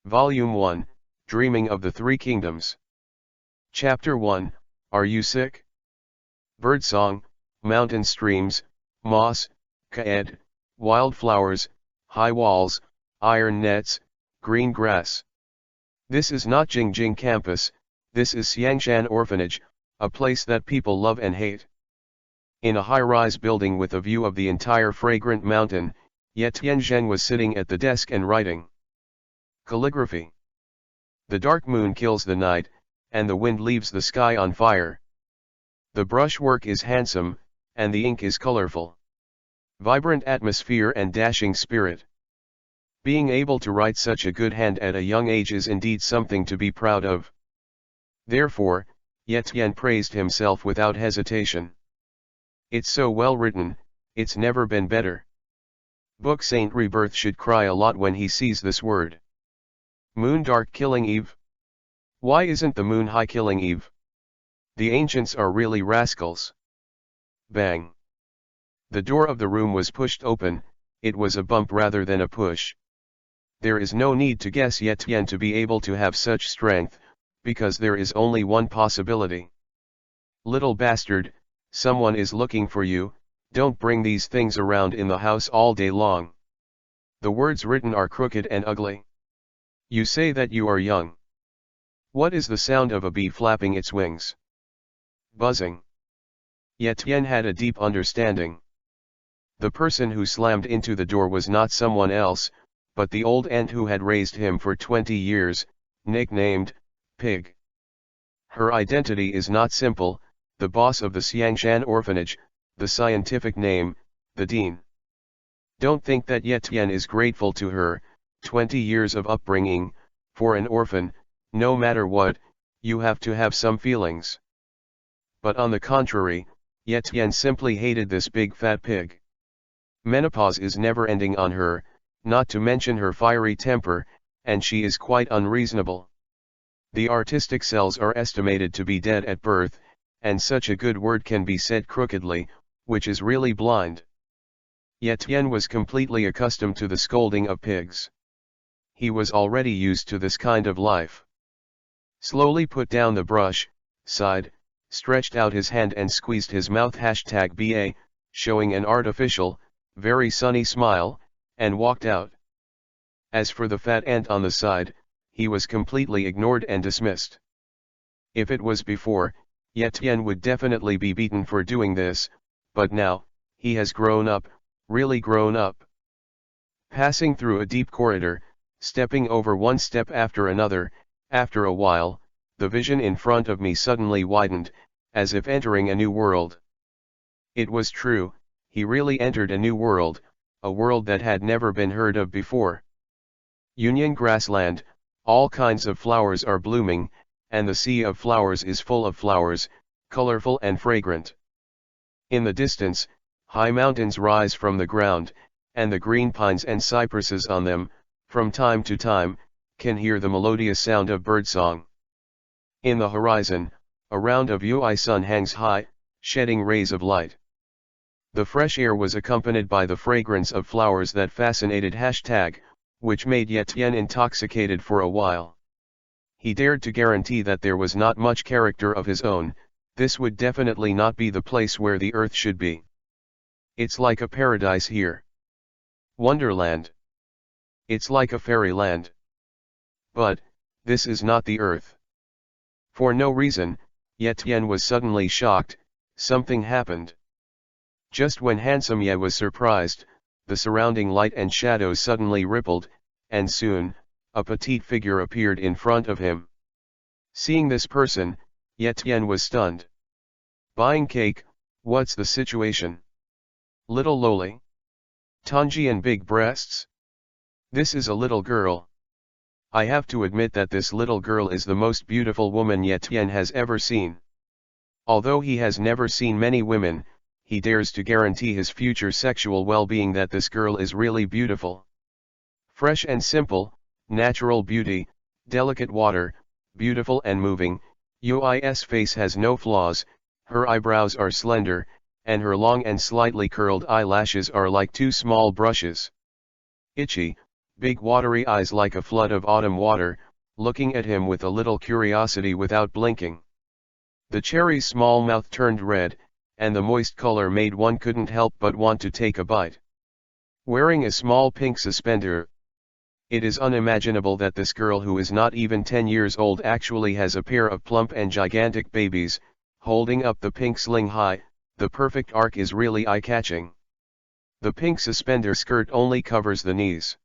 Volume 1, Dreaming of the Three Kingdoms. Chapter 1, Are You Sick? Birdsong, mountain streams, moss, kaed, wildflowers, high walls, iron nets, green grass. This is not Jingjing campus, this is Xiangshan Orphanage, a place that people love and hate. In a high-rise building with a view of the entire fragrant mountain, Ye Tianzhen was sitting at the desk and writing. Calligraphy. The dark moon kills the night, and the wind leaves the sky on fire. The brushwork is handsome, and the ink is colorful. Vibrant atmosphere and dashing spirit. Being able to write such a good hand at a young age is indeed something to be proud of. Therefore, Ye Tian praised himself without hesitation. It's so well written, it's never been better. Book Saint Rebirth should cry a lot when he sees this word. Moon dark killing Eve? Why isn't the moon high killing Eve? The ancients are really rascals. Bang. The door of the room was pushed open, it was a bump rather than a push. There is no need to guess Ye Tian to be able to have such strength, because there is only one possibility. Little bastard, someone is looking for you, don't bring these things around in the house all day long. The words written are crooked and ugly. You say that you are young. What is the sound of a bee flapping its wings? Buzzing. Ye Tian had a deep understanding. The person who slammed into the door was not someone else, but the old aunt who had raised him for 20 years, nicknamed Pig. Her identity is not simple, the boss of the Xiangshan Orphanage, the scientific name, the dean. Don't think that Ye Tian is grateful to her. 20 years of upbringing, for an orphan, no matter what, you have to have some feelings. But on the contrary, Ye Tian simply hated this big fat pig. Menopause is never ending on her, not to mention her fiery temper, and she is quite unreasonable. The artistic cells are estimated to be dead at birth, and such a good word can be said crookedly, which is really blind. Ye Tian was completely accustomed to the scolding of pigs. He was already used to this kind of life. Slowly put down the brush, sighed, stretched out his hand and squeezed his mouth #BA, showing an artificial, very sunny smile, and walked out. As for the fat ant on the side, he was completely ignored and dismissed. If it was before, Ye Tian would definitely be beaten for doing this, but now, he has grown up, really grown up. Passing through a deep corridor, stepping over one step after another, after a while, the vision in front of me suddenly widened, as if entering a new world. It was true, he really entered a new world, a world that had never been heard of before. Union grassland, all kinds of flowers are blooming, and the sea of flowers is full of flowers, colorful and fragrant. In the distance, high mountains rise from the ground, and the green pines and cypresses on them, from time to time, can hear the melodious sound of birdsong. In the horizon, a round of UI sun hangs high, shedding rays of light. The fresh air was accompanied by the fragrance of flowers that fascinated #, which made Ye Tian intoxicated for a while. He dared to guarantee that there was not much character of his own, this would definitely not be the place where the earth should be. It's like a paradise here. Wonderland. It's like a fairyland. But, this is not the earth. For no reason, Ye Tian was suddenly shocked, something happened. Just when handsome Ye was surprised, the surrounding light and shadows suddenly rippled, and soon, a petite figure appeared in front of him. Seeing this person, Ye Tian was stunned. Buying cake, what's the situation? Little loli? Tanji and big breasts? This is a little girl. I have to admit that this little girl is the most beautiful woman Ye Tian has ever seen. Although he has never seen many women, he dares to guarantee his future sexual well-being that this girl is really beautiful. Fresh and simple, natural beauty, delicate water, beautiful and moving, Yui's face has no flaws, her eyebrows are slender, and her long and slightly curled eyelashes are like two small brushes. Itchy, big watery eyes like a flood of autumn water, looking at him with a little curiosity without blinking. The cherry's small mouth turned red, and the moist color made one couldn't help but want to take a bite. Wearing a small pink suspender, it is unimaginable that this girl who is not even 10 years old actually has a pair of plump and gigantic babies, holding up the pink sling high. The perfect arc is really eye-catching. The pink suspender skirt only covers the knees.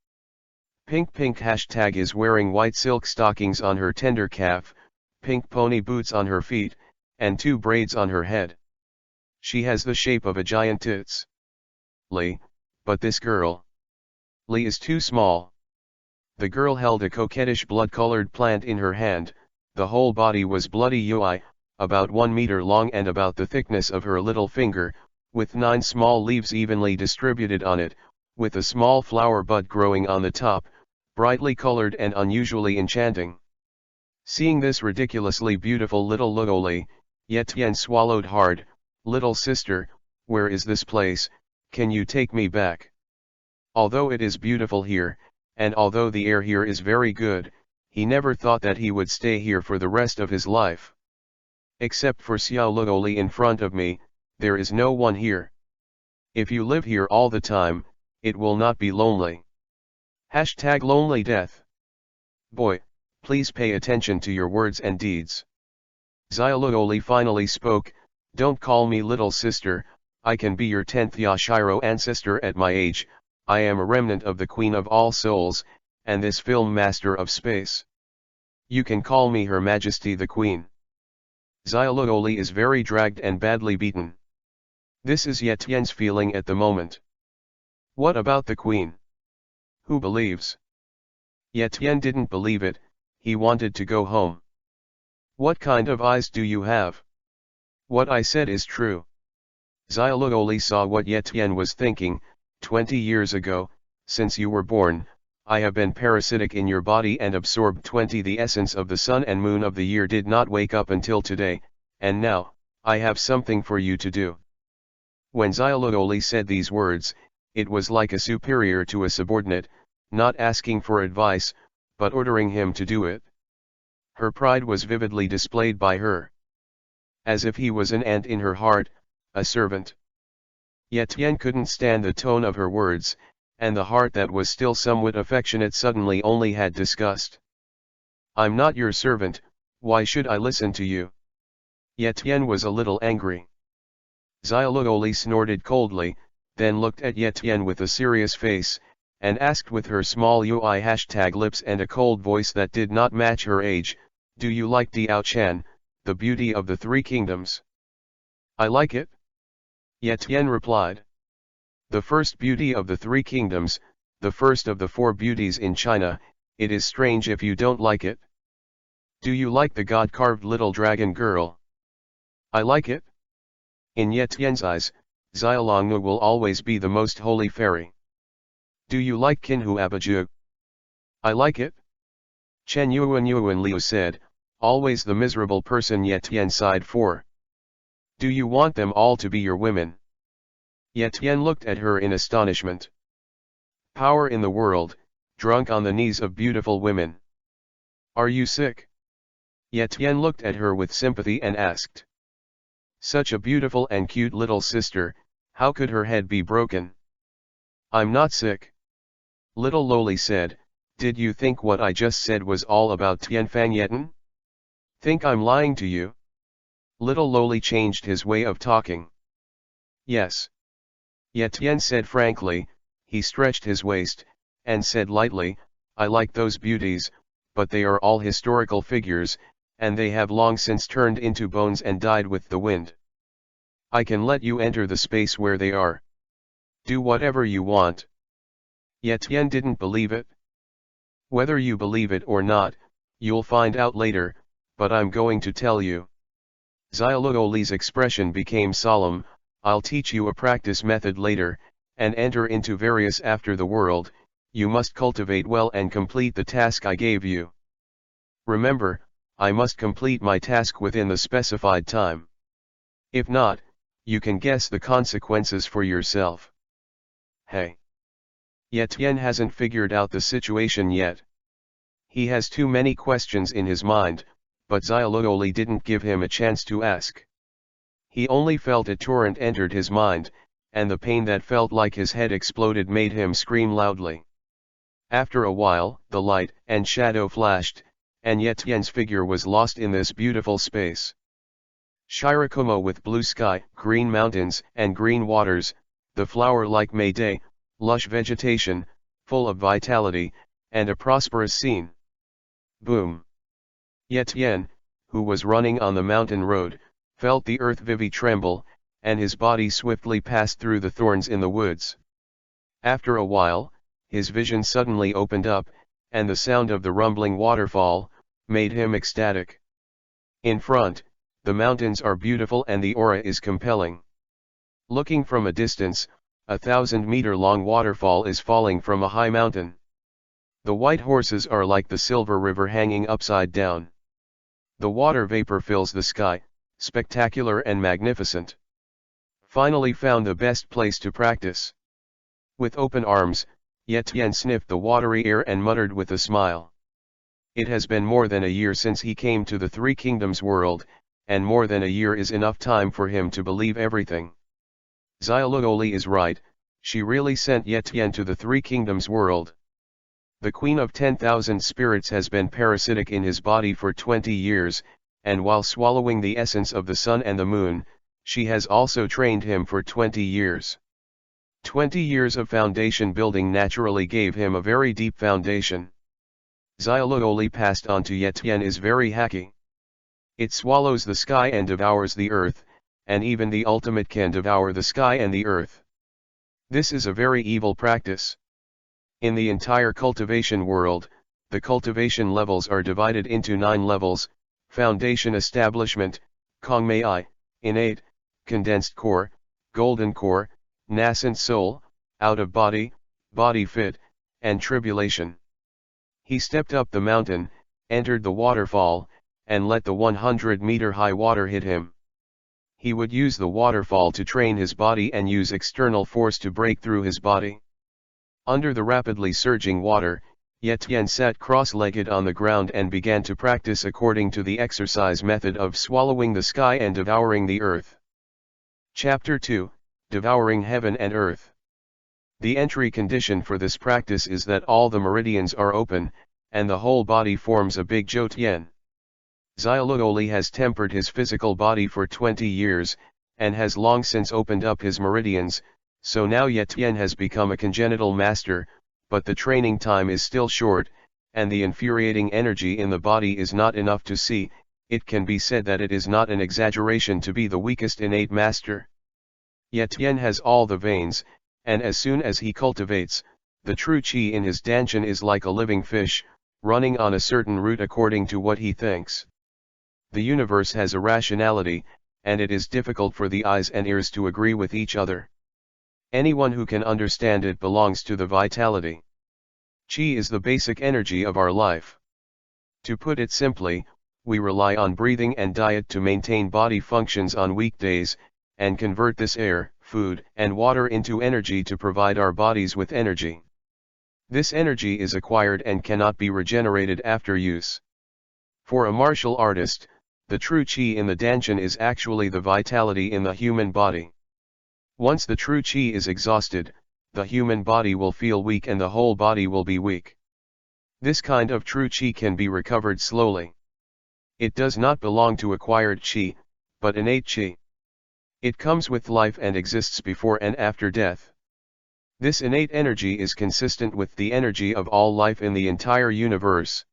Pink hashtag is wearing white silk stockings on her tender calf, pink pony boots on her feet, and 2 braids on her head. She has the shape of a giant tits. Lee, but this girl. Lee is too small. The girl held a coquettish blood-colored plant in her hand. The whole body was bloody UI, about 1 meter long and about the thickness of her little finger, with 9 small leaves evenly distributed on it, with a small flower bud growing on the top, brightly colored and unusually enchanting. Seeing this ridiculously beautiful little Loli, Yetian swallowed hard. Little sister, where is this place? Can you take me back? Although it is beautiful here, and although the air here is very good, he never thought that he would stay here for the rest of his life. Except for Xiao Loli in front of me, there is no one here. If you live here all the time, it will not be lonely. Hashtag lonely death. Boy, please pay attention to your words and deeds. Xiao Loli finally spoke. Don't call me little sister, I can be your 10th Yashiro ancestor at my age. I am a remnant of the Queen of All Souls, and this film master of space. You can call me Her Majesty the Queen. Xiao Loli is very dragged and badly beaten. This is Yetian's feeling at the moment. What about the Queen? Who believes? Yetian didn't believe it, he wanted to go home. What kind of eyes do you have? What I said is true. Xiao Loli saw what Yetian was thinking. 20 years ago, since you were born, I have been parasitic in your body and absorbed 20. The essence of the sun and moon of the year did not wake up until today, and now, I have something for you to do. When Xiao Loli said these words, it was like a superior to a subordinate, not asking for advice, but ordering him to do it. Her pride was vividly displayed by her. As if he was an ant in her heart, a servant. Yetian couldn't stand the tone of her words, and the heart that was still somewhat affectionate suddenly only had disgust. I'm not your servant, why should I listen to you? Yetian was a little angry. Xiao Loli snorted coldly, then looked at Yetian with a serious face, and asked with her small UI hashtag lips and a cold voice that did not match her age, do you like Diao Chan, the beauty of the 3 kingdoms? I like it. Yetian replied. The first beauty of the 3 kingdoms, the first of the 4 beauties in China, it is strange if you don't like it. Do you like the god-carved little dragon girl? I like it. In Yetian's eyes, Xiaolongnu will always be the most holy fairy. Do you like Qinhu Abaju? I like it. Chen Yuan Liu said, always the miserable person Yetian sighed for. Do you want them all to be your women? Yetian looked at her in astonishment. Power in the world, drunk on the knees of beautiful women. Are you sick? Yetian looked at her with sympathy and asked. Such a beautiful and cute little sister, how could her head be broken? I'm not sick. Little Loli said, did you think what I just said was all about Tianfang Yetin? Think I'm lying to you? Little Loli changed his way of talking. Yes. Yetian said frankly, he stretched his waist, and said lightly, I like those beauties, but they are all historical figures, and they have long since turned into bones and died with the wind. I can let you enter the space where they are. Do whatever you want. Yetian didn't believe it. Whether you believe it or not, you'll find out later, but I'm going to tell you. Xiao Loli's expression became solemn. I'll teach you a practice method later, and enter into various after the world. You must cultivate well and complete the task I gave you. Remember, I must complete my task within the specified time. If not, you can guess the consequences for yourself. Hey! Yet Tien hasn't figured out the situation yet. He has too many questions in his mind, but Xiaoluoli didn't give him a chance to ask. He only felt a torrent entered his mind, and the pain that felt like his head exploded made him scream loudly. After a while, the light and shadow flashed, and yet Tien's figure was lost in this beautiful space. Shirakumo with blue sky, green mountains, and green waters, the flower-like May day, lush vegetation, full of vitality, and a prosperous scene. Boom! Yet Tien, who was running on the mountain road, felt the earth vivi tremble, and his body swiftly passed through the thorns in the woods. After a while, his vision suddenly opened up, and the sound of the rumbling waterfall made him ecstatic. In front, the mountains are beautiful and the aura is compelling. Looking from a distance, a 1,000-meter-long waterfall is falling from a high mountain. The white horses are like the silver river hanging upside down. The water vapor fills the sky, spectacular and magnificent. Finally found the best place to practice. With open arms, Yet Tien sniffed the watery air and muttered with a smile. It has been more than a year since he came to the Three Kingdoms world, and more than a year is enough time for him to believe everything. Xiaoluoli is right, she really sent Yet Tien to the Three Kingdoms world. The Queen of 10,000 Spirits has been parasitic in his body for 20 years, and while swallowing the essence of the sun and the moon, she has also trained him for 20 years. 20 years of foundation building naturally gave him a very deep foundation. Xiaoluoli passed on to Yet Tien is very hacky. It swallows the sky and devours the earth, and even the ultimate can devour the sky and the earth. This is a very evil practice. In the entire cultivation world, the cultivation levels are divided into 9 levels: Foundation Establishment, Kongmei, Innate, Condensed Core, Golden Core, Nascent Soul, Out of Body, Body Fit, and Tribulation. He stepped up the mountain, entered the waterfall, and let the 100-meter-high water hit him. He would use the waterfall to train his body and use external force to break through his body. Under the rapidly surging water, Yet Tien sat cross-legged on the ground and began to practice according to the exercise method of swallowing the sky and devouring the earth. Chapter 2, Devouring Heaven and Earth. The entry condition for this practice is that all the meridians are open, and the whole body forms a big Zhou Tien. Xiaoluoli has tempered his physical body for 20 years, and has long since opened up his meridians, so now Yet Tien has become a congenital master, but the training time is still short, and the infuriating energy in the body is not enough to see. It can be said that it is not an exaggeration to be the weakest innate master. Yet Tien has all the veins, and as soon as he cultivates, the true qi in his danshan is like a living fish, running on a certain route according to what he thinks. The universe has a rationality, and it is difficult for the eyes and ears to agree with each other. Anyone who can understand it belongs to the vitality. Qi is the basic energy of our life. To put it simply, we rely on breathing and diet to maintain body functions on weekdays, and convert this air, food, and water into energy to provide our bodies with energy. This energy is acquired and cannot be regenerated after use. For a martial artist, the true qi in the danshan is actually the vitality in the human body. Once the true qi is exhausted, the human body will feel weak and the whole body will be weak. This kind of true qi can be recovered slowly. It does not belong to acquired qi, but innate qi. It comes with life and exists before and after death. This innate energy is consistent with the energy of all life in the entire universe.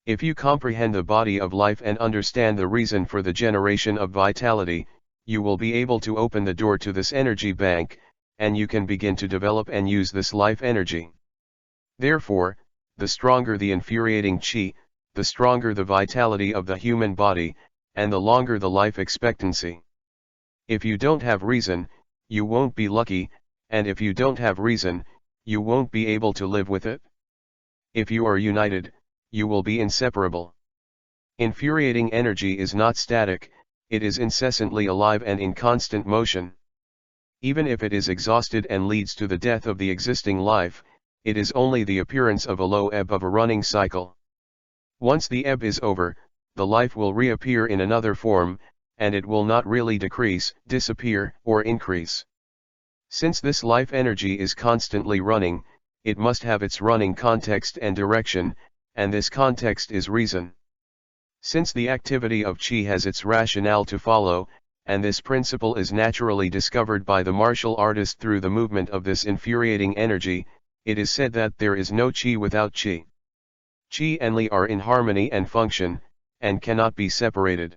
If you comprehend the body of life and understand the reason for the generation of vitality, you will be able to open the door to this energy bank, and you can begin to develop and use this life energy. Therefore, the stronger the infuriating qi, the stronger the vitality of the human body, and the longer the life expectancy. If you don't have reason, you won't be lucky, and if you don't have reason, you won't be able to live with it. If you are united, you will be inseparable. Infuriating energy is not static, it is incessantly alive and in constant motion. Even if it is exhausted and leads to the death of the existing life, it is only the appearance of a low ebb of a running cycle. Once the ebb is over, the life will reappear in another form, and it will not really decrease, disappear, or increase. Since this life energy is constantly running, it must have its running context and direction, and this context is reason. Since the activity of chi has its rationale to follow, and this principle is naturally discovered by the martial artist through the movement of this infuriating energy, it is said that there is no chi without chi. Chi and li are in harmony and function, and cannot be separated.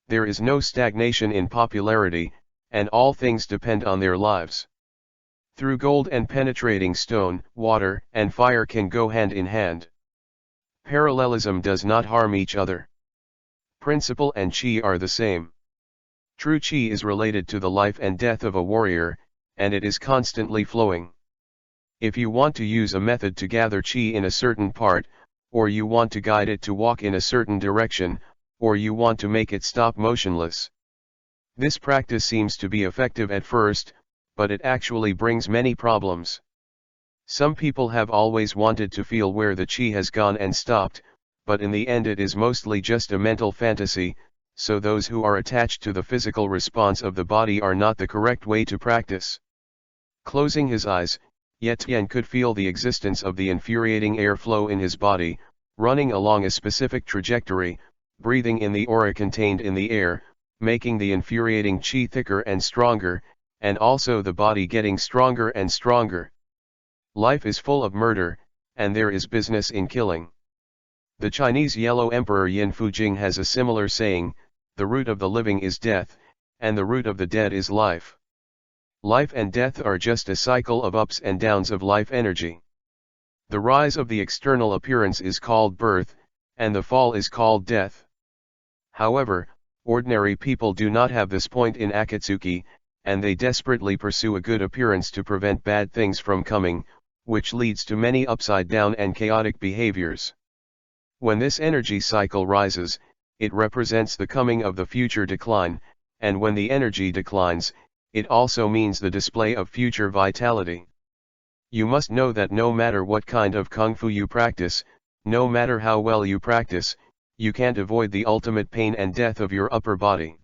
There is no stagnation in popularity, and all things depend on their lives. Through gold and penetrating stone, water and fire can go hand in hand. Parallelism does not harm each other. Principle and chi are the same. True chi is related to the life and death of a warrior, and it is constantly flowing. If you want to use a method to gather chi in a certain part, or you want to guide it to walk in a certain direction, or you want to make it stop motionless. This practice seems to be effective at first, but it actually brings many problems. Some people have always wanted to feel where the chi has gone and stopped, but in the end it is mostly just a mental fantasy, so those who are attached to the physical response of the body are not the correct way to practice. Closing his eyes, Ye Tian could feel the existence of the infuriating airflow in his body, running along a specific trajectory, breathing in the aura contained in the air, making the infuriating chi thicker and stronger, and also the body getting stronger and stronger. Life is full of murder, and there is business in killing. The Chinese Yellow Emperor Yin Fujing has a similar saying, "The root of the living is death, and the root of the dead is life." Life and death are just a cycle of ups and downs of life energy. The rise of the external appearance is called birth, and the fall is called death. However, ordinary people do not have this point in Akatsuki, and they desperately pursue a good appearance to prevent bad things from coming, which leads to many upside-down and chaotic behaviors. When this energy cycle rises, it represents the coming of the future decline, and when the energy declines, it also means the display of future vitality. You must know that no matter what kind of kung fu you practice, no matter how well you practice, you can't avoid the ultimate pain and death of your upper body.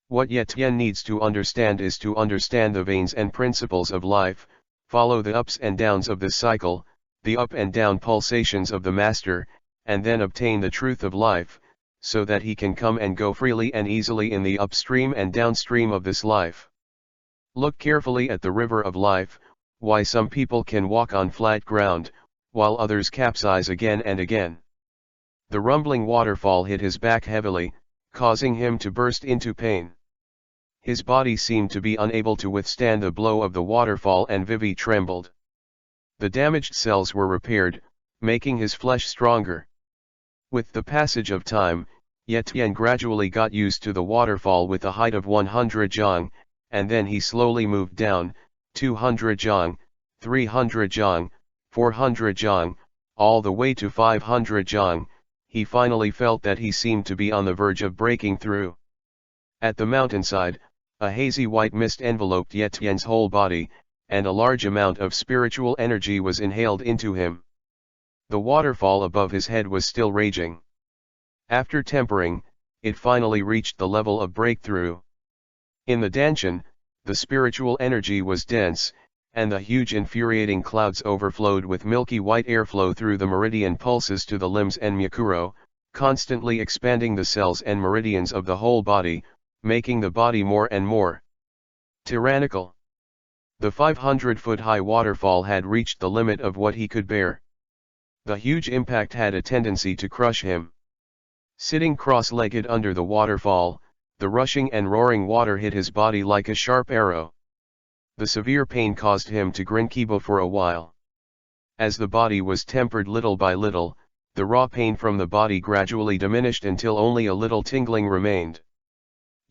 What Ye Tian needs to understand is to understand the veins and principles of life, follow the ups and downs of this cycle, the up and down pulsations of the master, and then obtain the truth of life, so that he can come and go freely and easily in the upstream and downstream of this life. Look carefully at the river of life, why some people can walk on flat ground, while others capsize again and again. The rumbling waterfall hit his back heavily, causing him to burst into pain. His body seemed to be unable to withstand the blow of the waterfall and Vivi trembled. The damaged cells were repaired, making his flesh stronger. With the passage of time, Ye Tian gradually got used to the waterfall with a height of 100 zhang, and then he slowly moved down, 200 zhang, 300 zhang, 400 zhang, all the way to 500 zhang. He finally felt that he seemed to be on the verge of breaking through. At the mountainside, a hazy white mist enveloped Ye Tian's whole body, and a large amount of spiritual energy was inhaled into him. The waterfall above his head was still raging. After tempering, it finally reached the level of breakthrough. In the Danshan, the spiritual energy was dense, and the huge infuriating clouds overflowed with milky white airflow through the meridian pulses to the limbs and Mukuro, constantly expanding the cells and meridians of the whole body, making the body more and more tyrannical. The 500-foot-high waterfall had reached the limit of what he could bear. The huge impact had a tendency to crush him. Sitting cross-legged under the waterfall, the rushing and roaring water hit his body like a sharp arrow. The severe pain caused him to grin Kobo for a while. As the body was tempered little by little, the raw pain from the body gradually diminished until only a little tingling remained.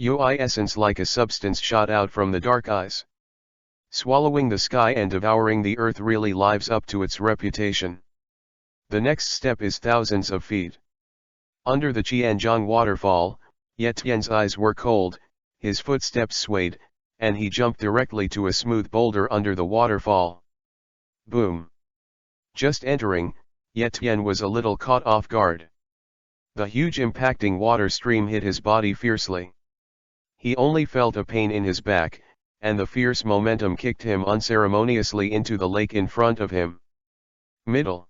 Yoi essence like a substance shot out from the dark eyes. Swallowing the sky and devouring the earth really lives up to its reputation. The next step is thousands of feet. Under the Qianzhang waterfall, Ye Tian's eyes were cold, his footsteps swayed, and he jumped directly to a smooth boulder under the waterfall. Boom! Just entering, Yetian was a little caught off guard. The huge impacting water stream hit his body fiercely. He only felt a pain in his back, and the fierce momentum kicked him unceremoniously into the lake in front of him. Middle.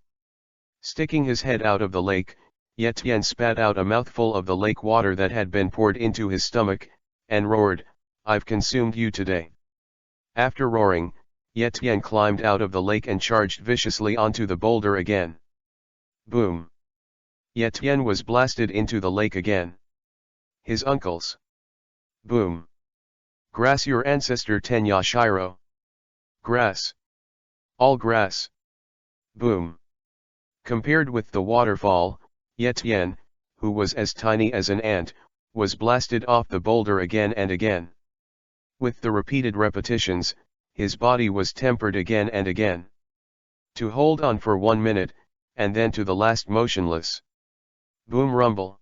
Sticking his head out of the lake, Yetian spat out a mouthful of the lake water that had been poured into his stomach, and roared, "I've consumed you today." After roaring, Yetian climbed out of the lake and charged viciously onto the boulder again. Boom! Yetian was blasted into the lake again. His uncles. Boom! Grass, your ancestor Tenya Shiro. Grass. All grass. Boom! Compared with the waterfall, Yetian, who was as tiny as an ant, was blasted off the boulder again and again. With the repeated repetitions, his body was tempered again and again. To hold on for 1 minute, and then to the last motionless. Boom rumble.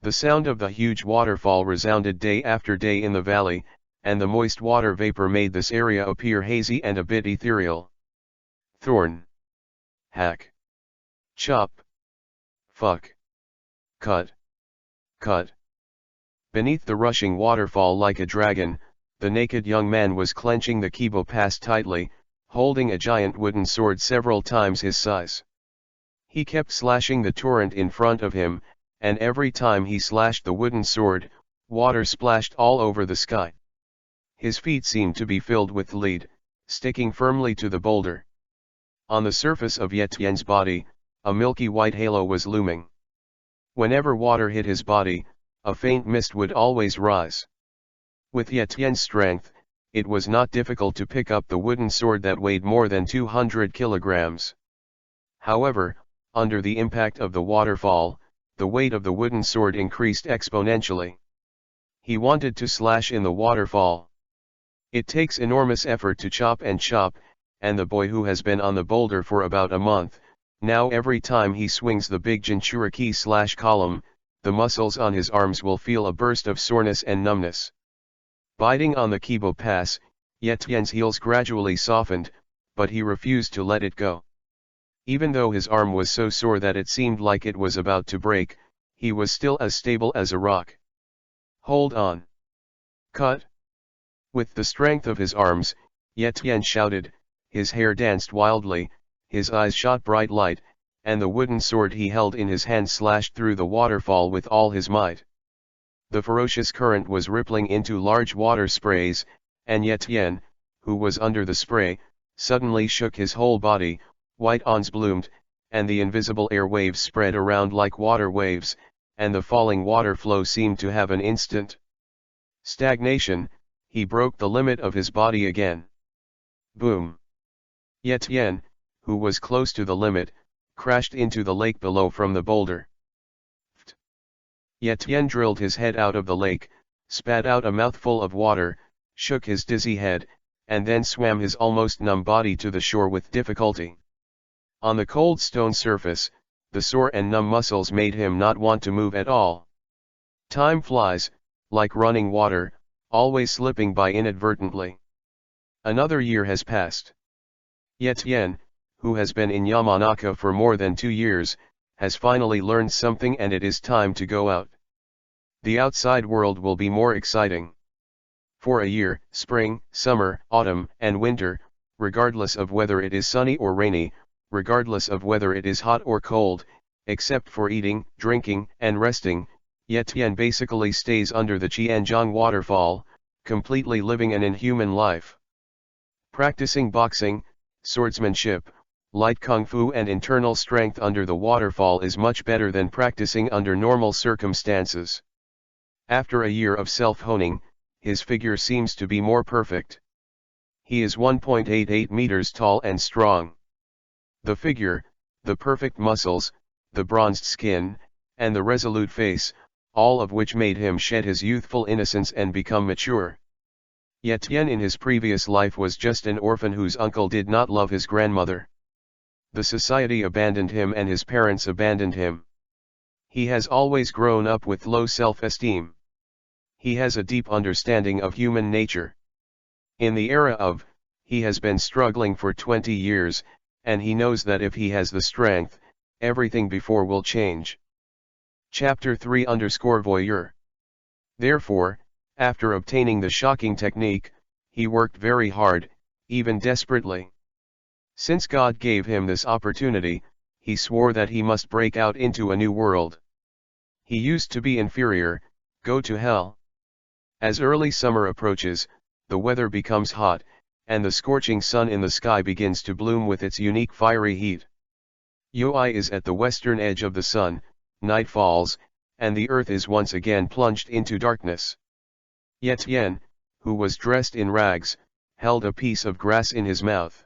The sound of the huge waterfall resounded day after day in the valley, and the moist water vapor made this area appear hazy and a bit ethereal. Thorn. Hack. Chop. Fuck. Cut. Cut. Beneath the rushing waterfall like a dragon, the naked young man was clenching the Kobo pass tightly, holding a giant wooden sword several times his size. He kept slashing the torrent in front of him, and every time he slashed the wooden sword, water splashed all over the sky. His feet seemed to be filled with lead, sticking firmly to the boulder. On the surface of Yetian's body, a milky white halo was looming. Whenever water hit his body, a faint mist would always rise. With Yetian's strength, it was not difficult to pick up the wooden sword that weighed more than 200 kilograms. However, under the impact of the waterfall, the weight of the wooden sword increased exponentially. He wanted to slash in the waterfall. It takes enormous effort to chop, and the boy who has been on the boulder for about a month, now every time he swings the big Jinchuriki column, the muscles on his arms will feel a burst of soreness and numbness. Biting on the Kobo pass, Yetian's heels gradually softened, but he refused to let it go. Even though his arm was so sore that it seemed like it was about to break, he was still as stable as a rock. Hold on. Cut. With the strength of his arms, Yetian shouted, his hair danced wildly, his eyes shot bright light, and the wooden sword he held in his hand slashed through the waterfall with all his might. The ferocious current was rippling into large water sprays, and Yetian, who was under the spray, suddenly shook his whole body. White ons bloomed, and the invisible air waves spread around like water waves, and the falling water flow seemed to have an instant stagnation. He broke the limit of his body again. Boom! Yetian, who was close to the limit, crashed into the lake below from the boulder. Yetian drilled his head out of the lake, spat out a mouthful of water, shook his dizzy head, and then swam his almost numb body to the shore with difficulty. On the cold stone surface, the sore and numb muscles made him not want to move at all. Time flies, like running water, always slipping by inadvertently. Another year has passed. Yetian, who has been in Yamanaka for more than 2 years, has finally learned something, and it is time to go out. The outside world will be more exciting. For a year, spring, summer, autumn, and winter, regardless of whether it is sunny or rainy, regardless of whether it is hot or cold, except for eating, drinking, and resting, Yetian basically stays under the Qianzhang waterfall, completely living an inhuman life. Practicing boxing, swordsmanship, light kung fu and internal strength under the waterfall is much better than practicing under normal circumstances. After a year of self-honing, his figure seems to be more perfect. He is 1.88 meters tall and strong. The figure, the perfect muscles, the bronzed skin, and the resolute face, all of which made him shed his youthful innocence and become mature. Yetian in his previous life was just an orphan whose uncle did not love his grandmother. The society abandoned him and his parents abandoned him. He has always grown up with low self-esteem. He has a deep understanding of human nature. In the era of, he has been struggling for 20 years, and he knows that if he has the strength, everything before will change. Chapter 3_Voyeur. Therefore, after obtaining the shocking technique, he worked very hard, even desperately. Since God gave him this opportunity, he swore that he must break out into a new world. He used to be inferior, go to hell. As early summer approaches, the weather becomes hot, and the scorching sun in the sky begins to bloom with its unique fiery heat. Yoi is at the western edge of the sun, night falls, and the earth is once again plunged into darkness. Yetian, who was dressed in rags, held a piece of grass in his mouth.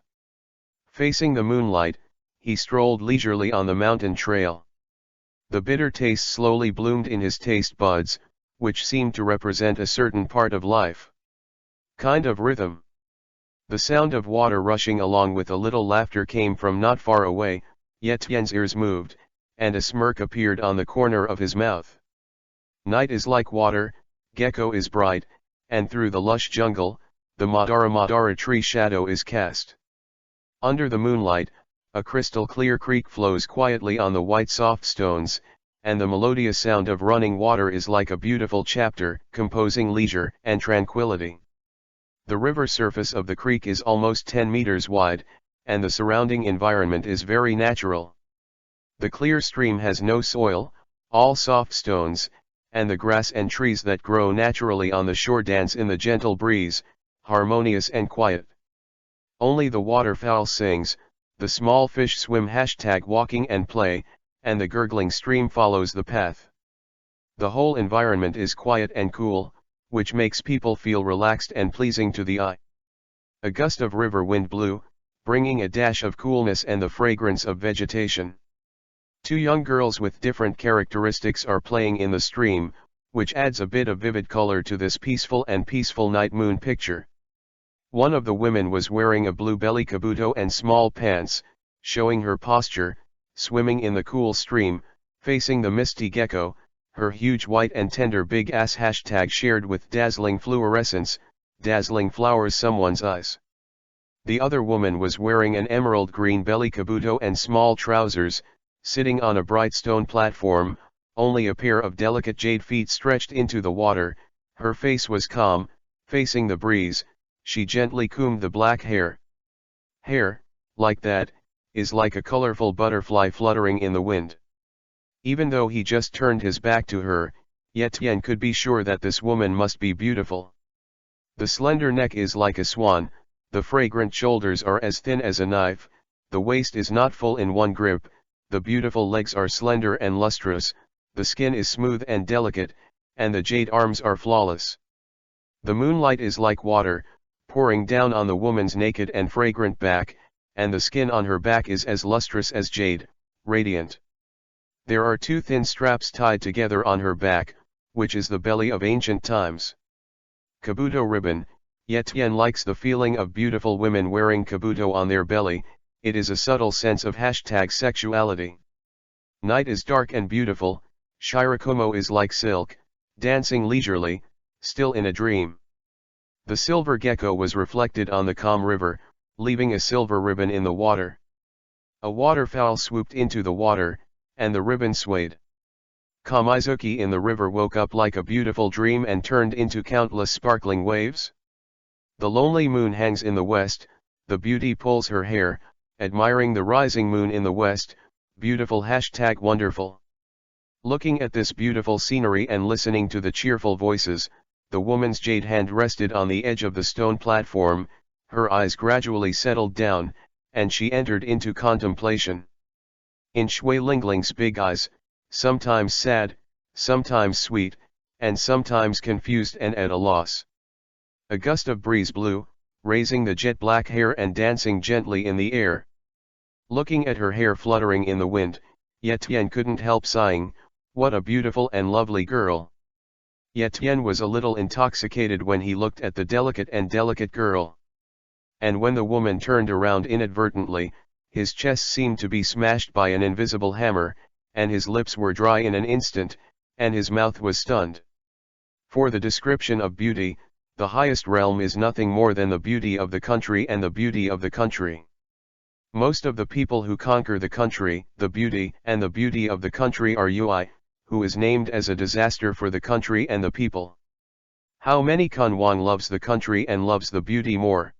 Facing the moonlight, he strolled leisurely on the mountain trail. The bitter taste slowly bloomed in his taste buds, which seemed to represent a certain part of life. Kind of rhythm. The sound of water rushing along with a little laughter came from not far away. Yetian's ears moved, and a smirk appeared on the corner of his mouth. Night is like water, gecko is bright, and through the lush jungle, the Madara tree shadow is cast. Under the moonlight, a crystal clear creek flows quietly on the white soft stones, and the melodious sound of running water is like a beautiful chapter, composing leisure and tranquility. The river surface of the creek is almost 10 meters wide, and the surrounding environment is very natural. The clear stream has no soil, all soft stones, and the grass and trees that grow naturally on the shore dance in the gentle breeze, harmonious and quiet. Only the waterfowl sings, the small fish swim #walking and play, and the gurgling stream follows the path. The whole environment is quiet and cool, which makes people feel relaxed and pleasing to the eye. A gust of river wind blew, bringing a dash of coolness and the fragrance of vegetation. Two young girls with different characteristics are playing in the stream, which adds a bit of vivid color to this peaceful night moon picture. One of the women was wearing a blue belly kabuto and small pants, showing her posture, swimming in the cool stream, facing the misty gecko, her huge white and tender big ass #shared with dazzling fluorescence, dazzling flowers someone's eyes. The other woman was wearing an emerald green belly kabuto and small trousers, sitting on a bright stone platform, only a pair of delicate jade feet stretched into the water. Her face was calm, facing the breeze. She gently combed the black hair. Hair, like that, is like a colorful butterfly fluttering in the wind. Even though he just turned his back to her, Yetian could be sure that this woman must be beautiful. The slender neck is like a swan, the fragrant shoulders are as thin as a knife, the waist is not full in one grip, the beautiful legs are slender and lustrous, the skin is smooth and delicate, and the jade arms are flawless. The moonlight is like water, pouring down on the woman's naked and fragrant back, and the skin on her back is as lustrous as jade, radiant. There are two thin straps tied together on her back, which is the belly of ancient times. Kabuto ribbon. Yetian likes the feeling of beautiful women wearing kabuto on their belly. It is a subtle sense of #sexuality. Night is dark and beautiful, Shirakomo is like silk, dancing leisurely, still in a dream. The silver gecko was reflected on the calm river, leaving a silver ribbon in the water. A waterfowl swooped into the water, and the ribbon swayed. Kamizuki in the river woke up like a beautiful dream and turned into countless sparkling waves. The lonely moon hangs in the west, the beauty pulls her hair, admiring the rising moon in the west, beautiful #wonderful. Looking at this beautiful scenery and listening to the cheerful voices, the woman's jade hand rested on the edge of the stone platform, her eyes gradually settled down, and she entered into contemplation. In Shui Lingling's big eyes, sometimes sad, sometimes sweet, and sometimes confused and at a loss. A gust of breeze blew, raising the jet black hair and dancing gently in the air. Looking at her hair fluttering in the wind, Yetian couldn't help sighing, "What a beautiful and lovely girl." Yetian was a little intoxicated when he looked at the delicate girl. And when the woman turned around inadvertently, his chest seemed to be smashed by an invisible hammer, and his lips were dry in an instant, and his mouth was stunned. For the description of beauty, the highest realm is nothing more than the beauty of the country and the beauty of the country. Most of the people who conquer the country, the beauty of the country are UI, who is named as a disaster for the country and the people. How many Kun Wang loves the country and loves the beauty more?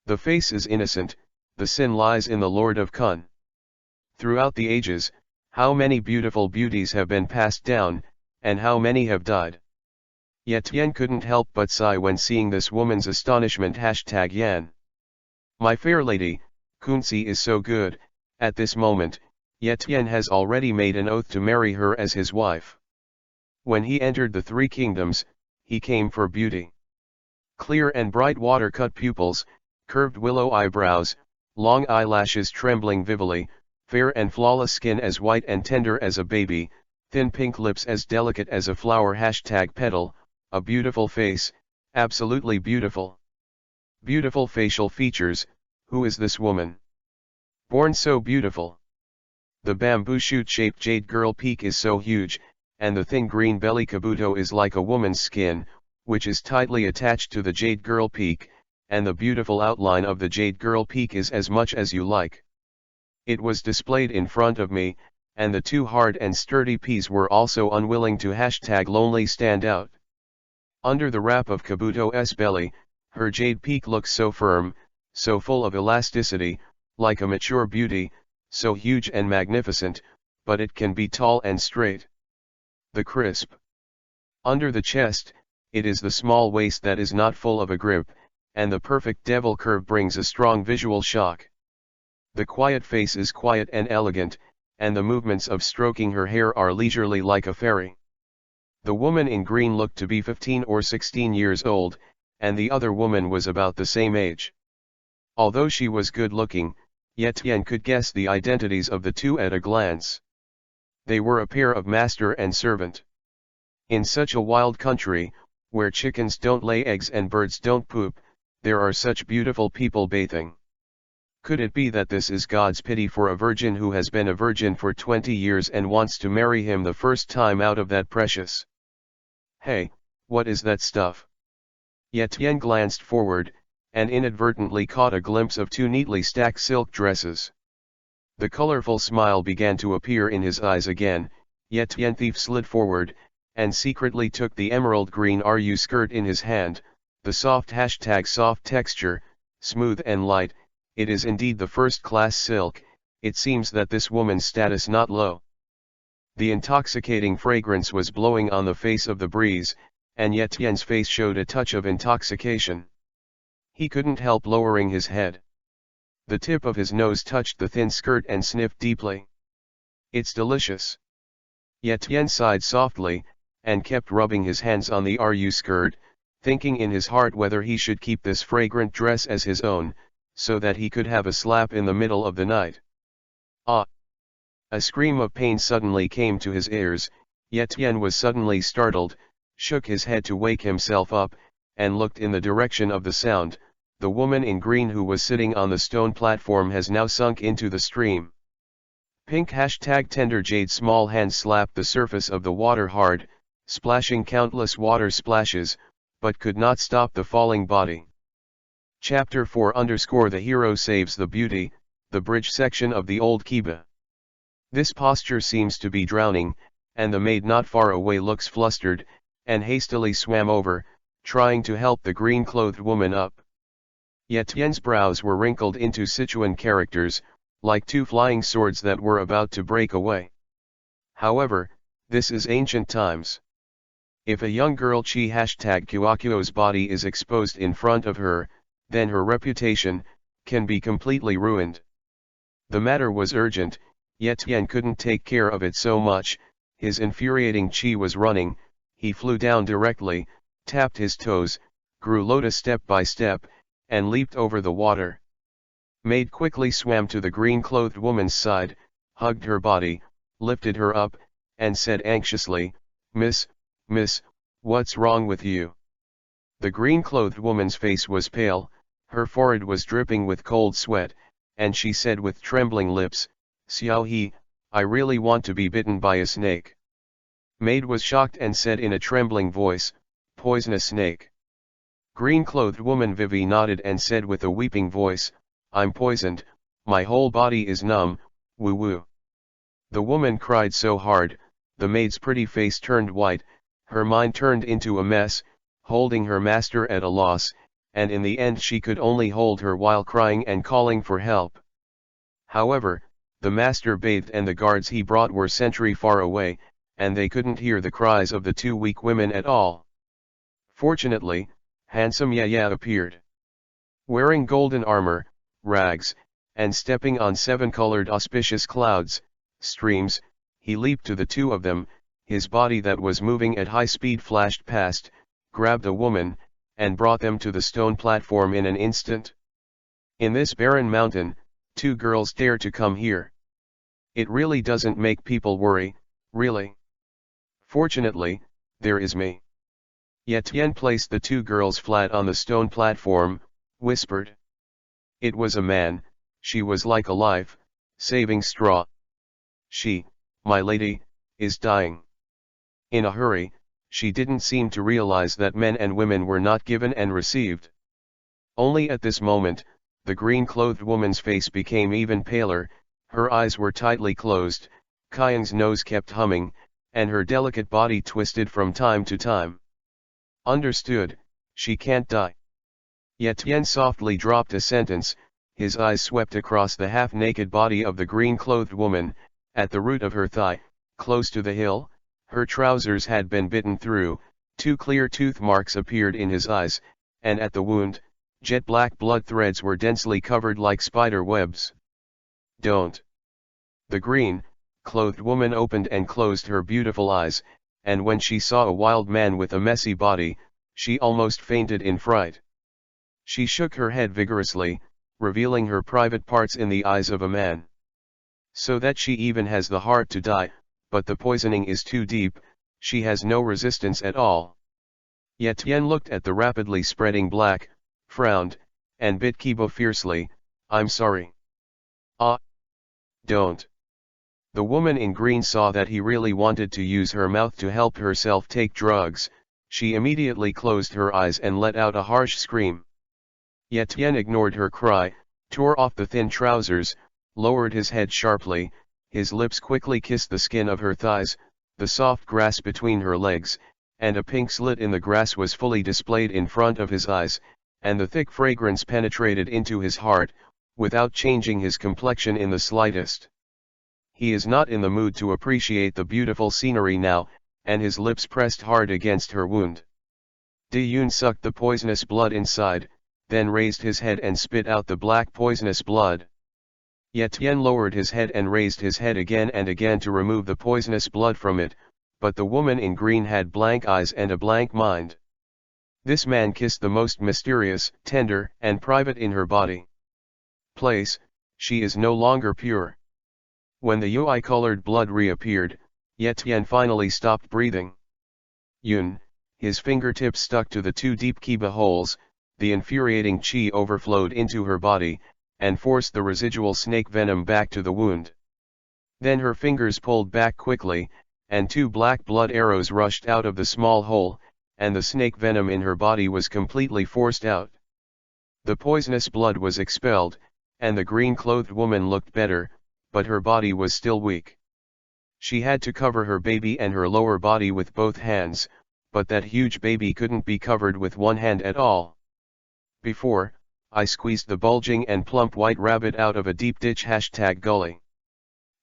The face is innocent, the sin lies in the Lord of Kun. Throughout the ages, how many beautiful beauties have been passed down, and how many have died? Yet Tian couldn't help but sigh when seeing this woman's astonishment. #Yan. My fair lady, Kunzi is so good. At this moment, Ye Tian has already made an oath to marry her as his wife. When he entered the three kingdoms, he came for beauty. Clear and bright water-cut pupils, curved willow eyebrows, long eyelashes trembling vividly, fair and flawless skin as white and tender as a baby, thin pink lips as delicate as a flower. #Petal, a beautiful face, absolutely beautiful. Beautiful facial features. Who is this woman? Born so beautiful. The bamboo shoot-shaped jade girl peak is so huge, and the thin green belly kabuto is like a woman's skin, which is tightly attached to the jade girl peak, and the beautiful outline of the jade girl peak is as much as you like. It was displayed in front of me, and the two hard and sturdy peas were also unwilling to #lonely stand out. Under the wrap of Kabuto's belly, her jade peak looks so firm, so full of elasticity, like a mature beauty, so huge and magnificent, but it can be tall and straight. The crisp. Under the chest, it is the small waist that is not full of a grip, and the perfect devil curve brings a strong visual shock. The quiet face is quiet and elegant, and the movements of stroking her hair are leisurely like a fairy. The woman in green looked to be 15 or 16 years old, and the other woman was about the same age. Although she was good-looking, Ye Tian could guess the identities of the two at a glance. They were a pair of master and servant. In such a wild country, where chickens don't lay eggs and birds don't poop, there are such beautiful people bathing. Could it be that this is God's pity for a virgin who has been a virgin for 20 years and wants to marry him the first time out of that precious? Hey, what is that stuff? Ye Tian glanced forward, and inadvertently caught a glimpse of two neatly stacked silk dresses. The colorful smile began to appear in his eyes again. Ye Tian thief slid forward, and secretly took the emerald green RU skirt in his hand, the soft #soft texture, smooth and light, it is indeed the first-class silk. It seems that this woman's status not low. The intoxicating fragrance was blowing on the face of the breeze, and Ye Tian's face showed a touch of intoxication. He couldn't help lowering his head. The tip of his nose touched the thin skirt and sniffed deeply. It's delicious. Ye Tian sighed softly, and kept rubbing his hands on the RU skirt, thinking in his heart whether he should keep this fragrant dress as his own, so that he could have a slap in the middle of the night. Ah! A scream of pain suddenly came to his ears. Ye Tian was suddenly startled, shook his head to wake himself up, and looked in the direction of the sound. The woman in green who was sitting on the stone platform has now sunk into the stream. Pink #tender jade small hand slapped the surface of the water hard, splashing countless water splashes, but could not stop the falling body. Chapter 4 _ The hero saves the beauty, the bridge section of the old Kiba. This posture seems to be drowning, and the maid not far away looks flustered, and hastily swam over, trying to help the green-clothed woman up. Ye Tian's brows were wrinkled into Sichuan characters, like two flying swords that were about to break away. However, this is ancient times. If a young girl Chi #Kuakyo's body is exposed in front of her, then her reputation can be completely ruined. The matter was urgent. Ye Tian couldn't take care of it so much, his infuriating chi was running. He flew down directly, tapped his toes, grew lotus step by step, and leaped over the water. Maid quickly swam to the green-clothed woman's side, hugged her body, lifted her up, and said anxiously, Miss, what's wrong with you? The green-clothed woman's face was pale, her forehead was dripping with cold sweat, and she said with trembling lips, Xiao He, I really want to be bitten by a snake. Maid was shocked and said in a trembling voice, poisonous snake. Green-clothed woman Vivi nodded and said with a weeping voice, I'm poisoned, my whole body is numb, woo woo. The woman cried so hard, the maid's pretty face turned white, her mind turned into a mess, holding her master at a loss, and in the end she could only hold her while crying and calling for help. However, the master bathed and the guards he brought were sentry far away, and they couldn't hear the cries of the two weak women at all. Fortunately, handsome Yaya appeared. Wearing golden armor, rags, and stepping on 7-colored auspicious clouds, streams, he leaped to the two of them, his body that was moving at high speed flashed past, grabbed a woman, and brought them to the stone platform in an instant. In this barren mountain, 2 girls dare to come here. It really doesn't make people worry, really. Fortunately, there is me. Yetian placed the 2 girls flat on the stone platform, whispered. It was a man, she was like a life-saving straw. She, my lady, is dying. In a hurry, she didn't seem to realize that men and women were not given and received. Only at this moment, the green-clothed woman's face became even paler, her eyes were tightly closed, Kyung's nose kept humming, and her delicate body twisted from time to time. Understood, she can't die. Yetian softly dropped a sentence, his eyes swept across the half-naked body of the green-clothed woman, at the root of her thigh, close to the hill, her trousers had been bitten through, 2 clear tooth marks appeared in his eyes, and at the wound, jet-black blood threads were densely covered like spider webs. Don't. The green-clothed woman opened and closed her beautiful eyes, and when she saw a wild man with a messy body, she almost fainted in fright. She shook her head vigorously, revealing her private parts in the eyes of a man. So that she even has the heart to die, but the poisoning is too deep, she has no resistance at all. Yetian looked at the rapidly spreading black, frowned, and bit Kobo fiercely. I'm sorry. Ah. Don't. The woman in green saw that he really wanted to use her mouth to help herself take drugs, she immediately closed her eyes and let out a harsh scream. Yetian ignored her cry, tore off the thin trousers, lowered his head sharply, his lips quickly kissed the skin of her thighs, the soft grass between her legs, and a pink slit in the grass was fully displayed in front of his eyes, and the thick fragrance penetrated into his heart, without changing his complexion in the slightest. He is not in the mood to appreciate the beautiful scenery now, and his lips pressed hard against her wound. Di-Yun sucked the poisonous blood inside, then raised his head and spit out the black poisonous blood. Yetian lowered his head and raised his head again and again to remove the poisonous blood from it, but the woman in green had blank eyes and a blank mind. This man kissed the most mysterious, tender, and private in her body. Place, she is no longer pure. When the UI-colored blood reappeared, Yetian finally stopped breathing. Yun, his fingertips stuck to the 2 deep Kobo holes, the infuriating qi overflowed into her body, and forced the residual snake venom back to the wound. Then her fingers pulled back quickly, and 2 black blood arrows rushed out of the small hole, and the snake venom in her body was completely forced out. The poisonous blood was expelled, and the green-clothed woman looked better, but her body was still weak. She had to cover her baby and her lower body with both hands, but that huge baby couldn't be covered with one hand at all. Before, I squeezed the bulging and plump white rabbit out of a deep ditch #gully.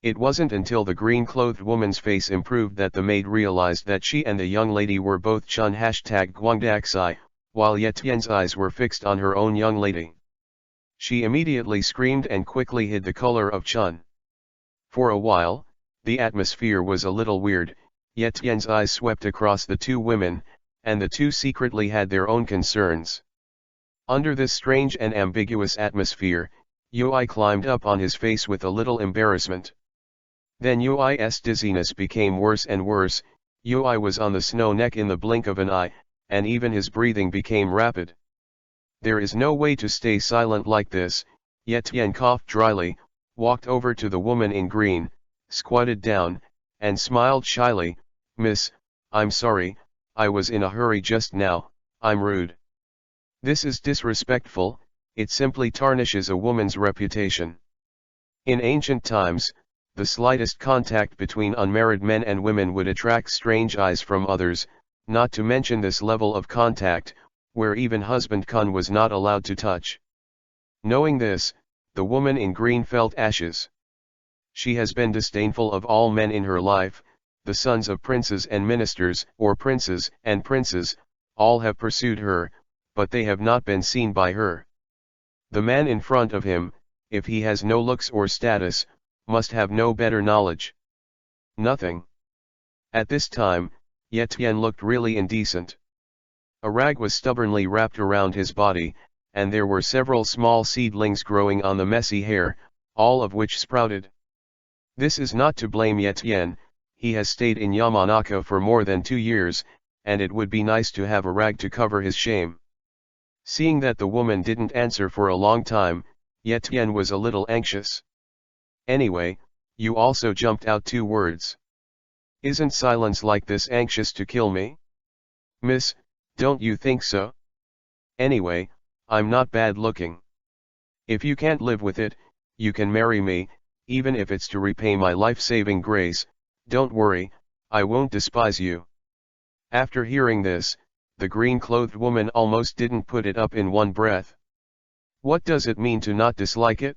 It wasn't until the green-clothed woman's face improved that the maid realized that she and the young lady were both Chun #Guangdaxi, while Yetian's eyes were fixed on her own young lady. She immediately screamed and quickly hid the color of Chun. For a while, the atmosphere was a little weird, Yetian's eyes swept across the 2 women, and the 2 secretly had their own concerns. Under this strange and ambiguous atmosphere, Yui climbed up on his face with a little embarrassment. Then Yui's dizziness became worse and worse, Yui was on the snow neck in the blink of an eye, and even his breathing became rapid. There is no way to stay silent like this, Yetian coughed dryly, walked over to the woman in green, squatted down, and smiled shyly. Miss, I'm sorry, I was in a hurry just now, I'm rude. This is disrespectful, it simply tarnishes a woman's reputation. In ancient times, the slightest contact between unmarried men and women would attract strange eyes from others, not to mention this level of contact, where even husband Kun was not allowed to touch. Knowing this, the woman in green felt ashes. She has been disdainful of all men in her life, the sons of princes and ministers, or princes and princes, all have pursued her, but they have not been seen by her. The man in front of him, if he has no looks or status, must have no better knowledge. Nothing. At this time, Ye Tian looked really indecent. A rag was stubbornly wrapped around his body, and there were several small seedlings growing on the messy hair, all of which sprouted. This is not to blame Ye Tian, he has stayed in Yamanaka for more than 2 years, and it would be nice to have a rag to cover his shame. Seeing that the woman didn't answer for a long time, Ye Tian was a little anxious. Anyway, you also jumped out 2 words. Isn't silence like this anxious to kill me? Miss, don't you think so? Anyway, I'm not bad looking. If you can't live with it, you can marry me, even if it's to repay my life-saving grace. Don't worry, I won't despise you. After hearing this, the green-clothed woman almost didn't put it up in one breath. What does it mean to not dislike it?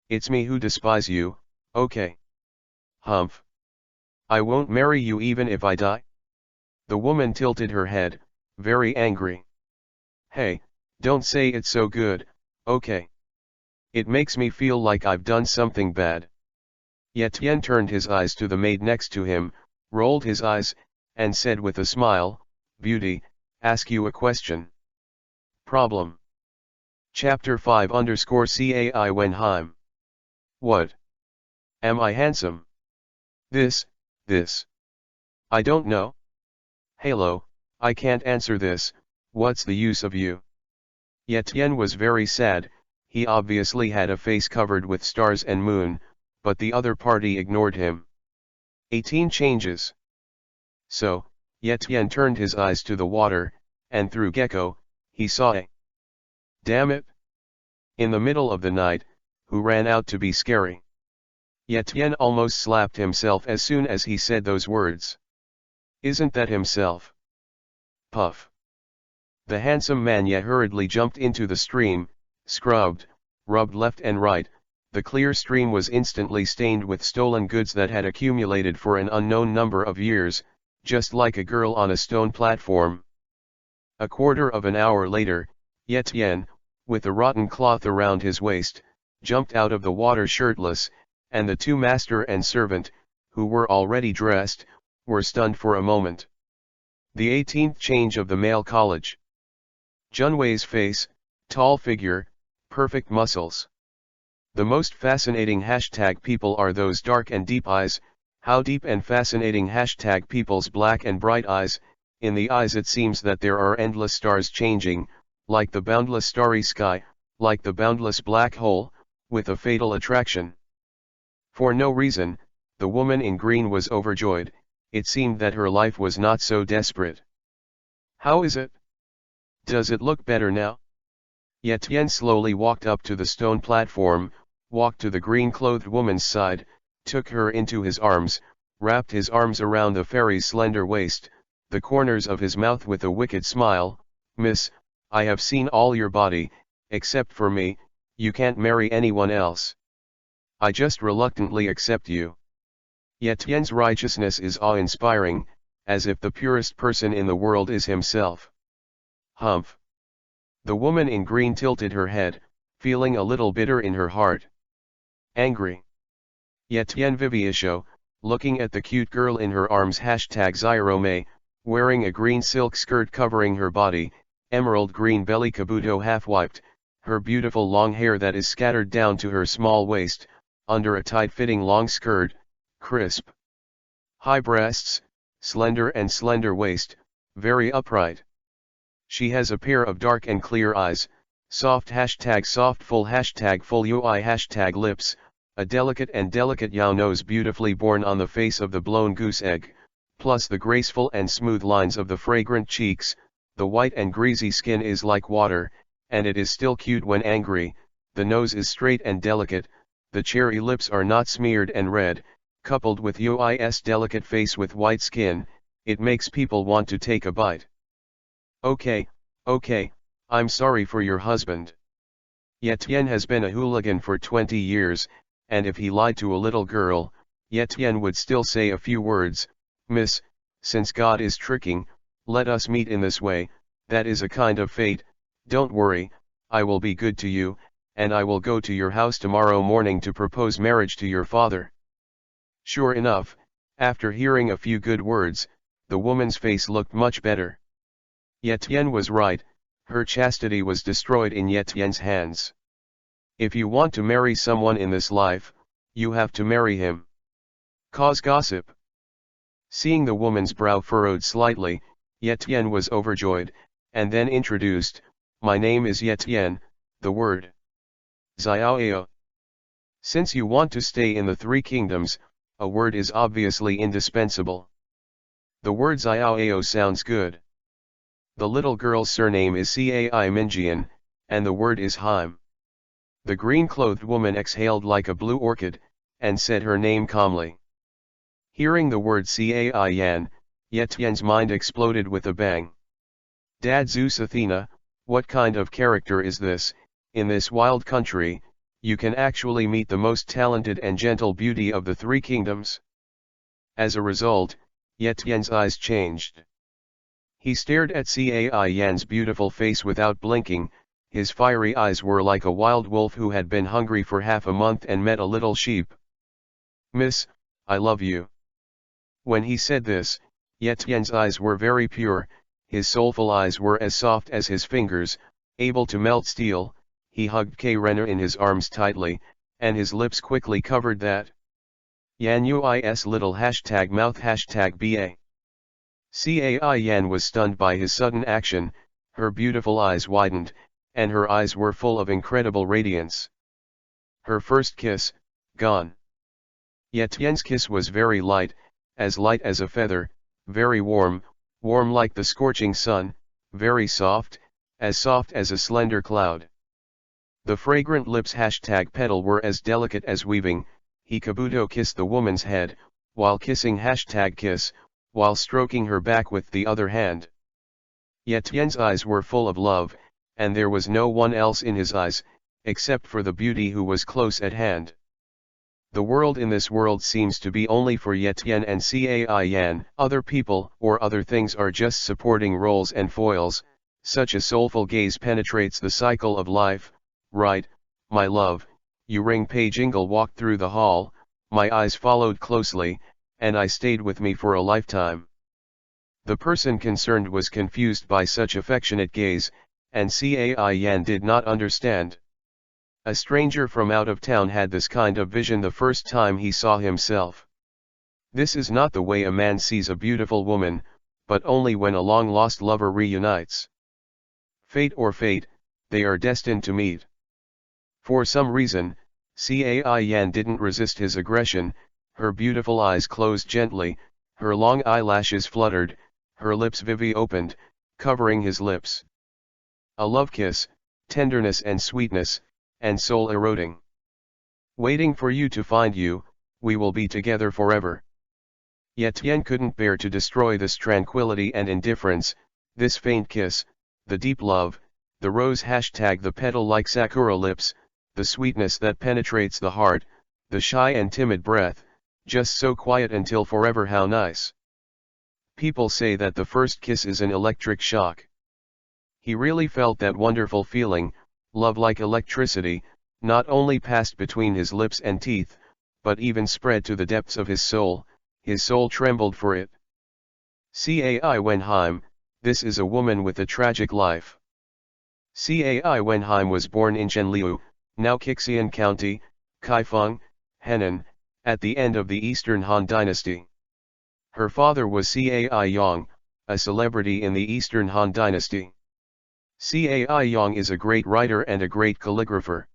It's me who despise you, okay. Humph. I won't marry you even if I die? The woman tilted her head, very angry. Hey, don't say it's so good, okay. It makes me feel like I've done something bad. Ye Tian turned his eyes to the maid next to him, rolled his eyes, and said with a smile, Beauty, ask you a question. Problem. Chapter 5_CAI Wenheim. What? Am I handsome? This. I don't know. Halo, I can't answer this, what's the use of you? Ye Tian was very sad, he obviously had a face covered with stars and moon, but the other party ignored him. 18 changes. So, Ye Tian turned his eyes to the water, and through Gecko, he saw a. Damn it! In the middle of the night, who ran out to be scary. Ye Tian almost slapped himself as soon as he said those words. Isn't that himself? Puff. The handsome man Ye hurriedly jumped into the stream, scrubbed, rubbed left and right. The clear stream was instantly stained with stolen goods that had accumulated for an unknown number of years, just like a girl on a stone platform. A quarter of an hour later, Ye Tian, with a rotten cloth around his waist, jumped out of the water shirtless, and the 2 master and servant, who were already dressed, were stunned for a moment. The 18th change of the male college. Junwei's face, tall figure, perfect muscles. The most fascinating #people are those dark and deep eyes. How deep and fascinating #people's black and bright eyes. In the eyes it seems that there are endless stars changing, like the boundless starry sky, like the boundless black hole, with a fatal attraction. For no reason, the woman in green was overjoyed. It seemed that her life was not so desperate. How is it? Does it look better now? Ye Tian slowly walked up to the stone platform, walked to the green-clothed woman's side, took her into his arms, wrapped his arms around the fairy's slender waist, the corners of his mouth with a wicked smile. Miss, I have seen all your body, except for me, you can't marry anyone else. I just reluctantly accept you. Ye Tian's righteousness is awe-inspiring, as if the purest person in the world is himself. Humph. The woman in green tilted her head, feeling a little bitter in her heart. Angry. Ye Tian Viviisho, looking at the cute girl in her arms #Zyrome, wearing a green silk skirt covering her body, emerald green belly kabuto half-wiped, her beautiful long hair that is scattered down to her small waist, under a tight-fitting long skirt, crisp. High breasts, slender waist, very upright. She has a pair of dark and clear eyes, soft #soft full #full UI #lips, a delicate yao nose beautifully born on the face of the blown goose egg, plus the graceful and smooth lines of the fragrant cheeks. The white and greasy skin is like water, and it is still cute when angry. The nose is straight and delicate, the cherry lips are not smeared and red, coupled with Yui's delicate face with white skin, it makes people want to take a bite. Okay, I'm sorry for your husband. Yetian has been a hooligan for 20 years, and if he lied to a little girl, Yetian would still say a few words, Miss, since God is tricking, let us meet in this way, that is a kind of fate, don't worry, I will be good to you, and I will go to your house tomorrow morning to propose marriage to your father. Sure enough, after hearing a few good words, the woman's face looked much better. Yetian was right, her chastity was destroyed in Yetian's hands. If you want to marry someone in this life, you have to marry him. Cause gossip. Seeing the woman's brow furrowed slightly, Yetian was overjoyed, and then introduced, my name is Yetian, the word. Xiaoao. Since you want to stay in the Three Kingdoms, a word is obviously indispensable. The word Xiaoao sounds good. The little girl's surname is Cai Minjian, and the word is Haim. The green-clothed woman exhaled like a blue orchid, and said her name calmly. Hearing the word Cai Yan, Yetian's mind exploded with a bang. Dad Zeus Athena, what kind of character is this? In this wild country, you can actually meet the most talented and gentle beauty of the Three Kingdoms. As a result, Yetian's eyes changed. He stared at Cai Yan's beautiful face without blinking, his fiery eyes were like a wild wolf who had been hungry for half a month and met a little sheep. Miss, I love you. When he said this, Yetian's eyes were very pure, his soulful eyes were as soft as his fingers, able to melt steel. He hugged Karenna in his arms tightly, and his lips quickly covered that. Yan Yui's little #mouth #ba. Cai Yan was stunned by his sudden action, her beautiful eyes widened, and her eyes were full of incredible radiance. Her first kiss, gone. Yetian's kiss was very light as a feather, very warm like the scorching sun, very soft as a slender cloud. The fragrant lips #petal were as delicate as weaving. He kabuto kissed the woman's head, while kissing #kiss, while stroking her back with the other hand. Yetian's eyes were full of love, and there was no one else in his eyes, except for the beauty who was close at hand. The world in this world seems to be only for Yetian and Cai Yan, other people or other things are just supporting roles and foils. Such a soulful gaze penetrates the cycle of life. Right, my love, you ring Pei Jingle walked through the hall, my eyes followed closely, and I stayed with me for a lifetime. The person concerned was confused by such affectionate gaze, and Cai Yan did not understand. A stranger from out of town had this kind of vision the first time he saw himself. This is not the way a man sees a beautiful woman, but only when a long-lost lover reunites. Fate or fate, they are destined to meet. For some reason, Cai Yan didn't resist his aggression, her beautiful eyes closed gently, her long eyelashes fluttered, her lips vivi opened, covering his lips. A love kiss, tenderness and sweetness, and soul eroding. Waiting for you to find you, we will be together forever. Yetian couldn't bear to destroy this tranquility and indifference, this faint kiss, the deep love, the rose #the petal-like sakura lips, the sweetness that penetrates the heart, the shy and timid breath, just so quiet until forever. How nice. People say that the first kiss is an electric shock. He really felt that wonderful feeling, love like electricity, not only passed between his lips and teeth, but even spread to the depths of his soul trembled for it. Cai Wenheim, this is a woman with a tragic life. Cai Wenheim was born in Chenliu, now Qixian County, Kaifeng, Henan, at the end of the Eastern Han Dynasty. Her father was Cai Yang, a celebrity in the Eastern Han Dynasty. Cai Yang is a great writer and a great calligrapher.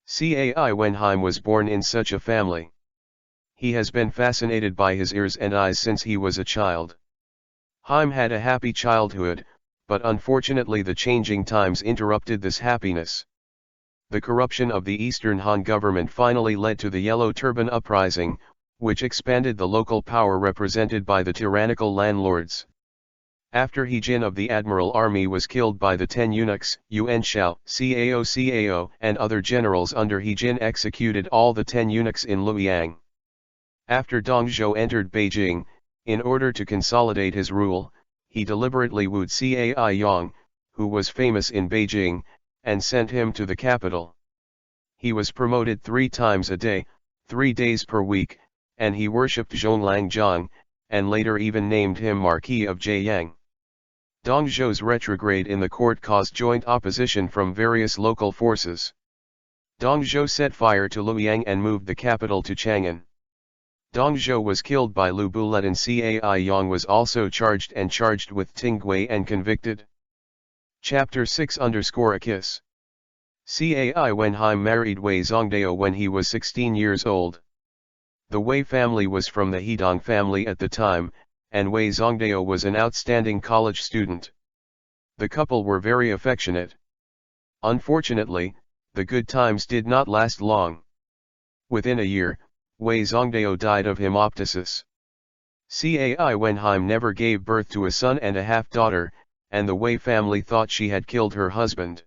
Cai Wenheim was born in such a family. He has been fascinated by his ears and eyes since he was a child. Haim had a happy childhood, but unfortunately the changing times interrupted this happiness. The corruption of the Eastern Han government finally led to the Yellow Turban Uprising, which expanded the local power represented by the tyrannical landlords. After He Jin of the Admiral Army was killed by the 10 eunuchs, Yuan Shao, Cao, and other generals under He Jin executed all the 10 eunuchs in Luoyang. After Dong Zhou entered Beijing, in order to consolidate his rule, he deliberately wooed Cai Yang, who was famous in Beijing, and sent him to the capital. He was promoted 3 times a day, 3 days per week, and he worshipped Zhonglang Zhang, and later even named him Marquis of Jieyang. Dong Zhou's retrograde in the court caused joint opposition from various local forces. Dong Zhou set fire to Luoyang and moved the capital to Chang'an. Dong Zhou was killed by Lu Bulet and Cai Yang was also charged with Tingui and convicted. Chapter 6 _ A Kiss. Cai Wenheim married Wei Zongdao when he was 16 years old. The Wei family was from the Hedong family at the time, and Wei Zongdao was an outstanding college student. The couple were very affectionate. Unfortunately, the good times did not last long. Within a year, Wei Zongdao died of hemoptysis. Cai Wenheim never gave birth to a son and a half-daughter, and the Wei family thought she had killed her husband.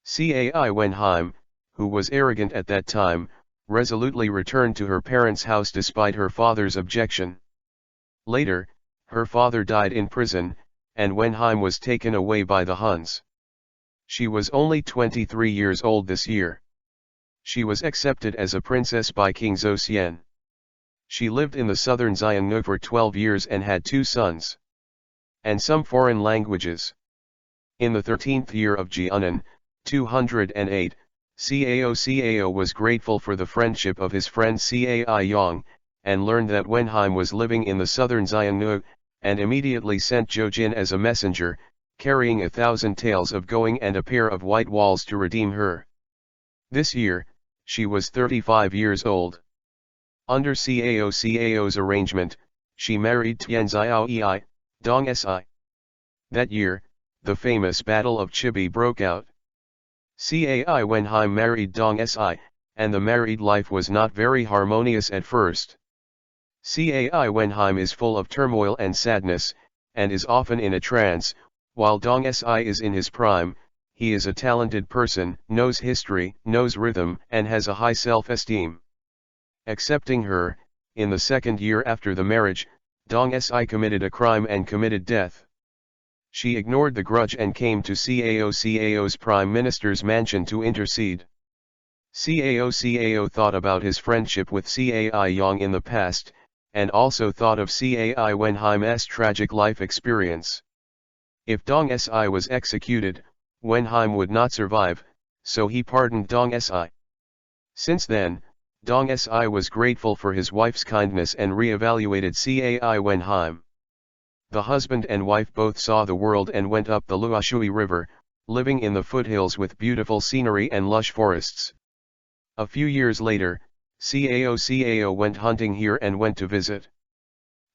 Cai Wenheim, who was arrogant at that time, resolutely returned to her parents' house despite her father's objection. Later, her father died in prison, and Wenheim was taken away by the Huns. She was only 23 years old this year. She was accepted as a princess by King Zhou. She lived in the southern Xiongnu for 12 years and had 2 sons. And some foreign languages. In the 13th year of Jianan, 208, Cao was grateful for the friendship of his friend Cai Yang, and learned that Wenheim was living in the southern Xiongnu, and immediately sent Zhou Jin as a messenger, carrying 1,000 taels of going and a pair of white walls to redeem her. This year, she was 35 years old. Under Cao's arrangement, she married Tian Xiao Dong Si. That year, the famous Battle of Chibi broke out. Cai Wenheim married Dong Si, and the married life was not very harmonious at first. Cai Wenheim is full of turmoil and sadness, and is often in a trance, while Dong Si is in his prime. He is a talented person, knows history, knows rhythm, and has a high self-esteem. Accepting her, in the 2nd year after the marriage, Dong Si committed a crime and committed death. She ignored the grudge and came to Cao's prime minister's mansion to intercede. Cao thought about his friendship with Cai Yang in the past, and also thought of Cai Wenheim's tragic life experience. If Dong Si was executed, Wenheim would not survive, so he pardoned Dong Si. Since then, Dong Si was grateful for his wife's kindness and re-evaluated Cai Wenheim. The husband and wife both saw the world and went up the Luoshui River, living in the foothills with beautiful scenery and lush forests. A few years later, Cao went hunting here and went to visit.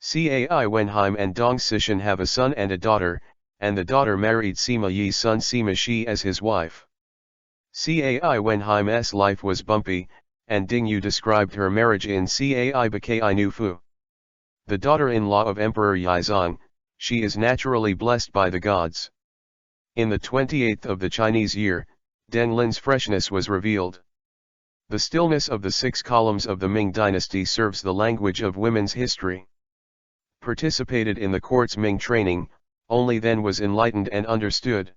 Cai Wenheim and Dong Sishan have a son and a daughter, and the daughter married Sima Yi's son Sima Shi as his wife. Cai Wenheim's life was bumpy, and Ding Yu described her marriage in Cai Bakai Nu Fu. The daughter-in-law of Emperor Yizong, she is naturally blessed by the gods. In the 28th of the Chinese year, Deng Lin's freshness was revealed. The stillness of the 6 columns of the Ming dynasty serves the language of women's history. Participated in the court's Ming training, only then was enlightened and understood.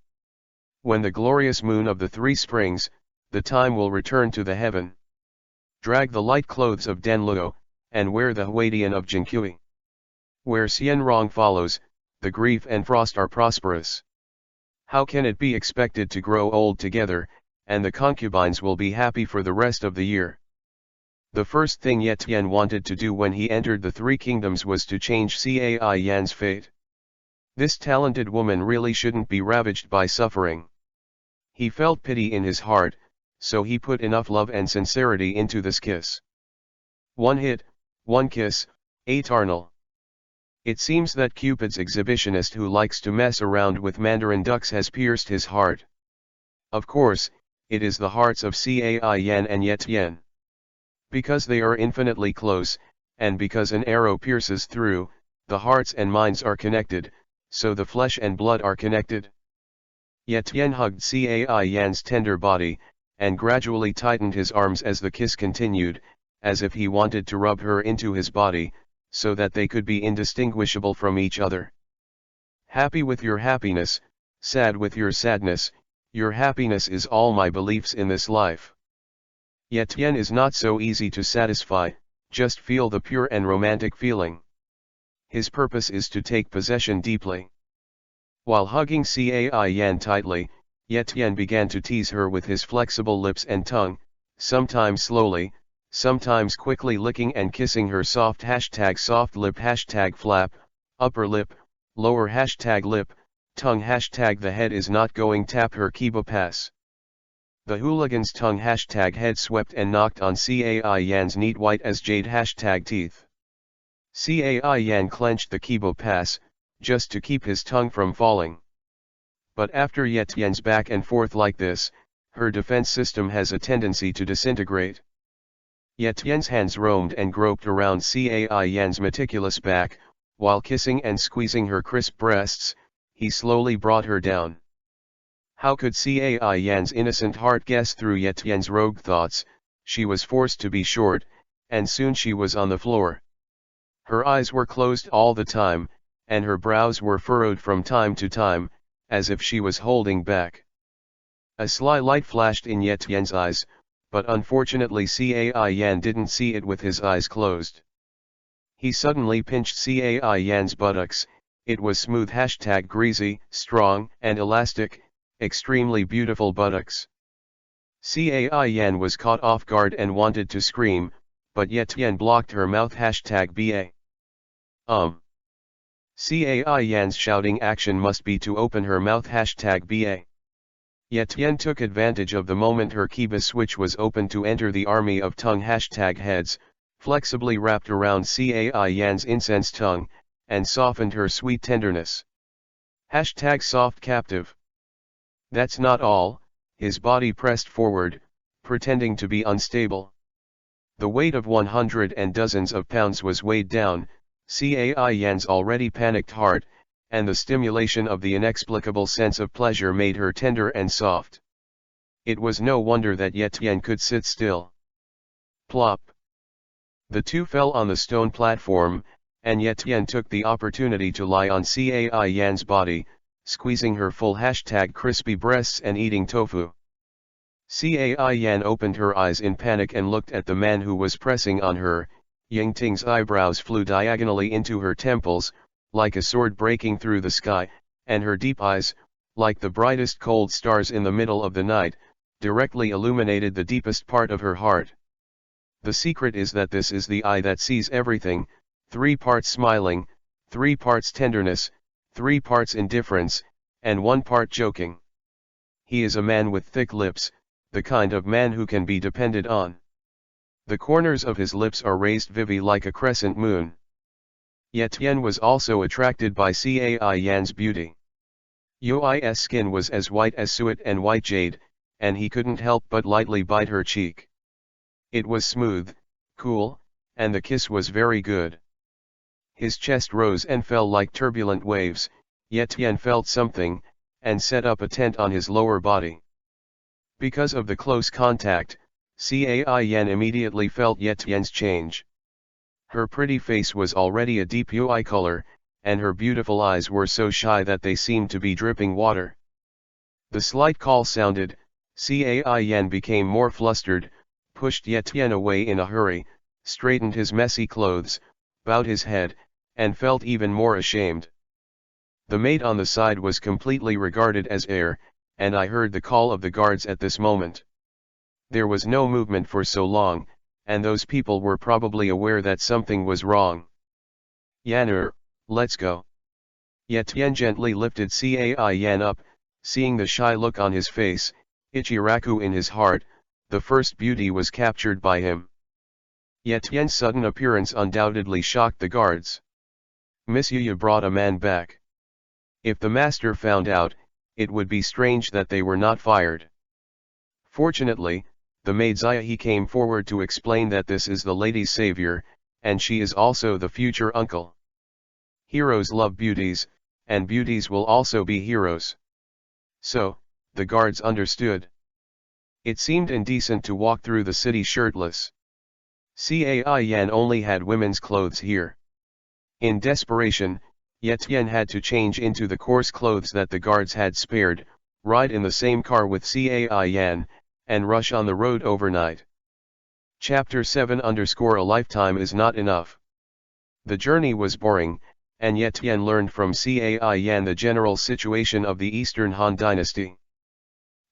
When the glorious moon of the 3 springs, the time will return to the heaven. Drag the light clothes of Denluo, and wear the Huadian of Jinkui. Where Xianrong follows, the grief and frost are prosperous. How can it be expected to grow old together, and the concubines will be happy for the rest of the year? The first thing Ye Tian wanted to do when he entered the 3 kingdoms was to change Cai Yan's fate. This talented woman really shouldn't be ravaged by suffering. He felt pity in his heart, so he put enough love and sincerity into this kiss. 1 hit, 1 kiss, eternal. It seems that Cupid's exhibitionist who likes to mess around with mandarin ducks has pierced his heart. Of course, it is the hearts of Cai Yan and Yet Yen. Because they are infinitely close, and because an arrow pierces through, the hearts and minds are connected, so the flesh and blood are connected. Yet Yen hugged Cai Yan's tender body, and gradually tightened his arms as the kiss continued, as if he wanted to rub her into his body, so that they could be indistinguishable from each other. Happy with your happiness, sad with your sadness, your happiness is all my beliefs in this life. Yet Yen is not so easy to satisfy, just feel the pure and romantic feeling. His purpose is to take possession deeply. While hugging Cai Yan tightly, Yet Yen began to tease her with his flexible lips and tongue, sometimes slowly, sometimes quickly licking and kissing her soft lip #flap, upper lip, lower #lip, tongue #the head is not going tap her Kobo pass. The hooligan's tongue #head swept and knocked on Cai Yan's neat white as jade #teeth. Cai Yan clenched the Kobo pass, just to keep his tongue from falling. But after Yet Yen's back and forth like this, her defense system has a tendency to disintegrate. Yet Yen's hands roamed and groped around Cai Yan's meticulous back, while kissing and squeezing her crisp breasts, he slowly brought her down. How could Cai Yan's innocent heart guess through Yet Yen's rogue thoughts? She was forced to be short, and soon she was on the floor. Her eyes were closed all the time, and her brows were furrowed from time to time, as if she was holding back. A sly light flashed in Yet Yen's eyes, but unfortunately Cai Yan didn't see it with his eyes closed. He suddenly pinched Cai Yan's buttocks. It was smooth #greasy, strong and elastic, extremely beautiful buttocks. Cai Yan was caught off guard and wanted to scream, but Yet Yen blocked her mouth #ba. Cai Yan's shouting action must be to open her mouth #ba. Yet Yen took advantage of the moment her Kobo switch was open to enter the army of tongue #heads, flexibly wrapped around Cai Yan's incense tongue, and softened her sweet tenderness. #soft captive. That's not all, his body pressed forward, pretending to be unstable. The weight of 100 and dozens of pounds was weighed down, Cai Yan's already panicked heart, and the stimulation of the inexplicable sense of pleasure made her tender and soft. It was no wonder that Yet Yen could sit still. Plop. The two fell on the stone platform, and Yet Yen took the opportunity to lie on Cai Yan's body, squeezing her full crispy breasts and eating tofu. Cai Yan opened her eyes in panic and looked at the man who was pressing on her. Ying Ting's eyebrows flew diagonally into her temples, like a sword breaking through the sky, and her deep eyes, like the brightest cold stars in the middle of the night, directly illuminated the deepest part of her heart. The secret is that this is the eye that sees everything, 3 parts smiling, 3 parts tenderness, 3 parts indifference, and 1 part joking. He is a man with thick lips, the kind of man who can be depended on. The corners of his lips are raised vivid like a crescent moon. Yet Yen was also attracted by Cai Yan's beauty. Yui's skin was as white as suet and white jade, and he couldn't help but lightly bite her cheek. It was smooth, cool, and the kiss was very good. His chest rose and fell like turbulent waves, Yet Yen felt something, and set up a tent on his lower body. Because of the close contact, Cai Yan immediately felt Yet Yen's change. Her pretty face was already a deep UI color, and her beautiful eyes were so shy that they seemed to be dripping water. The slight call sounded, Cai Yan became more flustered, pushed Yet Yen away in a hurry, straightened his messy clothes, bowed his head, and felt even more ashamed. The maid on the side was completely regarded as air, and I heard the call of the guards at this moment. There was no movement for so long, and those people were probably aware that something was wrong. Yanner, let's go. Yet Yen gently lifted Cai Yan up, seeing the shy look on his face, Ichiraku in his heart, the first beauty was captured by him. Yet Yen's sudden appearance undoubtedly shocked the guards. Miss Yuya brought a man back. If the master found out, it would be strange that they were not fired. Fortunately, the maid Ziahi came forward to explain that this is the lady's savior, and she is also the future uncle. Heroes love beauties, and beauties will also be heroes. So, the guards understood. It seemed indecent to walk through the city shirtless. Cai Yan only had women's clothes here. In desperation, Yetian had to change into the coarse clothes that the guards had spared, ride in the same car with Cai Yan, and rush on the road overnight. Chapter 7_A lifetime is not enough. The journey was boring, and Yetian learned from Cai Yan the general situation of the Eastern Han dynasty.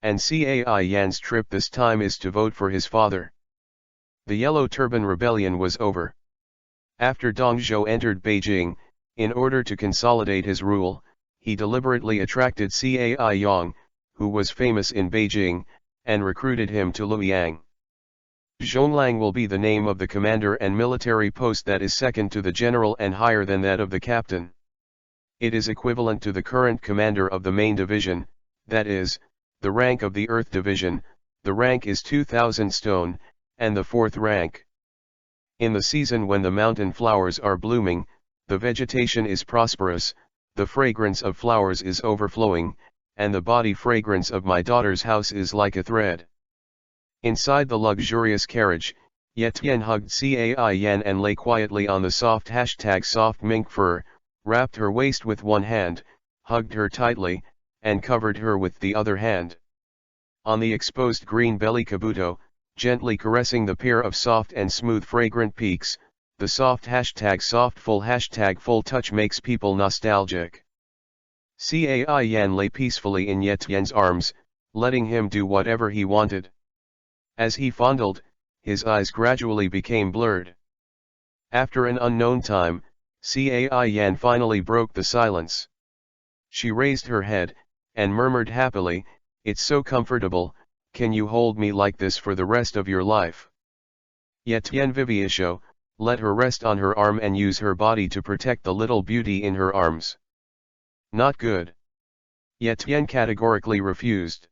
And Cai Yan's trip this time is to vote for his father. The Yellow Turban Rebellion was over. After Dong Zhou entered Beijing, in order to consolidate his rule, he deliberately attracted Cai Yang, who was famous in Beijing, and recruited him to Luoyang. Zhonglang will be the name of the commander and military post that is second to the general and higher than that of the captain. It is equivalent to the current commander of the main division, that is, the rank of the Earth Division. The rank is 2000 stone, and the fourth rank. In the season when the mountain flowers are blooming, the vegetation is prosperous, the fragrance of flowers is overflowing, and the body fragrance of my daughter's house is like a thread. Inside the luxurious carriage, Yetian hugged Cai Yan and lay quietly on the soft mink fur, wrapped her waist with one hand, hugged her tightly, and covered her with the other hand. On the exposed green belly Kabuto, gently caressing the pair of soft and smooth fragrant peaks, the soft full touch makes people nostalgic. Cai Yan lay peacefully in Yetian's arms, letting him do whatever he wanted. As he fondled, his eyes gradually became blurred. After an unknown time, Cai Yan finally broke the silence. She raised her head, and murmured happily, "It's so comfortable, can you hold me like this for the rest of your life?" Yetian Viviesho, let her rest on her arm and use her body to protect the little beauty in her arms. Not good. Yetian categorically refused.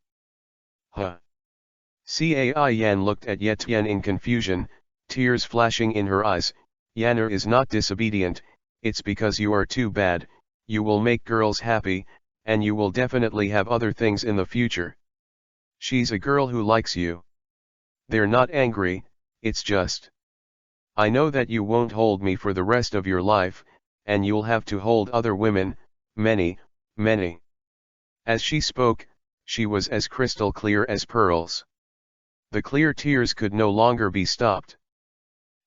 Huh. Cai Yan looked at Yetian in confusion, tears flashing in her eyes. "Yanner is not disobedient, it's because you are too bad, you will make girls happy, and you will definitely have other things in the future. She's a girl who likes you. They're not angry, it's just. I know that you won't hold me for the rest of your life, and you'll have to hold other women, many, many." As she spoke, she was as crystal clear as pearls. The clear tears could no longer be stopped.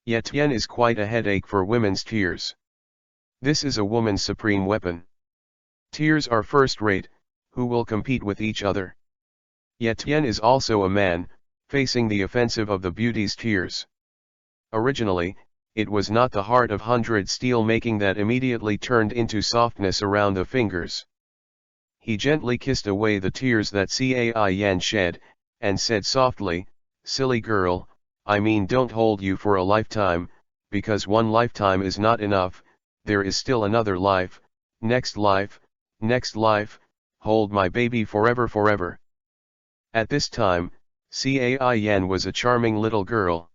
Yetian is quite a headache for women's tears. This is a woman's supreme weapon. Tears are first-rate, who will compete with each other. Yetian is also a man, facing the offensive of the beauty's tears. Originally, it was not the heart of 100 steel making that immediately turned into softness around the fingers. He gently kissed away the tears that Cai Yan shed, and said softly, "Silly girl, I mean don't hold you for a lifetime, because one lifetime is not enough, there is still another life, next life, hold my baby forever." At this time, Cai Yan was a charming little girl.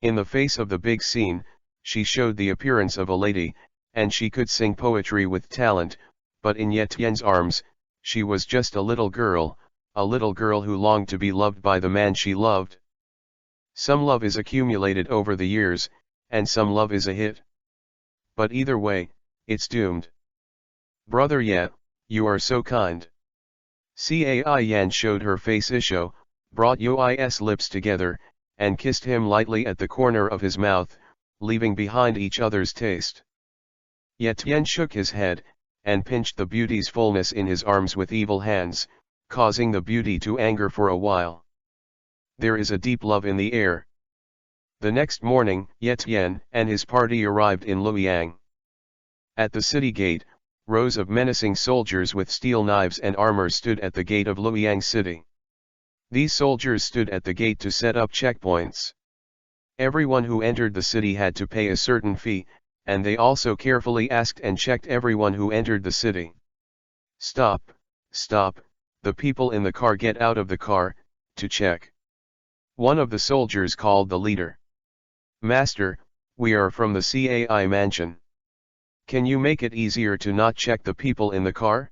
In the face of the big scene, she showed the appearance of a lady, and she could sing poetry with talent, but in Yetian's arms, she was just a little girl who longed to be loved by the man she loved. Some love is accumulated over the years, and some love is a hit. But either way, it's doomed. "Brother Ye, you are so kind." Cai Yan showed her face isho, brought Yoi's lips together, and kissed him lightly at the corner of his mouth, leaving behind each other's taste. Yetian shook his head, and pinched the beauty's fullness in his arms with evil hands, causing the beauty to anger for a while. There is a deep love in the air. The next morning, Yetian and his party arrived in Luoyang. At the city gate, rows of menacing soldiers with steel knives and armor stood at the gate of Luoyang city. These soldiers stood at the gate to set up checkpoints. Everyone who entered the city had to pay a certain fee, and they also carefully asked and checked everyone who entered the city. "Stop, stop, the people in the car, get out of the car," to check. One of the soldiers called the leader. "Master, we are from the CAI mansion. Can you make it easier to not check the people in the car?"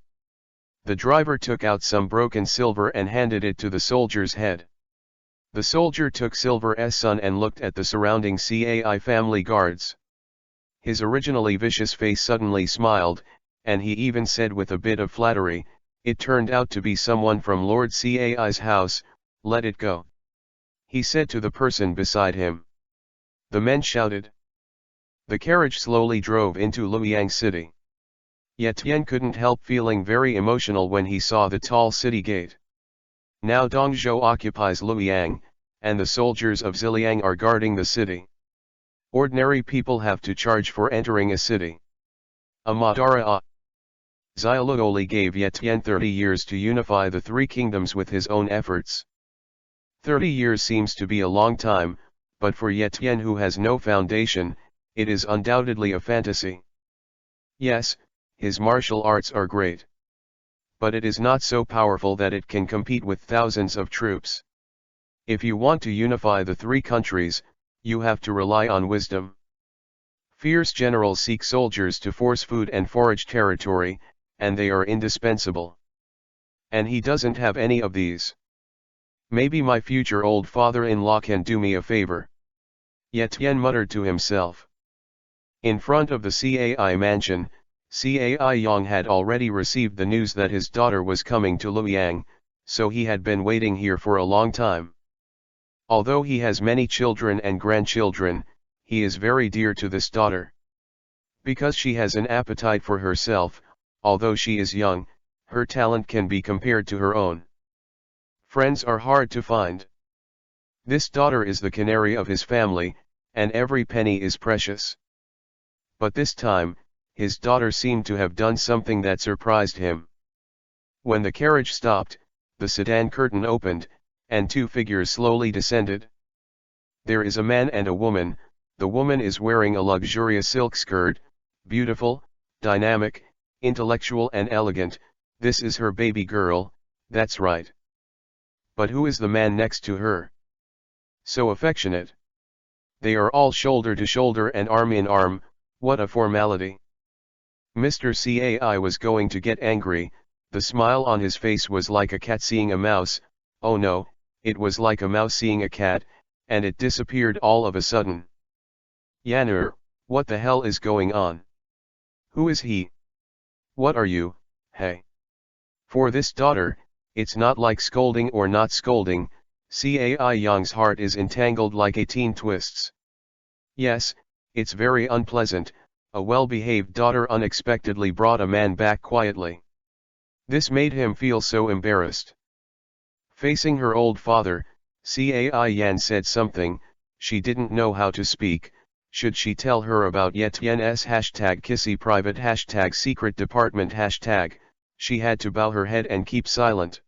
The driver took out some broken silver and handed it to the soldier's head. The soldier took Silver's son and looked at the surrounding CAI family guards. His originally vicious face suddenly smiled, and he even said with a bit of flattery, "It turned out to be someone from Lord CAI's house, let it go," he said to the person beside him. The men shouted. The carriage slowly drove into Luoyang City. Etienne couldn't help feeling very emotional when he saw the tall city gate. Now Dongzhou occupies Luoyang, and the soldiers of Ziliang are guarding the city. Ordinary people have to charge for entering a city. Amadara Xiaoluoli gave Etienne 30 years to unify the three kingdoms with his own efforts. 30 years seems to be a long time, but for Etienne who has no foundation, it is undoubtedly a fantasy. Yes, his martial arts are great. But it is not so powerful that it can compete with thousands of troops. If you want to unify the three countries, you have to rely on wisdom. Fierce generals seek soldiers to force food and forage territory, and they are indispensable. And he doesn't have any of these. Maybe my future old father-in-law can do me a favor. Etienne muttered to himself. In front of the CAI mansion, Cai Yang had already received the news that his daughter was coming to Luoyang, so he had been waiting here for a long time. Although he has many children and grandchildren, he is very dear to this daughter. Because she has an appetite for herself, although she is young, her talent can be compared to her own. Friends are hard to find. This daughter is the canary of his family, and every penny is precious. But this time, his daughter seemed to have done something that surprised him. When the carriage stopped, the sedan curtain opened, and two figures slowly descended. There is a man and a woman. The woman is wearing a luxurious silk skirt, beautiful, dynamic, intellectual and elegant. This is her baby girl, that's right. But who is the man next to her? So affectionate. They are all shoulder to shoulder and arm in arm, what a formality. Mr. Cai was going to get angry. The smile on his face was like a cat seeing a mouse. Oh no, it was like a mouse seeing a cat, and it disappeared all of a sudden. Yanner, what the hell is going on? Who is he? What are you, hey? For this daughter, it's not like scolding or not scolding. Cai Yang's heart is entangled like 18 twists. Yes, it's very unpleasant. A well-behaved daughter unexpectedly brought a man back quietly. This made him feel so embarrassed. Facing her old father, Cai Yan said something. She didn't know how to speak. Should she tell her about Etienne's #kissy private #secret department #? She had to bow her head and keep silent.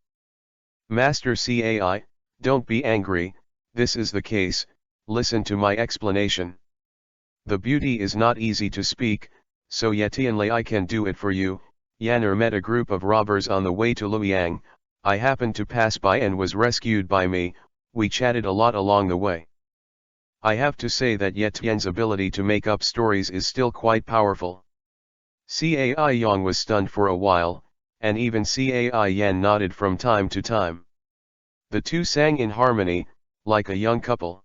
Master Cai, don't be angry, this is the case, listen to my explanation. The beauty is not easy to speak, so Etienne I can do it for you. Yanner met a group of robbers on the way to Luoyang. I happened to pass by and was rescued by me. We chatted a lot along the way. I have to say that Etienne's ability to make up stories is still quite powerful. Cai Yang was stunned for a while, and even Cai Yan nodded from time to time. The two sang in harmony, like a young couple.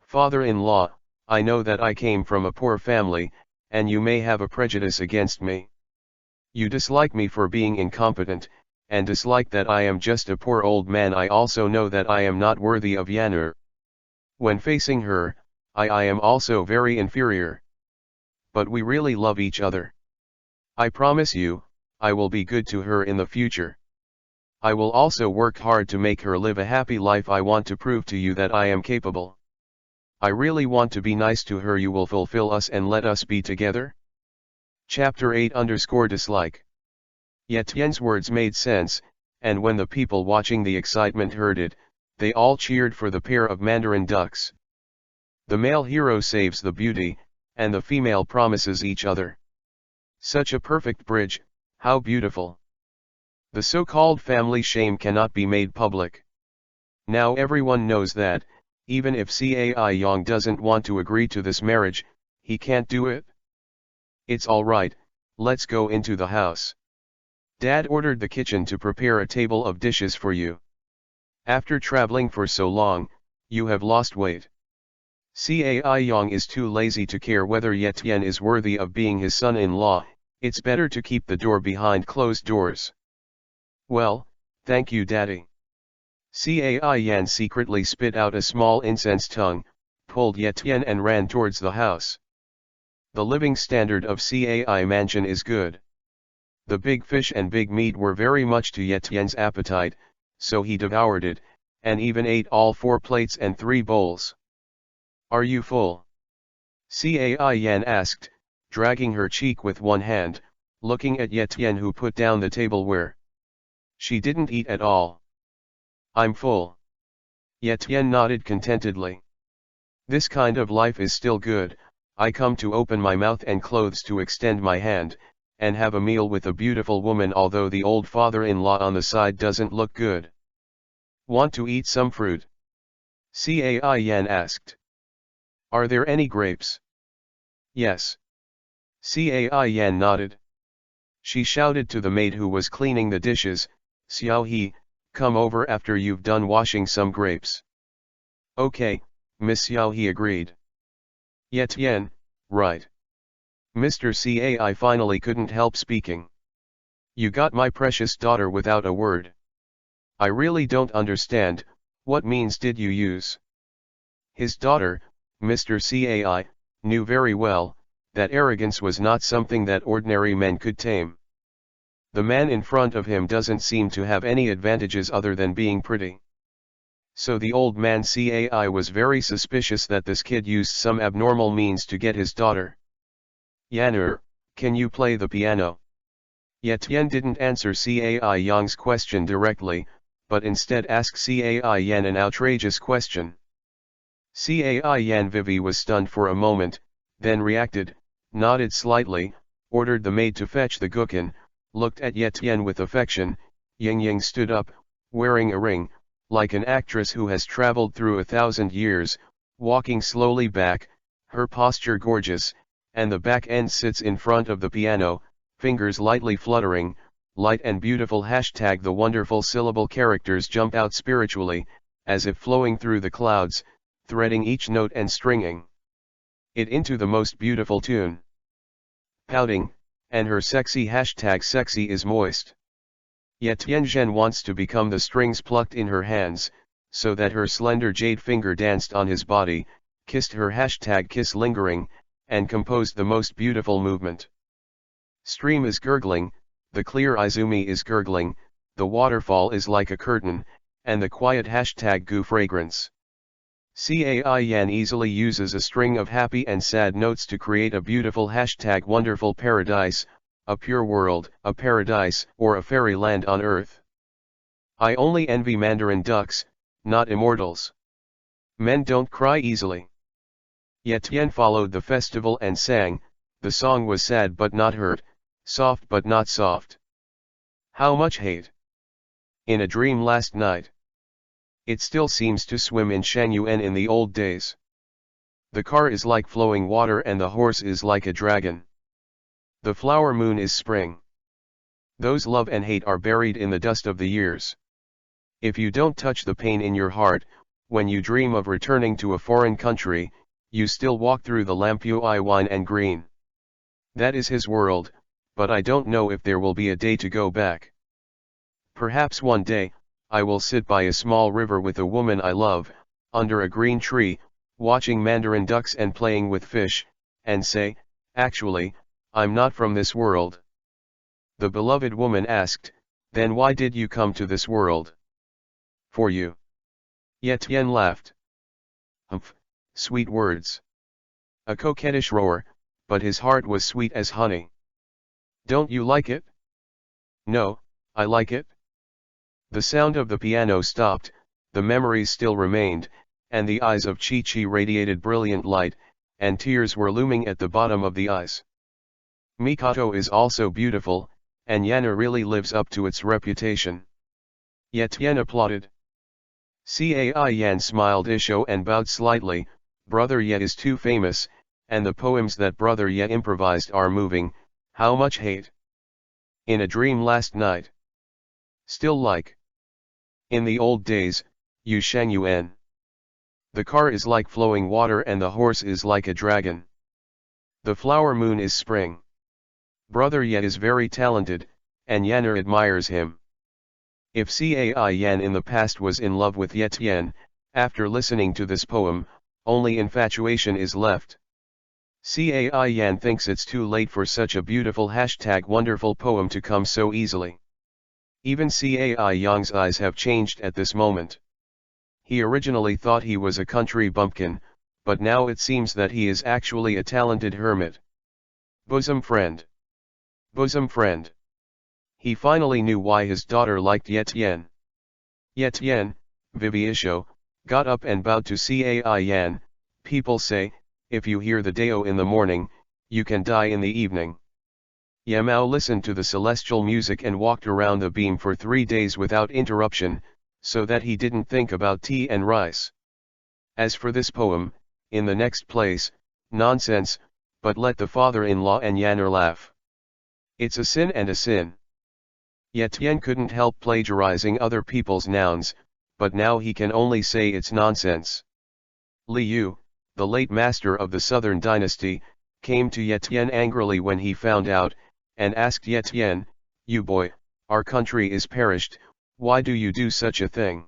Father-in-law, I know that I came from a poor family, and you may have a prejudice against me. You dislike me for being incompetent, and dislike that I am just a poor old man. I also know that I am not worthy of Yanner. When facing her, I am also very inferior. But we really love each other. I promise you, I will be good to her in the future. I will also work hard to make her live a happy life. I want to prove to you that I am capable. I really want to be nice to her. You will fulfill us and let us be together? Chapter 8_dislike. Etienne's words made sense, and when the people watching the excitement heard it, they all cheered for the pair of mandarin ducks. The male hero saves the beauty, and the female promises each other. Such a perfect bridge, how beautiful. The so-called family shame cannot be made public. Now everyone knows that, even if Cai Yang doesn't want to agree to this marriage, he can't do it. It's alright, let's go into the house. Dad ordered the kitchen to prepare a table of dishes for you. After traveling for so long, you have lost weight. Cai Yang is too lazy to care whether Ye Tian is worthy of being his son-in-law. It's better to keep the door behind closed doors. Well, thank you Daddy. Cai Yan secretly spit out a small incense tongue, pulled Ye Tian and ran towards the house. The living standard of Cai mansion is good. The big fish and big meat were very much to Ye Tian's appetite, so he devoured it, and even ate all 4 plates and 3 bowls. Are you full? Cai Yan asked, dragging her cheek with one hand, looking at Ye Tian who put down the tableware. She didn't eat at all. I'm full. Ye Tian nodded contentedly. This kind of life is still good. I come to open my mouth and clothes to extend my hand, and have a meal with a beautiful woman, although the old father-in-law on the side doesn't look good. Want to eat some fruit? Cai Yan asked. Are there any grapes? Yes. Cai Yan nodded. She shouted to the maid who was cleaning the dishes, Xiao He, come over after you've done washing some grapes. Okay, Miss Xiao He agreed. Ye Tian, right. Mr. Cai finally couldn't help speaking. You got my precious daughter without a word. I really don't understand, what means did you use? His daughter, Mr. Cai, knew very well, that arrogance was not something that ordinary men could tame. The man in front of him doesn't seem to have any advantages other than being pretty. So the old man Cai was very suspicious that this kid used some abnormal means to get his daughter. Yan'er, can you play the piano? Ye Tian didn't answer Cai Yang's question directly, but instead asked Cai Yan an outrageous question. Cai Yan Vivi was stunned for a moment, then reacted, nodded slightly, ordered the maid to fetch the guqin, looked at Ye Tian with affection. Ying Ying stood up, wearing a ring, like an actress who has traveled through 1,000 years, walking slowly back, her posture gorgeous, and the back end sits in front of the piano, fingers lightly fluttering, light and beautiful. Hashtag the wonderful syllable characters jump out spiritually, as if flowing through the clouds, threading each note and stringing it into the most beautiful tune. Pouting, and her sexy hashtag sexy is moist. Ye Tianzhen wants to become the strings plucked in her hands, so that her slender jade finger danced on his body, kissed her hashtag kiss lingering, and composed the most beautiful movement. Stream is gurgling, the clear Izumi is gurgling, the waterfall is like a curtain, and the quiet hashtag goo fragrance. Cai Yan easily uses a string of happy and sad notes to create a beautiful hashtag wonderful paradise, a pure world, a paradise, or a fairyland on earth. I only envy Mandarin ducks, not immortals. Men don't cry easily. Ye Tian followed the festival and sang. The song was sad but not hurt, soft but not soft. How much hate? In a dream last night. It still seems to swim in Shangyuan in the old days. The car is like flowing water and the horse is like a dragon. The flower moon is spring. Those love and hate are buried in the dust of the years. If you don't touch the pain in your heart, when you dream of returning to a foreign country, you still walk through the Lampui wine and green. That is his world, but I don't know if there will be a day to go back. Perhaps one day, I will sit by a small river with a woman I love, under a green tree, watching mandarin ducks and playing with fish, and say, actually, I'm not from this world. The beloved woman asked, then why did you come to this world? For you. Ye Tian laughed. Humph, sweet words. A coquettish roar, but his heart was sweet as honey. Don't you like it? No, I like it. The sound of the piano stopped, the memories still remained, and the eyes of Chi-Chi radiated brilliant light, and tears were looming at the bottom of the eyes. Mikoto is also beautiful, and Yana really lives up to its reputation. Ye Tian applauded. Cai Yan smiled Isho and bowed slightly. Brother Ye is too famous, and the poems that Brother Ye improvised are moving. How much hate? In a dream last night. Still like. In the old days, Yu Shang Yuan. The car is like flowing water and the horse is like a dragon. The flower moon is spring. Brother Ye is very talented, and Yanner admires him. If Cai Yan in the past was in love with Ye Tian, after listening to this poem, only infatuation is left. Cai Yan thinks it's too late for such a beautiful #wonderful poem to come so easily. Even Cai Yang's eyes have changed at this moment. He originally thought he was a country bumpkin, but now it seems that he is actually a talented hermit. Bosom friend. Bosom friend. He finally knew why his daughter liked Ye Tian. Ye Tian, Viviisho, got up and bowed to Cai Yan. People say, if you hear the Dao in the morning, you can die in the evening. Ye Mao listened to the celestial music and walked around the beam for 3 days without interruption, so that he didn't think about tea and rice. As for this poem, in the next place, nonsense, but let the father-in-law and Yanner laugh. It's a sin and a sin. Ye Tian couldn't help plagiarizing other people's nouns, but now he can only say it's nonsense. Li Yu, the late master of the Southern dynasty, came to Ye Tian angrily when he found out, and asked Ye Tian, "You boy, our country is perished, why do you do such a thing?"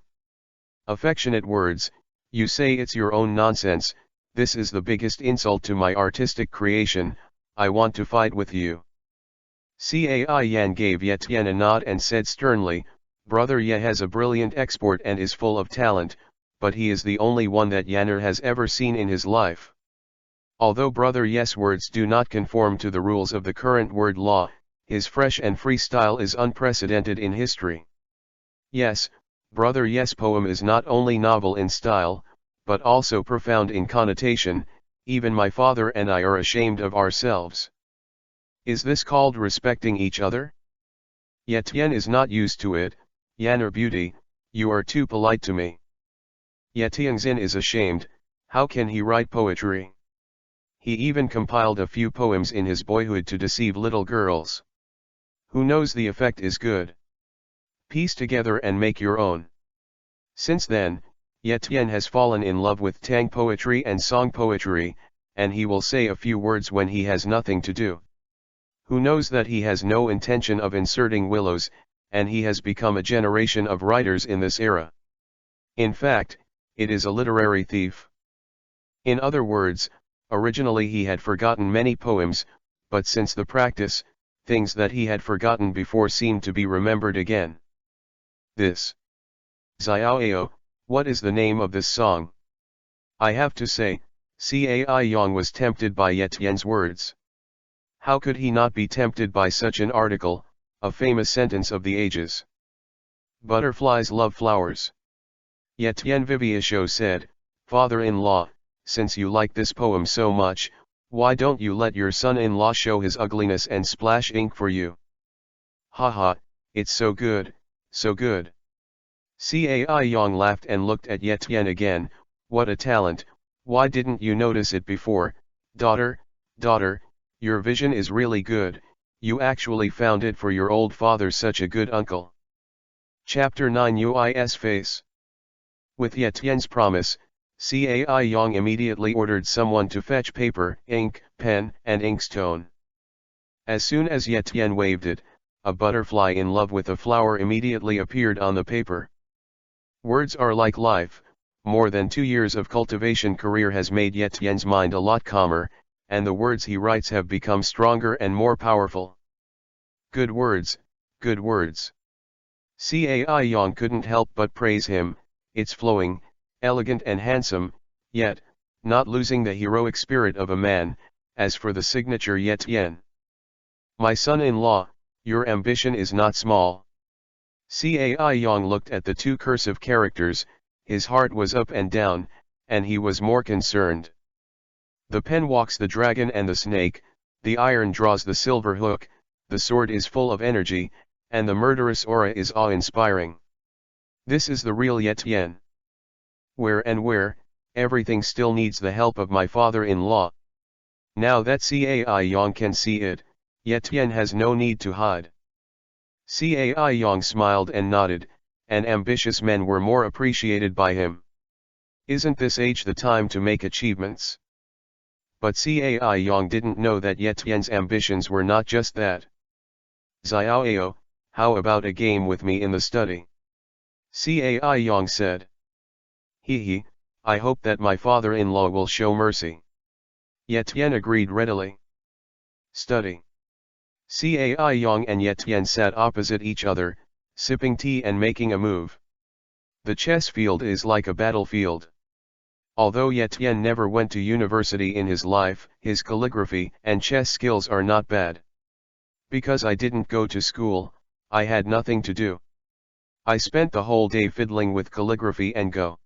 Affectionate words, you say it's your own nonsense, this is the biggest insult to my artistic creation, I want to fight with you. Cai Yan gave Ye Tian a nod and said sternly, Brother Ye has a brilliant export and is full of talent, but he is the only one that Yanner has ever seen in his life. Although Brother Ye's words do not conform to the rules of the current word law, his fresh and free style is unprecedented in history. Yes, Brother Ye's poem is not only novel in style, but also profound in connotation, even my father and I are ashamed of ourselves. Is this called respecting each other? Ye Tian is not used to it. Yanner beauty, you are too polite to me. Ye Tianxin is ashamed, how can he write poetry? He even compiled a few poems in his boyhood to deceive little girls. Who knows the effect is good? Piece together and make your own. Since then, Ye Tian has fallen in love with Tang poetry and song poetry, and he will say a few words when he has nothing to do. Who knows that he has no intention of inserting willows, and he has become a generation of writers in this era. In fact, it is a literary thief. In other words, originally he had forgotten many poems, but since the practice, things that he had forgotten before seemed to be remembered again. This. Xiaoao, what is the name of this song? I have to say, Cai Yang was tempted by Ye Tian's words. How could he not be tempted by such an article, a famous sentence of the ages? Butterflies love flowers. Ye Tian Viviisho said, Father-in-law, since you like this poem so much, why don't you let your son-in-law show his ugliness and splash ink for you? Haha, it's so good, so good. Cai Yang laughed and looked at Ye Tian again, what a talent, why didn't you notice it before, daughter, your vision is really good, you actually found it for your old father, such a good uncle. Chapter 9 UIS Face. With Ye Tian's promise, Cai Yang immediately ordered someone to fetch paper, ink, pen, and inkstone. As soon as Ye Tian waved it, a butterfly in love with a flower immediately appeared on the paper. Words are like life, more than 2 years of cultivation career has made Ye Tian's mind a lot calmer, and the words he writes have become stronger and more powerful. Good words, good words. Cai Yang couldn't help but praise him, it's flowing, elegant and handsome, yet, not losing the heroic spirit of a man. As for the signature Ye Tian. My son-in-law, your ambition is not small. Cai Yang looked at the 2 cursive characters, his heart was up and down, and he was more concerned. The pen walks the dragon and the snake, the iron draws the silver hook, the sword is full of energy, and the murderous aura is awe-inspiring. This is the real Ye Tian. Where, everything still needs the help of my father-in-law. Now that Cai Yong can see it, Ye Tian has no need to hide. Cai Yong smiled and nodded, and ambitious men were more appreciated by him. Isn't this age the time to make achievements? But Cai Yong didn't know that Ye Tian's ambitions were not just that. Xiaoao, how about a game with me in the study? Cai Yong said. He, I hope that my father-in-law will show mercy. Ye Tian agreed readily. Study. Cai Yong and Ye Tian sat opposite each other, sipping tea and making a move. The chess field is like a battlefield. Although Ye Tian never went to university in his life, his calligraphy and chess skills are not bad. Because I didn't go to school, I had nothing to do. I spent the whole day fiddling with calligraphy and Go.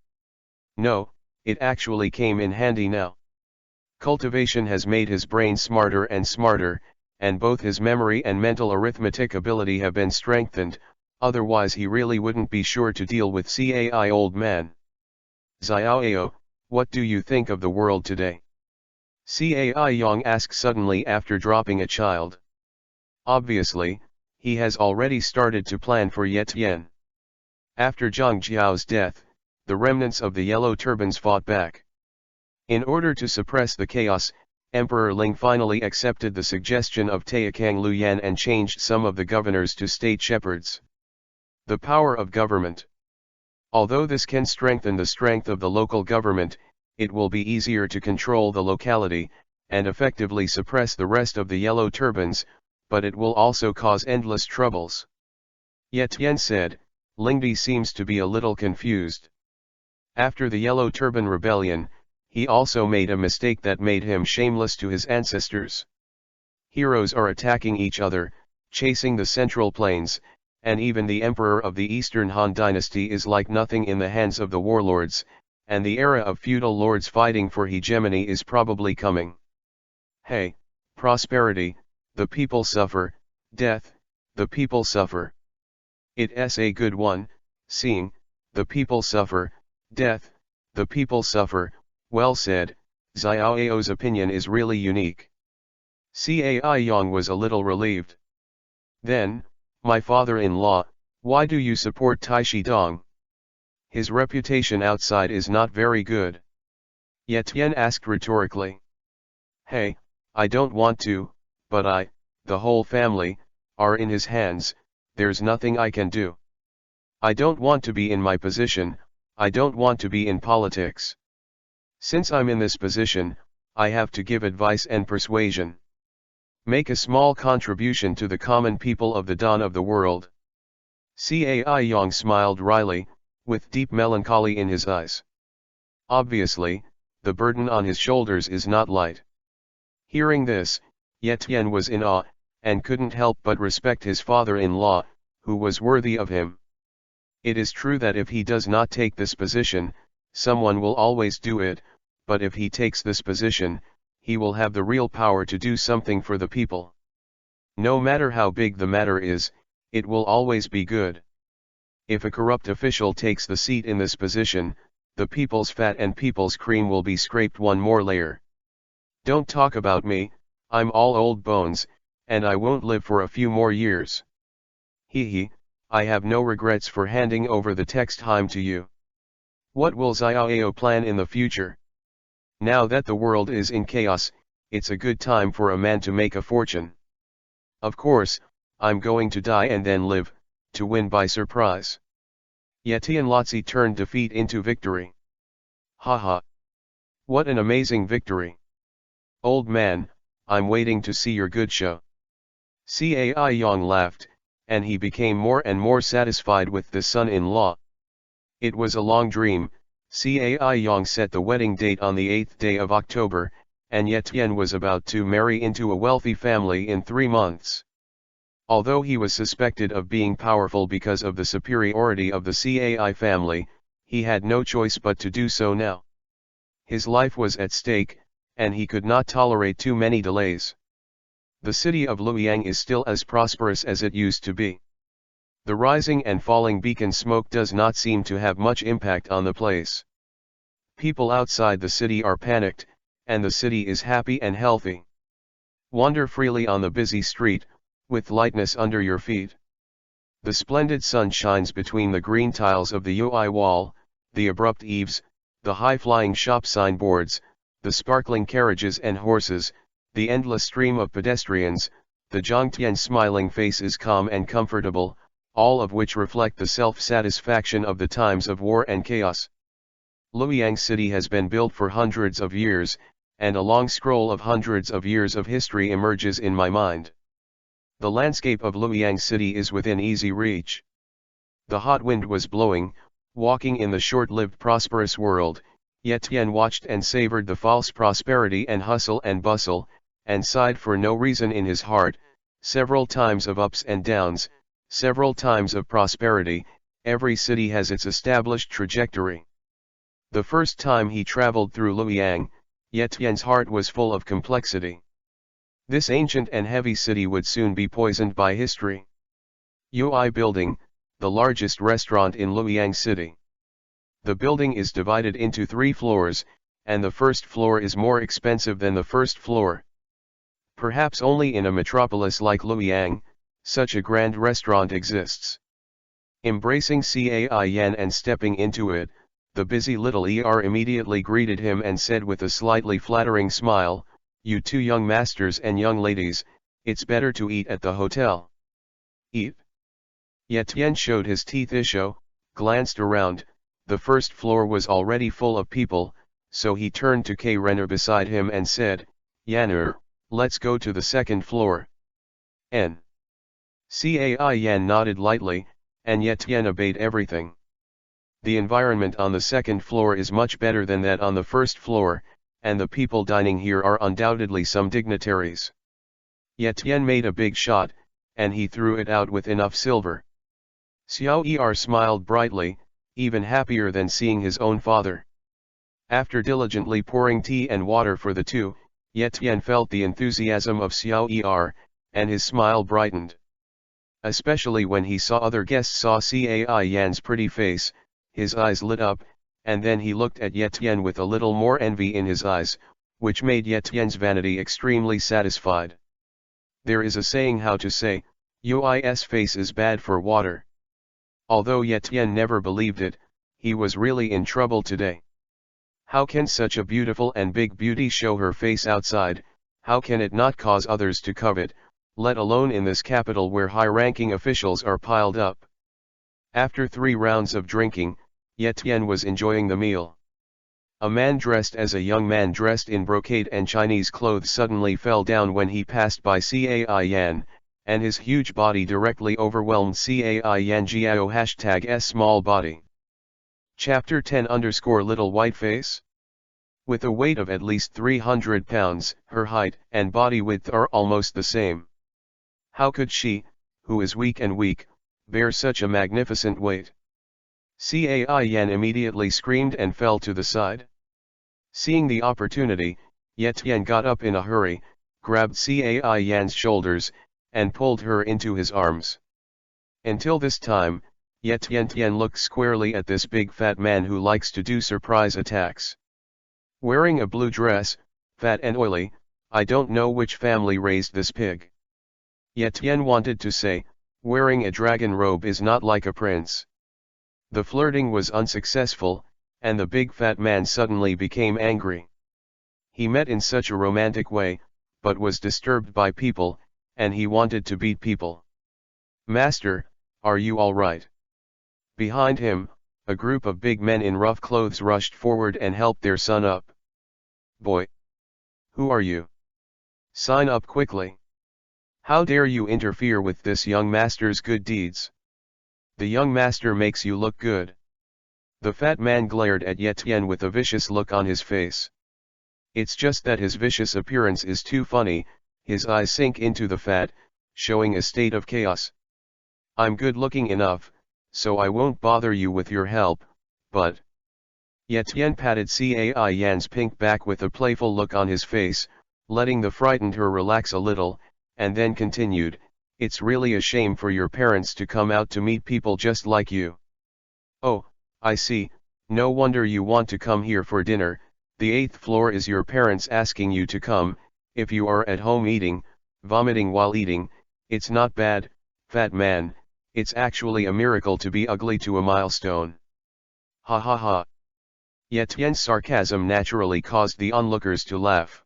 No, it actually came in handy now. Cultivation has made his brain smarter and smarter, and both his memory and mental arithmetic ability have been strengthened, otherwise he really wouldn't be sure to deal with Cai old man. Xiaoao, what do you think of the world today? Cai Yong asked suddenly after dropping a child. Obviously, he has already started to plan for Ye Tian. After Zhang Jiao's death, the remnants of the Yellow Turbans fought back. In order to suppress the chaos, Emperor Ling finally accepted the suggestion of Taikang Luyan and changed some of the governors to state shepherds. The power of government. Although this can strengthen the strength of the local government, it will be easier to control the locality, and effectively suppress the rest of the Yellow Turbans, but it will also cause endless troubles. Ye Tian said. Lingdi seems to be a little confused. After the Yellow Turban Rebellion, he also made a mistake that made him shameless to his ancestors. Heroes are attacking each other, chasing the Central Plains, and even the Emperor of the Eastern Han Dynasty is like nothing in the hands of the warlords, and the era of feudal lords fighting for hegemony is probably coming. Hey, prosperity, the people suffer, death, the people suffer. It's a good one, seeing, the people suffer, death, the people suffer, well said. Xiaoao's opinion is really unique. Cai Yong was a little relieved. Then, my father-in-law, why do you support Tai Shidong? His reputation outside is not very good. Ye Tian asked rhetorically. Hey, I don't want to, but the whole family, are in his hands. There's nothing I can do. I don't want to be in my position, I don't want to be in politics. Since I'm in this position, I have to give advice and persuasion. Make a small contribution to the common people of the dawn of the world. Cai Yong smiled wryly, with deep melancholy in his eyes. Obviously, the burden on his shoulders is not light. Hearing this, Ye Tian was in awe, and couldn't help but respect his father-in-law, who was worthy of him. It is true that if he does not take this position, someone will always do it, but if he takes this position, he will have the real power to do something for the people. No matter how big the matter is, it will always be good. If a corrupt official takes the seat in this position, the people's fat and people's cream will be scraped one more layer. Don't talk about me, I'm all old bones, and I won't live for a few more years. I have no regrets for handing over the Textheim to you. What will Xiaoao plan in the future? Now that the world is in chaos, it's a good time for a man to make a fortune. Of course, I'm going to die and then live, to win by surprise. Ye Tianlotzi turned defeat into victory. Haha. What an amazing victory. Old man, I'm waiting to see your good show. Cai Yong laughed, and he became more and more satisfied with the son-in-law. It was a long dream. Cai Yong set the wedding date on the 8th day of October, and Ye Tian was about to marry into a wealthy family in 3 months. Although he was suspected of being powerful because of the superiority of the Cai family, he had no choice but to do so now. His life was at stake, and he could not tolerate too many delays. The city of Luoyang is still as prosperous as it used to be. The rising and falling beacon smoke does not seem to have much impact on the place. People outside the city are panicked, and the city is happy and healthy. Wander freely on the busy street, with lightness under your feet. The splendid sun shines between the green tiles of the UI wall, the abrupt eaves, the high-flying shop signboards, the sparkling carriages and horses, the endless stream of pedestrians. The Zhangtian smiling face is calm and comfortable, all of which reflect the self-satisfaction of the times of war and chaos. Luoyang City has been built for hundreds of years, and a long scroll of hundreds of years of history emerges in my mind. The landscape of Luoyang City is within easy reach. The hot wind was blowing, walking in the short-lived prosperous world. Yetian watched and savored the false prosperity and hustle and bustle, and sighed for no reason in his heart, several times of ups and downs, several times of prosperity. Every city has its established trajectory. The first time he traveled through Luoyang, Yetian's heart was full of complexity. This ancient and heavy city would soon be poisoned by history. UI Building, the largest restaurant in Luoyang City. The building is divided into 3 floors, and the first floor is more expensive than the first floor. Perhaps only in a metropolis like Luoyang, such a grand restaurant exists. Embracing Cai Yan and stepping into it, the busy little ER immediately greeted him and said with a slightly flattering smile, "You two young masters and young ladies, it's better to eat at the hotel." Eat? Yetian showed his teeth isho, glanced around. The first floor was already full of people, so he turned to K. Renner beside him and said, "Yanner, let's go to the second floor." N. Cai Yan nodded lightly, and Yetian obeyed everything. The environment on the second floor is much better than that on the first floor, and the people dining here are undoubtedly some dignitaries. Yetian made a big shot, and he threw it out with enough silver. Xiao Er smiled brightly, even happier than seeing his own father. After diligently pouring tea and water for the two, Yetian felt the enthusiasm of Xiao Er, and his smile brightened. Especially when he saw other guests saw Cai Yan's pretty face, his eyes lit up, and then he looked at Yetian with a little more envy in his eyes, which made Yetian's vanity extremely satisfied. There is a saying how to say, "Ui's face is bad for water." Although Yetian never believed it, he was really in trouble today. How can such a beautiful and big beauty show her face outside? How can it not cause others to covet, let alone in this capital where high-ranking officials are piled up? After 3 rounds of drinking, Yetian was enjoying the meal. A man dressed as a young man dressed in brocade and Chinese clothes suddenly fell down when he passed by Cai Yan, and his huge body directly overwhelmed Cai Yan Jiao #S small body. Chapter 10 Little White Face. With a weight of at least 300 pounds, her height and body width are almost the same. How could she, who is weak, bear such a magnificent weight? Cai Yan immediately screamed and fell to the side. Seeing the opportunity, Yetian got up in a hurry, grabbed Cai Yan's shoulders, and pulled her into his arms. Until this time, Yetian looked squarely at this big fat man who likes to do surprise attacks. Wearing a blue dress, fat and oily, I don't know which family raised this pig. Yetian wanted to say, wearing a dragon robe is not like a prince. The flirting was unsuccessful, and the big fat man suddenly became angry. He met in such a romantic way, but was disturbed by people, and he wanted to beat people. "Master, are you all right?" Behind him, a group of big men in rough clothes rushed forward and helped their son up. "Boy! Who are you? Sign up quickly. How dare you interfere with this young master's good deeds? The young master makes you look good." The fat man glared at Yetian with a vicious look on his face. It's just that his vicious appearance is too funny, his eyes sink into the fat, showing a state of chaos. "I'm good looking enough, so I won't bother you with your help, but..." Yetian patted Cai Yan's pink back with a playful look on his face, letting the frightened her relax a little, and then continued, "It's really a shame for your parents to come out to meet people just like you." "Oh, I see, No wonder you want to come here for dinner. The 8th floor is your parents asking you to come. If you are at home eating, vomiting while eating, it's not bad, fat man, it's actually a miracle to be ugly to a milestone. Ha ha ha. Yetien's sarcasm naturally caused the onlookers to laugh.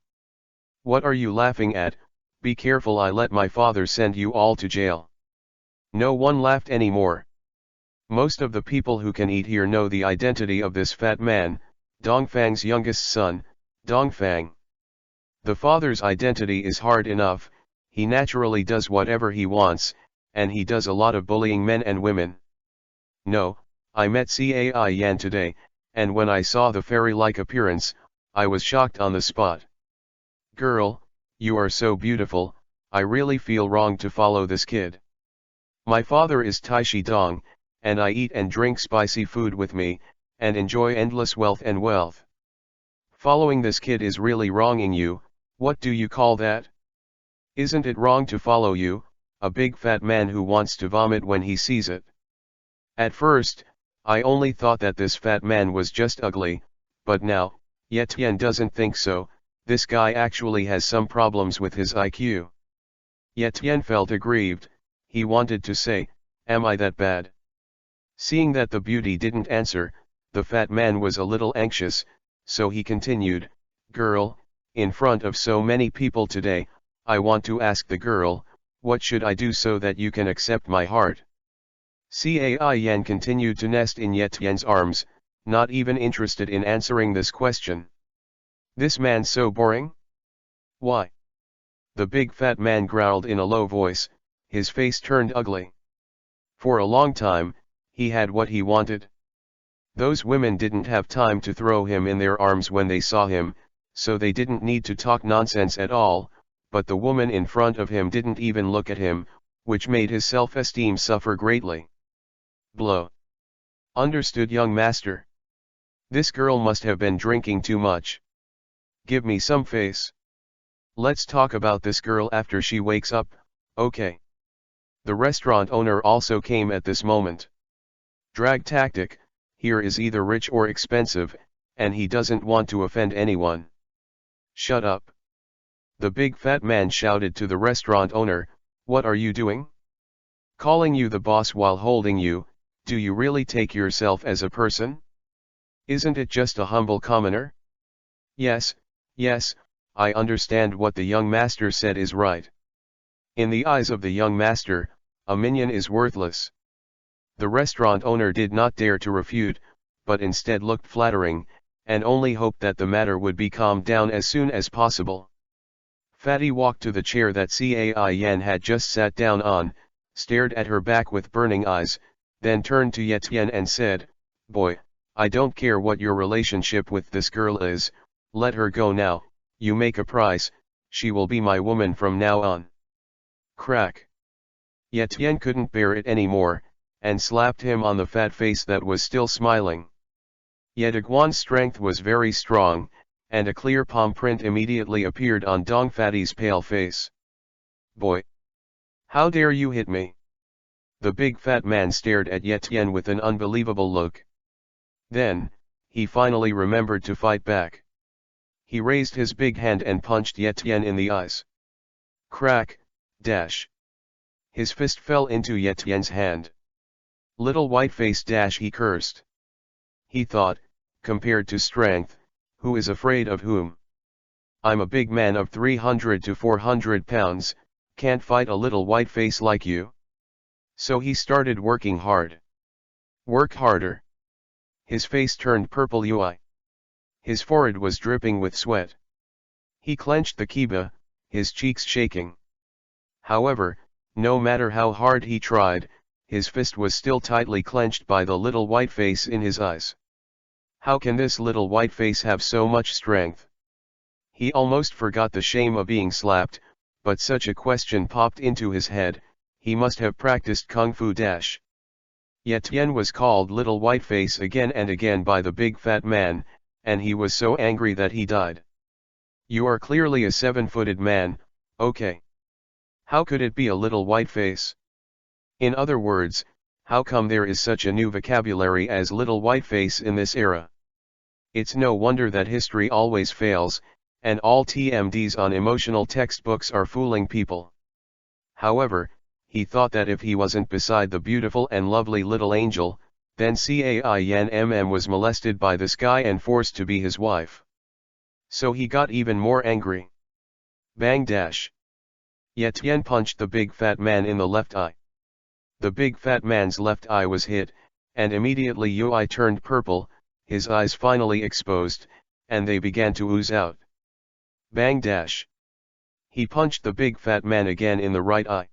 What are you laughing at? Be careful, I let my father send you all to jail. No one laughed anymore. Most of the people who can eat here know the identity of this fat man, Dongfang's youngest son, Dongfang. The father's identity is hard enough, he naturally does whatever he wants, and he does a lot of bullying men and women. No, I met Cai Yan today, and when I saw the fairy-like appearance, I was shocked on the spot. Girl, you are so beautiful, I really feel wrong to follow this kid. My father is Taishi Dong, and I eat and drink spicy food with me, and enjoy endless wealth and wealth. Following this kid is really wronging you, what do you call that? Isn't it wrong to follow you, a big fat man who wants to vomit when he sees it? At first, I only thought that this fat man was just ugly, but now, Yetien doesn't think so, this guy actually has some problems with his IQ. Yetien felt aggrieved, he wanted to say, am I that bad? Seeing that the beauty didn't answer, the fat man was a little anxious, so he continued, girl, in front of so many people today, I want to ask the girl, what should I do so that you can accept my heart? Cai Yan continued to nest in Yetien's arms, not even interested in answering this question. This man's so boring? Why? The big fat man growled in a low voice, his face turned ugly. For a long time, he had what he wanted. Those women didn't have time to throw him in their arms when they saw him, so they didn't need to talk nonsense at all, but the woman in front of him didn't even look at him, which made his self-esteem suffer greatly. Blow. Understood, young master. This girl must have been drinking too much. Give me some face. Let's talk about this girl after she wakes up, okay? The restaurant owner also came at this moment. Drag tactic, here is either rich or expensive, and he doesn't want to offend anyone. Shut up. The big fat man shouted to the restaurant owner, what are you doing? Calling you the boss while holding you, do you really take yourself as a person? Isn't it just a humble commoner? Yes, yes, I understand what the young master said is right. In the eyes of the young master, a minion is worthless. The restaurant owner did not dare to refute, but instead looked flattering, and only hoped that the matter would be calmed down as soon as possible. Fatty walked to the chair that Cai Yan had just sat down on, stared at her back with burning eyes, then turned to Yetien and said, boy, I don't care what your relationship with this girl is, let her go now, you make a price, she will be my woman from now on. Crack. Yetien couldn't bear it anymore, and slapped him on the fat face that was still smiling. Yetiguan's strength was very strong, and a clear palm print immediately appeared on Dong Fatty's pale face. Boy! How dare you hit me? The big fat man stared at Yetien with an unbelievable look. Then, he finally remembered to fight back. He raised his big hand and punched Yetien in the eyes. Crack, dash. His fist fell into Yetien's hand. Little white face dash, he cursed. He thought, compared to strength, who is afraid of whom? I'm a big man of 300 to 400 pounds, can't fight a little white face like you. So he started working hard. Work harder. His face turned purple UI. His forehead was dripping with sweat. He clenched the kiba, his cheeks shaking. However, no matter how hard he tried, his fist was still tightly clenched by the little white face in his eyes. How can this little white face have so much strength? He almost forgot the shame of being slapped, but such a question popped into his head, he must have practiced kung fu dash. Yetien was called little white face again and again by the big fat man, and he was so angry that he died. You are clearly a 7-footed man, okay. How could it be a little white face? In other words, How come there is such a new vocabulary as little whiteface in this era? It's no wonder that history always fails, and all TMDs on emotional textbooks are fooling people. However, he thought that if he wasn't beside the beautiful and lovely little angel, then Cai was molested by this guy and forced to be his wife. So he got even more angry. Bang dash. Ye Tian punched the big fat man in the left eye. The big fat man's left eye was hit, and immediately Yui turned purple, his eyes finally exposed, and they began to ooze out. Bang dash. He punched the big fat man again in the right eye.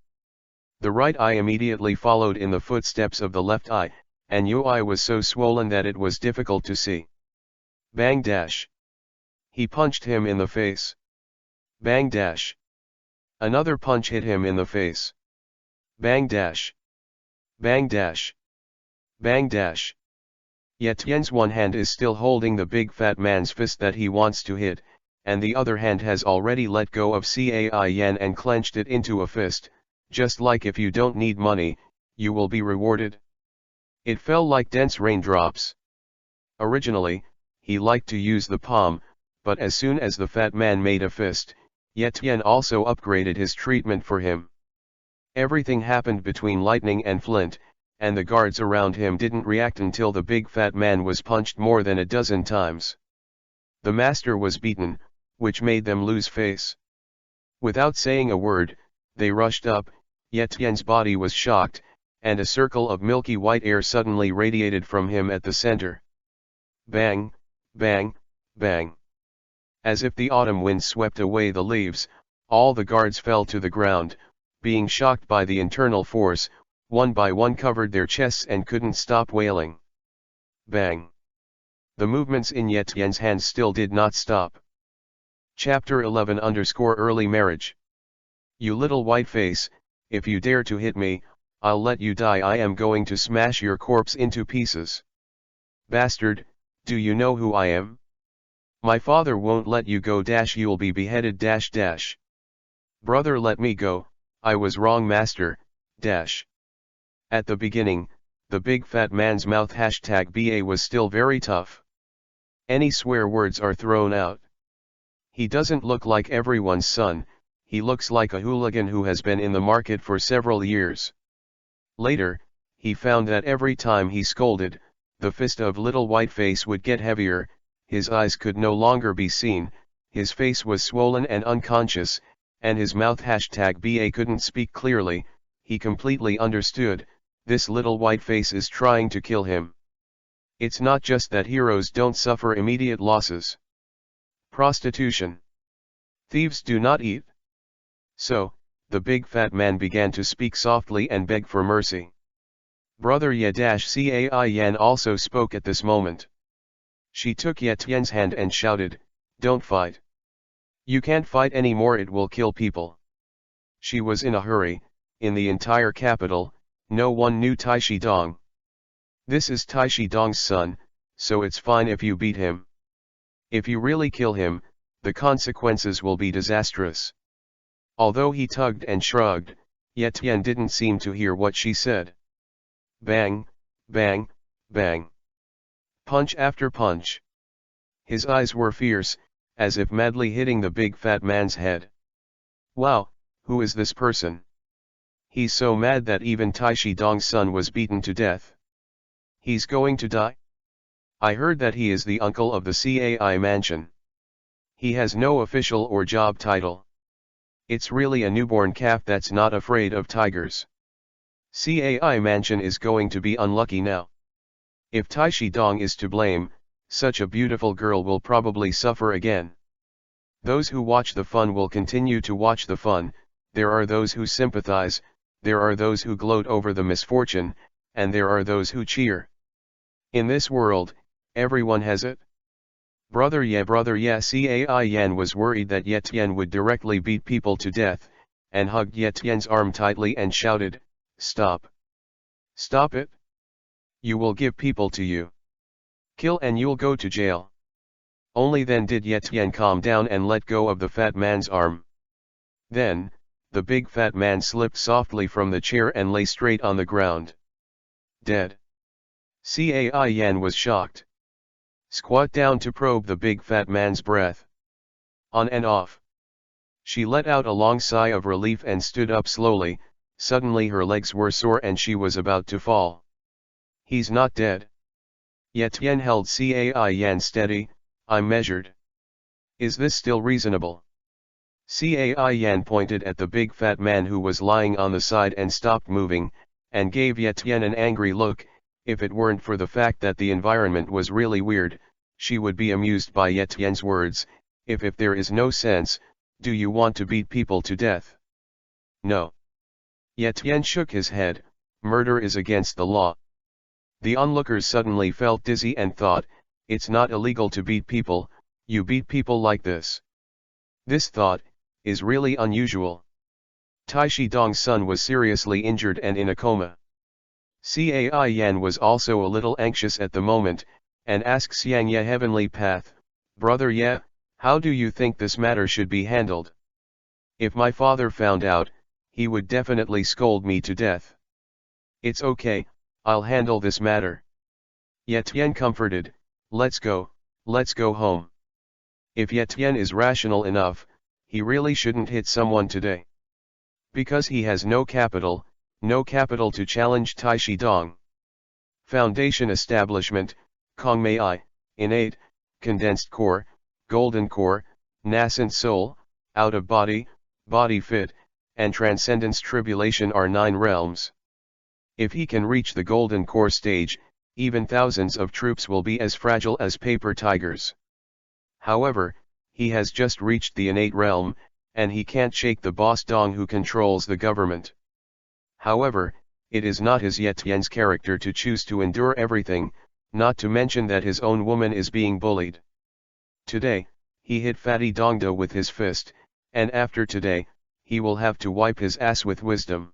The right eye immediately followed in the footsteps of the left eye, and Yui was so swollen that it was difficult to see. Bang dash. He punched him in the face. Bang dash. Another punch hit him in the face. Bang dash. Bang dash. Bang dash. Yet Tian's one hand is still holding the big fat man's fist that he wants to hit, and the other hand has already let go of Cai Yan and clenched it into a fist, just like if you don't need money, you will be rewarded. It fell like dense raindrops. Originally, he liked to use the palm, but as soon as the fat man made a fist, Ye Tian also upgraded his treatment for him. Everything happened between lightning and flint, and the guards around him didn't react until the big fat man was punched more than a dozen times. The master was beaten, which made them lose face. Without saying a word, they rushed up. Ye Tian's body was shocked, and a circle of milky white air suddenly radiated from him at the center. Bang, bang, bang. As if the autumn wind swept away the leaves, all the guards fell to the ground, being shocked by the internal force. One by one covered their chests and couldn't stop wailing. Bang. The movements in Ye Tian's hands still did not stop. Chapter 11_Early Marriage. You little whiteface, if you dare to hit me, I'll let you die. I am going to smash your corpse into pieces. Bastard, do you know who I am? My father won't let you go. You'll be beheaded. Brother, let me go, I was wrong, master. At the beginning, the big fat man's mouth #BA was still very tough. Any swear words are thrown out. He doesn't look like everyone's son, he looks like a hooligan who has been in the market for several years. Later, he found that every time he scolded, the fist of little whiteface would get heavier, his eyes could no longer be seen, his face was swollen and unconscious, and his mouth #BA couldn't speak clearly. He completely understood, this little whiteface is trying to kill him. It's not just that heroes don't suffer immediate losses. Prostitution. Thieves do not eat. So, the big fat man began to speak softly and beg for mercy. Brother Ye Cai Yan also spoke at this moment. She took Ye Tian's hand and shouted, "Don't fight. You can't fight anymore, it will kill people." She was in a hurry. In the entire capital, no one knew Tai Shidong. This is Tai Shidong's son, so it's fine if you beat him. If you really kill him, the consequences will be disastrous. Although he tugged and shrugged, Ye Tian didn't seem to hear what she said. Bang, bang, bang. Punch after punch. His eyes were fierce, as if madly hitting the big fat man's head. Wow, who is this person? He's so mad that even Tai Shidong's son was beaten to death. He's going to die? I heard that he is the uncle of the Cai mansion. He has no official or job title. It's really a newborn calf that's not afraid of tigers. Cai mansion is going to be unlucky now. If Tai Shidong is to blame, such a beautiful girl will probably suffer again. Those who watch the fun will continue to watch the fun. There are those who sympathize, there are those who gloat over the misfortune, and there are those who cheer. In this world, everyone has it. Brother Ye Cai Yan was worried that Ye Tian would directly beat people to death, and hugged Ye Tian's arm tightly and shouted, "Stop! Stop it! You will give people to you. Kill and you'll go to jail." Only then did Ye Tian calm down and let go of the fat man's arm. Then, the big fat man slipped softly from the chair and lay straight on the ground. Dead. Cai Yan was shocked. Squat down to probe the big fat man's breath. On and off. She let out a long sigh of relief and stood up slowly. Suddenly her legs were sore and she was about to fall. He's not dead. Yetian held Cai Yan steady. I'm measured. Is this still reasonable? Cai Yan pointed at the big fat man who was lying on the side and stopped moving, and gave Yetian an angry look. If it weren't for the fact that the environment was really weird, she would be amused by Yetian's words. If there is no sense, do you want to beat people to death? No. Yetian shook his head. Murder is against the law. The onlookers suddenly felt dizzy and thought, it's not illegal to beat people, you beat people like this. This thought is really unusual. Tai Shidong's son was seriously injured and in a coma. Cai Yan was also a little anxious at the moment, and asked Xiang Ye Heavenly Path, Brother Ye, how do you think this matter should be handled? If my father found out, he would definitely scold me to death. It's okay, I'll handle this matter. Yetian comforted, let's go home. If Yetian is rational enough, he really shouldn't hit someone today. Because he has no capital to challenge Tai Shidong. Foundation establishment, Kongmei, innate, condensed core, golden core, nascent soul, out of body, body fit, and transcendence tribulation are 9 realms. If he can reach the golden core stage, even thousands of troops will be as fragile as paper tigers. However, he has just reached the innate realm, and he can't shake the boss Dong who controls the government. However, it is not his Yetian's character to choose to endure everything, not to mention that his own woman is being bullied. Today, he hit Fatty Dongda with his fist, and after today, he will have to wipe his ass with wisdom.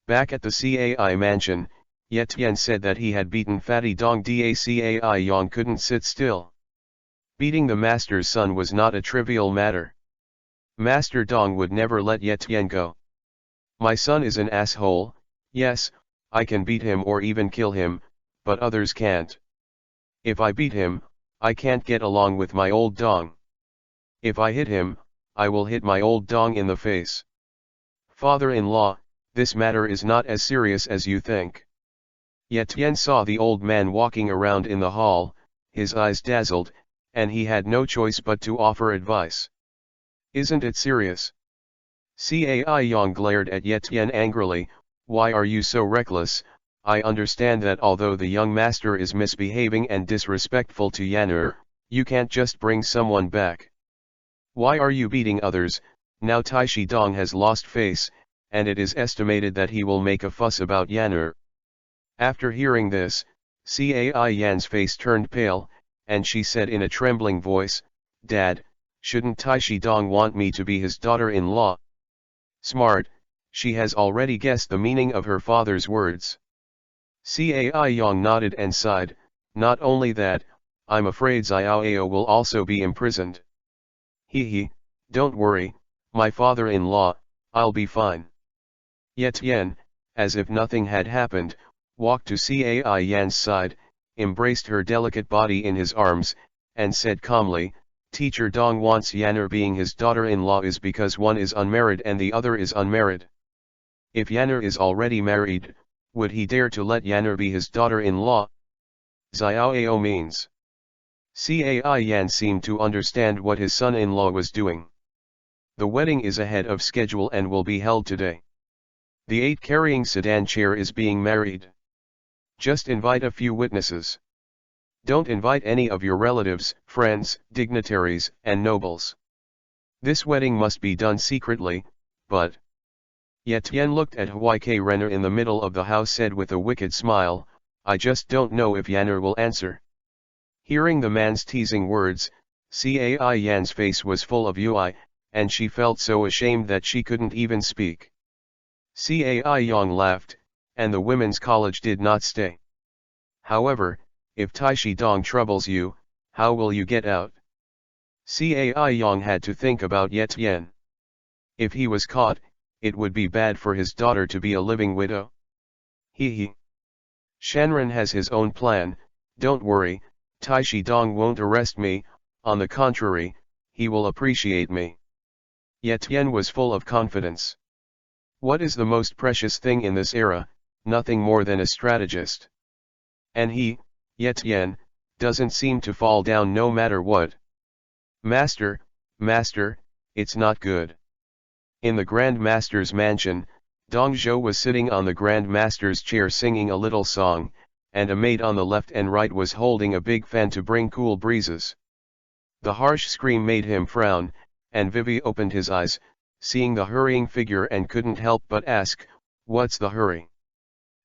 Back at the Cai mansion, Yetian said that he had beaten Fatty Dong da Cai Yang couldn't sit still. Beating the master's son was not a trivial matter. Master Dong would never let Yetian go. My son is an asshole, yes, I can beat him or even kill him, but others can't. If I beat him, I can't get along with my old Dong. If I hit him, I will hit my old Dong in the face. Father-in-law, this matter is not as serious as you think. Yetian saw the old man walking around in the hall, his eyes dazzled, and he had no choice but to offer advice. Isn't it serious? Cai Yang glared at Yetian angrily, why are you so reckless? I understand that although the young master is misbehaving and disrespectful to Yan'er, you can't just bring someone back. Why are you beating others? Now Tai Shidong has lost face, and it is estimated that he will make a fuss about Yan'er. After hearing this, Cai Yan's face turned pale, and she said in a trembling voice, Dad, shouldn't Tai Shidong want me to be his daughter-in-law? Smart, she has already guessed the meaning of her father's words. Cai Yang nodded and sighed, not only that, I'm afraid Xiao will also be imprisoned. He, don't worry, my father-in-law, I'll be fine. Yetian, as if nothing had happened, walked to Cai Yan's side, embraced her delicate body in his arms, and said calmly, Teacher Dong wants Yan'er being his daughter-in-law is because one is unmarried and the other is unmarried. If Yan'er is already married, would he dare to let Yan'er be his daughter-in-law? Xiao means. Cai Yan seemed to understand what his son-in-law was doing. The wedding is ahead of schedule and will be held today. The 8-carrying sedan chair is being married. Just invite a few witnesses. Don't invite any of your relatives, friends, dignitaries, and nobles. This wedding must be done secretly, but... Yetian looked at Huike Renner in the middle of the house said with a wicked smile, I just don't know if Yan'er will answer. Hearing the man's teasing words, Cai Yan's face was full of UI, and she felt so ashamed that she couldn't even speak. Cai Yang laughed, and the women's college did not stay. However, if Tai Shidong troubles you, how will you get out? Cai Yang had to think about Yetian. If he was caught, it would be bad for his daughter to be a living widow. He. Shanren has his own plan, don't worry, Taishi Dong won't arrest me, on the contrary, he will appreciate me. Ye Tian was full of confidence. What is the most precious thing in this era? Nothing more than a strategist. And he, Ye Tian, doesn't seem to fall down no matter what. Master, master, it's not good. In the Grand Master's mansion, Dong Zhou was sitting on the Grand Master's chair singing a little song, and a maid on the left and right was holding a big fan to bring cool breezes. The harsh scream made him frown, and Vivi opened his eyes, seeing the hurrying figure and couldn't help but ask, "What's the hurry?"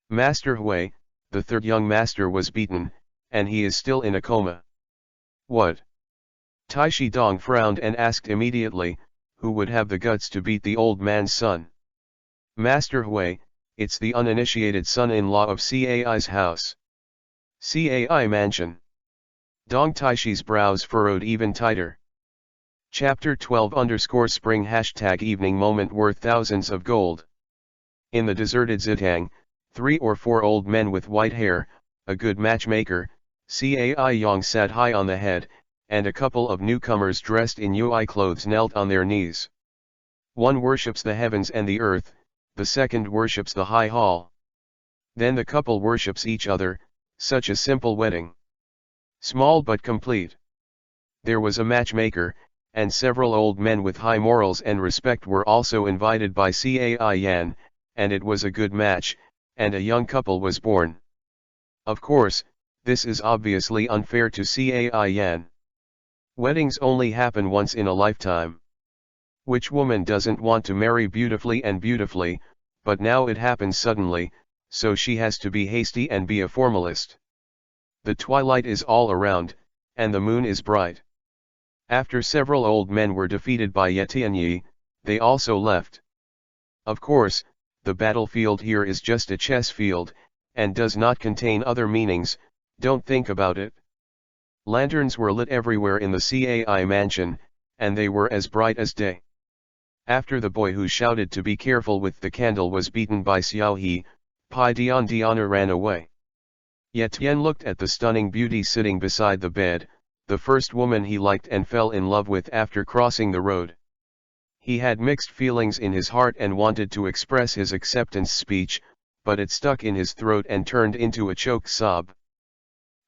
Master Hui, the third young master, was beaten, and he is still in a coma. What? Taishi Dong frowned and asked immediately, who would have the guts to beat the old man's son? Master Hui, it's the uninitiated son-in-law of Cai's house. Cai mansion. Dong Taishi's brows furrowed even tighter. Chapter 12_spring #evening moment worth thousands of gold. In the deserted Zitang, 3 or 4 old men with white hair, a good matchmaker, Cai Yang sat high on the head, and a couple of newcomers dressed in Yui clothes knelt on their knees. One worships the heavens and the earth, the second worships the high hall. Then the couple worships each other, such a simple wedding. Small but complete. There was a matchmaker, and several old men with high morals and respect were also invited by Cai Yan, and it was a good match, and a young couple was born. Of course, this is obviously unfair to Cai Yan. Weddings only happen once in a lifetime. Which woman doesn't want to marry beautifully, but now it happens suddenly, so she has to be hasty and be a formalist. The twilight is all around, and the moon is bright. After several old men were defeated by Ye Tianyi, they also left. Of course, the battlefield here is just a chess field, and does not contain other meanings, don't think about it. Lanterns were lit everywhere in the Cai mansion, and they were as bright as day. After the boy who shouted to be careful with the candle was beaten by Xiao He, Pai Diana ran away. Ye Tian looked at the stunning beauty sitting beside the bed, the first woman he liked and fell in love with after crossing the road. He had mixed feelings in his heart and wanted to express his acceptance speech, but it stuck in his throat and turned into a choked sob.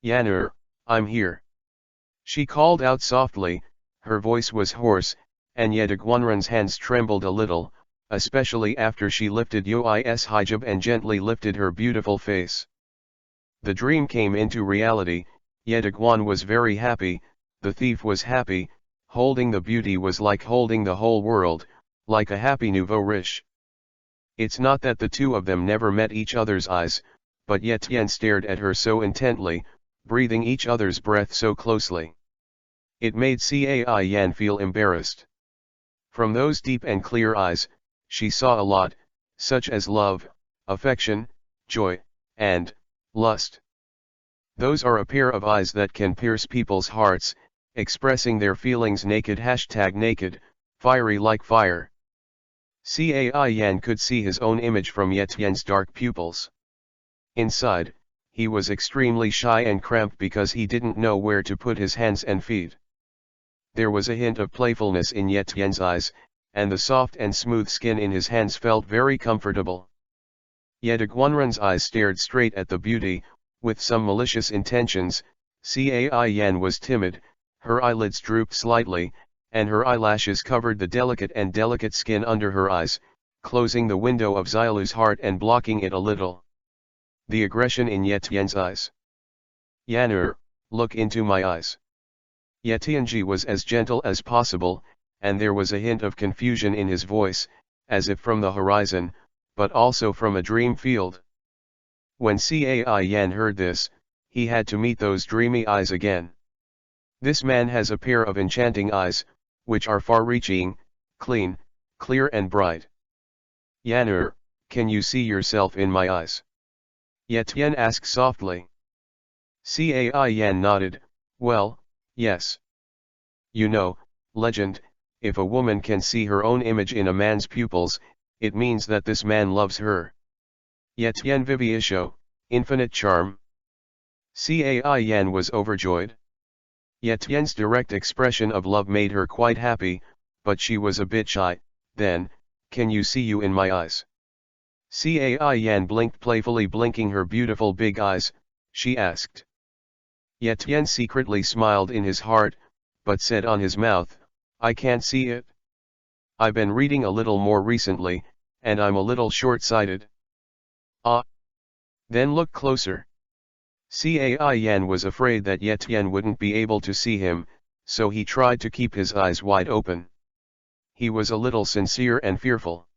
"Yan'er, I'm here." She called out softly, her voice was hoarse, and yet Guanren's hands trembled a little, especially after she lifted Yui's hijab and gently lifted her beautiful face. The dream came into reality. Guan was very happy, the thief was happy, holding the beauty was like holding the whole world, like a happy nouveau riche. It's not that the two of them never met each other's eyes, but Ye Tian stared at her so intently, breathing each other's breath so closely. It made Cai Yan feel embarrassed. From those deep and clear eyes, she saw a lot, such as love, affection, joy, and lust. Those are a pair of eyes that can pierce people's hearts, expressing their feelings naked, fiery like fire. Cai Yan could see his own image from Ye Tian's dark pupils. Inside, he was extremely shy and cramped because he didn't know where to put his hands and feet. There was a hint of playfulness in Ye Tian's eyes, and the soft and smooth skin in his hands felt very comfortable. Yet Guanren's eyes stared straight at the beauty, with some malicious intentions. Cai Yan was timid, her eyelids drooped slightly, and her eyelashes covered the delicate skin under her eyes, closing the window of Xiaolu's heart and blocking it a little. The aggression in Ye Tian's eyes. "Yan'er, look into my eyes." Ye Tianji was as gentle as possible, and there was a hint of confusion in his voice, as if from the horizon, but also from a dream field. When Cai Yan heard this, he had to meet those dreamy eyes again. This man has a pair of enchanting eyes, which are far-reaching, clean, clear and bright. "Yan'er, can you see yourself in my eyes?" Ye Tian asked softly. Cai Yan nodded, "Well, yes. You know, legend, if a woman can see her own image in a man's pupils, it means that this man loves her." Ye Tian Vivisho, Infinite charm. Cai Yan was overjoyed. Yetian's direct expression of love made her quite happy, but she was a bit shy. Then, can you see you in my eyes? Cai Yan blinked playfully, blinking her beautiful big eyes, she asked. Yetian secretly smiled in his heart, but said on his mouth, I can't see it. I've been reading a little more recently, and I'm a little short-sighted. Ah. Then look closer. Cai Yan was afraid that Yetian wouldn't be able to see him, so he tried to keep his eyes wide open. He was a little sincere and fearful.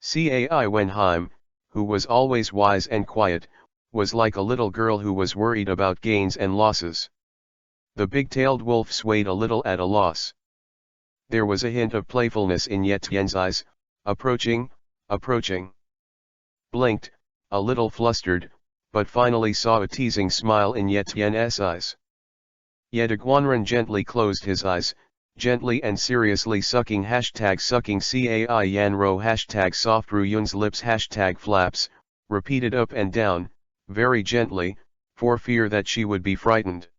Cai Wenheim, who was always wise and quiet, was like a little girl who was worried about gains and losses. The big-tailed wolf swayed a little at a loss. There was a hint of playfulness in Yetian's eyes. Approaching. Blinked, a little flustered, but finally saw a teasing smile in Yetian's eyes. Yediguanren gently closed his eyes, gently and seriously sucking #sucking Cai Yanro #softru Yun's lips #flaps, repeated up and down, very gently, for fear that she would be frightened.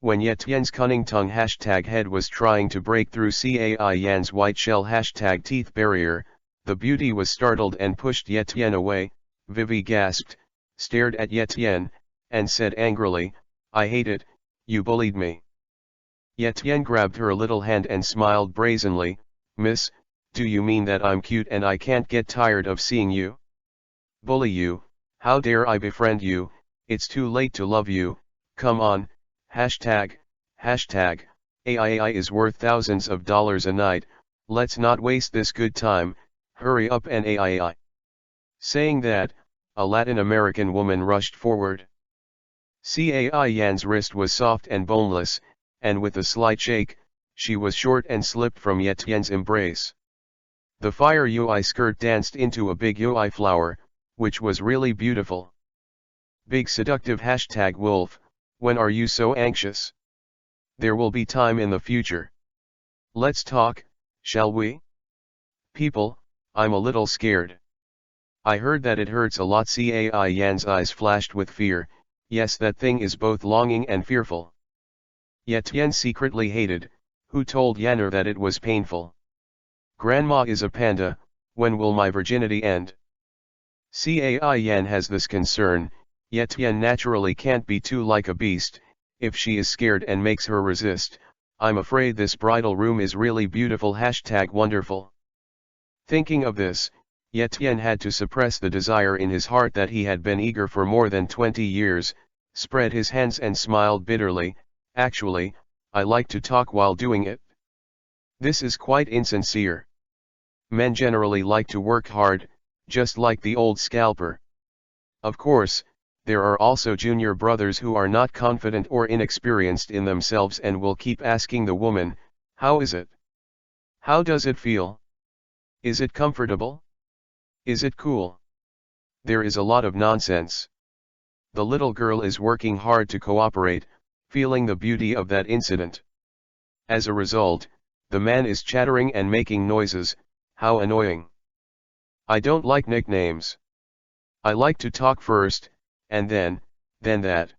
When Yetian's cunning tongue #head was trying to break through Cai Yan's white shell #teeth barrier, the beauty was startled and pushed Yetian away. Vivi gasped, stared at Yetian, and said angrily, I hate it, you bullied me. Yetian grabbed her little hand and smiled brazenly, Miss, do you mean that I'm cute and I can't get tired of seeing you? Bully you, how dare I befriend you, it's too late to love you, come on, #, AI is worth thousands of dollars a night, let's not waste this good time, hurry up and AI. Saying that, a Latin American woman rushed forward. Cai Yan's wrist was soft and boneless, and with a slight shake, she was short and slipped from Yetian's embrace. The fire UI skirt danced into a big UI flower, which was really beautiful. Big seductive #wolf, when are you so anxious? There will be time in the future. Let's talk, shall we? People, I'm a little scared. I heard that it hurts a lot. Cai Yan's eyes flashed with fear, yes, that thing is both longing and fearful. Yetian secretly hated, who told Yanner that it was painful? Grandma is a panda, when will my virginity end? Cai Yan has this concern, Yetian naturally can't be too like a beast, if she is scared and makes her resist, I'm afraid this bridal room is really beautiful #wonderful. Thinking of this, Yetian had to suppress the desire in his heart that he had been eager for more than 20 years, spread his hands and smiled bitterly, actually, I like to talk while doing it. This is quite insincere. Men generally like to work hard, just like the old scalper. Of course, there are also junior brothers who are not confident or inexperienced in themselves and will keep asking the woman, how is it? How does it feel? Is it comfortable? Is it cool? There is a lot of nonsense. The little girl is working hard to cooperate, feeling the beauty of that incident. As a result, the man is chattering and making noises, how annoying. I don't like nicknames. I like to talk first, and then that.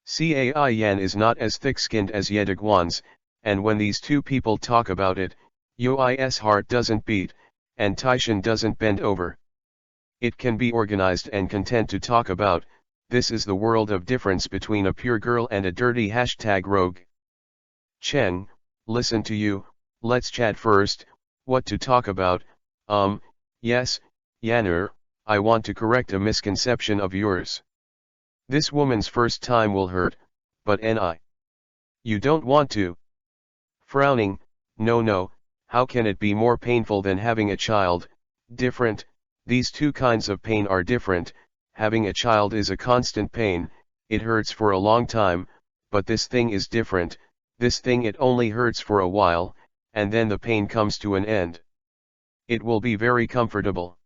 Cai Yan is not as thick-skinned as Yediguan's, and when these two people talk about it, Yui's heart doesn't beat, and Taishan doesn't bend over. It can be organized and content to talk about, this is the world of difference between a pure girl and a dirty #rogue. Cheng, listen to you, let's chat first, what to talk about, yes, Yanner, I want to correct a misconception of yours. This woman's first time will hurt, but you don't want to. Frowning, no, how can it be more painful than having a child? Different, these two kinds of pain are different, having a child is a constant pain, it hurts for a long time, but this thing is different, this thing it only hurts for a while, and then the pain comes to an end. It will be very comfortable.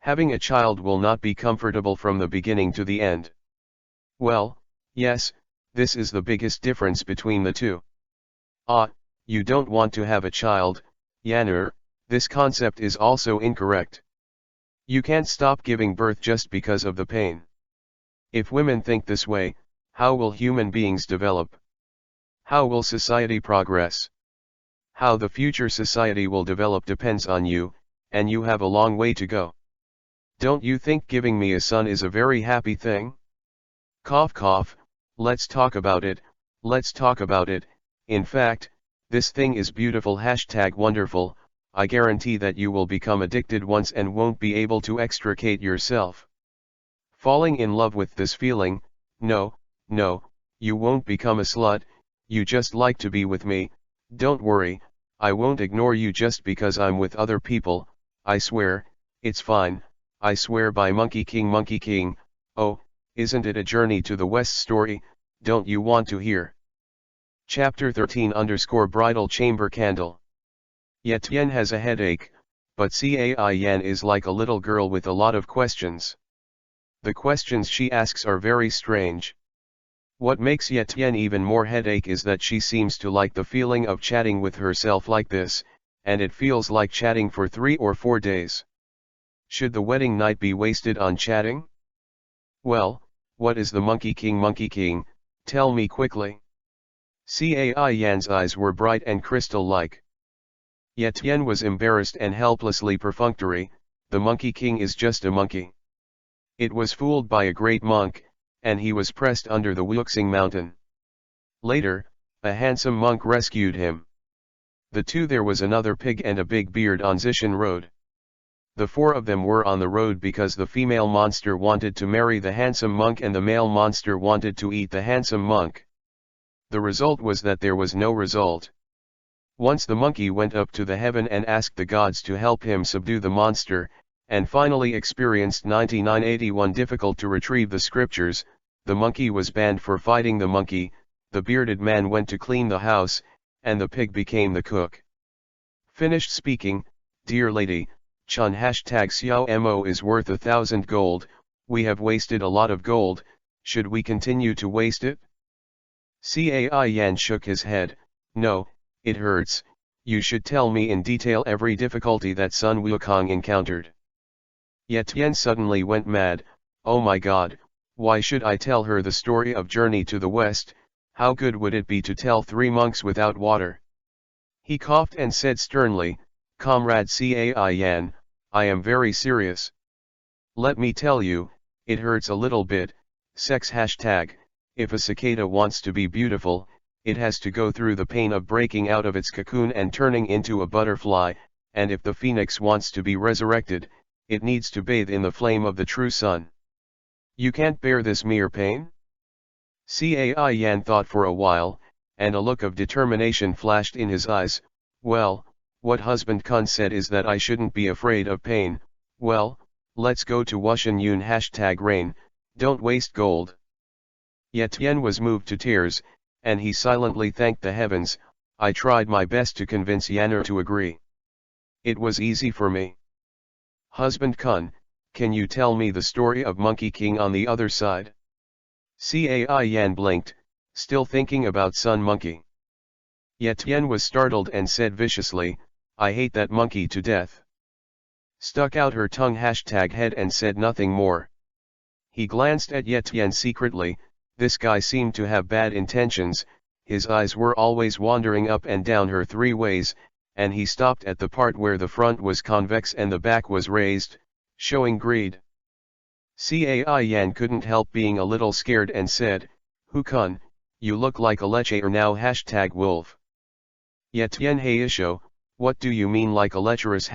Having a child will not be comfortable from the beginning to the end. Well, yes, this is the biggest difference between the two. You don't want to have a child, Yanner, this concept is also incorrect. You can't stop giving birth just because of the pain. If women think this way, how will human beings develop? How will society progress? How the future society will develop depends on you, and you have a long way to go. Don't you think giving me a son is a very happy thing? Cough cough, let's talk about it, let's talk about it. In fact, this thing is beautiful #wonderful, I guarantee that you will become addicted once and won't be able to extricate yourself. Falling in love with this feeling, no, you won't become a slut, you just like to be with me, don't worry, I won't ignore you just because I'm with other people, I swear, it's fine, I swear by Monkey King, oh, isn't it a journey to the West story, don't you want to hear? Chapter 13 Bridal Chamber Candle. Yetian has a headache, but Cai Yan is like a little girl with a lot of questions. The questions she asks are very strange. What makes Yetian even more headache is that she seems to like the feeling of chatting with herself like this, and it feels like chatting for 3 or 4 days. Should the wedding night be wasted on chatting? Well, what is the Monkey King, tell me quickly. Cai Yan's eyes were bright and crystal-like. Yetian was embarrassed and helplessly perfunctory, the Monkey King is just a monkey. It was fooled by a great monk, and he was pressed under the Wuxing mountain. Later, a handsome monk rescued him. There was another pig and a big beard on Zishan Road. The 4 of them were on the road because the female monster wanted to marry the handsome monk and the male monster wanted to eat the handsome monk. The result was that there was no result. Once the monkey went up to the heaven and asked the gods to help him subdue the monster, and finally experienced 9981 difficult to retrieve the scriptures, the monkey was banned for fighting the monkey, the bearded man went to clean the house, and the pig became the cook. Finished speaking, dear lady, Chun #Xiao Mo is worth 1,000 gold, we have wasted a lot of gold, should we continue to waste it? Cai Yan shook his head, no, it hurts, you should tell me in detail every difficulty that Sun Wukong encountered. Yetian suddenly went mad, oh my god, why should I tell her the story of Journey to the West, how good would it be to tell 3 monks without water? He coughed and said sternly, Comrade Cai Yan, I am very serious. Let me tell you, it hurts a little bit, sex #, if a cicada wants to be beautiful, it has to go through the pain of breaking out of its cocoon and turning into a butterfly, and if the phoenix wants to be resurrected, it needs to bathe in the flame of the true sun. You can't bear this mere pain? Cai Yan thought for a while, and a look of determination flashed in his eyes, well, what husband Kun said is that I shouldn't be afraid of pain, well, let's go to Wushan Yun #rain, don't waste gold. Yetian was moved to tears, and he silently thanked the heavens, I tried my best to convince Yanner to agree. It was easy for me. Husband Kun, can you tell me the story of Monkey King on the other side? Cai Yan blinked, still thinking about Sun Monkey. Yetian was startled and said viciously, I hate that monkey to death. Stuck out her tongue #head and said nothing more. He glanced at Yetian secretly, this guy seemed to have bad intentions, his eyes were always wandering up and down her 3 ways, and he stopped at the part where the front was convex and the back was raised, showing greed. Cai Yan couldn't help being a little scared and said, Kun, you look like a lecher now #wolf. Yetian Heisho, what do you mean like a lecherous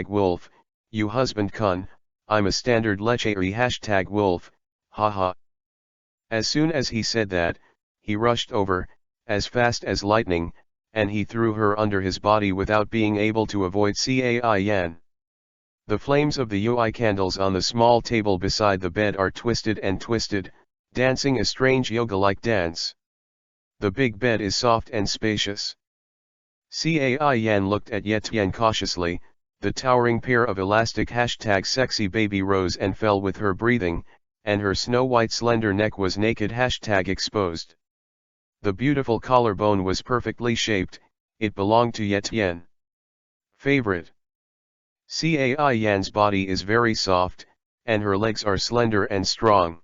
#wolf, you husband Kun, I'm a standard lechery #wolf, haha. As soon as he said that, he rushed over, as fast as lightning, and he threw her under his body without being able to avoid Cai Yan. The flames of the UI candles on the small table beside the bed are twisted and twisted, dancing a strange yoga-like dance. The big bed is soft and spacious. Cai Yan looked at Yetian cautiously, the towering pair of elastic #sexy baby rose and fell with her breathing, and her snow-white slender neck was naked #exposed. The beautiful collarbone was perfectly shaped, it belonged to Yetian. Favorite. Cai Yan's body is very soft, and her legs are slender and strong.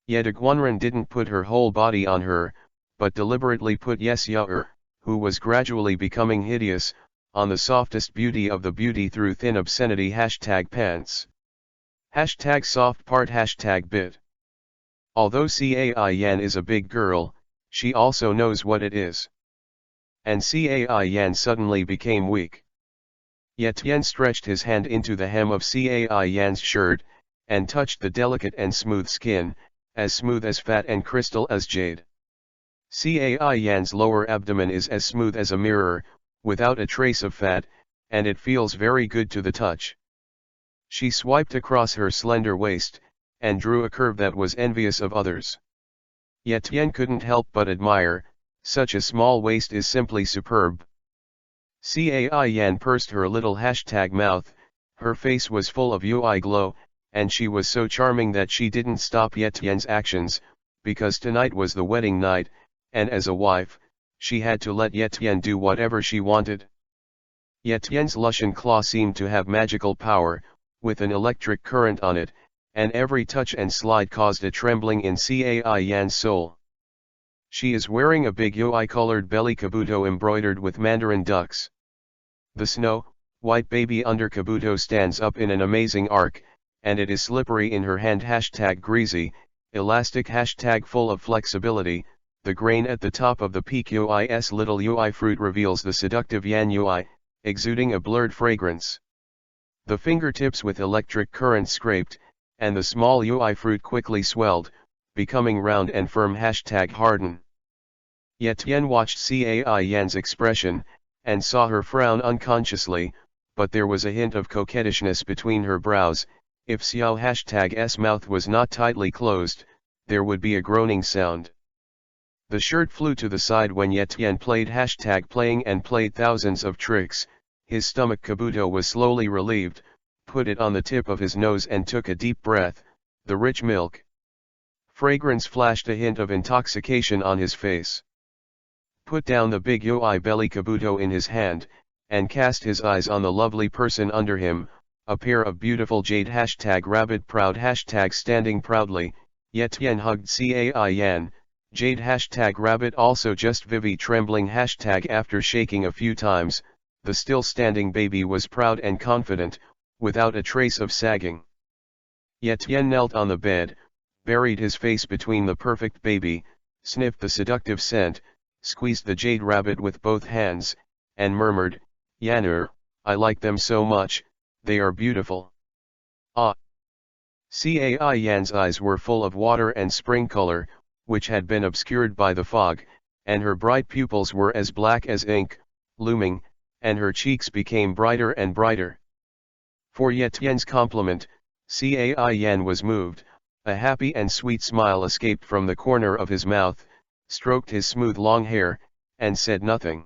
Yet Guanren didn't put her whole body on her, but deliberately put Yes-ya-er, who was gradually becoming hideous, on the softest beauty of the beauty through thin obscenity #pants. #soft part #bit. Although Cai Yan is a big girl, she also knows what it is. And Cai Yan suddenly became weak. Yet Yan stretched his hand into the hem of Cai Yan's shirt, and touched the delicate and smooth skin, as smooth as fat and crystal as jade. Cai Yan's lower abdomen is as smooth as a mirror, without a trace of fat, and it feels very good to the touch. She swiped across her slender waist, and drew a curve that was envious of others. Yet Yan couldn't help but admire, such a small waist is simply superb. Cai Yan pursed her little mouth, her face was full of UI glow, and she was so charming that she didn't stop Yan's actions, because tonight was the wedding night, and as a wife, she had to let Yan do whatever she wanted. Yan's luscious claw seemed to have magical power, with an electric current on it, and every touch and slide caused a trembling in Cai Yan's soul. She is wearing a big UI-colored belly kabuto embroidered with mandarin ducks. The snow-white baby under kabuto stands up in an amazing arc, and it is slippery in her hand #greasy, elastic #full of flexibility. The grain at the top of the peak UI's little UI fruit reveals the seductive Yan UI, exuding a blurred fragrance. The fingertips with electric current scraped, and the small UI fruit quickly swelled, becoming round and firm #harden. Yet Yan watched Cai Yan's expression, and saw her frown unconsciously, but there was a hint of coquettishness between her brows. If Xiao #'s mouth was not tightly closed, there would be a groaning sound. The shirt flew to the side when Yan played #playing and played thousands of tricks. His stomach kabuto was slowly relieved, put it on the tip of his nose and took a deep breath. The rich milk fragrance flashed a hint of intoxication on his face. Put down the big UI belly kabuto in his hand, and cast his eyes on the lovely person under him, a pair of beautiful jade #rabbit proud standing proudly. Yan hugged Cai Yan, jade #rabbit also just Vivi trembling after shaking a few times. The still standing baby was proud and confident, without a trace of sagging. Yan knelt on the bed, buried his face between the perfect baby, sniffed the seductive scent, squeezed the jade rabbit with both hands, and murmured, "Yanner, I like them so much, they are beautiful." Ah! Cai Yan's eyes were full of water and spring color, which had been obscured by the fog, and her bright pupils were as black as ink, looming, and her cheeks became brighter and brighter. For Yan's compliment, Cai Yan was moved, a happy and sweet smile escaped from the corner of his mouth, stroked his smooth long hair, and said nothing.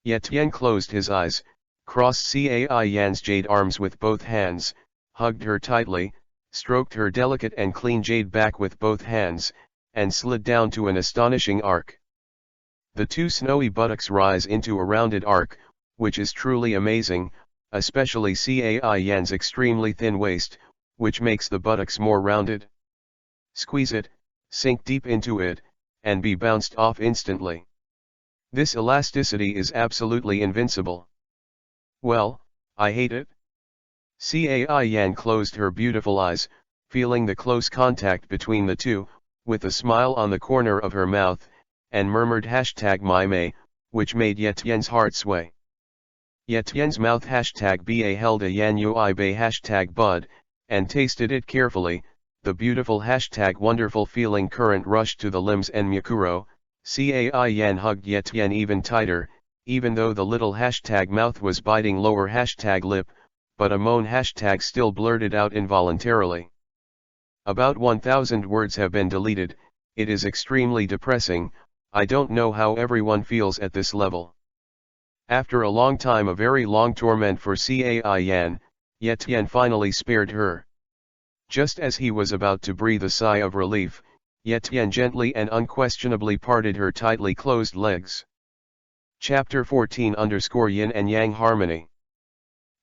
Yan closed his eyes, crossed Cai Yan's jade arms with both hands, hugged her tightly, stroked her delicate and clean jade back with both hands, and slid down to an astonishing arc. The two snowy buttocks rise into a rounded arc, which is truly amazing, especially Cai Yan's extremely thin waist, which makes the buttocks more rounded. Squeeze it, sink deep into it, and be bounced off instantly. This elasticity is absolutely invincible. Well, I hate it. Cai Yan closed her beautiful eyes, feeling the close contact between the two, with a smile on the corner of her mouth, and murmured #my, which made Yan's heart sway. Yan's mouth #ba held a Yan ui bei #bud, and tasted it carefully. The beautiful #wonderful feeling current rushed to the limbs and Mukuro. Cai Yan hugged Yan even tighter, even though the little mouth was biting lower lip, but a moan still blurted out involuntarily. About 1,000 words have been deleted. It is extremely depressing. I don't know how everyone feels at this level. After a long time, a very long torment for Cai Yan, Yan finally spared her. Just as he was about to breathe a sigh of relief, Yan gently and unquestionably parted her tightly closed legs. Chapter 14 _Yin and Yang Harmony.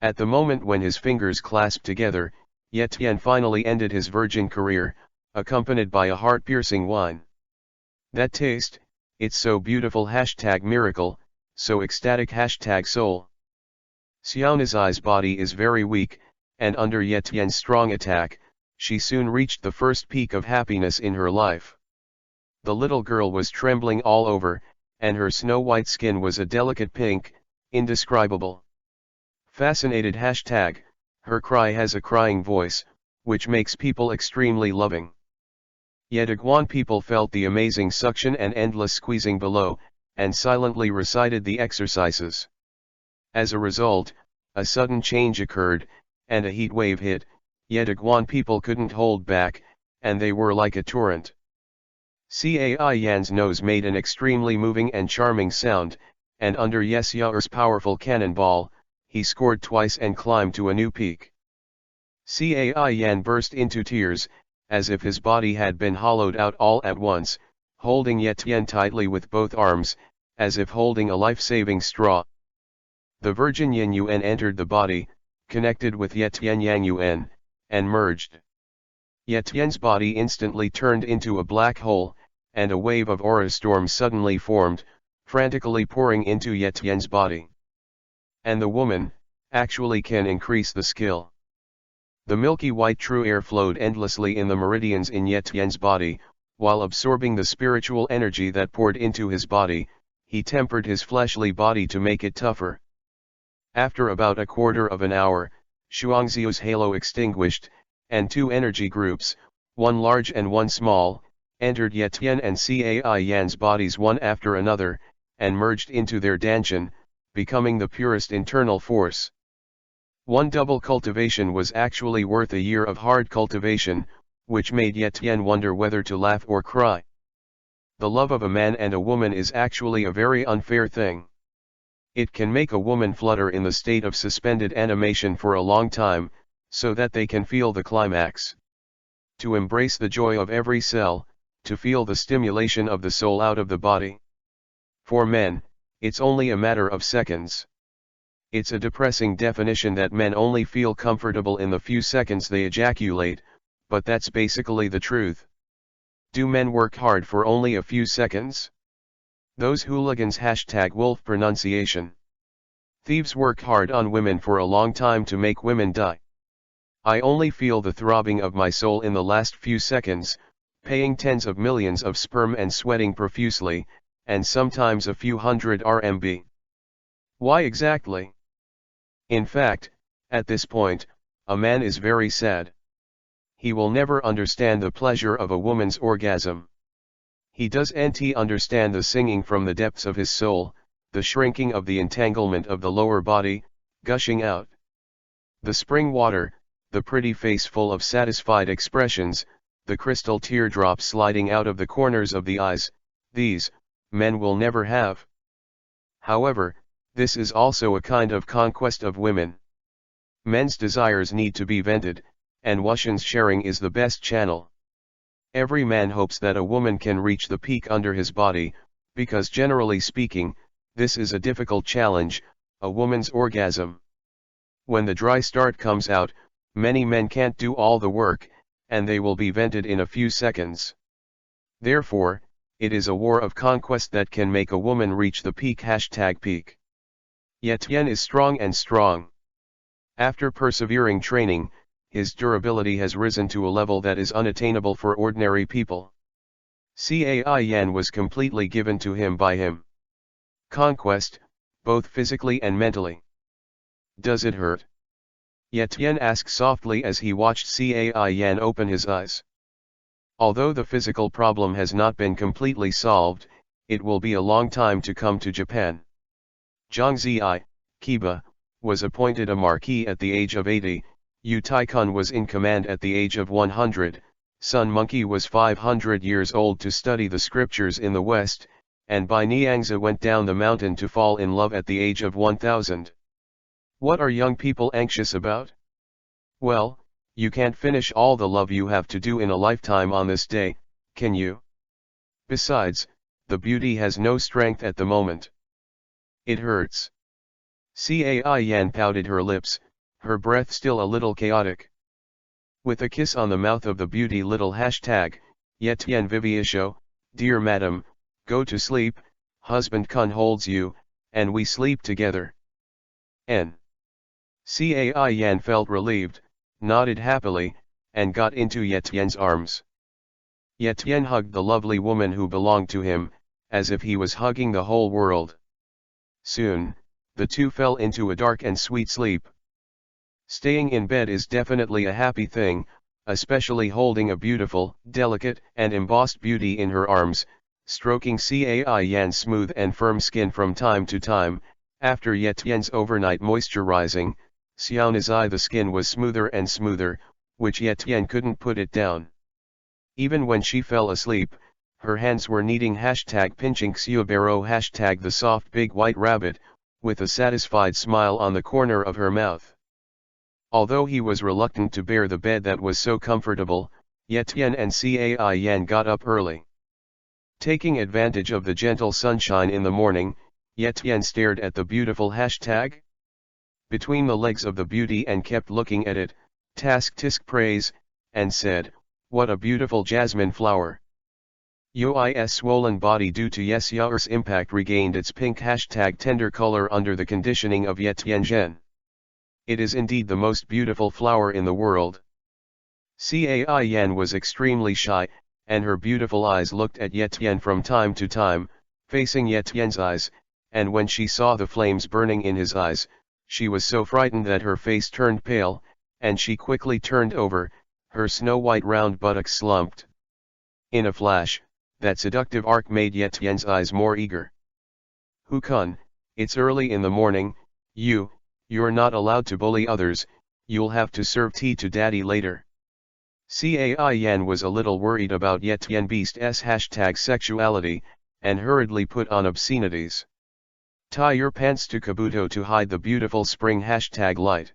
At the moment when his fingers clasped together, Yan finally ended his virgin career, accompanied by a heart-piercing whine. That taste, it's so beautiful #miracle, so ecstatic #soul. Xiaona's body is very weak, and under Ye Tian's strong attack, she soon reached the first peak of happiness in her life. The little girl was trembling all over, and her snow-white skin was a delicate pink, indescribable. Fascinated her cry has a crying voice, which makes people extremely loving. Yediguan people felt the amazing suction and endless squeezing below, and silently recited the exercises. As a result, a sudden change occurred, and a heat wave hit. Yediguan people couldn't hold back, and they were like a torrent. Cai Yan's nose made an extremely moving and charming sound, and under Yesyaer's powerful cannonball, he scored twice and climbed to a new peak. Cai Yan burst into tears, as if his body had been hollowed out all at once, holding Ye Tian tightly with both arms, as if holding a life-saving straw. The Virgin Yin Yuan entered the body, connected with Ye Tian Yang Yuan, and merged. Ye Tian's body instantly turned into a black hole, and a wave of aura storm suddenly formed, frantically pouring into Ye Tian's body. And the woman, actually can increase the skill. The milky white true air flowed endlessly in the meridians in Ye Tian's body, while absorbing the spiritual energy that poured into his body, he tempered his fleshly body to make it tougher. After about a quarter of an hour, Shuangziu's halo extinguished, and two energy groups, one large and one small, entered Ye Tian and Cai Yan's bodies one after another, and merged into their Danshan, becoming the purest internal force. One double cultivation was actually worth a year of hard cultivation, which made Ye Tian wonder whether to laugh or cry. The love of a man and a woman is actually a very unfair thing. It can make a woman flutter in the state of suspended animation for a long time, so that they can feel the climax. To embrace the joy of every cell, to feel the stimulation of the soul out of the body. For men, it's only a matter of seconds. It's a depressing definition that men only feel comfortable in the few seconds they ejaculate, but that's basically the truth. Do men work hard for only a few seconds? Those hooligans #wolf pronunciation. Thieves work hard on women for a long time to make women die. I only feel the throbbing of my soul in the last few seconds, paying tens of millions of sperm and sweating profusely, and sometimes a few hundred RMB. Why exactly? In fact, at this point, a man is very sad. He will never understand the pleasure of a woman's orgasm. He doesn't understand the singing from the depths of his soul, the shrinking of the entanglement of the lower body, gushing out. The spring water, the pretty face full of satisfied expressions, the crystal teardrops sliding out of the corners of the eyes, these, men will never have. However, this is also a kind of conquest of women. Men's desires need to be vented, and Wuxian's sharing is the best channel. Every man hopes that a woman can reach the peak under his body, because generally speaking, this is a difficult challenge, a woman's orgasm. When the dry start comes out, many men can't do all the work, and they will be vented in a few seconds. Therefore, it is a war of conquest that can make a woman reach the peak #peak. Ye Tian is strong and strong. After persevering training, his durability has risen to a level that is unattainable for ordinary people. Cai Yan was completely given to him by him. Conquest, both physically and mentally. Does it hurt? Ye Tian asked softly as he watched Cai Yan open his eyes. Although the physical problem has not been completely solved, it will be a long time to come to Japan. Zhang Ziyi, Kobo, was appointed a marquis at the age of 80, Yu Taikun was in command at the age of 100, Sun Monkey was 500 years old to study the scriptures in the West, and Bai Niangzi went down the mountain to fall in love at the age of 1000. What are young people anxious about? Well, you can't finish all the love you have to do in a lifetime on this day, can you? Besides, the beauty has no strength at the moment. It hurts. Cai Yan pouted her lips, her breath still a little chaotic. With a kiss on the mouth of the beauty little hashtag, Yetian Viviisho, dear madam, go to sleep, husband Kun holds you, and we sleep together. N. Cai Yan felt relieved, nodded happily, and got into Yetian's arms. Yetian hugged the lovely woman who belonged to him, as if he was hugging the whole world. Soon, the two fell into a dark and sweet sleep. Staying in bed is definitely a happy thing, especially holding a beautiful, delicate, and embossed beauty in her arms, stroking Cai Yan's smooth and firm skin from time to time. After Yetian's overnight moisturizing, Xiaona's eye the skin was smoother and smoother, which Yetian couldn't put it down. Even when she fell asleep, her hands were kneading pinching Xiubero the soft big white rabbit, with a satisfied smile on the corner of her mouth. Although he was reluctant to bear the bed that was so comfortable, Yetian and Cai Yan got up early. Taking advantage of the gentle sunshine in the morning, Yetian stared at the beautiful hashtag between the legs of the beauty and kept looking at it, tisk praise, and said, "What a beautiful jasmine flower." Yoi's swollen body due to Yao's impact regained its pink tender color under the conditioning of Yetian Zhen. It is indeed the most beautiful flower in the world. Cai Yan was extremely shy, and her beautiful eyes looked at Yetian from time to time, facing Yetian's eyes, and when she saw the flames burning in his eyes, she was so frightened that her face turned pale, and she quickly turned over, her snow-white round buttocks slumped. In a flash, that seductive arc made Yetian's eyes more eager. "Hu Kun, it's early in the morning, you're not allowed to bully others, you'll have to serve tea to daddy later." Cai Yan was a little worried about Yetian Beast's sexuality, and hurriedly put on obscenities. "Tie your pants to Kabuto to hide the beautiful spring light."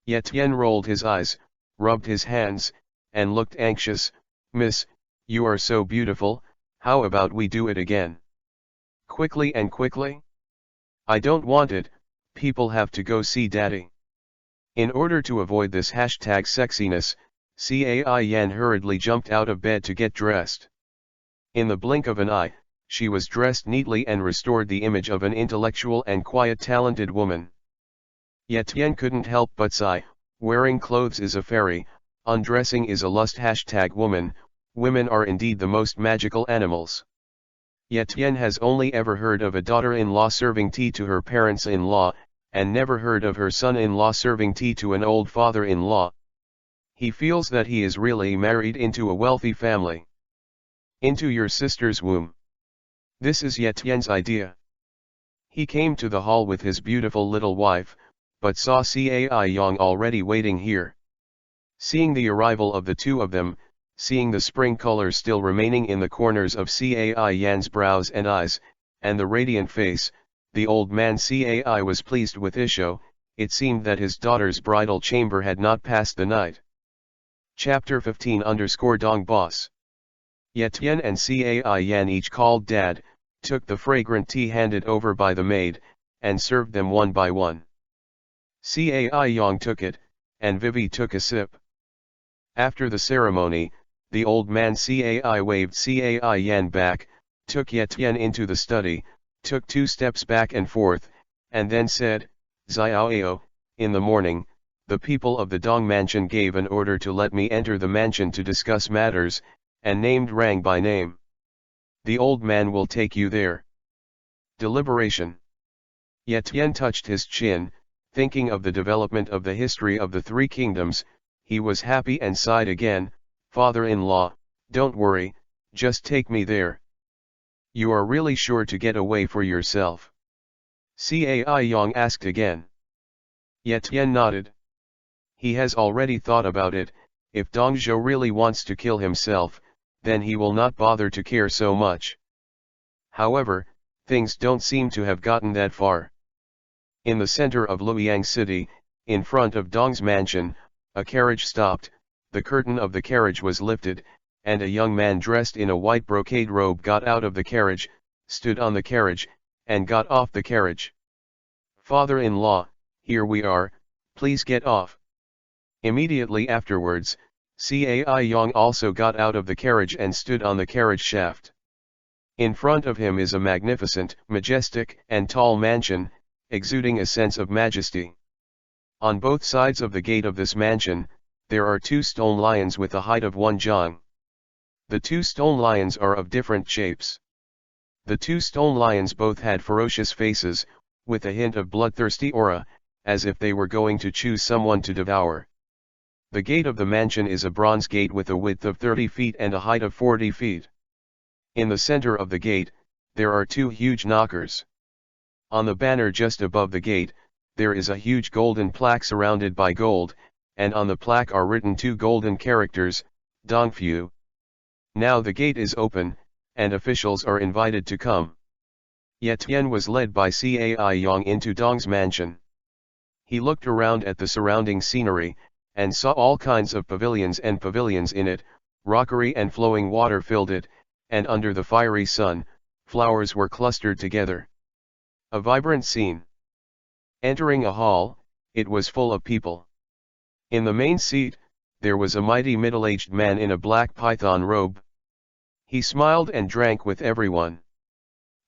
Yetian rolled his eyes, rubbed his hands, and looked anxious. "Miss, you are so beautiful, how about we do it again? Quickly and quickly? I don't want it, people have to go see daddy." In order to avoid this sexiness, Cai Yan hurriedly jumped out of bed to get dressed. In the blink of an eye, she was dressed neatly and restored the image of an intellectual and quiet talented woman. Yetian couldn't help but sigh, wearing clothes is a fairy, undressing is a lust. Women are indeed the most magical animals. Yetian has only ever heard of a daughter-in-law serving tea to her parents-in-law, and never heard of her son-in-law serving tea to an old father-in-law. He feels that he is really married into a wealthy family. "Into your sister's womb." This is Yetian's idea. He came to the hall with his beautiful little wife, but saw Cai Yang already waiting here. Seeing the arrival of the two of them, seeing the spring color still remaining in the corners of Cai Yan's brows and eyes, and the radiant face, the old man Cai was pleased with Isho. It seemed that his daughter's bridal chamber had not passed the night. Chapter 15_Dong Boss. Yetian and Cai Yan each called Dad, took the fragrant tea handed over by the maid, and served them one by one. Cai Yang took it, and Vivi took a sip. After the ceremony, the old man Cai waved Cai Yan back, took Yetian into the study, took 2 steps back and forth, and then said, "Xiaoao, in the morning, the people of the Dong mansion gave an order to let me enter the mansion to discuss matters, and named Rang by name. The old man will take you there." Deliberation. Yetian touched his chin, thinking of the development of the history of the 3 kingdoms. He was happy and sighed again. "Father-in-law, don't worry, just take me there." "You are really sure to get away for yourself?" Cai Yang asked again. Yetian nodded. He has already thought about it. If Dongzhou really wants to kill himself, then he will not bother to care so much. However, things don't seem to have gotten that far. In the center of Luoyang City, in front of Dong's mansion, a carriage stopped. The curtain of the carriage was lifted, and a young man dressed in a white brocade robe got out of the carriage, stood on the carriage, and got off the carriage. "Father-in-law, here we are, please get off." Immediately afterwards, Cai Yong also got out of the carriage and stood on the carriage shaft. In front of him is a magnificent, majestic, and tall mansion, exuding a sense of majesty. On both sides of the gate of this mansion, there are two stone lions with a height of 1 jong. The two stone lions are of different shapes. The two stone lions both had ferocious faces, with a hint of bloodthirsty aura, as if they were going to choose someone to devour. The gate of the mansion is a bronze gate with a width of 30 feet and a height of 40 feet. In the center of the gate, there are two huge knockers. On the banner just above the gate, there is a huge golden plaque surrounded by gold, and on the plaque are written two golden characters, Dongfu. Now the gate is open, and officials are invited to come. Ye Tian was led by Cai Yong into Dong's mansion. He looked around at the surrounding scenery, and saw all kinds of pavilions in it, rockery and flowing water filled it, and under the fiery sun, flowers were clustered together. A vibrant scene. Entering a hall, it was full of people. In the main seat, there was a mighty middle-aged man in a black python robe. He smiled and drank with everyone.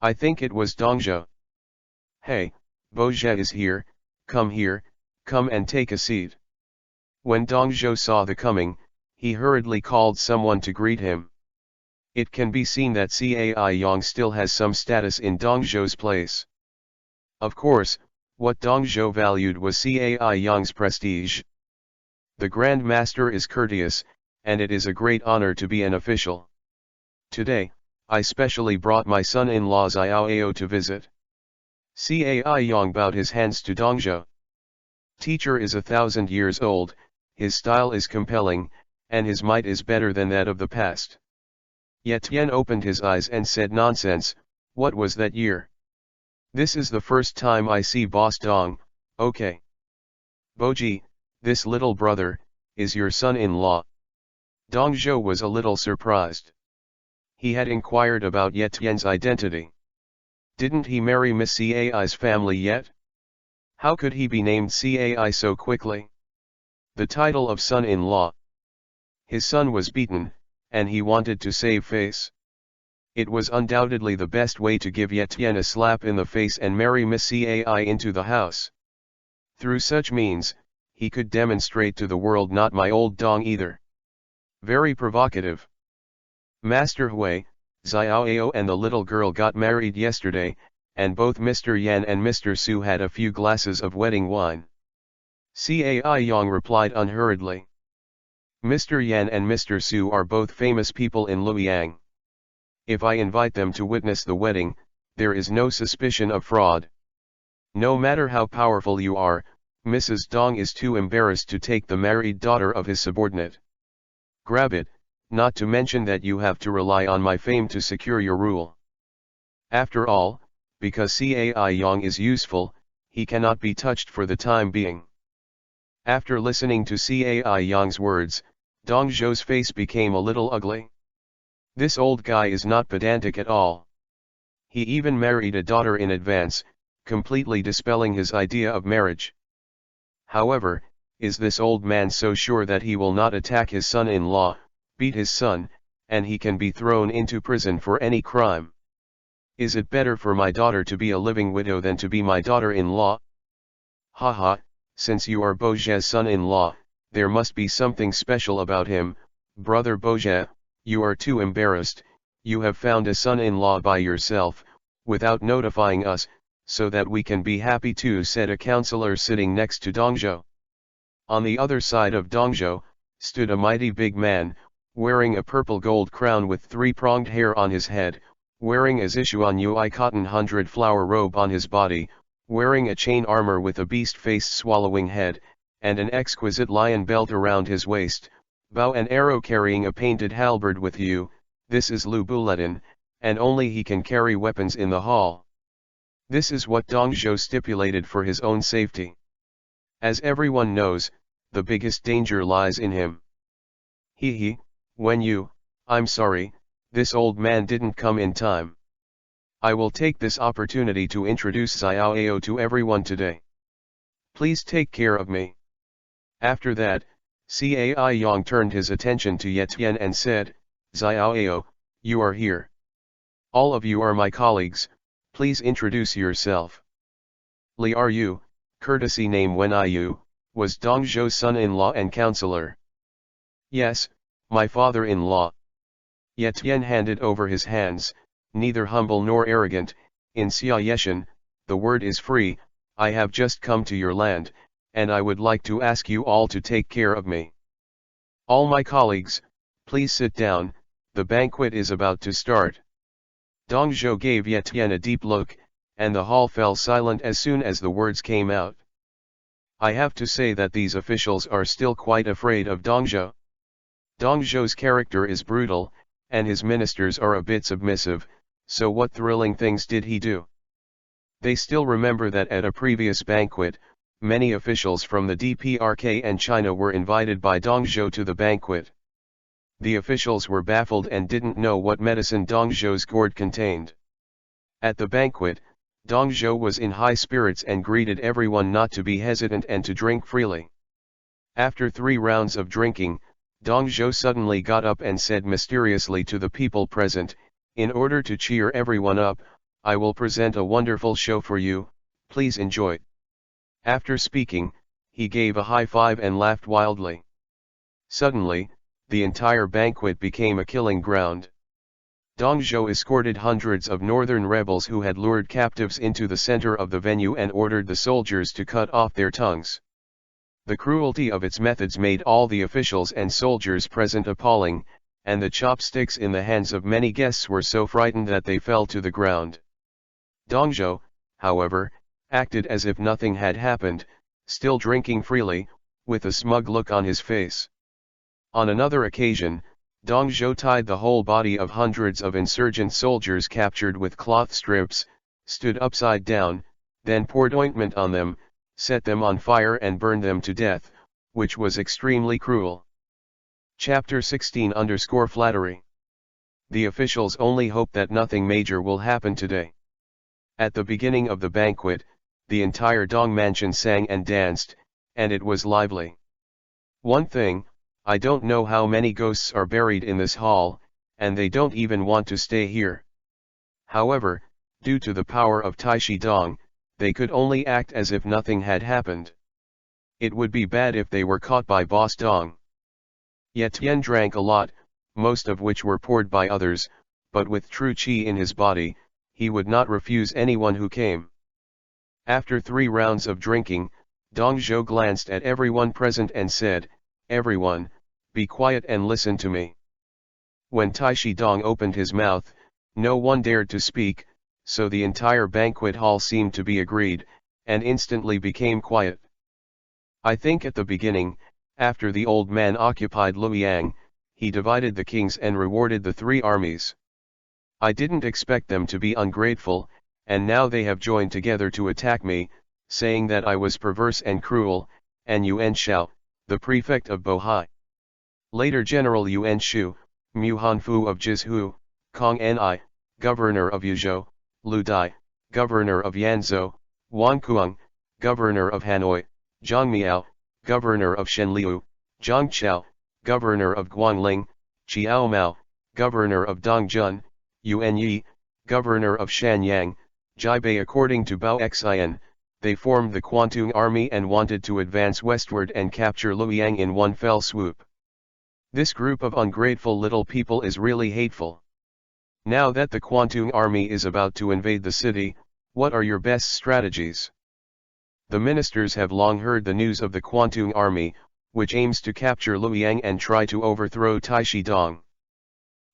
I think it was Dongzhou. Hey, Boja is here, come and take a seat. When Dongzhou saw the coming, he hurriedly called someone to greet him. It can be seen that Cai Yong still has some status in Dongzhou's place. Of course, what Dongzhou valued was Cai Yong's prestige. The Grand Master is courteous, and it is a great honor to be an official. Today, I specially brought my son-in-law Xiaoao to visit. Cai Yong bowed his hands to Dongzhou. Teacher is 1,000 years old, his style is compelling, and his might is better than that of the past. Ye Tian opened his eyes and said, nonsense, what was that year? This is the first time I see Boss Dong, okay. Boji, this little brother, is your son-in-law. Dongzhou was a little surprised. He had inquired about Ye Tian's identity. Didn't he marry Miss Cai's family yet? How could he be named Cai so quickly? The title of son-in-law. His son was beaten, and he wanted to save face. It was undoubtedly the best way to give Ye Tian a slap in the face and marry Miss Cai into the house. Through such means, he could demonstrate to the world not my old Dong either. Very provocative. Master Hui, Xiaoao and the little girl got married yesterday, and both Mr. Yan and Mr. Su had a few glasses of wedding wine. Cai Yong replied unhurriedly. Mr. Yan and Mr. Su are both famous people in Luoyang. If I invite them to witness the wedding, there is no suspicion of fraud. No matter how powerful you are, Mrs. Dong is too embarrassed to take the married daughter of his subordinate. Grab it, not to mention that you have to rely on my fame to secure your rule. After all, because Cai Yong is useful, he cannot be touched for the time being. After listening to Cai Yong's words, Dongzhou's face became a little ugly. This old guy is not pedantic at all. He even married a daughter in advance, completely dispelling his idea of marriage. However, is this old man so sure that he will not attack his son-in-law, beat his son, and he can be thrown into prison for any crime? Is it better for my daughter to be a living widow than to be my daughter-in-law? Haha, since you are Boja's son-in-law, there must be something special about him. Brother Boja, you are too embarrassed, you have found a son-in-law by yourself, without notifying us, so that we can be happy too, said a counselor sitting next to Dongzhou. On the other side of Dongzhou, stood a mighty big man, wearing a purple gold crown with three-pronged hair on his head, wearing a Zishuan Yui cotton 100-flower robe on his body, wearing a chain armor with a beast-faced swallowing head, and an exquisite lion belt around his waist, bow and arrow carrying a painted halberd with you. This is Lu Buletin, and only he can carry weapons in the hall. This is what Dongzhou stipulated for his own safety. As everyone knows, the biggest danger lies in him. I'm sorry, this old man didn't come in time. I will take this opportunity to introduce Xiaoao to everyone today. Please take care of me. After that, Cai Yang turned his attention to Ye Tian and said, Xiaoao, you are here. All of you are my colleagues, please introduce yourself. Li are you, courtesy name Wen Yu, was Dong Zhou's son-in-law and counselor. Yes, my father-in-law. Ye Tian handed over his hands, neither humble nor arrogant. In Xia Yeshan, the word is free. I have just come to your land, and I would like to ask you all to take care of me. All my colleagues, please sit down, the banquet is about to start. Dong Zhou gave Ye Tian a deep look, and the hall fell silent as soon as the words came out. I have to say that these officials are still quite afraid of Dong Zhou. Dong Zhou's character is brutal, and his ministers are a bit submissive, so what thrilling things did he do? They still remember that at a previous banquet, many officials from the DPRK and China were invited by Dong Zhou to the banquet. The officials were baffled and didn't know what medicine Dong Zhou's gourd contained. At the banquet, Dong Zhou was in high spirits and greeted everyone not to be hesitant and to drink freely. After 3 rounds of drinking, Dong Zhou suddenly got up and said mysteriously to the people present, in order to cheer everyone up, I will present a wonderful show for you, please enjoy. After speaking, he gave a high five and laughed wildly. Suddenly, the entire banquet became a killing ground. Dong Zhou escorted hundreds of northern rebels who had lured captives into the center of the venue and ordered the soldiers to cut off their tongues. The cruelty of its methods made all the officials and soldiers present appalling, and the chopsticks in the hands of many guests were so frightened that they fell to the ground. Dong Zhou, however, acted as if nothing had happened, still drinking freely, with a smug look on his face. On another occasion, Dong Zhou tied the whole body of hundreds of insurgent soldiers captured with cloth strips, stood upside down, then poured ointment on them, set them on fire and burned them to death, which was extremely cruel. Chapter 16_Flattery. The officials only hope that nothing major will happen today. At the beginning of the banquet, the entire Dong mansion sang and danced, and it was lively. One thing, I don't know how many ghosts are buried in this hall, and they don't even want to stay here. However, due to the power of Taishi Dong, they could only act as if nothing had happened. It would be bad if they were caught by Boss Dong. Ye Tian drank a lot, most of which were poured by others, but with true qi in his body, he would not refuse anyone who came. After 3 rounds of drinking, Dong Zhou glanced at everyone present and said, Everyone, be quiet and listen to me. When Taishi Dong opened his mouth, no one dared to speak, so the entire banquet hall seemed to be agreed, and instantly became quiet. I think at the beginning, after the old man occupied Luoyang, he divided the kings and rewarded the 3 armies. I didn't expect them to be ungrateful, and now they have joined together to attack me, saying that I was perverse and cruel, and Yuan Shao, the prefect of Bohai. Later General Yuan Shu, Mu Hanfu of Jizhu, Kong Ni, governor of Yuzhou, Lu Dai, governor of Yanzhou, Wang Kuang, governor of Hanoi, Zhang Miao, governor of Shenliu, Zhang Chao, governor of Guangling, Qiao Mao, governor of Dongjun, Yuan Yi, governor of Shanyang, Jai Bei. According to Bao Xian, they formed the Kwantung army and wanted to advance westward and capture Luoyang in one fell swoop. This group of ungrateful little people is really hateful. Now that the Kwantung army is about to invade the city, what are your best strategies? The ministers have long heard the news of the Kwantung army, which aims to capture Luoyang and try to overthrow Taishi Dong.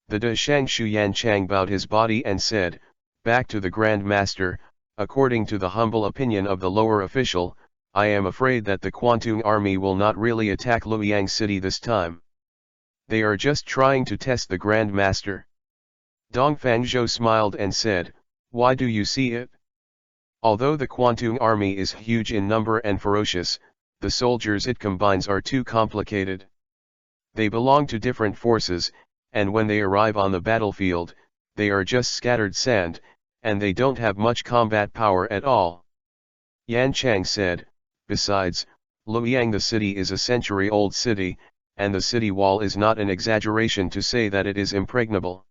The De Shang Shuyan Chang bowed his body and said, Back to the Grand Master, according to the humble opinion of the lower official, I am afraid that the Kwantung army will not really attack Luoyang city this time. They are just trying to test the Grand Master. Dong Fangzhou smiled and said, Why do you see it? Although the Kwantung army is huge in number and ferocious, the soldiers it combines are too complicated. They belong to different forces, and when they arrive on the battlefield, they are just scattered sand, and they don't have much combat power at all. Yan Chang said, Besides, Luoyang, the city is a century-old city, and the city wall is not an exaggeration to say that it is impregnable.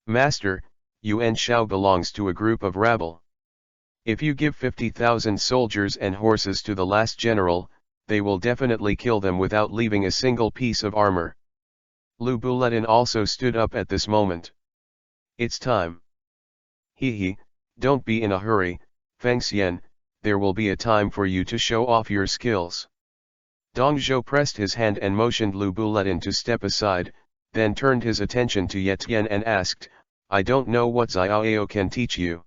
Master, Yuan Shao belongs to a group of rabble. If you give 50,000 soldiers and horses to the last general, they will definitely kill them without leaving a single piece of armor. Lu Buletin also stood up at this moment. It's time. He, don't be in a hurry, Feng Xian, there will be a time for you to show off your skills. Dong Zhou pressed his hand and motioned Lu Buletin to step aside, then turned his attention to Ye Tian and asked, I don't know what Xiaoyao can teach you.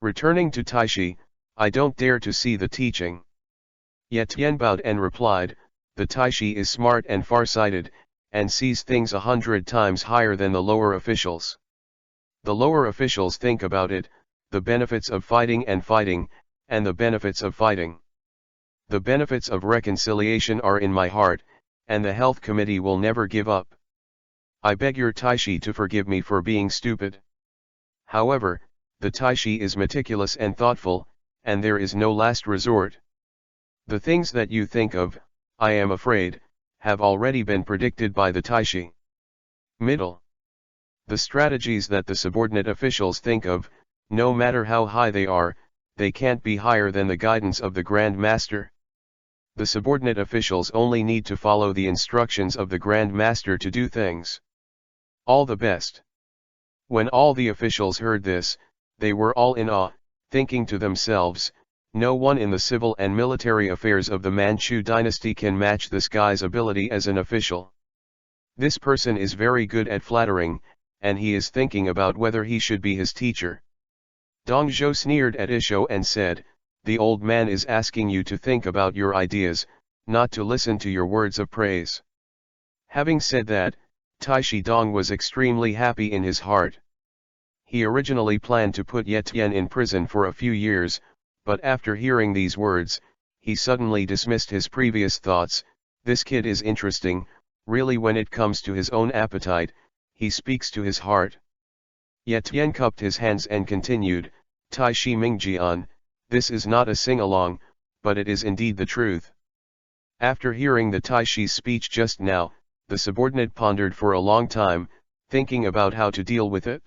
Returning to Taishi, I don't dare to see the teaching. Ye Tian bowed and replied, the Taishi is smart and far-sighted, and sees things 100 times higher than the lower officials. The lower officials think about it, the benefits of fighting, and the benefits of fighting. The benefits of reconciliation are in my heart, and the health committee will never give up. I beg your Taishi to forgive me for being stupid. However, the Taishi is meticulous and thoughtful, and there is no last resort. The things that you think of, I am afraid, have already been predicted by the Taishi. Middle. The strategies that the subordinate officials think of, no matter how high they can't be higher than the guidance of the Grand Master. The subordinate officials only need to follow the instructions of the Grand Master to do things. All the best. When all the officials heard this, they were all in awe, thinking to themselves, no one in the civil and military affairs of the Manchu dynasty can match this guy's ability as an official. This person is very good at flattering, and he is thinking about whether he should be his teacher. Dong Zhou sneered at Isho and said, the old man is asking you to think about your ideas, not to listen to your words of praise. Having said that, Taishi Dong was extremely happy in his heart. He originally planned to put Ye Tian in prison for a few years, but after hearing these words, he suddenly dismissed his previous thoughts. This kid is interesting, really. When it comes to his own appetite, he speaks to his heart. Ye Tian cupped his hands and continued, Taishi Mingjian, this is not a sing-along, but it is indeed the truth. After hearing the Taishi's speech just now, the subordinate pondered for a long time, thinking about how to deal with it.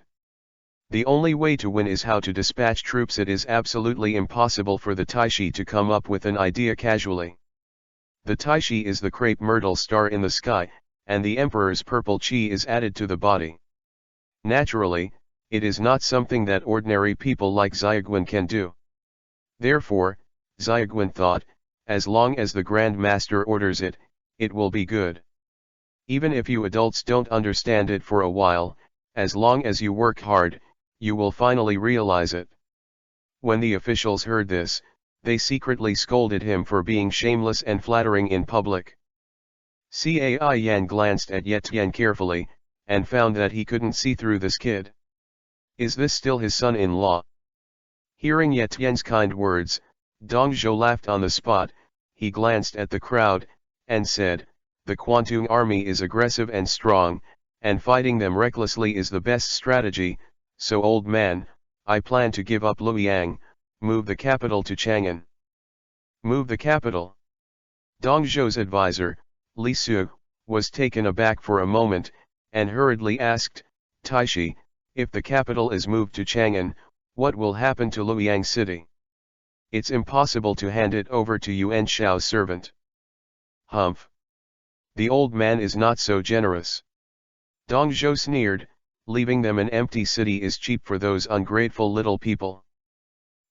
The only way to win is how to dispatch troops. It is absolutely impossible for the Taishi to come up with an idea casually. The Taishi is the crepe myrtle star in the sky, and the emperor's purple chi is added to the body. Naturally, it is not something that ordinary people like Xiaoguan can do. Therefore, Xiaoguan thought, as long as the Grand Master orders it, it will be good. Even if you adults don't understand it for a while, as long as you work hard, you will finally realize it. When the officials heard this, they secretly scolded him for being shameless and flattering in public. Cai Yan glanced at Ye Tian carefully, and found that he couldn't see through this kid. Is this still his son-in-law? Hearing Ye Tian's kind words, Dong Zhou laughed on the spot. He glanced at the crowd, and said, the Kwantung army is aggressive and strong, and fighting them recklessly is the best strategy, so old man, I plan to give up Luoyang, move the capital to Chang'an. Move the capital? Dong Zhou's advisor, Li Su, was taken aback for a moment, and hurriedly asked, Taishi, if the capital is moved to Chang'an, what will happen to Luoyang city? It's impossible to hand it over to Yuan Shao's servant. Humph. The old man is not so generous. Dong Zhou sneered, leaving them an empty city is cheap for those ungrateful little people.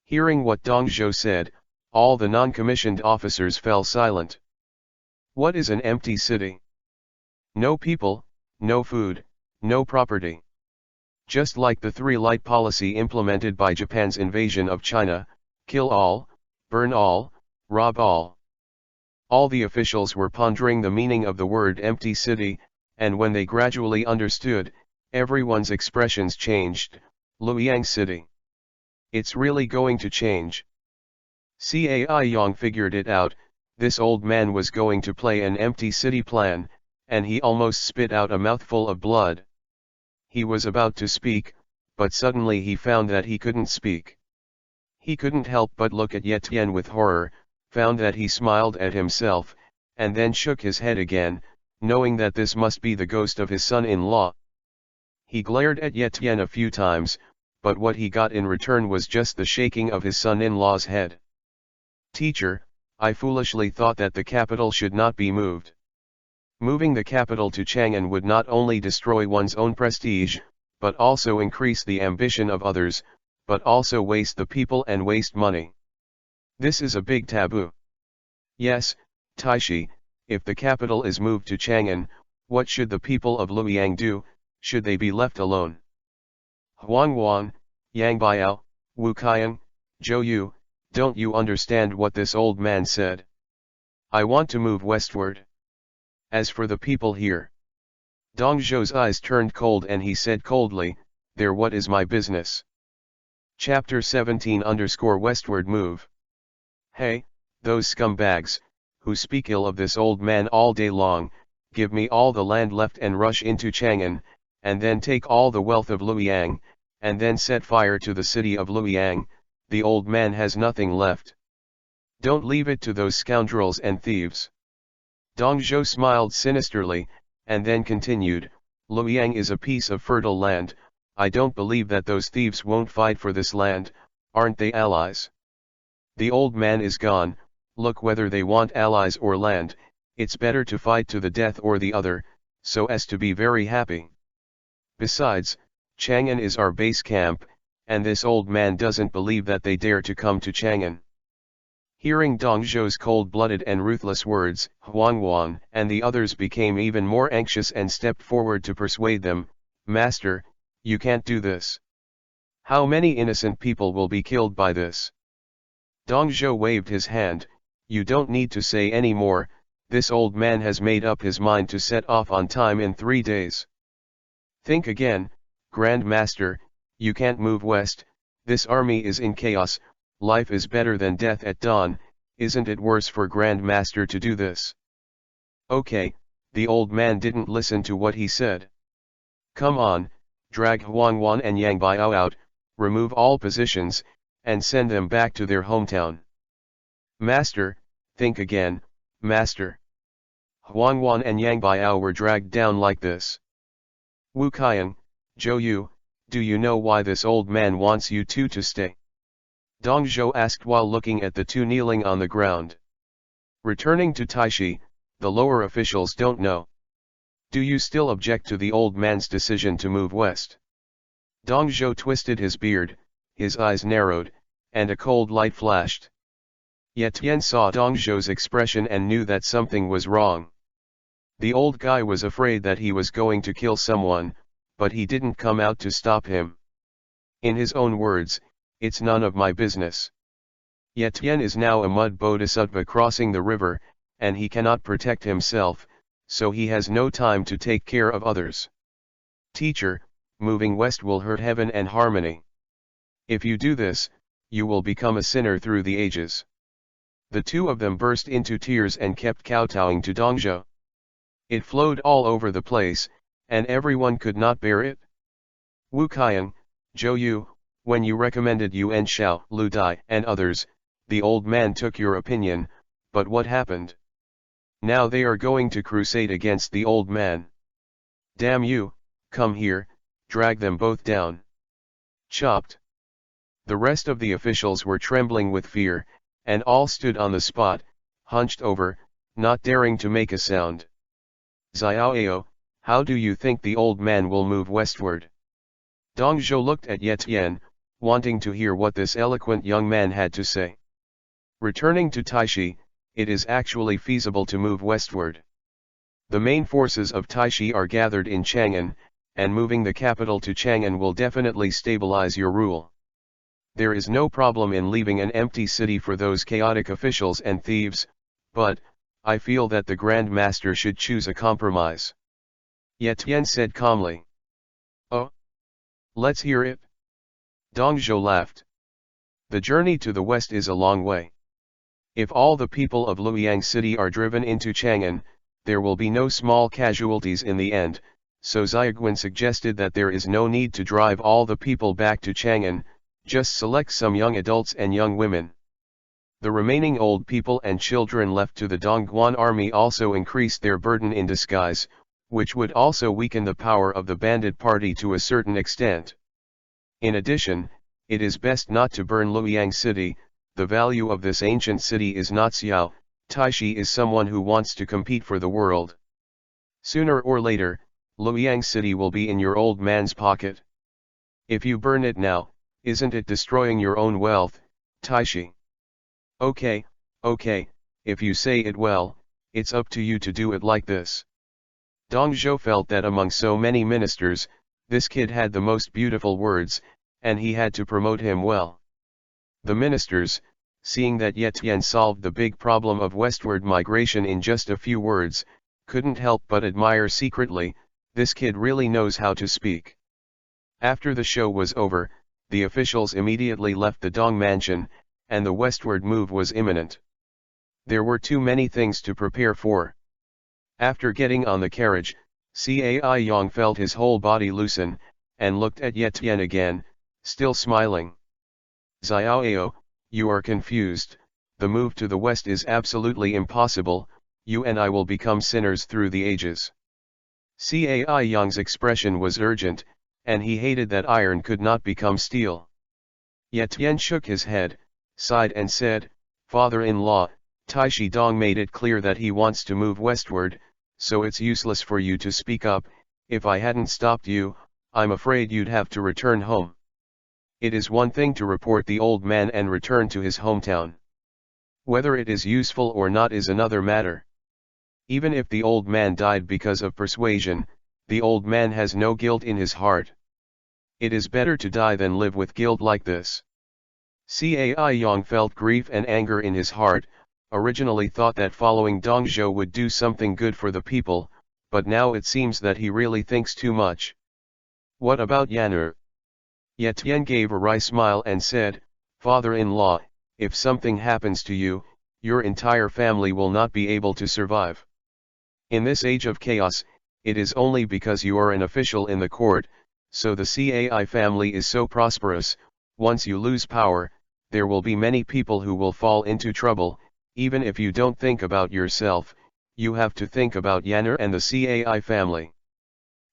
Hearing what Dong Zhou said, all the non-commissioned officers fell silent. What is an empty city? No people, no food, no property. Just like the three-light policy implemented by Japan's invasion of China, kill all, burn all, rob all. All the officials were pondering the meaning of the word empty city, and when they gradually understood, everyone's expressions changed. Luoyang city. It's really going to change. Cai Yang figured it out. This old man was going to play an empty city plan, and he almost spit out a mouthful of blood. He was about to speak, but suddenly he found that he couldn't speak. He couldn't help but look at Ye Tian with horror, found that he smiled at himself, and then shook his head again, knowing that this must be the ghost of his son-in-law. He glared at Etienne a few times, but what he got in return was just the shaking of his son-in-law's head. Teacher, I foolishly thought that the capital should not be moved. Moving the capital to Chang'an would not only destroy one's own prestige, but also increase the ambition of others, but also waste the people and waste money. This is a big taboo. Yes, Taishi, if the capital is moved to Chang'an, what should the people of Luoyang do? Should they be left alone? Huang Wan, Yang Biao, Wu Qiang, Zhou Yu, don't you understand what this old man said? I want to move westward. As for the people here. Dong Zhou's eyes turned cold and he said coldly, there, what is my business? Chapter 17_Westward Move. Hey, those scumbags, who speak ill of this old man all day long, give me all the land left and rush into Chang'an, and then take all the wealth of Luoyang, and then set fire to the city of Luoyang. The old man has nothing left. Don't leave it to those scoundrels and thieves. Dong Zhou smiled sinisterly, and then continued, Luoyang is a piece of fertile land. I don't believe that those thieves won't fight for this land. Aren't they allies? The old man is gone. Look, whether they want allies or land, it's better to fight to the death or the other, so as to be very happy. Besides, Chang'an is our base camp, and this old man doesn't believe that they dare to come to Chang'an. Hearing Dong Zhou's cold-blooded and ruthless words, Huang Wan and the others became even more anxious and stepped forward to persuade them, Master, you can't do this. How many innocent people will be killed by this? Dong Zhou waved his hand, you don't need to say any more, this old man has made up his mind to set off on time in 3 days. Think again, Grand Master, you can't move west, this army is in chaos, life is better than death at dawn, isn't it worse for Grand Master to do this? Okay, the old man didn't listen to what he said. Come on, drag Huang Wan and Yang Biao out, remove all positions, and send them back to their hometown. Master, think again, Master. Huang Wan and Yang Biao were dragged down like this. Wu Qiang, Zhou Yu, do you know why this old man wants you two to stay? Dong Zhou asked while looking at the two kneeling on the ground. Returning to Taishi, the lower officials don't know. Do you still object to the old man's decision to move west? Dong Zhou twisted his beard, his eyes narrowed, and a cold light flashed. Etienne saw Dong Zhou's expression and knew that something was wrong. The old guy was afraid that he was going to kill someone, but he didn't come out to stop him. In his own words, it's none of my business. Etienne is now a mud bodhisattva crossing the river, and he cannot protect himself, so he has no time to take care of others. Teacher, moving west will hurt heaven and harmony. If you do this, you will become a sinner through the ages. The two of them burst into tears and kept kowtowing to Dong Zhou. It flowed all over the place, and everyone could not bear it. Wu Qiang, Zhou Yu, when you recommended Yuan Shao, Lu Dai and others, the old man took your opinion, but what happened? Now they are going to crusade against the old man. Damn you, come here, drag them both down. Chopped. The rest of the officials were trembling with fear, and all stood on the spot, hunched over, not daring to make a sound. Xiaoao, how do you think the old man will move westward? Dong Zhou looked at Etienne, wanting to hear what this eloquent young man had to say. Returning to Taishi, it is actually feasible to move westward. The main forces of Taishi are gathered in Chang'an, and moving the capital to Chang'an will definitely stabilize your rule. There is no problem in leaving an empty city for those chaotic officials and thieves, but, I feel that the Grand Master should choose a compromise. Etienne said calmly. Oh? Let's hear it. Dong Zhou laughed. The journey to the west is a long way. If all the people of Luoyang City are driven into Chang'an, there will be no small casualties in the end, so Xiaoguan suggested that there is no need to drive all the people back to Chang'an, just select some young adults and young women. The remaining old people and children left to the Dongguan army also increased their burden in disguise, which would also weaken the power of the bandit party to a certain extent. In addition, it is best not to burn Luoyang city. The value of this ancient city is not Xiao. Taishi is someone who wants to compete for the world. Sooner or later, Luoyang city will be in your old man's pocket. If you burn it now, isn't it destroying your own wealth, Taishi? Okay, if you say it well, it's up to you to do it like this. Dong Zhou felt that among so many ministers, this kid had the most beautiful words, and he had to promote him well. The ministers, seeing that Ye Tian solved the big problem of westward migration in just a few words, couldn't help but admire secretly, this kid really knows how to speak. After the show was over, the officials immediately left the Dong mansion, and the westward move was imminent. There were too many things to prepare for. After getting on the carriage, Cai Yang felt his whole body loosen, and looked at Ye Tian again, still smiling. Xiaoao, you are confused, the move to the west is absolutely impossible, you and I will become sinners through the ages. Cai Yang's expression was urgent, and he hated that iron could not become steel. Ye Tian shook his head, sighed and said, Father-in-law, Taishi Dong made it clear that he wants to move westward, so it's useless for you to speak up. If I hadn't stopped you, I'm afraid you'd have to return home. It is one thing to report the old man and return to his hometown. Whether it is useful or not is another matter. Even if the old man died because of persuasion, the old man has no guilt in his heart. It is better to die than live with guilt like this. Cai Yang felt grief and anger in his heart, originally thought that following Dong Zhou would do something good for the people, but now it seems that he really thinks too much. What about Yan'er? Ye Tian gave a wry smile and said, Father-in-law, if something happens to you, your entire family will not be able to survive. In this age of chaos, it is only because you are an official in the court, so the Cai family is so prosperous. Once you lose power, there will be many people who will fall into trouble. Even if you don't think about yourself, you have to think about Yan'er and the Cai family.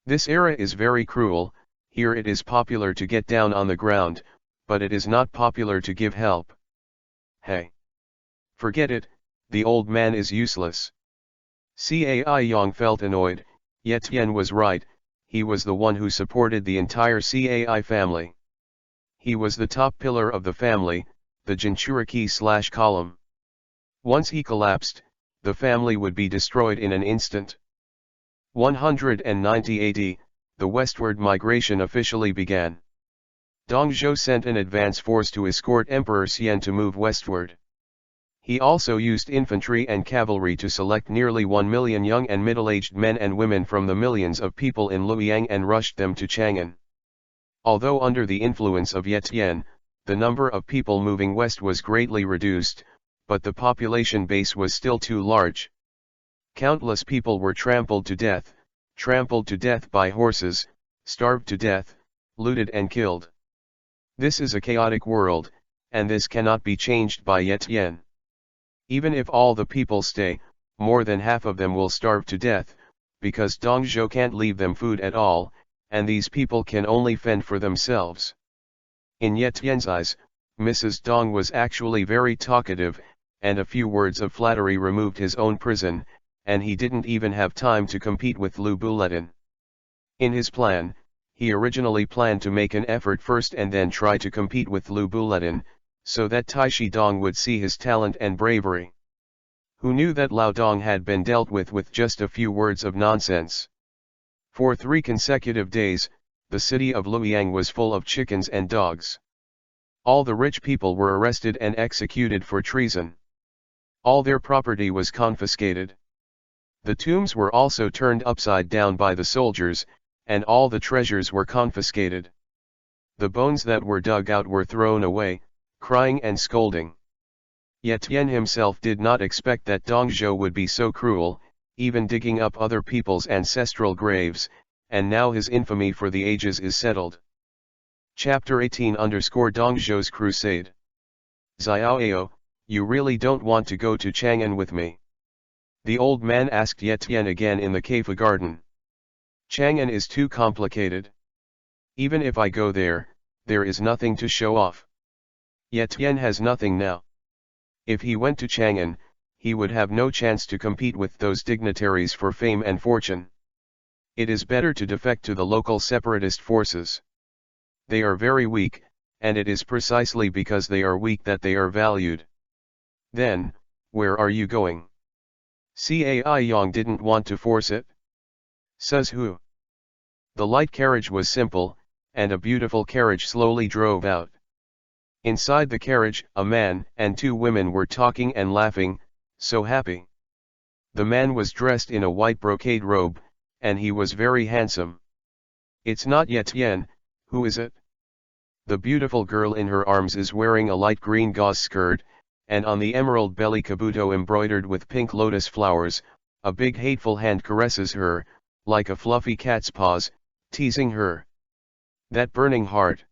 This era is very cruel. Here it is popular to get down on the ground, but it is not popular to give help. Hey! Forget it, the old man is useless. Cai Yang felt annoyed. Ye Tian was right, he was the one who supported the entire Cai family. He was the top pillar of the family, the Jinchuriki/column. Once he collapsed, the family would be destroyed in an instant. 190 AD, the westward migration officially began. Dong Zhou sent an advance force to escort Emperor Xian to move westward. He also used infantry and cavalry to select nearly 1 million young and middle-aged men and women from the millions of people in Luoyang and rushed them to Chang'an. Although under the influence of Ye Tian, the number of people moving west was greatly reduced, but the population base was still too large. Countless people were trampled to death by horses, starved to death, looted and killed. This is a chaotic world, and this cannot be changed by Ye Tian. Even if all the people stay, more than half of them will starve to death, because Dong Zhou can't leave them food at all, and these people can only fend for themselves. In Ye Tian's eyes, Mrs. Dong was actually very talkative, and a few words of flattery removed his own prison, and he didn't even have time to compete with Lu Buletin. In his plan, he originally planned to make an effort first and then try to compete with Lu Buletin, so that Taishi Dong would see his talent and bravery. Who knew that Lao Dong had been dealt with just a few words of nonsense? For 3 consecutive days, the city of Luoyang was full of chickens and dogs. All the rich people were arrested and executed for treason. All their property was confiscated. The tombs were also turned upside down by the soldiers, and all the treasures were confiscated. The bones that were dug out were thrown away, crying and scolding. Ye Tian himself did not expect that Dong Zhou would be so cruel, even digging up other people's ancestral graves, and now his infamy for the ages is settled. Chapter 18 _ Dong Zhou's Crusade. Xiaoao, You really don't want to go to Chang'an with me? The old man asked Ye Tian again in the cafe garden. Chang'an is too complicated. Even if I go there, there is nothing to show off. Ye Tian has nothing now. If he went to Chang'an, he would have no chance to compete with those dignitaries for fame and fortune. It is better to defect to the local separatist forces. They are very weak, and it is precisely because they are weak that they are valued. Then, where are you going? Cai Yang didn't want to force it. Says who? The light carriage was simple, and a beautiful carriage slowly drove out. Inside the carriage, a man and two women were talking and laughing, so happy. The man was dressed in a white brocade robe, and he was very handsome. It's not Ye Tian, who is it? The beautiful girl in her arms is wearing a light green gauze skirt, and on the emerald belly kabuto embroidered with pink lotus flowers, a big hateful hand caresses her, like a fluffy cat's paws, teasing her. That burning heart.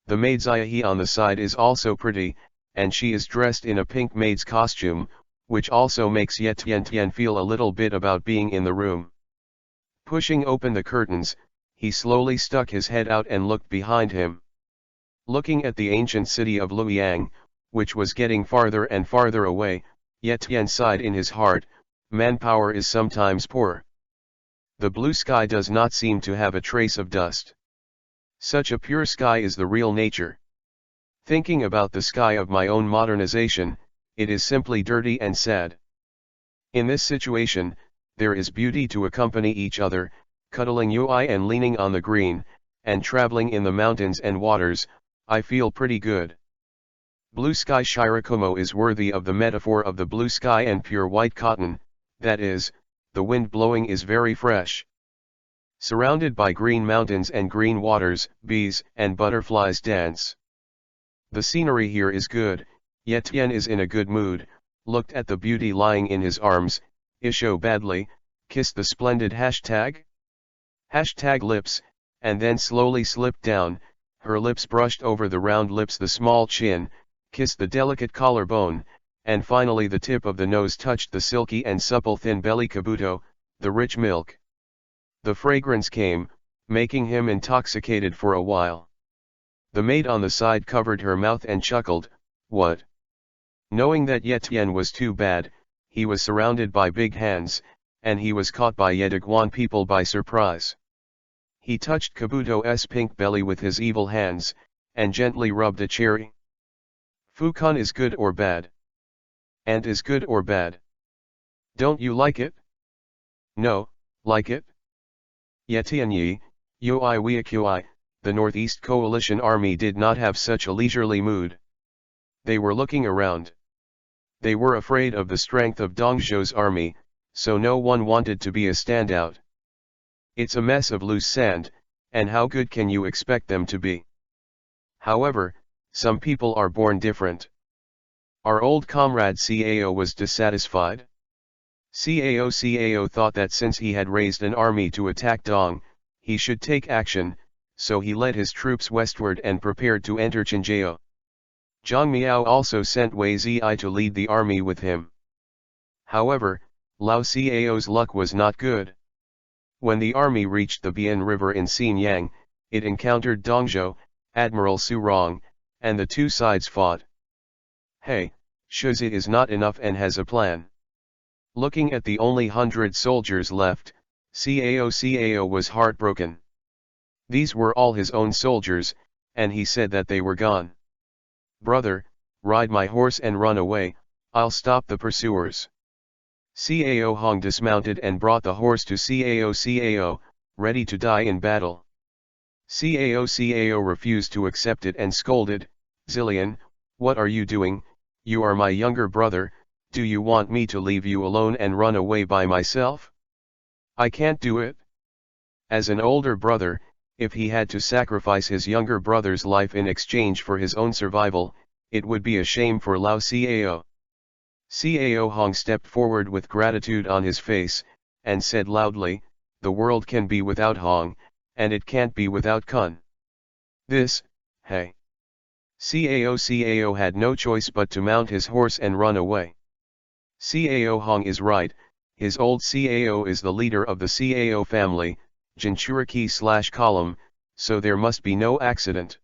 The maid Ziahe on the side is also pretty, and she is dressed in a pink maid's costume, which also makes Ye Tian feel a little bit about being in the room. Pushing open the curtains, he slowly stuck his head out and looked behind him. Looking at the ancient city of Luoyang, which was getting farther and farther away, Ye Tian sighed in his heart, manpower is sometimes poor. The blue sky does not seem to have a trace of dust. Such a pure sky is the real nature. Thinking about the sky of my own modernization, it is simply dirty and sad. In this situation, there is beauty to accompany each other, cuddling UI and leaning on the green, and traveling in the mountains and waters. I feel pretty good. Blue sky Shirakumo is worthy of the metaphor of the blue sky and pure white cotton, that is, the wind blowing is very fresh. Surrounded by green mountains and green waters, bees and butterflies dance. The scenery here is good. Ye Tian is in a good mood, looked at the beauty lying in his arms, isho badly, kissed the splendid hashtag lips, and then slowly slipped down, her lips brushed over the round lips, the small chin, kissed the delicate collarbone, and finally the tip of the nose touched the silky and supple thin belly kabuto, the rich milk. The fragrance came, making him intoxicated for a while. The maid on the side covered her mouth and chuckled, what? Knowing that Ye Tian was too bad, he was surrounded by big hands, and he was caught by Yedaguan people by surprise. He touched Kabuto's pink belly with his evil hands, and gently rubbed a cherry. Fukan is good or bad? And is good or bad? Don't you like it? No, like it? Ye Tian Yi, Yoi Wiakui, the Northeast Coalition Army did not have such a leisurely mood. They were looking around. They were afraid of the strength of Dongzhou's army, so no one wanted to be a standout. It's a mess of loose sand, and how good can you expect them to be? However, some people are born different. Our old comrade Cao was dissatisfied. Cao thought that since he had raised an army to attack Dong, he should take action, so he led his troops westward and prepared to enter Qinzhou. Zhang Miao also sent Wei Ziyi to lead the army with him. However, Lao Cao's luck was not good. When the army reached the Bian River in Xinyang, it encountered Dongzhou, Admiral Su Rong, and the two sides fought. Hey, Shuzi is not enough and has a plan. Looking at the only 100 soldiers left, Cao was heartbroken. These were all his own soldiers, and he said that they were gone. Brother, ride my horse and run away, I'll stop the pursuers. Cao Hong dismounted and brought the horse to Cao, ready to die in battle. Cao refused to accept it and scolded, Zillion, what are you doing? You are my younger brother, do you want me to leave you alone and run away by myself? I can't do it. As an older brother, if he had to sacrifice his younger brother's life in exchange for his own survival, it would be a shame for Lao Cao. Cao Hong stepped forward with gratitude on his face, and said loudly, the world can be without Hong, and it can't be without Kun. This, hey. Cao had no choice but to mount his horse and run away. Cao Hong is right, his old Cao is the leader of the Cao family, Jinchuriki/column, so there must be no accident.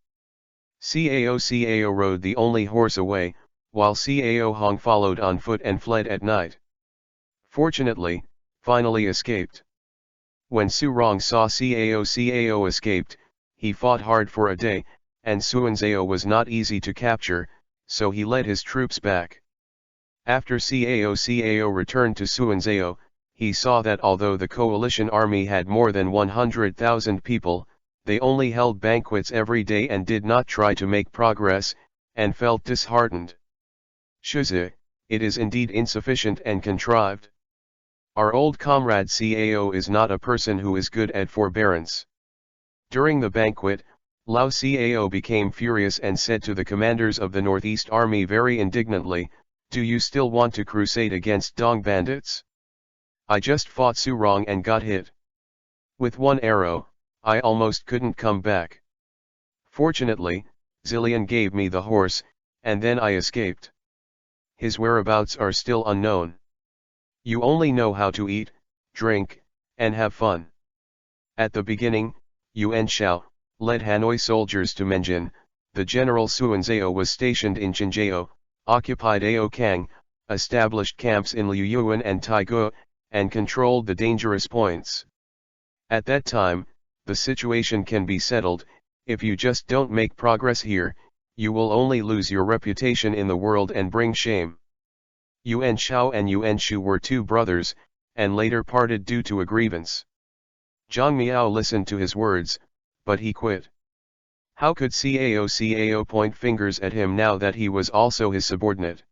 Cao rode the only horse away, while Cao Hong followed on foot and fled at night. Fortunately, finally escaped. When Su Rong saw Cao escaped, he fought hard for a day, and Suanzao was not easy to capture, so he led his troops back. After Cao returned to Suanzao, he saw that although the coalition army had more than 100,000 people, they only held banquets every day and did not try to make progress, and felt disheartened. Shuzi, it is indeed insufficient and contrived. Our old comrade Cao is not a person who is good at forbearance. During the banquet, Lao Cao became furious and said to the commanders of the Northeast Army very indignantly, "Do you still want to crusade against Dong bandits? I just fought Su Rong and got hit. With one arrow, I almost couldn't come back. Fortunately, Zillion gave me the horse, and then I escaped. His whereabouts are still unknown. You only know how to eat, drink, and have fun." At the beginning, Yuan Shao led Hanoi soldiers to Menjin. The general Suanzao was stationed in Chinjiao, occupied Ao Kang, established camps in Liuyuan and Taiguo, and controlled the dangerous points. At that time, the situation can be settled. If you just don't make progress here, you will only lose your reputation in the world and bring shame. Yuan Shao and Yuan Shu were two brothers, and later parted due to a grievance. Zhang Miao listened to his words, but he quit. How could Cao point fingers at him now that he was also his subordinate?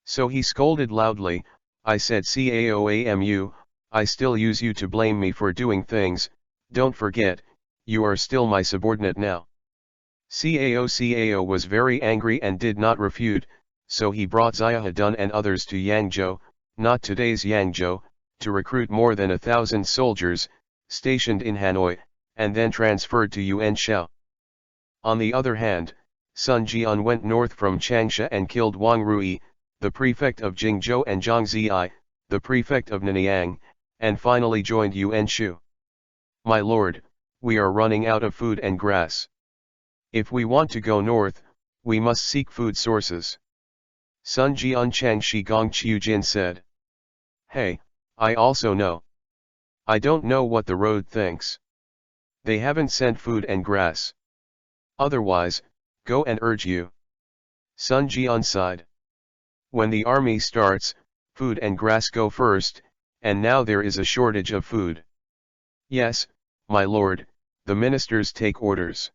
So he scolded loudly, "I said Caoamu, I still use you to blame me for doing things, don't forget, you are still my subordinate now." Cao was very angry and did not refute, so he brought Xiahedun and others to Yangzhou, not today's Yangzhou, to recruit more than 1,000 soldiers, stationed in Hanoi, and then transferred to Yuan Shao. On the other hand, Sun Jian went north from Changsha and killed Wang Rui, the prefect of Jingzhou, and Zhang Ziyi, the prefect of Nanyang, and finally joined Yuan Shu. "My lord, we are running out of food and grass. If we want to go north, we must seek food sources." Sun Jian Chang Shi Gong Chiu Jin said. "Hey, I also know. I don't know what the road thinks. They haven't sent food and grass. Otherwise, go and urge you." Sun Jian sighed. "When the army starts, food and grass go first, and now there is a shortage of food." "Yes, my lord, the ministers take orders."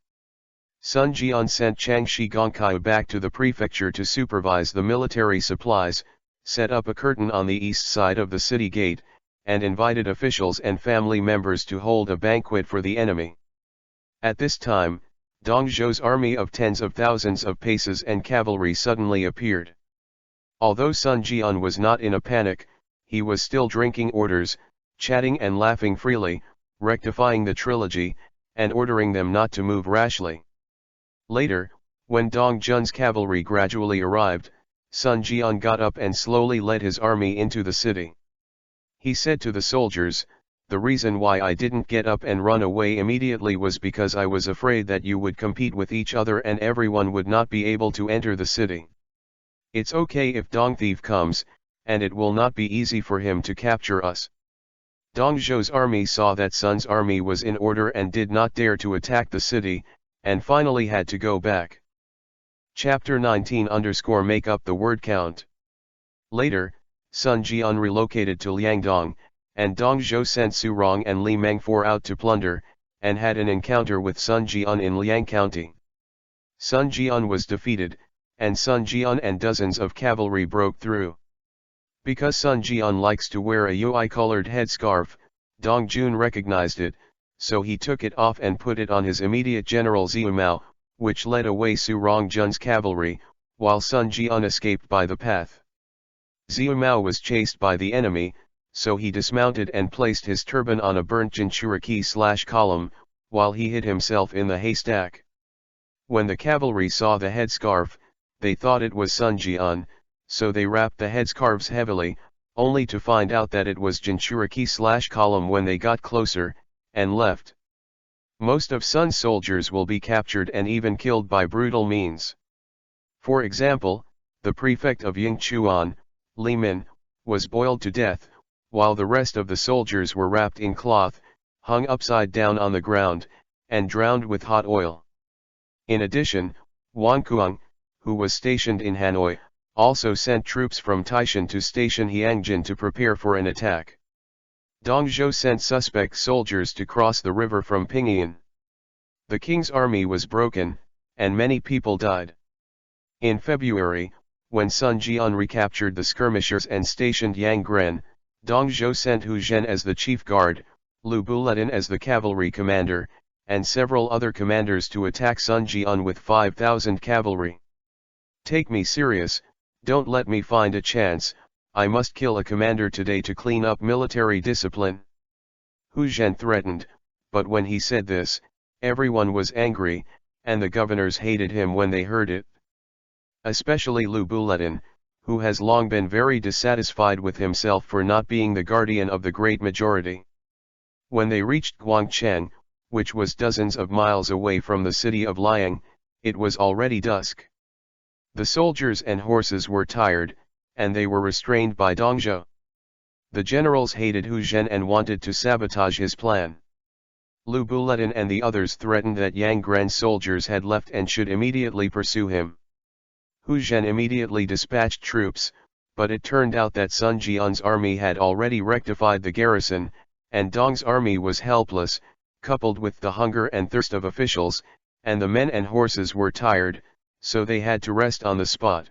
Sun Jian sent Chang Shi Gongkai back to the prefecture to supervise the military supplies, set up a curtain on the east side of the city gate, and invited officials and family members to hold a banquet for the enemy. At this time, Dong Zhou's army of tens of thousands of paces and cavalry suddenly appeared. Although Sun Jian was not in a panic, he was still drinking orders, chatting and laughing freely, rectifying the trilogy, and ordering them not to move rashly. Later, when Dong Jun's cavalry gradually arrived, Sun Jian got up and slowly led his army into the city. He said to the soldiers, "The reason why I didn't get up and run away immediately was because I was afraid that you would compete with each other and everyone would not be able to enter the city. It's okay if Dong Thief comes, and it will not be easy for him to capture us." Dong Zhou's army saw that Sun's army was in order and did not dare to attack the city, and finally had to go back. Chapter 19 make up the word count. Later, Sun Jian relocated to Liangdong, and Dong Zhou sent Su Rong and Li Mengfor out to plunder, and had an encounter with Sun Jian in Liang County. Sun Jian was defeated, and Sun Jian and dozens of cavalry broke through. Because Sun Jian likes to wear a UI-colored headscarf, Dong Jun recognized it, so he took it off and put it on his immediate general Ziu Mao, which led away Su Rong Jun's cavalry, while Sun Jian escaped by the path. Ziu Mao was chased by the enemy, so he dismounted and placed his turban on a burnt Jinchuriki/column, while he hid himself in the haystack. When the cavalry saw the headscarf, they thought it was Sun Jian, so they wrapped the headscarves heavily, only to find out that it was Jinchuriki/column when they got closer, and left. Most of Sun's soldiers will be captured and even killed by brutal means. For example, the prefect of Yingchuan, Li Min, was boiled to death, while the rest of the soldiers were wrapped in cloth, hung upside down on the ground, and drowned with hot oil. In addition, Wang Kuang, who was stationed in Hanoi, also sent troops from Taishan to station Hiangjin to prepare for an attack. Dong Zhou sent suspect soldiers to cross the river from Pingyuan. The king's army was broken, and many people died. In February, when Sun Jian recaptured the skirmishers and stationed Yang Gren, Dong Zhou sent Hu Zhen as the chief guard, Lu Buletin as the cavalry commander, and several other commanders to attack Sun Jian with 5,000 cavalry. "Take me serious, don't let me find a chance, I must kill a commander today to clean up military discipline," Hu Zhen threatened, but when he said this, everyone was angry, and the governors hated him when they heard it. Especially Lu Buletin, who has long been very dissatisfied with himself for not being the guardian of the great majority. When they reached Guangcheng, which was dozens of miles away from the city of Liang, it was already dusk. The soldiers and horses were tired, and they were restrained by Dong Zhou. The generals hated Hu Zhen and wanted to sabotage his plan. Lu Buletin and the others threatened that Yang Gren's soldiers had left and should immediately pursue him. Hu Zhen immediately dispatched troops, but it turned out that Sun Jian's army had already rectified the garrison, and Dong's army was helpless, coupled with the hunger and thirst of officials, and the men and horses were tired, so they had to rest on the spot.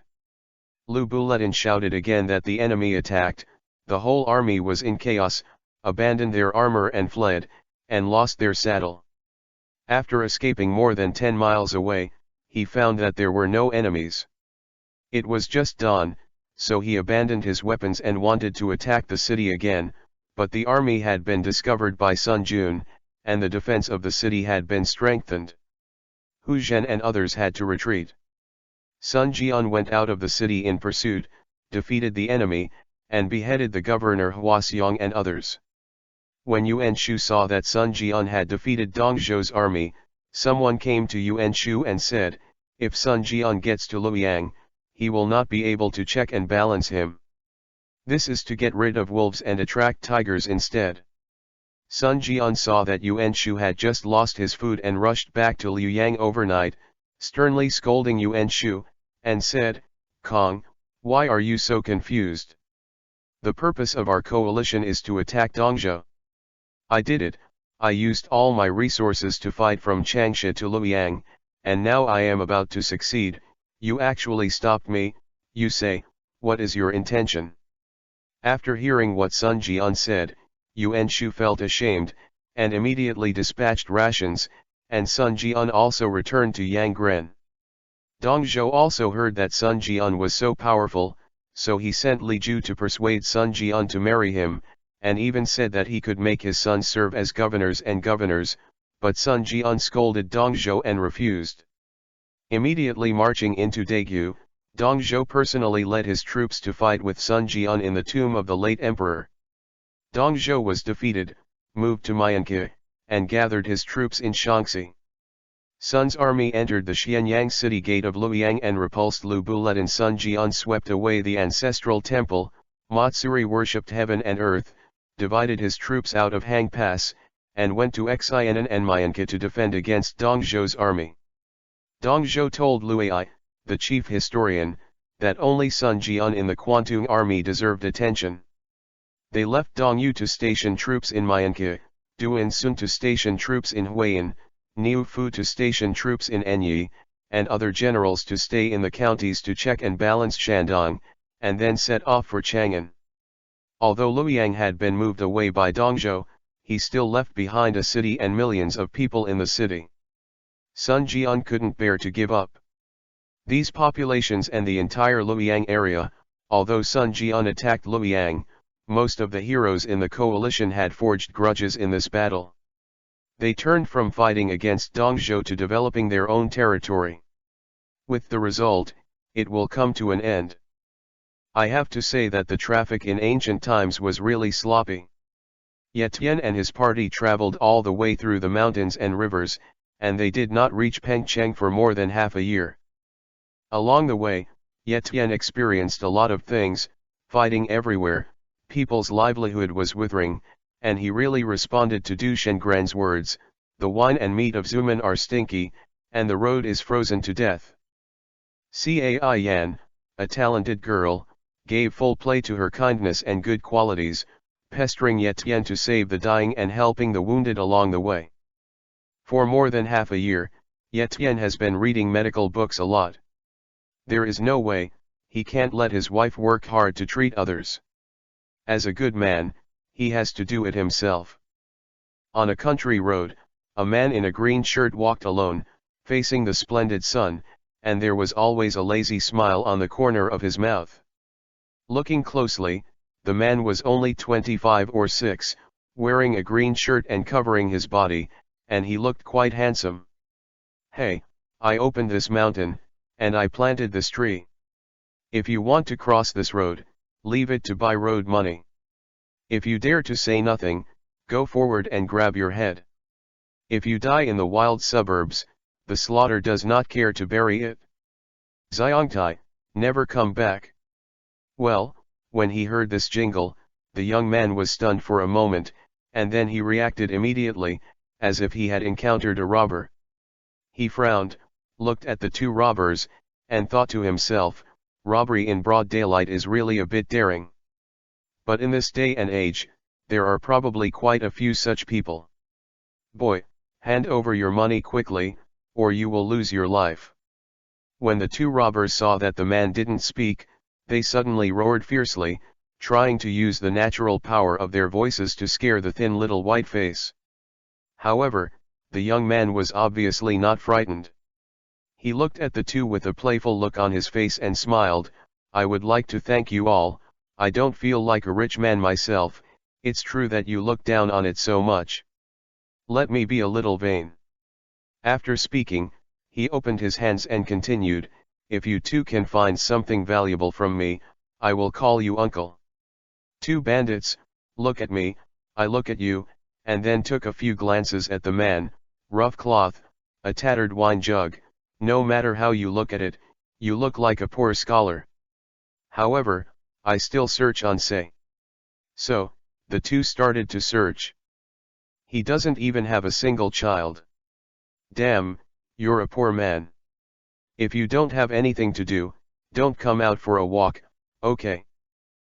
Lu Buletin shouted again that the enemy attacked, the whole army was in chaos, abandoned their armor and fled, and lost their saddle. After escaping more than 10 miles away, he found that there were no enemies. It was just dawn, so he abandoned his weapons and wanted to attack the city again, but the army had been discovered by Sun Jun, and the defense of the city had been strengthened. Hu Zhen and others had to retreat. Sun Jian went out of the city in pursuit, defeated the enemy, and beheaded the governor Hua Xiong and others. When Yuan Shu saw that Sun Jian had defeated Dong Zhou's army, someone came to Yuan Shu and said, "If Sun Jian gets to Luoyang, he will not be able to check and balance him. This is to get rid of wolves and attract tigers instead." Sun Jian saw that Yuan Shu had just lost his food and rushed back to Luoyang overnight, sternly scolding Yuan Shu, and said, "Kong, why are you so confused? The purpose of our coalition is to attack Dongzhou. I did it, I used all my resources to fight from Changsha to Luoyang, and now I am about to succeed. You actually stopped me, you say, what is your intention?" After hearing what Sun Jian said, Yuan Shu felt ashamed, and immediately dispatched rations, and Sun Jian also returned to Yang Gren. Dong Zhou also heard that Sun Jian was so powerful, so he sent Li Ju to persuade Sun Jian to marry him, and even said that he could make his sons serve as governors, but Sun Jian scolded Dong Zhou and refused. Immediately marching into Daegu, Dong Zhou personally led his troops to fight with Sun Jian in the tomb of the late emperor. Dong Zhou was defeated, moved to Myanke, and gathered his troops in Shaanxi. Sun's army entered the Xianyang city gate of Luoyang and repulsed Lu Buletin. Sun Jian swept away the ancestral temple, Matsuri worshipped heaven and earth, divided his troops out of Hang Pass, and went to Xianan and Myanke to defend against Dong Zhou's army. Dong Zhou told Luai, the chief historian, that only Sun Jian in the Kwantung army deserved attention. They left Dong Yu to station troops in Myanke, Duan Sun to station troops in Huayan, Niu Fu to station troops in Enyi, and other generals to stay in the counties to check and balance Shandong, and then set off for Chang'an. Although Luoyang had been moved away by Dongzhou, he still left behind a city and millions of people in the city. Sun Jian couldn't bear to give up these populations and the entire Luoyang area. Although Sun Jian attacked Luoyang, most of the heroes in the coalition had forged grudges in this battle. They turned from fighting against Dongzhou to developing their own territory. With the result, it will come to an end. I have to say that the traffic in ancient times was really sloppy. Ye Tian and his party traveled all the way through the mountains and rivers, and they did not reach Pengcheng for more than half a year. Along the way, Ye Tian experienced a lot of things, fighting everywhere, people's livelihood was withering, and he really responded to Du Shengran's words, "The wine and meat of Zuman are stinky, and the road is frozen to death." Cai Yan, a talented girl, gave full play to her kindness and good qualities, pestering Ye Tian to save the dying and helping the wounded along the way. For more than half a year, Ye Tian has been reading medical books a lot. There is no way, he can't let his wife work hard to treat others. As a good man, he has to do it himself. On a country road, a man in a green shirt walked alone, facing the splendid sun, and there was always a lazy smile on the corner of his mouth. Looking closely, the man was only 25 or 6, wearing a green shirt and covering his body, and he looked quite handsome. "Hey, I opened this mountain, and I planted this tree. If you want to cross this road, leave it to buy road money. If you dare to say nothing, go forward and grab your head. If you die in the wild suburbs, the slaughter does not care to bury it. Xiangtai, never come back." Well, when he heard this jingle, the young man was stunned for a moment, and then he reacted immediately, as if he had encountered a robber. He frowned, looked at the two robbers, and thought to himself, robbery in broad daylight is really a bit daring. But in this day and age, there are probably quite a few such people. "Boy, hand over your money quickly, or you will lose your life." When the two robbers saw that the man didn't speak, they suddenly roared fiercely, trying to use the natural power of their voices to scare the thin little white face. However, the young man was obviously not frightened. He looked at the two with a playful look on his face and smiled, "I would like to thank you all. I don't feel like a rich man myself, it's true that you look down on it so much. Let me be a little vain." After speaking, he opened his hands and continued, "If you two can find something valuable from me, I will call you uncle." Two bandits, look at me, I look at you, and then took a few glances at the man, rough cloth, a tattered wine jug, no matter how you look at it, you look like a poor scholar. However, I still search on say. So, the two started to search. "He doesn't even have a single child. Damn, you're a poor man. If you don't have anything to do, don't come out for a walk, okay?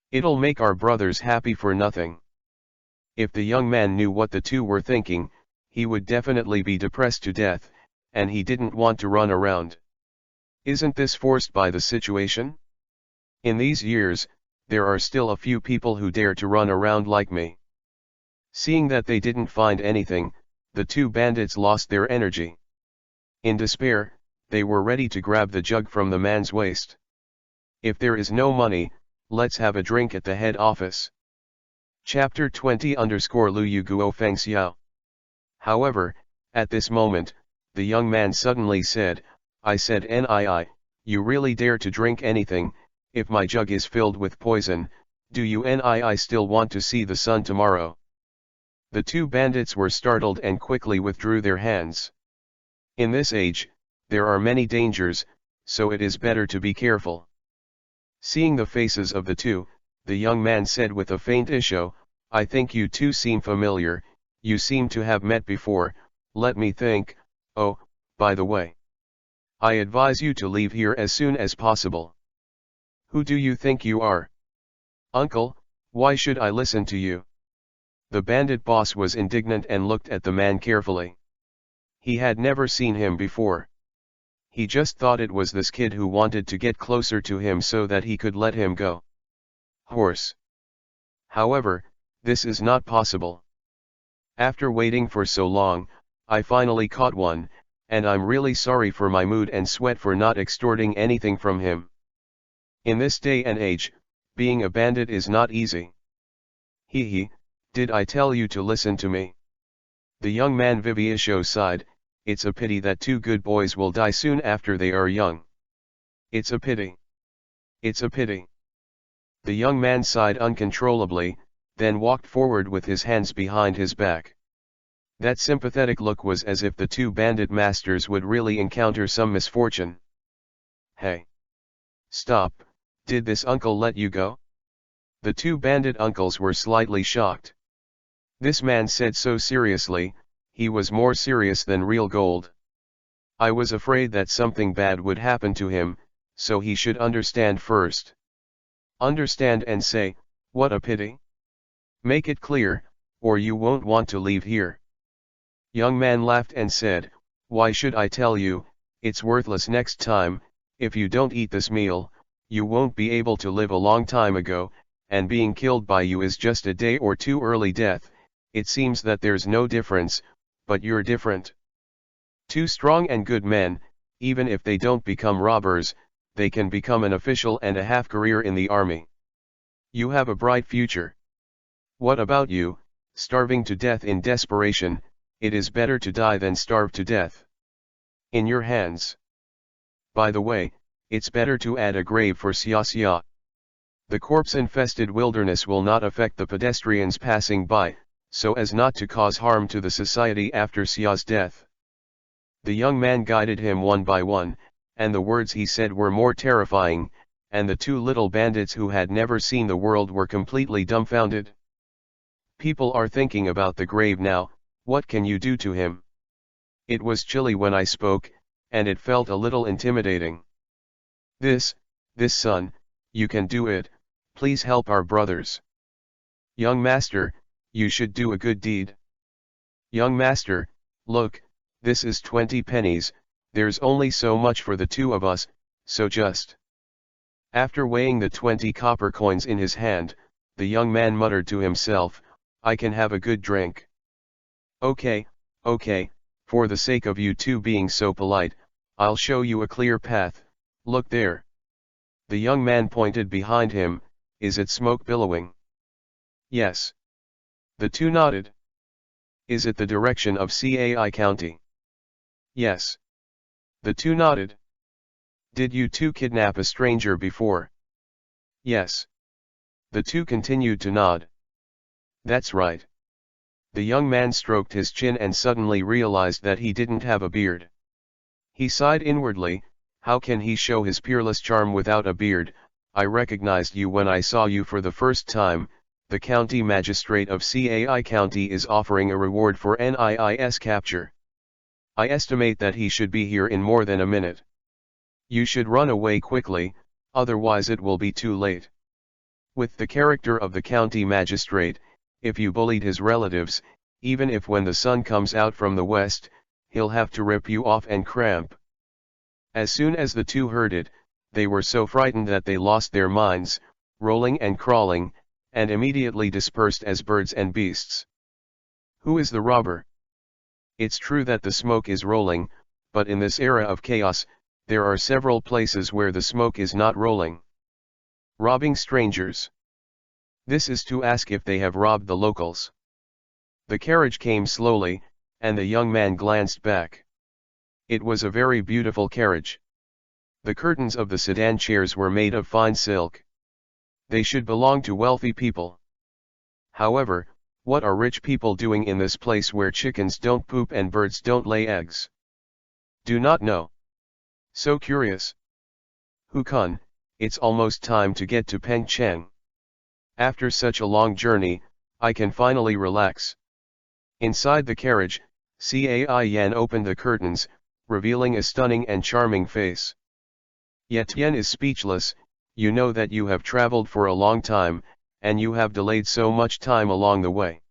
It'll make our brothers happy for nothing." If the young man knew what the two were thinking, he would definitely be depressed to death, and he didn't want to run around. Isn't this forced by the situation? In these years, there are still a few people who dare to run around like me. Seeing that they didn't find anything, the two bandits lost their energy. In despair, they were ready to grab the jug from the man's waist. "If there is no money, let's have a drink at the head office." Chapter 20_Lu Guo Feng Xiao. However, at this moment, the young man suddenly said, "I said Nii, you really dare to drink anything? If my jug is filled with poison, do you Nii still want to see the sun tomorrow?" The two bandits were startled and quickly withdrew their hands. In this age, there are many dangers, so it is better to be careful. Seeing the faces of the two, the young man said with a faint isho, "I think you two seem familiar, you seem to have met before, let me think. Oh, by the way, I advise you to leave here as soon as possible." "Who do you think you are?" "Uncle, why should I listen to you?" The bandit boss was indignant and looked at the man carefully. He had never seen him before. He just thought it was this kid who wanted to get closer to him so that he could let him go. Horse. However, this is not possible. After waiting for so long, I finally caught one, and I'm really sorry for my mood and sweat for not extorting anything from him. In this day and age, being a bandit is not easy. Hee hee, did I tell you to listen to me? The young man Viviesho sighed, "It's a pity that two good boys will die soon after they are young. It's a pity. It's a pity." The young man sighed uncontrollably, then walked forward with his hands behind his back. That sympathetic look was as if the two bandit masters would really encounter some misfortune. "Hey! Stop, did this uncle let you go?" The two bandit uncles were slightly shocked. This man said so seriously, he was more serious than real gold. "I was afraid that something bad would happen to him, so he should understand first." "Understand and say, what a pity? Make it clear, or you won't want to leave here." Young man laughed and said, "Why should I tell you? It's worthless. Next time, if you don't eat this meal, you won't be able to live. A long time ago, and being killed by you is just a day or two early death. It seems that there's no difference, but you're different. Two strong and good men, even if they don't become robbers, they can become an official and a half-career in the army. You have a bright future. What about you, starving to death in desperation? It is better to die than starve to death. In your hands. By the way, it's better to add a grave for Xia. The corpse-infested wilderness will not affect the pedestrians passing by, so as not to cause harm to the society after Xia's death." The young man guided him one by one, and the words he said were more terrifying, and the two little bandits who had never seen the world were completely dumbfounded. "People are thinking about the grave now. What can you do to him?" It was chilly when I spoke, and it felt a little intimidating. This son, you can do it, please help our brothers." "Young master, you should do a good deed." "Young master, look, this is 20 pennies, there's only so much for the two of us, so just." After weighing the 20 copper coins in his hand, the young man muttered to himself, "I can have a good drink." Okay, for the sake of you two being so polite, I'll show you a clear path. Look there." The young man pointed behind him. "Is it smoke billowing?" "Yes." The two nodded. "Is it the direction of Cai County?" "Yes." The two nodded. "Did you two kidnap a stranger before?" "Yes." The two continued to nod. "That's right." The young man stroked his chin and suddenly realized that he didn't have a beard. He sighed inwardly. How can he show his peerless charm without a beard? "I recognized you when I saw you for the first time. The county magistrate of Cai County is offering a reward for NII's capture. I estimate that he should be here in more than a minute. You should run away quickly, otherwise it will be too late." With the character of the county magistrate, if you bullied his relatives, even if when the sun comes out from the west, he'll have to rip you off and cramp. As soon as the two heard it, they were so frightened that they lost their minds, rolling and crawling, and immediately dispersed as birds and beasts. Who is the robber? It's true that the smoke is rolling, but in this era of chaos, there are several places where the smoke is not rolling. Robbing strangers. This is to ask if they have robbed the locals. The carriage came slowly, and the young man glanced back. It was a very beautiful carriage. The curtains of the sedan chairs were made of fine silk. They should belong to wealthy people. However, what are rich people doing in this place where chickens don't poop and birds don't lay eggs? Do not know. So curious. Hukun, it's almost time to get to Pengcheng. After such a long journey, I can finally relax. Inside the carriage, Cai Yan opened the curtains, revealing a stunning and charming face. Yet Yan is speechless. You know that you have traveled for a long time, and you have delayed so much time along the way.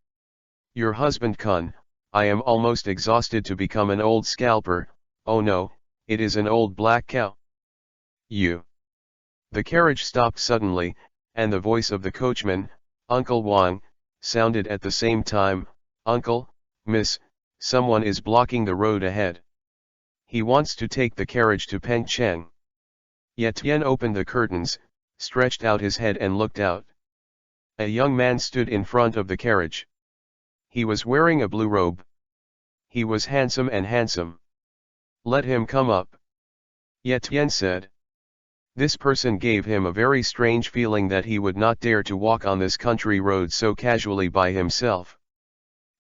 Your husband Kun, I am almost exhausted to become an old scalper. Oh no, it is an old black cow. You. The carriage stopped suddenly, and the voice of the coachman, Uncle Wang, sounded at the same time. Uncle, miss, someone is blocking the road ahead. He wants to take the carriage to Pengcheng. Yetian opened the curtains, stretched out his head and looked out. A young man stood in front of the carriage. He was wearing a blue robe. He was handsome and handsome. Let him come up. Ye Tian said. This person gave him a very strange feeling that he would not dare to walk on this country road so casually by himself.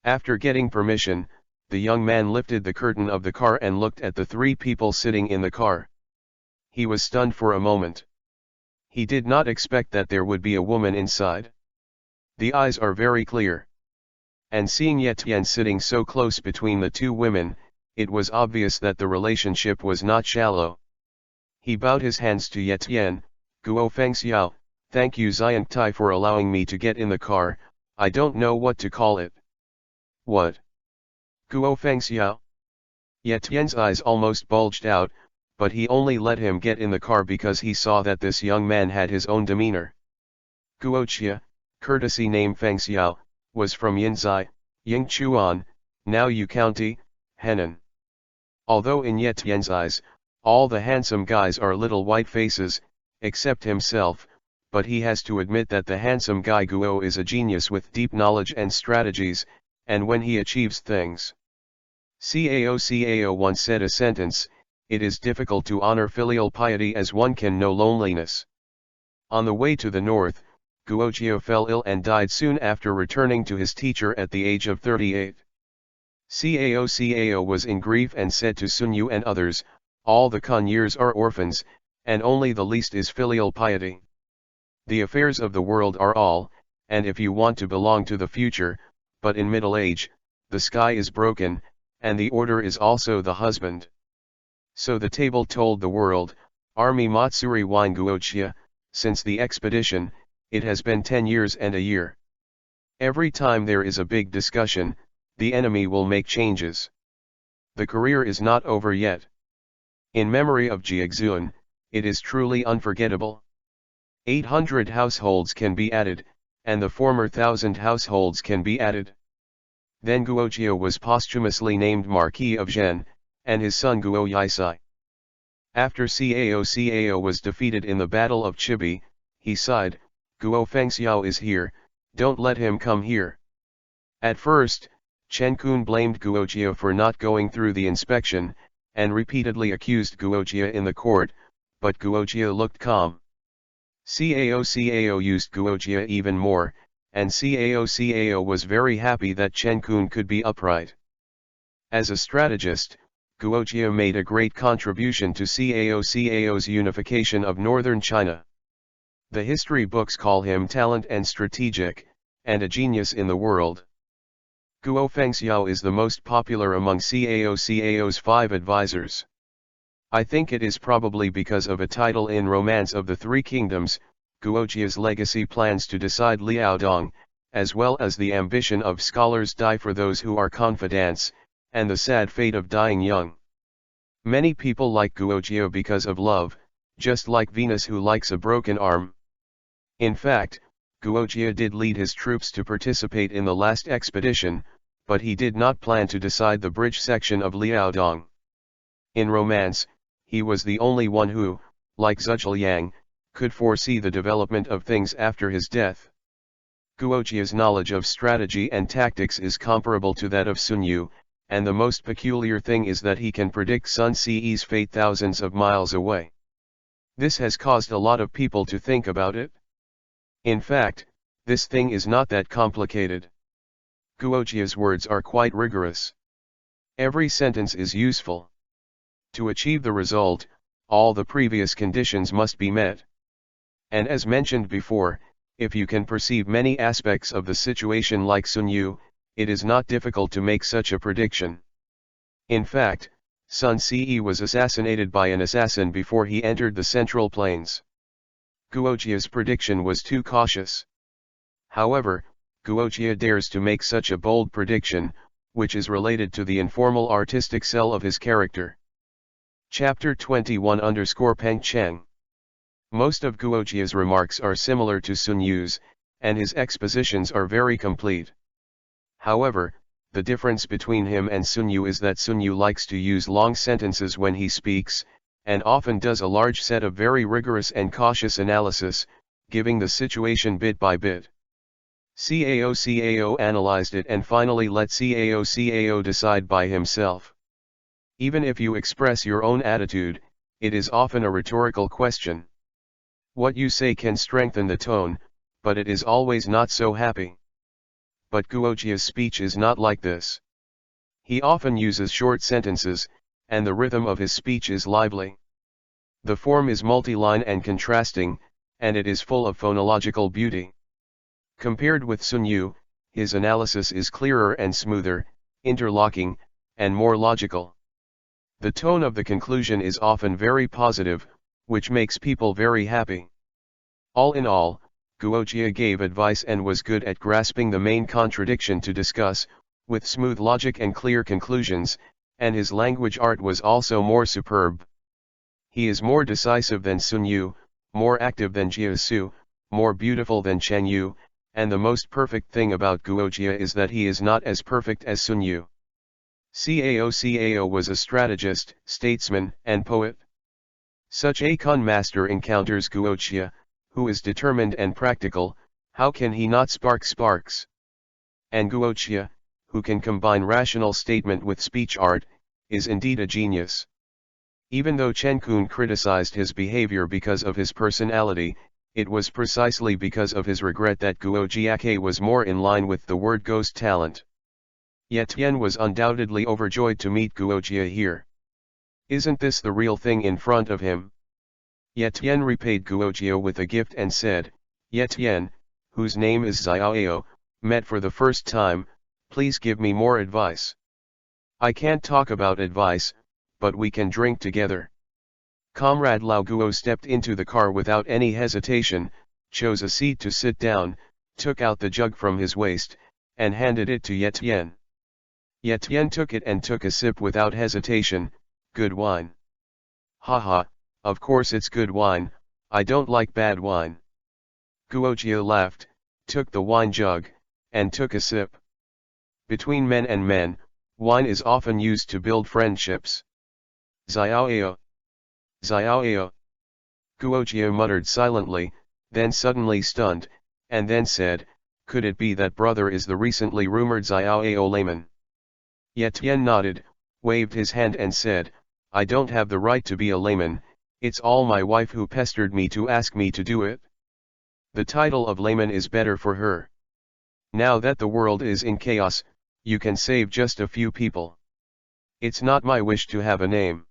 After getting permission, the young man lifted the curtain of the car and looked at the three people sitting in the car. He was stunned for a moment. He did not expect that there would be a woman inside. The eyes are very clear. And seeing Ye Tian sitting so close between the two women, it was obvious that the relationship was not shallow. He bowed his hands to Ye Tian. Guo Fengxiao, thank you Xiang Tai for allowing me to get in the car. I don't know what to call it. What? Guo Fengxiao? Ye Tian's eyes almost bulged out, but he only let him get in the car because he saw that this young man had his own demeanor. Guoqia, courtesy name Fengxiao, was from Yinzai, Yingchuan, now Yu County, Henan. Although in Ye Tian's eyes, all the handsome guys are little white faces, except himself, but he has to admit that the handsome guy Guo is a genius with deep knowledge and strategies, and when he achieves things. Cao once said a sentence, it is difficult to honor filial piety as one can know loneliness. On the way to the north, Guoqiu fell ill and died soon after returning to his teacher at the age of 38. Cao was in grief and said to Sun Yu and others, all the Konyers are orphans, and only the least is filial piety. The affairs of the world are all, and if you want to belong to the future, but in middle age, the sky is broken, and the order is also the husband. So the table told the world, Army Matsuri Wine Guoqia, since the expedition, it has been 10 years and a year. Every time there is a big discussion, the enemy will make changes. The career is not over yet. In memory of Jiexuan, it is truly unforgettable. 800 households can be added, and the former 1,000 households can be added. Then Guoqiu was posthumously named Marquis of Zhen, and his son Guo Yisai. After Cao was defeated in the Battle of Chibi, he sighed, Guo Fengxiao is here, don't let him come here. At first, Chen Kun blamed Guoqiu for not going through the inspection, and repeatedly accused Guoqiu in the court, but Guoqiu looked calm. Cao used Guoqiu even more, and Cao was very happy that Chen Kun could be upright. As a strategist, Guoqiu made a great contribution to Cao's unification of northern China. The history books call him talent and strategic, and a genius in the world. Guo Fengxiao is the most popular among Cao's 5 advisors. I think it is probably because of a title in Romance of the Three Kingdoms, Guoqiu's legacy plans to decide Liaodong, as well as the ambition of scholars die for those who are confidants, and the sad fate of dying young. Many people like Guoqiu because of love, just like Venus who likes a broken arm. In fact, Guoqiu did lead his troops to participate in the last expedition, but he did not plan to decide the bridge section of Liaodong. In romance, he was the only one who, like Zhuge could foresee the development of things after his death. Guoqiu's knowledge of strategy and tactics is comparable to that of Sun Yu, and the most peculiar thing is that he can predict Sun Ce's fate thousands of miles away. This has caused a lot of people to think about it. In fact, this thing is not that complicated. Guoqiu's words are quite rigorous. Every sentence is useful. To achieve the result, all the previous conditions must be met. And as mentioned before, if you can perceive many aspects of the situation like Sun Yu, it is not difficult to make such a prediction. In fact, Sun Ce was assassinated by an assassin before he entered the Central Plains. Guoqiu's prediction was too cautious. However, Guoqiu dares to make such a bold prediction, which is related to the informal artistic cell of his character. Chapter 21 Peng. Most of Guoqiu's remarks are similar to Sun Yu's, and his expositions are very complete. However, the difference between him and Sun Yu is that Sun Yu likes to use long sentences when he speaks, and often does a large set of very rigorous and cautious analysis, giving the situation bit by bit. CAO analyzed it and finally let CAO decide by himself. Even if you express your own attitude, it is often a rhetorical question. What you say can strengthen the tone, but it is always not so happy. But Guojia's speech is not like this. He often uses short sentences, and the rhythm of his speech is lively. The form is multi-line and contrasting, and it is full of phonological beauty. Compared with Sun Yu, his analysis is clearer and smoother, interlocking, and more logical. The tone of the conclusion is often very positive, which makes people very happy. All in all, Guojia gave advice and was good at grasping the main contradiction to discuss, with smooth logic and clear conclusions, and his language art was also more superb. He is more decisive than Sun Yu, more active than Jia Su, more beautiful than Chen Yu, and the most perfect thing about Guojia is that he is not as perfect as Sun Yu. Cao was a strategist, statesman, and poet. Such a con master encounters Guojia, who is determined and practical. How can he not spark sparks? And Guojia, who can combine rational statement with speech art, is indeed a genius. Even though Chen Kun criticized his behavior because of his personality, it was precisely because of his regret that Guojia was more in line with the word ghost talent. Yet Tian was undoubtedly overjoyed to meet Guojia here. Isn't this the real thing in front of him? Yet Tian repaid Guojia with a gift and said, Yet Tian, whose name is Xiaoao, met for the first time, please give me more advice. I can't talk about advice, but we can drink together. Comrade Lao Guo stepped into the car without any hesitation, chose a seat to sit down, took out the jug from his waist, and handed it to Ye Tian. Ye Tian took it and took a sip without hesitation. Good wine. Haha, of course it's good wine, I don't like bad wine. Guojia laughed, took the wine jug, and took a sip. Between men and men, wine is often used to build friendships. Xiaoao. Xiaoao. Guojia muttered silently, then suddenly stunned, and then said, could it be that brother is the recently rumored Xiaoao layman? Ye Tian nodded, waved his hand and said, I don't have the right to be a layman, it's all my wife who pestered me to ask me to do it. The title of layman is better for her. Now that the world is in chaos, you can save just a few people. It's not my wish to have a name.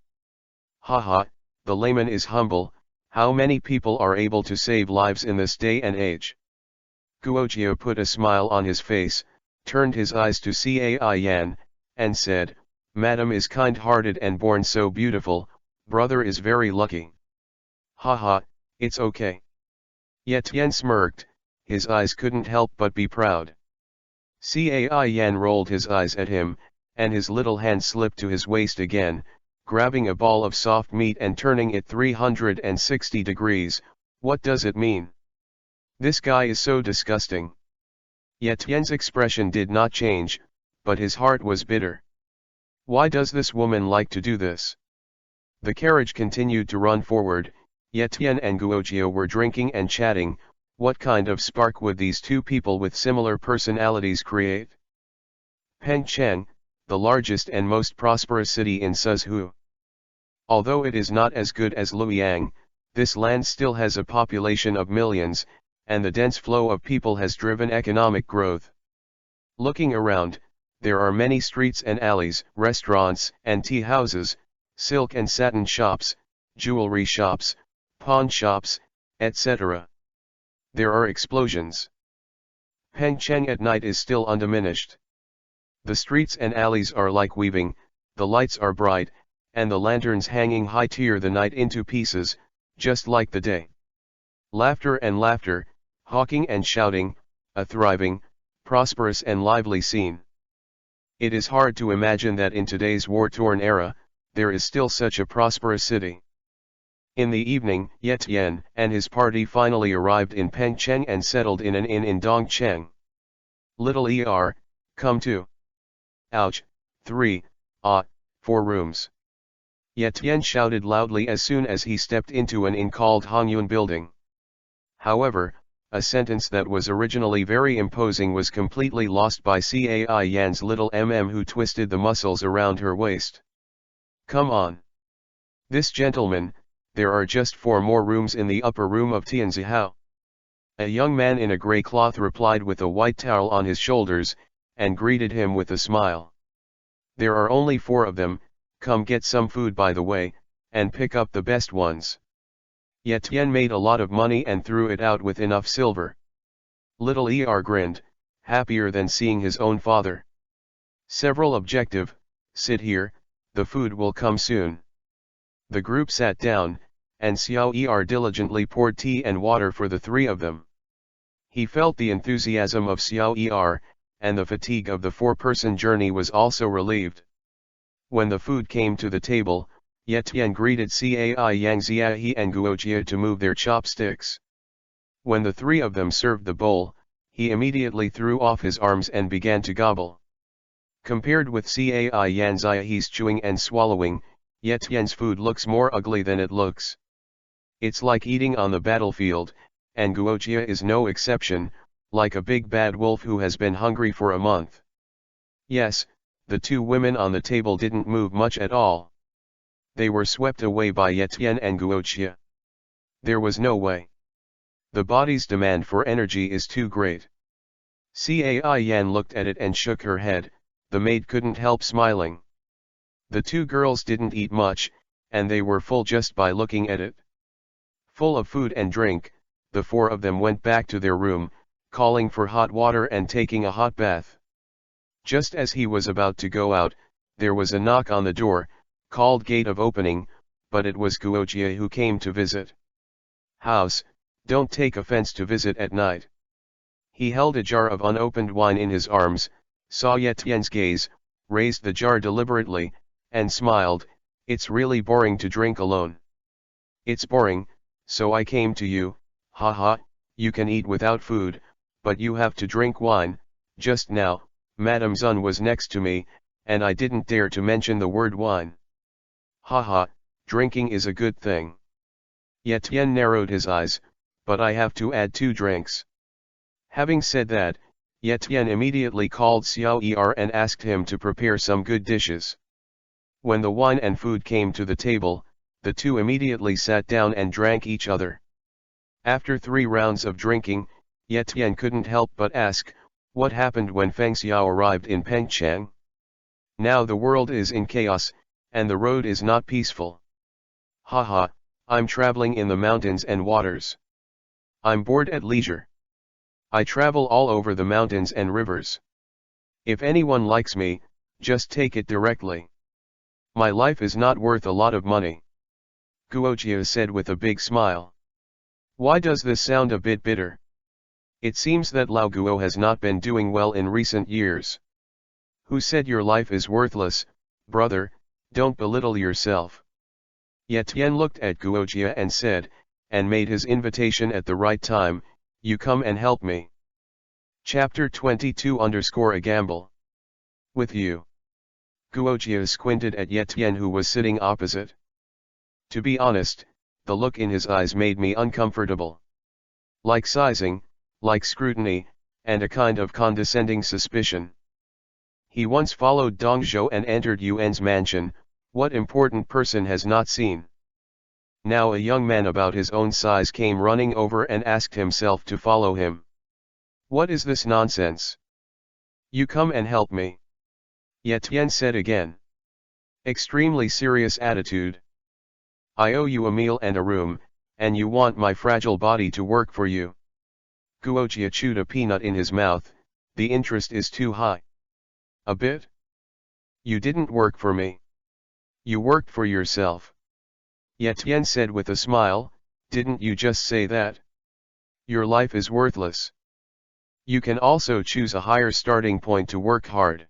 Haha, the layman is humble. How many people are able to save lives in this day and age? Guojia put a smile on his face, turned his eyes to Cai Yan, and said, Madam is kind-hearted and born so beautiful, brother is very lucky. Haha, it's okay. Ye Tian smirked, his eyes couldn't help but be proud. Cai Yan rolled his eyes at him, and his little hand slipped to his waist again, grabbing a ball of soft meat and turning it 360 degrees. What does it mean? This guy is so disgusting. Ye Tian's expression did not change, but his heart was bitter. Why does this woman like to do this? The carriage continued to run forward. Ye Tian and Guojia were drinking and chatting. What kind of spark would these two people with similar personalities create? Pengcheng, the largest and most prosperous city in Suzhou. Although it is not as good as Luoyang, this land still has a population of millions, and the dense flow of people has driven economic growth. Looking around, there are many streets and alleys, restaurants and tea houses, silk and satin shops, jewelry shops, pawn shops, etc. There are explosions. Pengcheng at night is still undiminished. The streets and alleys are like weaving, the lights are bright, and the lanterns hanging high tear the night into pieces, just like the day. Laughter and laughter, hawking and shouting, a thriving, prosperous and lively scene. It is hard to imagine that in today's war-torn era, there is still such a prosperous city. In the evening, Ye Tian and his party finally arrived in Pengcheng and settled in an inn in Dongcheng. Little Er, come too. Ouch, 3, 4 rooms. Ye Tian shouted loudly as soon as he stepped into an inn called Hongyun Building. However, a sentence that was originally very imposing was completely lost by Cai Yan's little who twisted the muscles around her waist. Come on. This gentleman, there are just 4 more rooms in the upper room of Tianzihao. A young man in a grey cloth replied with a white towel on his shoulders, and greeted him with a smile. There are only 4 of them, come get some food by the way, and pick up the best ones. Ye Tian made a lot of money and threw it out with enough silver. Little Er grinned, happier than seeing his own father. Several objective, sit here, the food will come soon. The group sat down, and Xiao Er diligently poured tea and water for the 3 of them. He felt the enthusiasm of Xiao Er, and the fatigue of the 4-person journey was also relieved. When the food came to the table, Ye Tian greeted Cai Yang Ziahe and Guojia to move their chopsticks. When the 3 of them served the bowl, he immediately threw off his arms and began to gobble. Compared with Cai Yan Ziahe's chewing and swallowing, Ye Tian's food looks more ugly than it looks. It's like eating on the battlefield, and Guojia is no exception, like a big bad wolf who has been hungry for a month. Yes, the 2 women on the table didn't move much at all. They were swept away by Ye Tian and Guojia. There was no way. The body's demand for energy is too great. Cai Yan looked at it and shook her head, the maid couldn't help smiling. The 2 girls didn't eat much, and they were full just by looking at it. Full of food and drink, the 4 of them went back to their room, calling for hot water and taking a hot bath. Just as he was about to go out, there was a knock on the door, called gate of opening, but it was Guojia who came to visit. House, don't take offense to visit at night. He held a jar of unopened wine in his arms, saw Ye Tian's gaze, raised the jar deliberately, and smiled, it's really boring to drink alone. It's boring, so I came to you, haha, you can eat without food, but you have to drink wine. Just now, Madame Zun was next to me, and I didn't dare to mention the word wine. Haha, drinking is a good thing. Ye Tian narrowed his eyes, but I have to add 2 drinks. Having said that, Ye Tian immediately called Xiao Er and asked him to prepare some good dishes. When the wine and food came to the table, the 2 immediately sat down and drank each other. After 3 rounds of drinking, Ye Tian couldn't help but ask, what happened when Feng Xiao arrived in Pengchang? Now the world is in chaos, and the road is not peaceful. Haha, I'm traveling in the mountains and waters. I'm bored at leisure. I travel all over the mountains and rivers. If anyone likes me, just take it directly. My life is not worth a lot of money. Guojia said with a big smile. Why does this sound a bit bitter? It seems that Lao Guo has not been doing well in recent years. Who said your life is worthless, brother, don't belittle yourself. Ye Tian looked at Guojia and said, and made his invitation at the right time, you come and help me. Chapter 22_A Gamble. With you. Guojia squinted at Ye Tian who was sitting opposite. To be honest, the look in his eyes made me uncomfortable. Like sizing, like scrutiny, and a kind of condescending suspicion. He once followed Dong Zhou and entered Yuan's mansion, what important person has not seen? Now a young man about his own size came running over and asked himself to follow him. What is this nonsense? You come and help me. Ye Tian said again. Extremely serious attitude. I owe you a meal and a room, and you want my fragile body to work for you. Guojia chewed a peanut in his mouth, the interest is too high. A bit? You didn't work for me. You worked for yourself. Ye Tian said with a smile, didn't you just say that? Your life is worthless. You can also choose a higher starting point to work hard.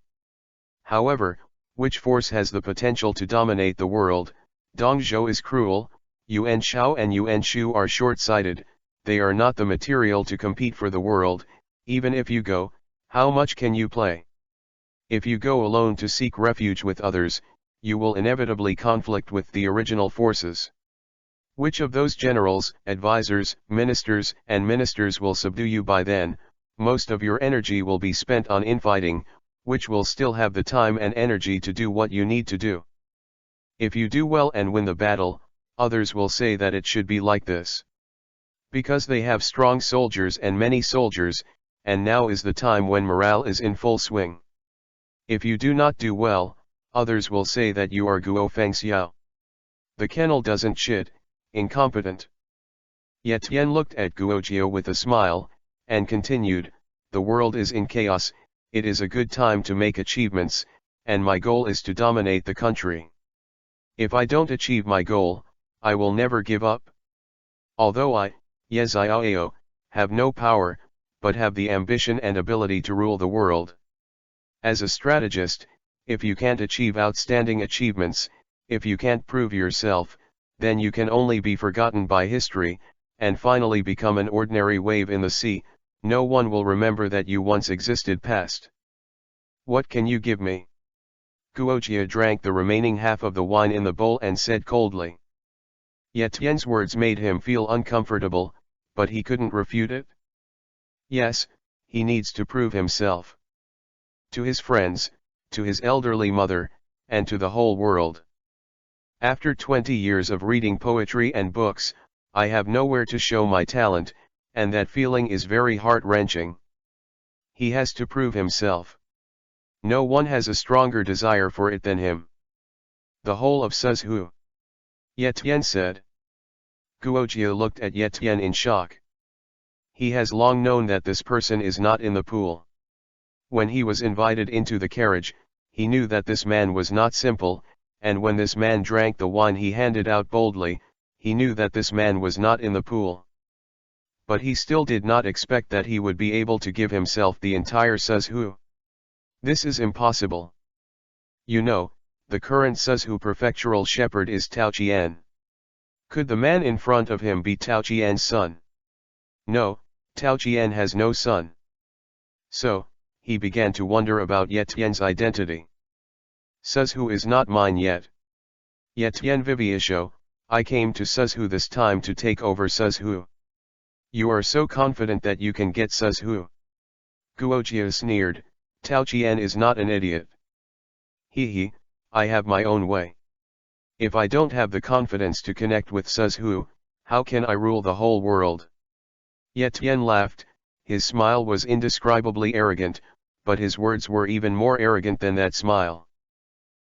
However, which force has the potential to dominate the world? Dong Zhou is cruel, Yuan Shao and Yuan Shu are short-sighted, they are not the material to compete for the world. Even if you go, how much can you play? If you go alone to seek refuge with others, you will inevitably conflict with the original forces. Which of those generals, advisors, and ministers will subdue you by then? Most of your energy will be spent on infighting, which will still have the time and energy to do what you need to do. If you do well and win the battle, others will say that it should be like this. Because they have strong soldiers and many soldiers, and now is the time when morale is in full swing. If you do not do well, others will say that you are guo feng xiao. The kennel doesn't shit, incompetent. Ye Tian looked at Guojiao with a smile, and continued, the world is in chaos, it is a good time to make achievements, and my goal is to dominate the country. If I don't achieve my goal, I will never give up. Although I, Ye Xiaoyao, have no power, but have the ambition and ability to rule the world. As a strategist, if you can't achieve outstanding achievements, if you can't prove yourself, then you can only be forgotten by history, and finally become an ordinary wave in the sea. No one will remember that you once existed past. What can you give me? Guojia drank the remaining half of the wine in the bowl and said coldly. Ye Tian's words made him feel uncomfortable, but he couldn't refute it. Yes, he needs to prove himself. To his friends, to his elderly mother, and to the whole world. After 20 years of reading poetry and books, I have nowhere to show my talent, and that feeling is very heart-wrenching. He has to prove himself. No one has a stronger desire for it than him. The whole of Suzhu. Ye Tian said. Guojia looked at Ye Tian in shock. He has long known that this person is not in the pool. When he was invited into the carriage, he knew that this man was not simple, and when this man drank the wine he handed out boldly, he knew that this man was not in the pool. But he still did not expect that he would be able to give himself the entire Suzhu. This is impossible. You know, the current Suzhu prefectural shepherd is Tao Qian. Could the man in front of him be Tao Qian's son? No, Tao Qian has no son. So, he began to wonder about Ye Tian's identity. Suzhu is not mine yet. Ye Tian Viviasho, I came to Suzhu this time to take over Suzhu. You are so confident that you can get Suzhu. Guojia sneered, Tao Qian is not an idiot. He, I have my own way. If I don't have the confidence to connect with Suzhu, how can I rule the whole world? Ye Tian laughed, his smile was indescribably arrogant, but his words were even more arrogant than that smile.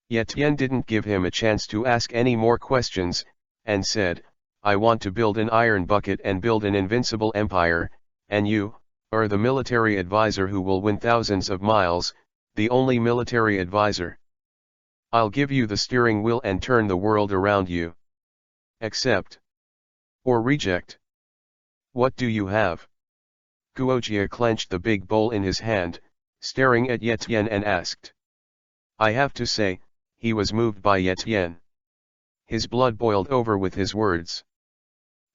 Ye Tian didn't give him a chance to ask any more questions, and said, I want to build an iron bucket and build an invincible empire, and you are the military advisor who will win thousands of miles, the only military advisor. I'll give you the steering wheel and turn the world around you. Accept. Or reject. What do you have? Guojia clenched the big bowl in his hand, staring at Ye Tian and asked. I have to say, he was moved by Ye Tian. His blood boiled over with his words.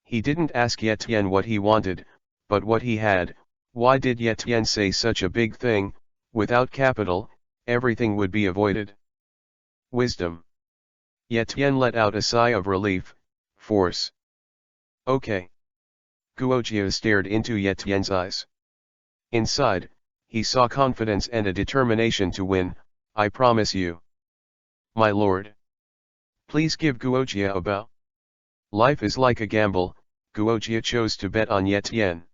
He didn't ask Ye Tian what he wanted, but what he had. Why did Ye Tian say such a big thing? Without capital, everything would be avoided. Wisdom. Ye Tian let out a sigh of relief. Force. Okay. Guojia stared into Ye Tian's eyes. Inside, he saw confidence and a determination to win. I promise you. My lord. Please give Guojia a bow. Life is like a gamble. Guojia chose to bet on Ye Tian.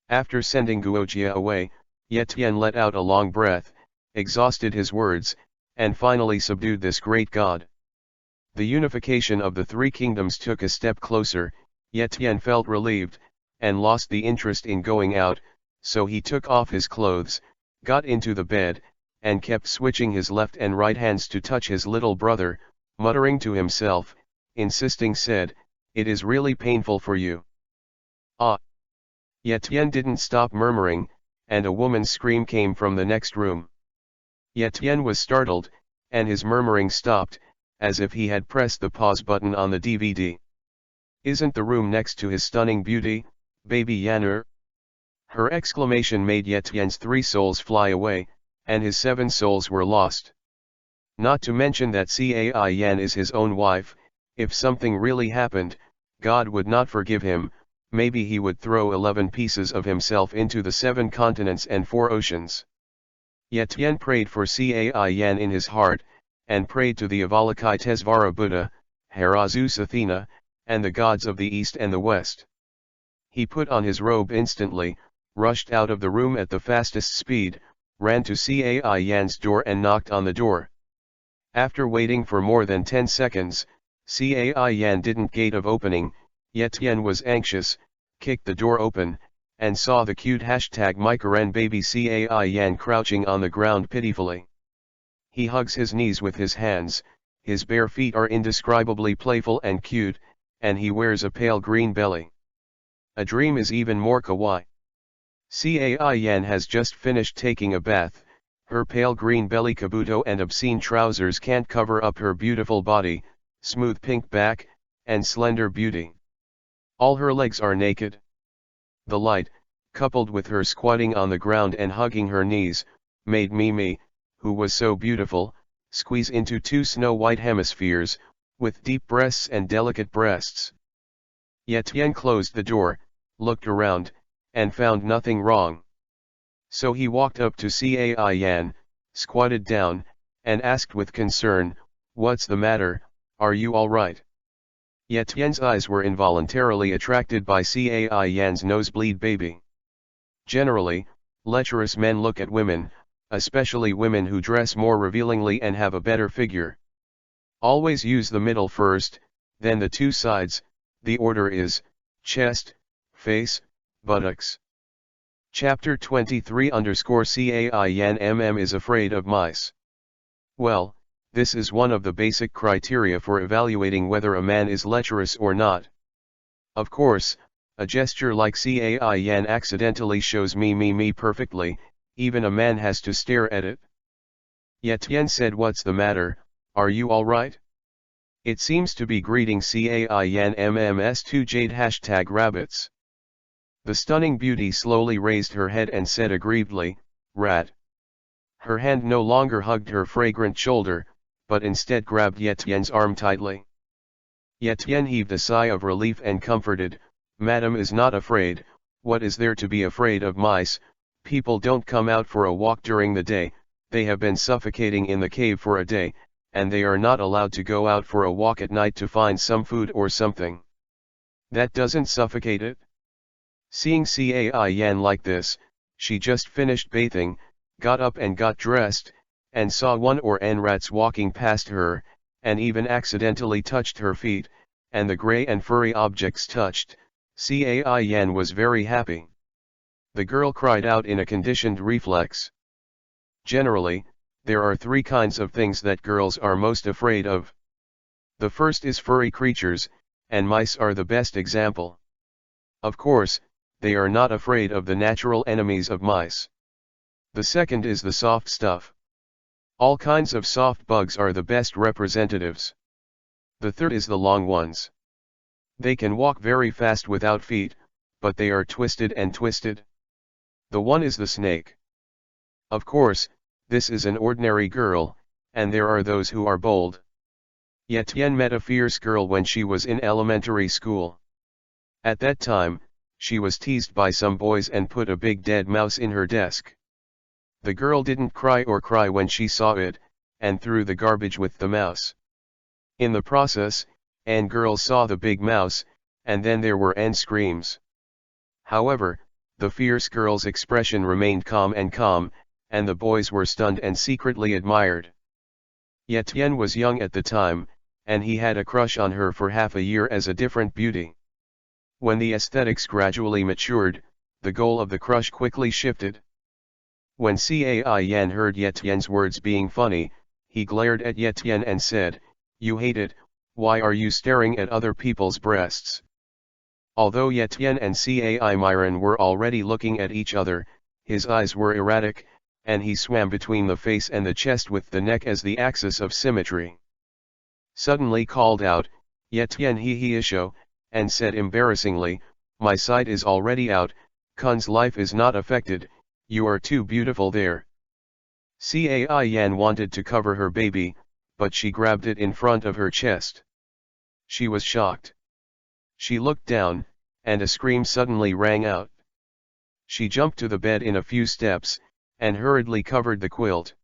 After sending Guojia away, Ye Tian let out a long breath, exhausted his words, and finally subdued this great god. The unification of the three kingdoms took a step closer. Ye Tian felt relieved, and lost the interest in going out, so he took off his clothes, got into the bed, and kept switching his left and right hands to touch his little brother, muttering to himself, insisting said, it is really painful for you. Ah! Ye Tian didn't stop murmuring, and a woman's scream came from the next room. Ye Tian was startled, and his murmuring stopped, as if he had pressed the pause button on the DVD. Isn't the room next to his stunning beauty, baby Yan'er? Her exclamation made Ye Tian's 3 souls fly away, and his 7 souls were lost. Not to mention that Cai Yan is his own wife. If something really happened, God would not forgive him, maybe he would throw 11 pieces of himself into the 7 continents and 4 oceans. Yet Yen prayed for Cai Yan in his heart, and prayed to the Avalokitesvara Buddha, Hera Zeus Athena, and the gods of the east and the west. He put on his robe instantly, rushed out of the room at the fastest speed, ran to Cai Yan's door and knocked on the door. After waiting for more than 10 seconds, Cai Yan didn't get of opening, yet Yen was anxious, kicked the door open, and saw the cute #Micaren baby Cai Yan crouching on the ground pitifully. He hugs his knees with his hands, his bare feet are indescribably playful and cute, and he wears a pale green belly. A dream is even more kawaii. Cai Yan has just finished taking a bath, her pale green belly kabuto and obscene trousers can't cover up her beautiful body, smooth pink back, and slender beauty. All her legs are naked. The light, coupled with her squatting on the ground and hugging her knees, made Mimi, who was so beautiful, squeeze into 2 snow-white hemispheres, with deep breasts and delicate breasts. Yet Yen closed the door, looked around, and found nothing wrong. So he walked up to Cai Yan, squatted down, and asked with concern, "What's the matter, are you all right?" Yet Yen's eyes were involuntarily attracted by Cai Yan's nosebleed baby. Generally, lecherous men look at women, especially women who dress more revealingly and have a better figure. Always use the middle first, then the 2 sides, the order is, chest, face, buttocks. Chapter 23_Cai Yan is afraid of mice. Well, this is one of the basic criteria for evaluating whether a man is lecherous or not. Of course, a gesture like Cai Yan accidentally shows me perfectly, even a man has to stare at it. Yet Yen said, "What's the matter, are you all right?" It seems to be greeting Cai Yan MMS2 Jade #rabbits. The stunning beauty slowly raised her head and said aggrievedly, "Rat." Her hand no longer hugged her fragrant shoulder, but instead grabbed Yetien's arm tightly. Yetien heaved a sigh of relief and comforted, "Madam is not afraid, what is there to be afraid of mice? People don't come out for a walk during the day, they have been suffocating in the cave for a day, and they are not allowed to go out for a walk at night to find some food or something. That doesn't suffocate it." Seeing Cai Yan like this, she just finished bathing, got up and got dressed, and saw 1 or n rats walking past her, and even accidentally touched her feet, and the gray and furry objects touched, Cai Yan was very happy. The girl cried out in a conditioned reflex. Generally, there are 3 kinds of things that girls are most afraid of. The first is furry creatures, and mice are the best example. Of course, they are not afraid of the natural enemies of mice. The second is the soft stuff. All kinds of soft bugs are the best representatives. The third is the long ones. They can walk very fast without feet, but they are twisted and twisted. The one is the snake. Of course, this is an ordinary girl, and there are those who are bold. Yetien met a fierce girl when she was in elementary school. At that time, she was teased by some boys and put a big dead mouse in her desk. The girl didn't cry when she saw it, and threw the garbage with the mouse. In the process, n girls saw the big mouse, and then there were n screams. However, the fierce girl's expression remained calm, and the boys were stunned and secretly admired. Yetien was young at the time, and he had a crush on her for half a year as a different beauty. When the aesthetics gradually matured, the goal of the crush quickly shifted. When Cai Yan heard Yetien's words being funny, he glared at Yetien and said, "You hate it, why are you staring at other people's breasts?" Although Yetien and Cai Myron were already looking at each other, his eyes were erratic, and he swam between the face and the chest with the neck as the axis of symmetry. Suddenly called out, "Yetien he isho," and said embarrassingly, "My sight is already out, Kun's life is not affected, you are too beautiful there." Cai Yan wanted to cover her baby, but she grabbed it in front of her chest. She was shocked. She looked down, and a scream suddenly rang out. She jumped to the bed in a few steps, and hurriedly covered the quilt.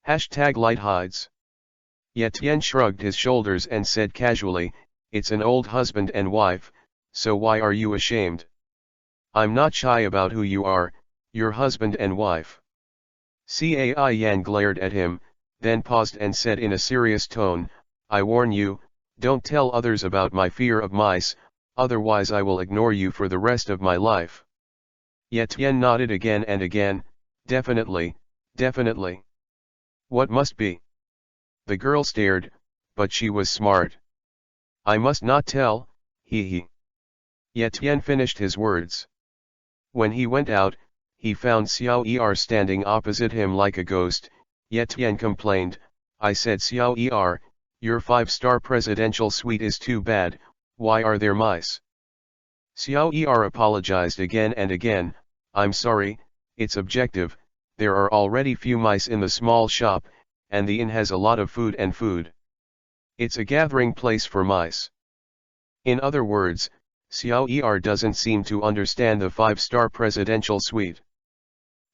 #light hides. Yetian shrugged his shoulders and said casually, "It's an old husband and wife, so why are you ashamed? I'm not shy about who you are, your husband and wife." Cai Yan glared at him, then paused and said in a serious tone, "I warn you, don't tell others about my fear of mice, otherwise I will ignore you for the rest of my life." Yetian nodded again and again, "Definitely, definitely. What must be?" The girl stared, but she was smart. "I must not tell, he. Yetian finished his words. When he went out, he found Xiao Er standing opposite him like a ghost. Yetian complained, "I said Xiao Er, your 5-star presidential suite is too bad, why are there mice?" Xiao Er apologized again and again, "I'm sorry, it's objective, there are already few mice in the small shop, and the inn has a lot of food and food. It's a gathering place for mice." In other words, Xiao Er doesn't seem to understand the 5-star presidential suite.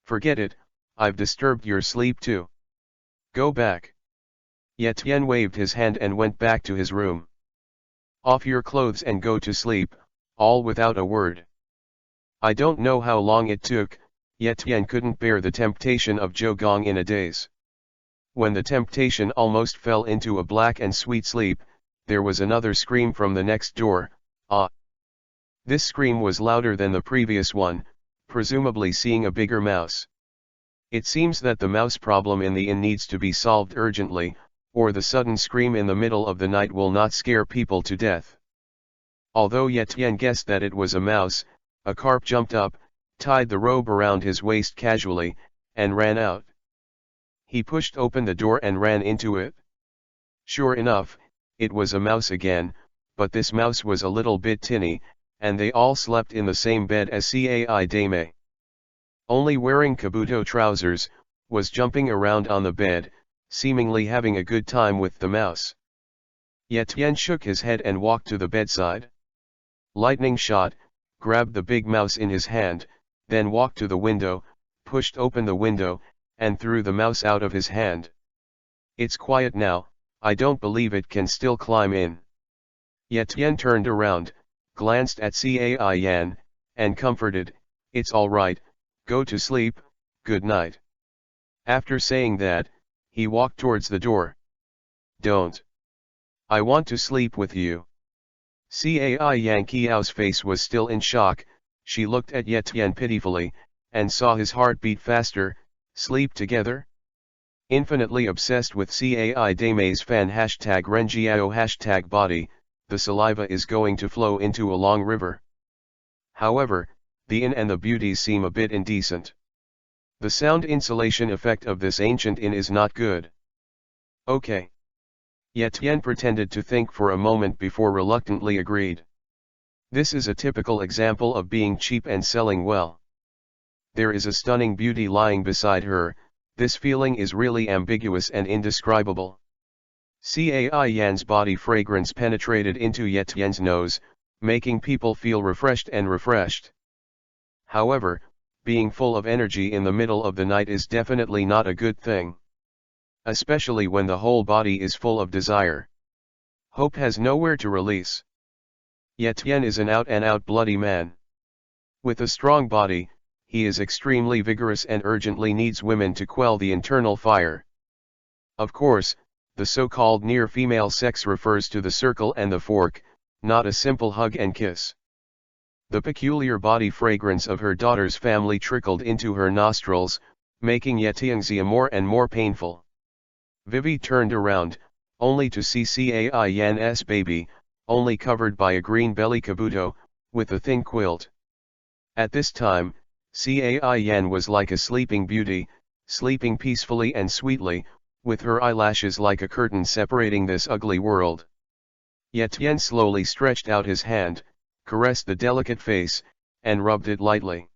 "Forget it, I've disturbed your sleep too. Go back." Yetian waved his hand and went back to his room. "Off your clothes and go to sleep," all without a word. I don't know how long it took, Yetian couldn't bear the temptation of Zhougong in a daze. When the temptation almost fell into a black and sweet sleep, there was another scream from the next door, "Ah!" This scream was louder than the previous one, presumably seeing a bigger mouse. It seems that the mouse problem in the inn needs to be solved urgently, or the sudden scream in the middle of the night will not scare people to death. Although Yetian guessed that it was a mouse, a carp jumped up, tied the robe around his waist casually, and ran out. He pushed open the door and ran into it. Sure enough, it was a mouse again, but this mouse was a little bit tinny, and they all slept in the same bed as Cai Dame. Only wearing kabuto trousers, was jumping around on the bed, seemingly having a good time with the mouse. Yetian shook his head and walked to the bedside. Lightning shot, grabbed the big mouse in his hand, then walked to the window, pushed open the window, and threw the mouse out of his hand. "It's quiet now, I don't believe it can still climb in." Yetian turned around, glanced at Cai Yan, and comforted, "It's all right, go to sleep, good night." After saying that, he walked towards the door. "Don't. I want to sleep with you." Cai Yan Kiao's face was still in shock, she looked at Yetian pitifully, and saw his heart beat faster. "Sleep together?" Infinitely obsessed with Cai Dame's fan #Renjiao #body, the saliva is going to flow into a long river. However, the inn and the beauties seem a bit indecent. The sound insulation effect of this ancient inn is not good. "Okay." Yetian pretended to think for a moment before reluctantly agreed. This is a typical example of being cheap and selling well. There is a stunning beauty lying beside her, this feeling is really ambiguous and indescribable. Cai Yan's body fragrance penetrated into Yetian's nose, making people feel refreshed and refreshed. However, being full of energy in the middle of the night is definitely not a good thing. Especially when the whole body is full of desire. Hope has nowhere to release. Yetian is an out-and-out bloody man. With a strong body, he is extremely vigorous and urgently needs women to quell the internal fire. Of course, the so-called near-female sex refers to the circle and the fork, not a simple hug and kiss. The peculiar body fragrance of her daughter's family trickled into her nostrils, making Yetian's more and more painful. Vivi turned around, only to see Cai Yan's baby, only covered by a green belly kabuto, with a thin quilt. At this time, Cai Yan was like a sleeping beauty, sleeping peacefully and sweetly, with her eyelashes like a curtain separating this ugly world. Yetian slowly stretched out his hand, caressed the delicate face, and rubbed it lightly.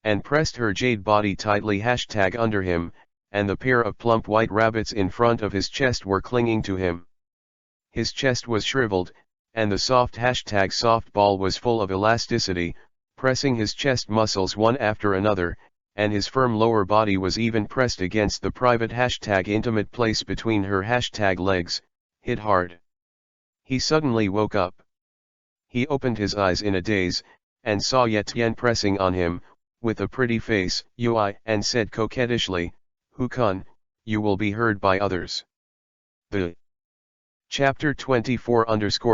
And pressed her jade body tightly under him, and the pair of plump white rabbits in front of his chest were clinging to him. His chest was shriveled, and the soft softball was full of elasticity, pressing his chest muscles one after another, and his firm lower body was even pressed against the private intimate place between her legs, hit hard. He suddenly woke up. He opened his eyes in a daze, and saw Etienne pressing on him, with a pretty face, Ui, and said coquettishly, "Hukun, you will be heard by others." The Chapter 24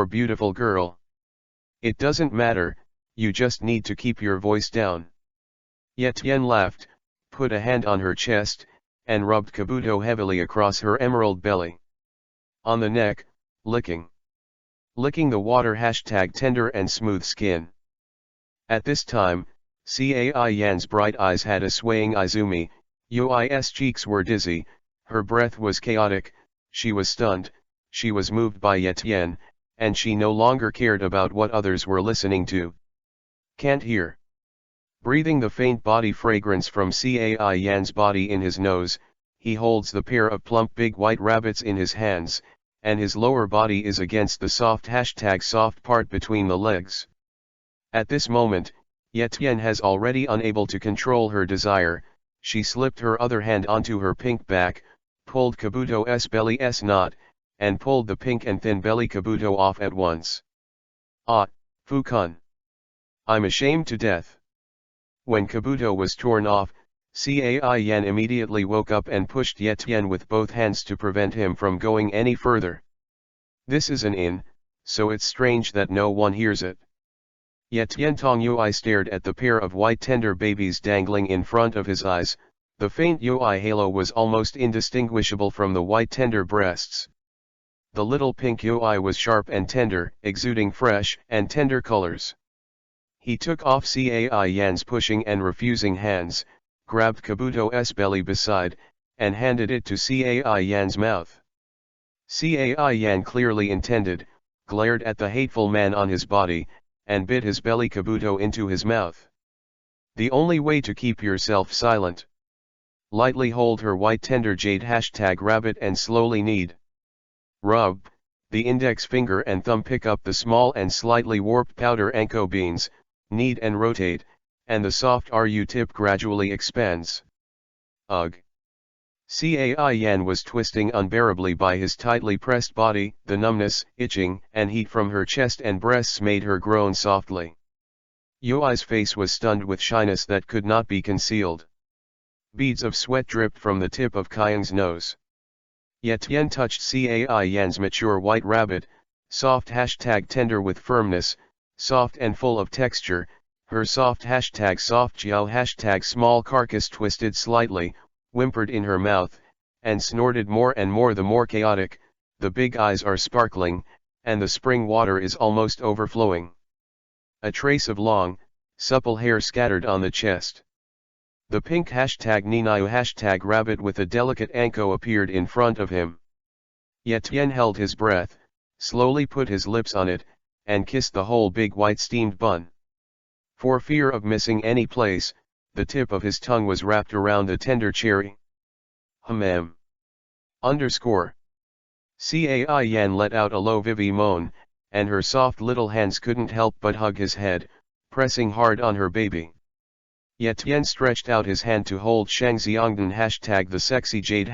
Beautiful girl. It doesn't matter, you just need to keep your voice down. Etienne laughed, put a hand on her chest, and rubbed Kabuto heavily across her emerald belly. On the neck, licking the water tender and smooth skin. At this time, Cai Yan's bright eyes had a swaying Izumi, Ui's cheeks were dizzy, her breath was chaotic, she was stunned, she was moved by Etienne, and she no longer cared about what others were listening to. Can't hear. Breathing the faint body fragrance from Cai Yan's body in his nose, he holds the pair of plump big white rabbits in his hands, and his lower body is against the soft part between the legs. At this moment, Etienne has already unable to control her desire, she slipped her other hand onto her pink back, pulled Kabuto's belly's knot, and pulled the pink and thin belly Kabuto off at once. Ah, Fukun. I'm ashamed to death. When Kabuto was torn off, Cai Yan immediately woke up and pushed Etienne with both hands to prevent him from going any further. This is an inn, so it's strange that no one hears it. Etienne Tongyui stared at the pair of white tender babies dangling in front of his eyes, the faint Yui halo was almost indistinguishable from the white tender breasts. The little pink Yui was sharp and tender, exuding fresh and tender colors. He took off Cai Yan's pushing and refusing hands, grabbed Kabuto's belly beside, and handed it to Cai Yan's mouth. Cai Yan clearly intended, glared at the hateful man on his body, and bit his belly Kabuto into his mouth. The only way to keep yourself silent. Lightly hold her white tender jade rabbit and slowly knead. Rub, the index finger and thumb pick up the small and slightly warped powder anko beans, knead and rotate, and the soft RU tip gradually expands. Ugh. Cai Yan was twisting unbearably by his tightly pressed body, the numbness, itching, and heat from her chest and breasts made her groan softly. Yui's face was stunned with shyness that could not be concealed. Beads of sweat dripped from the tip of Kayang's nose. Etienne touched Cai Yan's mature white rabbit, soft tender with firmness, soft and full of texture, her soft soft jiao small carcass twisted slightly, whimpered in her mouth, and snorted more and more. The more chaotic, the big eyes are sparkling, and the spring water is almost overflowing. A trace of long, supple hair scattered on the chest. The pink Ninayu rabbit with a delicate anko appeared in front of him. Etienne held his breath, slowly put his lips on it, and kissed the whole big white steamed bun. For fear of missing any place, the tip of his tongue was wrapped around the tender cherry. Cai Yan let out a low Vivi moan, and her soft little hands couldn't help but hug his head, pressing hard on her baby. Etienne stretched out his hand to hold Shangxiangdan the sexy jade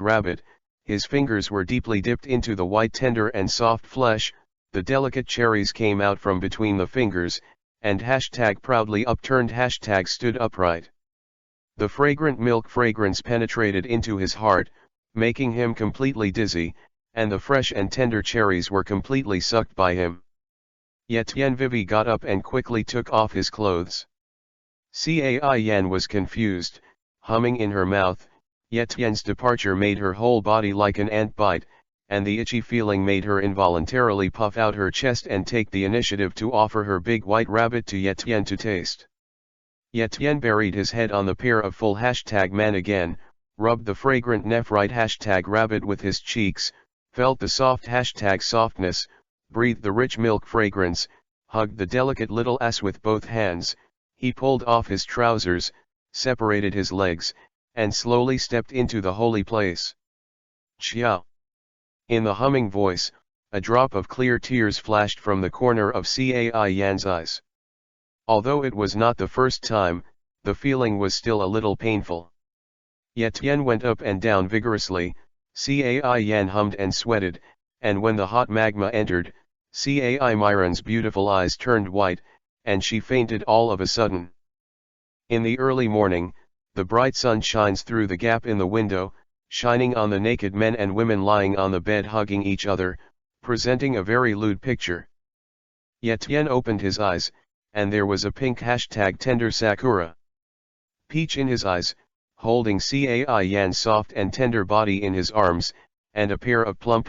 rabbit, his fingers were deeply dipped into the white tender and soft flesh, the delicate cherries came out from between the fingers, and proudly upturned stood upright. The fragrant milk fragrance penetrated into his heart, making him completely dizzy, and the fresh and tender cherries were completely sucked by him. Etienne Vivi got up and quickly took off his clothes. Cai Yan was confused, humming in her mouth. Etienne's departure made her whole body like an ant bite, and the itchy feeling made her involuntarily puff out her chest and take the initiative to offer her big white rabbit to Etienne to taste. Etienne buried his head on the pair of full man again, rubbed the fragrant nephrite rabbit with his cheeks, felt the soft softness, breathed the rich milk fragrance, hugged the delicate little ass with both hands. He pulled off his trousers, separated his legs, and slowly stepped into the holy place. Xiao. In the humming voice, a drop of clear tears flashed from the corner of Cai Yan's eyes. Although it was not the first time, the feeling was still a little painful. Yet Tian went up and down vigorously, Cai Yan hummed and sweated, and when the hot magma entered, Cai Myron's beautiful eyes turned white, and she fainted all of a sudden. In the early morning, the bright sun shines through the gap in the window, shining on the naked men and women lying on the bed hugging each other, presenting a very lewd picture. Yet Tian opened his eyes, and there was a pink #tender Sakura peach in his eyes, holding Cai Yan's soft and tender body in his arms, and a pair of plump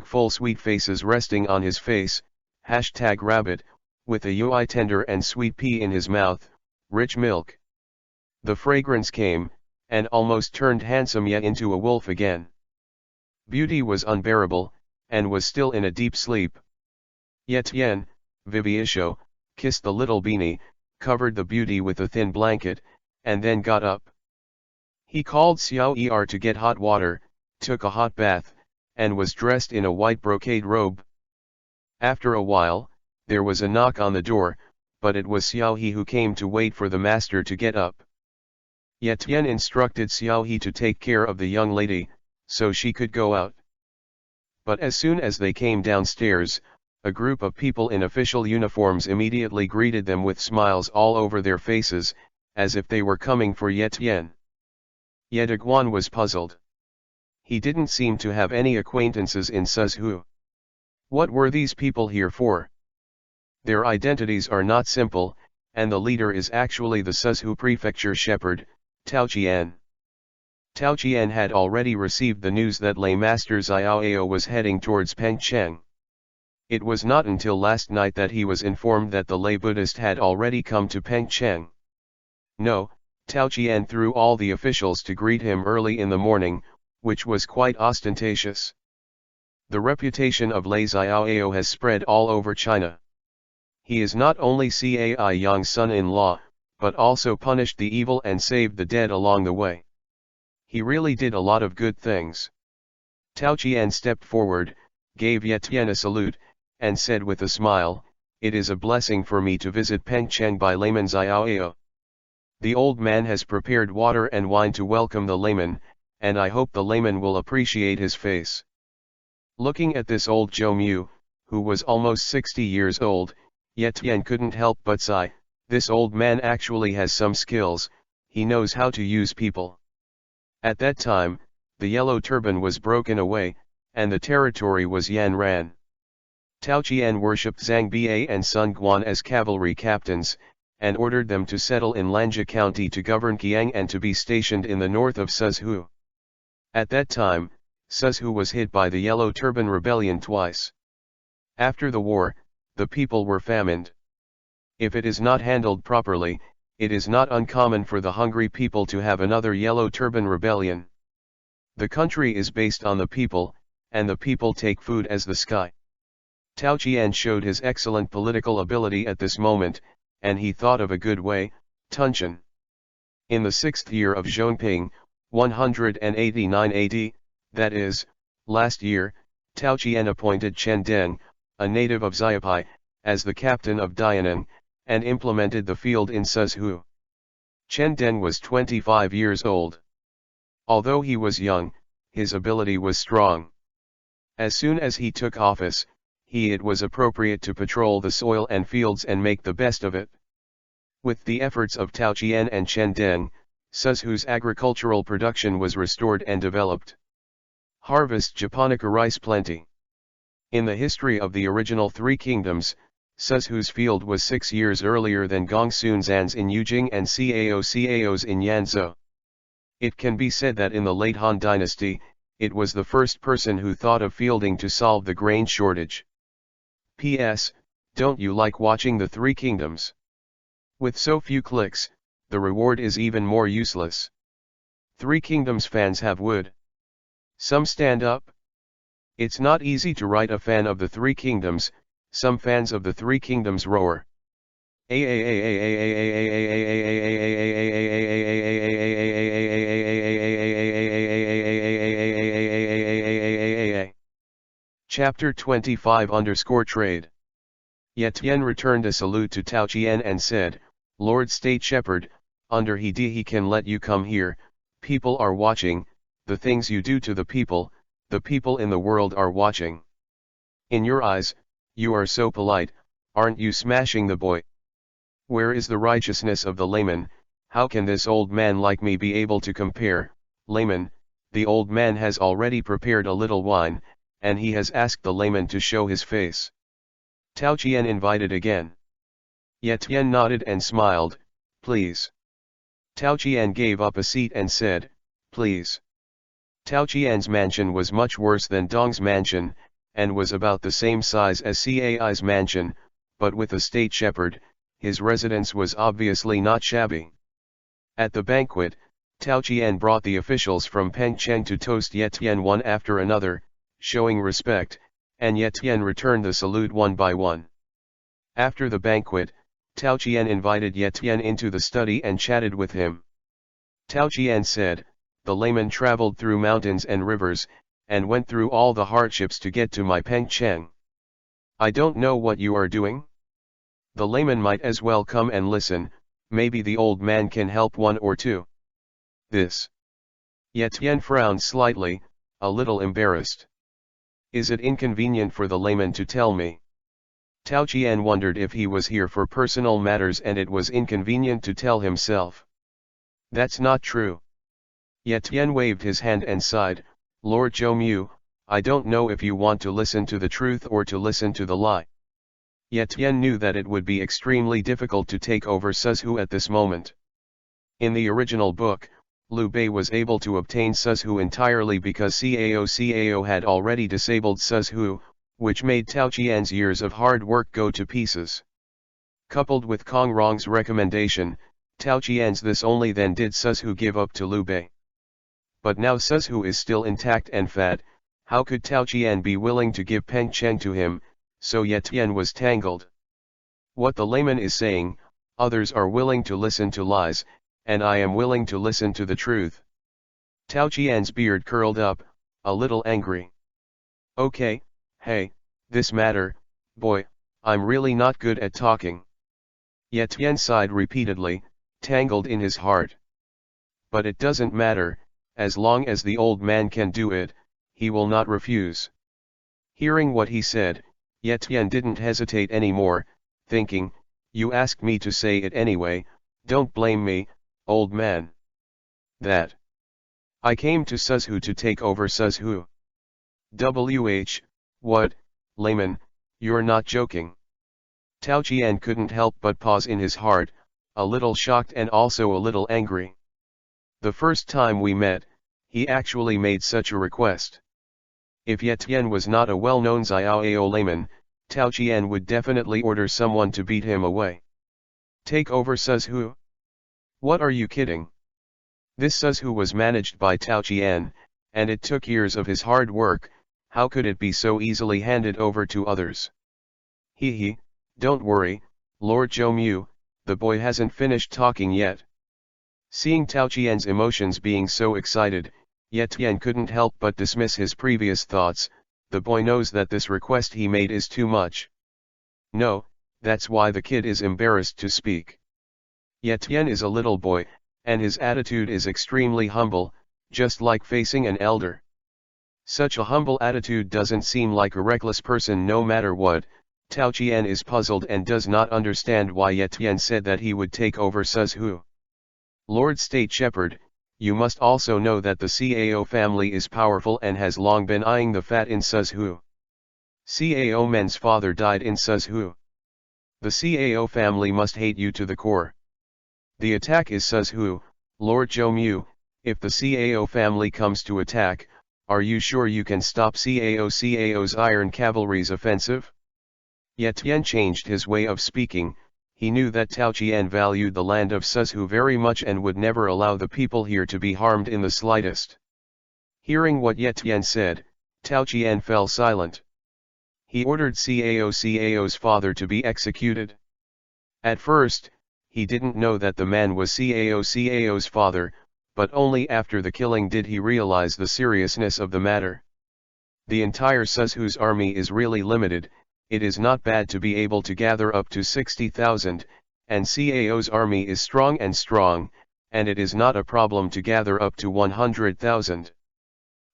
#full sweet faces resting on his face, #rabbit, with a UI tender and sweet pea in his mouth, rich milk. The fragrance came, and almost turned handsome Ye into a wolf again. Beauty was unbearable, and was still in a deep sleep. Yet Yen, Viviisho, kissed the little beanie, covered the beauty with a thin blanket, and then got up. He called Xiao Er to get hot water, took a hot bath, and was dressed in a white brocade robe. After a while, there was a knock on the door, but it was Xiao He who came to wait for the master to get up. Yet Tian instructed Xiao He to take care of the young lady, so she could go out. But as soon as they came downstairs, a group of people in official uniforms immediately greeted them with smiles all over their faces, as if they were coming for Ye Tian. Ye Daguan was puzzled. He didn't seem to have any acquaintances in Suzhou. What were these people here for? Their identities are not simple, and the leader is actually the Suzhou Prefecture shepherd, Tao Qian. Tao Qian had already received the news that Lay Master Xiaoao was heading towards Pengcheng. It was not until last night that he was informed that the lay Buddhist had already come to Pengcheng. No, Tao Qian threw all the officials to greet him early in the morning, which was quite ostentatious. The reputation of Lay Xiaoao has spread all over China. He is not only Cai Yang's son-in-law, but also punished the evil and saved the dead along the way. He really did a lot of good things. Tao Qian stepped forward, gave Ye Tian a salute, and said with a smile, "It is a blessing for me to visit Pengcheng by layman Xiaoao. The old man has prepared water and wine to welcome the layman, and I hope the layman will appreciate his face." Looking at this old Zhou Mu, who was almost 60 years old, Ye Tian couldn't help but sigh, this old man actually has some skills, he knows how to use people. At that time, the yellow turban was broken away, and the territory was Yanran. Tao Qian worshipped Zhang Bia and Sun Guan as cavalry captains, and ordered them to settle in Lanja County to govern Qiang and to be stationed in the north of Suzhou. At that time, Suzhou was hit by the Yellow Turban Rebellion twice. After the war, the people were famined. If it is not handled properly, it is not uncommon for the hungry people to have another Yellow Turban Rebellion. The country is based on the people, and the people take food as the sky. Tao Qian showed his excellent political ability at this moment, and he thought of a good way, Tunchen. In the 6th year of Zhongping, 189 AD, that is, last year, Tao Qian appointed Chen Deng, a native of Xiapai, as the captain of Dianan, and implemented the field in Suzhou. Chen Deng was 25 years old. Although he was young, his ability was strong. As soon as he took office, it was appropriate to patrol the soil and fields and make the best of it. With the efforts of Tao Qian and Chen Deng, Suzhou's agricultural production was restored and developed. Harvest Japonica rice plenty. In the history of the original three kingdoms, Suzhou's field was 6 years earlier than Gongsunzan's in Yujing and Cao's in Yanzhou. It can be said that in the late Han Dynasty, it was the first person who thought of fielding to solve the grain shortage. P.S. Don't you like watching the Three Kingdoms? With so few clicks, the reward is even more useless. Three Kingdoms fans have wood. Some stand up. It's not easy to write a fan of the Three Kingdoms, some fans of the Three Kingdoms roar. Chapter 25 Trade. Yetian returned a salute to Tao Qian and said, Lord State Shepherd, he can let you come here, people are watching, the things you do to the people in the world are watching. In your eyes, you are so polite, aren't you smashing the boy? Where is the righteousness of the layman? How can this old man like me be able to compare? Layman, the old man has already prepared a little wine, and he has asked the layman to show his face. Tao Qian invited again. Yetian nodded and smiled, please. Tao Qian gave up a seat and said, please. Tao Qian's mansion was much worse than Dong's mansion, and was about the same size as Cai's mansion, but with a state shepherd, his residence was obviously not shabby. At the banquet, Tao Qian brought the officials from Pengcheng to toast Yetian one after another, showing respect, and Yetian returned the salute one by one. After the banquet, Tao Qian invited Yetian into the study and chatted with him. Tao Qian said, the layman traveled through mountains and rivers, and went through all the hardships to get to my Pengcheng. I don't know what you are doing. The layman might as well come and listen, maybe the old man can help one or two. This. Yetian frowned slightly, a little embarrassed. Is it inconvenient for the layman to tell me? Tao Qian wondered if he was here for personal matters and it was inconvenient to tell himself. That's not true. Yetian waved his hand and sighed, Lord Zhou, I don't know if you want to listen to the truth or to listen to the lie. Yetian knew that it would be extremely difficult to take over Suzhu at this moment. In the original book, Liu Bei was able to obtain Suzhu entirely because Cao had already disabled Suzhu, which made Tao Qian's years of hard work go to pieces. Coupled with Kong Rong's recommendation, Tao Qian's this only then did Suzhu give up to Liu Bei. But now Suzhu is still intact and fat, how could Tao Qian be willing to give Pengcheng to him, so Yetian was tangled. What the layman is saying, others are willing to listen to lies, and I am willing to listen to the truth. Tao Qian's beard curled up, a little angry. Okay, hey, this matter, boy, I'm really not good at talking. Yetian sighed repeatedly, tangled in his heart. But it doesn't matter, as long as the old man can do it, he will not refuse. Hearing what he said, Yetian didn't hesitate anymore, thinking, you asked me to say it anyway, don't blame me, old man. That. I came to Suzhu to take over Suzhu. What, layman, you're not joking. Tao Qian couldn't help but pause in his heart, a little shocked and also a little angry. The first time we met, he actually made such a request. If Yetian was not a well-known Xiaoao layman, Tao Qian would definitely order someone to beat him away. Take over Suzhu? What are you kidding? This Suzhu was managed by Tao Qian, and it took years of his hard work, how could it be so easily handed over to others? He, don't worry, Lord Zhou, the boy hasn't finished talking yet. Seeing Tao Qian's emotions being so excited, Yetian couldn't help but dismiss his previous thoughts, the boy knows that this request he made is too much. No, that's why the kid is embarrassed to speak. Yetian is a little boy, and his attitude is extremely humble, just like facing an elder. Such a humble attitude doesn't seem like a reckless person no matter what. Tao Qian is puzzled and does not understand why Yetian said that he would take over Suzhu. Lord State Shepherd, you must also know that the Cao family is powerful and has long been eyeing the fat in Suzhu. Cao Men's father died in Suzhu. The Cao family must hate you to the core. The attack is Suzhu, Lord Zhou, if the Cao family comes to attack, are you sure you can stop Cao's Iron Cavalry's offensive? Yetian changed his way of speaking, he knew that Tao Qian valued the land of Suzhu very much and would never allow the people here to be harmed in the slightest. Hearing what Yetian said, Tao Qian fell silent. He ordered Cao's father to be executed. At first, he didn't know that the man was Cao's father, but only after the killing did he realize the seriousness of the matter. The entire Suzhu's army is really limited. It is not bad to be able to gather up to 60,000, and Cao's army is strong, and it is not a problem to gather up to 100,000.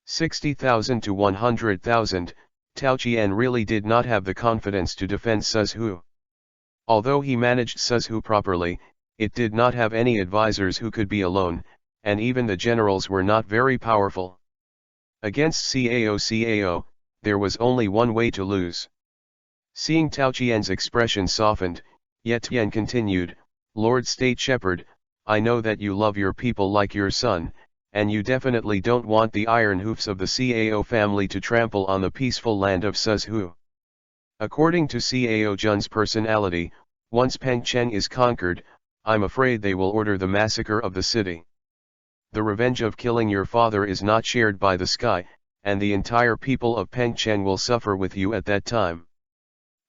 60,000 to 100,000, Tao Qian really did not have the confidence to defend Suzhu. Although he managed Suzhu properly, it did not have any advisors who could be alone, and even the generals were not very powerful. Against Cao, there was only one way to lose. Seeing Tao Qian's expression softened, Ye Tian continued, "Lord State Shepherd, I know that you love your people like your son, and you definitely don't want the iron hoofs of the Cao family to trample on the peaceful land of Suzhu. According to Cao Jun's personality, once Pengcheng is conquered, I'm afraid they will order the massacre of the city. The revenge of killing your father is not shared by the sky, and the entire people of Pengcheng will suffer with you at that time.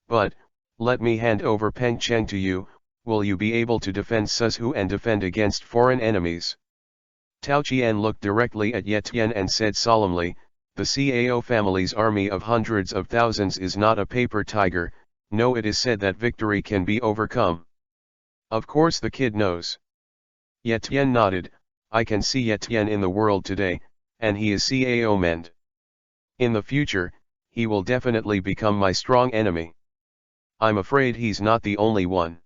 But, let me hand over Pengcheng to you. Will you be able to defend Suzhu and defend against foreign enemies?" Tao Qian looked directly at Ye Tian and said solemnly, "The Cao family's army of hundreds of thousands is not a paper tiger. No, it is said that victory can be overcome. Of course the kid knows." Ye Tian nodded. "I can see Ye Tian in the world today, and he is Cao mend. In the future, he will definitely become my strong enemy. I'm afraid he's not the only one.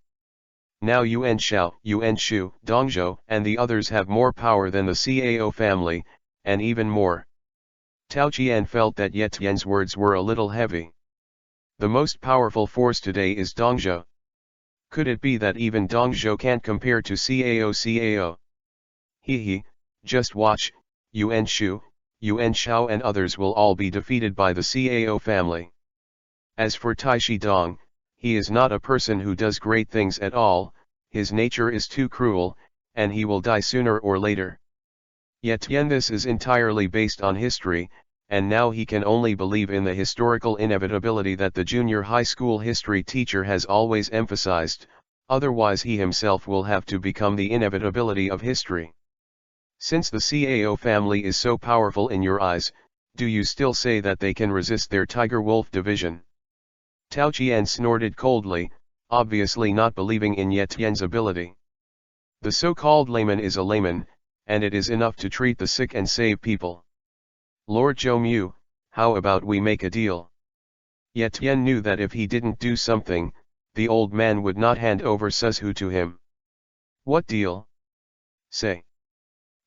Now Yuan Shao, Yuan Shu, Dongzhou, and the others have more power than the Cao family, and even more." Tao Qian felt that Ye Tian's words were a little heavy. The most powerful force today is Dongzhou. Could it be that even Dongzhou can't compare to Cao? He, just watch, Yuan Shu, Yuan Shao and others will all be defeated by the Cao family. As for Taishi Dong, he is not a person who does great things at all, his nature is too cruel, and he will die sooner or later. Ye Tian, this is entirely based on history, and now he can only believe in the historical inevitability that the junior high school history teacher has always emphasized, otherwise he himself will have to become the inevitability of history. Since the Cao family is so powerful in your eyes, do you still say that they can resist their tiger-wolf division? Tao Qian snorted coldly, obviously not believing in Ye Tian's ability. The so-called layman is a layman, and it is enough to treat the sick and save people. Lord Zhou Mu, how about we make a deal? Ye Tian knew that if he didn't do something, the old man would not hand over Suzhu to him. What deal? Say.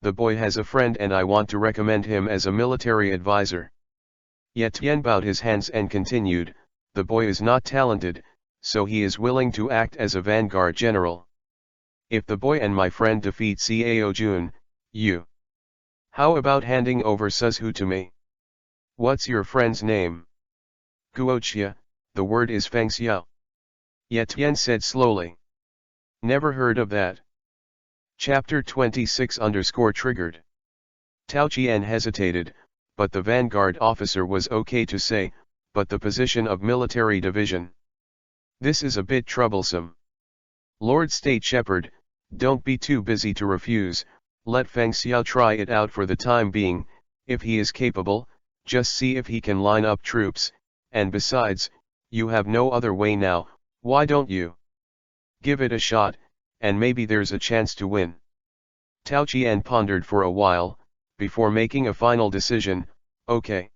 The boy has a friend and I want to recommend him as a military advisor. Ye Tian bowed his hands and continued, the boy is not talented, so he is willing to act as a vanguard general. If the boy and my friend defeat Cao Jun, you. How about handing over Suzhu to me? What's your friend's name? Guoqia, the word is Fengxiao. Ye Tian said slowly. Never heard of that. Chapter 26_triggered. Tao Qian hesitated, but the vanguard officer was okay to say, but the position of military division. This is a bit troublesome. Lord State Shepherd, don't be too busy to refuse, let Fengxiao try it out for the time being. If he is capable, just see if he can line up troops, and besides, you have no other way now, why don't you? Give it a shot, and maybe there's a chance to win. Tao Qian pondered for a while, before making a final decision. Okay.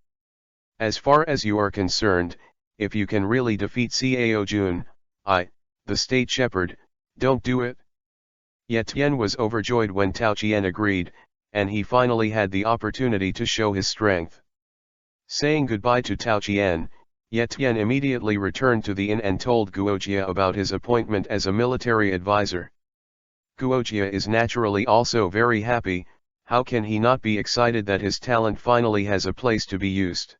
As far as you are concerned, if you can really defeat Cao Jun, I, the State Shepherd, don't do it? Ye Tian was overjoyed when Tao Qian agreed, and he finally had the opportunity to show his strength. Saying goodbye to Tao Qian, Ye Tian immediately returned to the inn and told Guoqia about his appointment as a military advisor. Guoqia is naturally also very happy. How can he not be excited that his talent finally has a place to be used?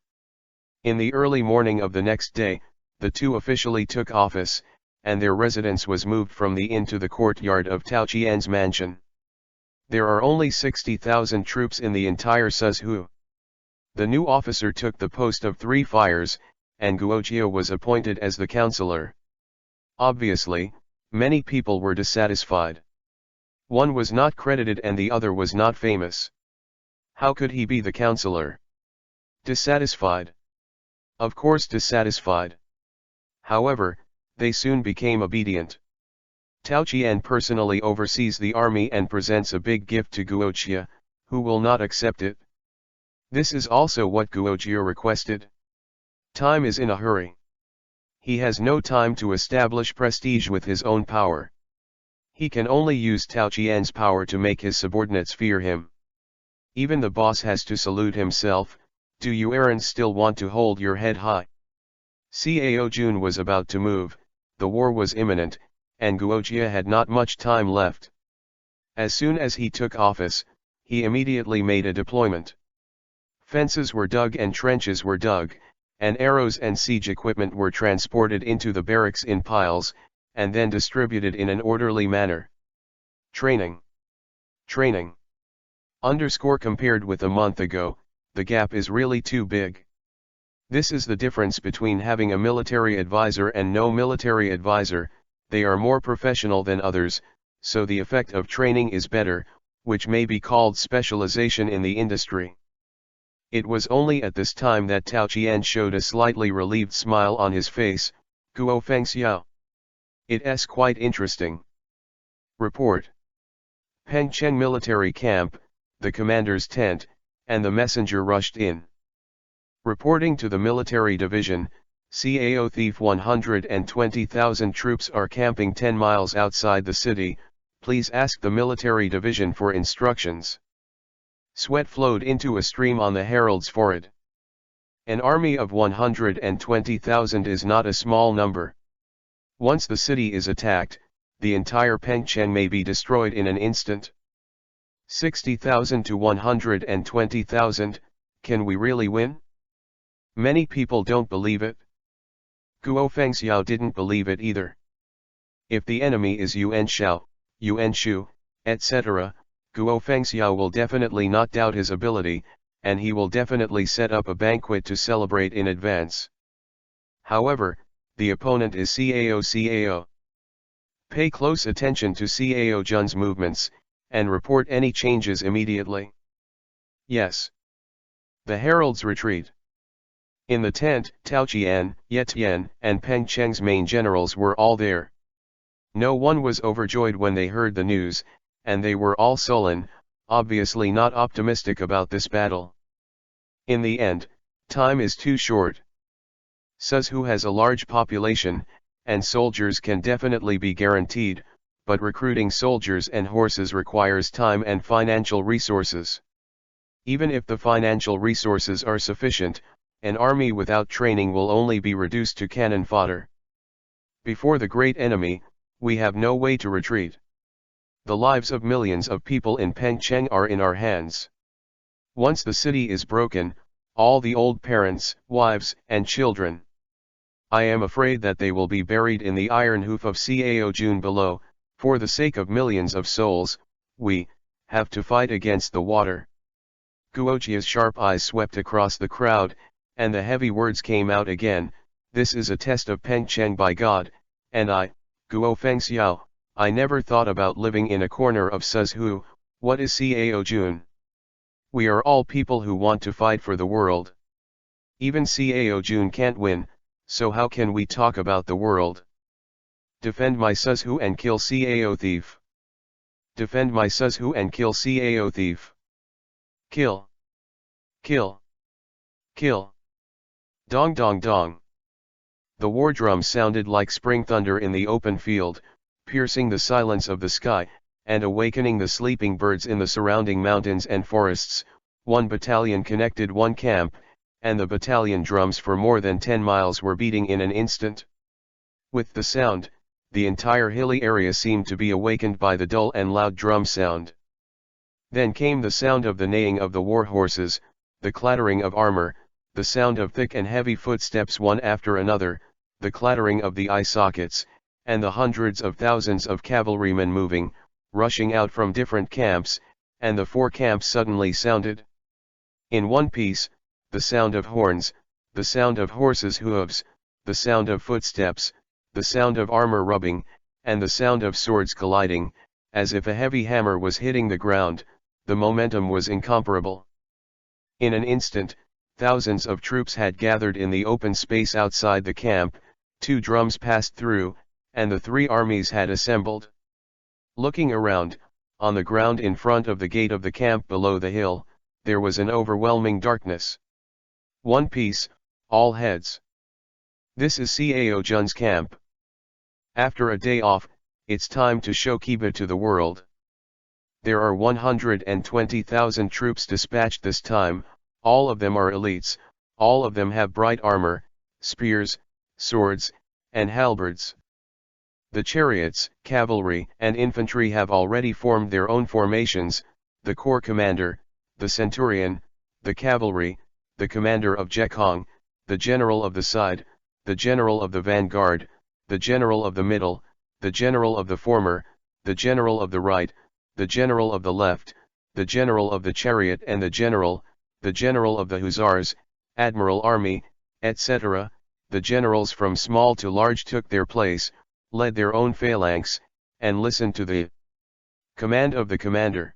In the early morning of the next day, the two officially took office, and their residence was moved from the inn to the courtyard of Tao Qian's mansion. There are only 60,000 troops in the entire Suzhu. The new officer took the post of Three Fires, and Guoqia was appointed as the counselor. Obviously, many people were dissatisfied. One was not credited and the other was not famous. How could he be the counselor? Dissatisfied. of course dissatisfied. However, they soon became obedient. Tao Qian personally oversees the army and presents a big gift to Guoqia, who will not accept it. This is also what Guoqia requested. Time is in a hurry. He has no time to establish prestige with his own power. He can only use Tao Qian's power to make his subordinates fear him. Even the boss has to salute himself. Do you errands still want to hold your head high? Cao Jun was about to move, the war was imminent, and Guoqia had not much time left. As soon as he took office, he immediately made a deployment. Fences were dug and trenches were dug, and arrows and siege equipment were transported into the barracks in piles, and then distributed in an orderly manner. Training. Training. Compared with a month ago, the gap is really too big. This is the difference between having a military advisor and no military advisor. They are more professional than others, so the effect of training is better, which may be called specialization in the industry. It was only at this time that Tao Qian showed a slightly relieved smile on his face. Guo Fengxiao. It's quite interesting. Report. Pengcheng military camp, the commander's tent, and the messenger rushed in. Reporting to the military division, Cao Thief 120,000 troops are camping 10 miles outside the city, please ask the military division for instructions. Sweat flowed into a stream on the herald's forehead. An army of 120,000 is not a small number. Once the city is attacked, the entire Pengcheng may be destroyed in an instant. 60,000 to 120,000, can we really win? Many people don't believe it. Guo Fengxiao didn't believe it either. If the enemy is Yuan Shao, Yuan Shu, etc., Guo Fengxiao will definitely not doubt his ability, and he will definitely set up a banquet to celebrate in advance. However, the opponent is Cao. Pay close attention to Cao Jun's movements, and report any changes immediately. Yes. The heralds retreat. In the tent, Tao Qian, Ye Tian, and Peng Cheng's main generals were all there. No one was overjoyed when they heard the news, and they were all sullen, obviously not optimistic about this battle. In the end, time is too short. Suzhou has a large population, and soldiers can definitely be guaranteed, but recruiting soldiers and horses requires time and financial resources. Even if the financial resources are sufficient, an army without training will only be reduced to cannon fodder. Before the great enemy, we have no way to retreat. The lives of millions of people in Pengcheng are in our hands. Once the city is broken, all the old parents, wives, and children. I am afraid that they will be buried in the iron hoof of Cao Jun below. For the sake of millions of souls, we have to fight against the water. Guoqia's sharp eyes swept across the crowd, and the heavy words came out again. This is a test of Pengcheng by God, and I, Guo Fengxiao, I never thought about living in a corner of Suzhou. What is Cao Jun? We are all people who want to fight for the world. Even Cao Jun can't win, so how can we talk about the world? Defend my Suzhou and kill Cao Thief. Defend my Suzhou and kill Cao Thief. Kill. Kill. Kill. Dong dong dong. The war drum sounded like spring thunder in the open field, piercing the silence of the sky, and awakening the sleeping birds in the surrounding mountains and forests. One battalion connected one camp, and the battalion drums for more than 10 miles were beating in an instant. With the sound, the entire hilly area seemed to be awakened by the dull and loud drum sound. Then came the sound of the neighing of the war horses, the clattering of armor, the sound of thick and heavy footsteps one after another, the clattering of the eye sockets, and the hundreds of thousands of cavalrymen moving, rushing out from different camps, and the 4 camps suddenly sounded. In one piece, the sound of horns, the sound of horses' hooves, the sound of footsteps, the sound of armor rubbing, and the sound of swords colliding, as if a heavy hammer was hitting the ground. The momentum was incomparable. In an instant, thousands of troops had gathered in the open space outside the camp, 2 drums passed through, and the 3 armies had assembled. Looking around, on the ground in front of the gate of the camp below the hill, there was an overwhelming darkness. One piece, all heads. This is Cao Jun's camp. After a day off, it's time to show Kobo to the world. There are 120,000 troops dispatched this time, all of them are elites, all of them have bright armor, spears, swords, and halberds. The chariots, cavalry, and infantry have already formed their own formations, the corps commander, the centurion, the cavalry, the commander of Jekong, the general of the side, the general of the vanguard, the general of the middle, the general of the former, the general of the right, the general of the left, the general of the chariot and the general of the hussars, admiral army, etc. The generals from small to large took their place, led their own phalanx, and listened to the command of the commander.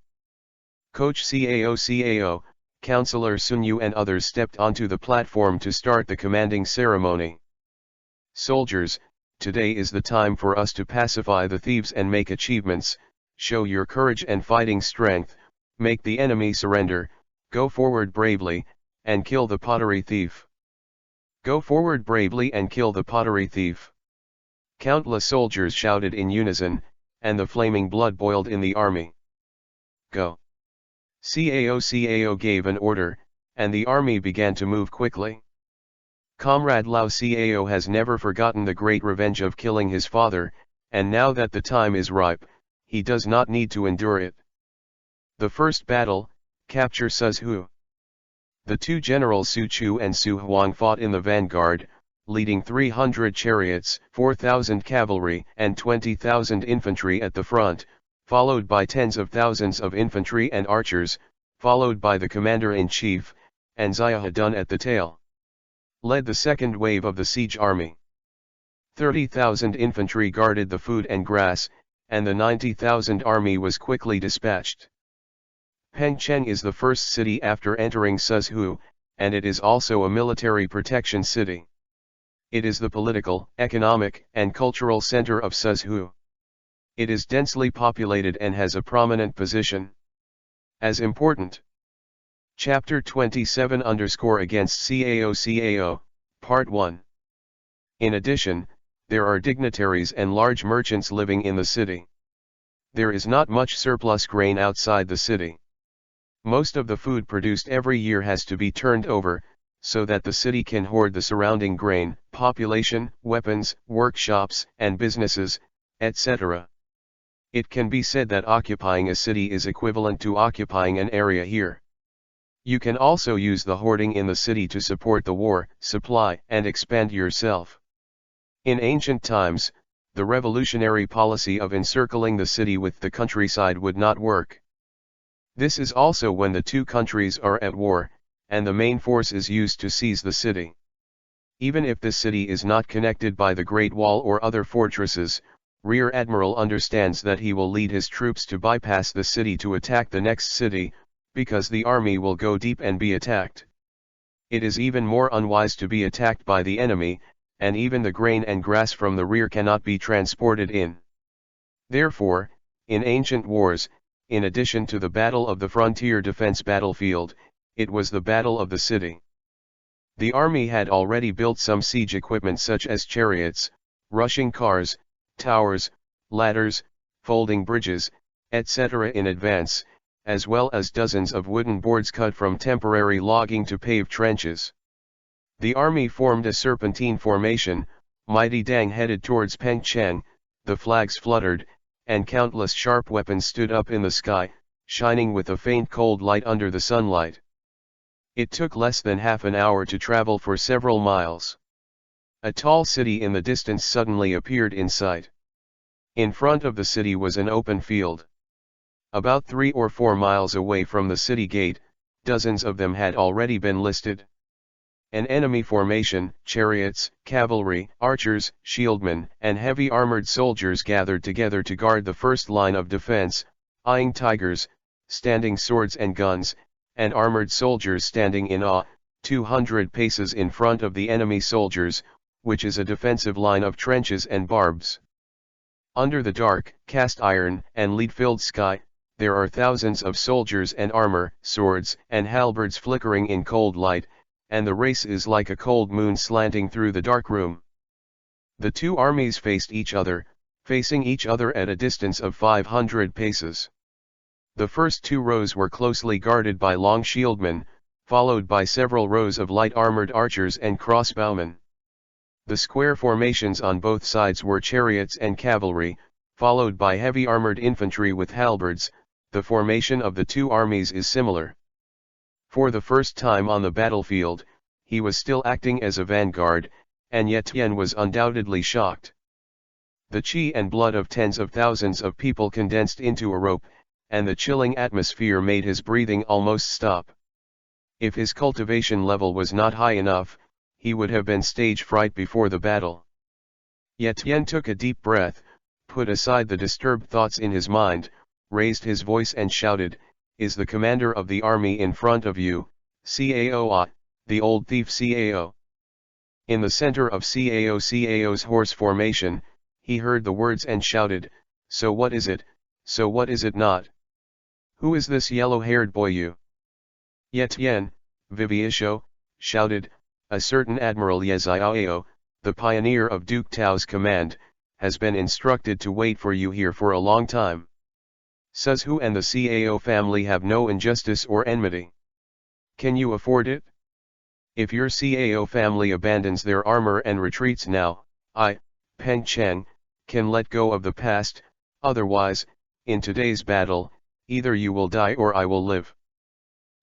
Coach Cao, Counselor Sun Yu and others stepped onto the platform to start the commanding ceremony. Soldiers, today is the time for us to pacify the thieves and make achievements, show your courage and fighting strength, make the enemy surrender, go forward bravely, and kill the pottery thief. Go forward bravely and kill the pottery thief. Countless soldiers shouted in unison, and the flaming blood boiled in the army. Go. Cao gave an order, and the army began to move quickly. Comrade Lao Cao has never forgotten the great revenge of killing his father, and now that the time is ripe, he does not need to endure it. The first battle, capture Suzhou. The 2 generals Su Chu and Su Huang fought in the vanguard, leading 300 chariots, 4,000 cavalry and 20,000 infantry at the front, followed by tens of thousands of infantry and archers, followed by the commander-in-chief, and Xiahedun at the tail. Led the second wave of the siege army. 30,000 infantry guarded the food and grass, and the 90,000 army was quickly dispatched. Pengcheng is the first city after entering Suzhou, and it is also a military protection city. It is the political, economic, and cultural center of Suzhou. It is densely populated and has a prominent position as important. Chapter 27 against Cao, Part 1. In addition, there are dignitaries and large merchants living in the city. There is not much surplus grain outside the city. Most of the food produced every year has to be turned over, so that the city can hoard the surrounding grain, population, weapons, workshops, and businesses, etc. It can be said that occupying a city is equivalent to occupying an area here. You can also use the hoarding in the city to support the war, supply, and expand yourself. In ancient times, the revolutionary policy of encircling the city with the countryside would not work. This is also when the 2 countries are at war, and the main force is used to seize the city. Even if the city is not connected by the Great Wall or other fortresses, Rear Admiral understands that he will lead his troops to bypass the city to attack the next city, because the army will go deep and be attacked. It is even more unwise to be attacked by the enemy, and even the grain and grass from the rear cannot be transported in. Therefore, in ancient wars, in addition to the Battle of the Frontier Defense Battlefield, it was the Battle of the City. The army had already built some siege equipment such as chariots, rushing cars, towers, ladders, folding bridges, etc. in advance, as well as dozens of wooden boards cut from temporary logging to pave trenches. The army formed a serpentine formation, mighty Dang headed towards Pengcheng, the flags fluttered, and countless sharp weapons stood up in the sky, shining with a faint cold light under the sunlight. It took less than half an hour to travel for several miles. A tall city in the distance suddenly appeared in sight. In front of the city was an open field. About 3 or 4 miles away from the city gate, dozens of them had already been listed. An enemy formation, chariots, cavalry, archers, shieldmen, and heavy armored soldiers gathered together to guard the first line of defense, eyeing tigers, standing swords and guns, and armored soldiers standing in awe, 200 paces in front of the enemy soldiers, which is a defensive line of trenches and barbs. Under the dark, cast iron, and lead-filled sky, there are thousands of soldiers and armor, swords, and halberds flickering in cold light, and the race is like a cold moon slanting through the dark room. The two armies faced each other, facing each other at a distance of 500 paces. The first two rows were closely guarded by long shieldmen, followed by several rows of light-armored archers and crossbowmen. The square formations on both sides were chariots and cavalry, followed by heavy armored infantry with halberds. The formation of the two armies is similar. For the first time on the battlefield, he was still acting as a vanguard, and yet Tien was undoubtedly shocked. The chi and blood of tens of thousands of people condensed into a rope, and the chilling atmosphere made his breathing almost stop. If his cultivation level was not high enough, he would have been stage fright before the battle. Yet Tien took a deep breath, put aside the disturbed thoughts in his mind, raised his voice and shouted, "Is the commander of the army in front of you, Cao, the old thief Cao?" In the center of Cao's horse formation, he heard the words and shouted, "So what is it, so what is it not? Who is this yellow-haired boy you?" Yet Tien, Viviisho, shouted, "A certain Admiral Yeziao, the pioneer of Duke Tao's command, has been instructed to wait for you here for a long time. Suzhu and the Cao family have no injustice or enmity. Can you afford it? If your Cao family abandons their armor and retreats now, I, Peng Cheng, can let go of the past, otherwise, in today's battle, either you will die or I will live."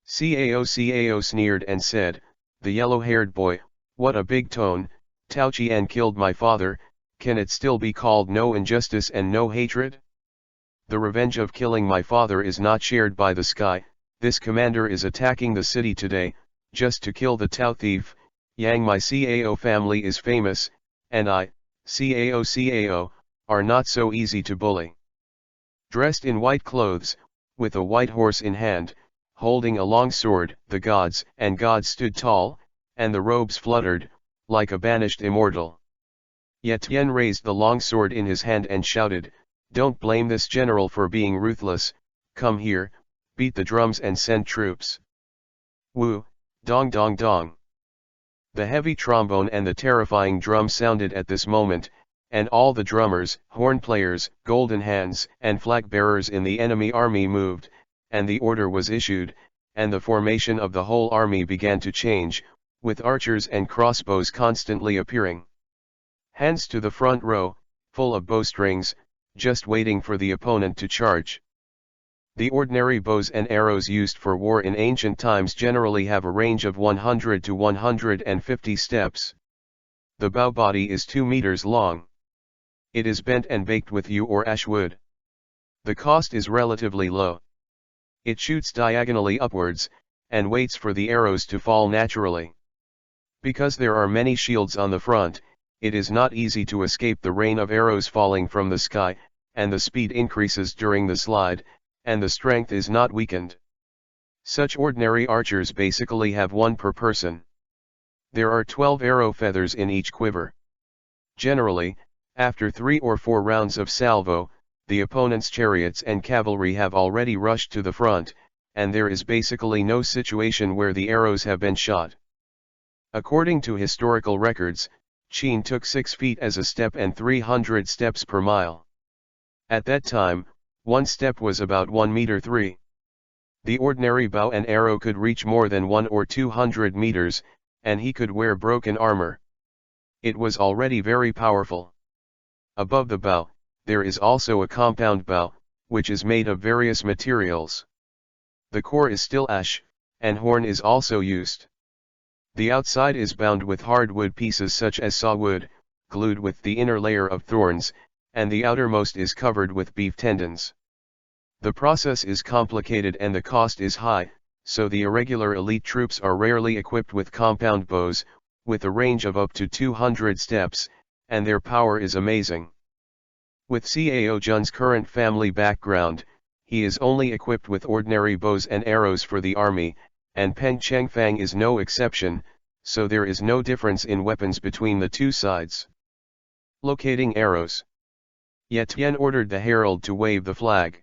Cao sneered and said, "The yellow-haired boy, what a big tone, Tao Qian killed my father, can it still be called no injustice and no hatred? The revenge of killing my father is not shared by the sky. This commander is attacking the city today, just to kill the Tao thief. Yang, my Cao family is famous, and I, Cao, are not so easy to bully." Dressed in white clothes, with a white horse in hand, holding a long sword, the gods and gods stood tall, and the robes fluttered, like a banished immortal. Yet Tien raised the long sword in his hand and shouted, "Don't blame this general for being ruthless, come here, beat the drums and send troops." Woo, dong dong dong. The heavy trombone and the terrifying drum sounded at this moment, and all the drummers, horn players, golden hands, and flag bearers in the enemy army moved, and the order was issued, and the formation of the whole army began to change, with archers and crossbows constantly appearing. Hands to the front row, full of bowstrings, just waiting for the opponent to charge. The ordinary bows and arrows used for war in ancient times generally have a range of 100 to 150 steps. The bow body is 2 meters long. It is bent and baked with yew or ash wood. The cost is relatively low. It shoots diagonally upwards, and waits for the arrows to fall naturally. Because there are many shields on the front, it is not easy to escape the rain of arrows falling from the sky, and the speed increases during the slide, and the strength is not weakened. Such ordinary archers basically have one per person. There are 12 arrow feathers in each quiver. Generally, after 3 or 4 rounds of salvo, the opponent's chariots and cavalry have already rushed to the front, and there is basically no situation where the arrows have been shot. According to historical records, Qin took 6 feet as a step and 300 steps per mile. At that time, one step was about 1 meter 3. The ordinary bow and arrow could reach more than 1 or 200 meters, and he could wear broken armor. It was already very powerful. Above the bow, there is also a compound bow, which is made of various materials. The core is still ash, and horn is also used. The outside is bound with hardwood pieces such as sawwood, glued with the inner layer of thorns, and the outermost is covered with beef tendons. The process is complicated and the cost is high, so the irregular elite troops are rarely equipped with compound bows, with a range of up to 200 steps, and their power is amazing. With Cao Jun's current family background, he is only equipped with ordinary bows and arrows for the army, and Peng Chengfang is no exception, so there is no difference in weapons between the two sides. Locating arrows. Ye Tian ordered the herald to wave the flag.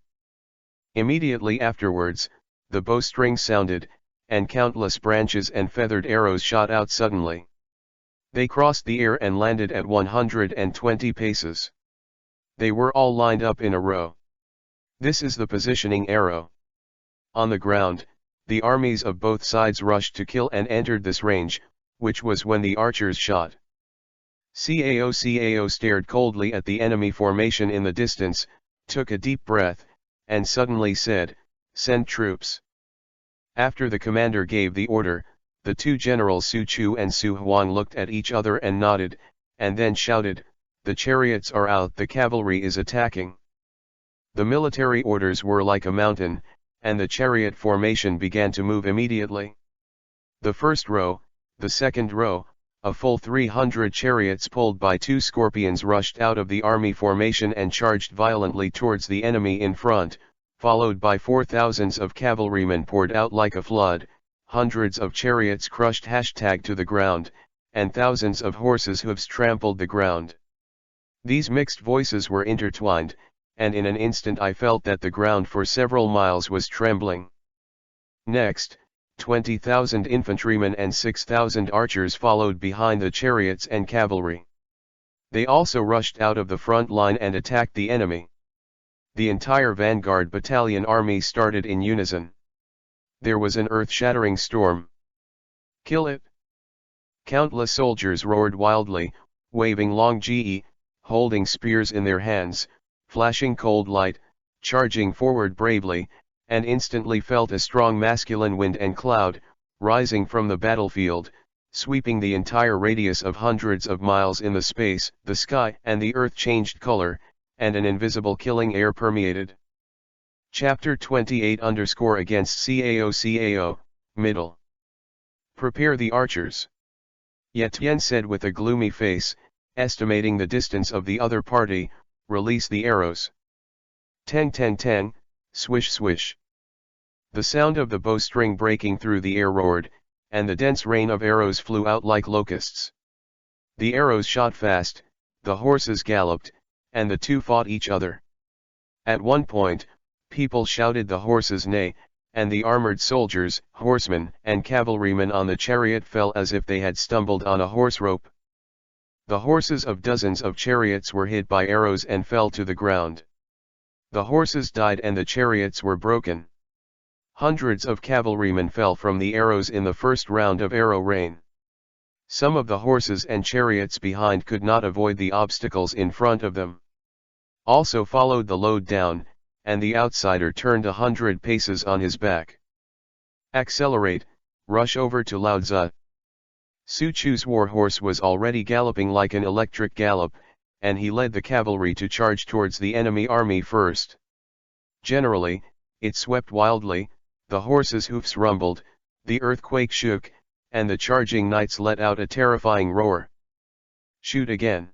Immediately afterwards, the bowstring sounded, and countless branches and feathered arrows shot out suddenly. They crossed the air and landed at 120 paces. They were all lined up in a row. This is the positioning arrow. On the ground, the armies of both sides rushed to kill and entered this range, which was when the archers shot. Cao stared coldly at the enemy formation in the distance, took a deep breath, and suddenly said, "Send troops." After the commander gave the order, the two generals Su Chu and Su Huang looked at each other and nodded, and then shouted, "The chariots are out, the cavalry is attacking." The military orders were like a mountain, and the chariot formation began to move immediately. The first row, the second row, a full 300 chariots pulled by two scorpions rushed out of the army formation and charged violently towards the enemy in front, followed by 4,000 of cavalrymen poured out like a flood, hundreds of chariots crushed to the ground, and thousands of horses' hooves trampled the ground. These mixed voices were intertwined, and in an instant I felt that the ground for several miles was trembling. Next, 20,000 infantrymen and 6,000 archers followed behind the chariots and cavalry. They also rushed out of the front line and attacked the enemy. The entire vanguard battalion army started in unison. There was an earth-shattering storm. "Kill it!" Countless soldiers roared wildly, waving long ge, holding spears in their hands, flashing cold light, charging forward bravely, and instantly felt a strong masculine wind and cloud, rising from the battlefield, sweeping the entire radius of hundreds of miles in the space. The sky and the earth changed color, and an invisible killing air permeated. Chapter 28 against Cao, middle. Prepare the archers. Ye Tian said with a gloomy face, estimating the distance of the other party, release the arrows. Tang tang tang, swish swish. The sound of the bowstring breaking through the air roared, and the dense rain of arrows flew out like locusts. The arrows shot fast, the horses galloped, and the two fought each other. At one point, people shouted the horses neigh, and the armored soldiers, horsemen, and cavalrymen on the chariot fell as if they had stumbled on a horse rope. The horses of dozens of chariots were hit by arrows and fell to the ground. The horses died and the chariots were broken. Hundreds of cavalrymen fell from the arrows in the first round of arrow rain. Some of the horses and chariots behind could not avoid the obstacles in front of them. Also followed the load down, and the outsider turned 100 paces on his back. Accelerate, rush over to Laozi. Su Chu's war horse was already galloping like an electric gallop, and he led the cavalry to charge towards the enemy army first. Generally, it swept wildly, the horses' hoofs rumbled, the earthquake shook, and the charging knights let out a terrifying roar. Shoot again.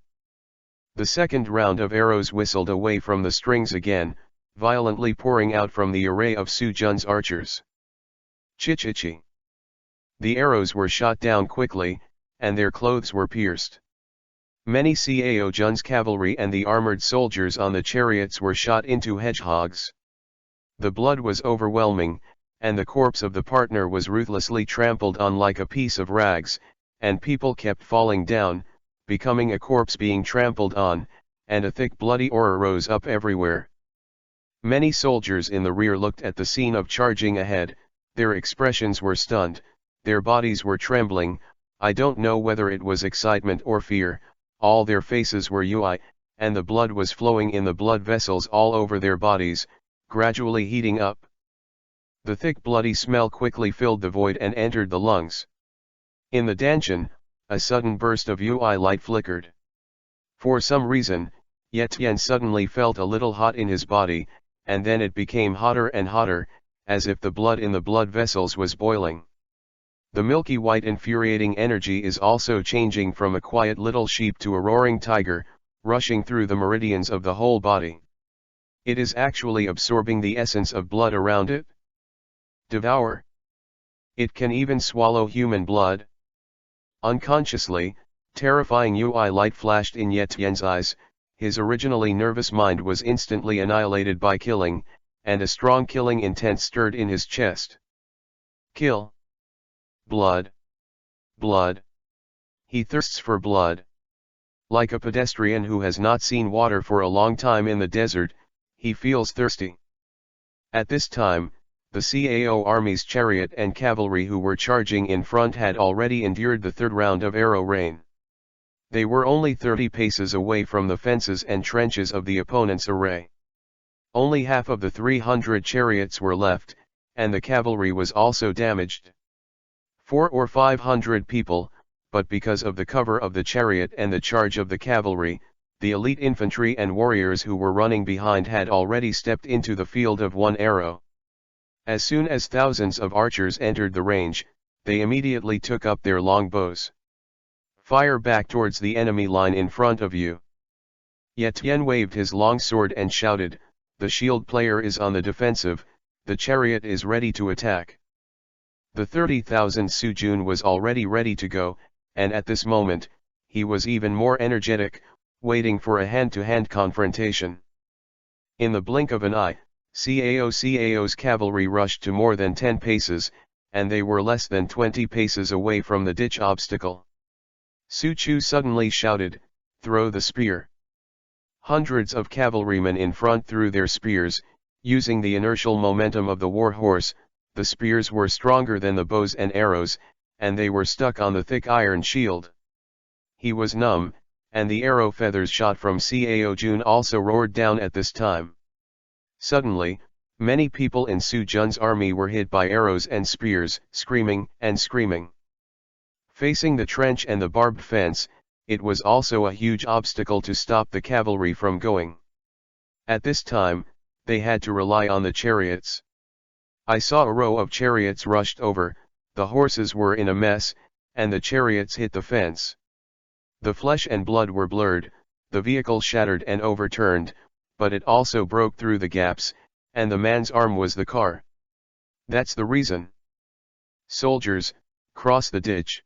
The second round of arrows whistled away from the strings again, violently pouring out from the array of Su Jun's archers. Chi-chi-chi. The arrows were shot down quickly, and their clothes were pierced. Many Cao Jun's cavalry and the armored soldiers on the chariots were shot into hedgehogs. The blood was overwhelming, and the corpse of the partner was ruthlessly trampled on like a piece of rags, and people kept falling down, becoming a corpse being trampled on, and a thick bloody aura rose up everywhere. Many soldiers in the rear looked at the scene of charging ahead, their expressions were stunned, their bodies were trembling, I don't know whether it was excitement or fear, all their faces were UI, and the blood was flowing in the blood vessels all over their bodies, gradually heating up. The thick bloody smell quickly filled the void and entered the lungs. In the Danshan, a sudden burst of UI light flickered. For some reason, Ye Tian suddenly felt a little hot in his body, and then it became hotter and hotter, as if the blood in the blood vessels was boiling. The milky white infuriating energy is also changing from a quiet little sheep to a roaring tiger, rushing through the meridians of the whole body. It is actually absorbing the essence of blood around it. Devour. It can even swallow human blood. Unconsciously, terrifying UI light flashed in Yetien's eyes. His originally nervous mind was instantly annihilated by killing, and a strong killing intent stirred in his chest. Kill. Blood. Blood. He thirsts for blood. Like a pedestrian who has not seen water for a long time in the desert, he feels thirsty. At this time, the CAO army's chariot and cavalry who were charging in front had already endured the third round of arrow rain. They were only 30 paces away from the fences and trenches of the opponent's array. Only half of the 300 chariots were left, and the cavalry was also damaged. 400 or 500 people, but because of the cover of the chariot and the charge of the cavalry, the elite infantry and warriors who were running behind had already stepped into the field of one arrow. As soon as thousands of archers entered the range, they immediately took up their long bows. Fire back towards the enemy line in front of you. Yetian waved his long sword and shouted, "The shield player is on the defensive, the chariot is ready to attack." The 30,000 Sujun was already ready to go, and at this moment, he was even more energetic, waiting for a hand-to-hand confrontation. In the blink of an eye, CAO's cavalry rushed to more than 10 paces, and they were less than 20 paces away from the ditch obstacle. Su Chu suddenly shouted, "Throw the spear." Hundreds of cavalrymen in front threw their spears, using the inertial momentum of the war horse. The spears were stronger than the bows and arrows, and they were stuck on the thick iron shield. He was numb, and the arrow feathers shot from Cao Jun also roared down at this time. Suddenly, many people in Su Jun's army were hit by arrows and spears, screaming and screaming. Facing the trench and the barbed fence, it was also a huge obstacle to stop the cavalry from going. At this time, they had to rely on the chariots. I saw a row of chariots rushed over, the horses were in a mess, and the chariots hit the fence. The flesh and blood were blurred, the vehicle shattered and overturned, but it also broke through the gaps, and the man's arm was the car. That's the reason. Soldiers, cross the ditch.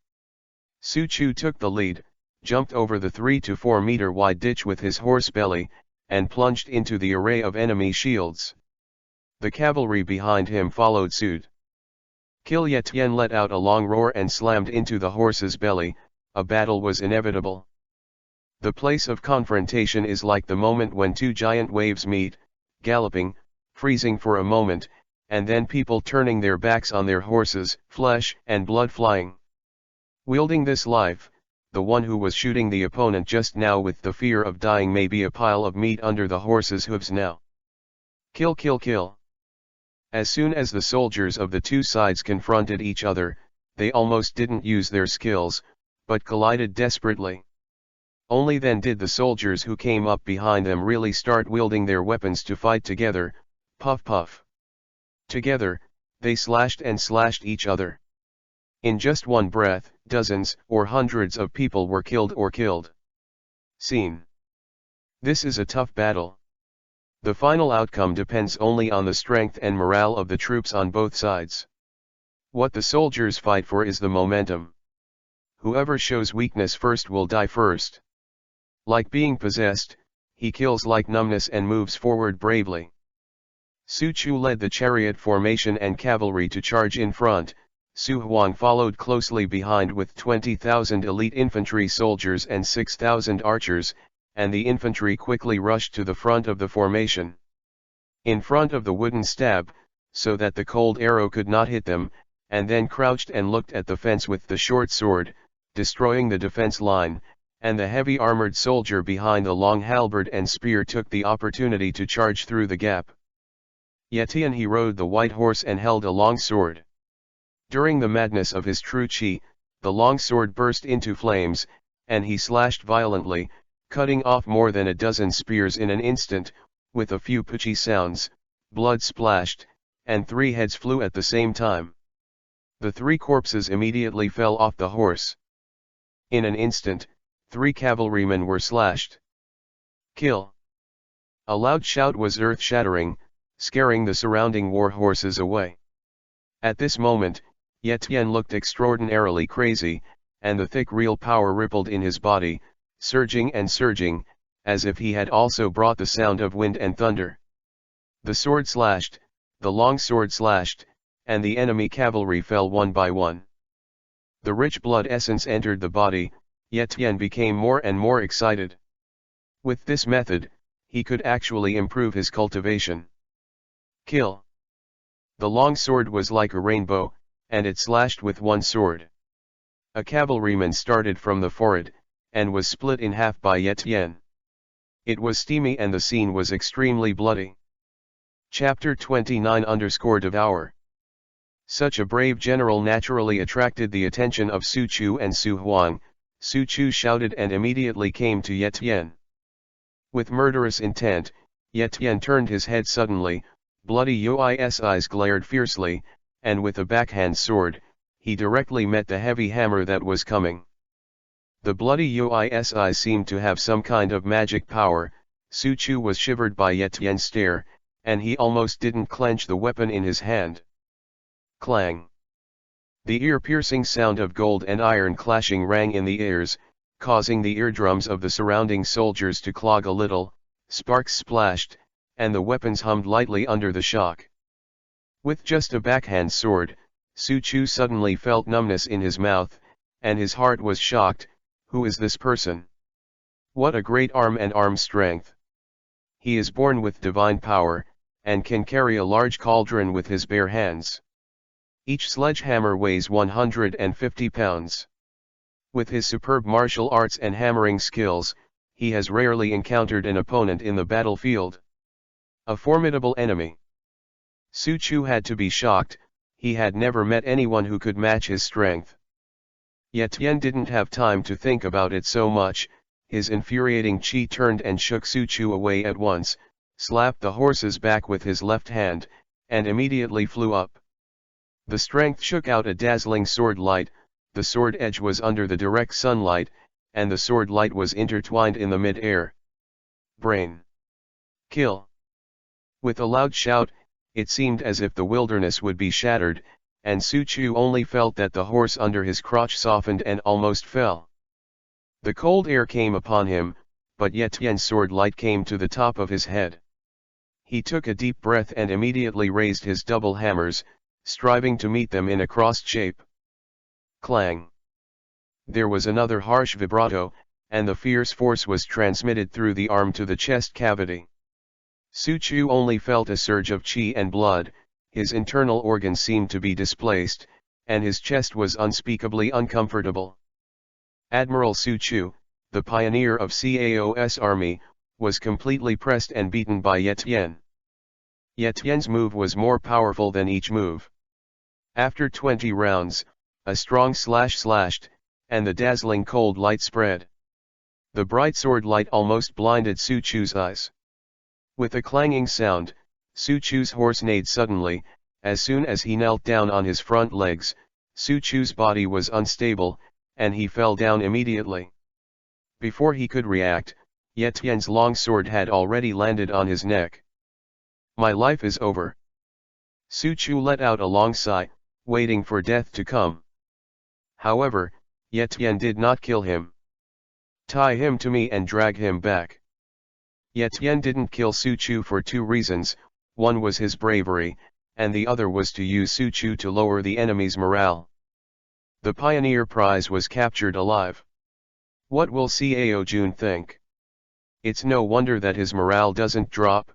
Su Chu took the lead, jumped over the 3 to 4 meter wide ditch with his horse belly, and plunged into the array of enemy shields. The cavalry behind him followed suit. Kill Yetian let out a long roar and slammed into the horse's belly. A battle was inevitable. The place of confrontation is like the moment when two giant waves meet, galloping, freezing for a moment, and then people turning their backs on their horses, flesh and blood flying. Wielding this life, the one who was shooting the opponent just now with the fear of dying may be a pile of meat under the horse's hooves now. Kill, kill, kill. As soon as the soldiers of the two sides confronted each other, they almost didn't use their skills, but collided desperately. Only then did the soldiers who came up behind them really start wielding their weapons to fight together, puff puff. Together, they slashed and slashed each other. In just one breath, dozens or hundreds of people were killed or killed. Scene. This is a tough battle. The final outcome depends only on the strength and morale of the troops on both sides. What the soldiers fight for is the momentum. Whoever shows weakness first will die first. Like being possessed, he kills like numbness and moves forward bravely. Su Chu led the chariot formation and cavalry to charge in front. Su Huang followed closely behind with 20,000 elite infantry soldiers and 6,000 archers, and the infantry quickly rushed to the front of the formation. In front of the wooden stab, so that the cold arrow could not hit them, and then crouched and looked at the fence with the short sword, destroying the defense line, and the heavy armored soldier behind the long halberd and spear took the opportunity to charge through the gap. Yetian he rode the white horse and held a long sword. During the madness of his true chi, the long sword burst into flames, and he slashed violently, cutting off more than a dozen spears in an instant. With a few puchy sounds, blood splashed, and 3 heads flew at the same time. The 3 corpses immediately fell off the horse. In an instant, 3 cavalrymen were slashed. Kill. A loud shout was earth-shattering, scaring the surrounding war horses away. At this moment, Yetian looked extraordinarily crazy, and the thick real power rippled in his body, surging and surging, as if he had also brought the sound of wind and thunder. The sword slashed, the long sword slashed, and the enemy cavalry fell one by one. The rich blood essence entered the body. Yetian became more and more excited. With this method, he could actually improve his cultivation. Kill. The long sword was like a rainbow, and it slashed with one sword. A cavalryman started from the forehead, and was split in half by Yetian. It was steamy and the scene was extremely bloody. Chapter 29_Devour. Such a brave general naturally attracted the attention of Su Chu and Su Huang. Su Chu shouted and immediately came to Yetian. With murderous intent, Yetian turned his head suddenly, bloody Ui's eyes glared fiercely, and with a backhand sword, he directly met the heavy hammer that was coming. The bloody Ui's eyes seemed to have some kind of magic power. Su Chu was shivered by Yetian's stare, and he almost didn't clench the weapon in his hand. Clang! The ear-piercing sound of gold and iron clashing rang in the ears, causing the eardrums of the surrounding soldiers to clog a little. Sparks splashed, and the weapons hummed lightly under the shock. With just a backhand sword, Su Chu suddenly felt numbness in his mouth, and his heart was shocked. Who is this person? What a great arm and arm strength! He is born with divine power, and can carry a large cauldron with his bare hands. Each sledgehammer weighs 150 pounds. With his superb martial arts and hammering skills, he has rarely encountered an opponent in the battlefield. A formidable enemy. Su Chu had to be shocked. He had never met anyone who could match his strength. Yetian didn't have time to think about it so much. His infuriating chi turned and shook Su Chu away at once, slapped the horse's back with his left hand, and immediately flew up. The strength shook out a dazzling sword light. The sword edge was under the direct sunlight, and the sword light was intertwined in the mid-air. Brain. Kill. With a loud shout, it seemed as if the wilderness would be shattered, and Su Chu only felt that the horse under his crotch softened and almost fell. The cold air came upon him, but Yetian's sword light came to the top of his head. He took a deep breath and immediately raised his double hammers, striving to meet them in a crossed shape. Clang! There was another harsh vibrato, and the fierce force was transmitted through the arm to the chest cavity. Su Chu only felt a surge of chi and blood. His internal organs seemed to be displaced, and his chest was unspeakably uncomfortable. Admiral Su Chu, the pioneer of Cao's army, was completely pressed and beaten by Yetian. Yetian's move was more powerful than each move. After 20 rounds, a strong slash slashed, and the dazzling cold light spread. The bright sword light almost blinded Su Chu's eyes. With a clanging sound, Su Chu's horse neighed suddenly. As soon as he knelt down on his front legs, Su Chu's body was unstable, and he fell down immediately. Before he could react, Yetian's long sword had already landed on his neck. My life is over. Su Chu let out a long sigh, waiting for death to come. However, Yetian did not kill him. Tie him to me and drag him back. Yetian didn't kill Su Chu for two reasons. One was his bravery, and the other was to use Su Chu to lower the enemy's morale. The Pioneer Prize was captured alive. What will Cao Jun think? It's no wonder that his morale doesn't drop.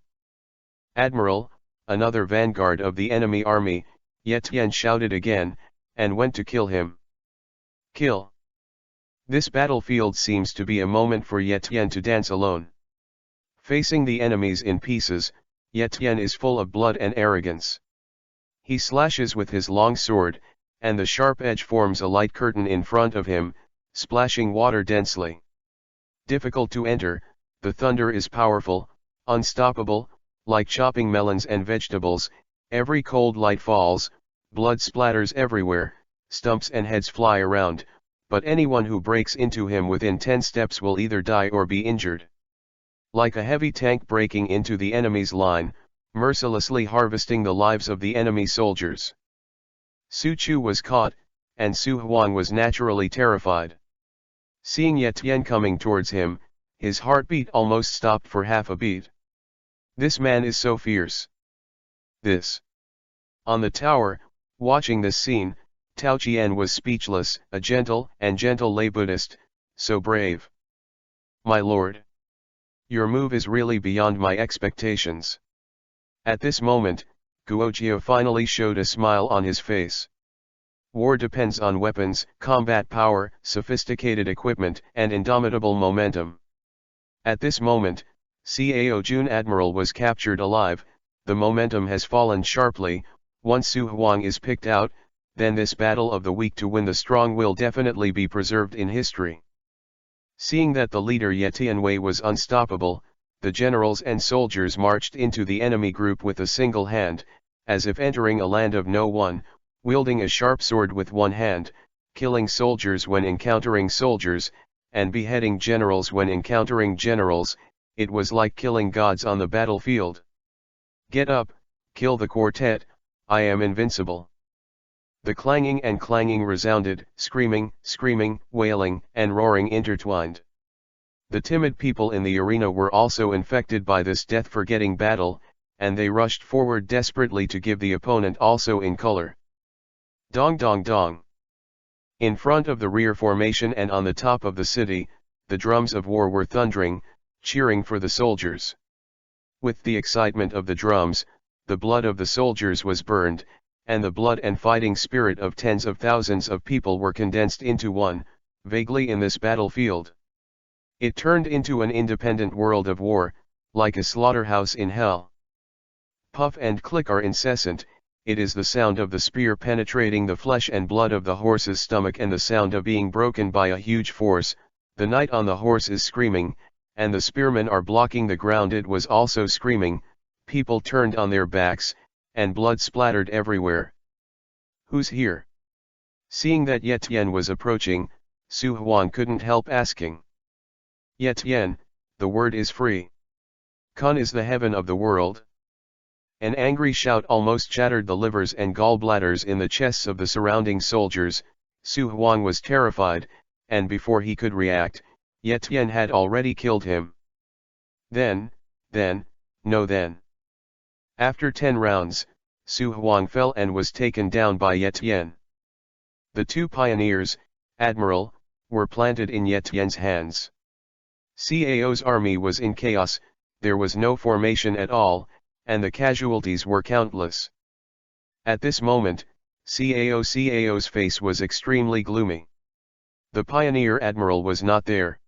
Admiral, another vanguard of the enemy army, Yetian shouted again, and went to kill him. Kill. This battlefield seems to be a moment for Yetian to dance alone. Facing the enemies in pieces, Yetian is full of blood and arrogance. He slashes with his long sword, and the sharp edge forms a light curtain in front of him, splashing water densely. Difficult to enter, the thunder is powerful, unstoppable, like chopping melons and vegetables. Every cold light falls, blood splatters everywhere, stumps and heads fly around, but anyone who breaks into him within 10 steps will either die or be injured. Like a heavy tank breaking into the enemy's line, mercilessly harvesting the lives of the enemy soldiers. Su Chu was caught, and Su Huang was naturally terrified. Seeing Ye Tian coming towards him, his heartbeat almost stopped for half a beat. This man is so fierce. This. On the tower, watching this scene, Tao Qian was speechless, a gentle lay Buddhist, so brave. My lord. Your move is really beyond my expectations. At this moment, Guojiao finally showed a smile on his face. War depends on weapons, combat power, sophisticated equipment, and indomitable momentum. At this moment, Cao Jun Admiral was captured alive. The momentum has fallen sharply. Once Su Huang is picked out, then this battle of the weak to win the strong will definitely be preserved in history. Seeing that the leader Ye Tianwei was unstoppable, the generals and soldiers marched into the enemy group with a single hand, as if entering a land of no one, wielding a sharp sword with one hand, killing soldiers when encountering soldiers, and beheading generals when encountering generals. It was like killing gods on the battlefield. Get up, kill the quartet, I am invincible. The clanging and clanging resounded, screaming, wailing, and roaring intertwined. The timid people in the arena were also infected by this death-forgetting battle, and they rushed forward desperately to give the opponent also in color. Dong dong dong. In front of the rear formation and on the top of the city, the drums of war were thundering, cheering for the soldiers. With the excitement of the drums, the blood of the soldiers was burned, and the blood and fighting spirit of tens of thousands of people were condensed into one, vaguely in this battlefield. It turned into an independent world of war, like a slaughterhouse in hell. Puff and click are incessant. It is the sound of the spear penetrating the flesh and blood of the horse's stomach and the sound of being broken by a huge force. The knight on the horse is screaming, and the spearmen are blocking the ground. It was also screaming, people turned on their backs, and blood splattered everywhere. Who's here? Seeing that Ye Tian was approaching, Su Huang couldn't help asking. Ye Tian, the word is free. Kun is the heaven of the world. An angry shout almost shattered the livers and gallbladders in the chests of the surrounding soldiers. Su Huang was terrified, and before he could react, Ye Tian had already killed him. Then. After 10 rounds, Su Huang fell and was taken down by Ye Tian. The two pioneers, Admiral, were planted in Ye Tian's hands. Cao's army was in chaos, there was no formation at all, and the casualties were countless. At this moment, Cao's face was extremely gloomy. The pioneer admiral was not there.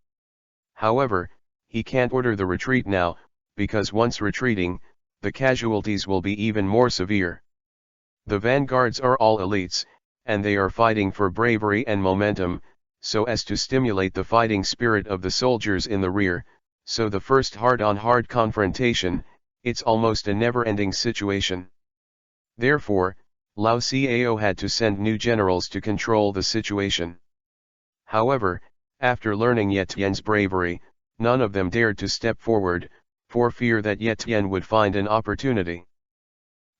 However, he can't order the retreat now, because once retreating, the casualties will be even more severe. The vanguards are all elites, and they are fighting for bravery and momentum, so as to stimulate the fighting spirit of the soldiers in the rear. So the first hard-on-hard confrontation, it's almost a never-ending situation. Therefore, Lao Cao had to send new generals to control the situation. However, after learning Ye Tian's bravery, none of them dared to step forward, for fear that Ye Tian would find an opportunity.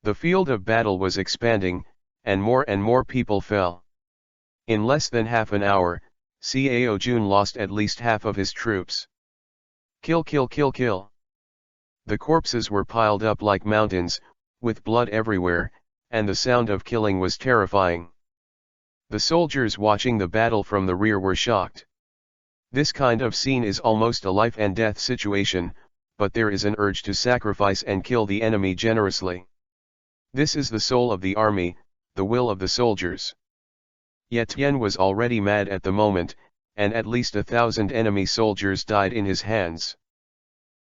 The field of battle was expanding, and more people fell. In less than half an hour, Cao Jun lost at least half of his troops. Kill. The corpses were piled up like mountains, with blood everywhere, and the sound of killing was terrifying. The soldiers watching the battle from the rear were shocked. This kind of scene is almost a life and death situation, but there is an urge to sacrifice and kill the enemy generously. This is the soul of the army, the will of the soldiers. Ye Tian was already mad at the moment, and at least 1,000 enemy soldiers died in his hands.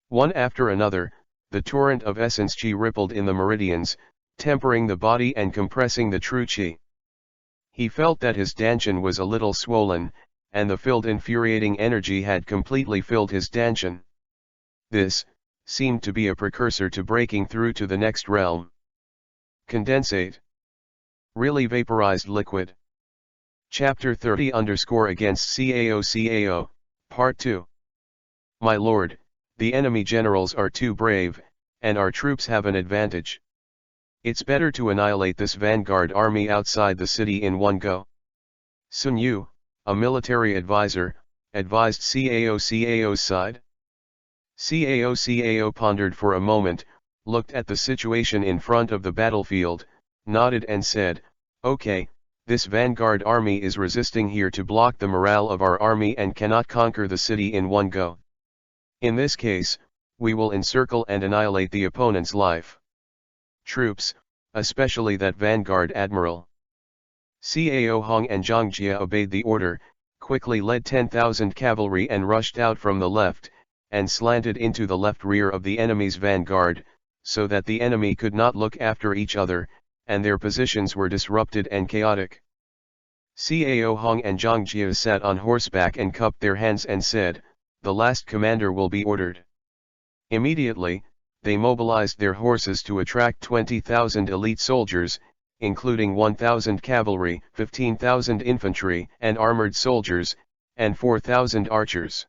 One after another, the torrent of essence qi rippled in the meridians, tempering the body and compressing the true qi. He felt that his dantian was a little swollen, and the filled infuriating energy had completely filled his dantian. This seemed to be a precursor to breaking through to the next realm. Condensate. Really vaporized liquid. Chapter 30 against Cao, Part 2. My lord, the enemy generals are too brave, and our troops have an advantage. It's better to annihilate this vanguard army outside the city in one go. Sun Yu, a military advisor, advised CAO's side. CAO pondered for a moment, looked at the situation in front of the battlefield, nodded and said, "Okay, this vanguard army is resisting here to block the morale of our army and cannot conquer the city in one go. In this case, we will encircle and annihilate the opponent's life. Troops, especially that vanguard admiral." Cao Hong and Zhang Jia obeyed the order, quickly led 10,000 cavalry and rushed out from the left, and slanted into the left rear of the enemy's vanguard, so that the enemy could not look after each other, and their positions were disrupted and chaotic. Cao Hong and Zhang Jia sat on horseback and cupped their hands and said, "The last commander will be ordered." Immediately, they mobilized their horses to attract 20,000 elite soldiers, including 1,000 cavalry, 15,000 infantry and armored soldiers, and 4,000 archers.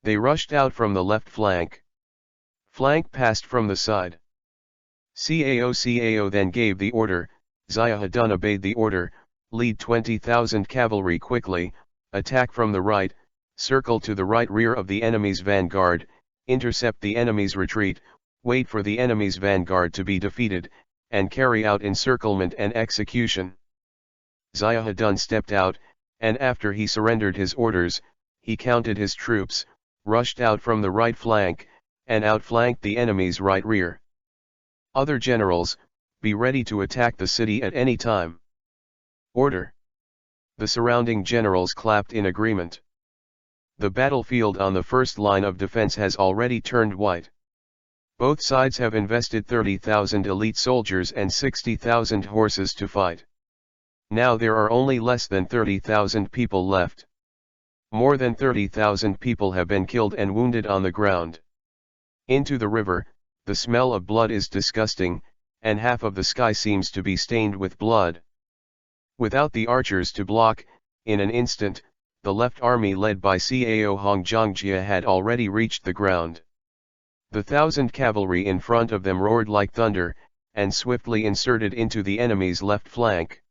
They rushed out from the left flank. Flank passed from the side. Cao then gave the order, Ziauddin obeyed the order, lead 20,000 cavalry quickly, attack from the right, circle to the right rear of the enemy's vanguard, intercept the enemy's retreat, wait for the enemy's vanguard to be defeated, and carry out encirclement and execution. Ziauddin stepped out, and after he surrendered his orders, he counted his troops, rushed out from the right flank, and outflanked the enemy's right rear. Other generals, be ready to attack the city at any time. Order. The surrounding generals clapped in agreement. The battlefield on the first line of defense has already turned white. Both sides have invested 30,000 elite soldiers and 60,000 horses to fight. Now there are only less than 30,000 people left. More than 30,000 people have been killed and wounded on the ground. Into the river, the smell of blood is disgusting, and half of the sky seems to be stained with blood. Without the archers to block, in an instant, the left army led by Cao Hong Zhangjia had already reached the ground. The 1,000 cavalry in front of them roared like thunder, and swiftly inserted into the enemy's left flank.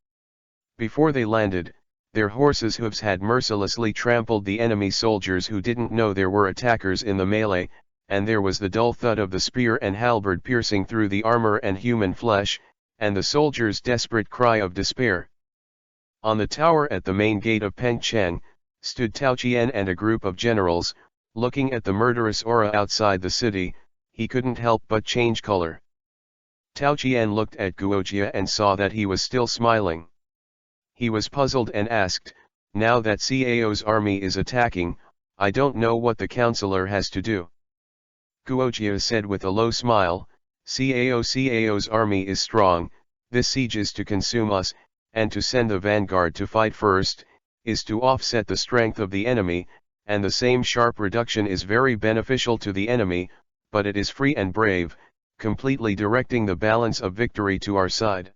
Before they landed, their horses' hooves had mercilessly trampled the enemy soldiers who didn't know there were attackers in the melee, and there was the dull thud of the spear and halberd piercing through the armor and human flesh, and the soldiers' desperate cry of despair. On the tower at the main gate of Pengcheng, stood Tao Qian and a group of generals. Looking at the murderous aura outside the city, he couldn't help but change color. Tao Qian looked at Guojia and saw that he was still smiling. He was puzzled and asked, "Now that Cao's army is attacking, I don't know what the counselor has to do." Guojia said with a low smile, Cao's army is strong, this siege is to consume us, and to send the vanguard to fight first, is to offset the strength of the enemy, and the same sharp reduction is very beneficial to the enemy, but it is free and brave, completely directing the balance of victory to our side.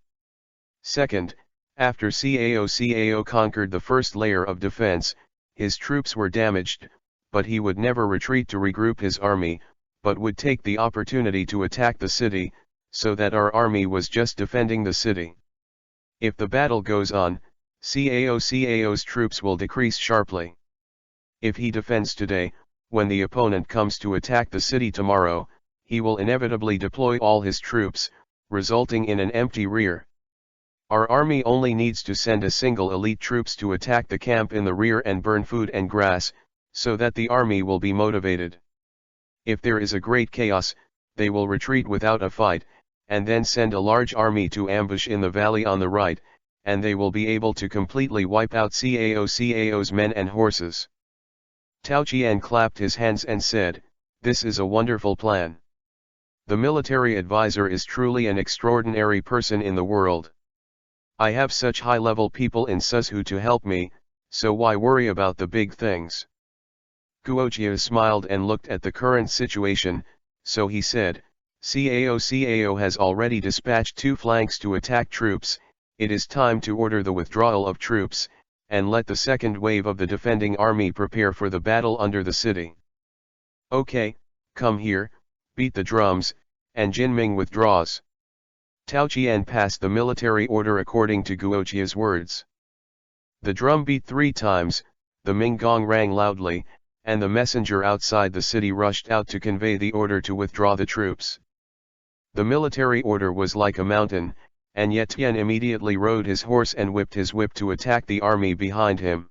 Second, after Cao conquered the first layer of defense, his troops were damaged, but he would never retreat to regroup his army, but would take the opportunity to attack the city, so that our army was just defending the city. If the battle goes on, Cao's troops will decrease sharply. If he defends today, when the opponent comes to attack the city tomorrow, he will inevitably deploy all his troops, resulting in an empty rear. Our army only needs to send a single elite troops to attack the camp in the rear and burn food and grass, so that the army will be motivated. If there is a great chaos, they will retreat without a fight, and then send a large army to ambush in the valley on the right, and they will be able to completely wipe out Cao's men and horses. Tao Qian clapped his hands and said, "This is a wonderful plan. The military advisor is truly an extraordinary person in the world. I have such high-level people in Suzhou to help me, so why worry about the big things?" Guojia smiled and looked at the current situation, so he said, Cao has already dispatched 2 flanks to attack troops, it is time to order the withdrawal of troops, and let the second wave of the defending army prepare for the battle under the city. Okay, come here, beat the drums, and Jinming withdraws. Tao Qian passed the military order according to Guoqia's words. The drum beat 3 times, the Ming gong rang loudly, and the messenger outside the city rushed out to convey the order to withdraw the troops. The military order was like a mountain, and yet Tian immediately rode his horse and whipped his whip to attack the army behind him.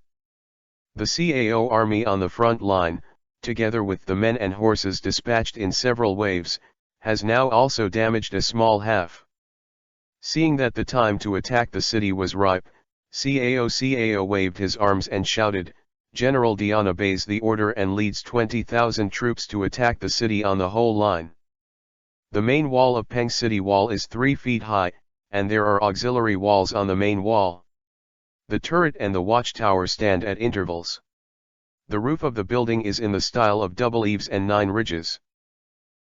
The CAO army on the front line, together with the men and horses dispatched in several waves, has now also damaged a small half. Seeing that the time to attack the city was ripe, CAO waved his arms and shouted, "General Dian obeys the order and leads 20,000 troops to attack the city on the whole line." The main wall of Peng City Wall is 3 feet high, and there are auxiliary walls on the main wall. The turret and the watchtower stand at intervals. The roof of the building is in the style of double eaves and 9 ridges.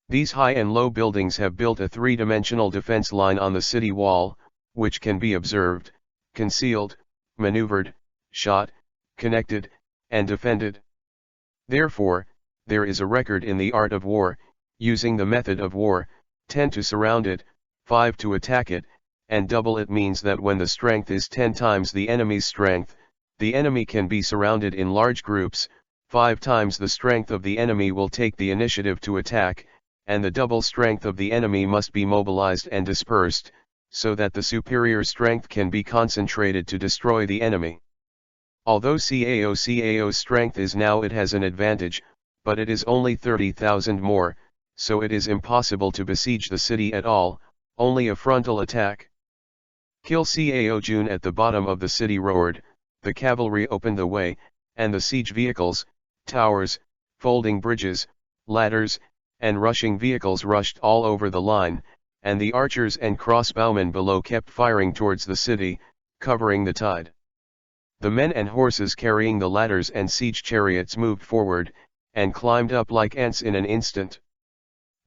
These high and low buildings have built a 3-dimensional defense line on the city wall, which can be observed, concealed, maneuvered, shot, connected, and defended. Therefore, there is a record in the art of war, using the method of war, 10 to surround it, 5 to attack it, and double it means that when the strength is 10 times the enemy's strength, the enemy can be surrounded in large groups, 5 times the strength of the enemy will take the initiative to attack, and the double strength of the enemy must be mobilized and dispersed, so that the superior strength can be concentrated to destroy the enemy. Although CAO's strength is now it has an advantage, but it is only 30,000 more, so it is impossible to besiege the city at all, only a frontal attack. "Kill Cao Jun!" at the bottom of the city roared, the cavalry opened the way, and the siege vehicles, towers, folding bridges, ladders, and rushing vehicles rushed all over the line, and the archers and crossbowmen below kept firing towards the city, covering the tide. The men and horses carrying the ladders and siege chariots moved forward, and climbed up like ants in an instant.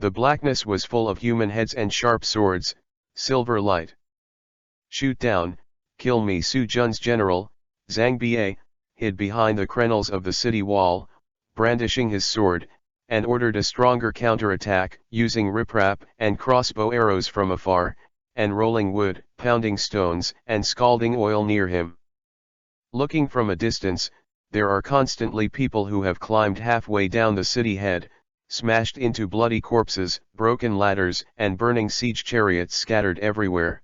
The blackness was full of human heads and sharp swords, silver light. "Shoot down, kill me!" Su Jun's general, Zhang Bie, hid behind the crenels of the city wall, brandishing his sword, and ordered a stronger counterattack, using riprap and crossbow arrows from afar, and rolling wood, pounding stones, and scalding oil near him. Looking from a distance, there are constantly people who have climbed halfway down the city head, smashed into bloody corpses, broken ladders, and burning siege chariots scattered everywhere.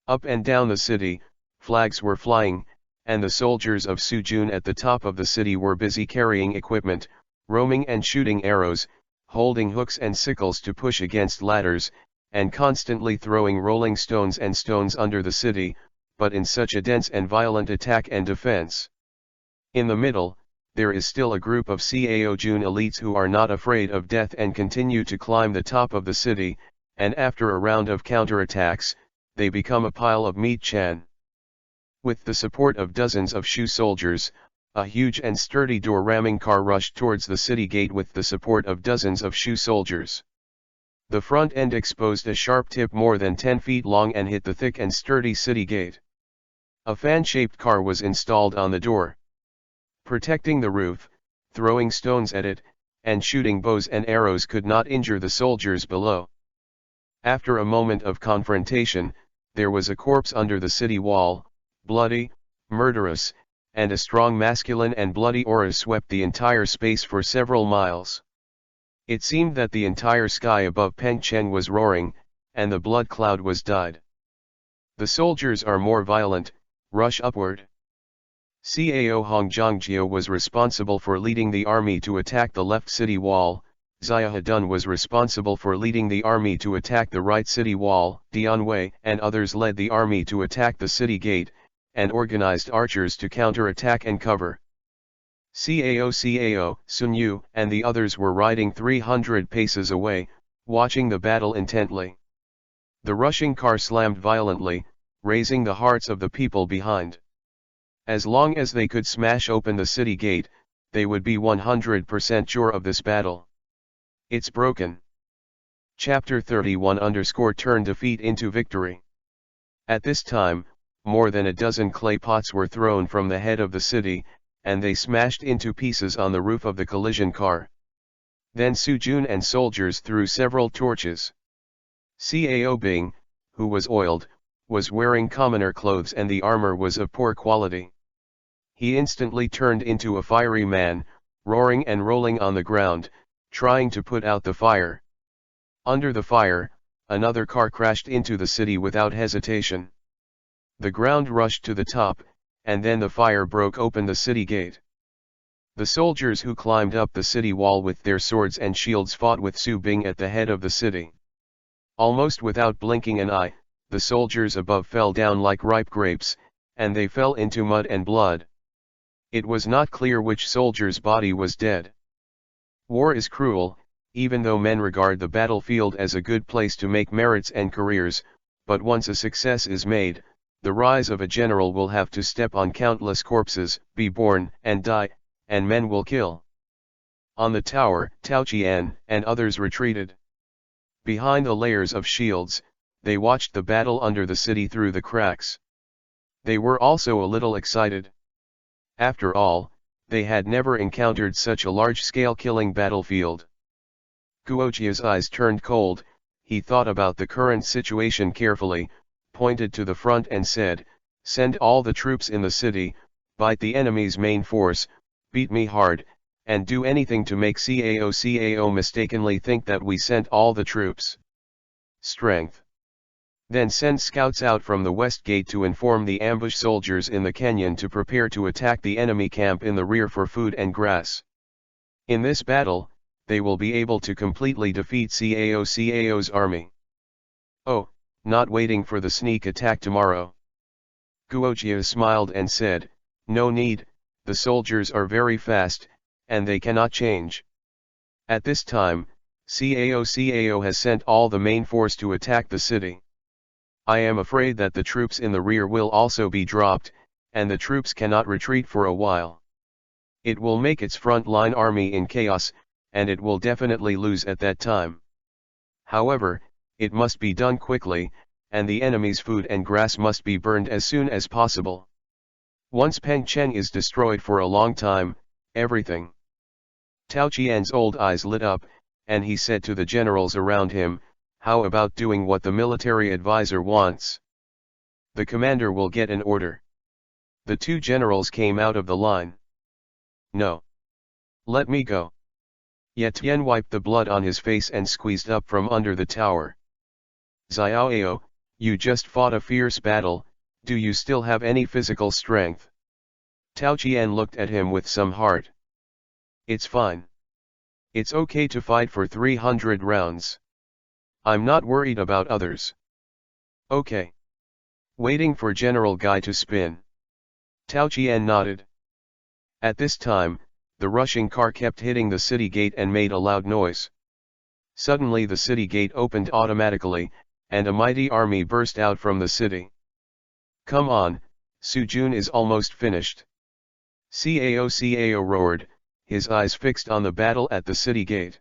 Up and down the city, flags were flying, and the soldiers of Su Jun at the top of the city were busy carrying equipment, roaming and shooting arrows, holding hooks and sickles to push against ladders, and constantly throwing rolling stones and stones under the city, but in such a dense and violent attack and defense. In the middle, there is still a group of Cao Jun elites who are not afraid of death and continue to climb the top of the city, and after a round of counterattacks, they become a pile of meat chan. With the support of dozens of Shu soldiers, a huge and sturdy door-ramming car rushed towards the city gate with the support of dozens of Shu soldiers. The front end exposed a sharp tip more than 10 feet long and hit the thick and sturdy city gate. A fan-shaped car was installed on the door, protecting the roof. Throwing stones at it, and shooting bows and arrows could not injure the soldiers below. After a moment of confrontation, there was a corpse under the city wall, bloody, murderous, and a strong masculine and bloody aura swept the entire space for several miles. It seemed that the entire sky above Pengchen was roaring, and the blood cloud was dyed. The soldiers are more violent, rush upward. Cao Hongzhongjie was responsible for leading the army to attack the left city wall, Xia Hedun was responsible for leading the army to attack the right city wall, Dian Wei and others led the army to attack the city gate, and organized archers to counterattack and cover. Cao, Sun Yu and the others were riding 300 paces away, watching the battle intently. The rushing car slammed violently, raising the hearts of the people behind. As long as they could smash open the city gate, they would be 100% sure of this battle. It's broken. Chapter 31 Turn defeat into victory. At this time, more than a dozen clay pots were thrown from the head of the city, and they smashed into pieces on the roof of the collision car. Then Su Jun and soldiers threw several torches. Cao Bing, who was oiled, was wearing commoner clothes and the armor was of poor quality. He instantly turned into a fiery man, roaring and rolling on the ground, trying to put out the fire. Under the fire, another car crashed into the city without hesitation. The ground rushed to the top, and then the fire broke open the city gate. The soldiers who climbed up the city wall with their swords and shields fought with Su Bing at the head of the city. Almost without blinking an eye, the soldiers above fell down like ripe grapes, and they fell into mud and blood. It was not clear which soldier's body was dead. War is cruel, even though men regard the battlefield as a good place to make merits and careers, but once a success is made, the rise of a general will have to step on countless corpses, be born and die, and men will kill. On the tower, Tao Qian and others retreated. Behind the layers of shields, they watched the battle under the city through the cracks. They were also a little excited. After all, they had never encountered such a large-scale killing battlefield. Guojia's eyes turned cold. He thought about the current situation carefully, pointed to the front and said, "Send all the troops in the city, bite the enemy's main force, beat me hard, and do anything to make CAO mistakenly think that we sent all the troops. Strength. Then send scouts out from the west gate to inform the ambush soldiers in the canyon to prepare to attack the enemy camp in the rear for food and grass. In this battle, they will be able to completely defeat CAO's army. Oh, not waiting for the sneak attack tomorrow." Guojia smiled and said, "No need, the soldiers are very fast, and they cannot change. At this time, CAO has sent all the main force to attack the city. I am afraid that the troops in the rear will also be dropped, and the troops cannot retreat for a while. It will make its front-line army in chaos, and it will definitely lose at that time. However, it must be done quickly, and the enemy's food and grass must be burned as soon as possible. Once Peng Chen is destroyed for a long time, everything." Tao Qian's old eyes lit up, and he said to the generals around him, "How about doing what the military advisor wants? The commander will get an order." The two generals came out of the line. "No. Let me go." Ye Tian wiped the blood on his face and squeezed up from under the tower. "Xiaoao, you just fought a fierce battle, do you still have any physical strength?" Tao Qian looked at him with some heart. "It's fine. It's okay to fight for 300 rounds. I'm not worried about others." "Okay." Waiting for General Guy to spin. Tao Qian nodded. At this time, the rushing car kept hitting the city gate and made a loud noise. Suddenly the city gate opened automatically, and a mighty army burst out from the city. "Come on, Su Jun is almost finished." CAO roared, his eyes fixed on the battle at the city gate.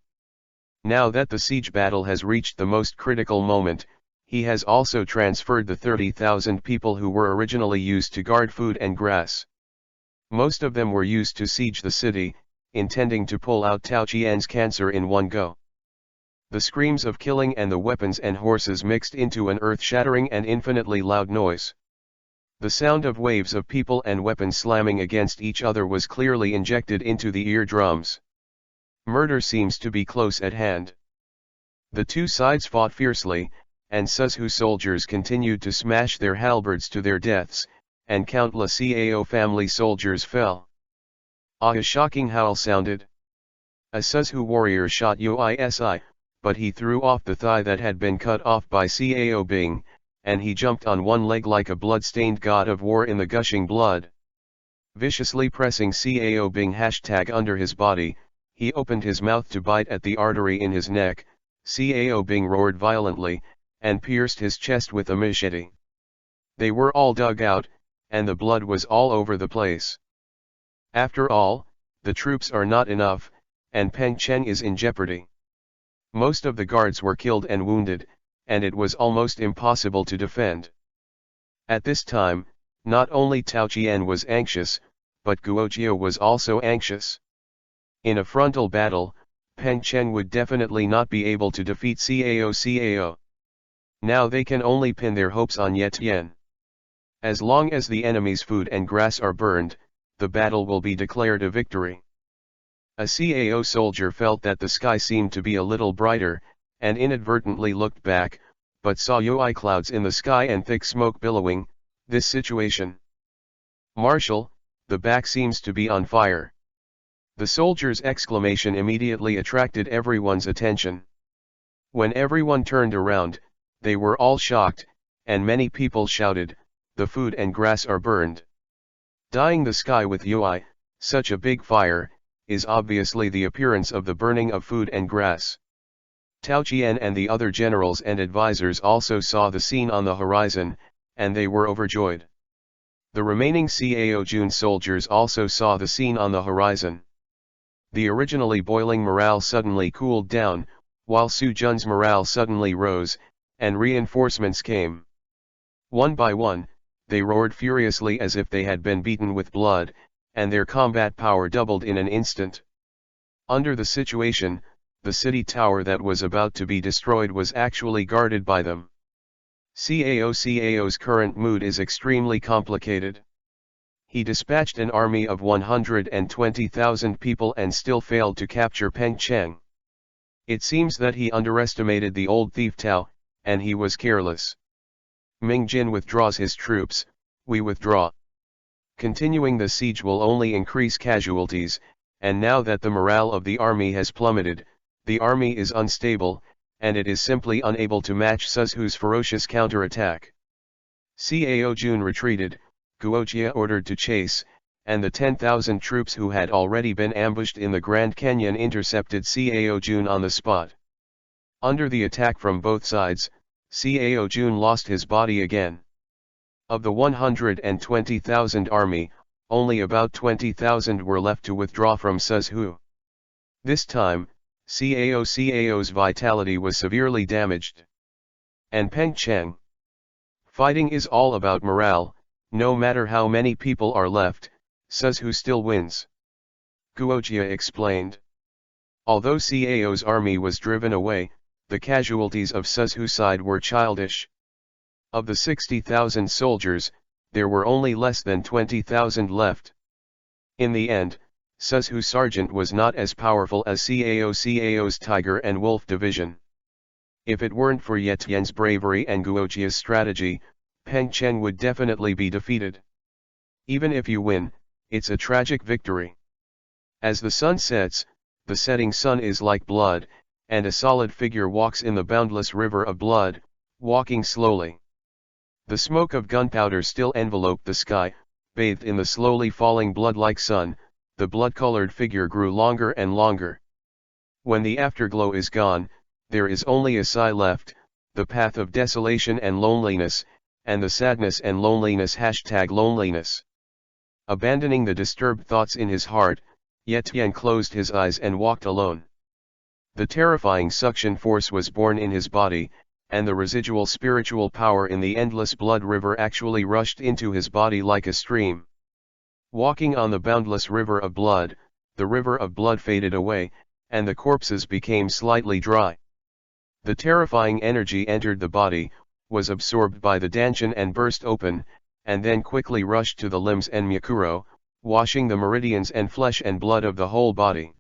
Now that the siege battle has reached the most critical moment, he has also transferred the 30,000 people who were originally used to guard food and grass. Most of them were used to siege the city, intending to pull out Tao Qian's cancer in one go. The screams of killing and the weapons and horses mixed into an earth-shattering and infinitely loud noise. The sound of waves of people and weapons slamming against each other was clearly injected into the eardrums. Murder seems to be close at hand. The two sides fought fiercely, and Suzhu soldiers continued to smash their halberds to their deaths, and countless CAO family soldiers fell. A shocking howl sounded. A Suzhu warrior shot Uisi, but he threw off the thigh that had been cut off by Cao Bing, and he jumped on one leg like a blood-stained god of war in the gushing blood. Viciously pressing Cao Bing # under his body, he opened his mouth to bite at the artery in his neck. Cao Bing roared violently, and pierced his chest with a machete. They were all dug out, and the blood was all over the place. After all, the troops are not enough, and Peng Chen is in jeopardy. Most of the guards were killed and wounded, and it was almost impossible to defend. At this time, not only Tao Qian was anxious, but Guojia was also anxious. In a frontal battle, Peng Chen would definitely not be able to defeat Cao. Now they can only pin their hopes on Yetian. As long as the enemy's food and grass are burned, the battle will be declared a victory. A CAO soldier felt that the sky seemed to be a little brighter, and inadvertently looked back, but saw UI clouds in the sky and thick smoke billowing. This situation. Marshal, the back seems to be on fire. The soldier's exclamation immediately attracted everyone's attention. When everyone turned around, they were all shocked, and many people shouted, "The food and grass are burned." Dyeing the sky with UI, such a big fire, is obviously the appearance of the burning of food and grass. Tao Qian and the other generals and advisors also saw the scene on the horizon, and they were overjoyed. The remaining Cao Jun soldiers also saw the scene on the horizon. The originally boiling morale suddenly cooled down, while Su Jun's morale suddenly rose, and reinforcements came. One by one, they roared furiously as if they had been beaten with blood, and their combat power doubled in an instant. Under the situation, the city tower that was about to be destroyed was actually guarded by them. CAO's current mood is extremely complicated. He dispatched an army of 120,000 people and still failed to capture Pengcheng. It seems that he underestimated the old thief Tao, and he was careless. Ming Jin withdraws his troops, we withdraw. Continuing the siege will only increase casualties, and now that the morale of the army has plummeted, the army is unstable, and it is simply unable to match Suzhu's ferocious counterattack. Cao Jun retreated, Guojia ordered to chase, and the 10,000 troops who had already been ambushed in the Grand Canyon intercepted Cao Jun on the spot. Under the attack from both sides, Cao Jun lost his body again. Of the 120,000 army, only about 20,000 were left to withdraw from Suzhu. This time, Cao's vitality was severely damaged. And Pengcheng. Fighting is all about morale, no matter how many people are left, Suzhu still wins. Guojia explained. Although Cao's army was driven away, the casualties of Suzhu's side were childish. Of the 60,000 soldiers, there were only less than 20,000 left. In the end, Suzhu's sergeant was not as powerful as Cao's Tiger and Wolf division. If it weren't for Yetian's bravery and Guojia's strategy, Pengcheng would definitely be defeated. Even if you win, it's a tragic victory. As the sun sets, the setting sun is like blood, and a solid figure walks in the boundless river of blood, walking slowly. The smoke of gunpowder still enveloped the sky, bathed in the slowly falling blood like sun. The blood-colored figure grew longer and longer. When the afterglow is gone, there is only a sigh left, the path of desolation and loneliness, and the sadness and loneliness #loneliness. Abandoning the disturbed thoughts in his heart, Yetian closed his eyes and walked alone. The terrifying suction force was born in his body, and the residual spiritual power in the endless blood river actually rushed into his body like a stream. Walking on the boundless river of blood, the river of blood faded away, and the corpses became slightly dry. The terrifying energy entered the body, was absorbed by the danshan and burst open, and then quickly rushed to the limbs and myokuro, washing the meridians and flesh and blood of the whole body.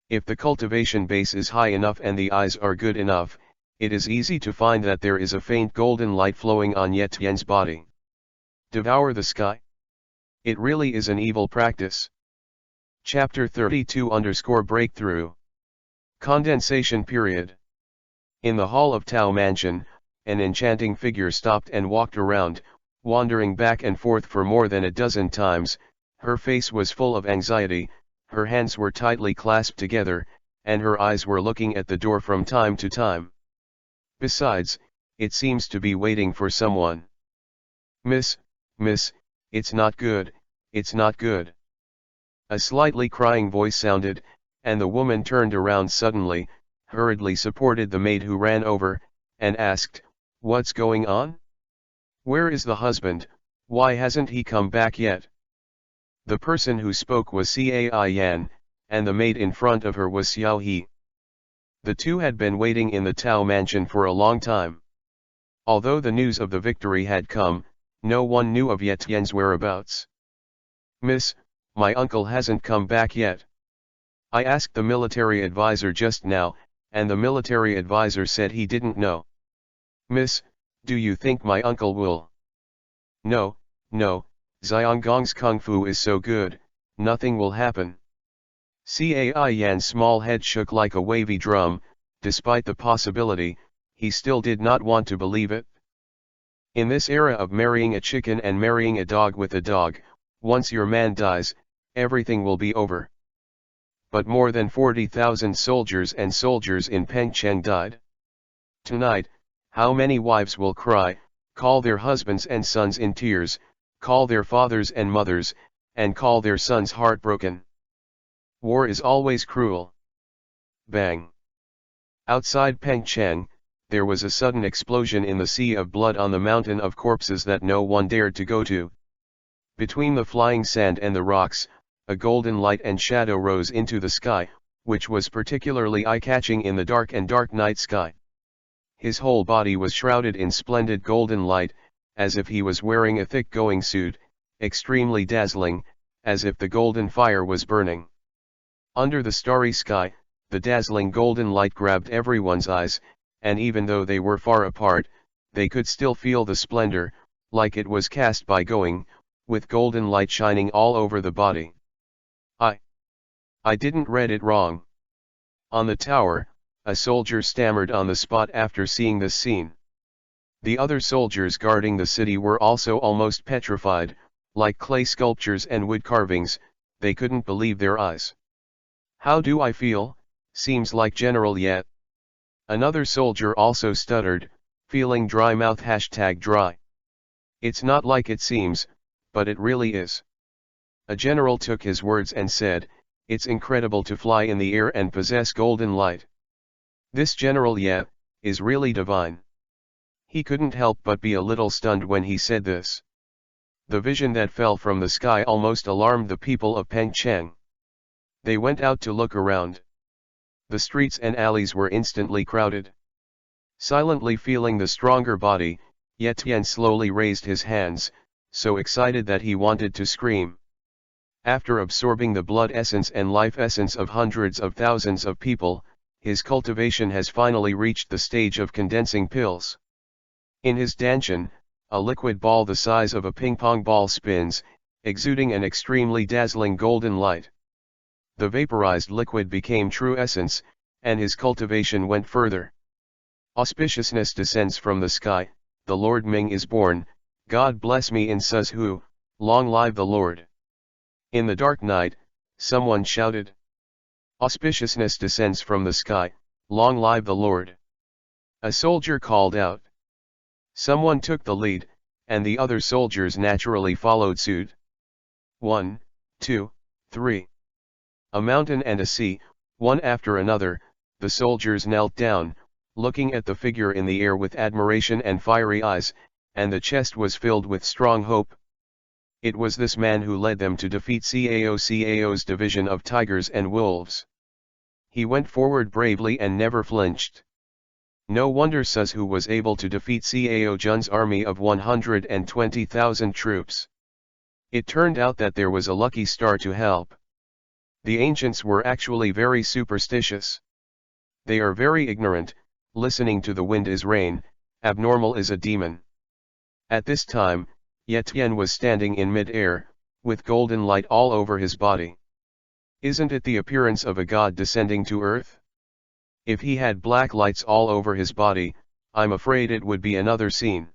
If the cultivation base is high enough and the eyes are good enough, it is easy to find that there is a faint golden light flowing on Yetian's body. Devour the sky? It really is an evil practice. Chapter 32_Breakthrough. Condensation period. In the hall of Tao Mansion, an enchanting figure stopped and walked around, wandering back and forth for more than a dozen times. Her face was full of anxiety, her hands were tightly clasped together, and her eyes were looking at the door from time to time. Besides, it seems to be waiting for someone. Miss, it's not good, it's not good. A slightly crying voice sounded, and the woman turned around suddenly, hurriedly supported the maid who ran over, and asked, "What's going on? Where is the husband? Why hasn't he come back yet?" The person who spoke was Cai Yan, and the maid in front of her was Xiao He. The two had been waiting in the Tao mansion for a long time. Although the news of the victory had come, no one knew of Etienne's whereabouts. "Miss, my uncle hasn't come back yet. I asked the military advisor just now, and the military advisor said he didn't know. Miss, do you think my uncle will?" "No, no, Xianggong's kung fu is so good, nothing will happen." Cai Yan's small head shook like a wavy drum. Despite the possibility, he still did not want to believe it. In this era of marrying a chicken and marrying a dog with a dog, once your man dies, everything will be over. But more than 40,000 soldiers and soldiers in Pengcheng died. Tonight, how many wives will cry, call their husbands and sons in tears, call their fathers and mothers, and call their sons heartbroken? War is always cruel. Bang! Outside Pengcheng, there was a sudden explosion in the sea of blood on the mountain of corpses that no one dared to go to. Between the flying sand and the rocks, a golden light and shadow rose into the sky, which was particularly eye-catching in the dark and dark night sky. His whole body was shrouded in splendid golden light, as if he was wearing a thick going suit, extremely dazzling, as if the golden fire was burning. Under the starry sky, the dazzling golden light grabbed everyone's eyes, and even though they were far apart, they could still feel the splendor, like it was cast by going, with golden light shining all over the body. I didn't read it wrong. On the tower, a soldier stammered on the spot after seeing this scene. The other soldiers guarding the city were also almost petrified, like clay sculptures and wood carvings, they couldn't believe their eyes. "How do I feel? Seems like General Yet." Another soldier also stuttered, feeling dry mouth #dry. "It's not like it seems, but it really is." A general took his words and said, "It's incredible to fly in the air and possess golden light. This General Yet is really divine." He couldn't help but be a little stunned when he said this. The vision that fell from the sky almost alarmed the people of Pengcheng. They went out to look around. The streets and alleys were instantly crowded. Silently feeling the stronger body, Etienne slowly raised his hands, so excited that he wanted to scream. After absorbing the blood essence and life essence of hundreds of thousands of people, his cultivation has finally reached the stage of condensing pills. In his dantian, a liquid ball the size of a ping-pong ball spins, exuding an extremely dazzling golden light. The vaporized liquid became true essence, and his cultivation went further. Auspiciousness descends from the sky, the Lord Ming is born, God bless me in Suzhu, long live the Lord. In the dark night, someone shouted. Auspiciousness descends from the sky, long live the Lord. A soldier called out. Someone took the lead, and the other soldiers naturally followed suit. 1, 2, 3. A mountain and a sea, one after another, the soldiers knelt down, looking at the figure in the air with admiration and fiery eyes, and the chest was filled with strong hope. It was this man who led them to defeat Cao's division of tigers and wolves. He went forward bravely and never flinched. No wonder Suzhu was able to defeat Cao Jun's army of 120,000 troops. It turned out that there was a lucky star to help. The ancients were actually very superstitious. They are very ignorant, listening to the wind is rain, abnormal is a demon. At this time, Etienne was standing in mid-air, with golden light all over his body. Isn't it the appearance of a god descending to earth? If he had black lights all over his body, I'm afraid it would be another scene.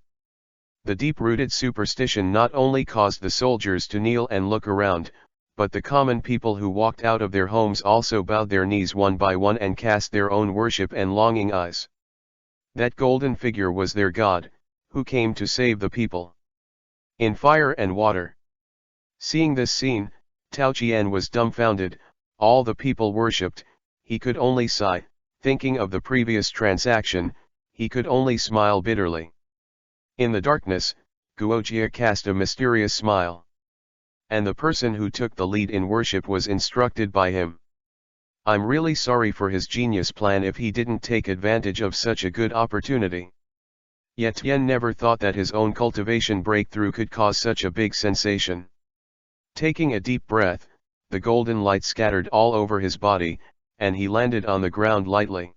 The deep-rooted superstition not only caused the soldiers to kneel and look around, but the common people who walked out of their homes also bowed their knees one by one and cast their own worship and longing eyes. That golden figure was their god, who came to save the people. In fire and water. Seeing this scene, Tao Qian was dumbfounded, all the people worshipped, he could only sigh, thinking of the previous transaction, he could only smile bitterly. In the darkness, Guojia cast a mysterious smile. And the person who took the lead in worship was instructed by him. I'm really sorry for his genius plan if he didn't take advantage of such a good opportunity. Yet Tien never thought that his own cultivation breakthrough could cause such a big sensation. Taking a deep breath, the golden light scattered all over his body, and he landed on the ground lightly.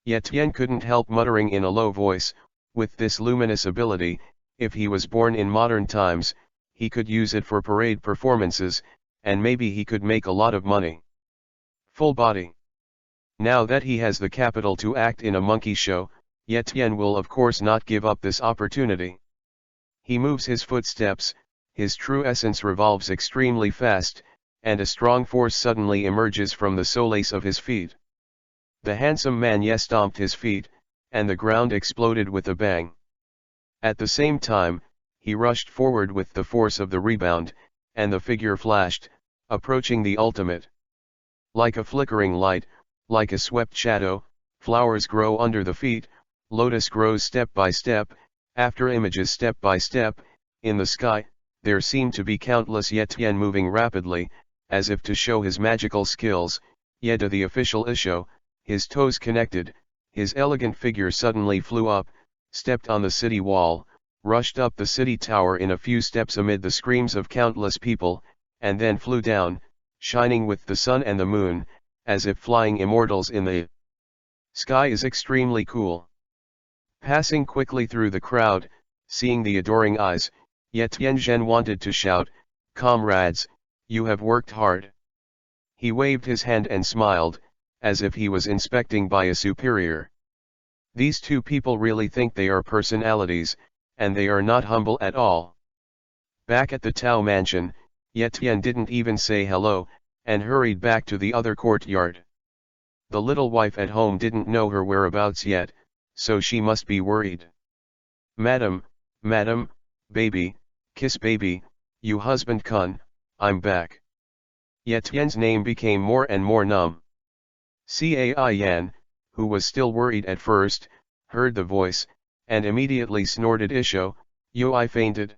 Yet Tien couldn't help muttering in a low voice, with this luminous ability, if he was born in modern times, he could use it for parade performances, and maybe he could make a lot of money. Full body. Now that he has the capital to act in a monkey show, Yet Tien will of course not give up this opportunity. He moves his footsteps, his true essence revolves extremely fast, and a strong force suddenly emerges from the solace of his feet. The handsome man stomped his feet, and the ground exploded with a bang. At the same time, he rushed forward with the force of the rebound, and the figure flashed, approaching the ultimate. Like a flickering light, like a swept shadow, flowers grow under the feet, lotus grows step by step, after images step by step. In the sky, there seemed to be countless Yet Tien moving rapidly, as if to show his magical skills, yet to the official issue, his toes connected, his elegant figure suddenly flew up, stepped on the city wall, rushed up the city tower in a few steps amid the screams of countless people, and then flew down, shining with the sun and the moon, as if flying immortals in the sky is extremely cool. Passing quickly through the crowd, seeing the adoring eyes, Yet Tien Zhen wanted to shout, "Comrades, you have worked hard." He waved his hand and smiled, as if he was inspecting by a superior. These two people really think they are personalities, and they are not humble at all. Back at the Tao mansion, Yet Tien didn't even say hello, and hurried back to the other courtyard. The little wife at home didn't know her whereabouts yet, so she must be worried. "Madam, baby, kiss baby, you husband Kun, I'm back." Yet Tien's name became more and more numb. Cai Yan, who was still worried at first, heard the voice, and immediately snorted Isho, "Yo, I fainted."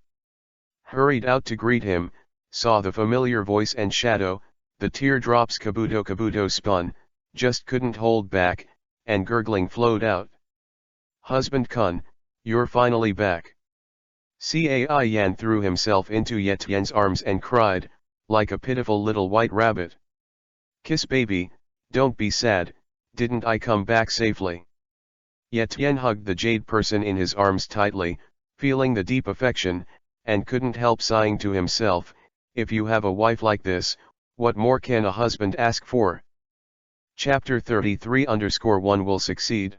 Hurried out to greet him, saw the familiar voice and shadow, the teardrops Kabuto spun, just couldn't hold back, and gurgling flowed out. "Husband Kun, you're finally back." Cai Yan threw himself into Yet Tien's arms and cried, like a pitiful little white rabbit. "Kiss baby, don't be sad, didn't I come back safely?" Yet Tien hugged the jade person in his arms tightly, feeling the deep affection, and couldn't help sighing to himself, if you have a wife like this, what more can a husband ask for? Chapter 33-1 will succeed.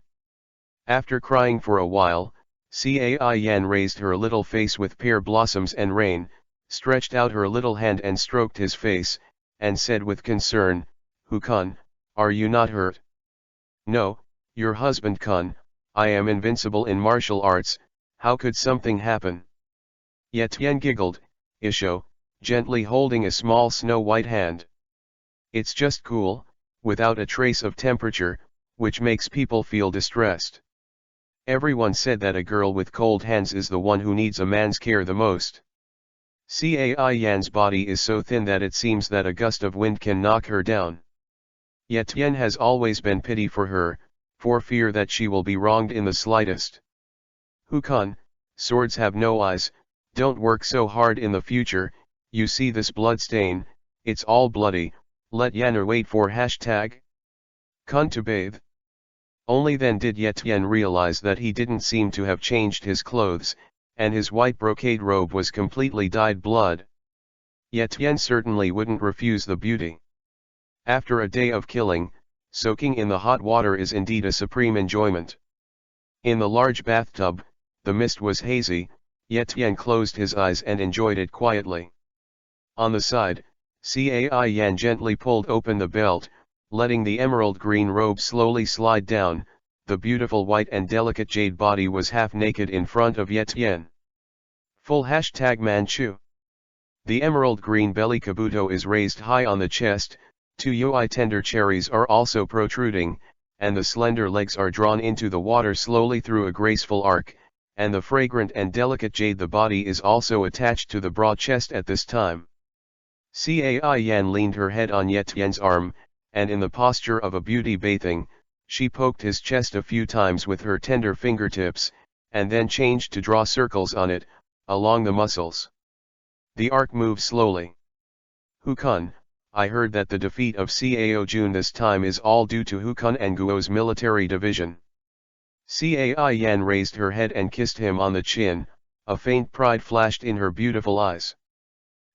After crying for a while, Cai Yan raised her little face with pear blossoms and rain, stretched out her little hand and stroked his face, and said with concern, "Hu Kun, are you not hurt?" "No, your husband Kun, I am invincible in martial arts, how could something happen?" Yet Tien giggled, Isho, gently holding a small snow-white hand. "It's just cool, without a trace of temperature, which makes people feel distressed. Everyone said that a girl with cold hands is the one who needs a man's care the most. Cai Yan's body is so thin that it seems that a gust of wind can knock her down. Yet Tien has always been pity for her, for fear that she will be wronged in the slightest. Hu Kun, swords have no eyes, don't work so hard in the future, you see this blood stain, it's all bloody, let Yanner wait for #Kun to bathe." Only then did Yet Tien realize that he didn't seem to have changed his clothes, and his white brocade robe was completely dyed blood. Yet Tien certainly wouldn't refuse the beauty. After a day of killing, soaking in the hot water is indeed a supreme enjoyment. In the large bathtub, the mist was hazy, Yet Tien closed his eyes and enjoyed it quietly. On the side, Cai Yan gently pulled open the belt, letting the emerald green robe slowly slide down. The beautiful white and delicate jade body was half naked in front of Yet Tien. Full #Manchu. The emerald green belly kabuto is raised high on the chest, 2 yoi tender cherries are also protruding, and the slender legs are drawn into the water slowly through a graceful arc, and the fragrant and delicate jade the body is also attached to the broad chest at this time. Cai Yan leaned her head on Yet Tien's arm, and in the posture of a beauty bathing, she poked his chest a few times with her tender fingertips, and then changed to draw circles on it, along the muscles. The arc moved slowly. Hukun, I heard that the defeat of Cao Jun this time is all due to Hukun and Guo's military division. Cai Yan raised her head and kissed him on the chin, a faint pride flashed in her beautiful eyes.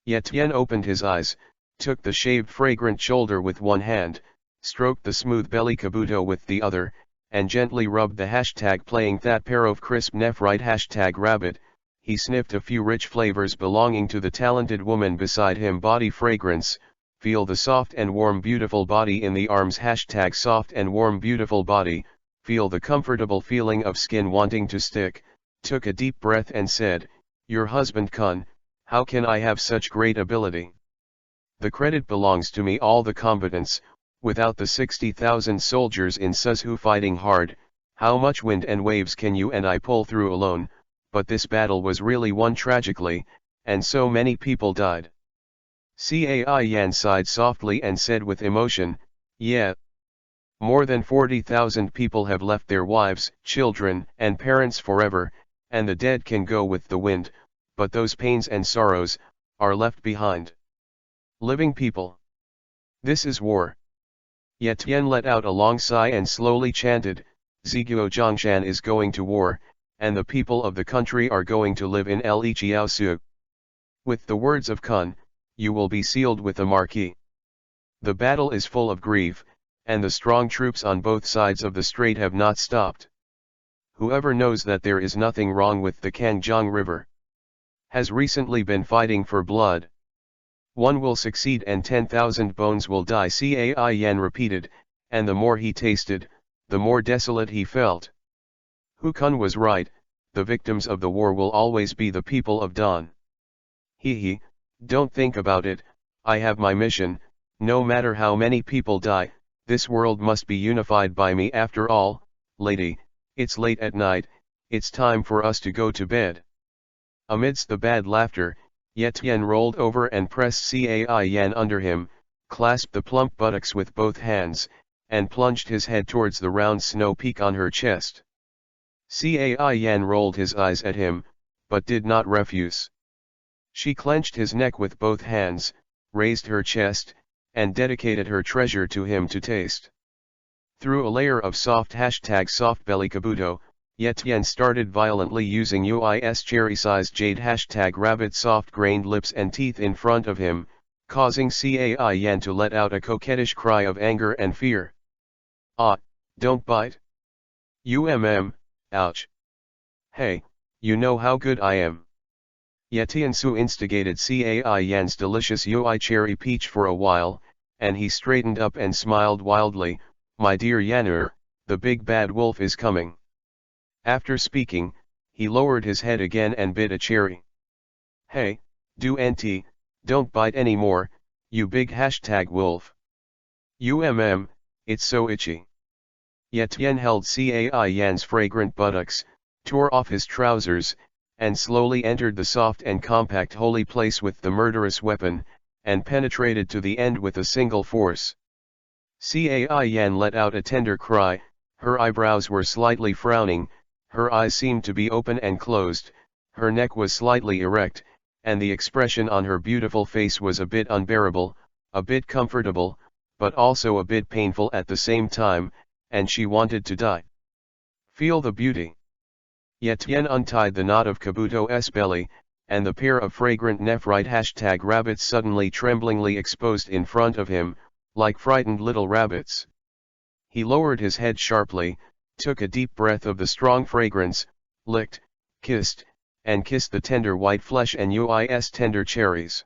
Ye Tian opened his eyes, took the shaved fragrant shoulder with one hand, stroked the smooth belly kabuto with the other, and gently rubbed the hashtag playing that pair of crisp nephrite hashtag rabbit. He sniffed a few rich flavors belonging to the talented woman beside him. Body fragrance, feel the soft and warm beautiful body in the arms hashtag soft and warm beautiful body, feel the comfortable feeling of skin wanting to stick, took a deep breath and said, your husband Kun, how can I have such great ability? The credit belongs to me. All the combatants, without the 60,000 soldiers in Suzhou fighting hard, how much wind and waves can you and I pull through alone? But this battle was really won tragically, and so many people died. Cai Yan sighed softly and said with emotion, yeah. More than 40,000 people have left their wives, children, and parents forever, and the dead can go with the wind, but those pains and sorrows, are left behind. Living people. This is war. Ye Tian let out a long sigh and slowly chanted, Ziguo Zhongshan is going to war, and the people of the country are going to live in Li Jiaosu. With the words of Kun, you will be sealed with a marquee. The battle is full of grief, and the strong troops on both sides of the strait have not stopped. Whoever knows that there is nothing wrong with the Kangjiang River has recently been fighting for blood. One will succeed and 10,000 bones will die. Cai Yan repeated, and the more he tasted, the more desolate he felt. Hukun was right, the victims of the war will always be the people of Don. He, don't think about it, I have my mission, no matter how many people die, this world must be unified by me. After all, lady, it's late at night, it's time for us to go to bed. Amidst the bad laughter, Ye Tian rolled over and pressed Cai Yan under him, clasped the plump buttocks with both hands, and plunged his head towards the round snow peak on her chest. Cai Yan rolled his eyes at him, but did not refuse. She clenched his neck with both hands, raised her chest, and dedicated her treasure to him to taste. Through a layer of soft belly kabuto, Ye Tian started violently using UI's cherry-sized jade rabbit soft-grained lips and teeth in front of him, causing Cai Yan to let out a coquettish cry of anger and fear. Ah, don't bite. Ouch. Hey, you know how good I am. Ye Tian Su instigated Cai Yan's delicious UI cherry peach for a while, and he straightened up and smiled wildly, my dear Yanur, the big bad wolf is coming. After speaking, he lowered his head again and bit a cherry. Hey, don't bite anymore, you big wolf. It's so itchy. Ye Tian held Cai Yan's fragrant buttocks, tore off his trousers, and slowly entered the soft and compact holy place with the murderous weapon, and penetrated to the end with a single force. Cai Yan let out a tender cry, her eyebrows were slightly frowning, her eyes seemed to be open and closed, her neck was slightly erect, and the expression on her beautiful face was a bit unbearable, a bit comfortable, but also a bit painful at the same time, and she wanted to die. Feel the beauty. Ye Tian untied the knot of Kabuto's belly, and the pair of fragrant nephrite rabbits suddenly tremblingly exposed in front of him, like frightened little rabbits. He lowered his head sharply, took a deep breath of the strong fragrance, licked, kissed the tender white flesh and UI's tender cherries.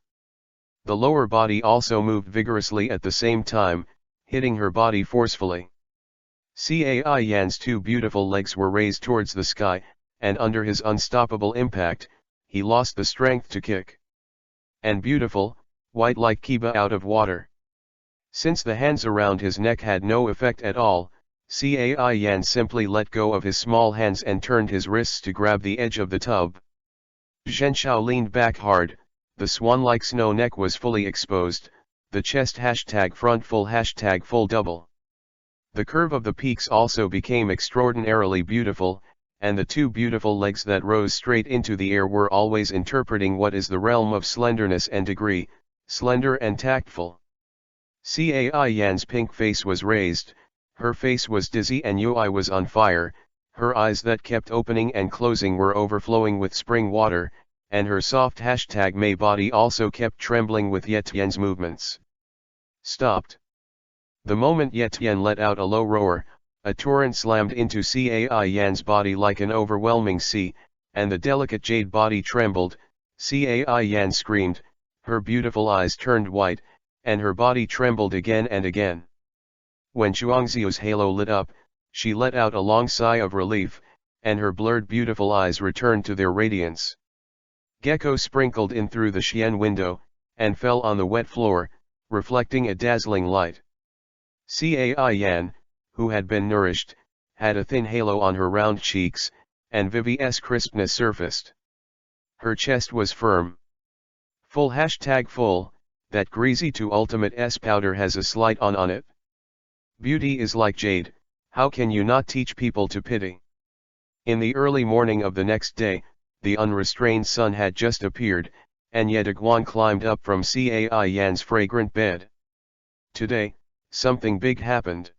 The lower body also moved vigorously at the same time, hitting her body forcefully. Cai Yan's two beautiful legs were raised towards the sky, and under his unstoppable impact, he lost the strength to kick. And beautiful, white like Kiba out of water. Since the hands around his neck had no effect at all, Cai Yan simply let go of his small hands and turned his wrists to grab the edge of the tub. Zhenshao leaned back hard, the swan-like snow neck was fully exposed, the chest front full double. The curve of the peaks also became extraordinarily beautiful, and the two beautiful legs that rose straight into the air were always interpreting what is the realm of slenderness and degree, slender and tactful. Cai Yan's pink face was raised, her face was dizzy and Ui was on fire, her eyes that kept opening and closing were overflowing with spring water, and her soft #May body also kept trembling with Yetien's movements. Stopped. The moment Yetien let out a low roar, a torrent slammed into Cai Yan's body like an overwhelming sea, and the delicate jade body trembled. Cai Yan screamed, her beautiful eyes turned white, and her body trembled again and again. When Chuangxiu's halo lit up, she let out a long sigh of relief, and her blurred beautiful eyes returned to their radiance. Gecko sprinkled in through the Xian window, and fell on the wet floor, reflecting a dazzling light. Cai Yan, who had been nourished, had a thin halo on her round cheeks, and Vivi's crispness surfaced. Her chest was firm. Full, that greasy to ultimate S powder has a slight on it. Beauty is like jade, how can you not teach people to pity? In the early morning of the next day, the unrestrained sun had just appeared, and Yediguan climbed up from Cai Yan's fragrant bed. Today, something big happened.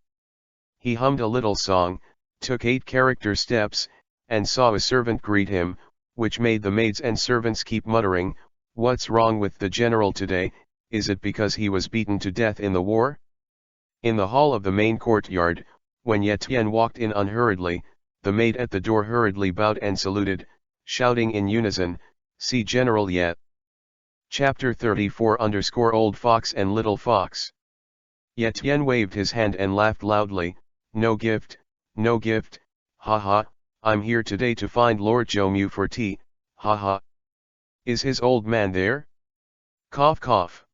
He hummed a little song, took 8-character steps, and saw a servant greet him, which made the maids and servants keep muttering, "What's wrong with the general today? Is it because he was beaten to death in the war?" In the hall of the main courtyard, when Yetien walked in unhurriedly, the maid at the door hurriedly bowed and saluted, shouting in unison, "See General Yet." Chapter 34 Old Fox and Little Fox. Yetien waved his hand and laughed loudly, no gift, ha ha, I'm here today to find Lord Zhoumu for tea, ha ha. Is his old man there? Cough cough.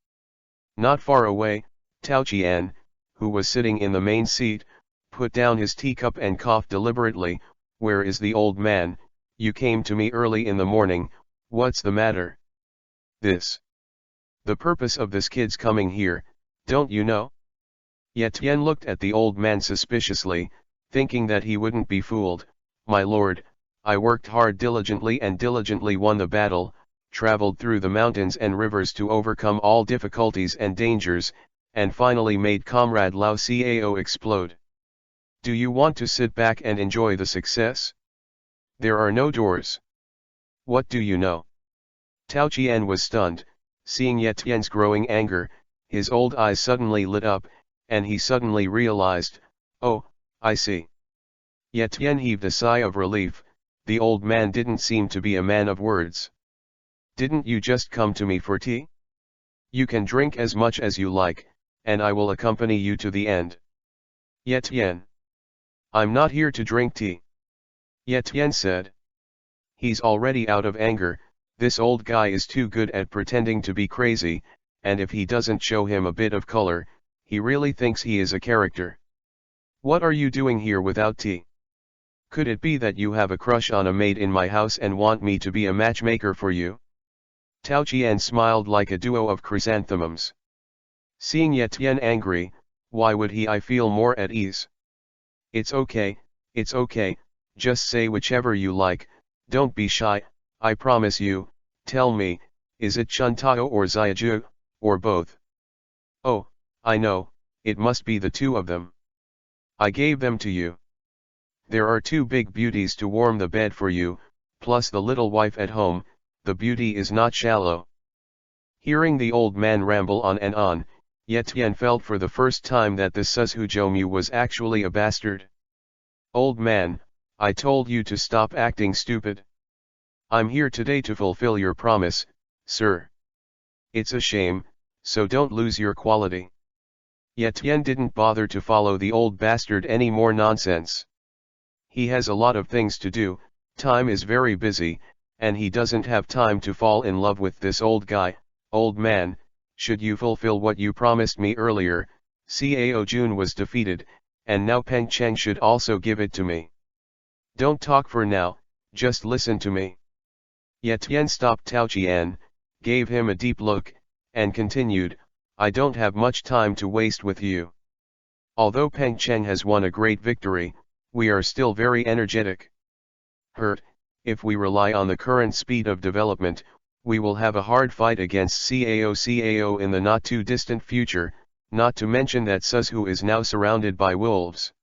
Not far away, Tao Qian, who was sitting in the main seat, put down his teacup and coughed deliberately. "Where is the old man? You came to me early in the morning, what's the matter?" "This. The purpose of this kid's coming here, don't you know?" Yetien looked at the old man suspiciously, thinking that he wouldn't be fooled. "My lord, I worked hard diligently and diligently won the battle, traveled through the mountains and rivers to overcome all difficulties and dangers, and finally made Comrade Lao Cao explode. Do you want to sit back and enjoy the success? There are no doors. What do you know?" Tao Qian was stunned, seeing Yetien's growing anger, his old eyes suddenly lit up, and he suddenly realized, "Oh, I see." Yetien heaved a sigh of relief, the old man didn't seem to be a man of words. "Didn't you just come to me for tea? You can drink as much as you like, and I will accompany you to the end." "Yetien. I'm not here to drink tea," Yetien said. He's already out of anger, this old guy is too good at pretending to be crazy, and if he doesn't show him a bit of color, he really thinks he is a character. "What are you doing here without tea? Could it be that you have a crush on a maid in my house and want me to be a matchmaker for you?" Tao Qian smiled like a duo of chrysanthemums. Seeing Yetien angry, why would I feel more at ease? It's okay, just say whichever you like, don't be shy, I promise you. Tell me, is it Chuntao or Xiaju, or both?" "Oh, I know, it must be the two of them. I gave them to you. There are two big beauties to warm the bed for you, plus the little wife at home, the beauty is not shallow." Hearing the old man ramble on and on, Yetien felt for the first time that the Suzhu Zhoumu was actually a bastard. "Old man, I told you to stop acting stupid. I'm here today to fulfill your promise, sir. It's a shame, so don't lose your quality." Yetien didn't bother to follow the old bastard any more nonsense. He has a lot of things to do, time is very busy, and he doesn't have time to fall in love with this old guy. "Old man, should you fulfill what you promised me earlier, Cao Jun was defeated, and now Peng Cheng should also give it to me. Don't talk for now, just listen to me." Yetien stopped Tao Qian, gave him a deep look, and continued, "I don't have much time to waste with you. Although Peng Cheng has won a great victory, we are still very energetic. Hurt, if we rely on the current speed of development, we will have a hard fight against CAO in the not too distant future, not to mention that Suzhou is now surrounded by wolves.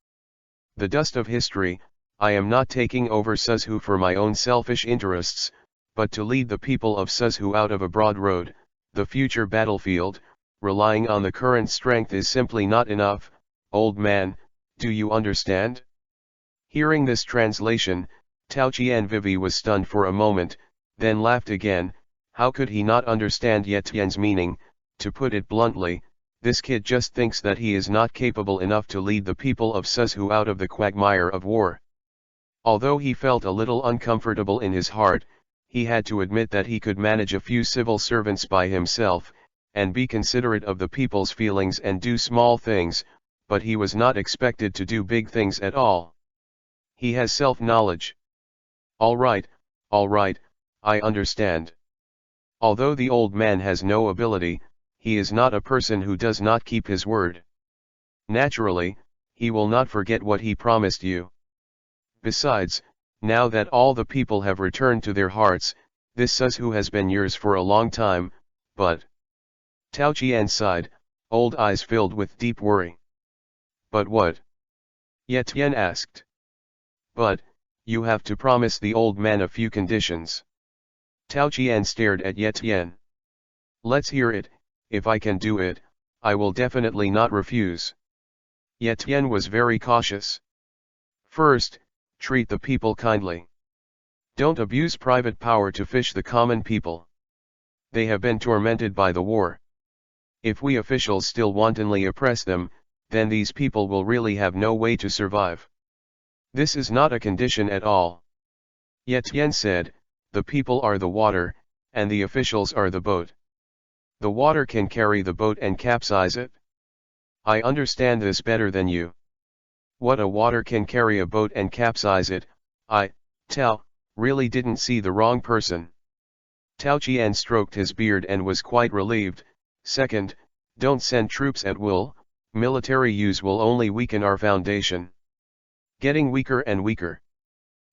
The dust of history, I am not taking over Suzhou for my own selfish interests, but to lead the people of Suzhou out of a broad road, the future battlefield. Relying on the current strength is simply not enough, old man, do you understand? Hearing this translation, Tao Qian Vivi was stunned for a moment, then laughed again. How could he not understand Ye Tian's meaning? To put it bluntly, this kid just thinks that he is not capable enough to lead the people of Suzhou out of the quagmire of war. Although he felt a little uncomfortable in his heart, he had to admit that he could manage a few civil servants by himself, and be considerate of the people's feelings and do small things, but he was not expected to do big things at all. He has self-knowledge. All right, I understand. Although the old man has no ability, he is not a person who does not keep his word. Naturally, he will not forget what he promised you. Besides, now that all the people have returned to their hearts, this Suzhou has been yours for a long time, but... Tao Qian sighed, old eyes filled with deep worry. But what? Ye Tian asked. But, you have to promise the old man a few conditions. Tao Qian stared at Ye Tian. Let's hear it. If I can do it, I will definitely not refuse. Ye Tian was very cautious. First, treat the people kindly. Don't abuse private power to fish the common people. They have been tormented by the war. If we officials still wantonly oppress them, then these people will really have no way to survive. This is not a condition at all. Ye Tian said, the people are the water, and the officials are the boat. The water can carry the boat and capsize it. I understand this better than you. What a water can carry a boat and capsize it, Tao, really didn't see the wrong person. Tao Qian stroked his beard and was quite relieved. Second, don't send troops at will, military use will only weaken our foundation. Getting weaker and weaker.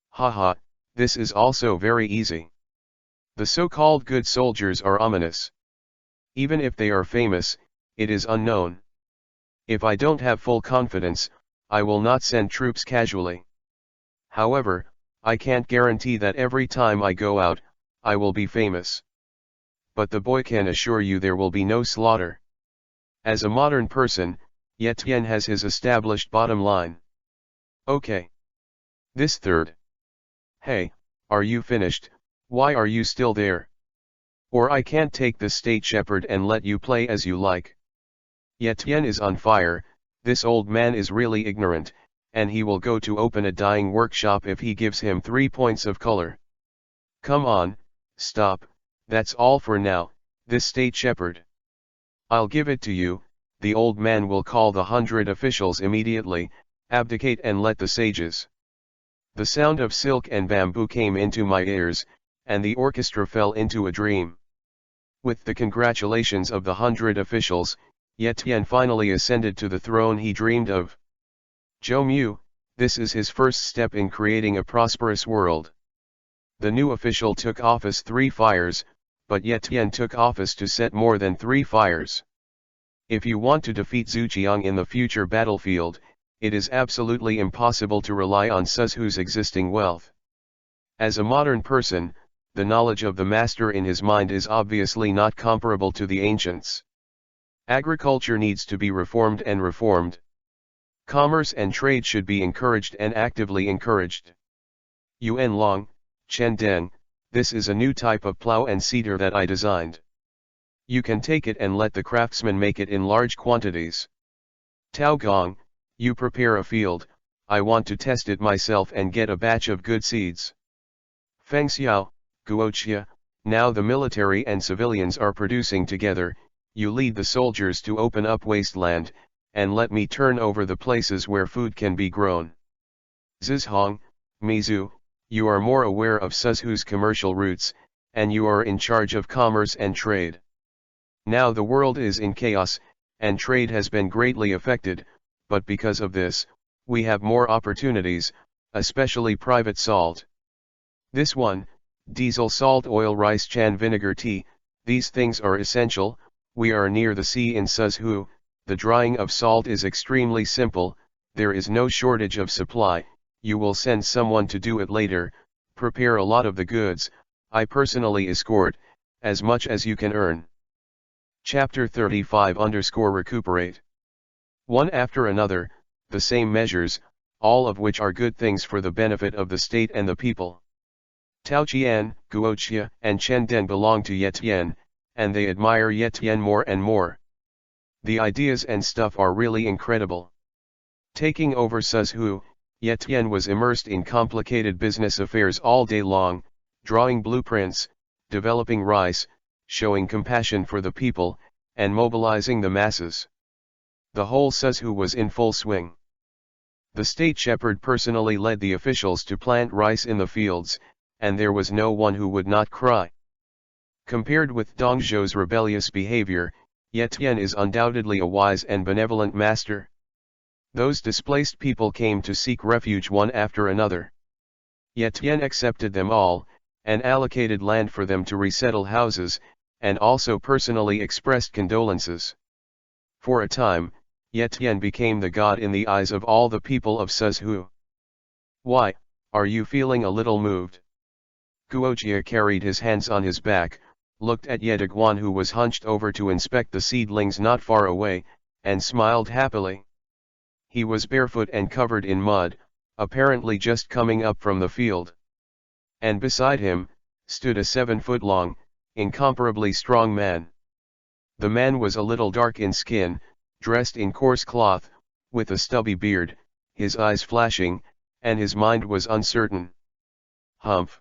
Haha, this is also very easy. The so-called good soldiers are ominous. Even if they are famous, it is unknown. If I don't have full confidence, I will not send troops casually. However, I can't guarantee that every time I go out, I will be famous. But the boy can assure you there will be no slaughter. As a modern person, Ye Tian has his established bottom line. Okay. This third. Hey, are you finished? Why are you still there? Or I can't take the state shepherd and let you play as you like. Ye Tian is on fire. This old man is really ignorant, and he will go to open a dyeing workshop if he gives him 3 points of color. Come on, stop, that's all for now, this state shepherd. I'll give it to you, the old man will call the 100 officials immediately, abdicate and let the sages. The sound of silk and bamboo came into my ears, and the orchestra fell into a dream. With the congratulations of the 100 officials, Ye Tian finally ascended to the throne he dreamed of. Zhou Mu, this is his first step in creating a prosperous world. The new official took office 3 fires, but Ye Tian took office to set more than 3 fires. If you want to defeat Zhu Qiang in the future battlefield, it is absolutely impossible to rely on Suzhou's existing wealth. As a modern person, the knowledge of the master in his mind is obviously not comparable to the ancients. Agriculture needs to be reformed and reformed. Commerce and trade should be encouraged and actively encouraged. Yuan Long, Chen Deng, this is a new type of plow and seeder that I designed. You can take it and let the craftsman make it in large quantities. Tao Gong, you prepare a field, I want to test it myself and get a batch of good seeds. Feng Xiao, Guoqia, now the military and civilians are producing together, you lead the soldiers to open up wasteland, and let me turn over the places where food can be grown. Zizhong, Mizu, you are more aware of Suzhou's commercial routes, and you are in charge of commerce and trade. Now the world is in chaos, and trade has been greatly affected, but because of this, we have more opportunities, especially private salt. This one, diesel salt oil rice chan vinegar tea, these things are essential. We are near the sea in Suzhou, the drying of salt is extremely simple, there is no shortage of supply, you will send someone to do it later, prepare a lot of the goods, I personally escort, as much as you can earn. Chapter 35_recuperate. One after another, the same measures, all of which are good things for the benefit of the state and the people. Taoqian, Guoqia, and Chenden belong to Yetian, and they admire Yetian more and more. The ideas and stuff are really incredible. Taking over Suzhou, Yetian was immersed in complicated business affairs all day long, drawing blueprints, developing rice, showing compassion for the people, and mobilizing the masses. The whole Suzhou was in full swing. The state shepherd personally led the officials to plant rice in the fields, and there was no one who would not cry. Compared with Dongzhou's rebellious behavior, Yetian is undoubtedly a wise and benevolent master. Those displaced people came to seek refuge one after another. Yetian accepted them all, and allocated land for them to resettle houses, and also personally expressed condolences. For a time, Yetian became the god in the eyes of all the people of Suzhou. Why, are you feeling a little moved? Guoqia carried his hands on his back, looked at Yediguan who was hunched over to inspect the seedlings not far away, and smiled happily. He was barefoot and covered in mud, apparently just coming up from the field. And beside him, stood a 7-foot-long, incomparably strong man. The man was a little dark in skin, dressed in coarse cloth, with a stubby beard, his eyes flashing, and his mind was uncertain. Humph!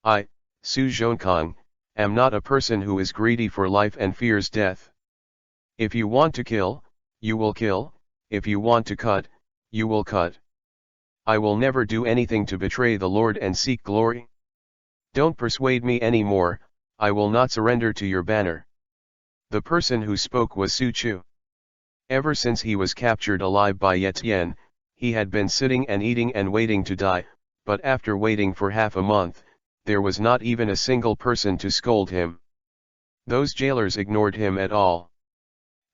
I, Su Zhonkong, am not a person who is greedy for life and fears death. If you want to kill, you will kill, if you want to cut, you will cut. I will never do anything to betray the Lord and seek glory. Don't persuade me any more, I will not surrender to your banner. The person who spoke was Su Chu. Ever since he was captured alive by Yetian, he had been sitting and eating and waiting to die, but after waiting for half a month, there was not even a single person to scold him. Those jailers ignored him at all.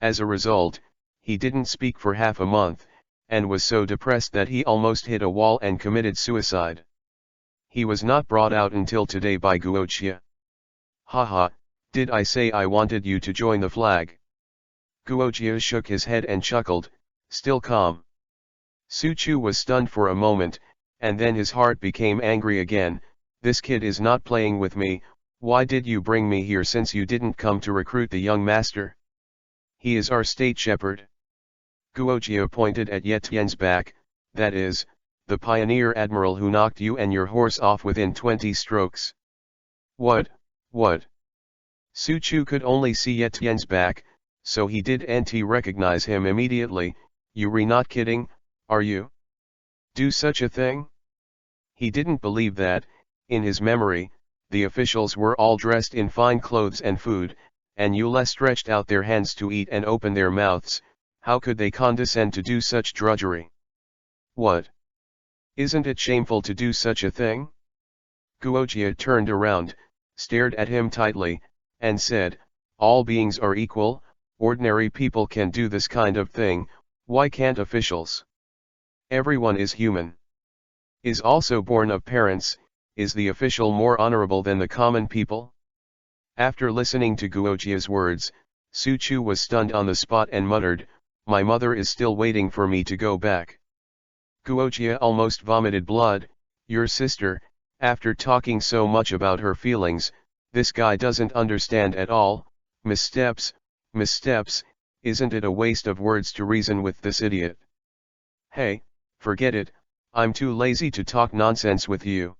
As a result, he didn't speak for half a month, and was so depressed that he almost hit a wall and committed suicide. He was not brought out until today by Guoqia. Haha, did I say I wanted you to join the flag? Guoqia shook his head and chuckled, still calm. Su Chu was stunned for a moment, and then his heart became angry again. This kid is not playing with me, why did you bring me here since you didn't come to recruit the young master? He is our state shepherd. Guoqia pointed at Yetian's back, that is, the pioneer admiral who knocked you and your horse off within 20 strokes. What? Su Chu could only see Yetian's back, so he didn't recognize him immediately. You're not kidding, are you? Do such a thing? He didn't believe that. In his memory, the officials were all dressed in fine clothes and food, and Yule stretched out their hands to eat and open their mouths. How could they condescend to do such drudgery? What? Isn't it shameful to do such a thing? Guoqia turned around, stared at him tightly, and said, all beings are equal, ordinary people can do this kind of thing, why can't officials? Everyone is human. Is also born of parents. Is the official more honorable than the common people? After listening to Guoqia's words, Su Chu was stunned on the spot and muttered, my mother is still waiting for me to go back. Guoqia almost vomited blood. Your sister, after talking so much about her feelings, this guy doesn't understand at all. Missteps, isn't it a waste of words to reason with this idiot? Hey, forget it, I'm too lazy to talk nonsense with you.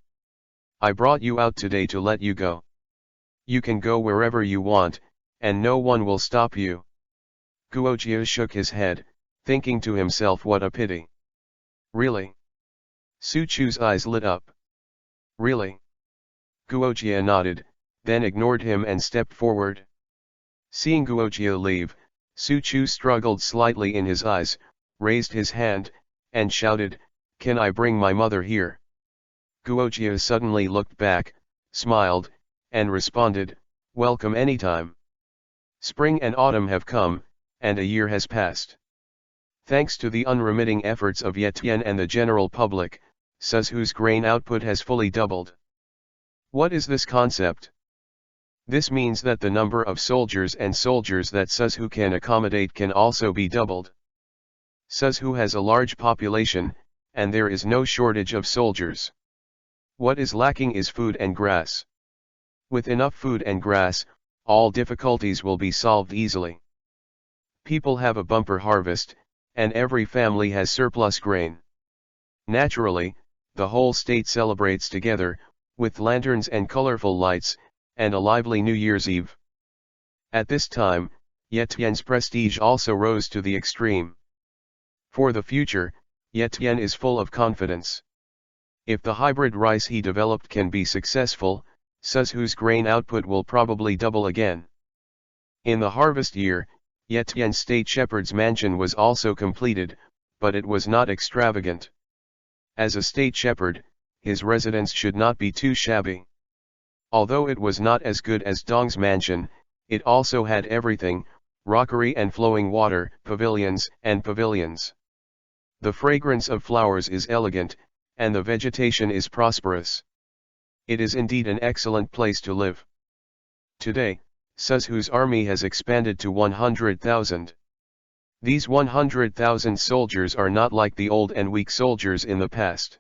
I brought you out today to let you go. You can go wherever you want, and no one will stop you. Guoqia shook his head, thinking to himself what a pity. Really? Su Chu's eyes lit up. Really? Guoqia nodded, then ignored him and stepped forward. Seeing Guoqia leave, Su Chu struggled slightly in his eyes, raised his hand, and shouted, can I bring my mother here? Guochia suddenly looked back, smiled, and responded, "Welcome anytime. Spring and autumn have come, and a year has passed. Thanks to the unremitting efforts of Yetian and the general public, Suzhu's grain output has fully doubled." What is this concept? This means that the number of soldiers that Suzhu can accommodate can also be doubled. Suzhu has a large population, and there is no shortage of soldiers. What is lacking is food and grass. With enough food and grass, all difficulties will be solved easily. People have a bumper harvest, and every family has surplus grain. Naturally, the whole state celebrates together, with lanterns and colorful lights, and a lively New Year's Eve. At this time, Yetian's prestige also rose to the extreme. For the future, Yetian is full of confidence. If the hybrid rice he developed can be successful, Suzhu's grain output will probably double again. In the harvest year, Yetian's state shepherd's mansion was also completed, but it was not extravagant. As a state shepherd, his residence should not be too shabby. Although it was not as good as Dong's mansion, it also had everything: rockery and flowing water, pavilions and pavilions. The fragrance of flowers is elegant, and the vegetation is prosperous. It is indeed an excellent place to live. Today, Suzhu's army has expanded to 100,000. These 100,000 soldiers are not like the old and weak soldiers in the past.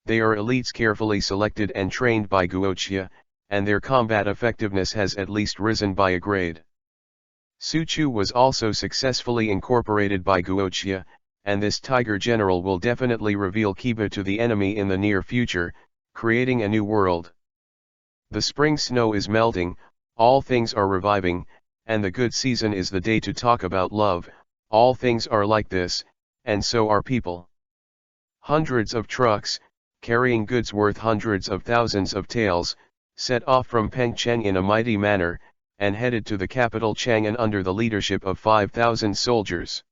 They are elites carefully selected and trained by Guochia, and their combat effectiveness has at least risen by a grade. Suchu was also successfully incorporated by Guochia, and this tiger general will definitely reveal Kobo to the enemy in the near future, creating a new world. The spring snow is melting, all things are reviving, and the good season is the day to talk about love. All things are like this, and so are people. Hundreds of trucks, carrying goods worth hundreds of thousands of taels, set off from Pengcheng in a mighty manner, and headed to the capital Chang'an under the leadership of 5,000 soldiers.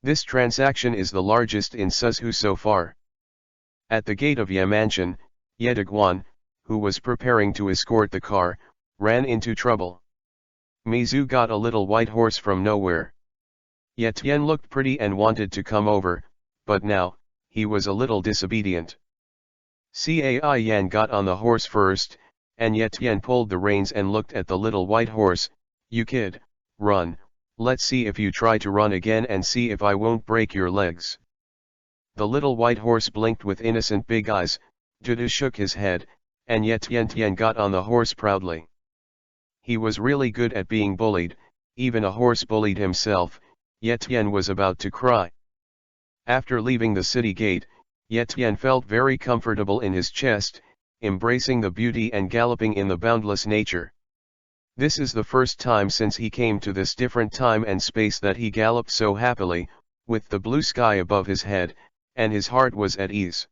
This transaction is the largest in Suzhu so far. At the gate of Ye Mansion, Yediguan, who was preparing to escort the car, ran into trouble. Mizu got a little white horse from nowhere. Yetian looked pretty and wanted to come over, but now, he was a little disobedient. Cai Yan got on the horse first, and Yetian pulled the reins and looked at the little white horse. "You kid, run, let's see if you try to run again and see if I won't break your legs." The little white horse blinked with innocent big eyes, Dudu shook his head, and Yetian got on the horse proudly. He was really good at being bullied, even a horse bullied himself. Yetian was about to cry. After leaving the city gate, Yetian felt very comfortable in his chest, embracing the beauty and galloping in the boundless nature. This is the first time since he came to this different time and space that he galloped so happily, with the blue sky above his head, and his heart was at ease.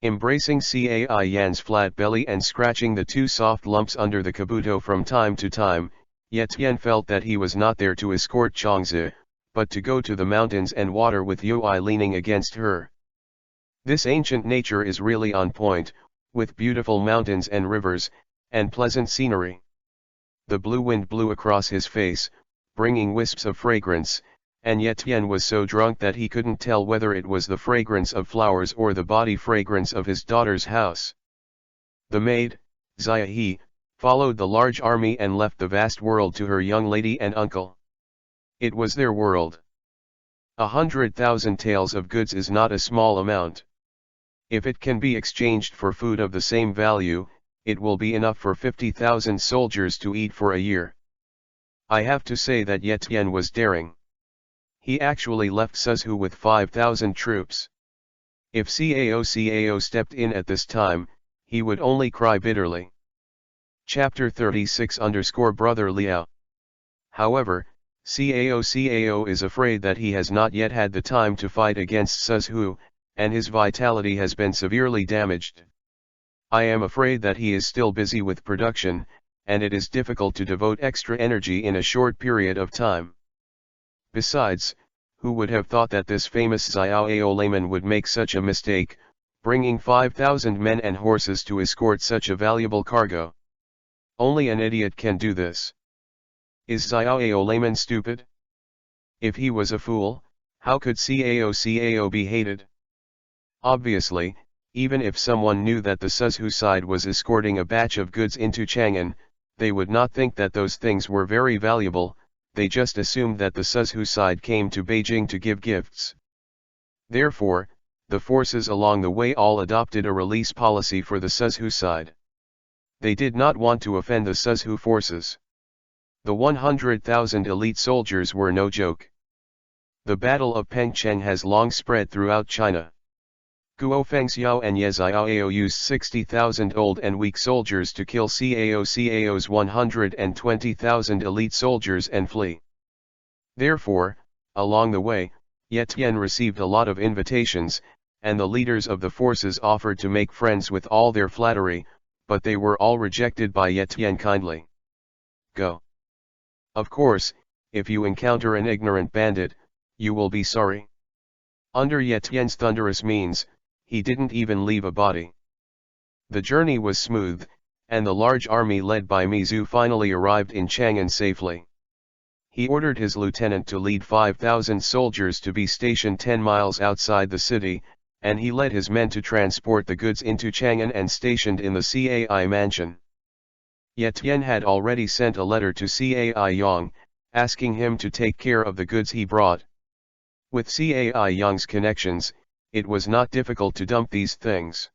Embracing Cai Yan's flat belly and scratching the two soft lumps under the kabuto from time to time, Yetian felt that he was not there to escort Changzi, but to go to the mountains and water with Yui leaning against her. This ancient nature is really on point, with beautiful mountains and rivers, and pleasant scenery. The blue wind blew across his face, bringing wisps of fragrance, and Yetian was so drunk that he couldn't tell whether it was the fragrance of flowers or the body fragrance of his daughter's house. The maid, Ziahe, followed the large army and left the vast world to her young lady and uncle. It was their world. 100,000 taels of goods is not a small amount. If it can be exchanged for food of the same value, it will be enough for 50,000 soldiers to eat for a year. I have to say that Yetian was daring. He actually left Suzhu with 5,000 troops. If Cao stepped in at this time, he would only cry bitterly. Chapter 36 Brother Liao. However, Cao is afraid that he has not yet had the time to fight against Suzhu, and his vitality has been severely damaged. I am afraid that he is still busy with production, and it is difficult to devote extra energy in a short period of time. Besides, who would have thought that this famous Xiao layman would make such a mistake, bringing 5,000 men and horses to escort such a valuable cargo. Only an idiot can do this. Is Xiao layman stupid? If he was a fool, how could Cao be hated? Obviously, even if someone knew that the Suzhou side was escorting a batch of goods into Chang'an, they would not think that those things were very valuable, they just assumed that the Suzhou side came to Beijing to give gifts. Therefore, the forces along the way all adopted a release policy for the Suzhou side. They did not want to offend the Suzhou forces. The 100,000 elite soldiers were no joke. The Battle of Pengcheng has long spread throughout China. Guo Fengxiao and Ye Xiao used 60,000 old and weak soldiers to kill Cao's 120,000 elite soldiers and flee. Therefore, along the way, Ye Tian received a lot of invitations, and the leaders of the forces offered to make friends with all their flattery, but they were all rejected by Ye Tian kindly. Go. Of course, if you encounter an ignorant bandit, you will be sorry. Under Ye Tian's thunderous means, he didn't even leave a body. The journey was smooth, and the large army led by Mizu finally arrived in Chang'an safely. He ordered his lieutenant to lead 5,000 soldiers to be stationed 10 miles outside the city, and he led his men to transport the goods into Chang'an and stationed in the Cai mansion. Ye Tian had already sent a letter to Cai Yang, asking him to take care of the goods he brought. With Cai Yang's connections, it was not difficult to dump these things.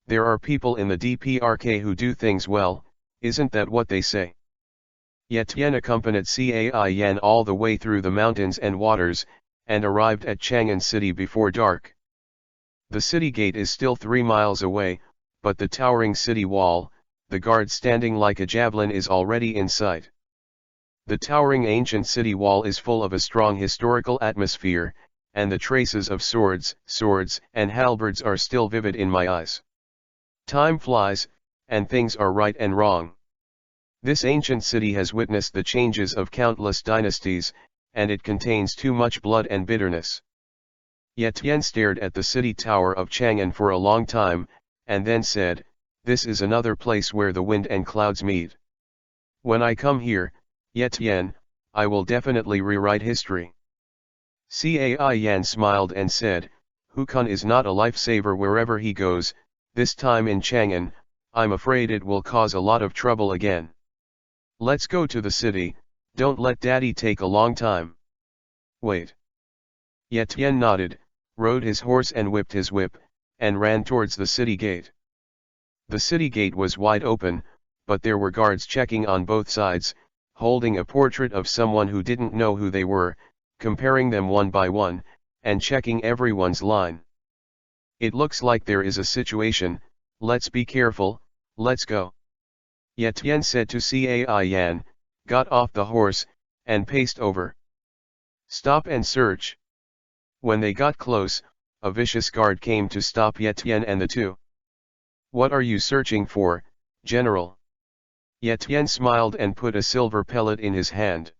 There are people in the DPRK who do things well, isn't that what they say? Ye Tian accompanied Cai Yan all the way through the mountains and waters, and arrived at Chang'an city before dark. The city gate is still 3 miles away, but the towering city wall, the guard standing like a javelin, is already in sight. The towering ancient city wall is full of a strong historical atmosphere, and the traces of swords, and halberds are still vivid in my eyes. Time flies, and things are right and wrong. This ancient city has witnessed the changes of countless dynasties, and it contains too much blood and bitterness. Ye Tian stared at the city tower of Chang'an for a long time, and then said, "This is another place where the wind and clouds meet. When I come here, Ye Tian, I will definitely rewrite history." Cai Yan smiled and said, "Hu Kun is not a lifesaver wherever he goes, this time in Chang'an, I'm afraid it will cause a lot of trouble again. Let's go to the city, don't let Daddy take a long time." "Wait." Ye Tian nodded, rode his horse and whipped his whip, and ran towards the city gate. The city gate was wide open, but there were guards checking on both sides, holding a portrait of someone who didn't know who they were, comparing them one by one, and checking everyone's line. "It looks like there is a situation, let's be careful, let's go." Ye Tian said to Cai Yan, got off the horse, and paced over. "Stop and search." When they got close, a vicious guard came to stop Ye Tian and the two. "What are you searching for, General?" Ye Tian smiled and put a silver pellet in his hand.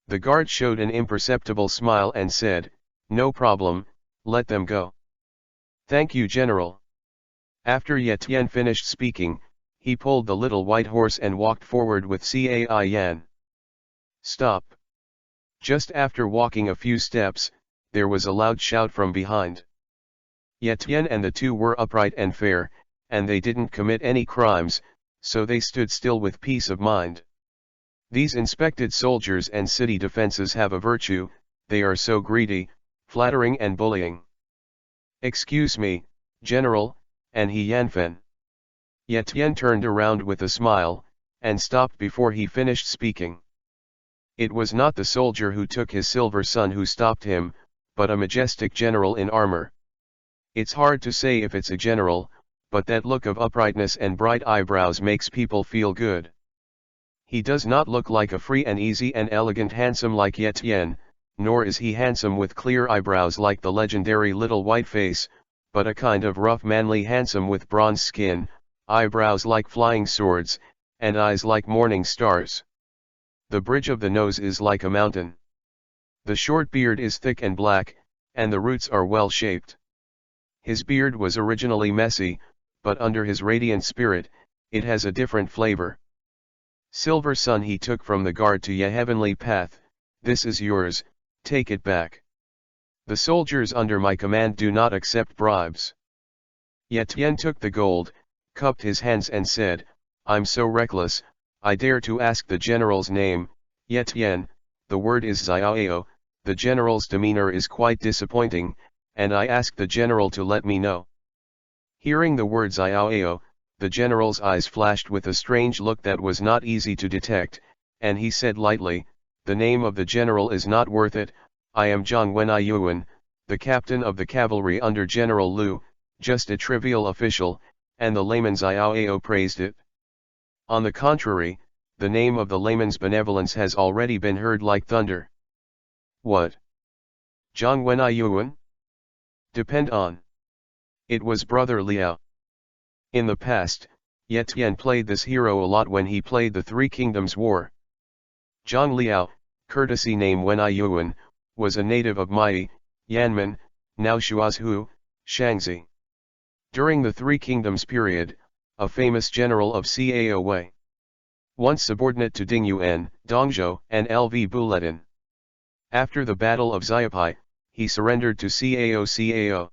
The guard showed an imperceptible smile and said, "No problem, let them go." "Thank you, General." After Ye Tian finished speaking, he pulled the little white horse and walked forward with Cai Yan. "Stop." Just after walking a few steps, there was a loud shout from behind. Ye Tian and the two were upright and fair, and they didn't commit any crimes, so they stood still with peace of mind. These inspected soldiers and city defenses have a virtue, they are so greedy, flattering and bullying. "Excuse me, General," and he Yanfen. Ye Tian turned around with a smile, and stopped before he finished speaking. It was not the soldier who took his silver sun who stopped him, but a majestic general in armor. It's hard to say if it's a general, but that look of uprightness and bright eyebrows makes people feel good. He does not look like a free and easy and elegant handsome like Ye Tian, nor is he handsome with clear eyebrows like the legendary little white face, but a kind of rough manly handsome with bronze skin, eyebrows like flying swords, and eyes like morning stars. The bridge of the nose is like a mountain. The short beard is thick and black, and the roots are well shaped. His beard was originally messy, but under his radiant spirit, it has a different flavor. Silver sun he took from the guard to ye heavenly path, this is yours, take it back. The soldiers under my command do not accept bribes. Ye Tian took the gold, cupped his hands and said, I'm so reckless, I dare to ask the general's name. Ye Tian, the word is Xiaoao, the general's demeanor is quite disappointing, and I ask the general to let me know. Hearing the word Xiaoao, the general's eyes flashed with a strange look that was not easy to detect, and he said lightly, the name of the general is not worth it, I am Zhang Wenai Yuan, the captain of the cavalry under General Liu, just a trivial official, and the layman Xiaoao praised it. On the contrary, the name of the layman's benevolence has already been heard like thunder. What? Zhang Wenai Yuan? Depend on. It was Brother Liao. In the past, Ye Tian played this hero a lot when he played the Three Kingdoms War. Zhang Liao, courtesy name Wenai Yuan, was a native of Mai, Yanmen, now Shuazhu, Shaanxi. During the Three Kingdoms period, a famous general of Cao Wei. Once subordinate to Ding Yuan, Dongzhou, and Lv Buletin. After the Battle of Xiapai, he surrendered to Cao.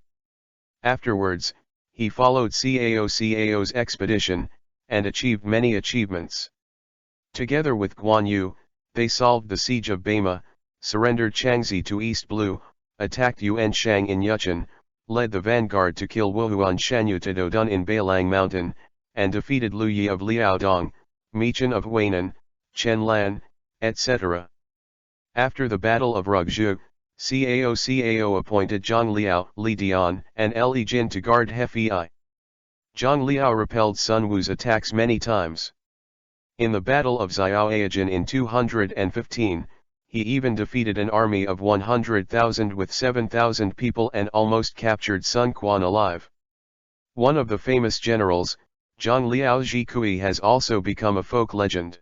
Afterwards, he followed Cao's expedition, and achieved many achievements. Together with Guan Yu, they solved the siege of Bama, surrendered Changzi to East Blue, attacked Yuan Shang in Yuchen, led the vanguard to kill Wuhuan Shanyu Tadodun in Bailang Mountain, and defeated Lu Yi of Liaodong, Michan of Huainan, Chen Lan, etc. After the Battle of Rugzhou, Cao appointed Zhang Liao, Li Dian, and Li Jin to guard Hefei. Zhang Liao repelled Sun Wu's attacks many times. In the Battle of Xiaoajin in 215, he even defeated an army of 100,000 with 7,000 people and almost captured Sun Quan alive. One of the famous generals, Zhang Liao Jikui, has also become a folk legend.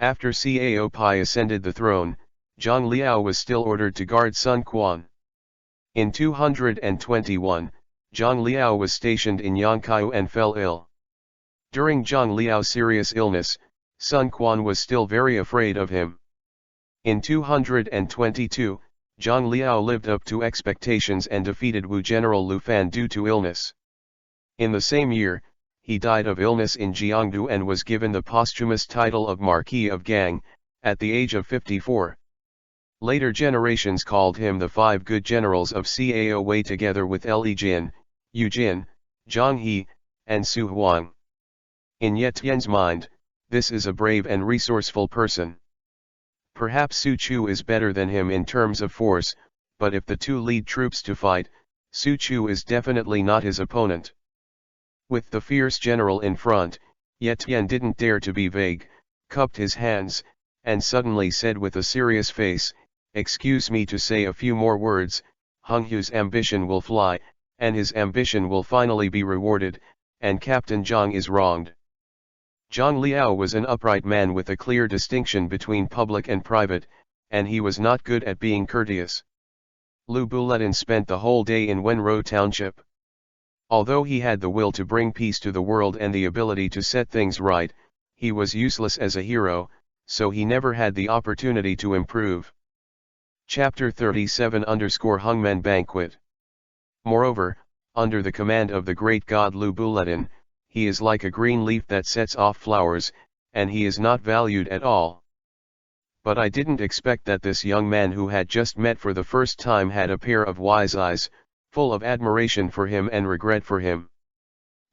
After Cao Pi ascended the throne, Zhang Liao was still ordered to guard Sun Quan. In 221, Zhang Liao was stationed in Yangkaiu and fell ill. During Zhang Liao's serious illness, Sun Quan was still very afraid of him. In 222, Zhang Liao lived up to expectations and defeated Wu General Lu Fan due to illness. In the same year, he died of illness in Jiangdu and was given the posthumous title of Marquis of Gang, at the age of 54. Later generations called him the Five Good Generals of Cao Wei together with Li Jin, Yu Jin, Zhang He, and Su Huang. In Ye Tian's mind, this is a brave and resourceful person. Perhaps Su Chu is better than him in terms of force, but if the two lead troops to fight, Su Chu is definitely not his opponent. With the fierce general in front, Ye Tian didn't dare to be vague, cupped his hands, and suddenly said with a serious face, "Excuse me to say a few more words, Hung Hu's ambition will fly, and his ambition will finally be rewarded, and Captain Zhang is wronged." Zhang Liao was an upright man with a clear distinction between public and private, and he was not good at being courteous. Lu Buletin spent the whole day in Wenrou Township. Although he had the will to bring peace to the world and the ability to set things right, he was useless as a hero, so he never had the opportunity to improve. Chapter 37 Hungmen Banquet. Moreover, under the command of the great god Lu Buletin, he is like a green leaf that sets off flowers, and he is not valued at all. But I didn't expect that this young man who had just met for the first time had a pair of wise eyes, full of admiration for him and regret for him.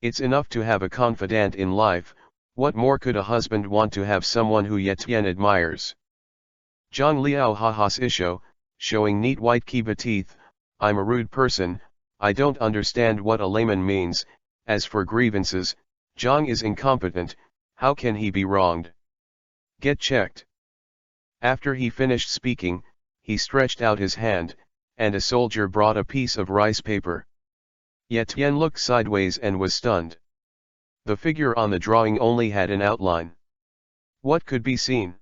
It's enough to have a confidant in life, what more could a husband want to have someone who Ye Tian admires? Zhang Liao ha-has isho, showing neat white kiba teeth, I'm a rude person, I don't understand what a layman means. As for grievances, Zhang is incompetent, how can he be wronged? Get checked. After he finished speaking, he stretched out his hand, and a soldier brought a piece of rice paper. Ye Tian looked sideways and was stunned. The figure on the drawing only had an outline. What could be seen?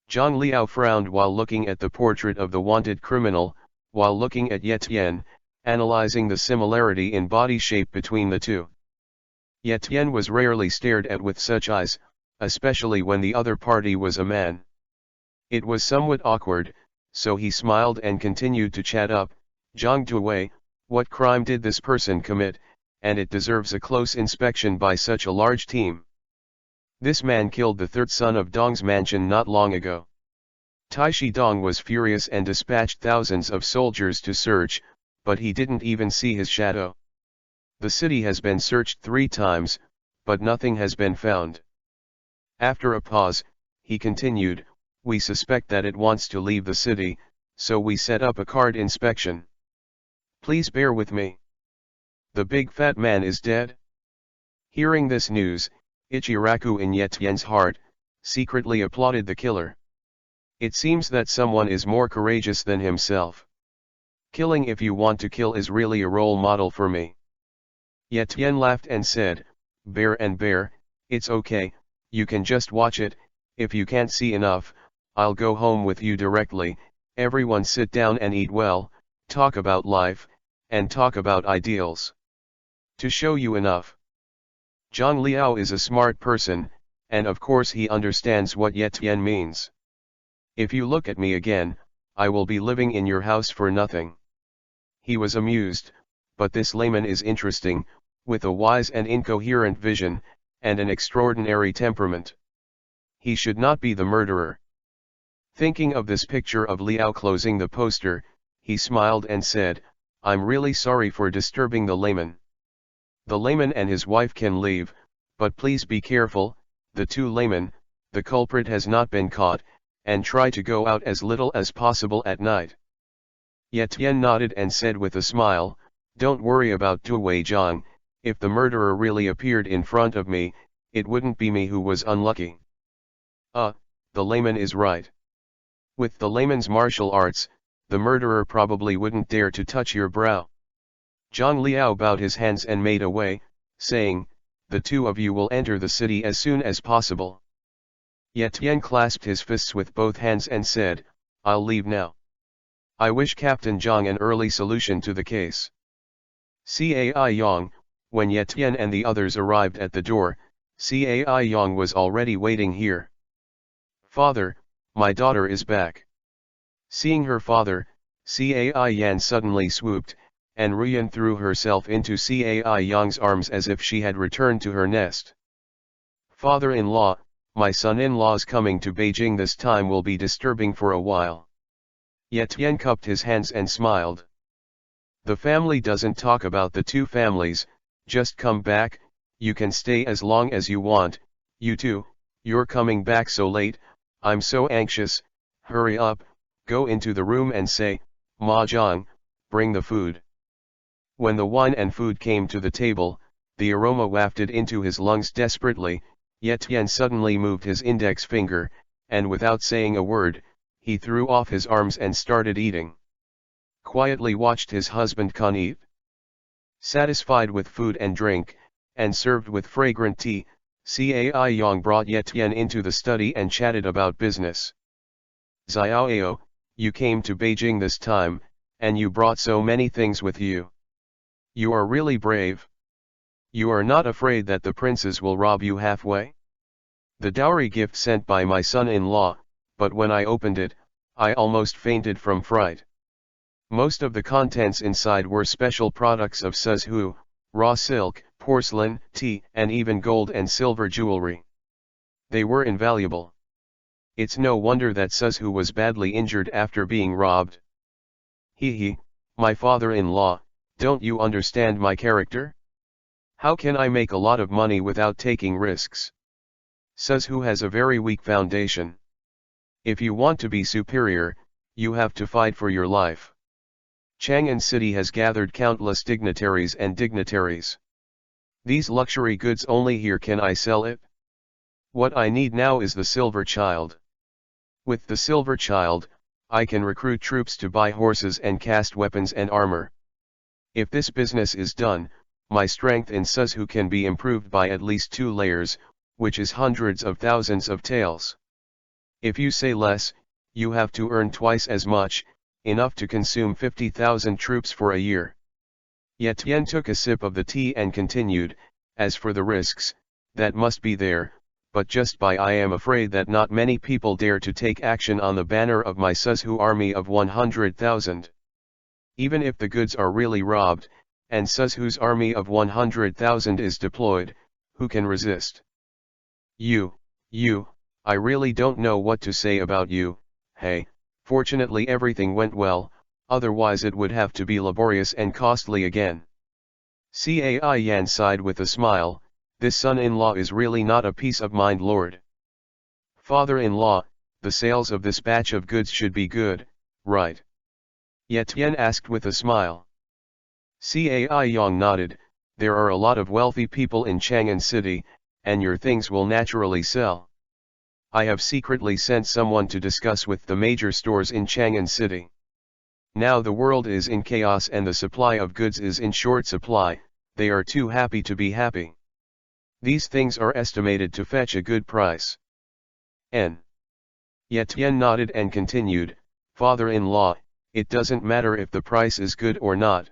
Zhang Liao frowned while looking at the portrait of the wanted criminal, while looking at Ye Tian, analyzing the similarity in body shape between the two. Yet Tien was rarely stared at with such eyes, especially when the other party was a man. It was somewhat awkward, so he smiled and continued to chat up. Zhang Duwei, what crime did this person commit, and it deserves a close inspection by such a large team. This man killed the third son of Dong's mansion not long ago. Taishi Dong was furious and dispatched thousands of soldiers to search, but he didn't even see his shadow. The city has been searched 3 times, but nothing has been found. After a pause, he continued, we suspect that it wants to leave the city, so we set up a card inspection. Please bear with me. The big fat man is dead? Hearing this news, Ichiraku in Ye Tian's heart, secretly applauded the killer. It seems that someone is more courageous than himself. Killing if you want to kill is really a role model for me. Ye Tian laughed and said, bear and bear, it's okay, you can just watch it. If you can't see enough, I'll go home with you directly. Everyone sit down and eat well, talk about life, and talk about ideals. To show you enough. Zhang Liao is a smart person, and of course he understands what Ye Tian means. If you look at me again, I will be living in your house for nothing. He was amused, but this layman is interesting, with a wise and incoherent vision, and an extraordinary temperament. He should not be the murderer. Thinking of this picture of Liao closing the poster, he smiled and said, I'm really sorry for disturbing the layman. The layman and his wife can leave, but please be careful, the 2 laymen, the culprit has not been caught, and try to go out as little as possible at night. Ye Tian nodded and said with a smile, don't worry about Duwei Zhang, if the murderer really appeared in front of me, it wouldn't be me who was unlucky. The layman is right. With the layman's martial arts, the murderer probably wouldn't dare to touch your brow. Zhang Liao bowed his hands and made away, saying, the 2 of you will enter the city as soon as possible. Ye Tian clasped his fists with both hands and said, I'll leave now. I wish Captain Zhang an early solution to the case. Cai Yang, when Ye Tian and the others arrived at the door, Cai Yang was already waiting here. Father, my daughter is back. Seeing her father, Cai Yan suddenly swooped, and Ruyan threw herself into Cai Yang's arms as if she had returned to her nest. Father-in-law, my son-in-law's coming to Beijing this time will be disturbing for a while. Ye Tian cupped his hands and smiled. The family doesn't talk about the 2 families, just come back, you can stay as long as you want, you 2, you're coming back so late, I'm so anxious, hurry up, go into the room and say, Ma Zhang, bring the food. When the wine and food came to the table, the aroma wafted into his lungs desperately. Ye Tian suddenly moved his index finger, and without saying a word, he threw off his arms and started eating. Quietly watched his husband Kun eat. Satisfied with food and drink, and served with fragrant tea, Cai Yang brought Ye Tian into the study and chatted about business. Xiaoao, you came to Beijing this time, and you brought so many things with you. You are really brave. You are not afraid that the princes will rob you halfway? The dowry gift sent by my son-in-law, but when I opened it, I almost fainted from fright. Most of the contents inside were special products of Suzhou, raw silk, porcelain, tea, and even gold and silver jewelry. They were invaluable. It's no wonder that Suzhou was badly injured after being robbed. He, my father-in-law, don't you understand my character? How can I make a lot of money without taking risks? Suzhou has a very weak foundation. If you want to be superior, you have to fight for your life. Chang'an City has gathered countless dignitaries and dignitaries. These luxury goods only here can I sell it? What I need now is the silver child. With the silver child, I can recruit troops to buy horses and cast weapons and armor. If this business is done, my strength in Suzhou can be improved by at least 2 layers, which is hundreds of thousands of taels. If you say less, you have to earn twice as much, enough to consume 50,000 troops for a year. Etienne took a sip of the tea and continued, as for the risks, that must be there, but just by I am afraid that not many people dare to take action on the banner of my Suzhou army of 100,000. Even if the goods are really robbed, and Suzhou's army of 100,000 is deployed, who can resist? You, I really don't know what to say about you. Hey, fortunately everything went well, otherwise it would have to be laborious and costly again. Cai Yan sighed with a smile. This son-in-law is really not a peace of mind lord. Father-in-law, the sales of this batch of goods should be good, right? Etienne asked with a smile. Cai Yang nodded. There are a lot of wealthy people in Chang'an City, and your things will naturally sell. I have secretly sent someone to discuss with the major stores in Chang'an City. Now the world is in chaos and the supply of goods is in short supply, they are too happy to be happy. These things are estimated to fetch a good price. N. Etienne nodded and continued, Father-in-law, it doesn't matter if the price is good or not.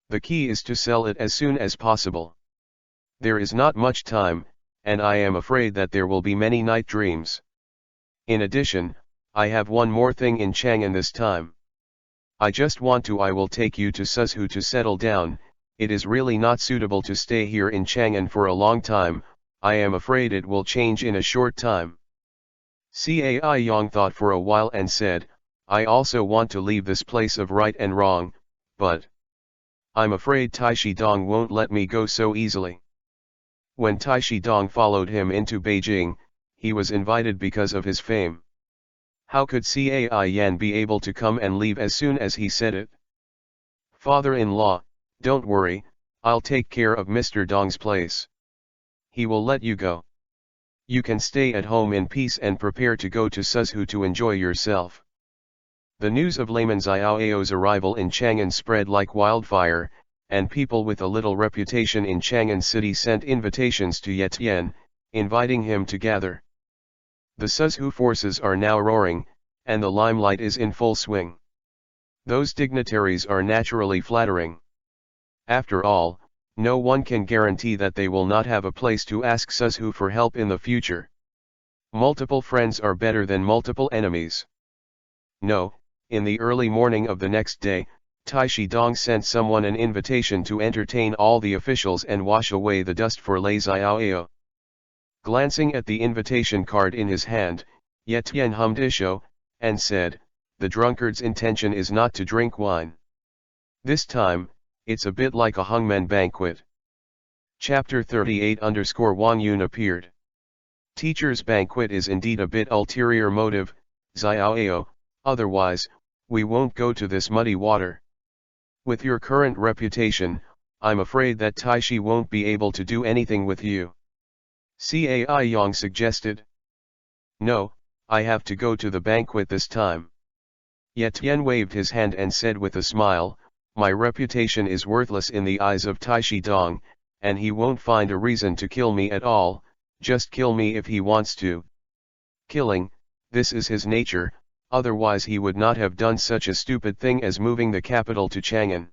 The key is to sell it as soon as possible. There is not much time, and I am afraid that there will be many night dreams. In addition, I have one more thing in Chang'an this time. I will take you to Suzhou to settle down. It is really not suitable to stay here in Chang'an for a long time, I am afraid it will change in a short time. Cai Yang thought for a while and said, I also want to leave this place of right and wrong, but I'm afraid Taishi Dong won't let me go so easily. When Taishi Dong followed him into Beijing, he was invited because of his fame. How could Cai Yan be able to come and leave as soon as he said it? Father-in-law, don't worry, I'll take care of Mr. Dong's place. He will let you go. You can stay at home in peace and prepare to go to Suzhou to enjoy yourself. The news of layman Xiao's arrival in Chang'an spread like wildfire, and people with a little reputation in Chang'an City sent invitations to Etienne, inviting him to gather. The Suzhou forces are now roaring, and the limelight is in full swing. Those dignitaries are naturally flattering. After all, no one can guarantee that they will not have a place to ask Suzhou for help in the future. Multiple friends are better than multiple enemies. No, in the early morning of the next day, Taishi Dong sent someone an invitation to entertain all the officials and wash away the dust for Lei Xiaoyao. Glancing at the invitation card in his hand, Etienne hummed Isho, and said, the drunkard's intention is not to drink wine. This time, it's a bit like a hangmen banquet. Chapter 38_Wang Yun appeared. Teacher's banquet is indeed a bit ulterior motive, Xiaoyao, otherwise, we won't go to this muddy water. With your current reputation, I'm afraid that Taishi won't be able to do anything with you. Cai Yang suggested. No, I have to go to the banquet this time. Etienne waved his hand and said with a smile, my reputation is worthless in the eyes of Taishi Dong, and he won't find a reason to kill me at all, just kill me if he wants to. Killing, this is his nature, otherwise he would not have done such a stupid thing as moving the capital to Chang'an.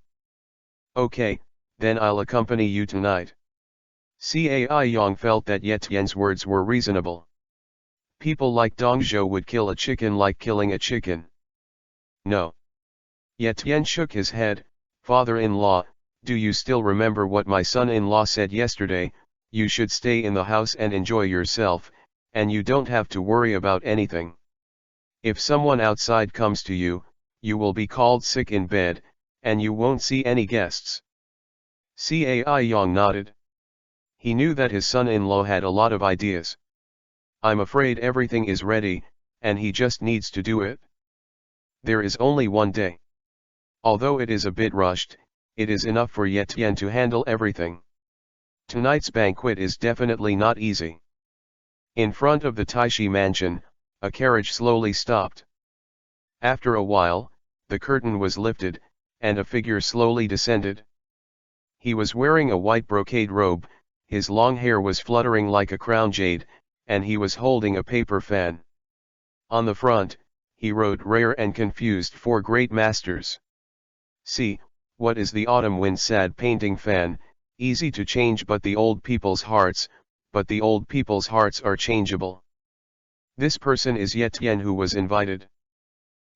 Okay, then I'll accompany you tonight. Cai Yang felt that Etienne's words were reasonable. People like Dongzhou would kill a chicken like killing a chicken. No. Etienne shook his head. Father-in-law, do you still remember what my son-in-law said yesterday? You should stay in the house and enjoy yourself, and you don't have to worry about anything. If someone outside comes to you, you will be called sick in bed, and you won't see any guests. Cai Yang nodded. He knew that his son-in-law had a lot of ideas. I'm afraid everything is ready, and he just needs to do it. There is only one day. Although it is a bit rushed, it is enough for Etienne to handle everything. Tonight's banquet is definitely not easy. In front of the Taishi mansion, a carriage slowly stopped. After a while, the curtain was lifted, and a figure slowly descended. He was wearing a white brocade robe, his long hair was fluttering like a crown jade, and he was holding a paper fan. On the front, he wrote rare and confused for great masters. See, What is the autumn wind sad painting fan, easy to change but the old people's hearts are changeable. This person is Ye Tian who was invited.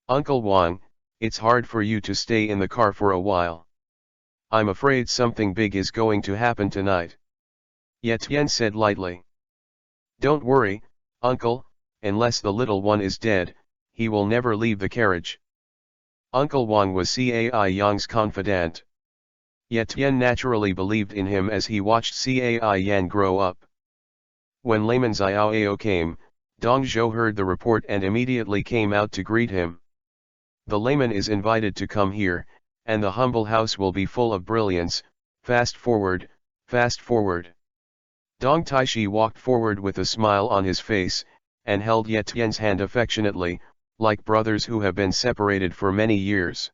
Uncle Wang, it's hard for you to stay in the car for a while. I'm afraid something big is going to happen tonight. Ye Tian said lightly. Don't worry, uncle, unless the little one is dead, he will never leave the carriage. Uncle Wang was Cai Yang's confidant. Ye Tian naturally believed in him as he watched Cai Yang grow up. When Layman Xiaoao came, Dong Zhou heard the report and immediately came out to greet him. The layman is invited to come here, and the humble house will be full of brilliance. Fast forward, fast forward. Dong Taishi walked forward with a smile on his face, and held Ye Tian's hand affectionately, like brothers who have been separated for many years.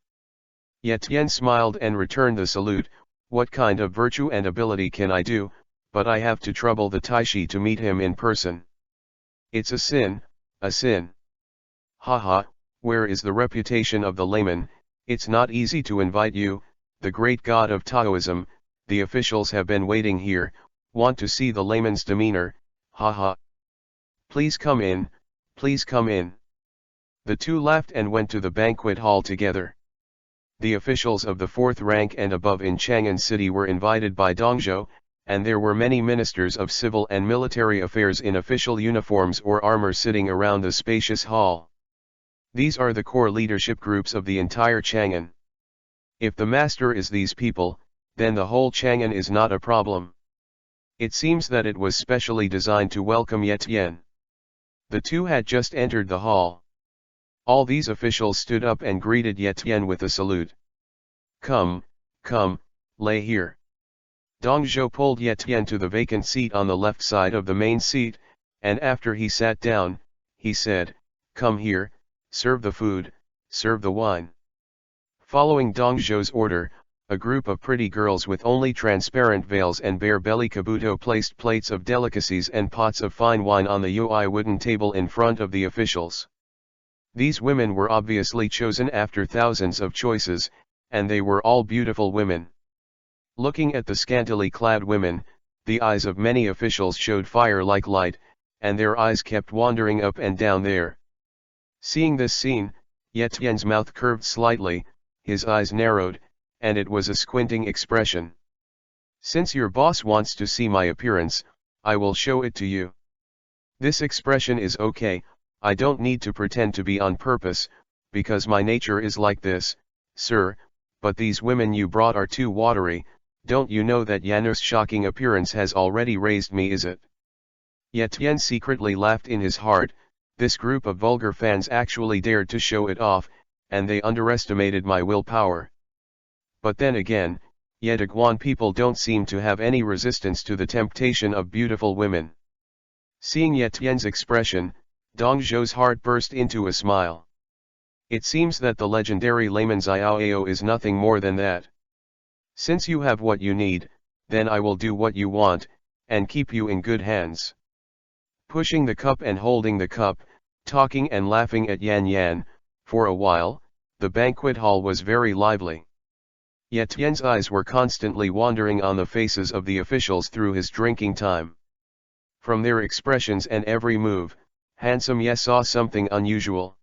Ye Tian smiled and returned the salute. What kind of virtue and ability can I do, but I have to trouble the Taishi to meet him in person. It's a sin, a sin. Haha, where is the reputation of the layman? It's not easy to invite you, the great god of Taoism. The officials have been waiting here, want to see the layman's demeanor, haha. Please come in, please come in. The two laughed and went to the banquet hall together. The officials of the fourth rank and above in Chang'an City were invited by Dongzhou, and there were many ministers of civil and military affairs in official uniforms or armor sitting around the spacious hall. These are the core leadership groups of the entire Chang'an. If the master is these people, then the whole Chang'an is not a problem. It seems that it was specially designed to welcome Ye Tian. The two had just entered the hall. All these officials stood up and greeted Ye Tian with a salute. Come, come, lay here. Dong Zhou pulled Ye Tian to the vacant seat on the left side of the main seat, and after he sat down, he said, come here, serve the food, serve the wine. Following Dong Zhou's order, a group of pretty girls with only transparent veils and bare belly kabuto placed plates of delicacies and pots of fine wine on the yui wooden table in front of the officials. These women were obviously chosen after thousands of choices, and they were all beautiful women. Looking at the scantily clad women, the eyes of many officials showed fire like light, and their eyes kept wandering up and down there. Seeing this scene, Ye Tian's mouth curved slightly, his eyes narrowed, and it was a squinting expression. Since your boss wants to see my appearance, I will show it to you. This expression is okay, I don't need to pretend to be on purpose, because my nature is like this, sir, but these women you brought are too watery. Don't you know that Yanu's shocking appearance has already raised me, is it? Ye Tian secretly laughed in his heart. This group of vulgar fans actually dared to show it off, and they underestimated my willpower. But then again, Yediguan people don't seem to have any resistance to the temptation of beautiful women. Seeing Ye Tian's expression, Dong Zhou's heart burst into a smile. It seems that the legendary layman Xiaoao is nothing more than that. Since you have what you need, then I will do what you want, and keep you in good hands. Pushing the cup and holding the cup, talking and laughing at Yan Yan, for a while, the banquet hall was very lively. Ye Tian's eyes were constantly wandering on the faces of the officials through his drinking time. From their expressions and every move, handsome Ye saw something unusual.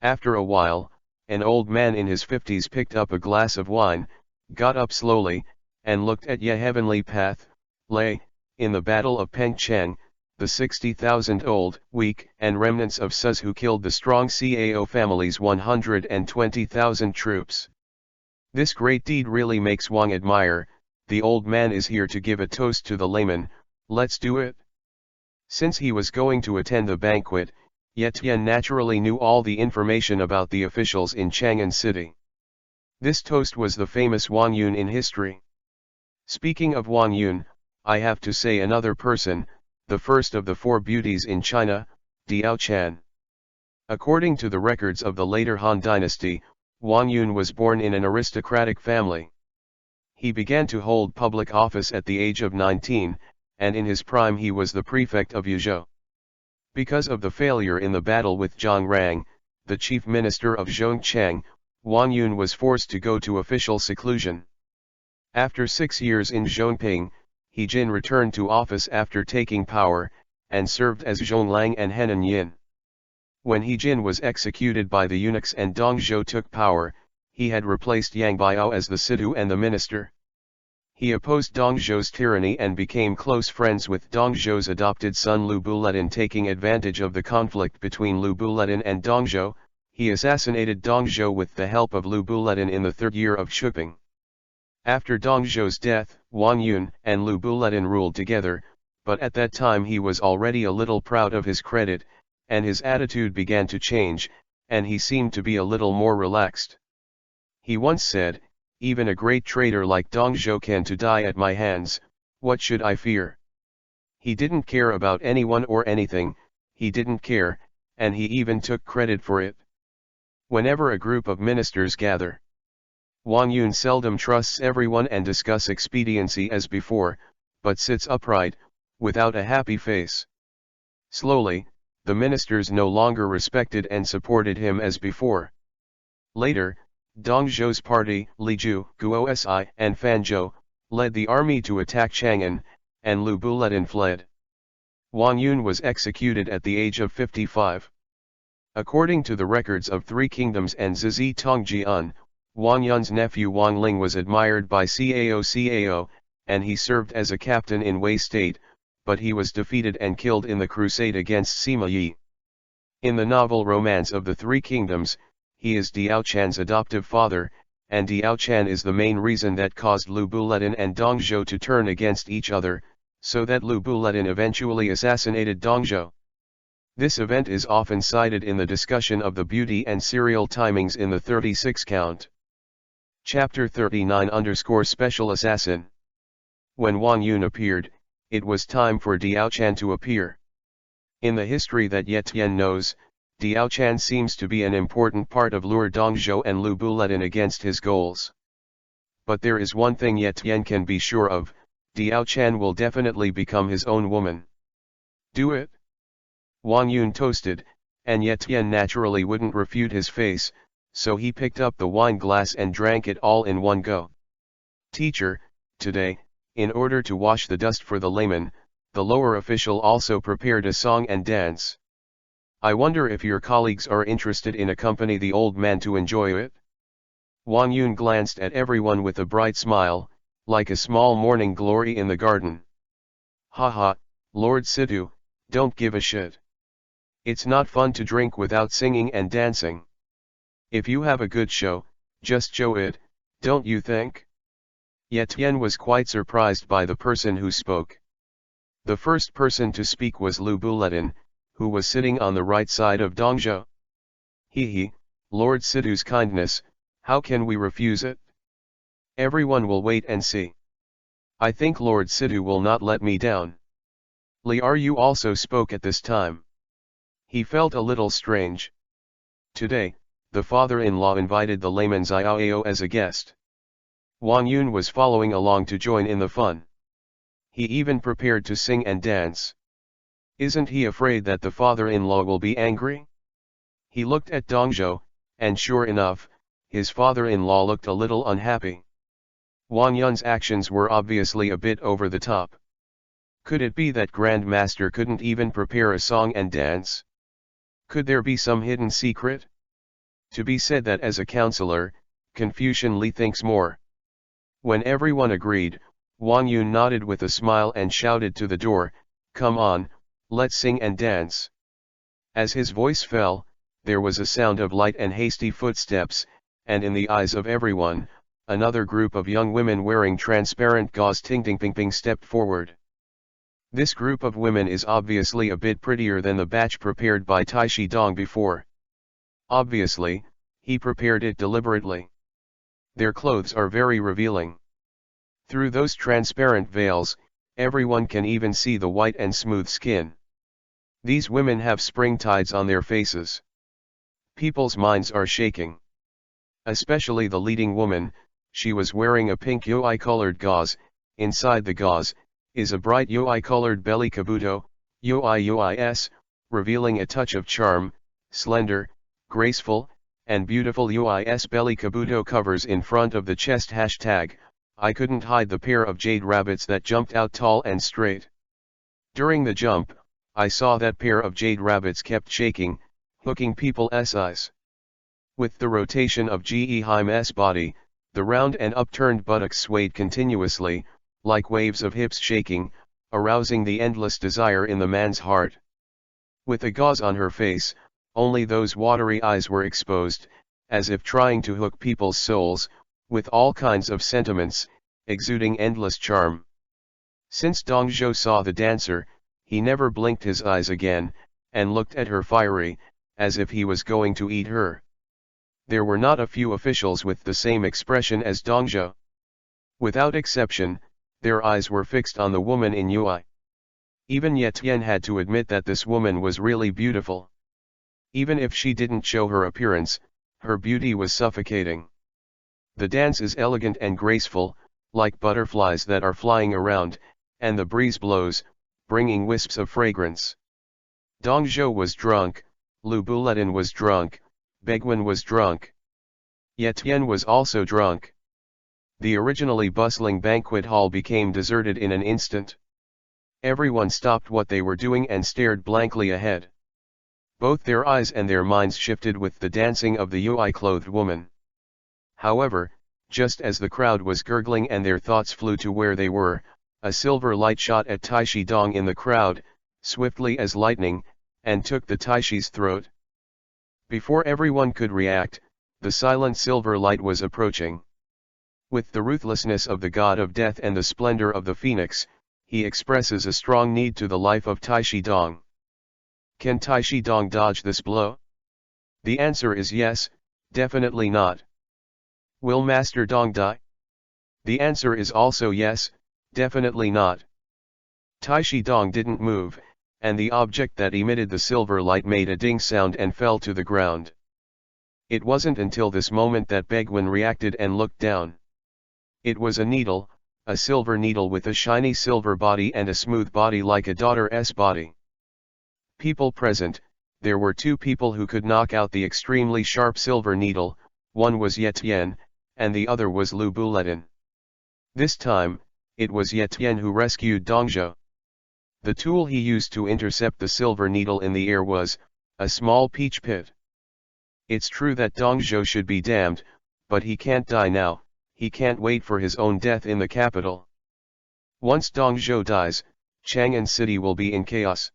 After a while, an old man in his 50s picked up a glass of wine, got up slowly, and looked at Ye Heavenly Path, lay, in the Battle of Pengcheng, the 60,000 old, weak, and remnants of Sus who killed the strong Cao family's 120,000 troops. This great deed really makes Wang admire. The old man is here to give a toast to the layman, let's do it. Since he was going to attend the banquet, Ye Tian naturally knew all the information about the officials in Chang'an City. This toast was the famous Wang Yun in history. Speaking of Wang Yun, I have to say another person, the first of the four beauties in China, Diao Chan. According to the records of the later Han Dynasty, Wang Yun was born in an aristocratic family. He began to hold public office at the age of 19, and in his prime he was the prefect of Yuzhou. Because of the failure in the battle with Zhang Rang, the chief minister of Zhongchang, Wang Yun was forced to go to official seclusion. After 6 years in Zhongping, He Jin returned to office after taking power, and served as Zhonglang and Henan Yin. When He Jin was executed by the eunuchs and Dong Zhou took power, he had replaced Yang Biao as the Sidu and the minister. He opposed Dong Zhou's tyranny and became close friends with Dong Zhou's adopted son Lu Buledin. Taking advantage of the conflict between Lu Buledin and Dong Zhou, he assassinated Dong Zhou with the help of Lu Buledin in the 3rd year of Shuping. After Dong Zhou's death, Wang Yun and Lu Buledin ruled together, but at that time he was already a little proud of his credit, and his attitude began to change, and he seemed to be a little more relaxed. He once said, "Even a great traitor like Dong Zhou can to die at my hands, what should I fear?" He didn't care about anyone or anything, he didn't care, and he even took credit for it. Whenever a group of ministers gather, Wang Yun seldom trusts everyone and discuss expediency as before, but sits upright, without a happy face. Slowly, the ministers no longer respected and supported him as before. Later, Dong Zhou's party, Li Ju, Guo Si, and Fan Zhou, led the army to attack Chang'an, and Lu Buledin fled. Wang Yun was executed at the age of 55. According to the records of 3 Kingdoms and Zizi Tongjian, Wang Yun's nephew Wang Ling was admired by Cao, and he served as a captain in Wei State, but he was defeated and killed in the crusade against Sima Yi. In the novel Romance of the 3 Kingdoms, he is Diao Chan's adoptive father, and Diao Chan is the main reason that caused Lu Buledin and Dong Zhou to turn against each other, so that Lu Buledin eventually assassinated Dong Zhou. This event is often cited in the discussion of the beauty and serial timings in the 36 count. Chapter 39 _ Special Assassin. When Wang Yun appeared, it was time for Diao Chan to appear. In the history that Ye Tian knows, Diao Chan seems to be an important part of lure Dong Zhou and Lu Buledin against his goals. But there is one thing Ye Tian can be sure of, Diao Chan will definitely become his own woman. Do it? Wang Yun toasted, and Ye Tian naturally wouldn't refute his face, so he picked up the wine glass and drank it all in one go. Teacher, today, in order to wash the dust for the layman, the lower official also prepared a song and dance. I wonder if your colleagues are interested in accompany the old man to enjoy it? Wang Yun glanced at everyone with a bright smile, like a small morning glory in the garden. Haha, Lord Situ, don't give a shit. It's not fun to drink without singing and dancing. If you have a good show, just show it, don't you think? Ye Tian was quite surprised by the person who spoke. The first person to speak was Lu Buledin, who was sitting on the right side of Dong Zhou. He, Lord Situ's kindness, how can we refuse it? Everyone will wait and see. I think Lord Situ will not let me down. Li Ru also spoke at this time. He felt a little strange. Today, the father-in-law invited the layman Xiaoao as a guest. Wang Yun was following along to join in the fun. He even prepared to sing and dance. Isn't he afraid that the father-in-law will be angry? He looked at Dong Zhou, and sure enough, his father-in-law looked a little unhappy. Wang Yun's actions were obviously a bit over the top. Could it be that Grand Master couldn't even prepare a song and dance? Could there be some hidden secret? To be said that as a counselor, Confucian Li thinks more. When everyone agreed, Wang Yun nodded with a smile and shouted to the door, "Come on, let's sing and dance." As his voice fell, there was a sound of light and hasty footsteps, and in the eyes of everyone, another group of young women wearing transparent gauze ting-ting-ping-ping stepped forward. This group of women is obviously a bit prettier than the batch prepared by Tai Shi Dong before. Obviously, he prepared it deliberately. Their clothes are very revealing. Through those transparent veils, everyone can even see the white and smooth skin. These women have spring tides on their faces. People's minds are shaking. Especially the leading woman, she was wearing a pink yoi-colored gauze, inside the gauze, is a bright yoi-colored belly kabuto, yoi-yois, revealing a touch of charm, slender, graceful, and beautiful UIS belly kabuto covers in front of the chest hashtag, I couldn't hide the pair of jade rabbits that jumped out tall and straight. During the jump, I saw that pair of jade rabbits kept shaking, hooking people's eyes. With the rotation of Ge Haime's body, the round and upturned buttocks swayed continuously, like waves of hips shaking, arousing the endless desire in the man's heart. With a gauze on her face, only those watery eyes were exposed, as if trying to hook people's souls, with all kinds of sentiments, exuding endless charm. Since Dong Zhou saw the dancer, he never blinked his eyes again, and looked at her fiery, as if he was going to eat her. There were not a few officials with the same expression as Dong Zhou. Without exception, their eyes were fixed on the woman in Ui. Even Ye Tian had to admit that this woman was really beautiful. Even if she didn't show her appearance, her beauty was suffocating. The dance is elegant and graceful, like butterflies that are flying around, and the breeze blows, bringing wisps of fragrance. Dong Zhou was drunk, Lu Buletin was drunk, Begwen was drunk. Ye Tian was also drunk. The originally bustling banquet hall became deserted in an instant. Everyone stopped what they were doing and stared blankly ahead. Both their eyes and their minds shifted with the dancing of the UI-clothed woman. However, just as the crowd was gurgling and their thoughts flew to where they were, a silver light shot at Taishi Dong in the crowd, swiftly as lightning, and took the Taishi's throat. Before everyone could react, the silent silver light was approaching. With the ruthlessness of the god of death and the splendor of the phoenix, he expresses a strong need to the life of Taishi Dong. Can Taishi Dong dodge this blow? The answer is yes, definitely not. Will Master Dong die? The answer is also yes, definitely not. Taishi Dong didn't move, and the object that emitted the silver light made a ding sound and fell to the ground. It wasn't until this moment that Begwen reacted and looked down. It was a needle, a silver needle with a shiny silver body and a smooth body like a daughter's body. People present, there were two people who could knock out the extremely sharp silver needle, one was Ye Tian, and the other was Lu Buletin. This time, it was Ye Tian who rescued Dong Zhou. The tool he used to intercept the silver needle in the air was a small peach pit. It's true that Dong Zhou should be damned, but he can't die now, he can't wait for his own death in the capital. Once Dong Zhou dies, Chang'an City will be in chaos.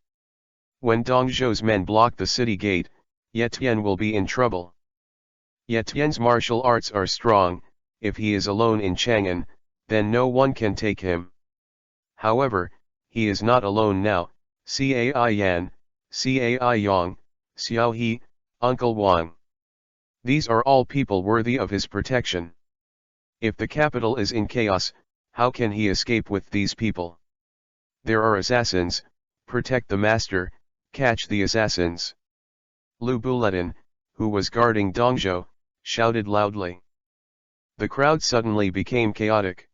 When Dong Zhou's men block the city gate, Ye Tian will be in trouble. Ye Tian's martial arts are strong, if he is alone in Chang'an, then no one can take him. However, he is not alone now, Cai Yan, Cai Yang, Xiao He, Uncle Wang. These are all people worthy of his protection. If the capital is in chaos, how can he escape with these people? There are assassins, protect the master, catch the assassins. Lu Buletin, who was guarding Dong Zhou, shouted loudly. The crowd suddenly became chaotic.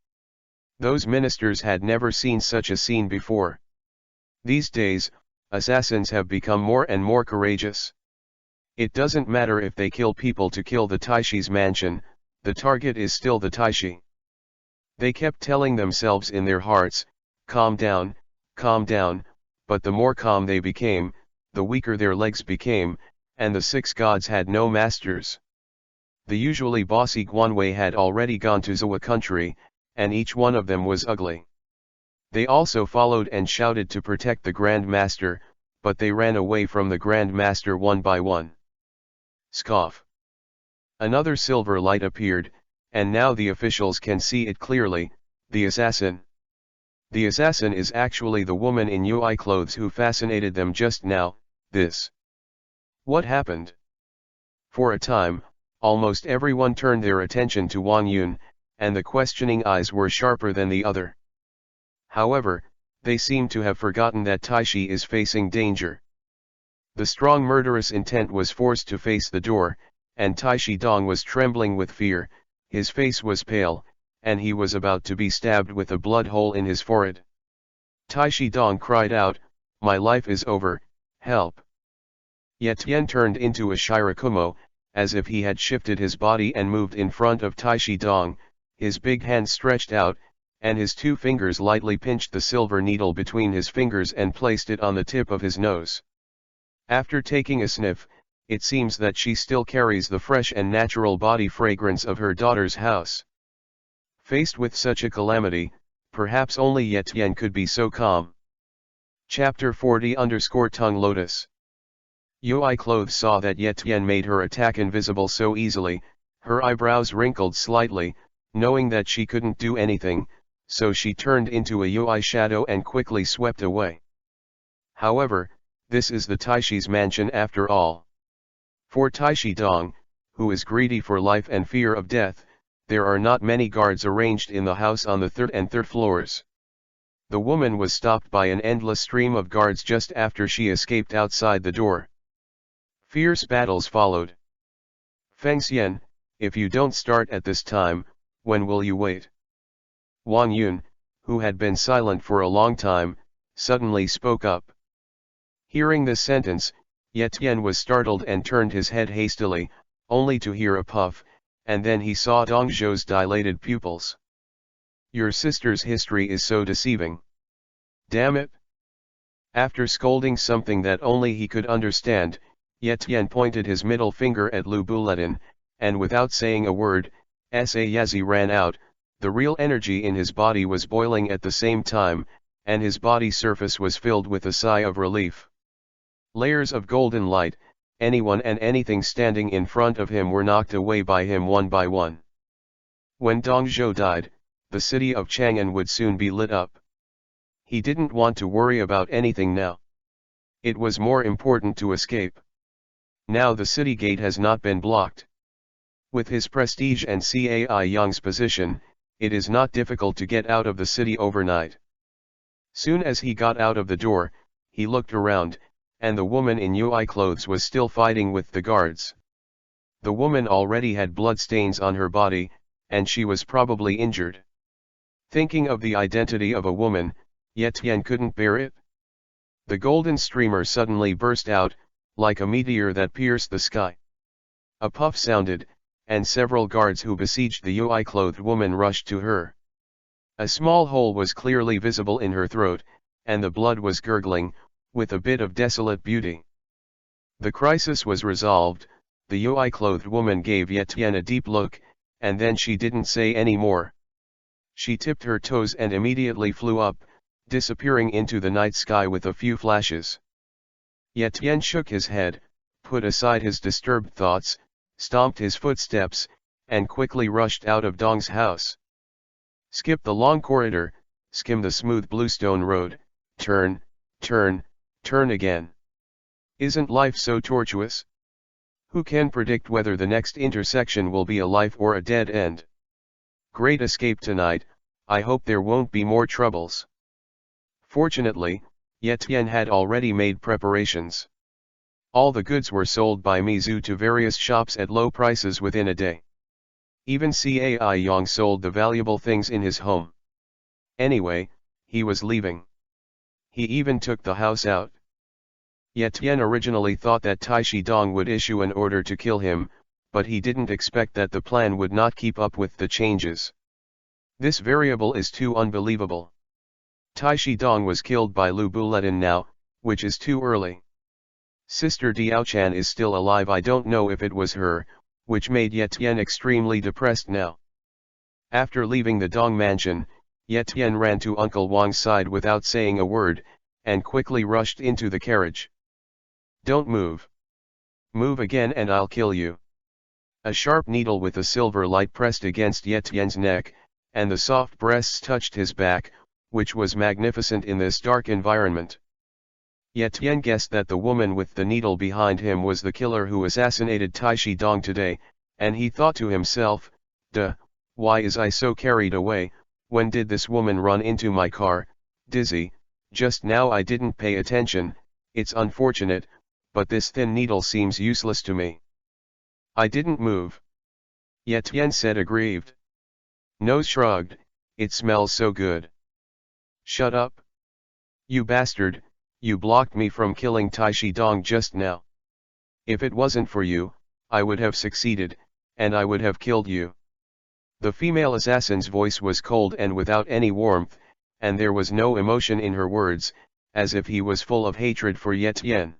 Those ministers had never seen such a scene before. These days, assassins have become more and more courageous. It doesn't matter if they kill people to kill the Taishi's mansion, the target is still the Taishi. They kept telling themselves in their hearts, calm down, but the more calm they became, the weaker their legs became, and the 6 gods had no masters. The usually bossy Guanwei had already gone to Zhou country, and each one of them was ugly. They also followed and shouted to protect the Grand Master, but they ran away from the Grand Master one by one. Scoff. Another silver light appeared, and now the officials can see it clearly, the assassin. The assassin is actually the woman in UI clothes who fascinated them just now, this. What happened? For a time, almost everyone turned their attention to Wang Yun, and the questioning eyes were sharper than the other. However, they seemed to have forgotten that Taishi is facing danger. The strong murderous intent was forced to face the door, and Taishi Dong was trembling with fear, his face was pale, and he was about to be stabbed with a blood hole in his forehead. Taishi Dong cried out, "My life is over, help!" Ye Tian turned into a Shirakumo, as if he had shifted his body and moved in front of Tai Shi Dong, his big hand stretched out, and his 2 fingers lightly pinched the silver needle between his fingers and placed it on the tip of his nose. After taking a sniff, it seems that she still carries the fresh and natural body fragrance of her daughter's house. Faced with such a calamity, perhaps only Ye Tian could be so calm. Chapter 40_Tongue Lotus. Yui Clothes saw that Ye Tian made her attack invisible so easily, her eyebrows wrinkled slightly, knowing that she couldn't do anything, so she turned into a Yui shadow and quickly swept away. However, this is the Taishi's mansion after all. For Tai Shi Dong, who is greedy for life and fear of death, there are not many guards arranged in the house on the 3rd and 3rd floors. The woman was stopped by an endless stream of guards just after she escaped outside the door. Fierce battles followed. Feng Xian, if you don't start at this time, when will you wait? Wang Yun, who had been silent for a long time, suddenly spoke up. Hearing this sentence, Ye Tian was startled and turned his head hastily, only to hear a puff, and then he saw Dong Zhou's dilated pupils. Your sister's history is so deceiving. Damn it! After scolding something that only he could understand, Ye Tian pointed his middle finger at Lu Buletin, and without saying a word, Sayazi ran out. The real energy in his body was boiling at the same time, and his body surface was filled with a sigh of relief. Layers of golden light, anyone and anything standing in front of him were knocked away by him one by one. When Dong Zhou died, the city of Chang'an would soon be lit up. He didn't want to worry about anything now. It was more important to escape. Now the city gate has not been blocked. With his prestige and Cai Yang's position, it is not difficult to get out of the city overnight. Soon as he got out of the door, he looked around, and the woman in Yui clothes was still fighting with the guards. The woman already had bloodstains on her body, and she was probably injured. Thinking of the identity of a woman, Ye Tian couldn't bear it. The golden streamer suddenly burst out, like a meteor that pierced the sky. A puff sounded, and several guards who besieged the Yui-clothed woman rushed to her. A small hole was clearly visible in her throat, and the blood was gurgling, with a bit of desolate beauty. The crisis was resolved. The Yui-clothed woman gave Ye Tian a deep look, and then she didn't say any more. She tipped her toes and immediately flew up, disappearing into the night sky with a few flashes. Ye Tian shook his head, put aside his disturbed thoughts, stomped his footsteps, and quickly rushed out of Dong's house. Skip the long corridor, skim the smooth bluestone road, turn, turn, turn again. Isn't life so tortuous? Who can predict whether the next intersection will be a life or a dead end? Great escape tonight, I hope there won't be more troubles. Fortunately, Ye Tian had already made preparations. All the goods were sold by Mizu to various shops at low prices within a day. Even Cai Yang sold the valuable things in his home. Anyway, he was leaving. He even took the house out. Ye Tian originally thought that Tai Shi Dong would issue an order to kill him, but he didn't expect that the plan would not keep up with the changes. This variable is too unbelievable. Tai Shi Dong was killed by Lu Buletin now, which is too early. Sister Diaochan is still alive. I don't know if it was her, which made Ye Tian extremely depressed now. After leaving the Dong mansion, Ye Tian ran to Uncle Wang's side without saying a word, and quickly rushed into the carriage. Don't move. Move again and I'll kill you. A sharp needle with a silver light pressed against Ye Tian's neck, and the soft breasts touched his back, which was magnificent in this dark environment. Ye Tian guessed that the woman with the needle behind him was the killer who assassinated Tai Shi Dong today, and he thought to himself, duh, why is I so carried away? When did this woman run into my car? Dizzy, just now I didn't pay attention. It's unfortunate, but this thin needle seems useless to me. I didn't move. Ye Tian said aggrieved. Nose shrugged, it smells so good. Shut up. You bastard, you blocked me from killing Tai Shi Dong just now. If it wasn't for you, I would have succeeded, and I would have killed you. The female assassin's voice was cold and without any warmth, and there was no emotion in her words, as if he was full of hatred for Etienne.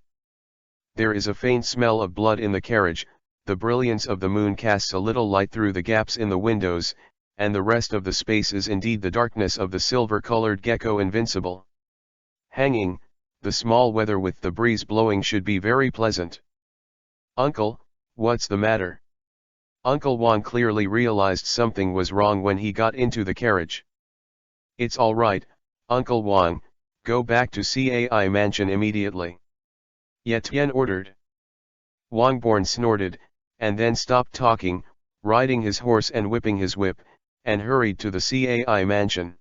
There is a faint smell of blood in the carriage, the brilliance of the moon casts a little light through the gaps in the windows, and the rest of the space is indeed the darkness of the silver-colored gecko invincible. Hanging, the small weather with the breeze blowing should be very pleasant. Uncle, what's the matter? Uncle Wang clearly realized something was wrong when he got into the carriage. It's all right, Uncle Wang, go back to Cai Mansion immediately. Etienne ordered. Wangborn snorted, and then stopped talking, riding his horse and whipping his whip, and hurried to the Cai Mansion.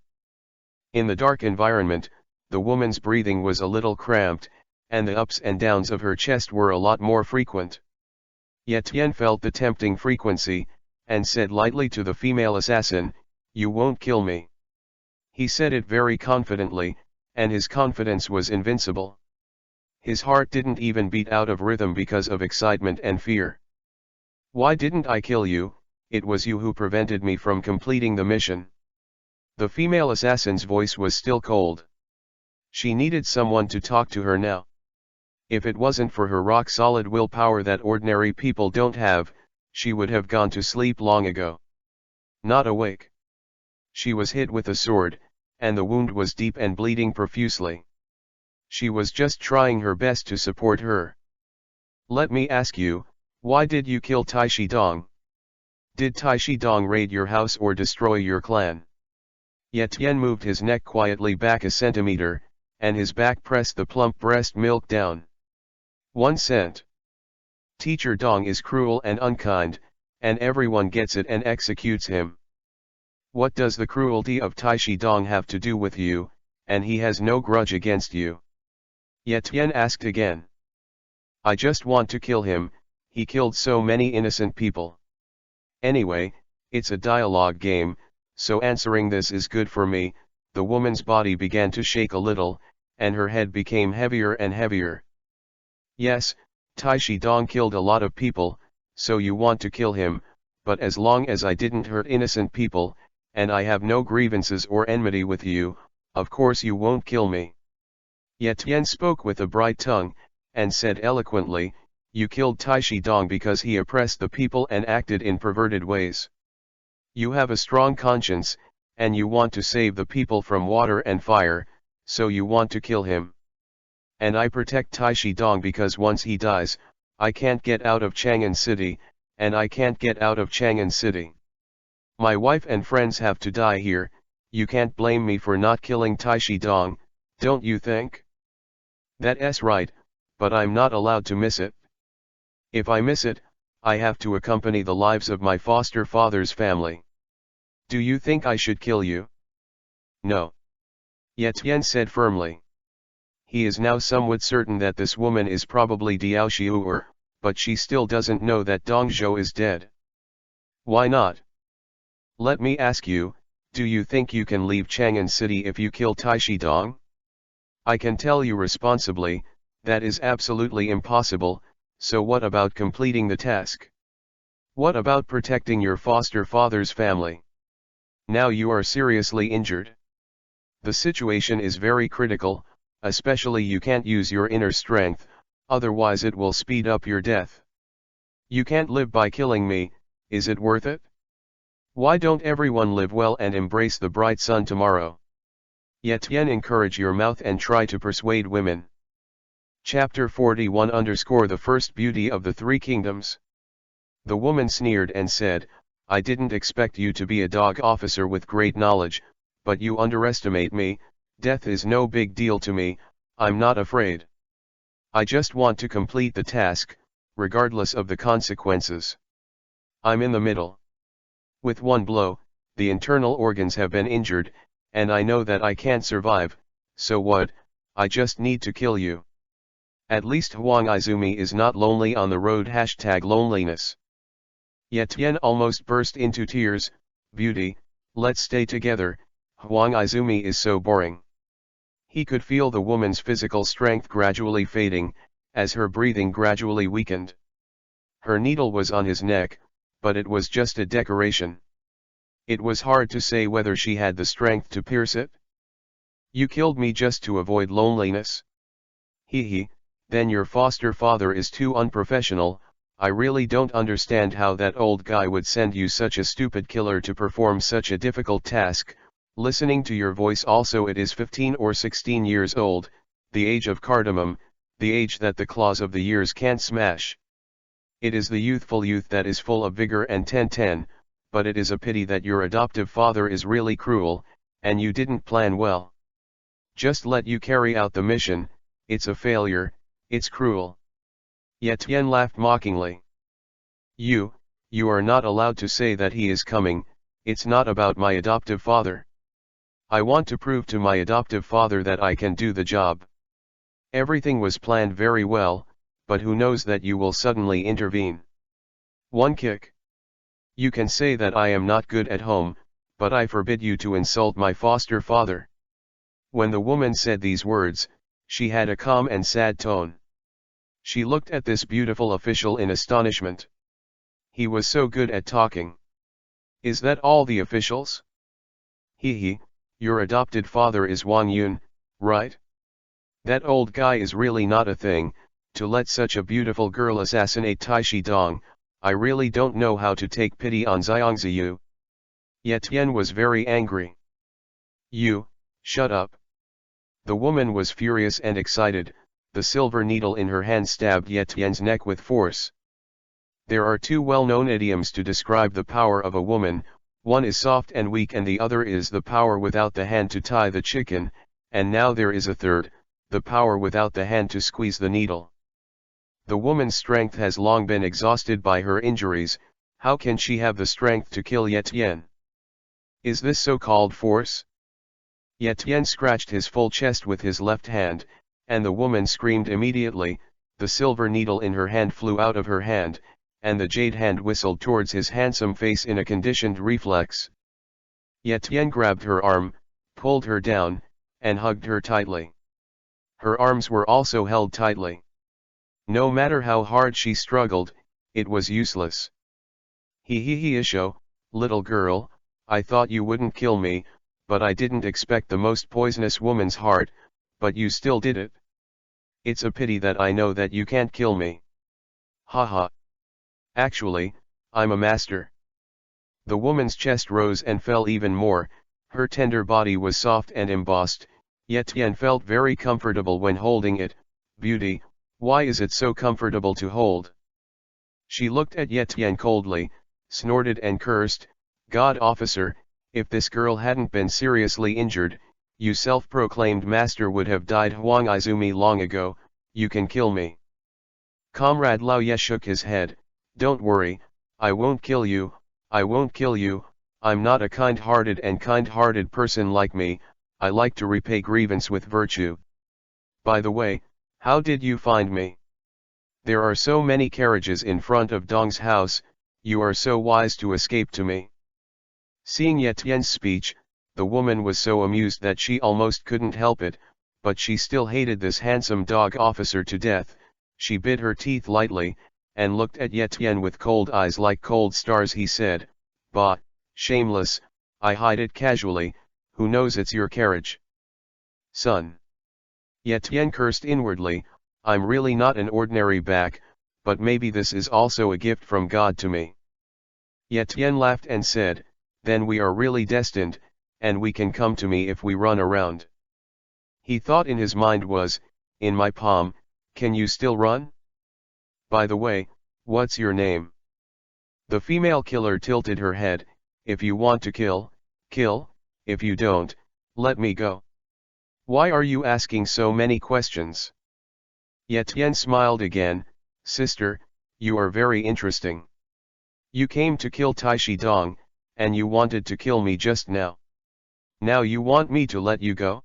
In the dark environment, the woman's breathing was a little cramped, and the ups and downs of her chest were a lot more frequent. Etienne felt the tempting frequency, and said lightly to the female assassin, "You won't kill me." He said it very confidently, and his confidence was invincible. His heart didn't even beat out of rhythm because of excitement and fear. "Why didn't I kill you? It was you who prevented me from completing the mission." The female assassin's voice was still cold. She needed someone to talk to her now. If it wasn't for her rock-solid willpower that ordinary people don't have, she would have gone to sleep long ago. Not awake. She was hit with a sword, and the wound was deep and bleeding profusely. She was just trying her best to support her. "Let me ask you, why did you kill Tai Shidong? Did Tai Shidong raid your house or destroy your clan?" Etienne moved his neck quietly back a centimeter, and his back pressed the plump breast milk down. 1 cent. Teacher Dong is cruel and unkind, and everyone gets it and executes him. What does the cruelty of Tai Shidong have to do with you, and he has no grudge against you? Etienne asked again. "I just want to kill him, he killed so many innocent people. Anyway, it's a dialogue game, so answering this is good for me." The woman's body began to shake a little, and her head became heavier and heavier. "Yes, Tai Shidong killed a lot of people, so you want to kill him, but as long as I didn't hurt innocent people, and I have no grievances or enmity with you, of course you won't kill me." Etienne spoke with a bright tongue, and said eloquently, "You killed Tai Shidong because he oppressed the people and acted in perverted ways. You have a strong conscience, and you want to save the people from water and fire, so you want to kill him. And I protect Tai Shidong because once he dies, I can't get out of Chang'an City, and I can't get out of Chang'an City. My wife and friends have to die here. You can't blame me for not killing Tai Shidong, don't you think?" "That's right, but I'm not allowed to miss it. If I miss it, I have to accompany the lives of my foster father's family. Do you think I should kill you?" "No," Etienne said firmly. He is now somewhat certain that this woman is probably Diao Xiu'er, but she still doesn't know that Dong Zhou is dead. "Why not? Let me ask you, do you think you can leave Chang'an City if you kill Tai Shidong? I can tell you responsibly, that is absolutely impossible, so what about completing the task? What about protecting your foster father's family? Now you are seriously injured. The situation is very critical, especially you can't use your inner strength, otherwise it will speed up your death. You can't live by killing me, is it worth it? Why don't everyone live well and embrace the bright sun tomorrow? Etienne, encourage your mouth and try to persuade women." Chapter 41 _ The first beauty of the three kingdoms. The woman sneered and said, "I didn't expect you to be a dog officer with great knowledge, but you underestimate me. Death is no big deal to me, I'm not afraid. I just want to complete the task, regardless of the consequences. I'm in the middle. With one blow, the internal organs have been injured, and I know that I can't survive, so what, I just need to kill you. At least Huang Izumi is not lonely on the road #loneliness. Etienne almost burst into tears. "Beauty, let's stay together, Huang Izumi is so boring." He could feel the woman's physical strength gradually fading, as her breathing gradually weakened. Her needle was on his neck, but it was just a decoration. It was hard to say whether she had the strength to pierce it. You killed me just to avoid loneliness? Hee, then your foster father is too unprofessional. I really don't understand how that old guy would send you such a stupid killer to perform such a difficult task. Listening to your voice also, it is 15 or 16 years old, the age of cardamom, the age that the claws of the years can't smash. It is the youthful youth that is full of vigor and 10-10, but it is a pity that your adoptive father is really cruel, and you didn't plan well. Just let you carry out the mission, it's a failure, it's cruel. Etienne laughed mockingly. You are not allowed to say that he is coming, it's not about my adoptive father. I want to prove to my adoptive father that I can do the job. Everything was planned very well, but who knows that you will suddenly intervene. One kick. You can say that I am not good at home, but I forbid you to insult my foster father. When the woman said these words, she had a calm and sad tone. She looked at this beautiful official in astonishment. He was so good at talking. Is that all the officials? Hee, your adopted father is Wang Yun, right? That old guy is really not a thing, to let such a beautiful girl assassinate Taishi Dong. I really don't know how to take pity on Xiangziyu. Etienne was very angry. You, shut up. The woman was furious and excited, the silver needle in her hand stabbed Etienne's neck with force. There are two well-known idioms to describe the power of a woman, one is soft and weak and the other is the power without the hand to tie the chicken, and now there is a third, the power without the hand to squeeze the needle. The woman's strength has long been exhausted by her injuries, how can she have the strength to kill Etienne? Is this so-called force? Etienne scratched his full chest with his left hand, and the woman screamed immediately, the silver needle in her hand flew out of her hand, and the jade hand whistled towards his handsome face in a conditioned reflex. Etienne grabbed her arm, pulled her down, and hugged her tightly. Her arms were also held tightly. No matter how hard she struggled, it was useless. Isho, little girl, I thought you wouldn't kill me, but I didn't expect the most poisonous woman's heart, but you still did it. It's a pity that I know that you can't kill me. Haha. Actually, I'm a master. The woman's chest rose and fell even more, her tender body was soft and embossed, Etienne felt very comfortable when holding it. Beauty, why is it so comfortable to hold? She looked at Etienne coldly, snorted and cursed, God officer, if this girl hadn't been seriously injured, you self-proclaimed master would have died Huang Izumi long ago, you can kill me. Comrade Lao Ye shook his head, don't worry, I won't kill you, I won't kill you, I'm not a kind-hearted person like me, I like to repay grievance with virtue. By the way, how did you find me? There are so many carriages in front of Dong's house, you are so wise to escape to me. Seeing Etienne's speech, the woman was so amused that she almost couldn't help it, but she still hated this handsome dog officer to death. She bit her teeth lightly, and looked at Etienne with cold eyes like cold stars. He said, Bah, shameless, I hide it casually, who knows it's your carriage? Son. Etienne cursed inwardly, I'm really not an ordinary back, but maybe this is also a gift from God to me. Etienne laughed and said, then we are really destined, and we can come to me if we run around. He thought in his mind was, in my palm, can you still run? By the way, what's your name? The female killer tilted her head, if you want to kill, kill, if you don't, let me go. Why are you asking so many questions? Etienne smiled again, sister, you are very interesting. You came to kill Taishi Dong, and you wanted to kill me just now. Now you want me to let you go?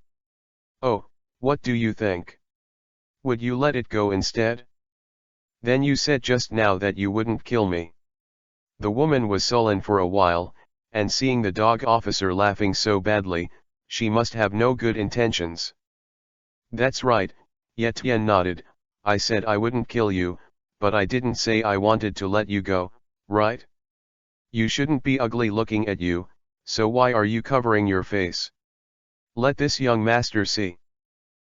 Oh, what do you think? Would you let it go instead? Then you said just now that you wouldn't kill me. The woman was sullen for a while, and seeing the dog officer laughing so badly, she must have no good intentions. That's right, Etienne nodded, I said I wouldn't kill you, but I didn't say I wanted to let you go, right? You shouldn't be ugly looking at you, so why are you covering your face? Let this young master see.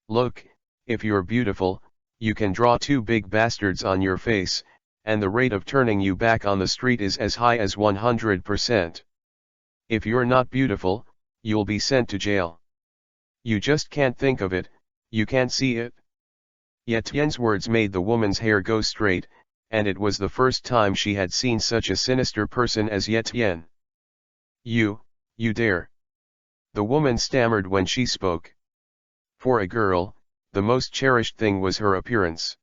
Look, if you're beautiful, you can draw two big bastards on your face, and the rate of turning you back on the street is as high as 100%. If you're not beautiful, you'll be sent to jail. You just can't think of it, you can't see it. Yetien's words made the woman's hair go straight, and it was the first time she had seen such a sinister person as Yetien. You dare. The woman stammered when she spoke. For a girl, the most cherished thing was her appearance.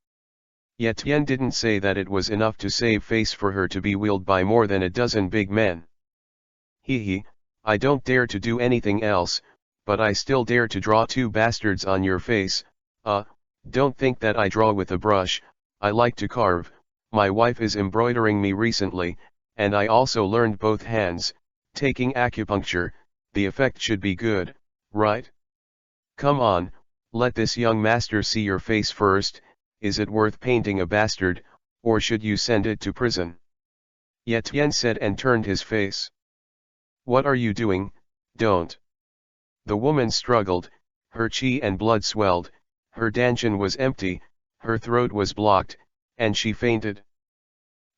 Yetien didn't say that it was enough to save face for her to be wheeled by more than a dozen big men. I don't dare to do anything else, but I still dare to draw two bastards on your face. Don't think that I draw with a brush, I like to carve, my wife is embroidering me recently, and I also learned both hands, taking acupuncture, the effect should be good, right? Come on, let this young master see your face first, is it worth painting a bastard, or should you send it to prison? Yetien said and turned his face. What are you doing? Don't. The woman struggled, her chi and blood swelled, her dantian was empty, her throat was blocked, and she fainted.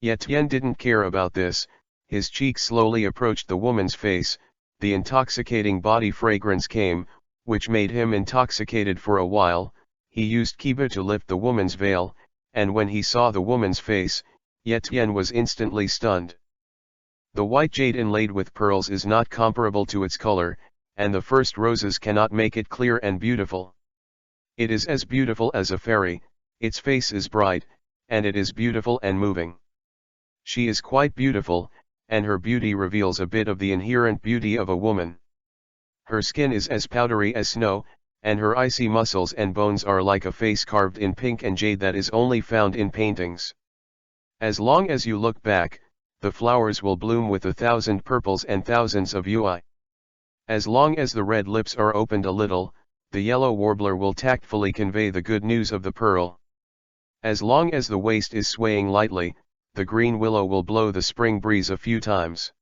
Yetien didn't care about this, his cheek slowly approached the woman's face, the intoxicating body fragrance came, which made him intoxicated for a while. He used Kobo to lift the woman's veil, and when he saw the woman's face, Yetien was instantly stunned. The white jade inlaid with pearls is not comparable to its color, and the first roses cannot make it clear and beautiful. It is as beautiful as a fairy, its face is bright, and it is beautiful and moving. She is quite beautiful, and her beauty reveals a bit of the inherent beauty of a woman. Her skin is as powdery as snow, and her icy muscles and bones are like a face carved in pink and jade that is only found in paintings. As long as you look back, the flowers will bloom with 1,000 purples and thousands of UI. As long as the red lips are opened a little, the yellow warbler will tactfully convey the good news of the pearl. As long as the waist is swaying lightly, the green willow will blow the spring breeze a few times.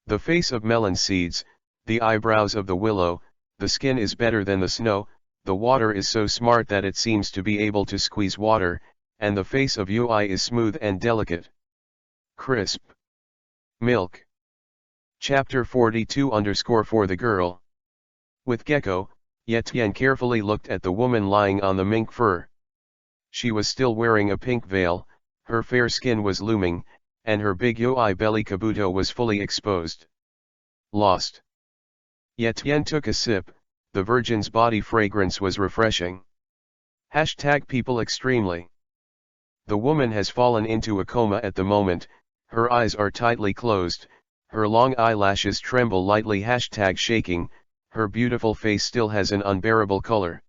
The face of melon seeds, the eyebrows of the willow, the skin is better than the snow, the water is so smart that it seems to be able to squeeze water, and the face of UI is smooth and delicate. Crisp. Milk. Chapter 42 for the girl. With Gecko, Yetien carefully looked at the woman lying on the mink fur. She was still wearing a pink veil, her fair skin was looming, and her big UI belly kabuto was fully exposed. Lost. Yetien took a sip, the virgin's body fragrance was refreshing. #people extremely. The woman has fallen into a coma at the moment, her eyes are tightly closed, her long eyelashes tremble lightly #shaking, her beautiful face still has an unbearable color.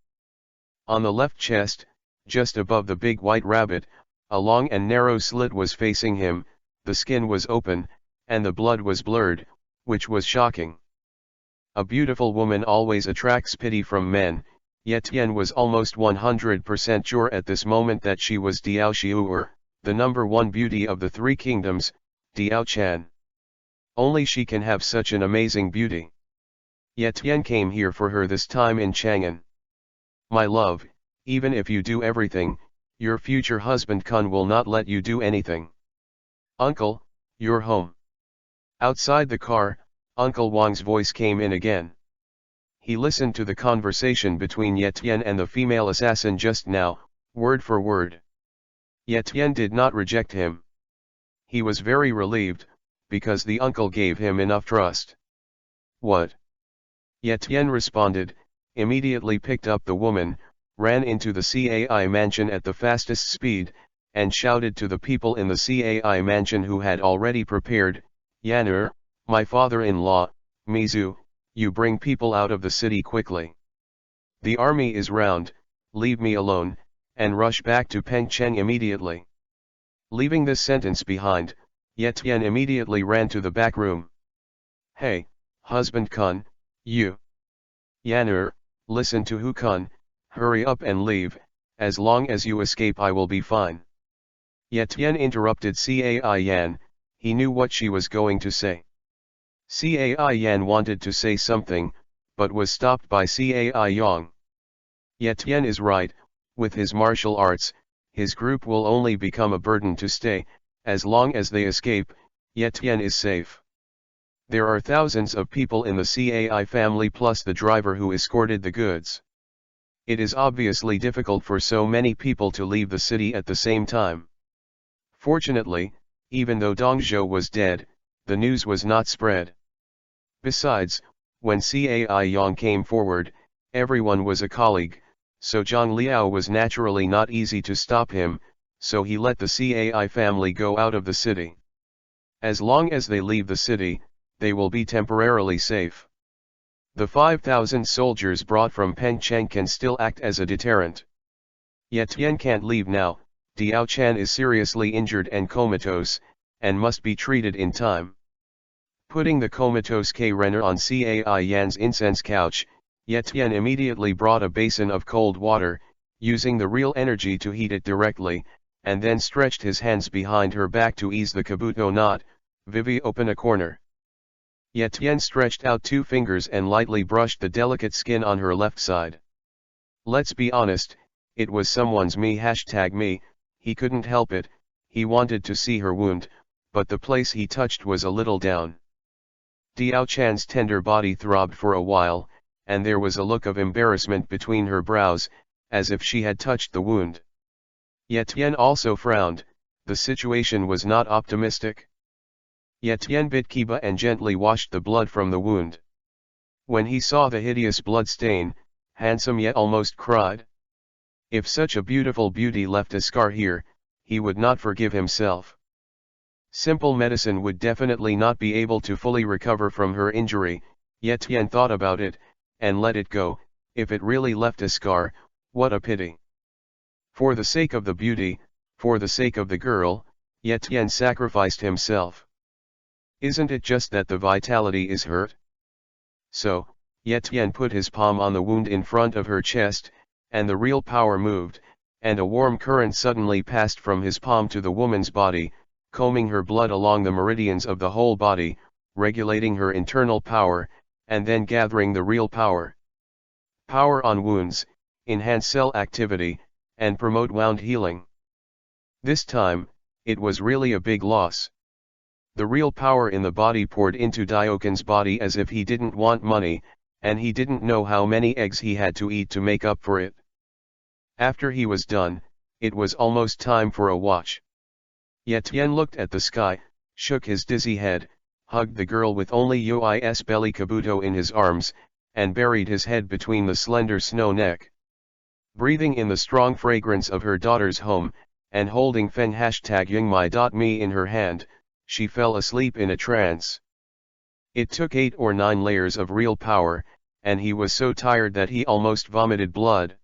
On the left chest, just above the big white rabbit, a long and narrow slit was facing him, the skin was open, and the blood was blurred, which was shocking. A beautiful woman always attracts pity from men, Yetien was almost 100% sure at this moment that she was Diao Xiu'er, the number one beauty of the three kingdoms, Diao Chan. Only she can have such an amazing beauty. Yetien came here for her this time in Chang'an. My love, even if you do everything, your future husband Kun will not let you do anything. Uncle, you're home. Outside the car, Uncle Wang's voice came in again. He listened to the conversation between Yetien and the female assassin just now, word for word. Yetien did not reject him. He was very relieved, because the uncle gave him enough trust. What? Yetien responded, immediately picked up the woman, ran into the CAI mansion at the fastest speed, and shouted to the people in the CAI mansion who had already prepared, Yan'er, my father-in-law, Mizu, you bring people out of the city quickly. The army is round, leave me alone, and rush back to Pengcheng immediately. Leaving this sentence behind, Yetien immediately ran to the back room. Hey, husband Kun, you. Yan'er, listen to Hu Kun, hurry up and leave, as long as you escape I will be fine. Yet Tian interrupted Cai Yan, he knew what she was going to say. Cai Yan wanted to say something, but was stopped by Cai Yang. Yet Tian is right, with his martial arts, his group will only become a burden to stay, as long as they escape, Yet Tian is safe. There are thousands of people in the Cai family plus the driver who escorted the goods. It is obviously difficult for so many people to leave the city at the same time. Fortunately, even though Dong Zhou was dead, the news was not spread. Besides, when Cai Yang came forward, everyone was a colleague, so Zhang Liao was naturally not easy to stop him, so he let the Cai family go out of the city. As long as they leave the city, they will be temporarily safe. The 5,000 soldiers brought from Pengcheng can still act as a deterrent. Yet Tian can't leave now, Diao Chan is seriously injured and comatose, and must be treated in time. Putting the comatose K-Renner on Cai Yan's incense couch, Yet Tian immediately brought a basin of cold water, using the real energy to heat it directly, and then stretched his hands behind her back to ease the kabuto knot. Vivi open a corner. Yet Tian stretched out 2 fingers and lightly brushed the delicate skin on her left side. Let's be honest, it was someone's me, he couldn't help it, he wanted to see her wound, but the place he touched was a little down. Diao Chan's tender body throbbed for a while, and there was a look of embarrassment between her brows, as if she had touched the wound. Yet Tian also frowned, the situation was not optimistic. Yet Tian bit Kiba and gently washed the blood from the wound. When he saw the hideous blood stain, handsome yet almost cried. If such a beautiful beauty left a scar here, he would not forgive himself. Simple medicine would definitely not be able to fully recover from her injury, yet Tian thought about it, and let it go. If it really left a scar, what a pity. For the sake of the beauty, for the sake of the girl, Yet Tian sacrificed himself. Isn't it just that the vitality is hurt? So, Yet Tian put his palm on the wound in front of her chest, and the real power moved, and a warm current suddenly passed from his palm to the woman's body, combing her blood along the meridians of the whole body, regulating her internal power, and then gathering the real power. Power on wounds, enhance cell activity, and promote wound healing. This time, it was really a big loss. The real power in the body poured into Dioken's body as if he didn't want money, and he didn't know how many eggs he had to eat to make up for it. After he was done, it was almost time for a watch. Yet Tian looked at the sky, shook his dizzy head, hugged the girl with only Yui's belly kabuto in his arms, and buried his head between the slender snow neck. Breathing in the strong fragrance of her daughter's home, and holding Feng #Yingmai.me in her hand, she fell asleep in a trance. It took 8 or 9 layers of real power, and he was so tired that he almost vomited blood.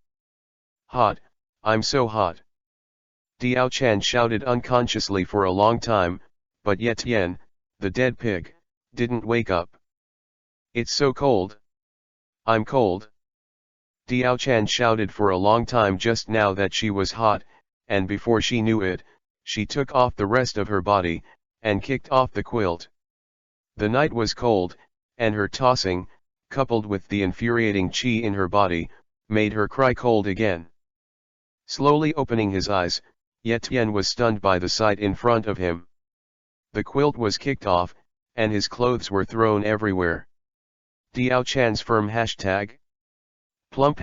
Hot, I'm so hot. Diao Chan shouted unconsciously for a long time, but Yet Tian, the dead pig, didn't wake up. It's so cold. I'm cold. Diao Chan shouted for a long time just now that she was hot, and before she knew it, she took off the rest of her body, and kicked off the quilt. The night was cold, and her tossing, coupled with the infuriating qi in her body, made her cry cold again. Slowly opening his eyes, Yet Tian was stunned by the sight in front of him. The quilt was kicked off, and his clothes were thrown everywhere. Diao Chan's firm #plump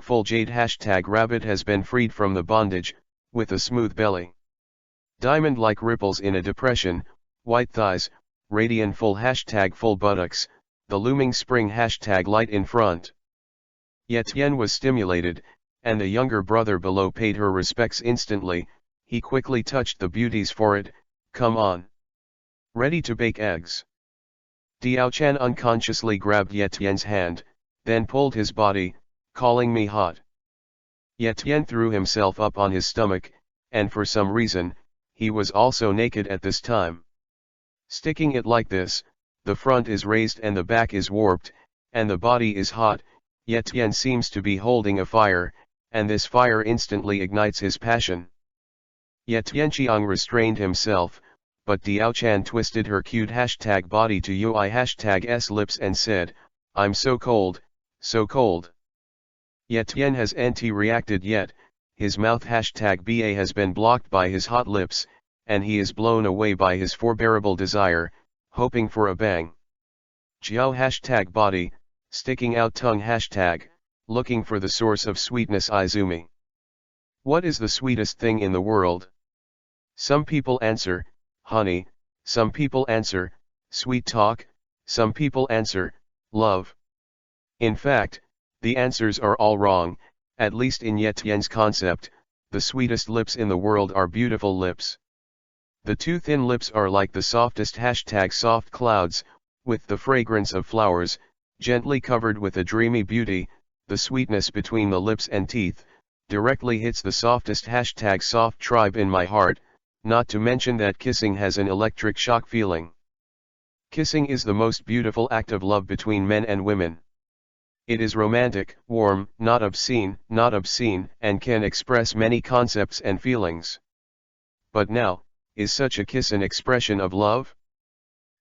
#full jade #rabbit has been freed from the bondage, with a smooth belly. Diamond-like ripples in a depression, white thighs, radiant full #full buttocks, the looming spring #light in front. Yet Tian was stimulated, and the younger brother below paid her respects instantly. He quickly touched the beauty's forehead. Come on. Ready to bake eggs. Diao Chan unconsciously grabbed Yet Tian's hand, then pulled his body, calling me hot. Yet Tian threw himself up on his stomach, and for some reason, he was also naked at this time. Sticking it like this, the front is raised and the back is warped, and the body is hot. Yet Tian seems to be holding a fire, and this fire instantly ignites his passion. Yet Tianqiang restrained himself, but Diao-chan twisted her cute hashtag body to UI hashtag S lips and said, "I'm so cold, so cold." Yet Tian has anti-reacted yet, his mouth hashtag BA has been blocked by his hot lips, and he is blown away by his forbearable desire, hoping for a bang. Jiao hashtag body, sticking out tongue hashtag, looking for the source of sweetness Izumi. What is the sweetest thing in the world? Some people answer, honey, some people answer, sweet talk, some people answer, love. In fact, the answers are all wrong, at least in Ye Tian's concept, the sweetest lips in the world are beautiful lips. The two thin lips are like the softest hashtag soft clouds, with the fragrance of flowers, gently covered with a dreamy beauty, the sweetness between the lips and teeth, directly hits the softest hashtag soft tribe in my heart, not to mention that kissing has an electric shock feeling. Kissing is the most beautiful act of love between men and women. It is romantic, warm, not obscene, and can express many concepts and feelings. But now, is such a kiss an expression of love?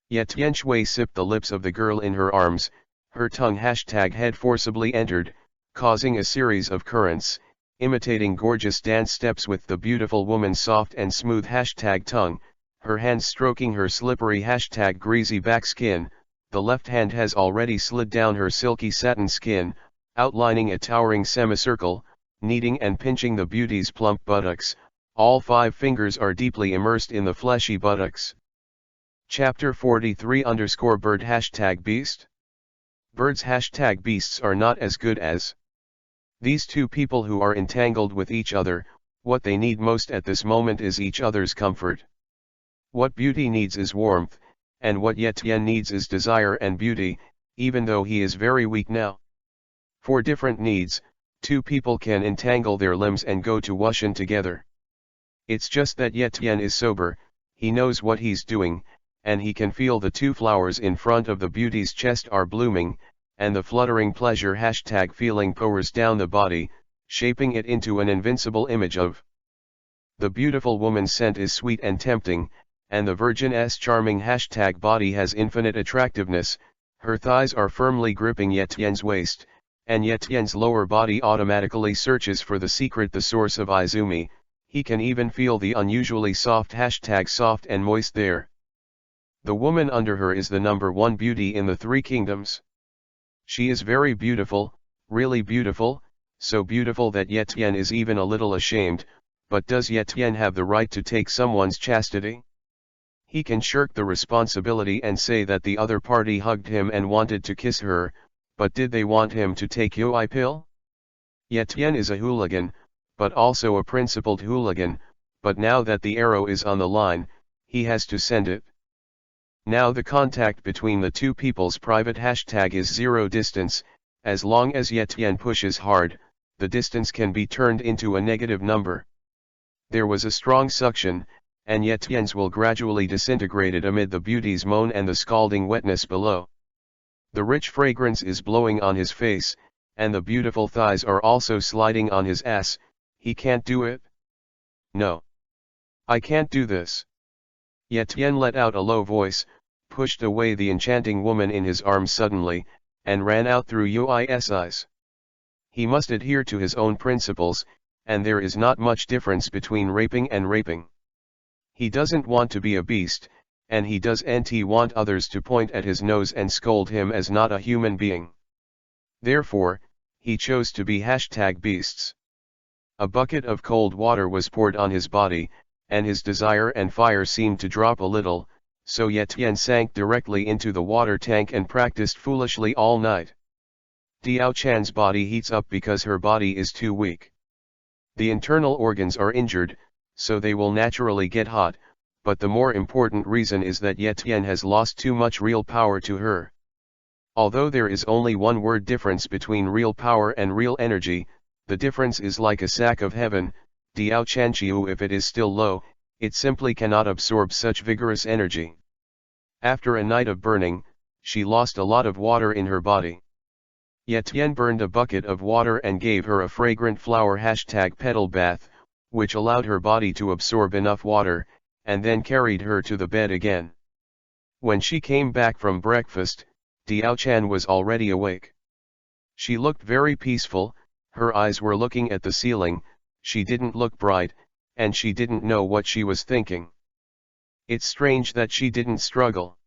Yet Tian Shui sipped the lips of the girl in her arms, her tongue hashtag head forcibly entered, causing a series of currents, imitating gorgeous dance steps with the beautiful woman's soft and smooth hashtag tongue, her hands stroking her slippery hashtag greasy back skin. The left hand has already slid down her silky satin skin, outlining a towering semicircle, kneading and pinching the beauty's plump buttocks. All 5 fingers are deeply immersed in the fleshy buttocks. Chapter 43 _bird hashtag beast. Birds hashtag beasts are not as good as these two people who are entangled with each other. What they need most at this moment is each other's comfort. What beauty needs is warmth, and what Ye Tian needs is desire and beauty, even though he is very weak now. For different needs, two people can entangle their limbs and go to Wushan together. It's just that Ye Tian is sober, he knows what he's doing, and he can feel the 2 flowers in front of the beauty's chest are blooming, and the fluttering pleasure hashtag feeling pours down the body, shaping it into an invincible image of the beautiful woman's scent is sweet and tempting, and the virgin's charming hashtag body has infinite attractiveness. Her thighs are firmly gripping Ye Tian's waist, and Ye Tian's lower body automatically searches for the secret, the source of Izumi. He can even feel the unusually soft hashtag soft and moist there. The woman under her is the #1 beauty in the 3 kingdoms. She is very beautiful, really beautiful, so beautiful that Ye Tian is even a little ashamed. But does Ye Tian have the right to take someone's chastity? He can shirk the responsibility and say that the other party hugged him and wanted to kiss her, but did they want him to take UI pill? Ye Tian is a hooligan, but also a principled hooligan, but now that the arrow is on the line, he has to send it. Now the contact between the two people's private hashtag is 0 distance. As long as Ye Tian pushes hard, the distance can be turned into a negative number. There was a strong suction, and Ye Tian's will gradually disintegrated amid the beauty's moan and the scalding wetness below. The rich fragrance is blowing on his face, and the beautiful thighs are also sliding on his ass. He can't do it? No. I can't do this. Ye Tian let out a low voice, pushed away the enchanting woman in his arms suddenly, and ran out through Ui's eyes. He must adhere to his own principles, and there is not much difference between raping and raping. He doesn't want to be a beast, and he doesn't want others to point at his nose and scold him as not a human being. Therefore, he chose to be hashtag beasts. A bucket of cold water was poured on his body, and his desire and fire seemed to drop a little, so Ye Tian sank directly into the water tank and practiced foolishly all night. Diao Chan's body heats up because her body is too weak. The internal organs are injured, so they will naturally get hot, but the more important reason is that Ye Tian has lost too much real power to her. Although there is only one word difference between real power and real energy, the difference is like a sack of heaven. Diao Chanqiu, if it is still low, it simply cannot absorb such vigorous energy. After a night of burning, she lost a lot of water in her body. Ye Tian burned a bucket of water and gave her a fragrant flower hashtag petal bath, which allowed her body to absorb enough water, and then carried her to the bed again. When she came back from breakfast, Diao-chan was already awake. She looked very peaceful, her eyes were looking at the ceiling, she didn't look bright, and she didn't know what she was thinking. It's strange that she didn't struggle.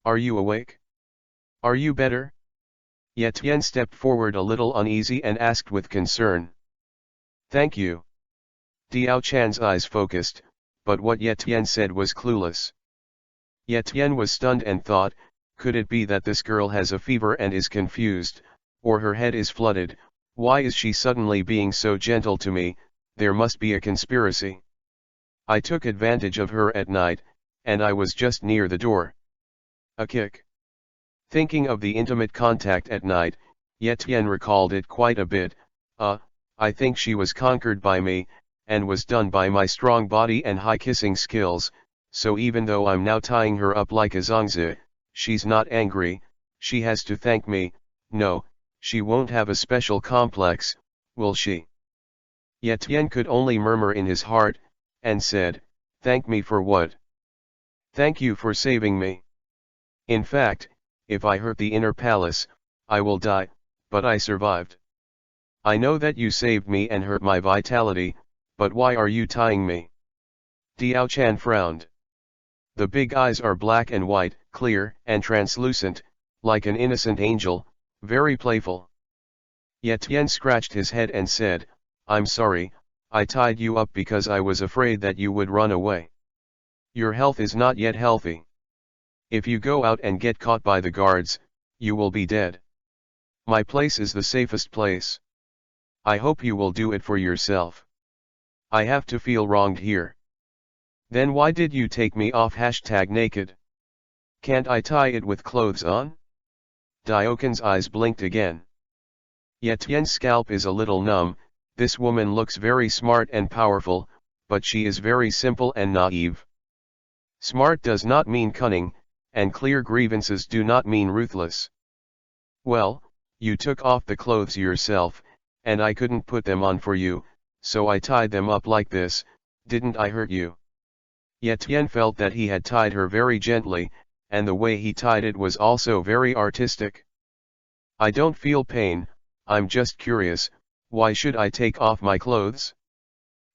Are you awake? Are you better? Ye Tian stepped forward a little uneasy and asked with concern. Thank you. Diao Chan's eyes focused, but what Ye Tian said was clueless. Ye Tian was stunned and thought, could it be that this girl has a fever and is confused, or her head is flooded? Why is she suddenly being so gentle to me? There must be a conspiracy. I took advantage of her at night, and I was just near the door. A kick. Thinking of the intimate contact at night, Ye Tian recalled it quite a bit. I think she was conquered by me, and was done by my strong body and high kissing skills, so even though I'm now tying her up like a zongzi, she's not angry, she has to thank me. No, she won't have a special complex, will she? Ye Tian could only murmur in his heart, and said, thank me for what? Thank you for saving me. In fact, if I hurt the inner palace, I will die, but I survived. I know that you saved me and hurt my vitality, but why are you tying me? Diao Chan frowned. The big eyes are black and white, clear and translucent, like an innocent angel, very playful. Ye Tian scratched his head and said, I'm sorry, I tied you up because I was afraid that you would run away. Your health is not yet healthy. If you go out and get caught by the guards, you will be dead. My place is the safest place. I hope you will do it for yourself. I have to feel wronged here. Then why did you take me off #naked? Can't I tie it with clothes on? Dioken's eyes blinked again. Ye Tian's scalp is a little numb. This woman looks very smart and powerful, but she is very simple and naive. Smart does not mean cunning, and clear grievances do not mean ruthless. Well, you took off the clothes yourself, and I couldn't put them on for you, so I tied them up like this. Didn't I hurt you? Ye Tian felt that he had tied her very gently, and the way he tied it was also very artistic. I don't feel pain, I'm just curious, why should I take off my clothes?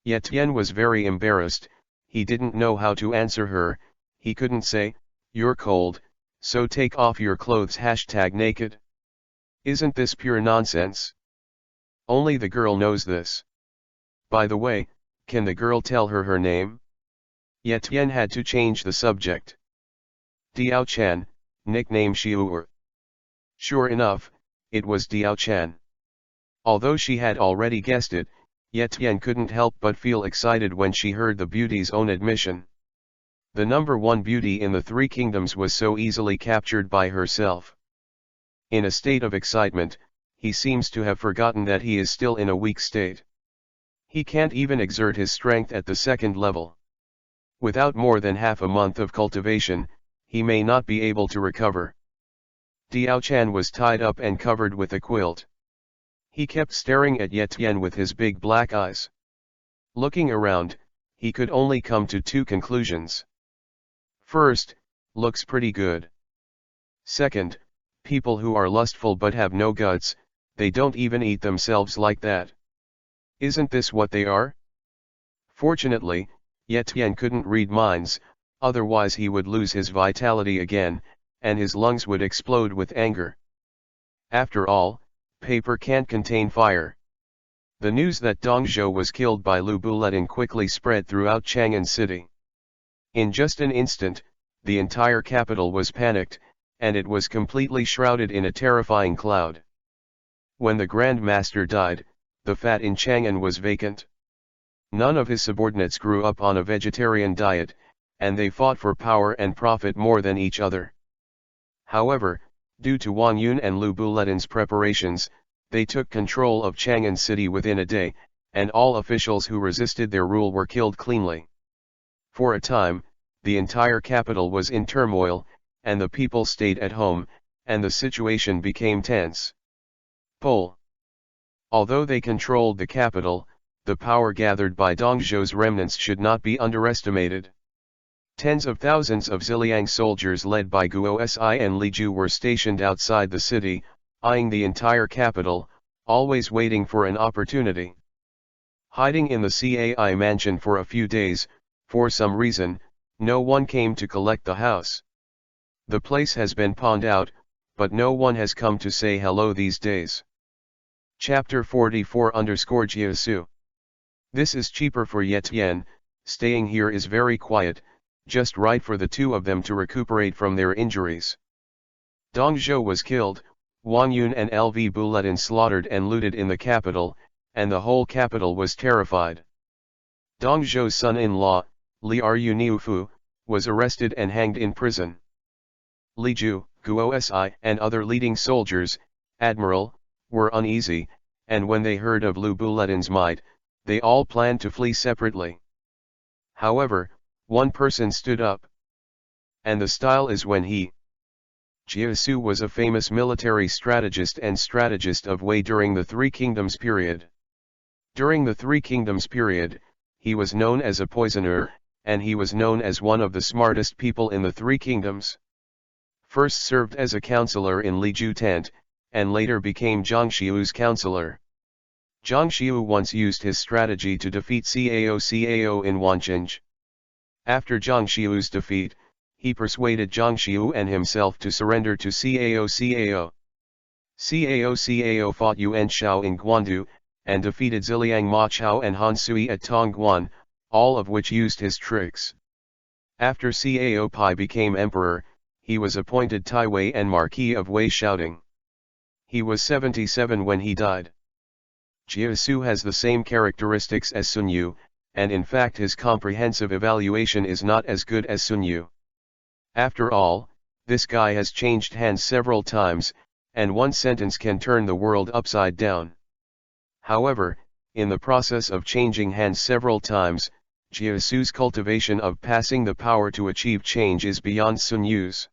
Ye Tian was very embarrassed, he didn't know how to answer her, he couldn't say, you're cold, so take off your clothes #naked. Isn't this pure nonsense? Only the girl knows this. By the way, can the girl tell her name? Ye Tian had to change the subject. Diao Chan, nickname Xiu'er. Sure enough, it was Diao Chan. Although she had already guessed it, Ye Tian couldn't help but feel excited when she heard the beauty's own admission. The number one beauty in the Three Kingdoms was so easily captured by herself. In a state of excitement, he seems to have forgotten that he is still in a weak state. He can't even exert his strength at the second level. Without more than half a month of cultivation, he may not be able to recover. Diao Chan was tied up and covered with a quilt. He kept staring at Ye Tian with his big black eyes. Looking around, he could only come to two conclusions. First, looks pretty good. Second, people who are lustful but have no guts, they don't even eat themselves like that. Isn't this what they are? Fortunately, Ye Tian couldn't read minds, otherwise he would lose his vitality again, and his lungs would explode with anger. After all, paper can't contain fire. The news that Dong Zhou was killed by Lu Buletin quickly spread throughout Chang'an City. In just an instant, the entire capital was panicked, and it was completely shrouded in a terrifying cloud. When the Grand Master died, the fat in Chang'an was vacant. None of his subordinates grew up on a vegetarian diet, and they fought for power and profit more than each other. However, due to Wang Yun and Lu Buletin's preparations, they took control of Chang'an City within a day, and all officials who resisted their rule were killed cleanly. For a time, the entire capital was in turmoil, and the people stayed at home, and the situation became tense. Although they controlled the capital, the power gathered by Dongzhou's remnants should not be underestimated. Tens of thousands of Ziliang soldiers led by Guo Si and Li Ju were stationed outside the city, eyeing the entire capital, always waiting for an opportunity. Hiding in the Cai mansion for a few days, for some reason, no one came to collect the house. The place has been pawned out, but no one has come to say hello these days. Chapter 44_Jiasu. This is cheaper for Yetian, staying here is very quiet, just right for the two of them to recuperate from their injuries. Dongzhou was killed, Wang Yun and LV Bulletin slaughtered and looted in the capital, and the whole capital was terrified. Dongzhou's son-in-law, Li Niufu, was arrested and hanged in prison. Li Ju, Guo Si and other leading soldiers, admiral, were uneasy, and when they heard of Lu Bulletin's might, they all planned to flee separately. However, one person stood up. And the style is when he. Jiasu was a famous military strategist and strategist of Wei during the Three Kingdoms period. During the Three Kingdoms period, he was known as a poisoner, and he was known as one of the smartest people in the Three Kingdoms. First served as a counselor in Li Ju tent, and later became Zhang Xiu's counselor. Zhang Xiu once used his strategy to defeat Cao in Wancheng. After Zhang Xiu's defeat, he persuaded Zhang Xiu and himself to surrender to Cao. Cao fought Yuan Shao in Guandu, and defeated Ziliang Ma Chao and Han Sui at Tongguan, all of which used his tricks. After Cao Pi became emperor, he was appointed Tai Wei and Marquis of Wei Shouting. He was 77 when he died. Jiasu has the same characteristics as Sun Yu, and in fact his comprehensive evaluation is not as good as Sun Yu. After all, this guy has changed hands several times, and one sentence can turn the world upside down. However, in the process of changing hands several times, Jiasu's cultivation of passing the power to achieve change is beyond Sun Yu's.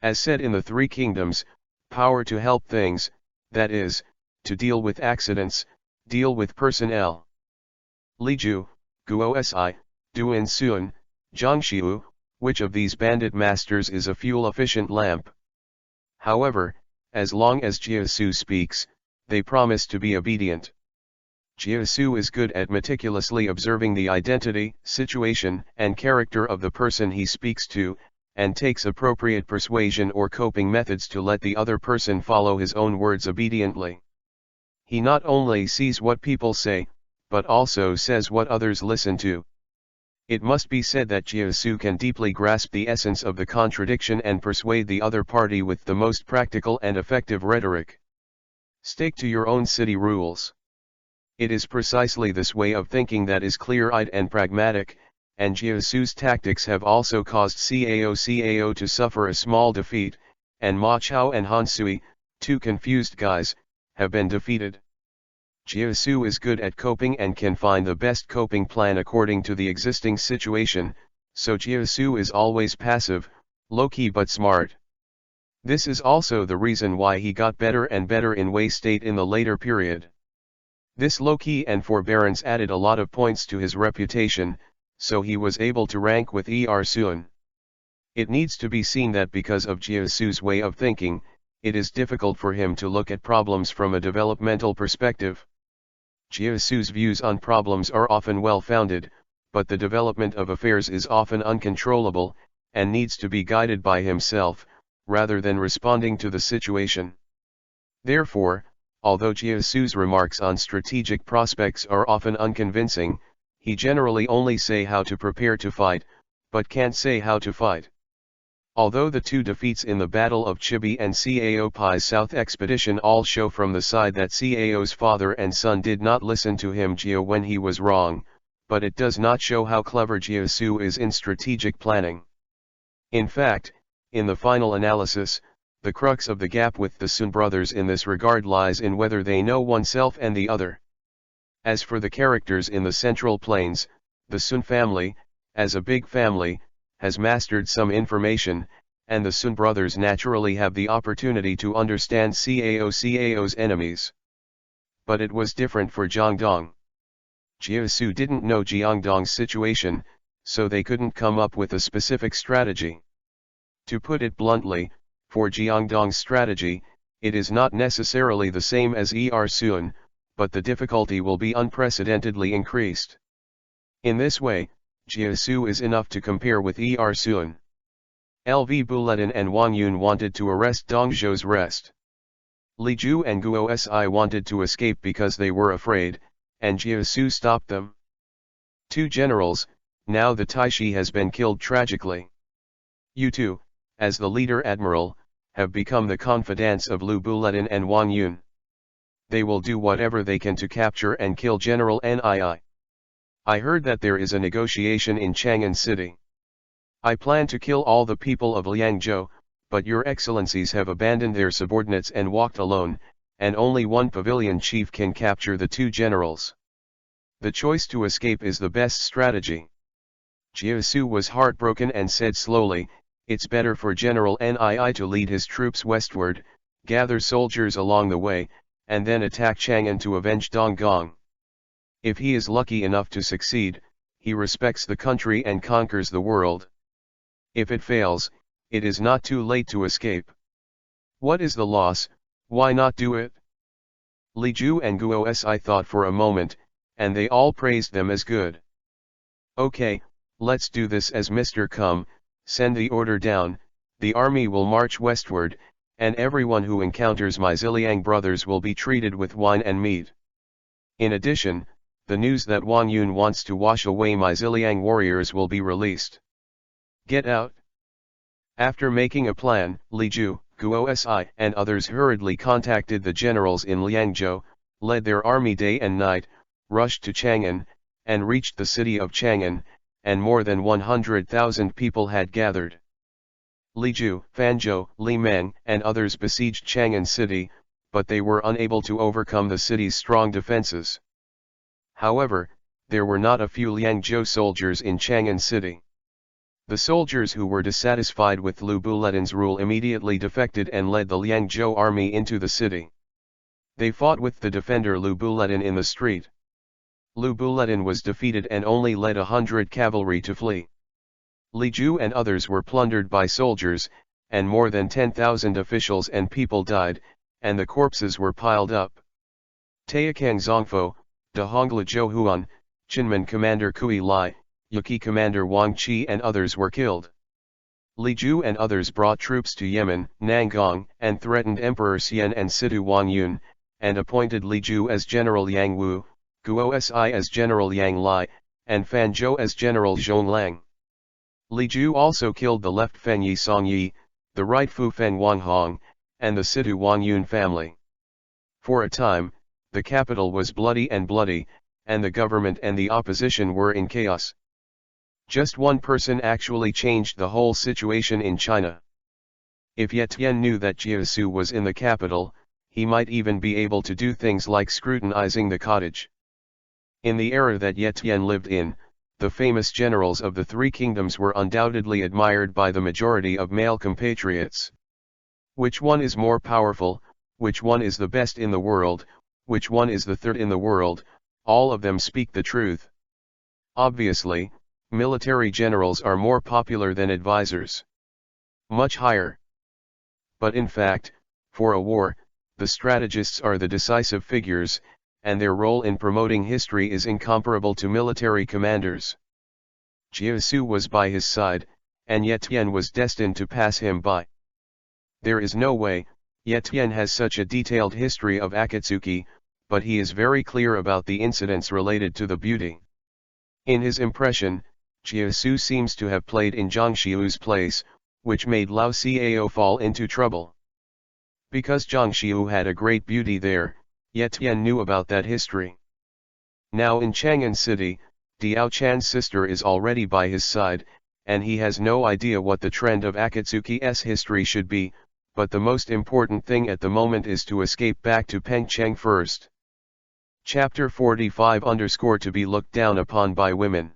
As said in the Three Kingdoms, power to help things, that is, to deal with accidents, deal with personnel. Li Ju, Guo Si, Duan Sun, Zhang Xiu, which of these bandit masters is a fuel-efficient lamp? However, as long as Jiasu speaks, they promise to be obedient. Jiasu is good at meticulously observing the identity, situation, and character of the person he speaks to, and takes appropriate persuasion or coping methods to let the other person follow his own words obediently. He not only sees what people say, but also says what others listen to. It must be said that Jiasu can deeply grasp the essence of the contradiction and persuade the other party with the most practical and effective rhetoric. Stick to your own city rules. It is precisely this way of thinking that is clear-eyed and pragmatic, and Jiasu's tactics have also caused Cao to suffer a small defeat, and Ma Chao and Han Sui, two confused guys, have been defeated. Jiasu is good at coping and can find the best coping plan according to the existing situation, so Jiasu is always passive, low-key but smart. This is also the reason why he got better and better in Wei State in the later period. This low-key and forbearance added a lot of points to his reputation, so he was able to rank with Sun. It needs to be seen that because of Jiasu's way of thinking, it is difficult for him to look at problems from a developmental perspective. Jiasu's views on problems are often well-founded, but the development of affairs is often uncontrollable, and needs to be guided by himself, rather than responding to the situation. Therefore, although Jiasu's remarks on strategic prospects are often unconvincing, he generally only say how to prepare to fight, but can't say how to fight. Although the two defeats in the Battle of Chibi and Cao Pi's South Expedition all show from the side that Cao's father and son did not listen to him Jia when he was wrong, but it does not show how clever Jiasu is in strategic planning. In fact, in the final analysis, the crux of the gap with the Sun brothers in this regard lies in whether they know oneself and the other. As for the characters in the Central Plains, the Sun family, as a big family, has mastered some information, and the Sun brothers naturally have the opportunity to understand Cao's enemies. But it was different for Zhang Dong. Jiesu didn't know Jiangdong's situation, so they couldn't come up with a specific strategy. To put it bluntly, for Jiangdong's strategy, it is not necessarily the same as Sun, but the difficulty will be unprecedentedly increased. In this way, Jiesu is enough to compare with Sun. LV Buletin and Wang Yun wanted to arrest Dong Zhou's rest. Li Ju and Guo Si wanted to escape because they were afraid, and Jiesu stopped them. Two generals, now the Taishi has been killed tragically. You two, as the leader admiral, have become the confidants of Lu Buletin and Wang Yun. They will do whatever they can to capture and kill General Nii. I heard that there is a negotiation in Chang'an City. I plan to kill all the people of Liangzhou, but your excellencies have abandoned their subordinates and walked alone, and only one pavilion chief can capture the two generals. The choice to escape is the best strategy. Jiesu was heartbroken and said slowly, it's better for General Nii to lead his troops westward, gather soldiers along the way, and then attack Chang'an to avenge Donggong. If he is lucky enough to succeed, he respects the country and conquers the world. If it fails, it is not too late to escape. What is the loss? Why not do it? Li Ju and Guo Si thought for a moment, and they all praised them as good. Okay, let's do this as Mr. Come, send the order down, the army will march westward, and everyone who encounters my Ziliang brothers will be treated with wine and meat. In addition, the news that Wang Yun wants to wash away my Ziliang warriors will be released. Get out. After making a plan, Li Ju, Guo Si and others hurriedly contacted the generals in Liangzhou, led their army day and night, rushed to Chang'an, and reached the city of Chang'an, and more than 100,000 people had gathered. Li Ju, Fanzhou, Li Meng and others besieged Chang'an city, but they were unable to overcome the city's strong defenses. However, there were not a few Liangzhou soldiers in Chang'an city. The soldiers who were dissatisfied with Lu Buletin's rule immediately defected and led the Liangzhou army into the city. They fought with the defender Lu Buletin in the street. Lu Buletin was defeated and only led 100 cavalry to flee. Li Ju and others were plundered by soldiers, and more than 10,000 officials and people died, and the corpses were piled up. Taikang Zongfo, Dahongla Zhouhuan, Qinmen commander Kui Lai, Yuki commander Wang Qi and others were killed. Li Ju and others brought troops to Yemen, Nangong, and threatened Emperor Xian and Situ Wang Yun, and appointed Li Ju as General Yang Wu, Guo Si as General Yang Lai, and Fanzhou as General Zhong Lang. Li Ju also killed the left Feng Yi Song Yi, the right Fu Feng Wang Hong, and the Situ Wang Yun family. For a time, the capital was bloody, and the government and the opposition were in chaos. Just one person actually changed the whole situation in China. If Ye Tian knew that Jiesu was in the capital, he might even be able to do things like scrutinizing the cottage. In the era that Ye Tian lived in, the famous generals of the three kingdoms were undoubtedly admired by the majority of male compatriots. Which one is more powerful, which one is the best in the world, which one is the third in the world, all of them speak the truth. Obviously, military generals are more popular than advisors. Much higher. But in fact, for a war, the strategists are the decisive figures, and their role in promoting history is incomparable to military commanders. Jiesu was by his side, and Ye Tian was destined to pass him by. There is no way, Ye Tian has such a detailed history of Akatsuki, but he is very clear about the incidents related to the beauty. In his impression, Jiesu seems to have played in Zhang Xiu's place, which made Lao Cao fall into trouble. Because Zhang Xiu had a great beauty there, Ye Tian knew about that history. Now in Chang'an city, Diao Chan's sister is already by his side, and he has no idea what the trend of Akatsuki's history should be, but the most important thing at the moment is to escape back to Pengcheng first. Chapter 45 To be looked down upon by women.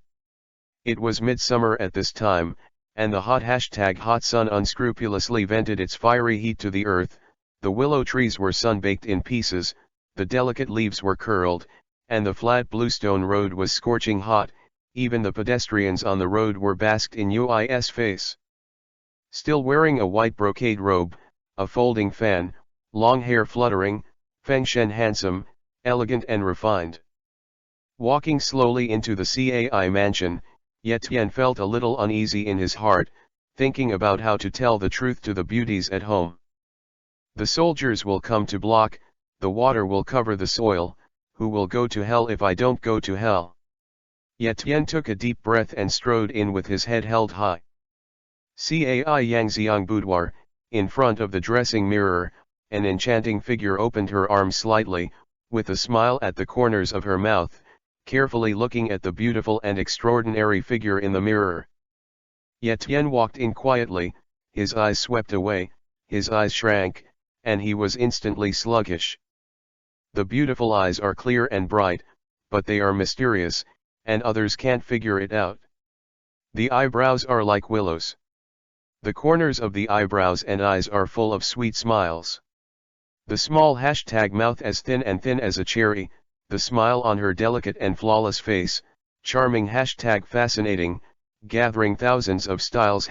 It was midsummer at this time, and the hot sun unscrupulously vented its fiery heat to the earth, the willow trees were sun-baked in pieces, the delicate leaves were curled, and the flat bluestone road was scorching hot, even the pedestrians on the road were basked in Ui's face. Still wearing a white brocade robe, a folding fan, long hair fluttering, Feng Shen handsome, elegant and refined. Walking slowly into the Cai mansion, Ye Tian felt a little uneasy in his heart, thinking about how to tell the truth to the beauties at home. The soldiers will come to block, the water will cover the soil, who will go to hell if I don't go to hell? Ye Tian took a deep breath and strode in with his head held high. Cai Yangxiang boudoir, in front of the dressing mirror, an enchanting figure opened her arms slightly, with a smile at the corners of her mouth, carefully looking at the beautiful and extraordinary figure in the mirror. Ye Tian walked in quietly, his eyes swept away, his eyes shrank, and he was instantly sluggish. The beautiful eyes are clear and bright, but they are mysterious, and others can't figure it out. The eyebrows are like willows. The corners of the eyebrows and eyes are full of sweet smiles. The small mouth as thin as a cherry, the smile on her delicate and flawless face, charming fascinating, gathering thousands of styles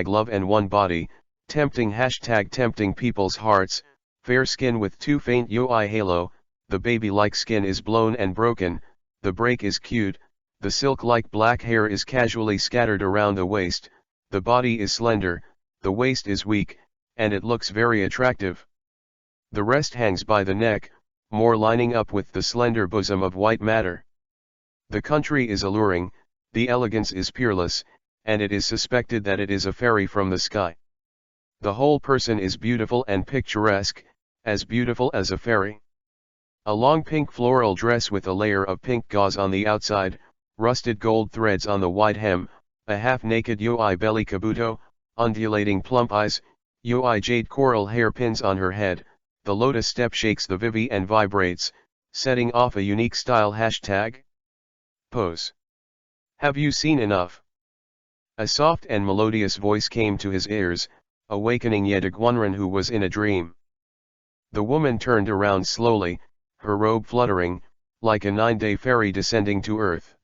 love and one body, tempting tempting people's hearts, fair skin with too faint UI halo, the baby-like skin is blown and broken, the break is cute, the silk-like black hair is casually scattered around the waist, the body is slender, the waist is weak, and it looks very attractive. The rest hangs by the neck, more lining up with the slender bosom of white matter. The country is alluring, the elegance is peerless, and it is suspected that it is a fairy from the sky. The whole person is beautiful and picturesque, as beautiful as a fairy. A long pink floral dress with a layer of pink gauze on the outside, rusted gold threads on the wide hem, a half-naked UI belly kabuto, undulating plump eyes, UI jade coral hairpins on her head, the lotus step shakes the vivi and vibrates, setting off a unique style pose. Have you seen enough? A soft and melodious voice came to his ears, awakening Ye Guanren, who was in a dream. The woman turned around slowly, her robe fluttering, like a 9-day fairy descending to earth.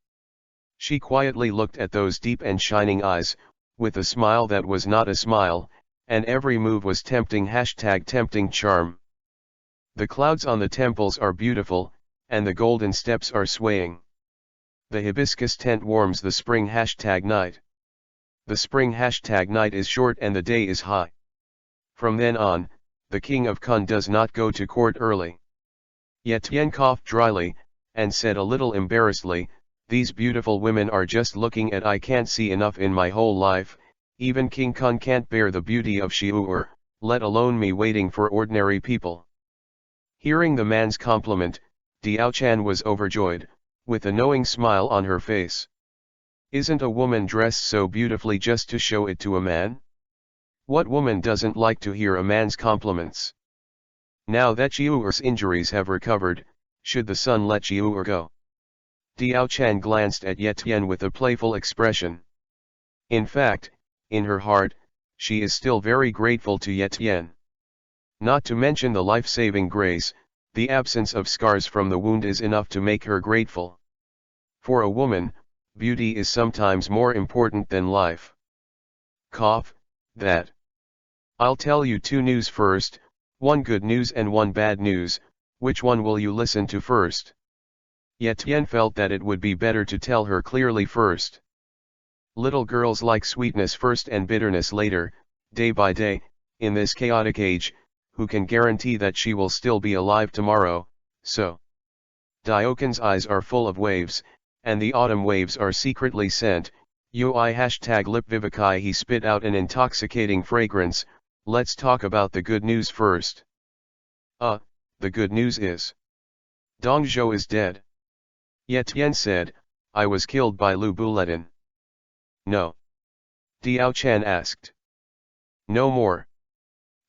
She quietly looked at those deep and shining eyes, with a smile that was not a smile, and every move was tempting tempting charm. The clouds on the temples are beautiful, and the golden steps are swaying. The hibiscus tent warms the spring night. The spring night is short and the day is high. From then on, the king of Kun does not go to court early. Ye Tian coughed dryly, and said a little embarrassedly, these beautiful women are just looking at I can't see enough in my whole life, even King Kun can't bear the beauty of Shiur, let alone me waiting for ordinary people. Hearing the man's compliment, Diao Chan was overjoyed, with a knowing smile on her face. Isn't a woman dressed so beautifully just to show it to a man? What woman doesn't like to hear a man's compliments? Now that Shiur's injuries have recovered, should the son let Shiur go? Diao Chan glanced at Ye Tian with a playful expression. In fact, in her heart, she is still very grateful to Ye Tian. Not to mention the life-saving grace, the absence of scars from the wound is enough to make her grateful. For a woman, beauty is sometimes more important than life. That. I'll tell you two news first, one good news and one bad news, which one will you listen to first? Ye Tian felt that it would be better to tell her clearly first. Little girls like sweetness first and bitterness later, day by day, in this chaotic age, who can guarantee that she will still be alive tomorrow, so. Dioken's eyes are full of waves, and the autumn waves are secretly sent, UI lip vivikai he spit out an intoxicating fragrance, let's talk about the good news first. The good news is. Dong Zhou is dead. Ye Tian said, I was killed by Lu Buletin. No. Diao Chan asked. No more.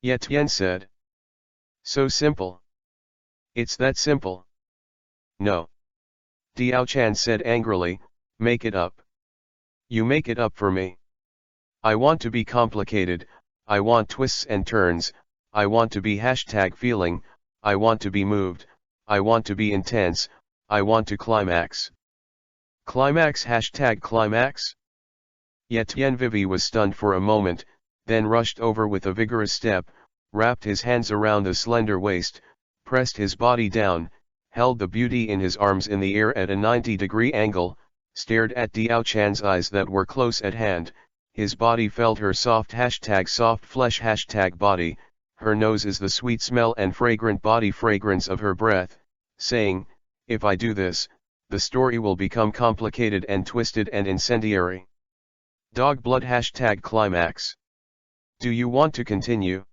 Ye Tian said. So simple. It's that simple. No. Diao Chan said angrily, make it up. You make it up for me. I want to be complicated, I want twists and turns, I want to be feeling, I want to be moved, I want to be intense, I want to climax. Climax #climax? Etienne Vivi was stunned for a moment, then rushed over with a vigorous step, wrapped his hands around the slender waist, pressed his body down, held the beauty in his arms in the air at a 90-degree angle, stared at Diao Chan's eyes that were close at hand, his body felt her soft #soft flesh #body, her nose is the sweet smell and fragrant body fragrance of her breath, saying, if I do this, the story will become complicated and twisted and incendiary. Dog blood #climax. Do you want to continue?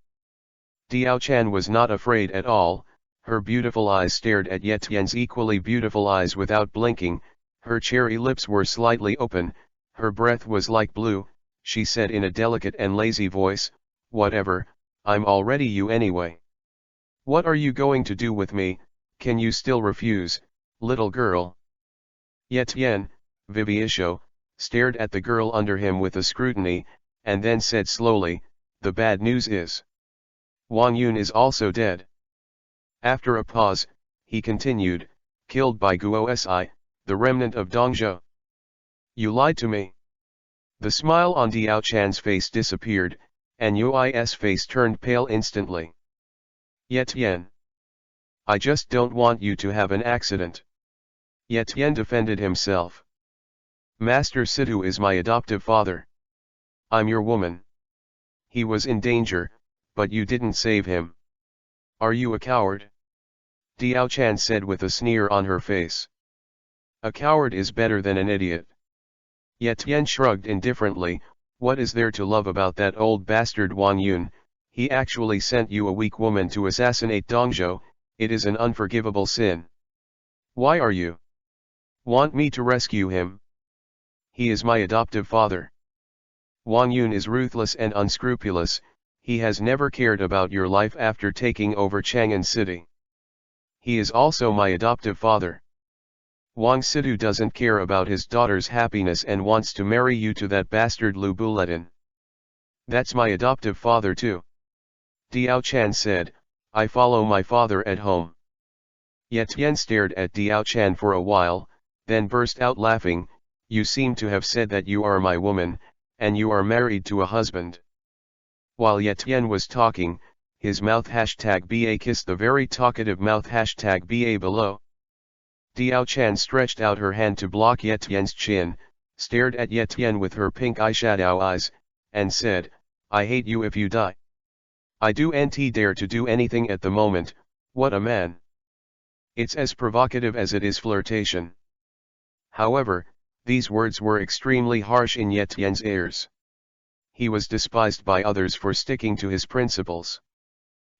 Diao Chan was not afraid at all, her beautiful eyes stared at Etienne's equally beautiful eyes without blinking, her cherry lips were slightly open, her breath was like blue, she said in a delicate and lazy voice, whatever, I'm already you anyway. What are you going to do with me, can you still refuse, little girl? Etienne, Viviisho, stared at the girl under him with a scrutiny, and then said slowly, the bad news is, Wang Yun is also dead. After a pause, he continued, killed by Guo Si, the remnant of Dongzhou. You lied to me. The smile on Diao Chan's face disappeared, and Yui's face turned pale instantly. Etienne. I just don't want you to have an accident. Etienne defended himself. Master Sidhu is my adoptive father. I'm your woman. He was in danger, but you didn't save him. Are you a coward? Diao Chan said with a sneer on her face. A coward is better than an idiot. Etienne shrugged indifferently, what is there to love about that old bastard Wang Yun? He actually sent you a weak woman to assassinate Dongzhou, it is an unforgivable sin. Why are you? Want me to rescue him? He is my adoptive father. Wang Yun is ruthless and unscrupulous, he has never cared about your life after taking over Chang'an City. He is also my adoptive father. Wang Sidhu doesn't care about his daughter's happiness and wants to marry you to that bastard Lu Buletin. That's my adoptive father too. Diao Chan said, I follow my father at home. Etienne stared at Diao Chan for a while, then burst out laughing, you seem to have said that you are my woman, and you are married to a husband. While Etienne was talking, his mouth #BA kissed the very talkative mouth #BA below. Diao Chan stretched out her hand to block Etienne's chin, stared at Etienne with her pink eyeshadow eyes, and said, I hate you if you die. I don't dare to do anything at the moment, what a man. It's as provocative as it is flirtation. However, these words were extremely harsh in Etienne's ears. He was despised by others for sticking to his principles.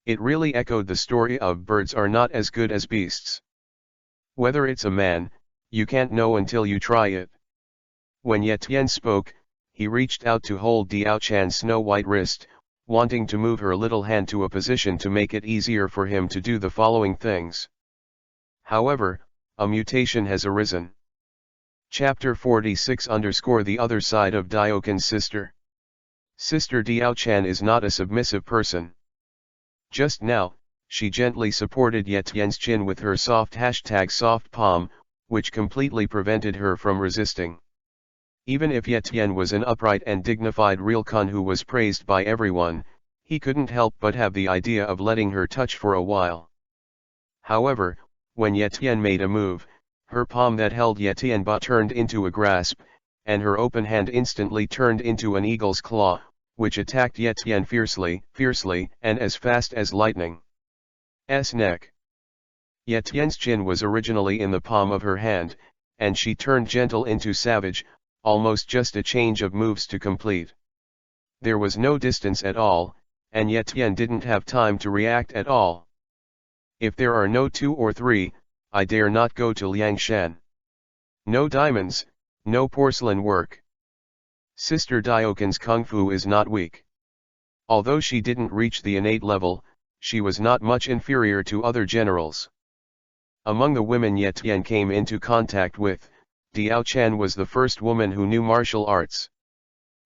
It really echoed the story of birds are not as good as beasts. Whether it's a man, you can't know until you try it. When Etienne spoke, he reached out to hold Diao Chan's snow-white wrist, wanting to move her little hand to a position to make it easier for him to do the following things. However, a mutation has arisen. Chapter 46 _ The other side of Diokin's sister. Sister Diao Chan is not a submissive person. Just now, she gently supported Etienne's chin with her soft #soft palm, which completely prevented her from resisting. Even if Etienne was an upright and dignified realcon who was praised by everyone, he couldn't help but have the idea of letting her touch for a while. However, when Etienne made a move, her palm that held Etienne but turned into a grasp, and her open hand instantly turned into an eagle's claw, which attacked Etienne fiercely, and as fast as lightning. Neck. Etienne's chin was originally in the palm of her hand, and she turned gentle into savage, almost just a change of moves to complete. There was no distance at all, and Etienne didn't have time to react at all. If there are no 2 or 3, I dare not go to Liangshan. No diamonds, no porcelain work. Sister Diokin's kung fu is not weak. Although she didn't reach the innate level, she was not much inferior to other generals. Among the women Etienne came into contact with, Diao Chan was the first woman who knew martial arts.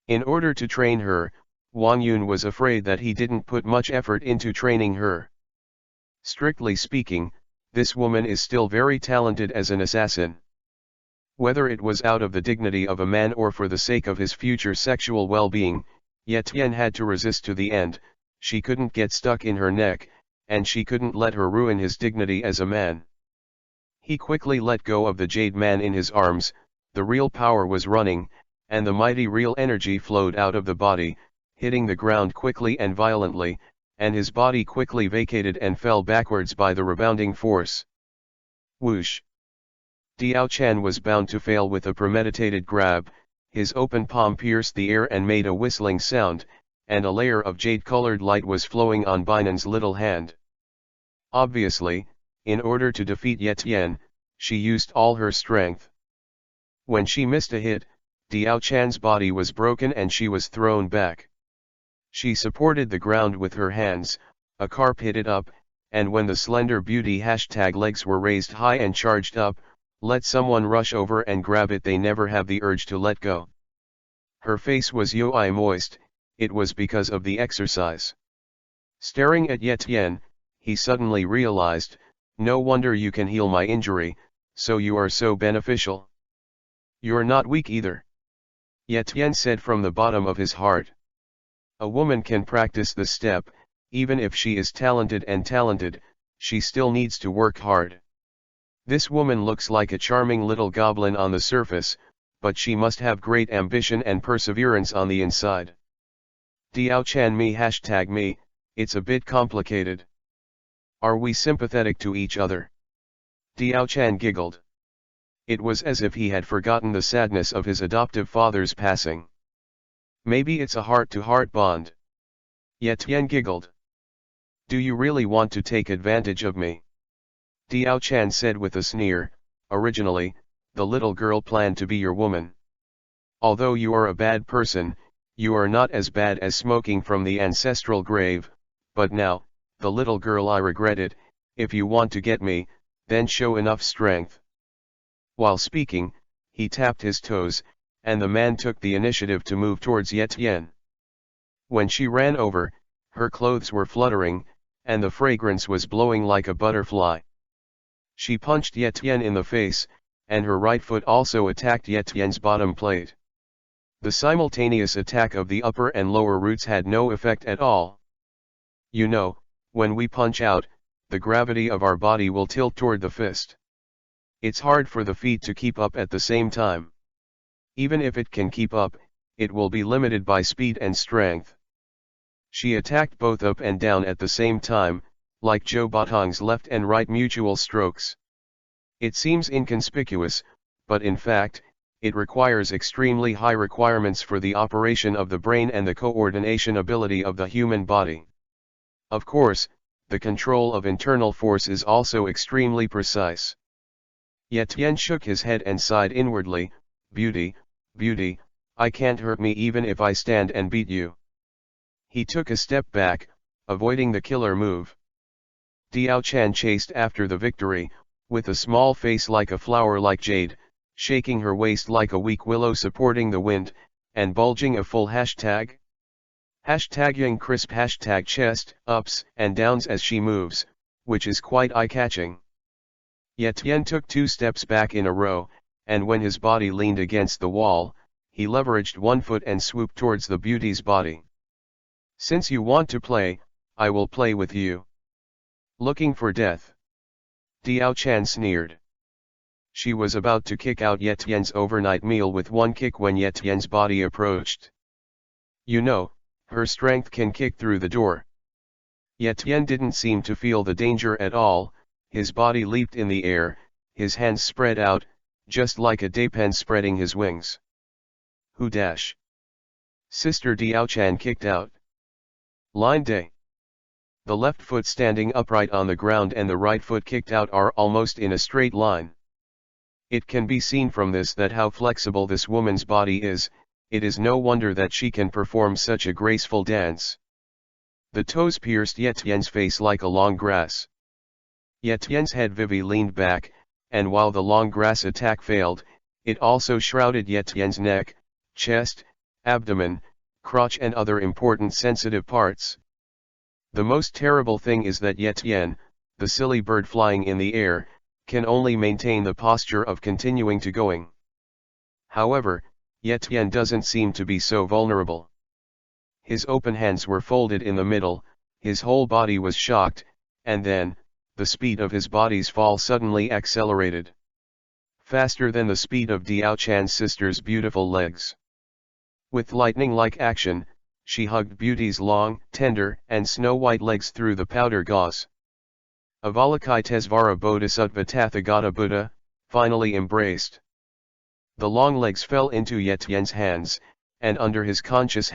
In order to train her, Wang Yun was afraid that he didn't put much effort into training her. Strictly speaking, this woman is still very talented as an assassin. Whether it was out of the dignity of a man or for the sake of his future sexual well-being, Ye Tian had to resist to the end. She couldn't get stuck in her neck, and she couldn't let her ruin his dignity as a man. He quickly let go of the jade man in his arms. The real power was running, and the mighty real energy flowed out of the body, hitting the ground quickly and violently, and his body quickly vacated and fell backwards by the rebounding force. Whoosh! Diao Chan was bound to fail with a premeditated grab. His open palm pierced the air and made a whistling sound, and a layer of jade-colored light was flowing on Binan's little hand. Obviously, in order to defeat Ye Tian, she used all her strength. When she missed a hit, Diao Chan's body was broken and she was thrown back. She supported the ground with her hands, a carp hit it up, and when the slender beauty legs were raised high and charged up, let someone rush over and grab it, they never have the urge to let go. Her face was yoi moist, it was because of the exercise. Staring at Ye Tian, he suddenly realized, no wonder you can heal my injury, so you are so beneficial. You're not weak either. Ye Tian said from the bottom of his heart. A woman can practice the step, even if she is talented, she still needs to work hard. This woman looks like a charming little goblin on the surface, but she must have great ambition and perseverance on the inside. Diao Chan me, it's a bit complicated. Are we sympathetic to each other? Diao Chan giggled. It was as if he had forgotten the sadness of his adoptive father's passing. Maybe it's a heart-to-heart bond. Ye Tian giggled. Do you really want to take advantage of me? Diao Chan said with a sneer, originally, the little girl planned to be your woman. Although you are a bad person, you are not as bad as smoking from the ancestral grave, but now, the little girl, I regret it. If you want to get me, then show enough strength. While speaking, he tapped his toes, and the man took the initiative to move towards Ye Tian. When she ran over, her clothes were fluttering, and the fragrance was blowing like a butterfly. She punched Ye Tian in the face, and her right foot also attacked Ye Tian's bottom plate. The simultaneous attack of the upper and lower roots had no effect at all. You know, when we punch out, the gravity of our body will tilt toward the fist. It's hard for the feet to keep up at the same time. Even if it can keep up, it will be limited by speed and strength. She attacked both up and down at the same time, like Zhou Batong's left and right mutual strokes. It seems inconspicuous, but in fact, it requires extremely high requirements for the operation of the brain and the coordination ability of the human body. Of course, the control of internal force is also extremely precise. Ye Tian shook his head and sighed inwardly, beauty, I can't hurt me even if I stand and beat you. He took a step back, avoiding the killer move. Diao Chan chased after the victory, with a small face like a flower like jade, shaking her waist like a weak willow supporting the wind, and bulging a full hashtag. Hashtagging crisp hashtag chest, ups and downs as she moves, which is quite eye-catching. Ye Tian took 2 steps back in a row, and when his body leaned against the wall, he leveraged one foot and swooped towards the beauty's body. Since you want to play, I will play with you. Looking for death? Diao Chan sneered. She was about to kick out Ye Tian's overnight meal with one kick when Ye Tian's body approached. You know, her strength can kick through the door. Ye Tian didn't seem to feel the danger at all, his body leaped in the air, his hands spread out, just like a daypen spreading his wings. Who dash? Sister Diao Chan kicked out. Line day. The left foot standing upright on the ground and the right foot kicked out are almost in a straight line. It can be seen from this that how flexible this woman's body is, it is no wonder that she can perform such a graceful dance. The toes pierced Ye Tian's face like a long grass. Ye Tian's head Vivi leaned back, and while the long grass attack failed, it also shrouded Ye Tian's neck, chest, abdomen, crotch and other important sensitive parts. The most terrible thing is that Ye Tian, the silly bird flying in the air, can only maintain the posture of continuing to going. However, Yetian doesn't seem to be so vulnerable. His open hands were folded in the middle, his whole body was shocked, and then, the speed of his body's fall suddenly accelerated. Faster than the speed of Diao Chan's sister's beautiful legs. With lightning-like action, she hugged Beauty's long, tender, and snow-white legs through the powder gauze. Avalokitesvara Bodhisattva Tathagata Buddha, finally embraced. The long legs fell into Yetian's hands, and under his conscious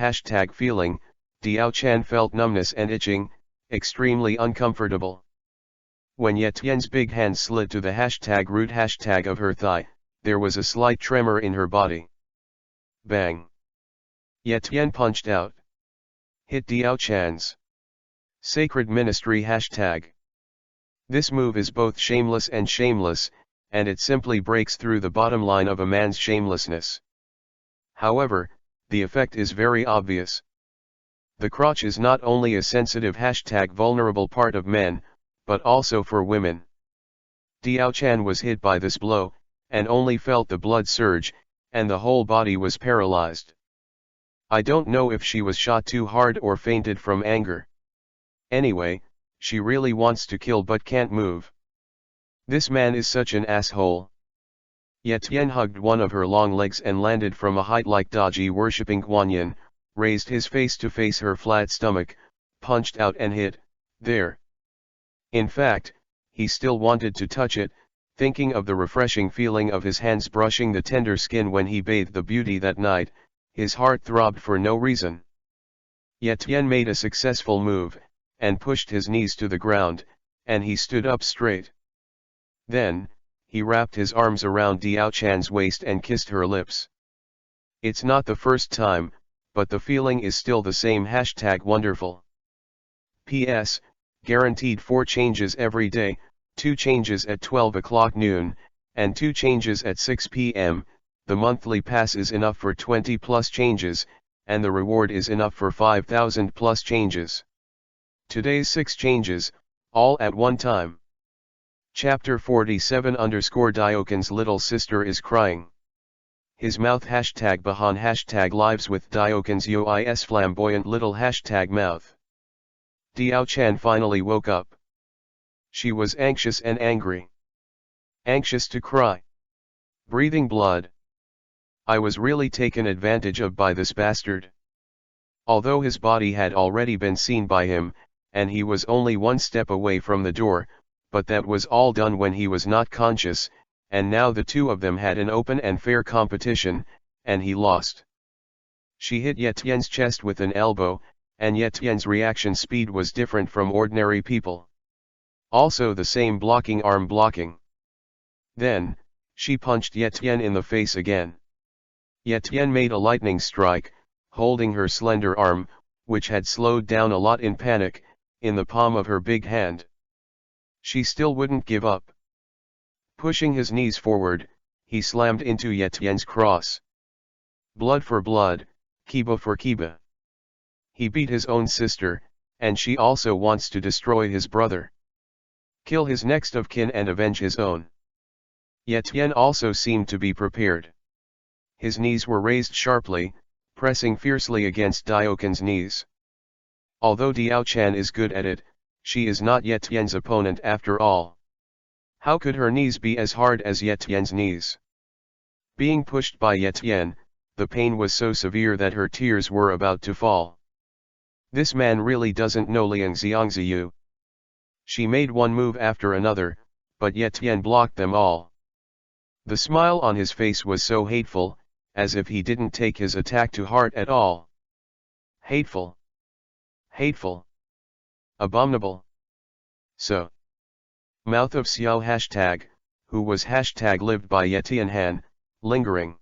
feeling, Diao Chan felt numbness and itching, extremely uncomfortable. When Yetian's big hand slid to the root of her thigh, there was a slight tremor in her body. Bang! Yetian punched out. Hit Diao Chan's Sacred Ministry #. This move is both shameless, and it simply breaks through the bottom line of a man's shamelessness. However, the effect is very obvious. The crotch is not only a sensitive vulnerable part of men, but also for women. Diao Chan was hit by this blow, and only felt the blood surge, and the whole body was paralyzed. I don't know if she was shot too hard or fainted from anger. Anyway, she really wants to kill but can't move. This man is such an asshole. Yetian hugged one of her long legs and landed from a height like Daji worshipping Guanyin, raised his face to face her flat stomach, punched out and hit, there. In fact, he still wanted to touch it, thinking of the refreshing feeling of his hands brushing the tender skin when he bathed the beauty that night, his heart throbbed for no reason. Yetian made a successful move, and pushed his knees to the ground, and he stood up straight. Then, he wrapped his arms around Diao Chan's waist and kissed her lips. It's not the first time, but the feeling is still the same #wonderful. P.S. Guaranteed 4 changes every day, 2 changes at 12 o'clock noon, and 2 changes at 6 p.m., the monthly pass is enough for 20 plus changes, and the reward is enough for 5,000 plus changes. Today's 6 changes, all at one time. Chapter 47 Dioken's little sister is crying. His mouth #Bahan #lives with Dioken's Yoi's flamboyant little #mouth. Diao Chan finally woke up. She was anxious and angry. Anxious to cry. Breathing blood. I was really taken advantage of by this bastard. Although his body had already been seen by him, and he was only 1 step away from the door, but that was all done when he was not conscious, and now the two of them had an open and fair competition, and he lost. She hit Yetian's chest with an elbow, and Yetian's reaction speed was different from ordinary people. Also the same blocking arm blocking. Then, she punched Yetian in the face again. Yetian made a lightning strike, holding her slender arm, which had slowed down a lot in panic, in the palm of her big hand. She still wouldn't give up. Pushing his knees forward, he slammed into Yetian's cross. Blood for blood, Kiba for Kiba. He beat his own sister, and she also wants to destroy his brother. Kill his next of kin and avenge his own. Yetian also seemed to be prepared. His knees were raised sharply, pressing fiercely against Dioken's knees. Although Diao Chan is good at it, she is not Yetian's opponent after all. How could her knees be as hard as Yetian's knees? Being pushed by Yetian, the pain was so severe that her tears were about to fall. This man really doesn't know Liang Xiangziyu. She made one move after another, but Yetian blocked them all. The smile on his face was so hateful, as if he didn't take his attack to heart at all. Hateful. Hateful. Abominable. So. Mouth of Xiao who was lived by Yetian Han, lingering.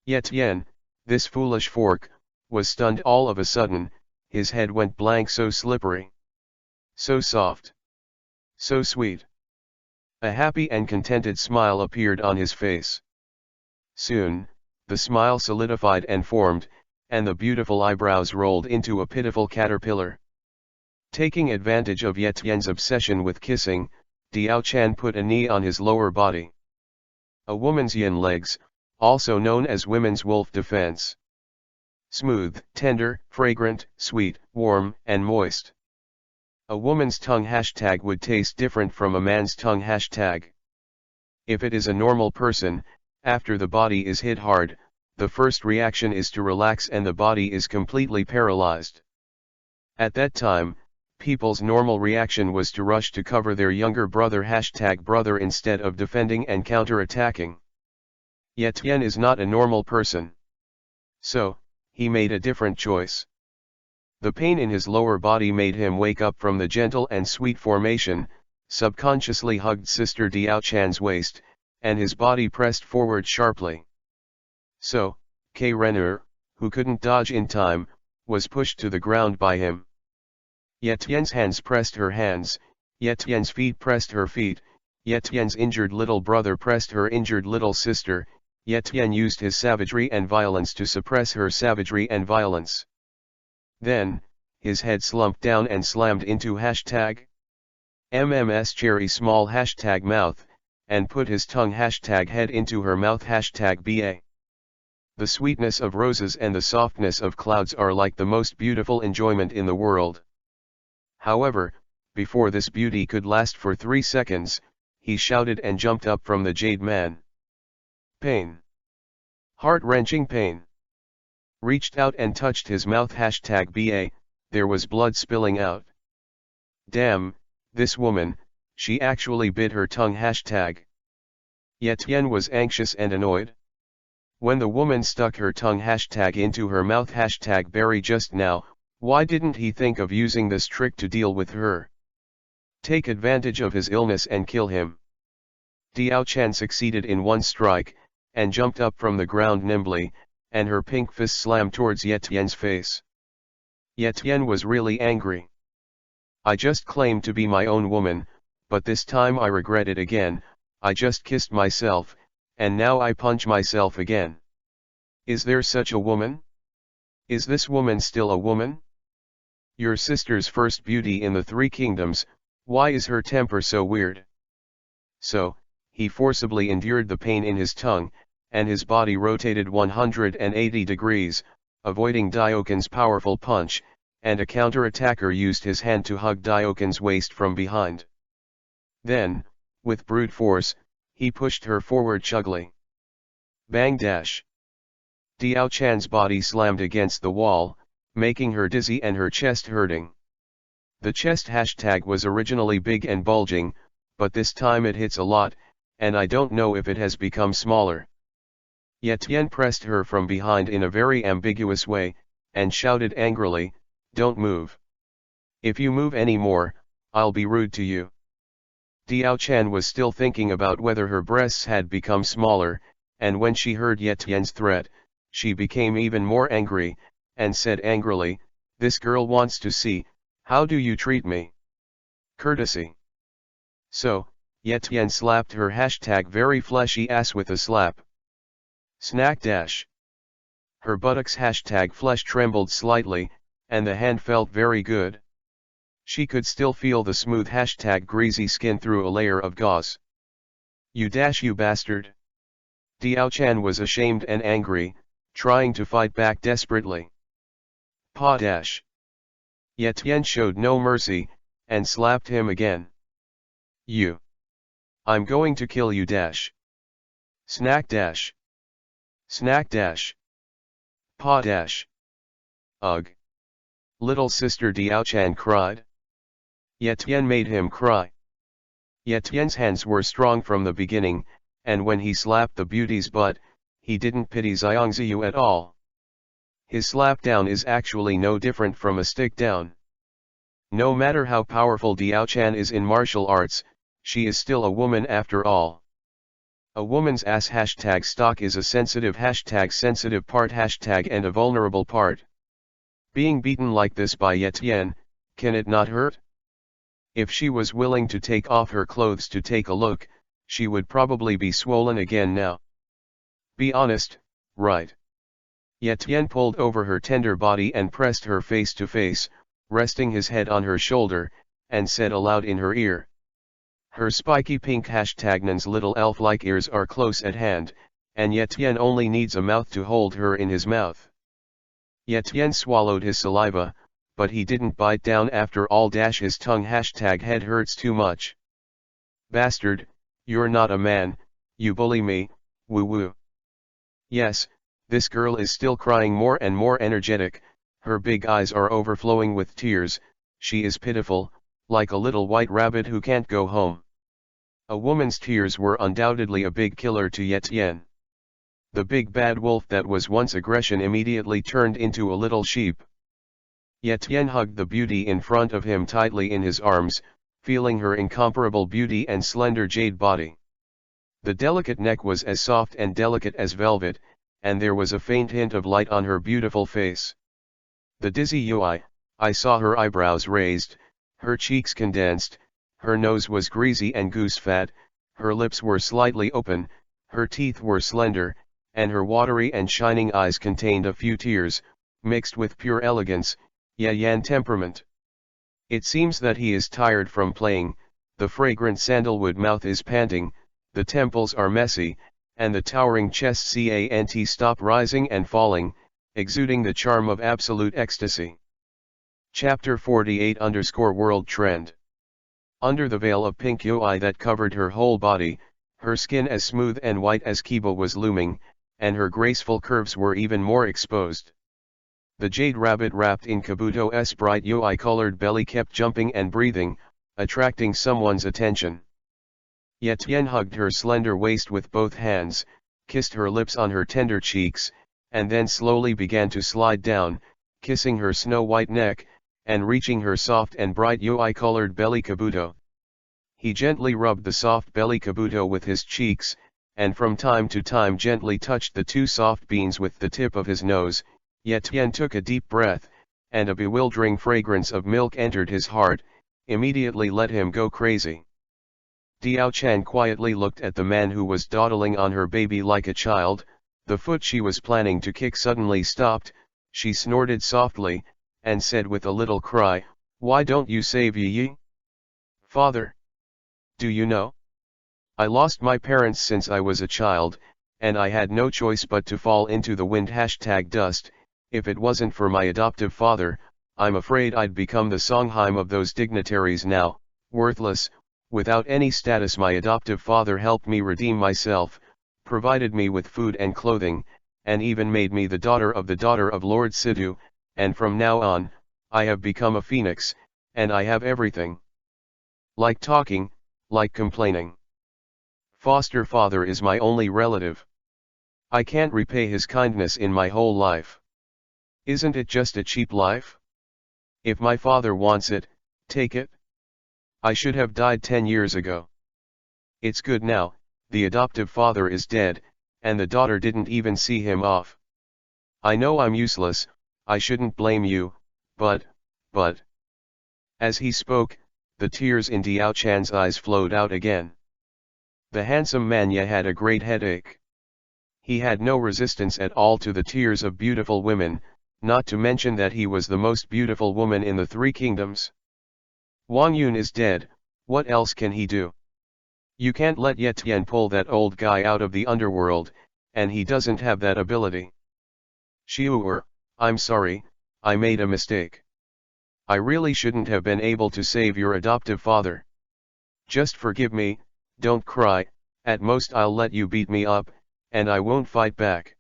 Yetian, this foolish fork, was stunned all of a sudden, his head went blank, so slippery. So soft. So sweet. A happy and contented smile appeared on his face. Soon, the smile solidified and formed, and the beautiful eyebrows rolled into a pitiful caterpillar. Taking advantage of Ye Tian's obsession with kissing, Diao Chan put a knee on his lower body. A woman's yin legs, also known as women's wolf defense. Smooth, tender, fragrant, sweet, warm, and moist. A woman's tongue hashtag would taste different from a man's tongue hashtag. If it is a normal person, after the body is hit hard, the first reaction is to relax and the body is completely paralyzed. At that time, people's normal reaction was to rush to cover their younger brother hashtag brother instead of defending and counter-attacking. Ye Tian is not a normal person. So, he made a different choice. The pain in his lower body made him wake up from the gentle and sweet formation, subconsciously hugged Sister Diao Chan's waist, and his body pressed forward sharply. So, K. Renner, who couldn't dodge in time, was pushed to the ground by him. Ye Tian's hands pressed her hands, Ye Tian's feet pressed her feet, Ye Tian's injured little brother pressed her injured little sister. Ye Tian used his savagery and violence to suppress her savagery and violence. Then, his head slumped down and slammed into hashtag MMS cherry small hashtag mouth, and put his tongue hashtag head into her mouth hashtag BA. The sweetness of roses and the softness of clouds are like the most beautiful enjoyment in the world. However, before this beauty could last for 3 seconds, he shouted and jumped up from the jade man. Pain. Heart-wrenching pain. Reached out and touched his mouth hashtag BA, there was blood spilling out. Damn, this woman, she actually bit her tongue hashtag. Ye Tian was anxious and annoyed. When the woman stuck her tongue hashtag into her mouth hashtag berry just now, why didn't he think of using this trick to deal with her? Take advantage of his illness and kill him. Diao Chan succeeded in one strike, and jumped up from the ground nimbly, and her pink fist slammed towards Ye Tian's face. Ye Tian was really angry. I just claimed to be my own woman, but this time I regret it again. I just kissed myself, and now I punch myself again. Is there such a woman? Is this woman still a woman? Your sister's first beauty in the 3 kingdoms, why is her temper so weird? So, he forcibly endured the pain in his tongue, and his body rotated 180 degrees, avoiding Dioken's powerful punch, and a counter-attacker used his hand to hug Dioken's waist from behind. Then, with brute force, he pushed her forward chugly. Bang dash. Diao Chan's body slammed against the wall, making her dizzy and her chest hurting. The chest hashtag was originally big and bulging, but this time it hits a lot, and I don't know if it has become smaller. Ye Tian pressed her from behind in a very ambiguous way, and shouted angrily, "Don't move. If you move any more, I'll be rude to you." Diao Chan was still thinking about whether her breasts had become smaller, and when she heard Ye Tian's threat, she became even more angry, and said angrily, "This girl wants to see, how do you treat me? Courtesy." So, Ye Tian slapped her hashtag very fleshy ass with a slap. Snack dash. Her buttocks hashtag flesh trembled slightly, and the hand felt very good. She could still feel the smooth hashtag greasy skin through a layer of gauze. You bastard. Diao Chan was ashamed and angry, trying to fight back desperately. Pa dash. Ye Tian showed no mercy, and slapped him again. You. I'm going to kill you dash. Snack dash. Snack dash. Pa dash. Ugh. Little sister Diao Chan cried. Ye Tian made him cry. Ye Tian's hands were strong from the beginning, and when he slapped the beauty's butt, he didn't pity Xiangziyu at all. His slap down is actually no different from a stick down. No matter how powerful Diao Chan is in martial arts, she is still a woman after all. A woman's ass hashtag stock is a sensitive part hashtag and a vulnerable part. Being beaten like this by Ye Tian, can it not hurt? If she was willing to take off her clothes to take a look, she would probably be swollen again now. Be honest, right? Ye Tian pulled over her tender body and pressed her face to face, resting his head on her shoulder, and said aloud in her ear. Her spiky pink #Nan's little elf-like ears are close at hand, and Yetian only needs a mouth to hold her in his mouth. Yetian swallowed his saliva, but he didn't bite down after all. His tongue #head hurts too much. Bastard, you're not a man, you bully me, woo woo. Yes, this girl is still crying more and more energetic, her big eyes are overflowing with tears, she is pitiful, like a little white rabbit who can't go home. A woman's tears were undoubtedly a big killer to Yetian. The big bad wolf that was once aggression immediately turned into a little sheep. Yetian hugged the beauty in front of him tightly in his arms, feeling her incomparable beauty and slender jade body. The delicate neck was as soft and delicate as velvet, and there was a faint hint of light on her beautiful face. The dizzy UI, I saw her eyebrows raised, her cheeks condensed, her nose was greasy and goose fat, her lips were slightly open, her teeth were slender, and her watery and shining eyes contained a few tears, mixed with pure elegance, Yan temperament. It seems that he is tired from playing, the fragrant sandalwood mouth is panting, the temples are messy, and the towering chest can't stop rising and falling, exuding the charm of absolute ecstasy. Chapter 48_World Trend. Under the veil of pink UI that covered her whole body, her skin as smooth and white as Kobo was looming, and her graceful curves were even more exposed. The jade rabbit wrapped in Kabuto's bright UI-colored belly kept jumping and breathing, attracting someone's attention. Yetian hugged her slender waist with both hands, kissed her lips on her tender cheeks, and then slowly began to slide down, kissing her snow-white neck, and reaching her soft and bright UI-colored belly Kabuto. He gently rubbed the soft belly Kabuto with his cheeks, and from time to time gently touched the two soft beans with the tip of his nose. Yetian took a deep breath, and a bewildering fragrance of milk entered his heart, immediately let him go crazy. Diao Chan quietly looked at the man who was dawdling on her baby like a child, the foot she was planning to kick suddenly stopped, she snorted softly, and said with a little cry, "Why don't you save Yi? Father? Do you know? I lost my parents since I was a child, and I had no choice but to fall into the wind #dust, if it wasn't for my adoptive father, I'm afraid I'd become the Songheim of those dignitaries now, worthless, without any status. My adoptive father helped me redeem myself, provided me with food and clothing, and even made me the daughter of Lord Sidhu, and from now on, I have become a phoenix, and I have everything. Like talking, like complaining. Foster father is my only relative. I can't repay his kindness in my whole life. Isn't it just a cheap life? If my father wants it, take it. I should have died 10 years ago. It's good now, the adoptive father is dead, and the daughter didn't even see him off. I know I'm useless, I shouldn't blame you, but... As he spoke, the tears in Diao Chan's eyes flowed out again. The handsome Manya had a great headache. He had no resistance at all to the tears of beautiful women, not to mention that he was the most beautiful woman in the three kingdoms. Wang Yun is dead, what else can he do? You can't let Yetian pull that old guy out of the underworld, and he doesn't have that ability. Xiu'er, I'm sorry, I made a mistake. I really shouldn't have been able to save your adoptive father. Just forgive me, don't cry, at most I'll let you beat me up, and I won't fight back.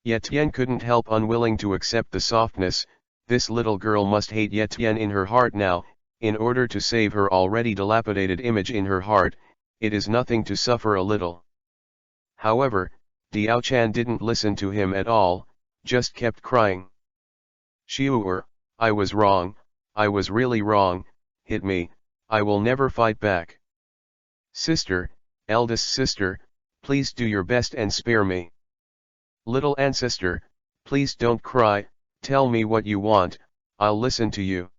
Yetian couldn't help unwilling to accept the softness, this little girl must hate Yetian in her heart now, in order to save her already dilapidated image in her heart, it is nothing to suffer a little. However, Diao Chan didn't listen to him at all, just kept crying. Xiu'er, I was wrong, I was really wrong, hit me, I will never fight back. Sister, eldest sister, please do your best and spare me. Little ancestor, please don't cry, tell me what you want, I'll listen to you.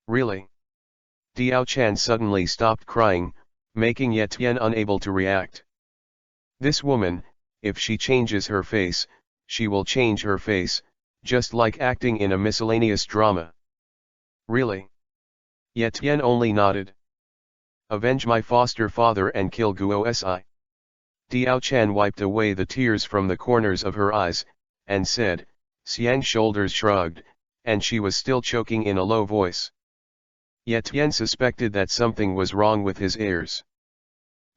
Really? Diao Chan suddenly stopped crying, making Yetian unable to react. This woman, if she changes her face, she will change her face, just like acting in a miscellaneous drama. Really? Ye Tian only nodded. Avenge my foster father and kill Guo Si. Diao Chan wiped away the tears from the corners of her eyes, and said, Xiang's shoulders shrugged, and she was still choking in a low voice. Ye Tian suspected that something was wrong with his ears.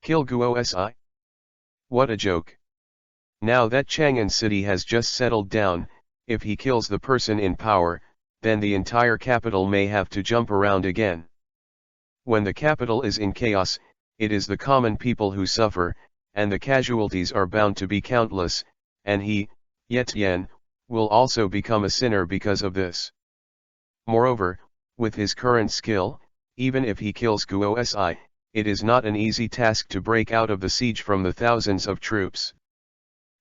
Kill Guo Si? What a joke. Now that Chang'an City has just settled down, if he kills the person in power, then the entire capital may have to jump around again. When the capital is in chaos, it is the common people who suffer, and the casualties are bound to be countless, and he, Ye Tian, will also become a sinner because of this. Moreover, with his current skill, even if he kills Guo Si, it is not an easy task to break out of the siege from the thousands of troops.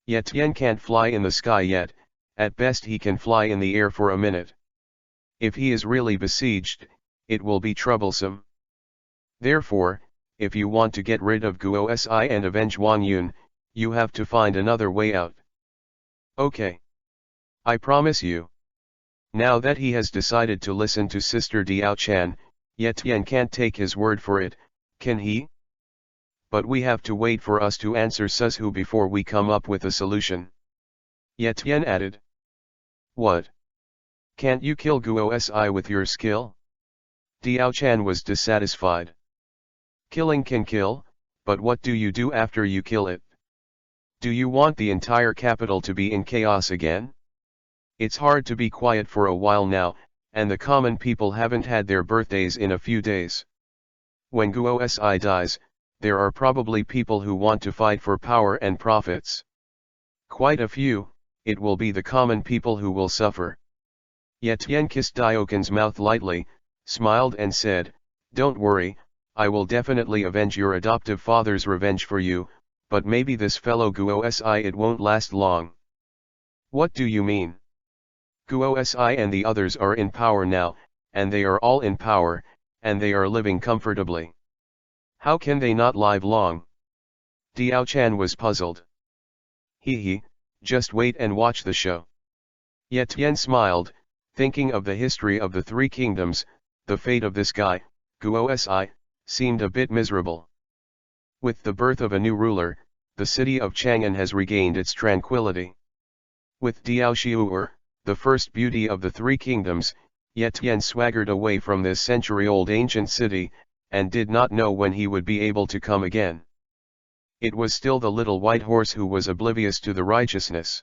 Ye Tian can't fly in the sky yet, at best he can fly in the air for a minute. If he is really besieged, it will be troublesome. Therefore, if you want to get rid of Guo Si and avenge Wang Yun, you have to find another way out. Okay. I promise you. Now that he has decided to listen to Sister Diao Chan, Ye Tian can't take his word for it, can he? But we have to wait for us to answer Suzhu before we come up with a solution. Ye Tian added. What? Can't you kill Guo Si with your skill? Diao Chan was dissatisfied. Killing can kill, but what do you do after you kill it? Do you want the entire capital to be in chaos again? It's hard to be quiet for a while now, and the common people haven't had their birthdays in a few days. When Guo Si dies, there are probably people who want to fight for power and profits. Quite a few, it will be the common people who will suffer. Ye Tian kissed Dioken's mouth lightly, smiled and said, Don't worry, I will definitely avenge your adoptive father's revenge for you, but maybe this fellow Guo Si it won't last long. What do you mean? Guo Si and the others are in power now, and they are all in power, and they are living comfortably. How can they not live long? Diao Chan was puzzled. He, just wait and watch the show. Ye Tian smiled, thinking of the history of the three kingdoms. The fate of this guy, Guo Si, seemed a bit miserable. With the birth of a new ruler, the city of Chang'an has regained its tranquility. With Diao Xiu'er, the first beauty of the three kingdoms, Ye Tian swaggered away from this century-old ancient city, and did not know when he would be able to come again. It was still the little white horse who was oblivious to the righteousness.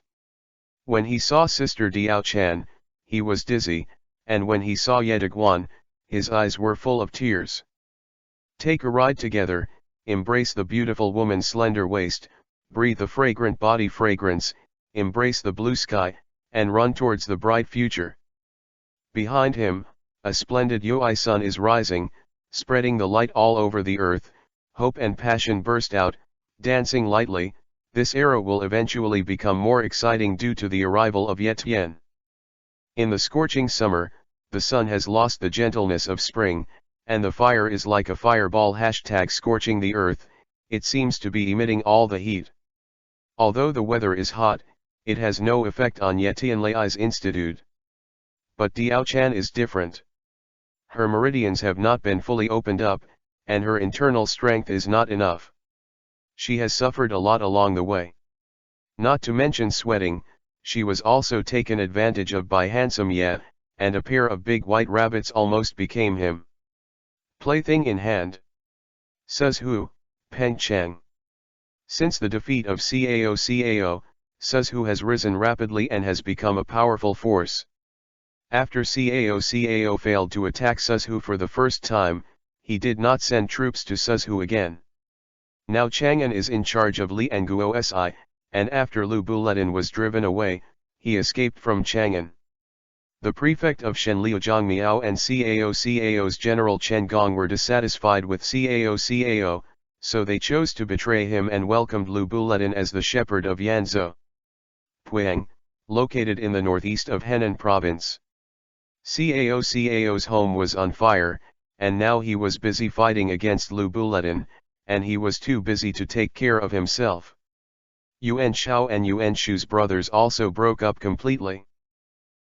When he saw Sister Diao Chan, he was dizzy, and when he saw Ye Diguan, his eyes were full of tears. Take a ride together, embrace the beautiful woman's slender waist, breathe the fragrant body fragrance, embrace the blue sky, and run towards the bright future. Behind him, a splendid Yui sun is rising, spreading the light all over the earth. Hope and passion burst out, dancing lightly. This era will eventually become more exciting due to the arrival of Ye Tian. In the scorching summer, the sun has lost the gentleness of spring, and the fire is like a fireball #scorching the earth. It seems to be emitting all the heat. Although the weather is hot, it has no effect on Ye Tianlai's institute. But Diao Chan is different. Her meridians have not been fully opened up, and her internal strength is not enough. She has suffered a lot along the way. Not to mention sweating, she was also taken advantage of by handsome Ye, and a pair of big white rabbits almost became him. Plaything in hand. Suzhu, Peng Cheng. Since the defeat of Cao, Suzhu has risen rapidly and has become a powerful force. After Cao failed to attack Suzhu for the first time, he did not send troops to Suzhu again. Now Chang'an is in charge of Li and Guo Si, and after Lu Buledin was driven away, he escaped from Chang'an. The prefect of Shenliu Zhangmiao and Cao's general Chen Gong were dissatisfied with Cao, so they chose to betray him and welcomed Lu Buledin as the shepherd of Yanzhou Puang, located in the northeast of Henan province. Cao's home was on fire, and now he was busy fighting against Lu Buledin, and he was too busy to take care of himself. Yuan Shao and Yuan Shu's brothers also broke up completely.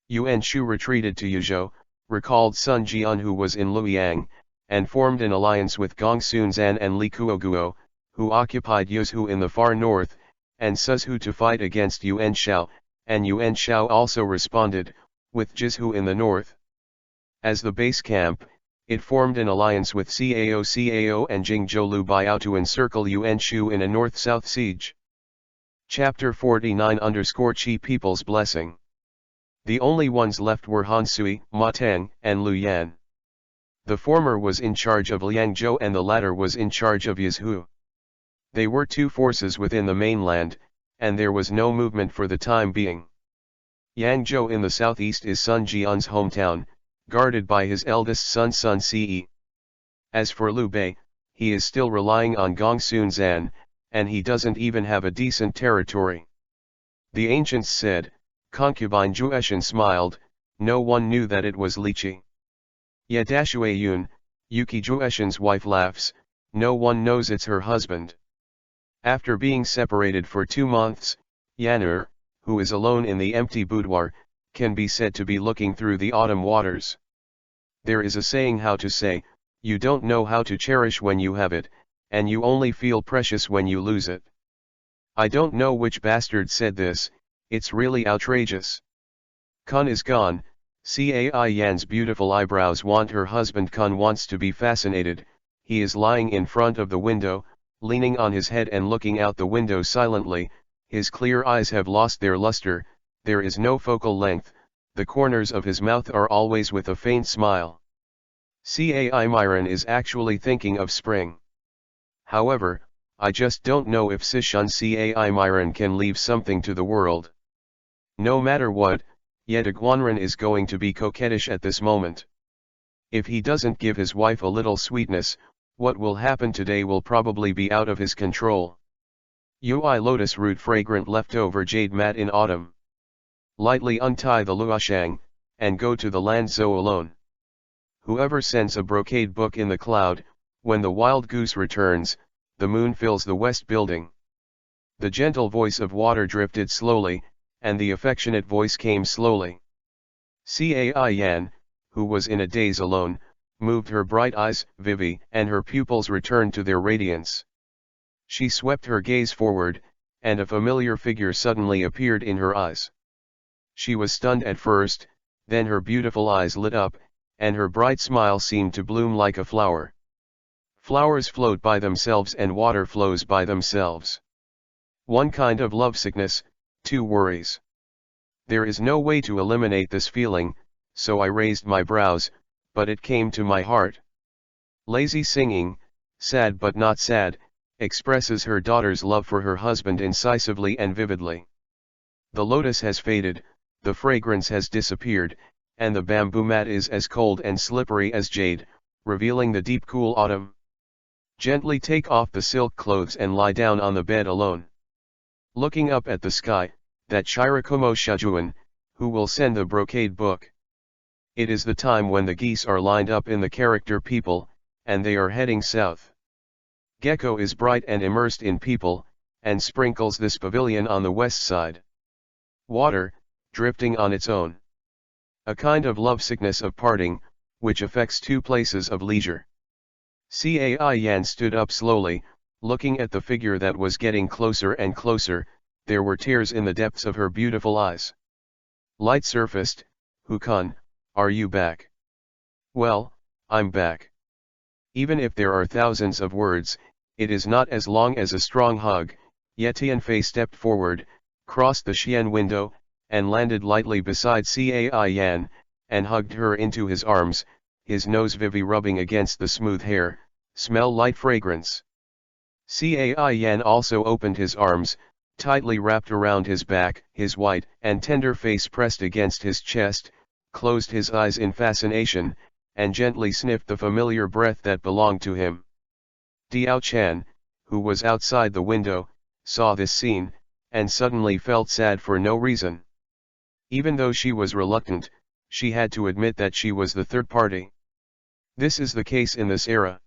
Yuan Shu retreated to Yuzhou, recalled Sun Jian, who was in Luoyang, and formed an alliance with Gong Sunzan and Li Kuoguo, who occupied Yuzhou in the far north, and Suzhou to fight against Yuan Shao, and Yuan Shao also responded, with Jizhou in the north. As the base camp, it formed an alliance with Cao and Jingzhou Biao to encircle Yuan Shu in a north-south siege. Chapter 49 _Qi People's Blessing. The only ones left were Han Sui, Ma Teng, and Lu Yan. The former was in charge of Liangzhou and the latter was in charge of Yizhou. They were two forces within the mainland, and there was no movement for the time being. Yangzhou in the southeast is Sun Jian's hometown, guarded by his eldest son Sun Ce. As for Liu Bei, he is still relying on Gong Sunzan, and he doesn't even have a decent territory. The ancients said, concubine Jueshan smiled, no one knew that it was Liqi. Yadashue Yun, Yuki Jueshan's wife laughs, no one knows it's her husband. After being separated for 2 months, Yan'er, who is alone in the empty boudoir, can be said to be looking through the autumn waters. There is a saying how to say, you don't know how to cherish when you have it, and you only feel precious when you lose it. I don't know which bastard said this, it's really outrageous. Kun is gone, Cai Yan's beautiful eyebrows want her husband. Kun wants to be fascinated, he is lying in front of the window, leaning on his head and looking out the window silently, his clear eyes have lost their luster, there is no focal length, the corners of his mouth are always with a faint smile. Cai Myron is actually thinking of spring. However, I just don't know if Sishun Cai Myron can leave something to the world. No matter what, Yetaguanren is going to be coquettish at this moment. If he doesn't give his wife a little sweetness, what will happen today will probably be out of his control. Ui lotus root fragrant leftover jade mat in autumn. Lightly untie the luoshang, and go to the Lanzhou alone. Whoever sends a brocade book in the cloud, when the wild goose returns, the moon fills the west building. The gentle voice of water drifted slowly, and the affectionate voice came slowly. Cai Yan, who was in a daze alone, moved her bright eyes, Vivi, and her pupils returned to their radiance. She swept her gaze forward, and a familiar figure suddenly appeared in her eyes. She was stunned at first, then her beautiful eyes lit up, and her bright smile seemed to bloom like a flower. Flowers float by themselves and water flows by themselves. One kind of lovesickness, 2 worries. There is no way to eliminate this feeling, so I raised my brows, but it came to my heart. Lazy singing, sad but not sad, expresses her daughter's love for her husband incisively and vividly. The lotus has faded, the fragrance has disappeared, and the bamboo mat is as cold and slippery as jade, revealing the deep cool autumn. Gently take off the silk clothes and lie down on the bed alone. Looking up at the sky, that Shirakumo Shajuan, who will send the brocade book. It is the time when the geese are lined up in the character people, and they are heading south. Gecko is bright and immersed in people, and sprinkles this pavilion on the west side. Water, drifting on its own. A kind of lovesickness of parting, which affects 2 places of leisure. Cai Yan stood up slowly, looking at the figure that was getting closer and closer, there were tears in the depths of her beautiful eyes. Light surfaced, Hukun, are you back? Well, I'm back. Even if there are thousands of words, it is not as long as a strong hug. Yetianfei stepped forward, crossed the Xian window, and landed lightly beside Cai Yan, and hugged her into his arms, his nose Vivi rubbing against the smooth hair, smell light fragrance. Cai Yan also opened his arms, tightly wrapped around his back, his white and tender face pressed against his chest, closed his eyes in fascination, and gently sniffed the familiar breath that belonged to him. Diao Chan, who was outside the window, saw this scene, and suddenly felt sad for no reason. Even though she was reluctant, she had to admit that she was the third party. This is the case in this era.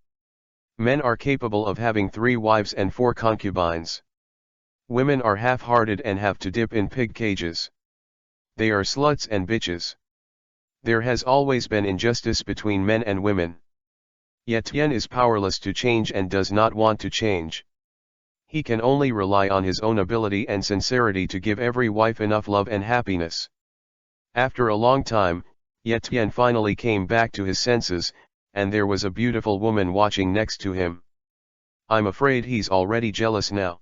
Men are capable of having 3 wives and 4 concubines. Women are half-hearted and have to dip in pig cages. They are sluts and bitches. There has always been injustice between men and women. Yet Tien is powerless to change and does not want to change. He can only rely on his own ability and sincerity to give every wife enough love and happiness. After a long time, Ye Tian finally came back to his senses, and there was a beautiful woman watching next to him. I'm afraid he's already jealous now.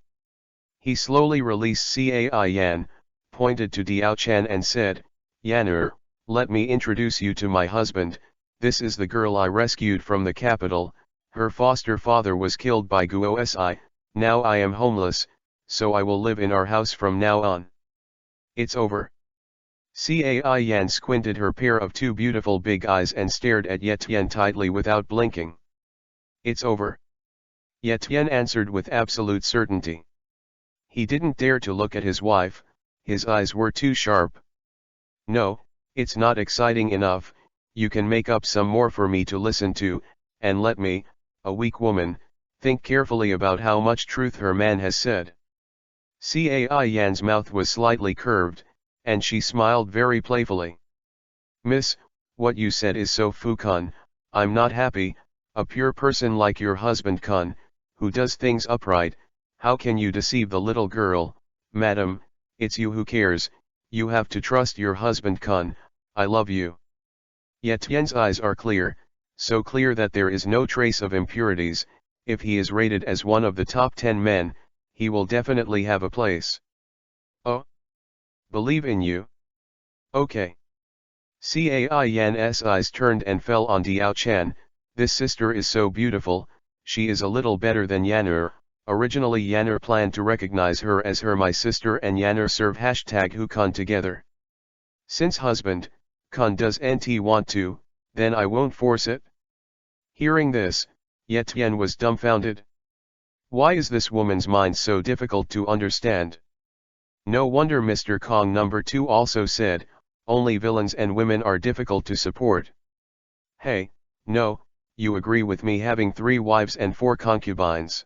He slowly released Cai Yan, pointed to Diao Chen and said, Yan'er, let me introduce you to my husband. This is the girl I rescued from the capital. Her foster father was killed by Guo Si. Now I am homeless, so I will live in our house from now on. It's over. Cai Yan squinted her pair of two beautiful big eyes and stared at Ye Tian tightly without blinking. It's over. Ye Tian answered with absolute certainty. He didn't dare to look at his wife, his eyes were too sharp. No, it's not exciting enough. You can make up some more for me to listen to, and let me, a weak woman, think carefully about how much truth her man has said. Cai Yan's mouth was slightly curved, and she smiled very playfully. Miss, what you said is so Fu-kun, I'm not happy. A pure person like your husband Kun, who does things upright, how can you deceive the little girl? Madam, it's you who cares, you have to trust your husband Kun, I love you. Ye Tian's eyes are clear, so clear that there is no trace of impurities. If he is rated as one of the top 10 men, he will definitely have a place. Oh? Believe in you? Okay. Cai Yan's eyes turned and fell on Diao Chen. This sister is so beautiful, she is a little better than Yan'er. Originally Yan'er planned to recognize her as my sister and Yan'er serve #Hukun together. Since husband, Kun does NT want to, then I won't force it. Hearing this, Ye Tian was dumbfounded. Why is this woman's mind so difficult to understand? No wonder Mr. Kong number 2 also said, only villains and women are difficult to support. Hey, no, you agree with me having 3 wives and 4 concubines.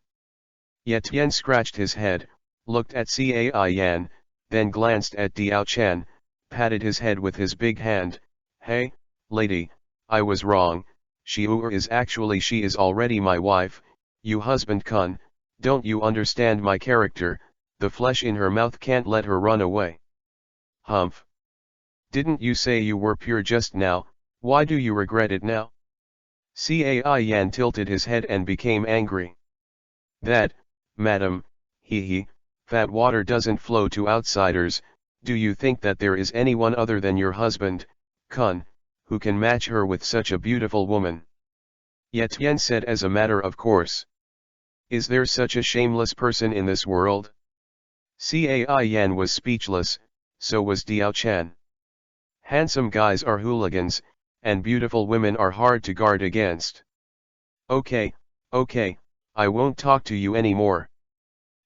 Ye Tian scratched his head, looked at Cai Yan, then glanced at Diao Chen, patted his head with his big hand. Hey, lady, I was wrong, she is already my wife. You husband Kun, don't you understand my character? The flesh in her mouth can't let her run away. Humph. Didn't you say you were pure just now? Why do you regret it now? Cai Yan tilted his head and became angry. That, madam, fat water doesn't flow to outsiders. Do you think that there is anyone other than your husband, Kun, who can match her with such a beautiful woman? Ye Tian said as a matter of course. Is there such a shameless person in this world? Cai Yan was speechless, so was Diao Chen. Handsome guys are hooligans, and beautiful women are hard to guard against. Okay, I won't talk to you anymore.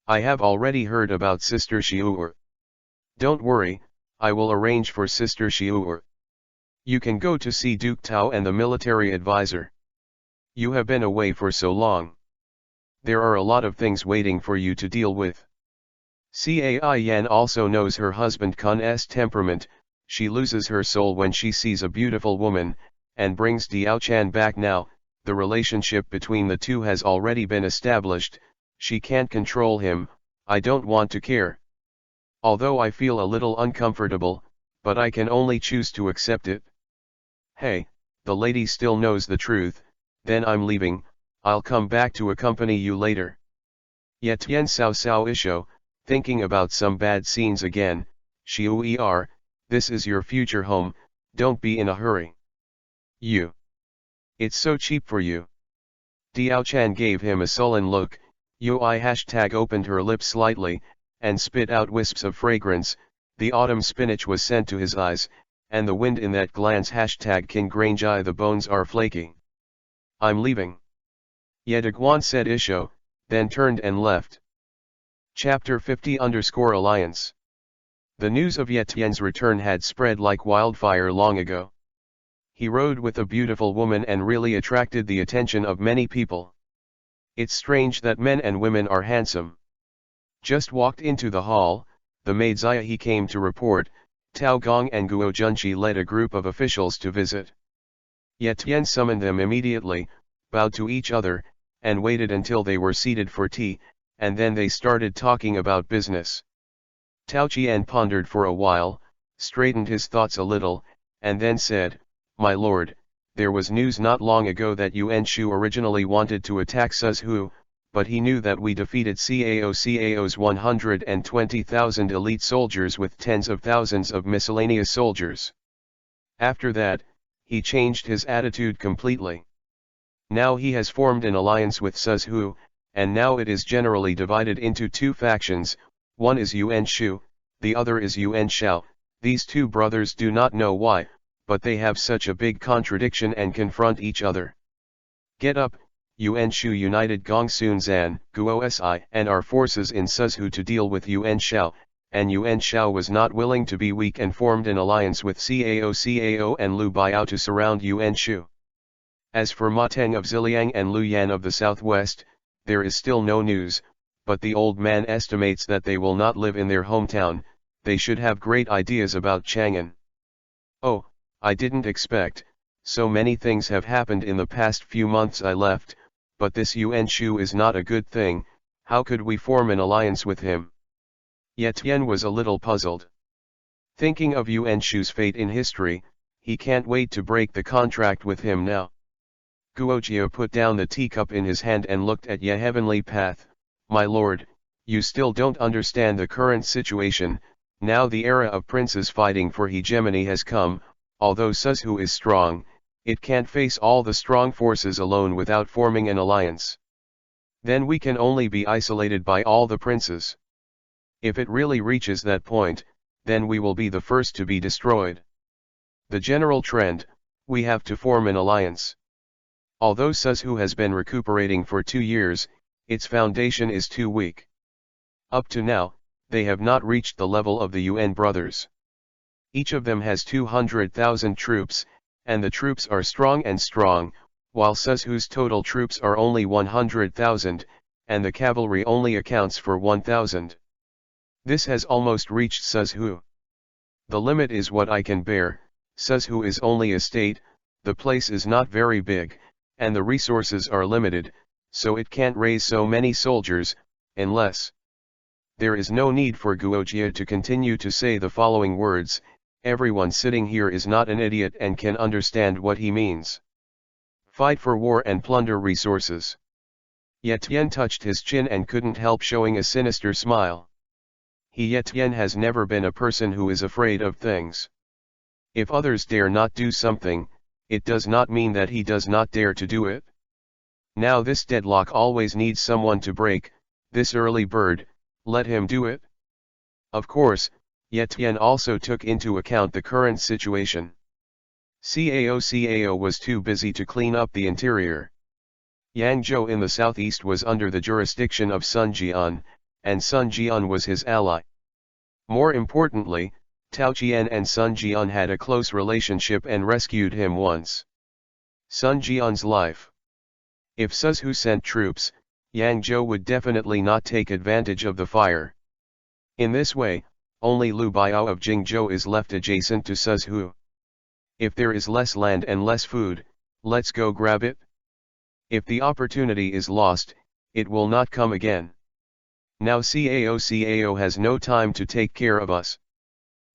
I have already heard about Sister Xiu'er. Don't worry, I will arrange for Sister Xiu'er. You can go to see Duke Tao and the military advisor. You have been away for so long. There are a lot of things waiting for you to deal with. Cai Yan also knows her husband Kun's temperament. She loses her soul when she sees a beautiful woman, and brings Diao Chen back now. The relationship between the two has already been established. She can't control him. I don't want to care. Although I feel a little uncomfortable, but I can only choose to accept it. Hey, the lady still knows the truth. Then I'm leaving. I'll come back to accompany you later. Ye Tian Sao Isho, thinking about some bad scenes again. Xiu'er, this is your future home, don't be in a hurry. You. It's so cheap for you. Diao Chen gave him a sullen look. Yui opened her lips slightly, and spit out wisps of fragrance. The autumn spinach was sent to his eyes, and the wind in that glance. King Grange the bones are flaky. I'm leaving. Yedaguan said Isho, then turned and left. Chapter 50_Alliance. The news of Ye Tian's return had spread like wildfire long ago. He rode with a beautiful woman and really attracted the attention of many people. It's strange that men and women are handsome. Just walked into the hall, the maid Zaya he came to report, Tao Gong and Guo Junqi led a group of officials to visit. Ye Tian summoned them immediately, bowed to each other, and waited until they were seated for tea, and then they started talking about business. Tao Qian pondered for a while, straightened his thoughts a little, and then said, "My lord, there was news not long ago that Yuan Shu originally wanted to attack Suzhou, but he knew that we defeated CAO's 120,000 elite soldiers with tens of thousands of miscellaneous soldiers. After that, he changed his attitude completely. Now he has formed an alliance with Suzhou, and now it is generally divided into two factions, one is Yuan Shu, the other is Yuan Shao. These two brothers do not know why, but they have such a big contradiction and confront each other. Get up, Yuan Shu united Gongsun Zan, Guo Si and our forces in Suzhou to deal with Yuan Shao, and Yuan Shao was not willing to be weak and formed an alliance with Cao and Lu Biao to surround Yuan Shu. As for Ma Teng of Ziliang and Lu Yan of the southwest, there is still no news, but the old man estimates that they will not live in their hometown. They should have great ideas about Chang'an. Oh, I didn't expect, so many things have happened in the past few months I left, but this Yuan Shu is not a good thing. How could we form an alliance with him?" Ye Tian was a little puzzled. Thinking of Yuan Shu's fate in history, he can't wait to break the contract with him now. Guojia put down the teacup in his hand and looked at Ye Heavenly Path. "My lord, you still don't understand the current situation. Now the era of princes fighting for hegemony has come. Although Suzhou is strong, it can't face all the strong forces alone without forming an alliance. Then we can only be isolated by all the princes. If it really reaches that point, then we will be the first to be destroyed. The general trend, we have to form an alliance. Although Suzhou has been recuperating for 2 years, its foundation is too weak. Up to now, they have not reached the level of the Yuan brothers. Each of them has 200,000 troops, and the troops are strong, while Suzhou's total troops are only 100,000, and the cavalry only accounts for 1,000. This has almost reached Suzhou. The limit is what I can bear. Suzhou is only a state, the place is not very big, and the resources are limited, so it can't raise so many soldiers, unless..." There is no need for Guojia to continue to say the following words. Everyone sitting here is not an idiot and can understand what he means. Fight for war and plunder resources. Ye Tian touched his chin and couldn't help showing a sinister smile. Ye Tian has never been a person who is afraid of things. If others dare not do something, it does not mean that he does not dare to do it. Now this deadlock always needs someone to break. This early bird, let him do it. Of course, Ye Tian also took into account the current situation. Cao was too busy to clean up the interior. Yangzhou in the southeast was under the jurisdiction of Sun Jian, and Sun Jian was his ally. More importantly, Tao Qian and Sun Jian had a close relationship and rescued him once. Sun Jian's life. If Suzhou sent troops, Yangzhou would definitely not take advantage of the fire. In this way, only Lu Biao of Jingzhou is left adjacent to Suzhou. If there is less land and less food, let's go grab it. If the opportunity is lost, it will not come again. Now Cao has no time to take care of us.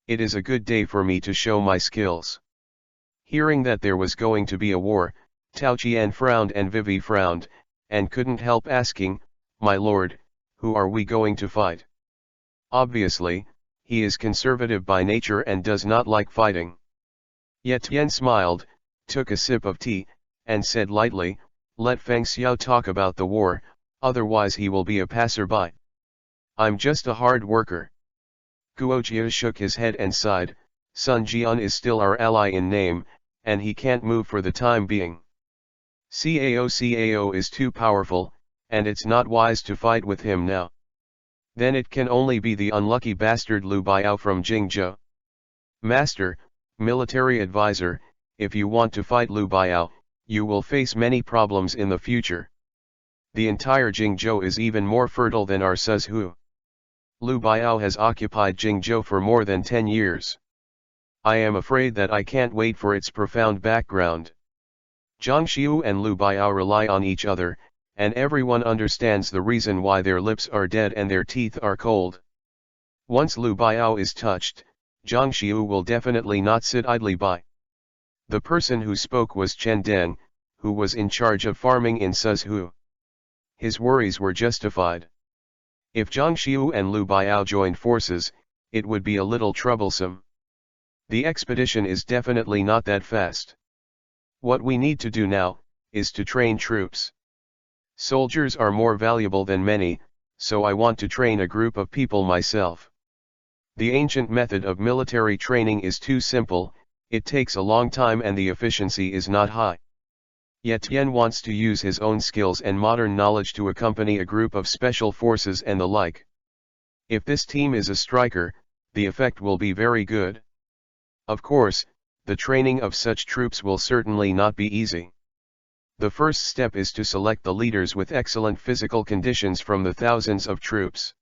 It is a good day for me to show my skills." Hearing that there was going to be a war, Tao Qian frowned and Vivi frowned, and couldn't help asking, "My lord, who are we going to fight?" Obviously, he is conservative by nature and does not like fighting. Ye Tian smiled, took a sip of tea, and said lightly, "Let Feng Xiao talk about the war, otherwise he will be a passerby. I'm just a hard worker." Guojia shook his head and sighed. "Sun Jian is still our ally in name, and he can't move for the time being. Cao is too powerful, and it's not wise to fight with him now. Then it can only be the unlucky bastard Lu Biao from Jingzhou. Master, military advisor, if you want to fight Lu Biao, you will face many problems in the future. The entire Jingzhou is even more fertile than our Suzhou. Lu Biao has occupied Jingzhou for more than 10 years. I am afraid that I can't wait for its profound background. Zhang Xiu and Lu Biao rely on each other, and everyone understands the reason why their lips are dead and their teeth are cold. Once Lu Biao is touched, Zhang Xiu will definitely not sit idly by. The person who spoke was Chen Deng, who was in charge of farming in Suzhou. His worries were justified. If Zhang Xiu and Lu Biao joined forces, it would be a little troublesome. The expedition is definitely not that fast. What we need to do now, is to train troops. Soldiers are more valuable than many, so I want to train a group of people myself. The ancient method of military training is too simple, it takes a long time and the efficiency is not high. Yet Tian wants to use his own skills and modern knowledge to accompany a group of special forces and the like. If this team is a striker, the effect will be very good. Of course, the training of such troops will certainly not be easy. The first step is to select the leaders with excellent physical conditions from the thousands of troops.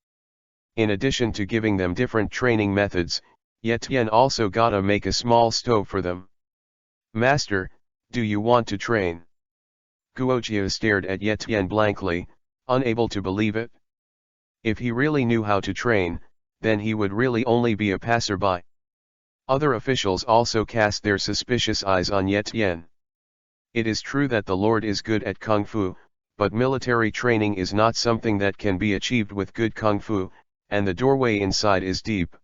In addition to giving them different training methods, Ye Tian also gotta make a small stove for them. Master, do you want to train? Guoqia stared at Ye Tian blankly, unable to believe it. If he really knew how to train, then he would really only be a passerby. Other officials also cast their suspicious eyes on Ye Tian. It is true that the Lord is good at Kung Fu, but military training is not something that can be achieved with good Kung Fu, and the doorway inside is deep.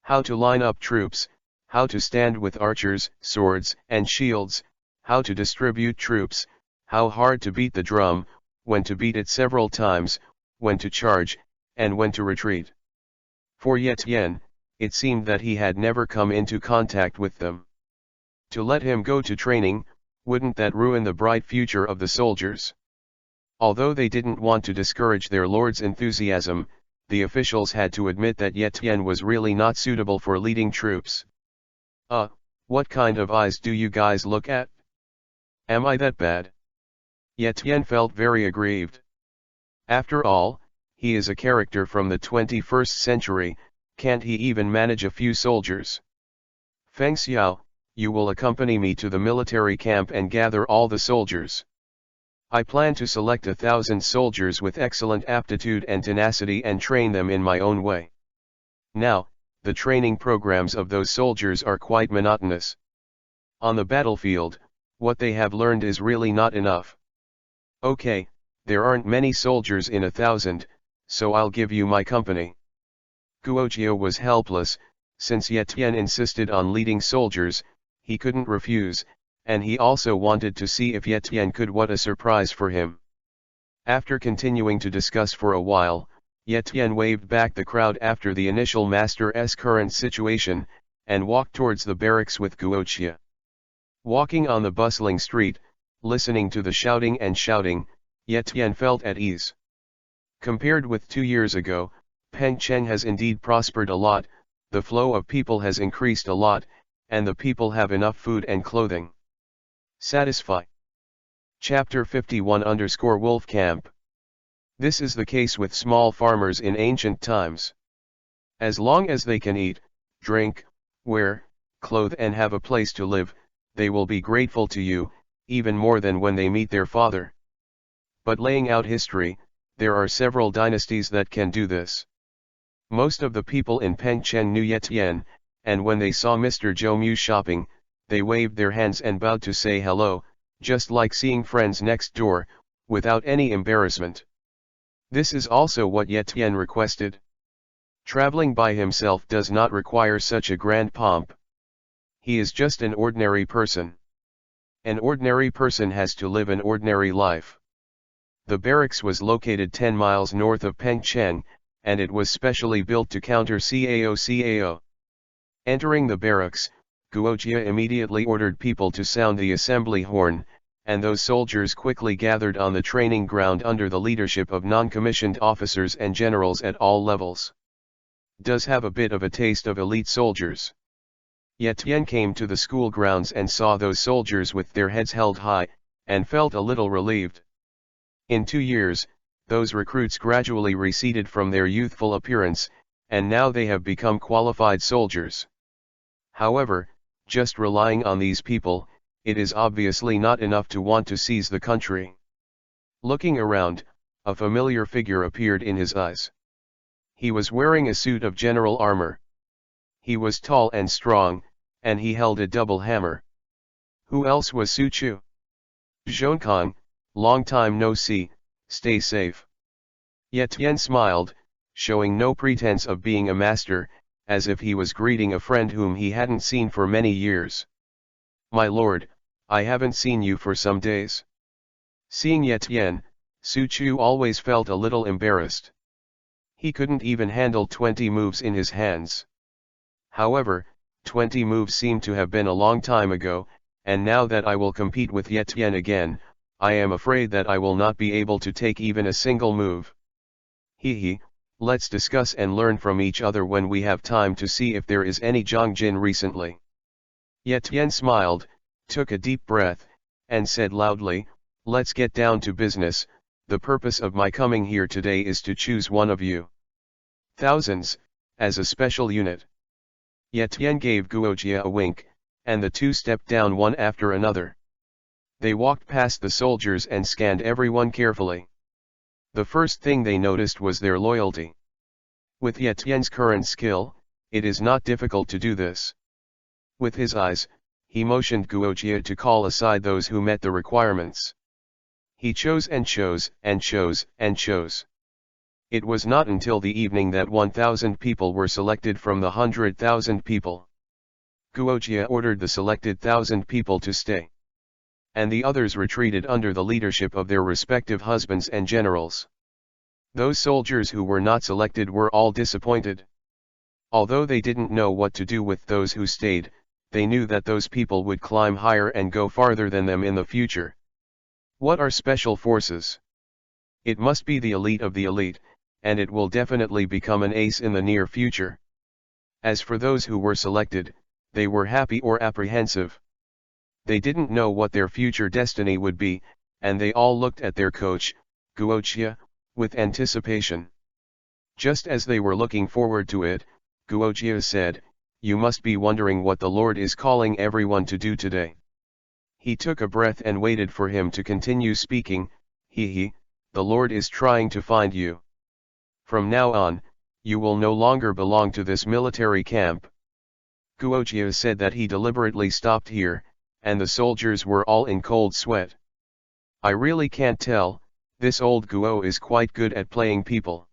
How to line up troops, how to stand with archers, swords, and shields, how to distribute troops, how hard to beat the drum, when to beat it several times, when to charge, and when to retreat. For Ye Tian, it seemed that he had never come into contact with them. To let him go to training, wouldn't that ruin the bright future of the soldiers? Although they didn't want to discourage their lord's enthusiasm, the officials had to admit that Ye Tian was really not suitable for leading troops. What kind of eyes do you guys look at? Am I that bad? Ye Tian felt very aggrieved. After all, he is a character from the 21st century, can't he even manage a few soldiers? Feng Xiao, you will accompany me to the military camp and gather all the soldiers. I plan to select 1,000 soldiers with excellent aptitude and tenacity and train them in my own way. Now, the training programs of those soldiers are quite monotonous. On the battlefield, what they have learned is really not enough. Okay, there aren't many soldiers in 1,000, so I'll give you my company. Guoqia was helpless, since Ye Tian insisted on leading soldiers, he couldn't refuse, and he also wanted to see if Ye Tian could. What a surprise for him. After continuing to discuss for a while, Ye Tian waved back the crowd after the initial master's current situation, and walked towards the barracks with Guoqia. Walking on the bustling street, listening to the shouting and shouting, Ye Tian felt at ease. Compared with 2 years ago, Pengcheng has indeed prospered a lot, the flow of people has increased a lot, and the people have enough food and clothing. Satisfy. Chapter 51_Wolf Camp. This is the case with small farmers in ancient times. As long as they can eat, drink, wear, clothe and have a place to live, they will be grateful to you, even more than when they meet their father. But laying out history, there are several dynasties that can do this. Most of the people in Pengcheng knew Ye Tian, and when they saw Mr. Zhou Mu shopping, they waved their hands and bowed to say hello, just like seeing friends next door, without any embarrassment. This is also what Ye Tian requested. Traveling by himself does not require such a grand pomp. He is just an ordinary person. An ordinary person has to live an ordinary life. The barracks was located 10 miles north of Pengcheng, and it was specially built to counter CAO. Entering the barracks, Guoqia immediately ordered people to sound the assembly horn, and those soldiers quickly gathered on the training ground under the leadership of non-commissioned officers and generals at all levels. Does have a bit of a taste of elite soldiers. Ye Tian came to the school grounds and saw those soldiers with their heads held high, and felt a little relieved. In 2 years, those recruits gradually receded from their youthful appearance, and now they have become qualified soldiers. However, just relying on these people, it is obviously not enough to want to seize the country. Looking around, a familiar figure appeared in his eyes. He was wearing a suit of general armor. He was tall and strong, and he held a double hammer. Who else was Su Chu? Zhonkong, long time no see, stay safe. Ye Tian smiled, showing no pretense of being a master, as if he was greeting a friend whom he hadn't seen for many years. My lord, I haven't seen you for some days. Seeing Ye Tian, Su Chu always felt a little embarrassed. He couldn't even handle 20 moves in his hands. However, 20 moves seem to have been a long time ago, and now that I will compete with Ye Tian again, I am afraid that I will not be able to take even a single move. He, let's discuss and learn from each other when we have time to see if there is any Zhongjin recently. Ye Tian smiled, took a deep breath, and said loudly, let's get down to business. The purpose of my coming here today is to choose one of you. Thousands, as a special unit. Ye Tian gave Guojia a wink, and the two stepped down one after another. They walked past the soldiers and scanned everyone carefully. The first thing they noticed was their loyalty. With Ye Tian's current skill, it is not difficult to do this. With his eyes, he motioned Guojia to call aside those who met the requirements. He chose and chose and chose and chose. It was not until the evening that 1,000 people were selected from the 100,000 people. Guojia ordered the selected 1,000 people to stay. And the others retreated under the leadership of their respective husbands and generals. Those soldiers who were not selected were all disappointed. Although they didn't know what to do with those who stayed, they knew that those people would climb higher and go farther than them in the future. What are special forces? It must be the elite of the elite, and it will definitely become an ace in the near future. As for those who were selected, they were happy or apprehensive. They didn't know what their future destiny would be, and they all looked at their coach, Guojia, with anticipation. Just as they were looking forward to it, Guojia said, "You must be wondering what the Lord is calling everyone to do today." He took a breath and waited for him to continue speaking. The Lord is trying to find you. From now on, you will no longer belong to this military camp. Guojia said that he deliberately stopped here, and the soldiers were all in cold sweat. I really can't tell, this old Guo is quite good at playing people.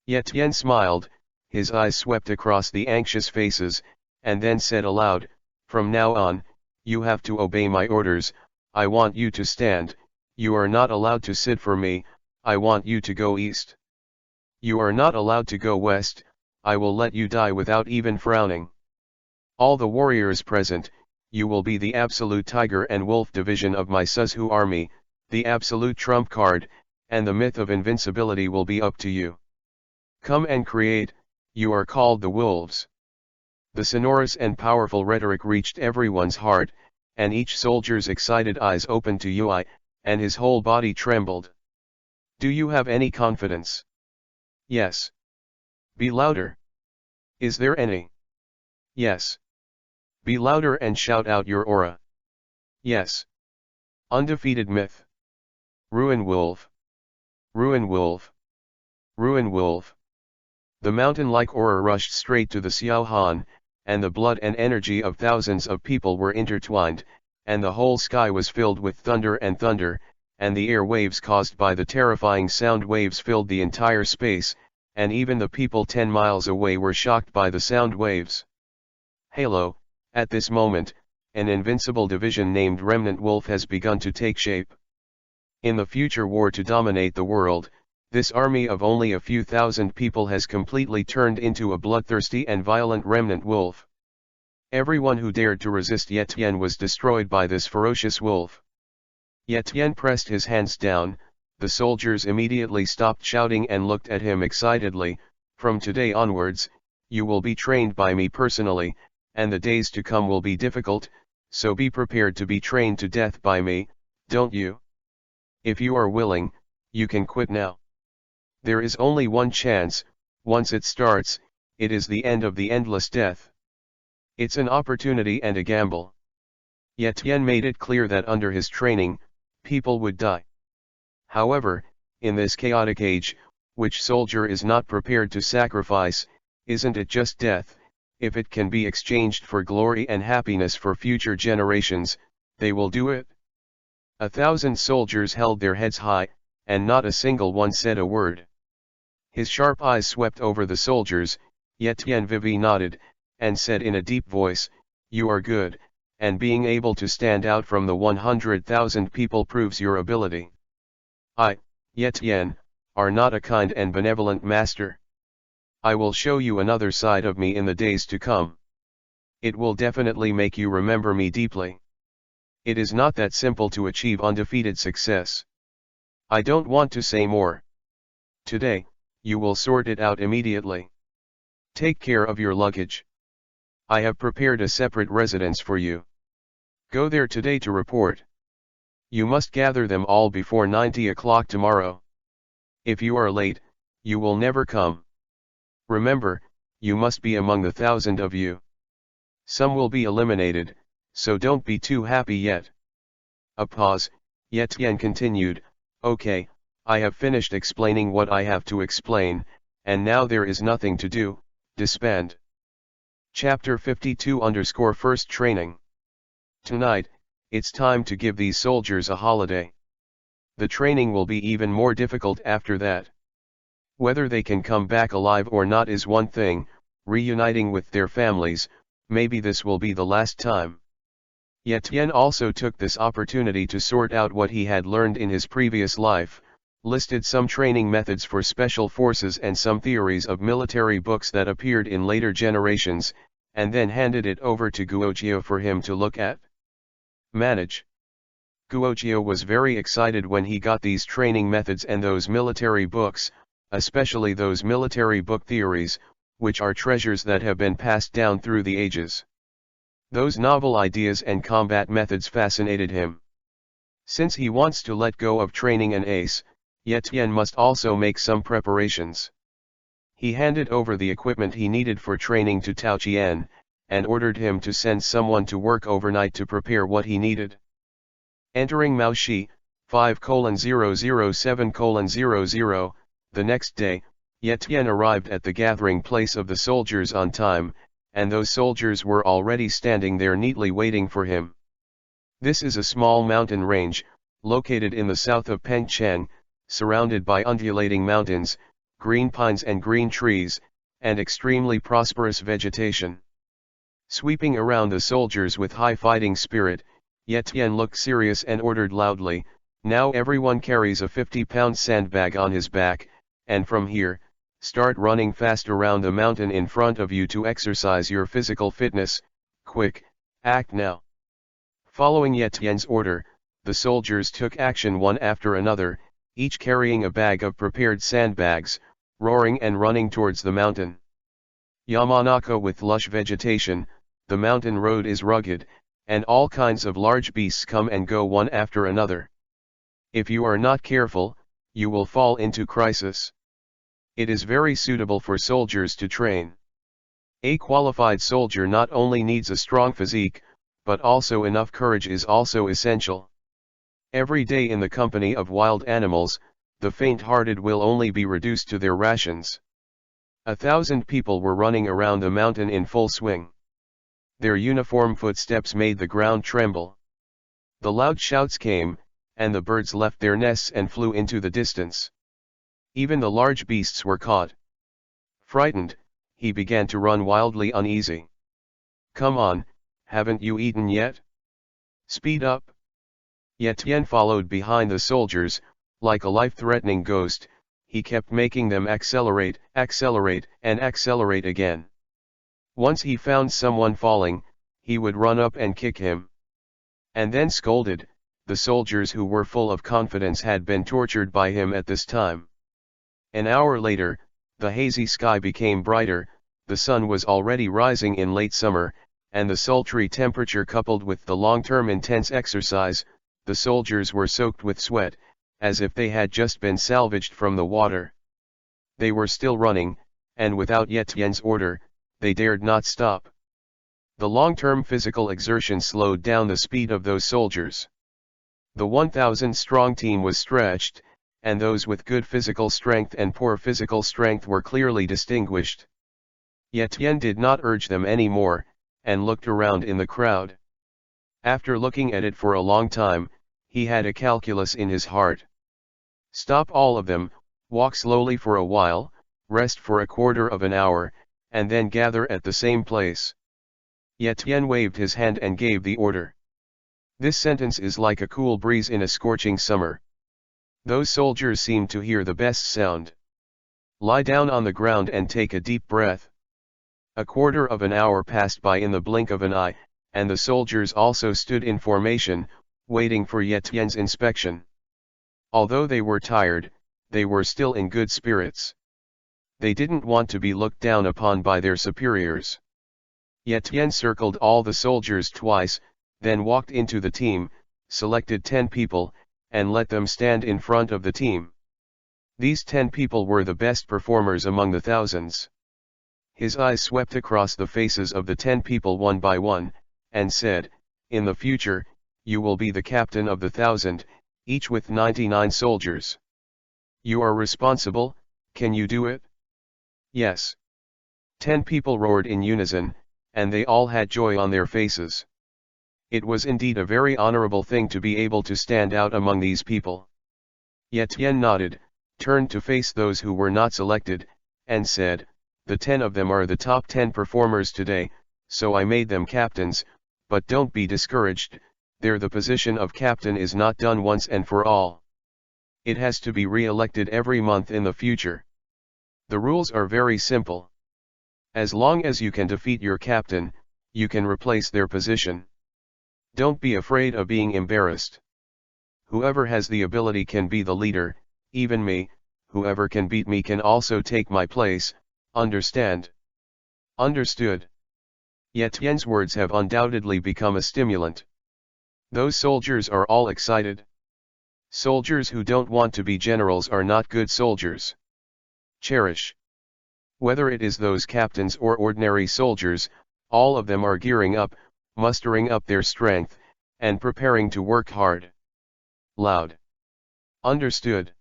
Ye Tian smiled, his eyes swept across the anxious faces, and then said aloud, "From now on, you have to obey my orders. I want you to stand, you are not allowed to sit for me, I want you to go east. You are not allowed to go west, I will let you die without even frowning. All the warriors present, you will be the absolute tiger and wolf division of my Suzhu army, the absolute trump card, and the myth of invincibility will be up to you. Come and create, you are called the wolves." The sonorous and powerful rhetoric reached everyone's heart, and each soldier's excited eyes opened to Yui, and his whole body trembled. "Do you have any confidence?" "Yes." "Be louder." "Is there any?" "Yes." "Be louder and shout out your aura." "Yes." "Undefeated myth." "Ruin wolf." "Ruin wolf." "Ruin wolf." The mountain-like aura rushed straight to the Xiaohan, and the blood and energy of thousands of people were intertwined, and the whole sky was filled with thunder, and the air waves caused by the terrifying sound waves filled the entire space, and even the people 10 miles away were shocked by the sound waves. Halo, at this moment, an invincible division named Remnant Wolf has begun to take shape. In the future war to dominate the world, this army of only a few thousand people has completely turned into a bloodthirsty and violent remnant wolf. Everyone who dared to resist Ye Tian was destroyed by this ferocious wolf. Ye Tian pressed his hands down, the soldiers immediately stopped shouting and looked at him excitedly. "From today onwards, you will be trained by me personally, and the days to come will be difficult, so be prepared to be trained to death by me, don't you? If you are willing, you can quit now. There is only one chance, once it starts, it is the end of the endless death. It's an opportunity and a gamble. Yet Tien made it clear that under his training, people would die. However, in this chaotic age, which soldier is not prepared to sacrifice, isn't it just death? If it can be exchanged for glory and happiness for future generations, they will do it. 1,000 soldiers held their heads high, and not a single one said a word. His sharp eyes swept over the soldiers, yet Tien Vivi nodded, and said in a deep voice, "You are good, and being able to stand out from the 100,000 people proves your ability. I, Ye Tien, are not a kind and benevolent master. I will show you another side of me in the days to come. It will definitely make you remember me deeply. It is not that simple to achieve undefeated success. I don't want to say more. Today, you will sort it out immediately. Take care of your luggage. I have prepared a separate residence for you. Go there today to report. You must gather them all before 90 o'clock tomorrow. If you are late, you will never come. Remember, you must be among the 1,000 of you. Some will be eliminated, so don't be too happy yet." A pause, yet Tien continued, "Okay, I have finished explaining what I have to explain, and now there is nothing to do, disband." Chapter 52_First Training. Tonight, it's time to give these soldiers a holiday. The training will be even more difficult after that. Whether they can come back alive or not is one thing, reuniting with their families, maybe this will be the last time. Yet Tien also took this opportunity to sort out what he had learned in his previous life, listed some training methods for special forces and some theories of military books that appeared in later generations, and then handed it over to Guojiao for him to look at. Manage. Guojiao was very excited when he got these training methods and those military books, especially those military book theories, which are treasures that have been passed down through the ages. Those novel ideas and combat methods fascinated him. Since he wants to let go of training an ace, Ye Tien must also make some preparations. He handed over the equipment he needed for training to Tao Qian, and ordered him to send someone to work overnight to prepare what he needed. Entering Maoshi, 5:007:00, the next day, Ye Tien arrived at the gathering place of the soldiers on time, and those soldiers were already standing there neatly waiting for him. This is a small mountain range, located in the south of Pengcheng, surrounded by undulating mountains, green pines and green trees, and extremely prosperous vegetation. Sweeping around the soldiers with high fighting spirit, Ye Tien looked serious and ordered loudly, "Now everyone carries a 50-pound sandbag on his back, and from here, start running fast around the mountain in front of you to exercise your physical fitness. Quick, act now." Following Ye Tien's order, the soldiers took action one after another, each carrying a bag of prepared sandbags, roaring and running towards the mountain. Yamanaka with lush vegetation, the mountain road is rugged, and all kinds of large beasts come and go one after another. If you are not careful, you will fall into crisis. It is very suitable for soldiers to train. A qualified soldier not only needs a strong physique, but also enough courage is also essential. Every day in the company of wild animals, the faint-hearted will only be reduced to their rations. 1,000 people were running around the mountain in full swing. Their uniform footsteps made the ground tremble. The loud shouts came, and the birds left their nests and flew into the distance. Even the large beasts were caught. Frightened, he began to run wildly uneasy. "Come on, haven't you eaten yet? Speed up." Ye Tien followed behind the soldiers, like a life-threatening ghost. He kept making them accelerate, accelerate, and accelerate again. Once he found someone falling, he would run up and kick him. And then scolded. The soldiers who were full of confidence had been tortured by him at this time. An hour later, the hazy sky became brighter, the sun was already rising in late summer, and the sultry temperature coupled with the long-term intense exercise, the soldiers were soaked with sweat, as if they had just been salvaged from the water. They were still running, and without Ye Tien's order, they dared not stop. The long-term physical exertion slowed down the speed of those soldiers. The 1,000-strong team was stretched, and those with good physical strength and poor physical strength were clearly distinguished. Yet Tien did not urge them any more, and looked around in the crowd. After looking at it for a long time, he had a calculus in his heart. Stop all of them, walk slowly for a while, rest for a quarter of an hour, and then gather at the same place. Yet Tien waved his hand and gave the order. This sentence is like a cool breeze in a scorching summer. Those soldiers seemed to hear the best sound. Lie down on the ground and take a deep breath. A quarter of an hour passed by in the blink of an eye, and the soldiers also stood in formation, waiting for Ye Tien's inspection. Although they were tired, they were still in good spirits. They didn't want to be looked down upon by their superiors. Ye Tien circled all the soldiers twice, then walked into the team, selected 10 people, and let them stand in front of the team. These 10 people were the best performers among the thousands. His eyes swept across the faces of the 10 people one by one, and said, "In the future, you will be the captain of the 1,000, each with 99 soldiers. You are responsible, can you do it?" "Yes." 10 people roared in unison, and they all had joy on their faces. It was indeed a very honorable thing to be able to stand out among these people. Ye Tien nodded, turned to face those who were not selected, and said, "The 10 of them are the top 10 performers today, so I made them captains, but don't be discouraged, the position of captain is not done once and for all. It has to be re-elected every month in the future. The rules are very simple. As long as you can defeat your captain, you can replace their position. Don't be afraid of being embarrassed. Whoever has the ability can be the leader, even me, whoever can beat me can also take my place, understand?" "Understood." Ye Tien's words have undoubtedly become a stimulant. Those soldiers are all excited. Soldiers who don't want to be generals are not good soldiers. Cherish. Whether it is those captains or ordinary soldiers, all of them are gearing up, mustering up their strength, and preparing to work hard. Loud. Understood.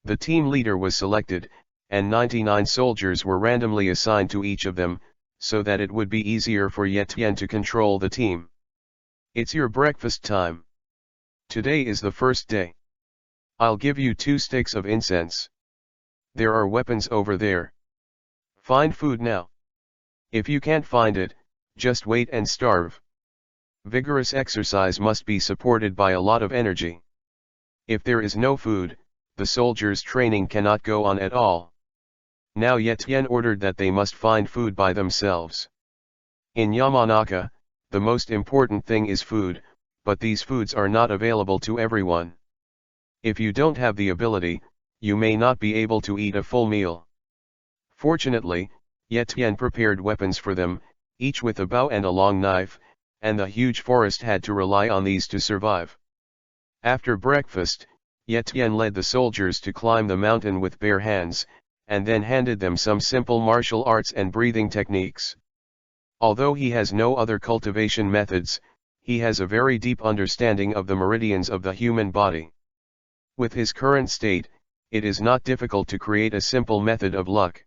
The team leader was selected, and 99 soldiers were randomly assigned to each of them, so that it would be easier for Ye Tien to control the team. "It's your breakfast time. Today is the first day. I'll give you 2 sticks of incense. There are weapons over there. Find food now. If you can't find it, just wait and starve. Vigorous exercise must be supported by a lot of energy. If there is no food, the soldiers' training cannot go on at all." Now Ye Tien ordered that they must find food by themselves. In Yamanaka, the most important thing is food, but these foods are not available to everyone. If you don't have the ability, you may not be able to eat a full meal. Fortunately, Ye Tien prepared weapons for them, each with a bow and a long knife, and the huge forest had to rely on these to survive. After breakfast, Ye Tien led the soldiers to climb the mountain with bare hands, and then handed them some simple martial arts and breathing techniques. Although he has no other cultivation methods, he has a very deep understanding of the meridians of the human body. With his current state, it is not difficult to create a simple method of luck.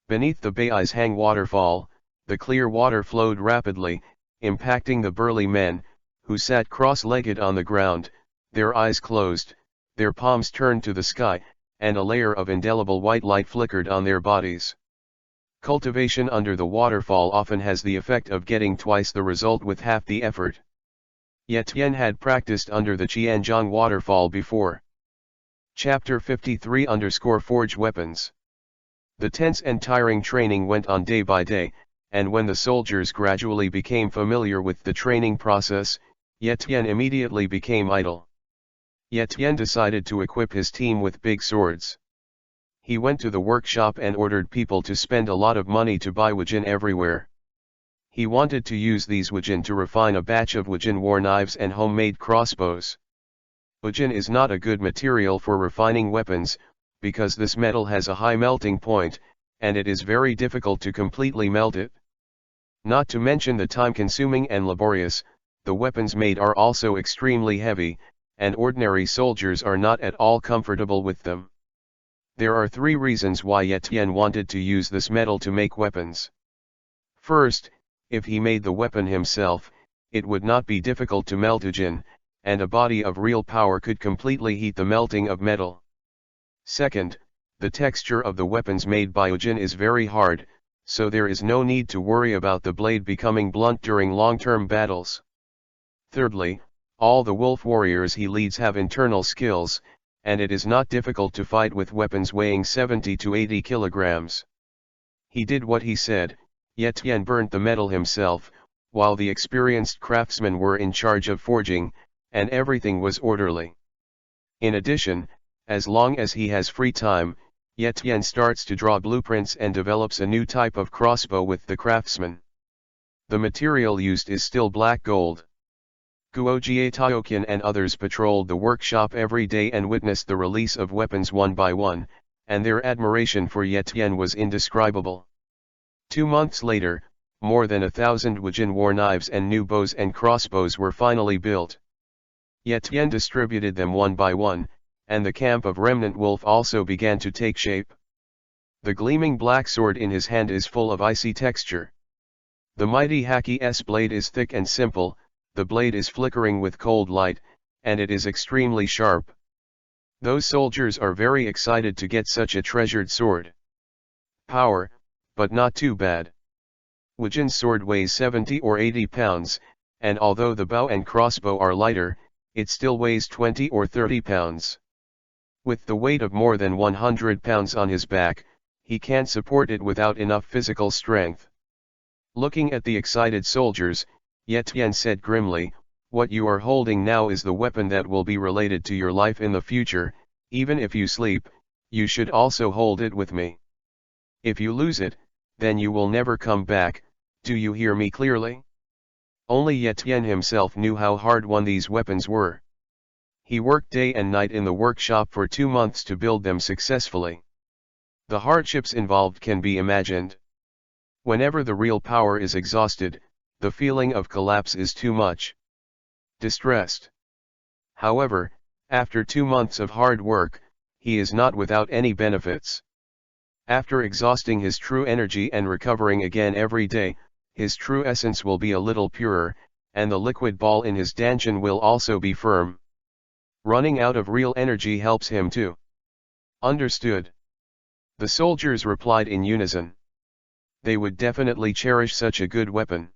Beneath the Bai's Hang waterfall, the clear water flowed rapidly, impacting the burly men, who sat cross-legged on the ground, their eyes closed, their palms turned to the sky, and a layer of indelible white light flickered on their bodies. Cultivation under the waterfall often has the effect of getting twice the result with half the effort. Ye Tien had practiced under the Qianzhong waterfall before. Chapter 53_Forge Weapons. The tense and tiring training went on day by day, and when the soldiers gradually became familiar with the training process, Ye Tien immediately became idle. Ye Tien decided to equip his team with big swords. He went to the workshop and ordered people to spend a lot of money to buy Wujin everywhere. He wanted to use these Wujin to refine a batch of Wujin war knives and homemade crossbows. Wujin is not a good material for refining weapons, because this metal has a high melting point, and it is very difficult to completely melt it. Not to mention the time-consuming and laborious, the weapons made are also extremely heavy, and ordinary soldiers are not at all comfortable with them. There are three reasons why Etienne wanted to use this metal to make weapons. First, if he made the weapon himself, it would not be difficult to melt Ujin, and a body of real power could completely heat the melting of metal. Second, the texture of the weapons made by Ujin is very hard, so there is no need to worry about the blade becoming blunt during long-term battles. Thirdly, all the wolf warriors he leads have internal skills, and it is not difficult to fight with weapons weighing 70 to 80 kilograms. He did what he said. Etienne burnt the metal himself, while the experienced craftsmen were in charge of forging, and everything was orderly. In addition, as long as he has free time, Etienne starts to draw blueprints and develops a new type of crossbow with the craftsman. The material used is still black gold. Guojie Taoqian and others patrolled the workshop every day and witnessed the release of weapons one by one, and their admiration for Etienne was indescribable. 2 months later, more than 1,000 Wujin war knives and new bows and crossbows were finally built. Etienne distributed them one by one, and the camp of Remnant Wolf also began to take shape. The gleaming black sword in his hand is full of icy texture. The mighty Haki's blade is thick and simple, the blade is flickering with cold light, and it is extremely sharp. Those soldiers are very excited to get such a treasured sword. Power, but not too bad. Wujin's sword weighs 70 or 80 pounds, and although the bow and crossbow are lighter, it still weighs 20 or 30 pounds. With the weight of more than 100 pounds on his back, he can't support it without enough physical strength. Looking at the excited soldiers, Etienne said grimly, "What you are holding now is the weapon that will be related to your life in the future. Even if you sleep, you should also hold it with me. If you lose it, then you will never come back. Do you hear me clearly?" Only Etienne himself knew how hard-won these weapons were. He worked day and night in the workshop for 2 months to build them successfully. The hardships involved can be imagined. Whenever the real power is exhausted, the feeling of collapse is too much. Distressed. However, after 2 months of hard work, he is not without any benefits. After exhausting his true energy and recovering again every day, his true essence will be a little purer, and the liquid ball in his dantian will also be firm. Running out of real energy helps him too. Understood. The soldiers replied in unison. They would definitely cherish such a good weapon.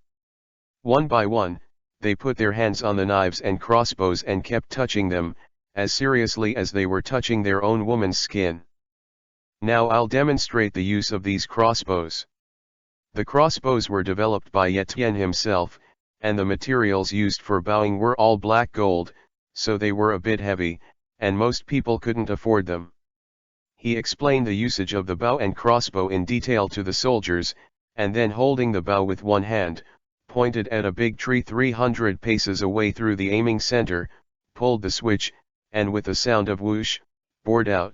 One by one, they put their hands on the knives and crossbows and kept touching them, as seriously as they were touching their own woman's skin. Now I'll demonstrate the use of these crossbows. The crossbows were developed by Etienne himself, and the materials used for bowing were all black gold, so they were a bit heavy, and most people couldn't afford them. He explained the usage of the bow and crossbow in detail to the soldiers, and then holding the bow with one hand, pointed at a big tree 300 paces away through the aiming center, pulled the switch, and with a sound of whoosh, bored out.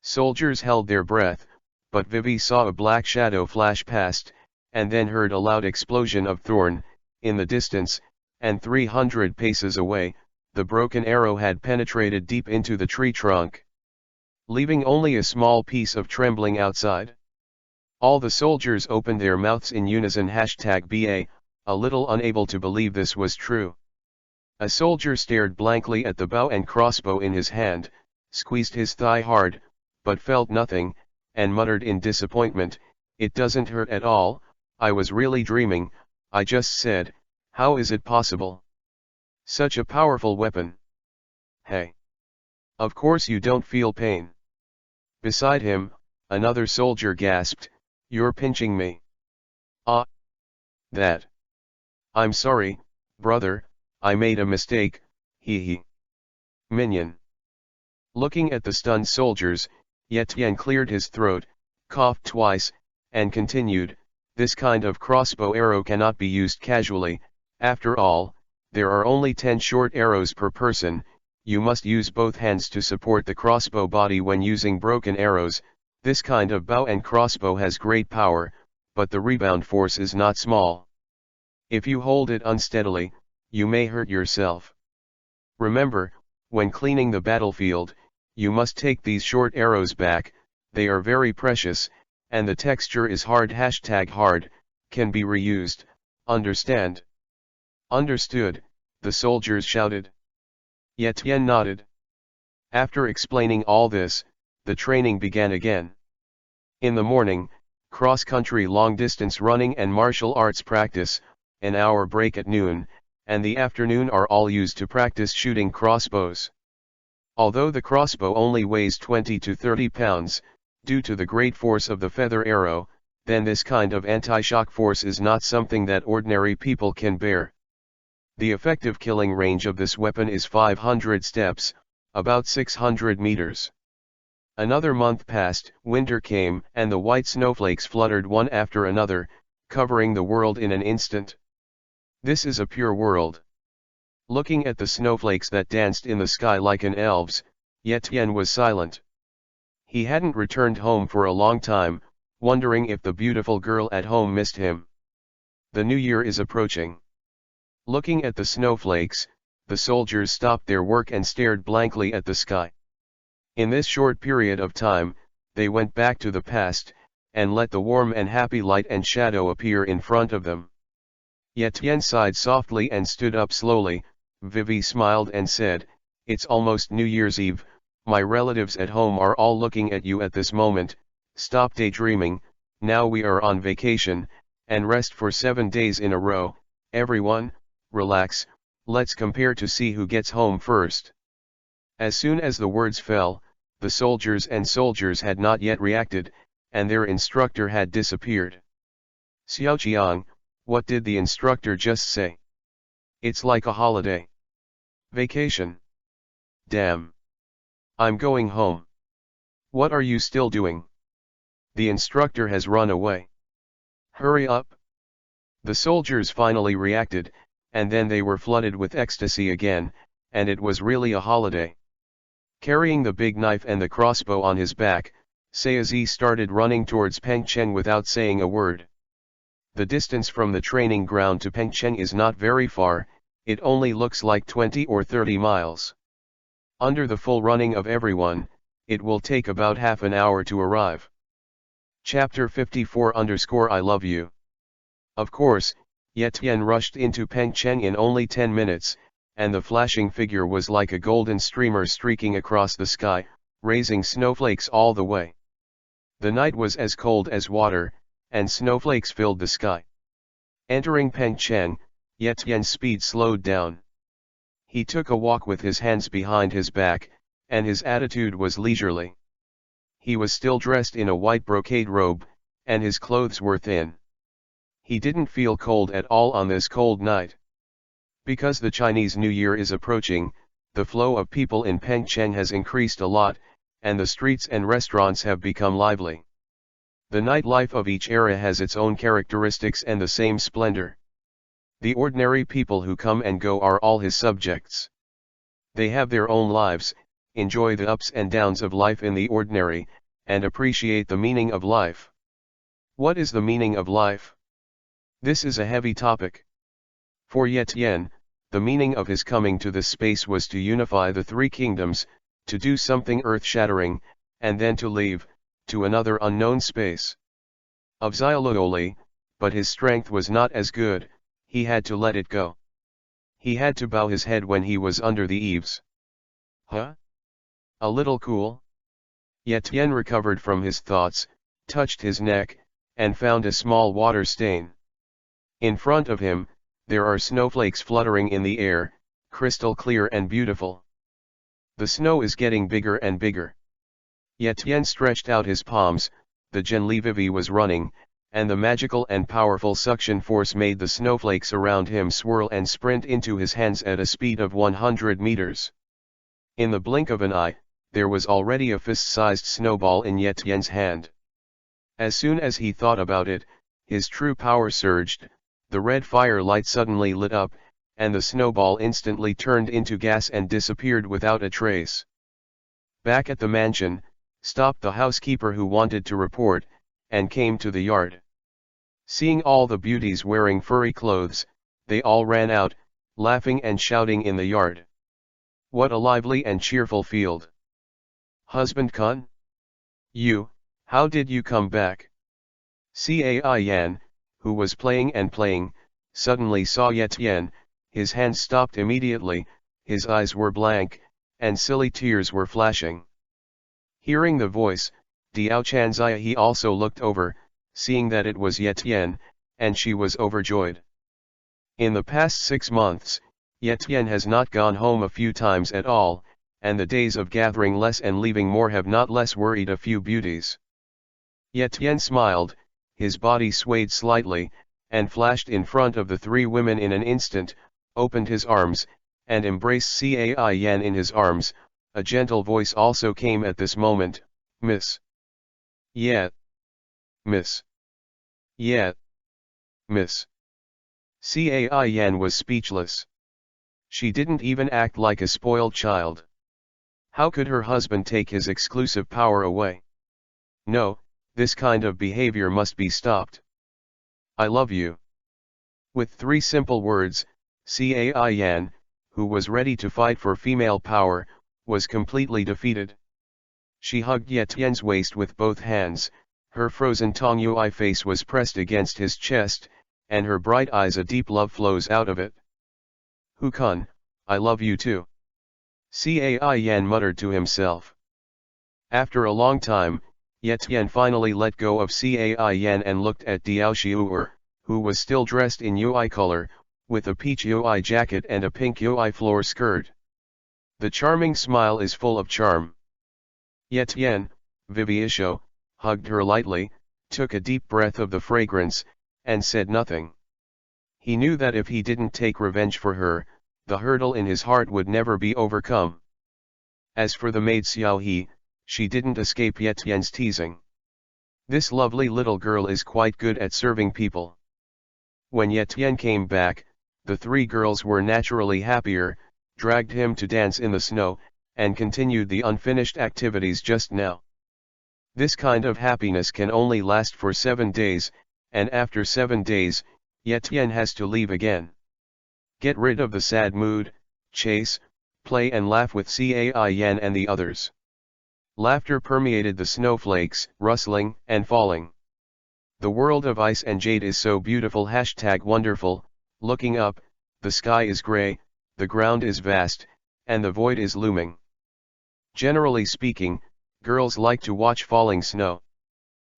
Soldiers held their breath, but Vivi saw a black shadow flash past, and then heard a loud explosion of thorn, in the distance, and 300 paces away, the broken arrow had penetrated deep into the tree trunk, leaving only a small piece of trembling outside. All the soldiers opened their mouths in unison #BA, a little unable to believe this was true. A soldier stared blankly at the bow and crossbow in his hand, squeezed his thigh hard, but felt nothing, and muttered in disappointment, "It doesn't hurt at all. I was really dreaming. I just said, how is it possible? Such a powerful weapon. Hey. Of course you don't feel pain." Beside him, another soldier gasped, "You're pinching me." "Ah. That. I'm sorry, brother, I made a mistake, hee. Minion." Looking at the stunned soldiers, Etienne cleared his throat, coughed twice, and continued, "This kind of crossbow arrow cannot be used casually. After all, there are only 10 short arrows per person. You must use both hands to support the crossbow body when using broken arrows. This kind of bow and crossbow has great power, but the rebound force is not small. If you hold it unsteadily, you may hurt yourself. Remember, when cleaning the battlefield, you must take these short arrows back, they are very precious, and the texture is hard. #hard, can be reused, understand? Understood, the soldiers shouted. Yetian nodded. After explaining all this, the training began again. In the morning, cross-country long-distance running and martial arts practice, an hour break at noon, and the afternoon are all used to practice shooting crossbows. Although the crossbow only weighs 20 to 30 pounds, due to the great force of the feather arrow, then this kind of anti-shock force is not something that ordinary people can bear. The effective killing range of this weapon is 500 steps, about 600 meters. Another month passed, winter came, and the white snowflakes fluttered one after another, covering the world in an instant. This is a pure world. Looking at the snowflakes that danced in the sky like an elves, Yetian was silent. He hadn't returned home for a long time, wondering if the beautiful girl at home missed him. The new year is approaching. Looking at the snowflakes, the soldiers stopped their work and stared blankly at the sky. In this short period of time, they went back to the past, and let the warm and happy light and shadow appear in front of them. Yetian sighed softly and stood up slowly. Vivi smiled and said, "It's almost New Year's Eve, my relatives at home are all looking at you at this moment, stop daydreaming, now we are on vacation, and rest for 7 days in a row, everyone, relax, let's compare to see who gets home first." As soon as the words fell, the soldiers had not yet reacted, and their instructor had disappeared. "Xiaoqiang, what did the instructor just say? It's like a holiday. Vacation. Damn. I'm going home. What are you still doing? The instructor has run away. Hurry up." The soldiers finally reacted, and then they were flooded with ecstasy again, and it was really a holiday. Carrying the big knife and the crossbow on his back, Sayazi started running towards Pengcheng without saying a word. The distance from the training ground to Pengcheng is not very far, it only looks like 20 or 30 miles. Under the full running of everyone, it will take about half an hour to arrive. Chapter 54_I love you. Of course, Yetian rushed into Pengcheng in only 10 minutes, and the flashing figure was like a golden streamer streaking across the sky, raising snowflakes all the way. The night was as cold as water, and snowflakes filled the sky. Entering Pengcheng, Yetian's speed slowed down. He took a walk with his hands behind his back, and his attitude was leisurely. He was still dressed in a white brocade robe, and his clothes were thin. He didn't feel cold at all on this cold night. Because the Chinese New Year is approaching, the flow of people in Pengcheng has increased a lot, and the streets and restaurants have become lively. The nightlife of each area has its own characteristics and the same splendor. The ordinary people who come and go are all his subjects. They have their own lives, enjoy the ups and downs of life in the ordinary, and appreciate the meaning of life. What is the meaning of life? This is a heavy topic. For Yetian, the meaning of his coming to this space was to unify the three kingdoms, to do something earth-shattering, and then to leave, to another unknown space. Of Xiaoluoli, but his strength was not as good, he had to let it go. He had to bow his head when he was under the eaves. Huh? A little cool? Yetian recovered from his thoughts, touched his neck, and found a small water stain. In front of him, there are snowflakes fluttering in the air, crystal clear and beautiful. The snow is getting bigger and bigger. Yetian stretched out his palms, the Genli Vivi was running, and the magical and powerful suction force made the snowflakes around him swirl and sprint into his hands at a speed of 100 meters. In the blink of an eye, there was already a fist-sized snowball in Yetian's hand. As soon as he thought about it, his true power surged, the red fire light suddenly lit up, and the snowball instantly turned into gas and disappeared without a trace. Back at the mansion, stopped the housekeeper who wanted to report, and came to the yard. Seeing all the beauties wearing furry clothes, they all ran out, laughing and shouting in the yard. What a lively and cheerful field! Husband Kun? You, how did you come back? Cai Yan, who was playing and playing, suddenly saw Yetian, his hands stopped immediately, his eyes were blank, and silly tears were flashing. Hearing the voice, Diao Chanzai he also looked over, seeing that it was Yetian, and she was overjoyed. In the past 6 months, Yetian has not gone home a few times at all, and the days of gathering less and leaving more have not less worried a few beauties. Yetian smiled, his body swayed slightly, and flashed in front of the 3 women in an instant, opened his arms, and embraced Cai Yan in his arms. A gentle voice also came at this moment, Miss. Yeah. Miss. Yeah. Miss. Cai Yan was speechless. She didn't even act like a spoiled child. How could her husband take his exclusive power away? No, this kind of behavior must be stopped. I love you. With 3 simple words, Cai Yan, who was ready to fight for female power, was completely defeated. She hugged Yetian's waist with both hands, her frozen Tongyue face was pressed against his chest, and her bright eyes a deep love flows out of it. Hukun, I love you too. Cai Yan muttered to himself. After a long time, Yetian finally let go of Cai Yan and looked at Diao Xiu'er, who was still dressed in UI color, with a peach UI jacket and a pink UI floor skirt. The charming smile is full of charm. Yetian, Viviisho, hugged her lightly, took a deep breath of the fragrance, and said nothing. He knew that if he didn't take revenge for her, the hurdle in his heart would never be overcome. As for the maid Xiao He, she didn't escape Yetian's teasing. This lovely little girl is quite good at serving people. When Yetian came back, the 3 girls were naturally happier, dragged him to dance in the snow, and continued the unfinished activities just now. This kind of happiness can only last for 7 days, and after 7 days, Yetian has to leave again. Get rid of the sad mood, chase, play and laugh with Cai Yan and the others. Laughter permeated the snowflakes, rustling and falling. The world of ice and jade is so beautiful. #wonderful, looking up, the sky is gray, the ground is vast, and the void is looming. Generally speaking, girls like to watch falling snow.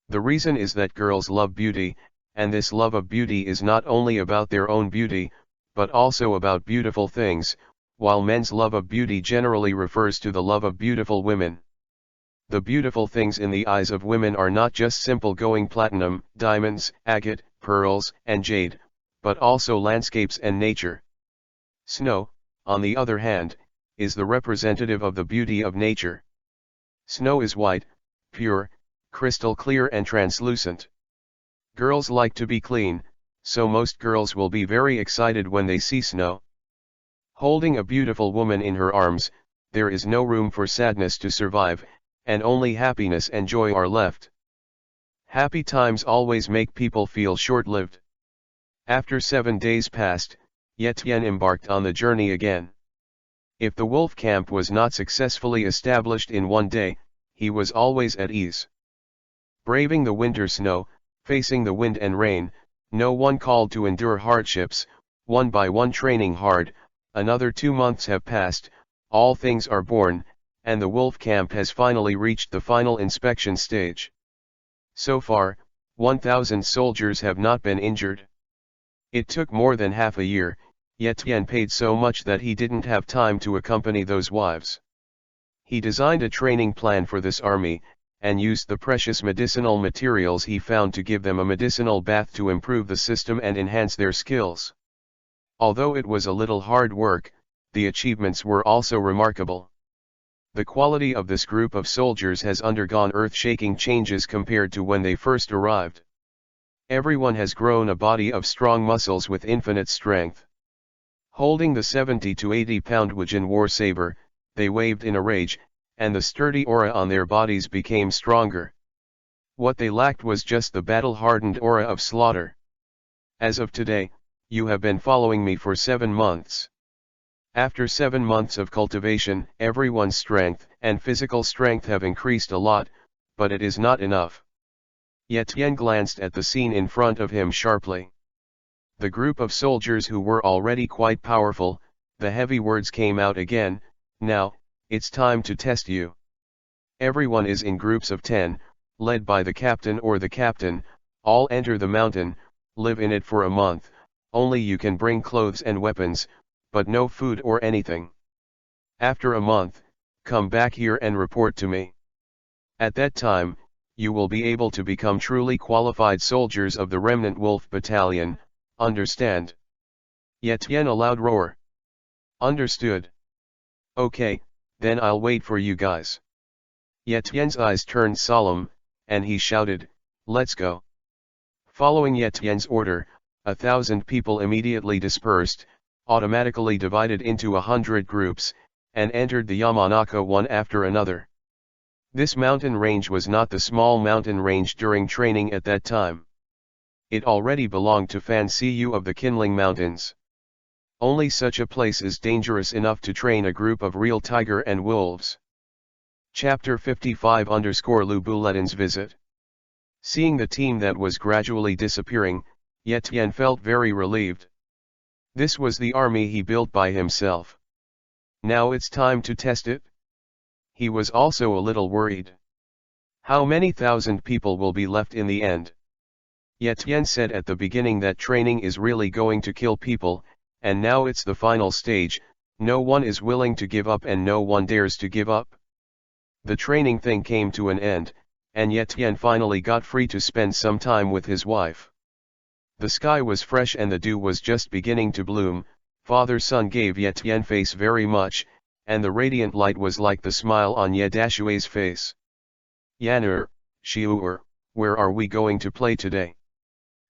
The reason is that girls love beauty, and this love of beauty is not only about their own beauty, but also about beautiful things, while men's love of beauty generally refers to the love of beautiful women. The beautiful things in the eyes of women are not just simple going platinum, diamonds, agate, pearls, and jade, but also landscapes and nature. Snow, on the other hand, is the representative of the beauty of nature. Snow is white, pure, crystal clear and translucent. Girls like to be clean, so most girls will be very excited when they see snow. Holding a beautiful woman in her arms, there is no room for sadness to survive, and only happiness and joy are left. Happy times always make people feel short-lived. After 7 days passed, Yetian embarked on the journey again. If the wolf camp was not successfully established in 1 day, he was always at ease. Braving the winter snow, facing the wind and rain, no one called to endure hardships, one by one training hard. Another 2 months have passed, all things are born, and the wolf camp has finally reached the final inspection stage. So far, 1,000 soldiers have not been injured. It took more than half a year, Yetian paid so much that he didn't have time to accompany those wives. He designed a training plan for this army, and used the precious medicinal materials he found to give them a medicinal bath to improve the system and enhance their skills. Although it was a little hard work, the achievements were also remarkable. The quality of this group of soldiers has undergone earth-shaking changes compared to when they first arrived. Everyone has grown a body of strong muscles with infinite strength. Holding the 70 to 80-pound Wajan war saber, they waved in a rage, and the sturdy aura on their bodies became stronger. What they lacked was just the battle-hardened aura of slaughter. As of today, you have been following me for 7 months. After 7 months of cultivation, everyone's strength and physical strength have increased a lot, but it is not enough. Ye Tian glanced at the scene in front of him sharply. The group of soldiers who were already quite powerful, the heavy words came out again, now, it's time to test you. Everyone is in groups of 10, led by the captain or the captain, all enter the mountain, live in it for a month, only you can bring clothes and weapons, but no food or anything. After a month, come back here and report to me. At that time, you will be able to become truly qualified soldiers of the Remnant Wolf Battalion, understand? Ye Tian a loud roar. Understood. Okay, then I'll wait for you guys. Ye Tian's eyes turned solemn, and he shouted, let's go. Following Ye Tian's order, 1,000 people immediately dispersed, automatically divided into 100 groups, and entered the Yamanaka one after another. This mountain range was not the small mountain range during training at that time. It already belonged to Fan Cu of the Kindling Mountains. Only such a place is dangerous enough to train a group of real tiger and wolves. Chapter 55_Lu Buletin's visit. Seeing the team that was gradually disappearing, Ye Tian felt very relieved. This was the army he built by himself. Now it's time to test it? He was also a little worried. How many thousand people will be left in the end? Ye Tian said at the beginning that training is really going to kill people, and now it's the final stage, no one is willing to give up and no one dares to give up. The training thing came to an end, and Ye Tian finally got free to spend some time with his wife. The sky was fresh and the dew was just beginning to bloom. Father Sun gave Ye Tian face very much, and the radiant light was like the smile on Ye Dashue's face. Yan'er, Shiu'er, where are we going to play today?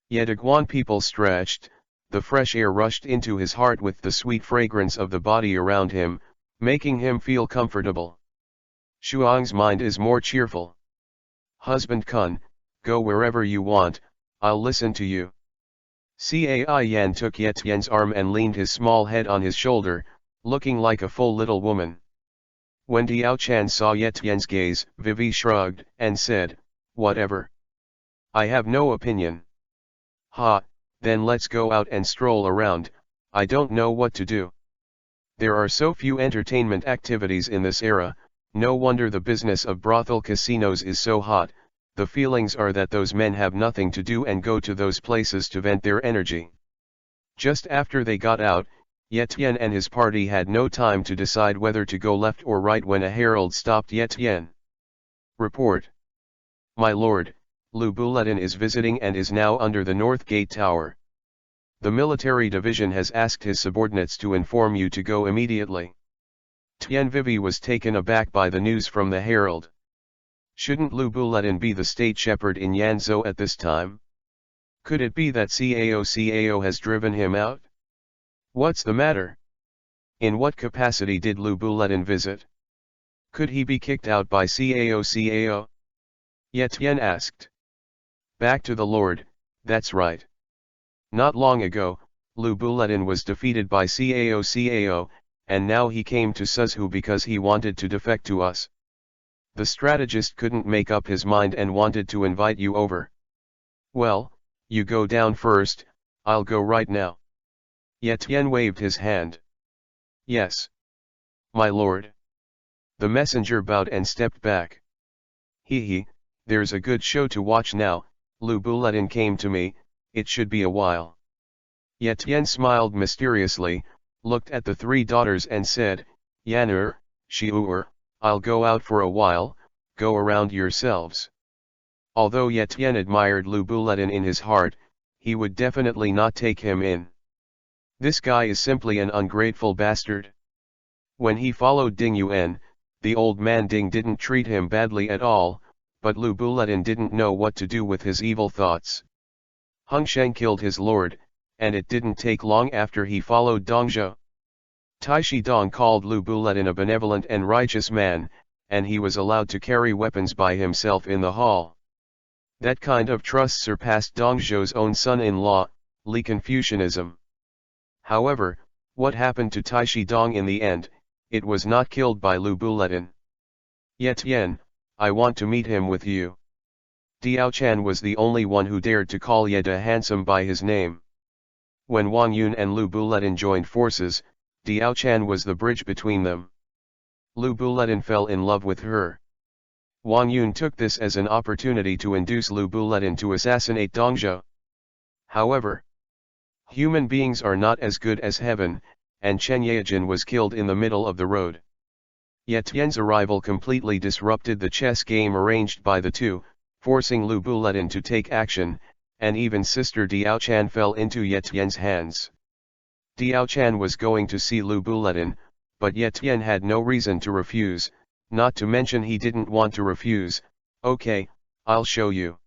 Ye Daguan people stretched, the fresh air rushed into his heart with the sweet fragrance of the body around him, making him feel comfortable. Shuang's mind is more cheerful. Husband Kun, go wherever you want, I'll listen to you. Cai Yan took Ye Tian's arm and leaned his small head on his shoulder, looking like a full little woman. When Diao Chan saw Ye Tian's gaze, Vivi shrugged, and said, whatever. I have no opinion. Ha, then let's go out and stroll around, I don't know what to do. There are so few entertainment activities in this era, no wonder the business of brothel casinos is so hot. The feelings are that those men have nothing to do and go to those places to vent their energy. Just after they got out, Ye Tian and his party had no time to decide whether to go left or right when a herald stopped Ye Tian. Report. My lord, Lu Buletin is visiting and is now under the North Gate Tower. The military division has asked his subordinates to inform you to go immediately. Tian Vivi was taken aback by the news from the herald. Shouldn't Lu Buletin be the state shepherd in Yanzhou at this time? Could it be that Cao has driven him out? What's the matter? In what capacity did Lu Buletin visit? Could he be kicked out by Cao? Ye Tian asked. Back to the Lord, that's right. Not long ago, Lu Buletin was defeated by Cao, and now he came to Suzhou because he wanted to defect to us. The strategist couldn't make up his mind and wanted to invite you over. Well, you go down first, I'll go right now. Ye Tian waved his hand. Yes. My lord. The messenger bowed and stepped back. He, there's a good show to watch now, Lu Buletin came to me, it should be a while. Ye Tian smiled mysteriously, looked at the 3 daughters and said, Yan'er, Shiu'er, I'll go out for a while, go around yourselves. Although Ye Tian admired Lu Buletin in his heart, he would definitely not take him in. This guy is simply an ungrateful bastard. When he followed Ding Yuan, the old man Ding didn't treat him badly at all, but Lu Buletin didn't know what to do with his evil thoughts. Hung Sheng killed his lord, and it didn't take long after he followed Dongzhou. Tai Shidong called Lu Buletin a benevolent and righteous man, and he was allowed to carry weapons by himself in the hall. That kind of trust surpassed Dongzhou's own son-in-law, Li Confucianism. However, what happened to Tai Shidong in the end? It was not killed by Lu Buletin. Ye Tian, I want to meet him with you. Diao Chan was the only one who dared to call Ye De handsome by his name. When Wang Yun and Lu Buletin joined forces, Diao Chan was the bridge between them. Lu Buletin fell in love with her. Wang Yun took this as an opportunity to induce Lu Buletin to assassinate Dongzhou. However, human beings are not as good as heaven, and Chen Yejin was killed in the middle of the road. Ye Tian's arrival completely disrupted the chess game arranged by the two, forcing Lu Buletin to take action, and even Sister Diao Chan fell into Ye Tian's hands. Diao Chan was going to see Lu Buletin, but Ye Tian had no reason to refuse, not to mention he didn't want to refuse. Okay, I'll show you.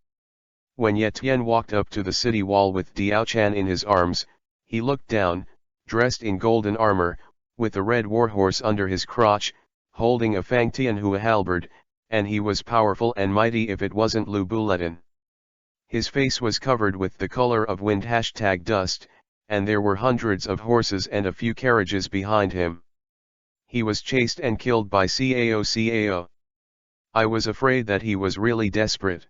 When Ye Tian walked up to the city wall with Diao Chan in his arms, he looked down, dressed in golden armor, with a red warhorse under his crotch, holding a Fang Tianhua halberd, and he was powerful and mighty if it wasn't Lu Buletin. His face was covered with the color of wind #dust, and there were hundreds of horses and a few carriages behind him. He was chased and killed by Cao. I was afraid that he was really desperate.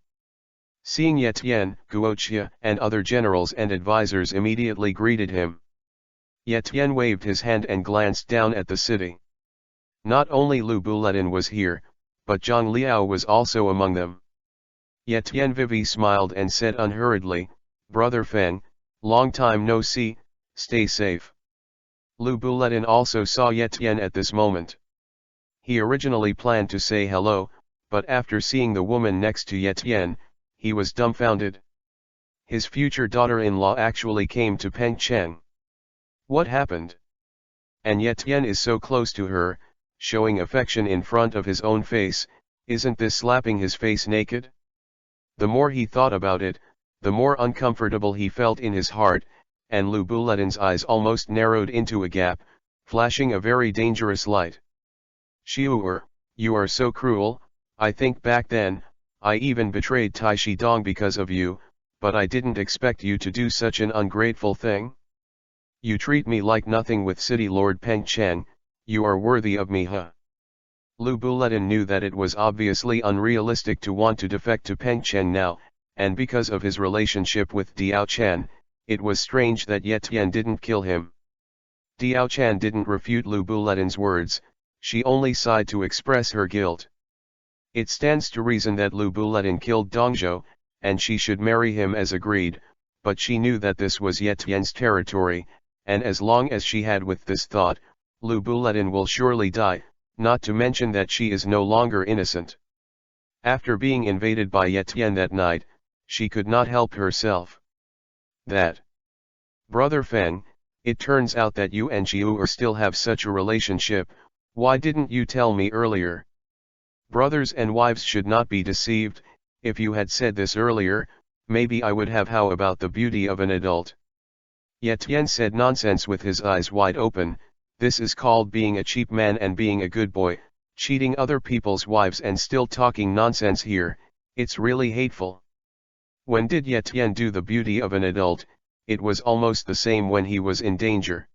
Seeing Ye Tian, Guoqia and other generals and advisors immediately greeted him. Ye Tian waved his hand and glanced down at the city. Not only Lu Buletin was here, but Zhang Liao was also among them. Ye Tian Vivi smiled and said unhurriedly, "Brother Feng, long time no see, stay safe." Lu Buletin also saw Ye Tian at this moment. He originally planned to say hello, but after seeing the woman next to Ye Tian, he was dumbfounded. His future daughter-in-law actually came to Pengcheng. What happened? And Ye Tian is so close to her, showing affection in front of his own face, isn't this slapping his face naked? The more he thought about it, the more uncomfortable he felt in his heart, and Lu Buletin's eyes almost narrowed into a gap, flashing a very dangerous light. "Xiu'er, you are so cruel. I think back then, I even betrayed Tai Shidong because of you, but I didn't expect you to do such an ungrateful thing. You treat me like nothing with City Lord Pengcheng, you are worthy of me, huh?" Lu Buletin knew that it was obviously unrealistic to want to defect to Pengcheng now, and because of his relationship with Diao Chan, it was strange that Ye Tian didn't kill him. Diao Chan didn't refute Lu Buletin's words, she only sighed to express her guilt. It stands to reason that Lu Buletin killed Dongzhou, and she should marry him as agreed, but she knew that this was Ye Tian's territory, and as long as she had with this thought, Lu Buletin will surely die, not to mention that she is no longer innocent. After being invaded by Ye Tian that night, she could not help herself. That. Brother Feng, it turns out that you and Xiu'er still have such a relationship, why didn't you tell me earlier? Brothers and wives should not be deceived, if you had said this earlier, maybe I would have. How about the beauty of an adult? Ye Tian said nonsense with his eyes wide open, this is called being a cheap man and being a good boy, cheating other people's wives and still talking nonsense here, it's really hateful. When did Ye Tian do the beauty of an adult? It was almost the same when he was in danger.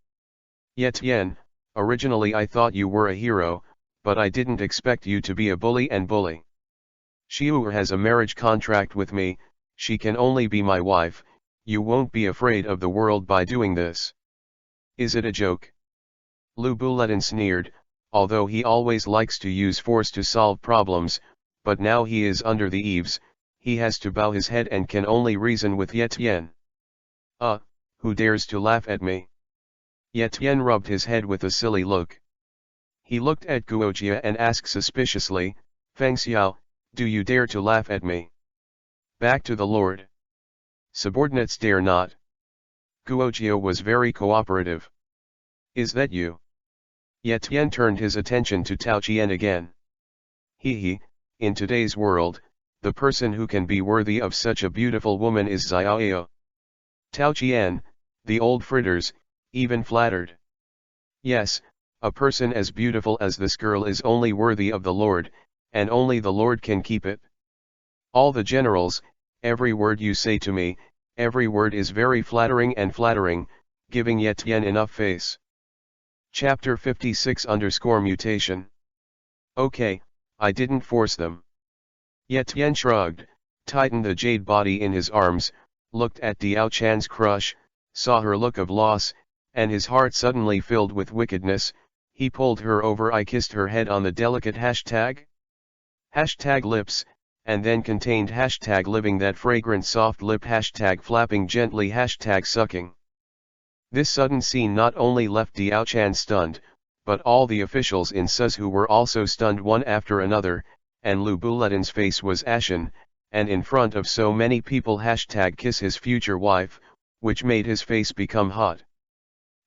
Ye Tian, originally I thought you were a hero, but I didn't expect you to be a bully and bully. Xiu'er has a marriage contract with me, she can only be my wife, you won't be afraid of the world by doing this. Is it a joke? Lu Buletin sneered, although he always likes to use force to solve problems, but now he is under the eaves, he has to bow his head and can only reason with Ye Tian. Who dares to laugh at me? Ye Tian rubbed his head with a silly look. He looked at Guoqia and asked suspiciously, Feng Xiao, do you dare to laugh at me? Back to the Lord. Subordinates dare not. Guoqia was very cooperative. Is that you? Ye Tian turned his attention to Tao Qian again. In today's world, the person who can be worthy of such a beautiful woman is Xiaoyao. Tao Qian, the old fritters, even flattered. Yes, a person as beautiful as this girl is only worthy of the Lord, and only the Lord can keep it. All the generals, every word you say to me, Every word is very flattering, giving Etienne enough face. Chapter 56_mutation. Okay, I didn't force them. Etienne shrugged, tightened the jade body in his arms, looked at Diao Chan's crush, saw her look of loss, and his heart suddenly filled with wickedness. He pulled her over. I kissed her head on the delicate hashtag lips, and then contained hashtag living that fragrant soft lip hashtag flapping gently hashtag sucking. This sudden scene not only left Diao Chan stunned, but all the officials in Suzhou were also stunned one after another, and Lu Buletin's face was ashen, and in front of so many people hashtag kiss his future wife, which made his face become hot.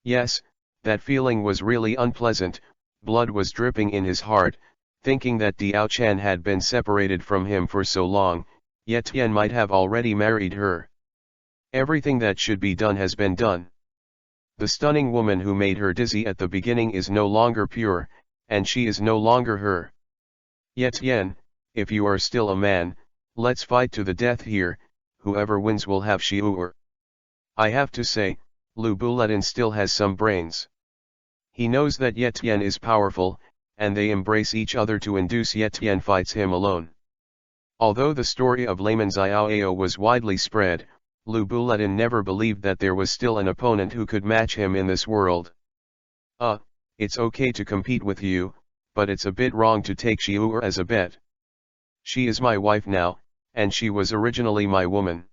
Yes, that feeling was really unpleasant. Blood was dripping in his heart, thinking that Diao Chan had been separated from him for so long, yet Tian might have already married her. Everything that should be done has been done. The stunning woman who made her dizzy at the beginning is no longer pure, and she is no longer her. Yet Tian, if you are still a man, let's fight to the death here. Whoever wins will have Shiur. I have to say, Lu Buletin still has some brains. He knows that Yetian is powerful, and they embrace each other to induce Yetian fights him alone. Although the story of Layman Xiaoao was widely spread, Lu Buletin never believed that there was still an opponent who could match him in this world. It's okay to compete with you, but it's a bit wrong to take Shiur as a bet. She is my wife now, and she was originally my woman.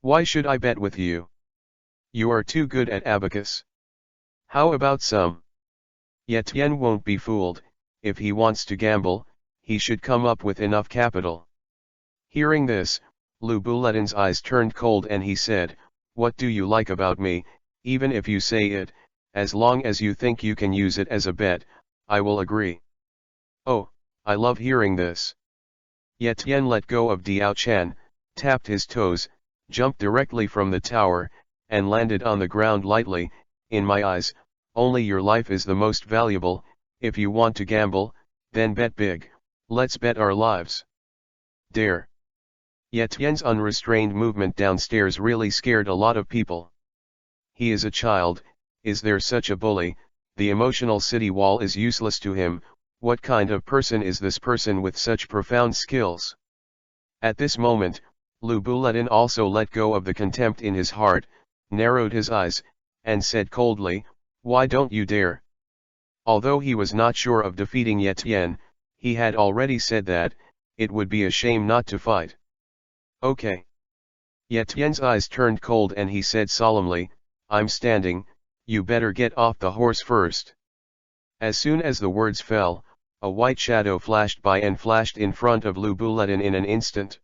Why should I bet with you? You are too good at abacus. How about some? Yetian won't be fooled. If he wants to gamble, he should come up with enough capital. Hearing this, Lu Buletin's eyes turned cold and he said, "What do you like about me? Even if you say it, as long as you think you can use it as a bet, I will agree." Oh, I love hearing this. Yetian let go of Diao Chan, tapped his toes, jumped directly from the tower, and landed on the ground lightly. In my eyes, only your life is the most valuable. If you want to gamble, then bet big. Let's bet our lives. Dare. Yetien's unrestrained movement downstairs really scared a lot of people. He is a child. Is there such a bully? The emotional city wall is useless to him. What kind of person is this person with such profound skills? At this moment, Lu Buletin also let go of the contempt in his heart, narrowed his eyes, and said coldly, "Why don't you dare?" Although he was not sure of defeating Yetian, he had already said that it would be a shame not to fight. Okay. Yetien's eyes turned cold and he said solemnly, "I'm standing, you better get off the horse first." As soon as the words fell, a white shadow flashed by and flashed in front of Lu Buletin in an instant.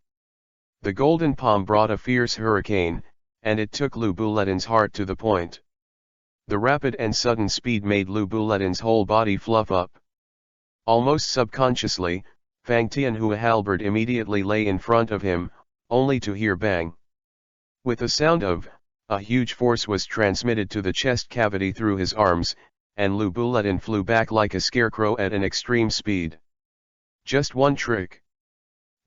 The golden palm brought a fierce hurricane, and it took Lu Buletin's heart to the point. The rapid and sudden speed made Lu Buletin's whole body fluff up. Almost subconsciously, Fang Tianhua halberd immediately lay in front of him, only to hear bang. With a sound of, a huge force was transmitted to the chest cavity through his arms, and Lu Buletin flew back like a scarecrow at an extreme speed. Just one trick.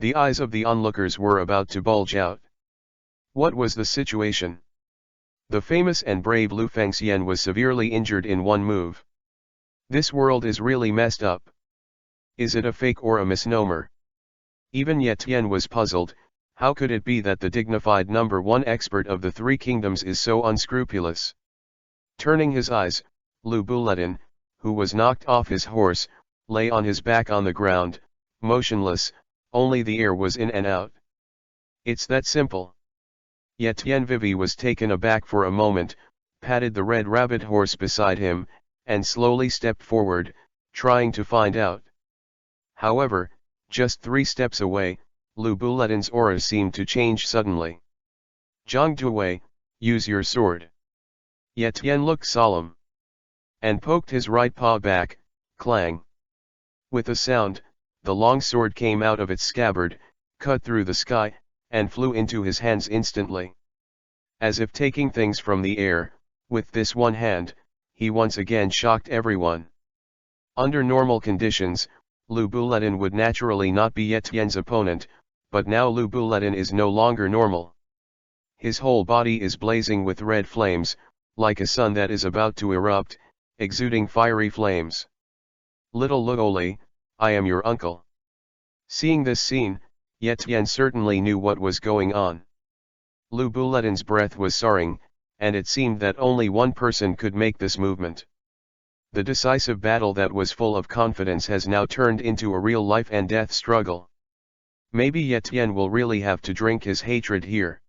The eyes of the onlookers were about to bulge out. What was the situation? The famous and brave Lu Fengxian was severely injured in one move. This world is really messed up. Is it a fake or a misnomer? Even Yetian was puzzled. How could it be that the dignified number one expert of the three kingdoms is so unscrupulous? Turning his eyes, Lu Buletin, who was knocked off his horse, lay on his back on the ground, motionless, only the air was in and out. It's that simple. Yetian Vivi was taken aback for a moment, patted the red rabbit horse beside him, and slowly stepped forward, trying to find out. However, just 3 steps away, Lu Buletin's aura seemed to change suddenly. "Zhang Duwei, use your sword." Yetian looked solemn, and poked his right paw back, clang. With a sound, the long sword came out of its scabbard, cut through the sky, and flew into his hands instantly. As if taking things from the air, with this one hand, he once again shocked everyone. Under normal conditions, Lu Buletin would naturally not be Yetian's opponent, but now Lu Buletin is no longer normal. His whole body is blazing with red flames, like a sun that is about to erupt, exuding fiery flames. Little Luoli, I am your uncle. Seeing this scene, Yetian certainly knew what was going on. Lu Buletin's breath was soaring, and it seemed that only one person could make this movement. The decisive battle that was full of confidence has now turned into a real life and death struggle. Maybe Yetian will really have to drink his hatred here.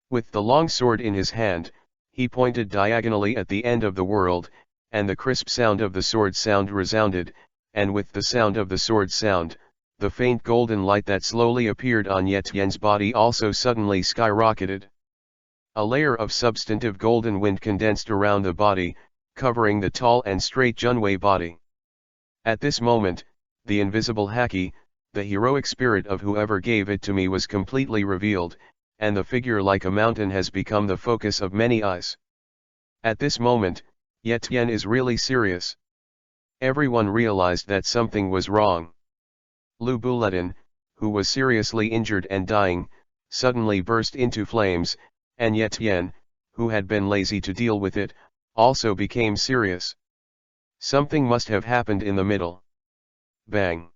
With the long sword in his hand, he pointed diagonally at the end of the world, and the crisp sound of the sword sound resounded, and with the sound of the sword sound, the faint golden light that slowly appeared on Yetian's body also suddenly skyrocketed. A layer of substantive golden wind condensed around the body, covering the tall and straight Junwei body. At this moment, the invisible haki, the heroic spirit of whoever gave it to me, was completely revealed, and the figure like a mountain has become the focus of many eyes. At this moment, Yetian is really serious. Everyone realized that something was wrong. Lu Buletin, who was seriously injured and dying, suddenly burst into flames, and Yetian, who had been lazy to deal with it, also became serious. Something must have happened in the middle. Bang!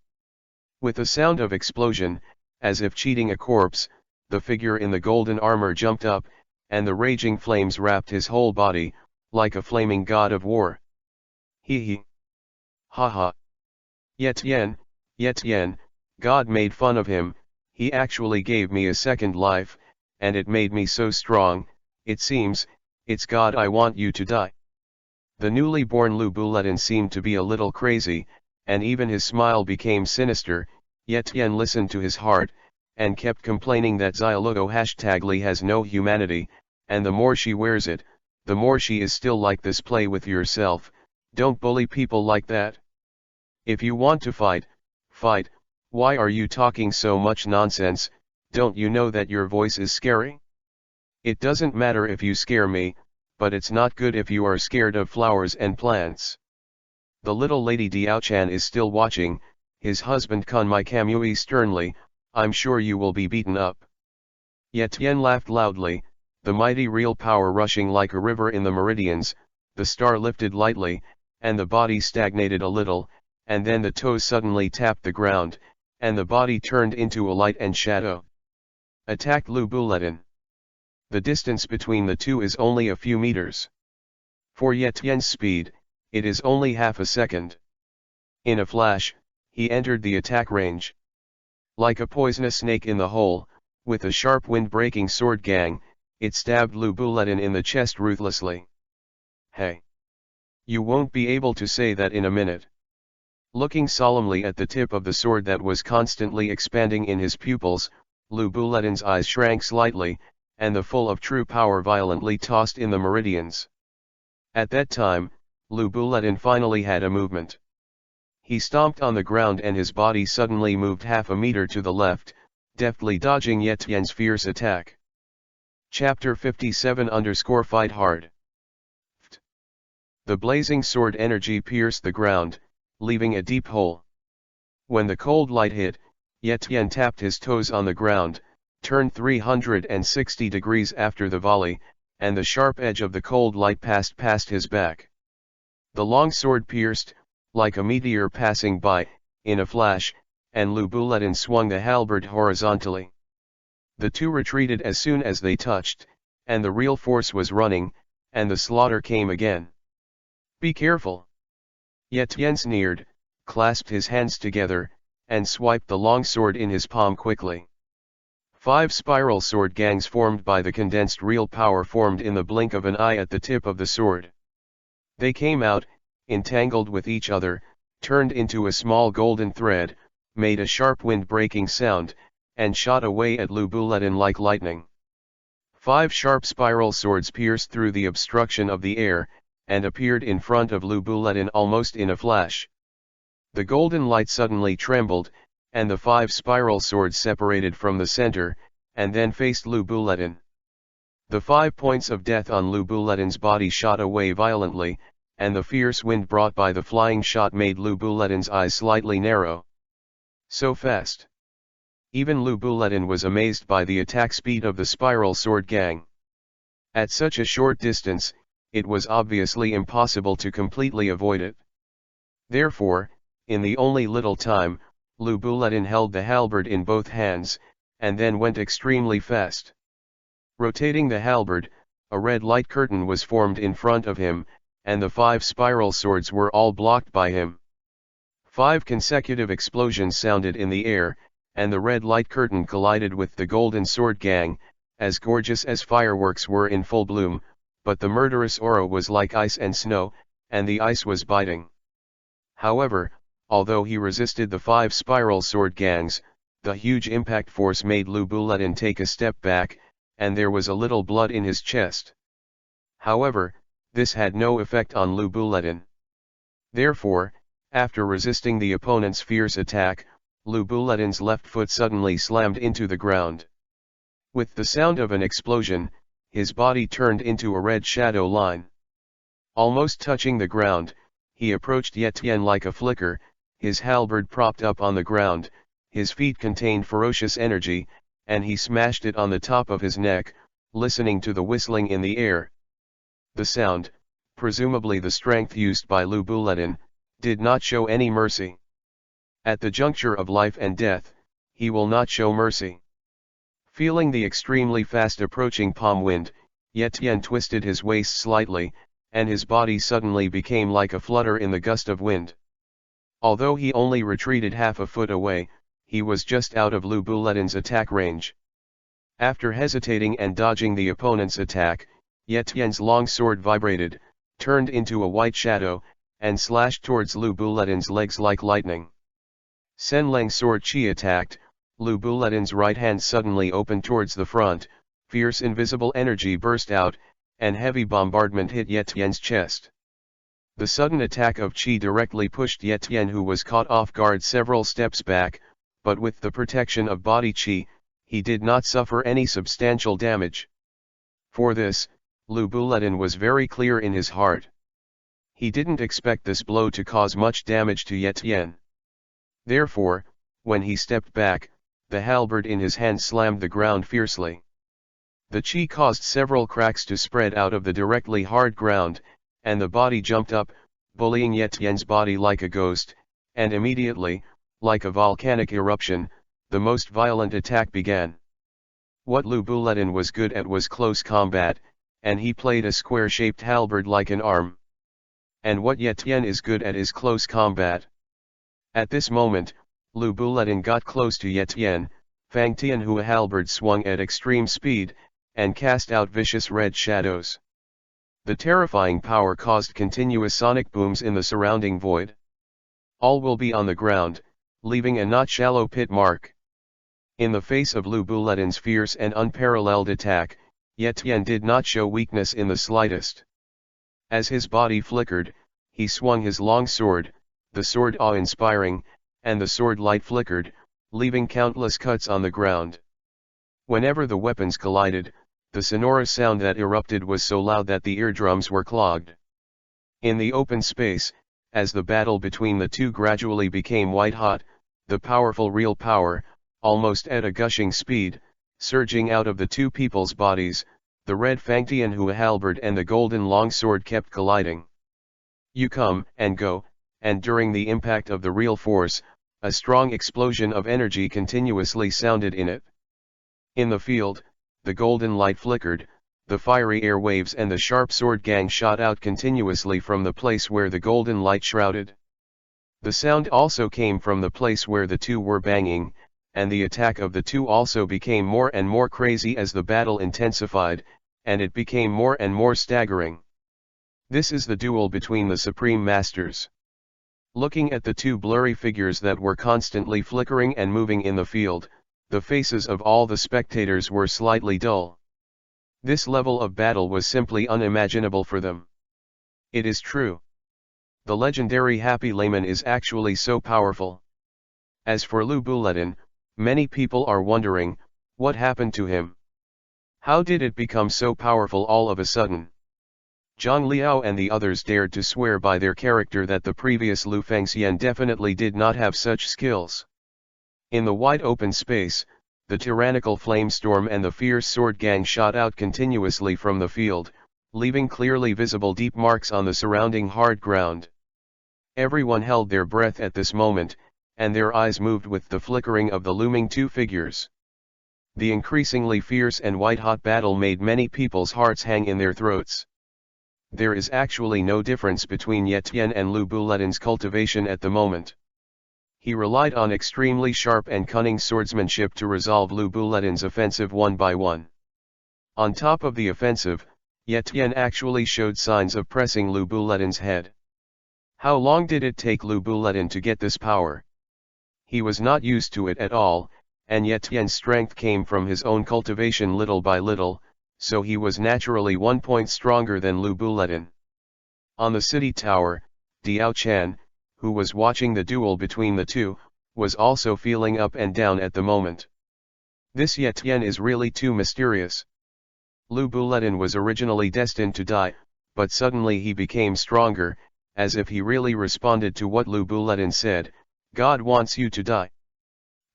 With a sound of explosion, as if cheating a corpse, the figure in the golden armor jumped up, and the raging flames wrapped his whole body, like a flaming god of war. Hee. Ha ha. Yetian, God made fun of him, he actually gave me a second life, and it made me so strong, it seems, it's God, I want you to die. The newly born Lu Buletin seemed to be a little crazy, and even his smile became sinister. Yetian listened to his heart, and kept complaining that Xiaoluo #Li has no humanity, and the more she wears it, the more she is still like this. Play with yourself, don't bully people like that. If you want to fight, fight, why are you talking so much nonsense? Don't you know that your voice is scary? It doesn't matter if you scare me, but it's not good if you are scared of flowers and plants. The little lady Diaochan is still watching, his husband Kanmai Kamui sternly, I'm sure you will be beaten up. Yetian laughed loudly, the mighty real power rushing like a river in the meridians, the star lifted lightly, and the body stagnated a little, and then the toes suddenly tapped the ground, and the body turned into a light and shadow. Attacked Lu Buletin. The distance between the two is only a few meters. For Yetian's speed, it is only half a second. In a flash, he entered the attack range. Like a poisonous snake in the hole, with a sharp wind-breaking sword gang, it stabbed Lu Buletin in the chest ruthlessly. Hey! You won't be able to say that in a minute. Looking solemnly at the tip of the sword that was constantly expanding in his pupils, Lu Buletin's eyes shrank slightly, and the full of true power violently tossed in the meridians. At that time, Lu Buletin finally had a movement. He stomped on the ground and his body suddenly moved half a meter to the left, deftly dodging Yetian's fierce attack. Chapter 57 _ Fight Hard. The blazing sword energy pierced the ground, leaving a deep hole. When the cold light hit, Yetian tapped his toes on the ground, turned 360 degrees after the volley, and the sharp edge of the cold light passed past his back. The long sword pierced, like a meteor passing by, in a flash, and Lu Buletin swung the halberd horizontally. The two retreated as soon as they touched, and the real force was running, and the slaughter came again. Be careful! Yetian sneered, clasped his hands together, and swiped the long sword in his palm quickly. 5 spiral sword gangs formed by the condensed real power formed in the blink of an eye at the tip of the sword. They came out, entangled with each other, turned into a small golden thread, made a sharp wind-breaking sound, and shot away at Lu Buletin like lightning. 5 sharp spiral swords pierced through the obstruction of the air, and appeared in front of Lu Buletin almost in a flash. The golden light suddenly trembled, and the 5 spiral swords separated from the center, and then faced Lu Buletin. The 5 points of death on Lu Buletin's body shot away violently, and the fierce wind brought by the flying shot made Lu Buletin's eyes slightly narrow. So fast! Even Lu Buletin was amazed by the attack speed of the spiral sword gang. At such a short distance, it was obviously impossible to completely avoid it. Therefore, in the only little time, Lu Buletin held the halberd in both hands, and then went extremely fast. Rotating the halberd, a red light curtain was formed in front of him, and the 5 spiral swords were all blocked by him. 5 consecutive explosions sounded in the air, and the red light curtain collided with the golden sword gang, as gorgeous as fireworks were in full bloom, but the murderous aura was like ice and snow, and the ice was biting. However, although he resisted the 5 spiral sword gangs, the huge impact force made Lu Buletin take a step back, and there was a little blood in his chest. However, this had no effect on Lu Buletin. Therefore, after resisting the opponent's fierce attack, Lu Buletin's left foot suddenly slammed into the ground. With the sound of an explosion, his body turned into a red shadow line. Almost touching the ground, he approached Etienne like a flicker, his halberd propped up on the ground, his feet contained ferocious energy, and he smashed it on the top of his neck, listening to the whistling in the air. The sound, presumably the strength used by Lu Buletin, did not show any mercy. At the juncture of life and death, he will not show mercy. Feeling the extremely fast approaching palm wind, Etienne twisted his waist slightly, and his body suddenly became like a flutter in the gust of wind. Although he only retreated half a foot away, he was just out of Lu Buletin's attack range. After hesitating and dodging the opponent's attack, Etienne's long sword vibrated, turned into a white shadow, and slashed towards Lu Buletin's legs like lightning. Senleng's sword chi attacked, Lu Buletin's right hand suddenly opened towards the front, fierce invisible energy burst out, and heavy bombardment hit Etienne's chest. The sudden attack of chi directly pushed Etienne, who was caught off guard, several steps back, but with the protection of body chi, he did not suffer any substantial damage. For this, Lu Buletin was very clear in his heart. He didn't expect this blow to cause much damage to Etienne. Therefore, when he stepped back, the halberd in his hand slammed the ground fiercely. The chi caused several cracks to spread out of the directly hard ground, and the body jumped up, bullying Etienne's body like a ghost, and immediately, like a volcanic eruption, the most violent attack began. What Lu Buletin was good at was close combat, and he played a square-shaped halberd like an arm. And what Etienne is good at is close combat. At this moment, Lu Buletin got close to Etienne, Fang Tianhua halberd swung at extreme speed, and cast out vicious red shadows. The terrifying power caused continuous sonic booms in the surrounding void. All will be on the ground, leaving a not shallow pit mark. In the face of Lu Buletin's fierce and unparalleled attack, Etienne did not show weakness in the slightest. As his body flickered, he swung his long sword, the sword awe-inspiring, and the sword light flickered, leaving countless cuts on the ground. Whenever the weapons collided, the sonorous sound that erupted was so loud that the eardrums were clogged. In the open space, as the battle between the two gradually became white-hot, the powerful real power, almost at a gushing speed, surging out of the two people's bodies, the red Fang Tianhua halberd and the golden longsword kept colliding. You come and go, and during the impact of the real force, a strong explosion of energy continuously sounded in it. In the field, the golden light flickered, the fiery air waves and the sharp sword gang shot out continuously from the place where the golden light shrouded. The sound also came from the place where the two were banging, and the attack of the two also became more and more crazy as the battle intensified, and it became more and more staggering. This is the duel between the Supreme Masters. Looking at the two blurry figures that were constantly flickering and moving in the field, the faces of all the spectators were slightly dull. This level of battle was simply unimaginable for them. It is true. The legendary Happy Layman is actually so powerful. As for Lu Buletin, many people are wondering, what happened to him? How did it become so powerful all of a sudden? Zhang Liao and the others dared to swear by their character that the previous Lu Fengxian definitely did not have such skills. In the wide open space, the tyrannical flamestorm and the fierce sword gang shot out continuously from the field, leaving clearly visible deep marks on the surrounding hard ground. Everyone held their breath at this moment, and their eyes moved with the flickering of the looming two figures. The increasingly fierce and white-hot battle made many people's hearts hang in their throats. There is actually no difference between Yetian and Lu Buletin's cultivation at the moment. He relied on extremely sharp and cunning swordsmanship to resolve Lu Buletin's offensive one by one. On top of the offensive, Yetian actually showed signs of pressing Lu Buletin's head. How long did it take Lu Buletin to get this power? He was not used to it at all, and Yetian's strength came from his own cultivation little by little, so he was naturally 1 point stronger than Lu Buletin. On the city tower, Diao Chan, who was watching the duel between the two, was also feeling up and down at the moment. This Yetian is really too mysterious. Lu Buletin was originally destined to die, but suddenly he became stronger, as if he really responded to what Lu Buletin said, "God wants you to die."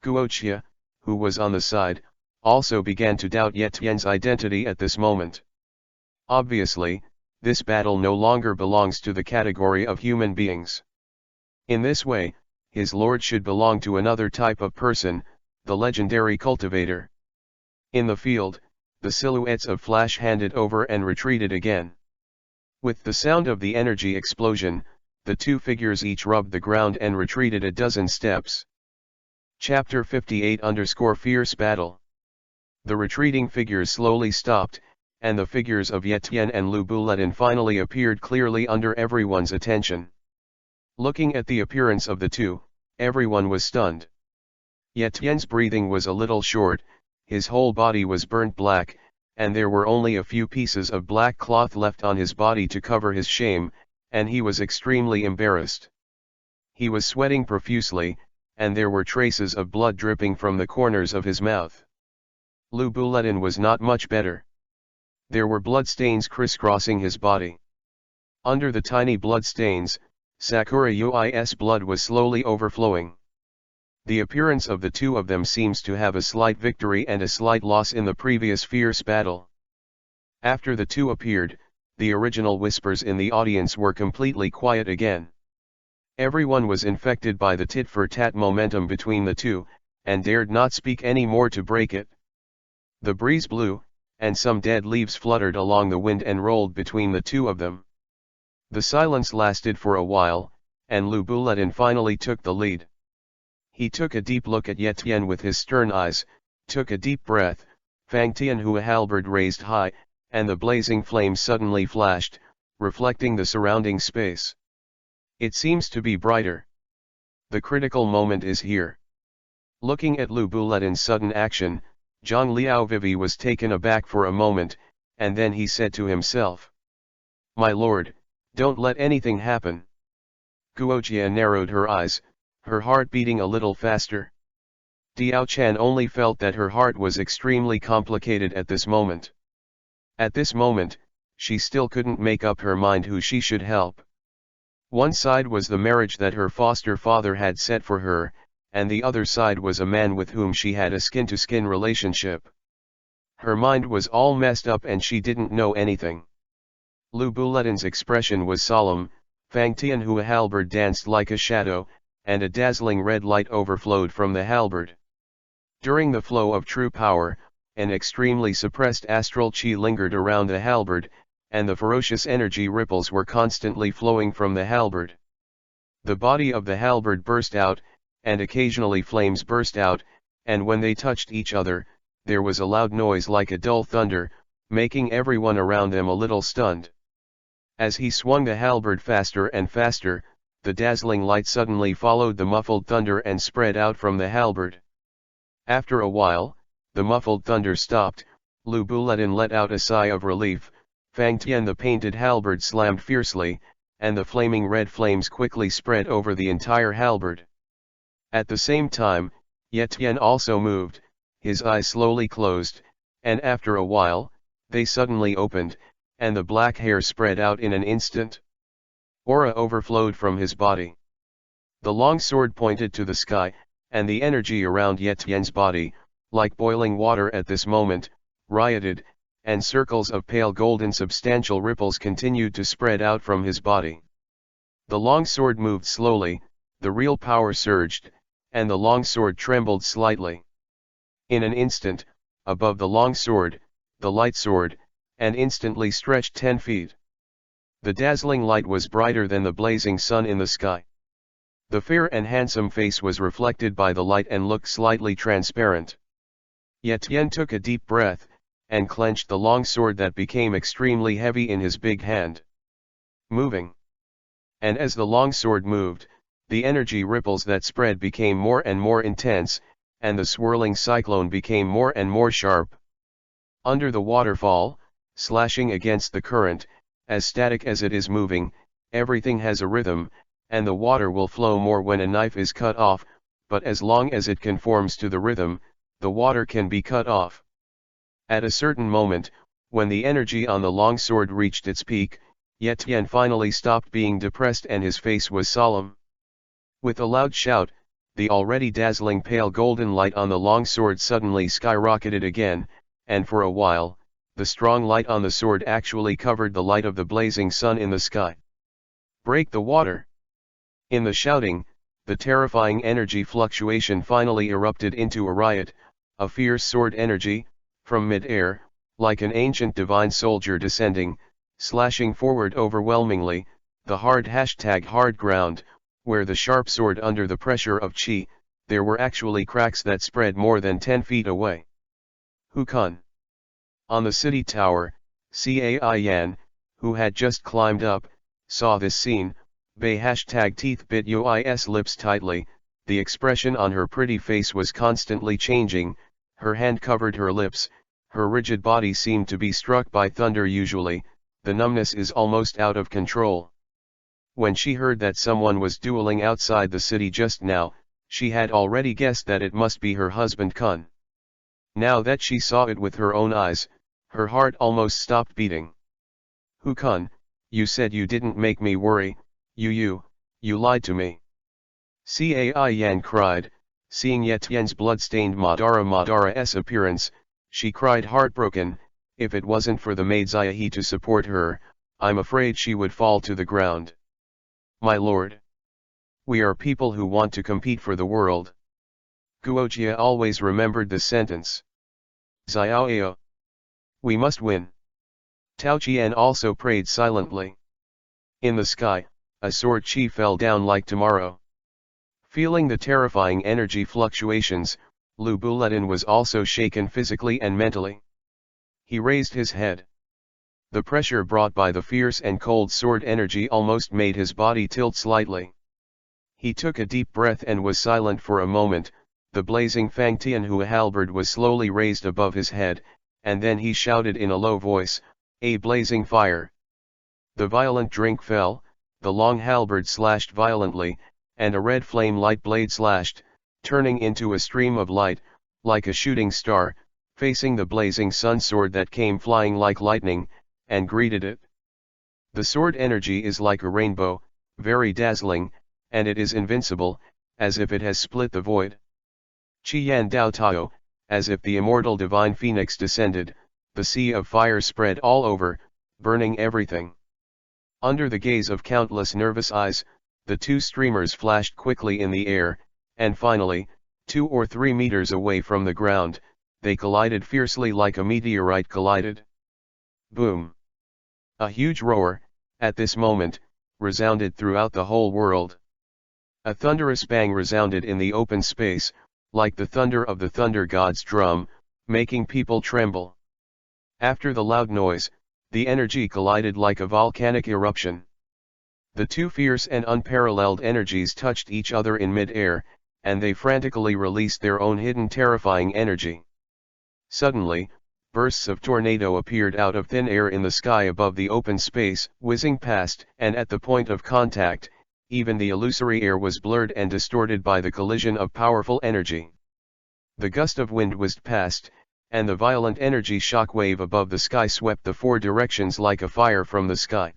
Guoqia, who was on the side, also began to doubt Yetian's identity at this moment. Obviously, this battle no longer belongs to the category of human beings. In this way, his lord should belong to another type of person, the legendary cultivator. In the field, the silhouettes of Flash handed over and retreated again. With the sound of the energy explosion, the two figures each rubbed the ground and retreated a dozen steps. Chapter 58-Fierce Battle. The retreating figures slowly stopped, and the figures of Yetian and Lu Buletin finally appeared clearly under everyone's attention. Looking at the appearance of the two, everyone was stunned. Yetian's breathing was a little short, his whole body was burnt black, and there were only a few pieces of black cloth left on his body to cover his shame, and he was extremely embarrassed. He was sweating profusely, and there were traces of blood dripping from the corners of his mouth. Lu Buletin was not much better. There were bloodstains crisscrossing his body. Under the tiny bloodstains, Sakura Ui's blood was slowly overflowing. The appearance of the two of them seems to have a slight victory and a slight loss in the previous fierce battle. After the two appeared, the original whispers in the audience were completely quiet again. Everyone was infected by the tit-for-tat momentum between the two, and dared not speak any more to break it. The breeze blew, and some dead leaves fluttered along the wind and rolled between the two of them. The silence lasted for a while, and Lu Buletin finally took the lead. He took a deep look at Yetian with his stern eyes, took a deep breath, Fang Tianhua halberd raised high, and the blazing flame suddenly flashed, reflecting the surrounding space. It seems to be brighter. The critical moment is here. Looking at Lu Buletin's sudden action, Zhang Liaovivi was taken aback for a moment, and then he said to himself, "My lord, don't let anything happen." Guoqia narrowed her eyes, her heart beating a little faster. Diao Chan only felt that her heart was extremely complicated at this moment. At this moment, she still couldn't make up her mind who she should help. One side was the marriage that her foster father had set for her, and the other side was a man with whom she had a skin-to-skin relationship. Her mind was all messed up and she didn't know anything. Lu Buletin's expression was solemn, Fang Tianhua halberd danced like a shadow, and a dazzling red light overflowed from the halberd. During the flow of true power, an extremely suppressed astral chi lingered around the halberd, and the ferocious energy ripples were constantly flowing from the halberd. The body of the halberd burst out, and occasionally flames burst out, and when they touched each other, there was a loud noise like a dull thunder, making everyone around them a little stunned. As he swung the halberd faster and faster, the dazzling light suddenly followed the muffled thunder and spread out from the halberd. After a while, the muffled thunder stopped, Lu Buletin let out a sigh of relief, Fang Tian the painted halberd slammed fiercely, and the flaming red flames quickly spread over the entire halberd. At the same time, Yetian also moved, his eyes slowly closed, and after a while, they suddenly opened, and the black hair spread out in an instant. Aura overflowed from his body. The long sword pointed to the sky, and the energy around Ye Tian's body, like boiling water at this moment, rioted, and circles of pale golden substantial ripples continued to spread out from his body. The long sword moved slowly, the real power surged, and the long sword trembled slightly. In an instant, above the long sword, the light sword, and instantly stretched 10 feet. The dazzling light was brighter than the blazing sun in the sky. The fair and handsome face was reflected by the light and looked slightly transparent. Ye Tian took a deep breath, and clenched the long sword that became extremely heavy in his big hand. Moving. And as the long sword moved, the energy ripples that spread became more and more intense, and the swirling cyclone became more and more sharp. Under the waterfall, slashing against the current, as static as it is moving, everything has a rhythm, and the water will flow more when a knife is cut off, but as long as it conforms to the rhythm, the water can be cut off. At a certain moment, when the energy on the long sword reached its peak, Ye Tian finally stopped being depressed and his face was solemn. With a loud shout, the already dazzling pale golden light on the long sword suddenly skyrocketed again, and for a while, the strong light on the sword actually covered the light of the blazing sun in the sky. Break the water! In the shouting, the terrifying energy fluctuation finally erupted into a riot, a fierce sword energy, from mid-air, like an ancient divine soldier descending, slashing forward overwhelmingly, the hard ground, where the sharp sword under the pressure of qi, there were actually cracks that spread more than 10 feet away. Hu Kun. On the city tower, Cai Yan, who had just climbed up, saw this scene, Bei #teeth bit Yoi's lips tightly, the expression on her pretty face was constantly changing, her hand covered her lips, her rigid body seemed to be struck by thunder usually, the numbness is almost out of control. When she heard that someone was dueling outside the city just now, she had already guessed that it must be her husband Kun. Now that she saw it with her own eyes, her heart almost stopped beating. Hu Kun, you said you didn't make me worry, you lied to me. Cai Yan cried, seeing Ye Tian's blood-stained Madara's appearance, she cried heartbroken, if it wasn't for the maid Ziahe to support her, I'm afraid she would fall to the ground. My lord. We are people who want to compete for the world. Guojia always remembered this sentence. Xiaoao. We must win. Tao Qian also prayed silently. In the sky, a sword qi fell down like tomorrow. Feeling the terrifying energy fluctuations, Lu Buletin was also shaken physically and mentally. He raised his head. The pressure brought by the fierce and cold sword energy almost made his body tilt slightly. He took a deep breath and was silent for a moment. The blazing Fang Tianhua halberd was slowly raised above his head, and then he shouted in a low voice, "A blazing fire!" The violent drink fell, the long halberd slashed violently, and a red flame light blade slashed, turning into a stream of light, like a shooting star, facing the blazing sun sword that came flying like lightning, and greeted it. The sword energy is like a rainbow, very dazzling, and it is invincible, as if it has split the void. Qiyan Dao Tao, as if the immortal divine phoenix descended, the sea of fire spread all over, burning everything. Under the gaze of countless nervous eyes, the two streamers flashed quickly in the air, and finally, 2 or 3 meters away from the ground, they collided fiercely like a meteorite collided. Boom! A huge roar, at this moment, resounded throughout the whole world. A thunderous bang resounded in the open space, like the thunder of the thunder god's drum, making people tremble. After the loud noise, the energy collided like a volcanic eruption. The two fierce and unparalleled energies touched each other in mid-air, and they frantically released their own hidden terrifying energy. Suddenly, bursts of tornado appeared out of thin air in the sky above the open space, whizzing past, and at the point of contact, even the illusory air was blurred and distorted by the collision of powerful energy. The gust of wind whizzed past, and the violent energy shock wave above the sky swept the 4 directions like a fire from the sky.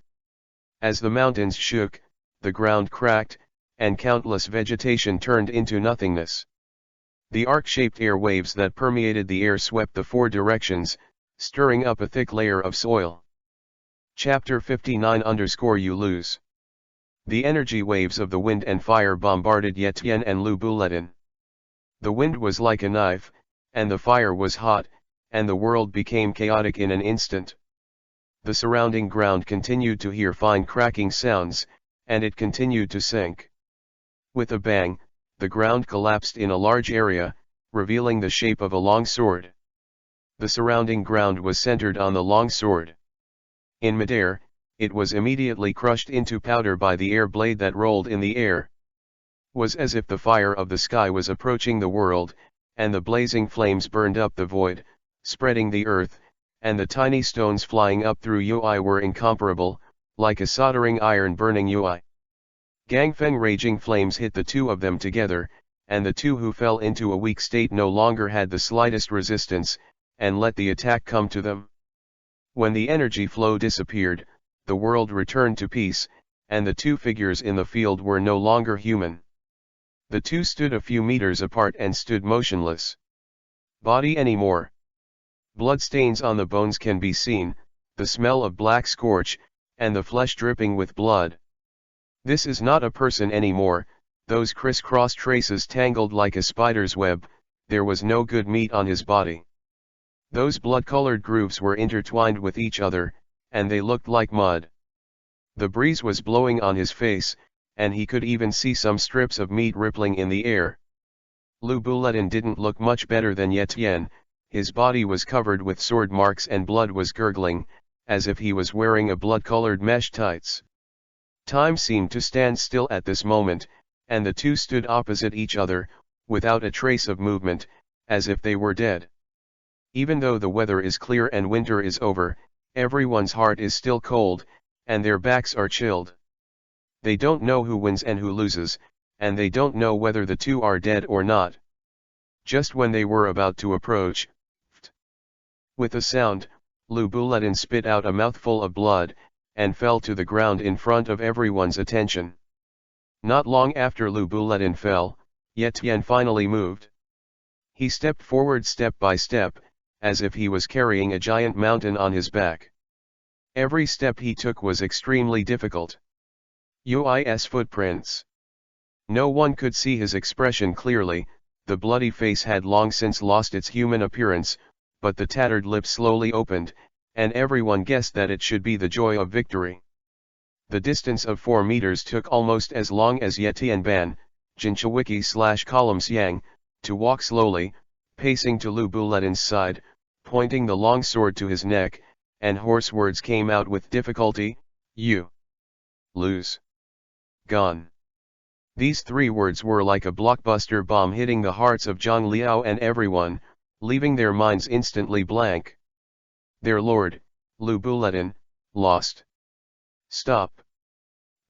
As the mountains shook, the ground cracked, and countless vegetation turned into nothingness. The arc-shaped air waves that permeated the air swept the four directions, stirring up a thick layer of soil. Chapter 59 _ You lose. The energy waves of the wind and fire bombarded Yetian and Lu Buletin. The wind was like a knife, and the fire was hot, and the world became chaotic in an instant. The surrounding ground continued to hear fine cracking sounds, and it continued to sink. With a bang, the ground collapsed in a large area, revealing the shape of a long sword. The surrounding ground was centered on the long sword. In midair, it was immediately crushed into powder by the air blade that rolled in the air. Was as if the fire of the sky was approaching the world, and the blazing flames burned up the void, spreading the earth, and the tiny stones flying up through Ui were incomparable, like a soldering iron burning Ui. Gangfeng raging flames hit the two of them together, and the two who fell into a weak state no longer had the slightest resistance, and let the attack come to them. When the energy flow disappeared, the world returned to peace, and the two figures in the field were no longer human. The two stood a few meters apart and stood motionless. Body anymore. Bloodstains on the bones can be seen, the smell of black scorch, and the flesh dripping with blood. This is not a person anymore, those criss-cross traces tangled like a spider's web, there was no good meat on his body. Those blood-colored grooves were intertwined with each other, and they looked like mud. The breeze was blowing on his face, and he could even see some strips of meat rippling in the air. Lu Buletin didn't look much better than Yetian, his body was covered with sword marks and blood was gurgling, as if he was wearing a blood-colored mesh tights. Time seemed to stand still at this moment, and the two stood opposite each other, without a trace of movement, as if they were dead. Even though the weather is clear and winter is over, everyone's heart is still cold, and their backs are chilled. They don't know who wins and who loses, and they don't know whether the two are dead or not. Just when they were about to approach, with a sound, Lu Buletin spit out a mouthful of blood, and fell to the ground in front of everyone's attention. Not long after Lu Buletin fell, Yetian finally moved. He stepped forward step by step, as if he was carrying a giant mountain on his back. Every step he took was extremely difficult. Ui's footprints. No one could see his expression clearly, the bloody face had long since lost its human appearance, but the tattered lips slowly opened, and everyone guessed that it should be the joy of victory. The distance of 4 meters took almost as long as Yetian Ban, Jinchawiki/Column Siang, to walk slowly, pacing to Lu Buletin's side, pointing the long sword to his neck, and hoarse words came out with difficulty, "You lose. Gone." These 3 words were like a blockbuster bomb hitting the hearts of Zhang Liao and everyone, leaving their minds instantly blank. Their lord, Lu Buletin, lost. Stop.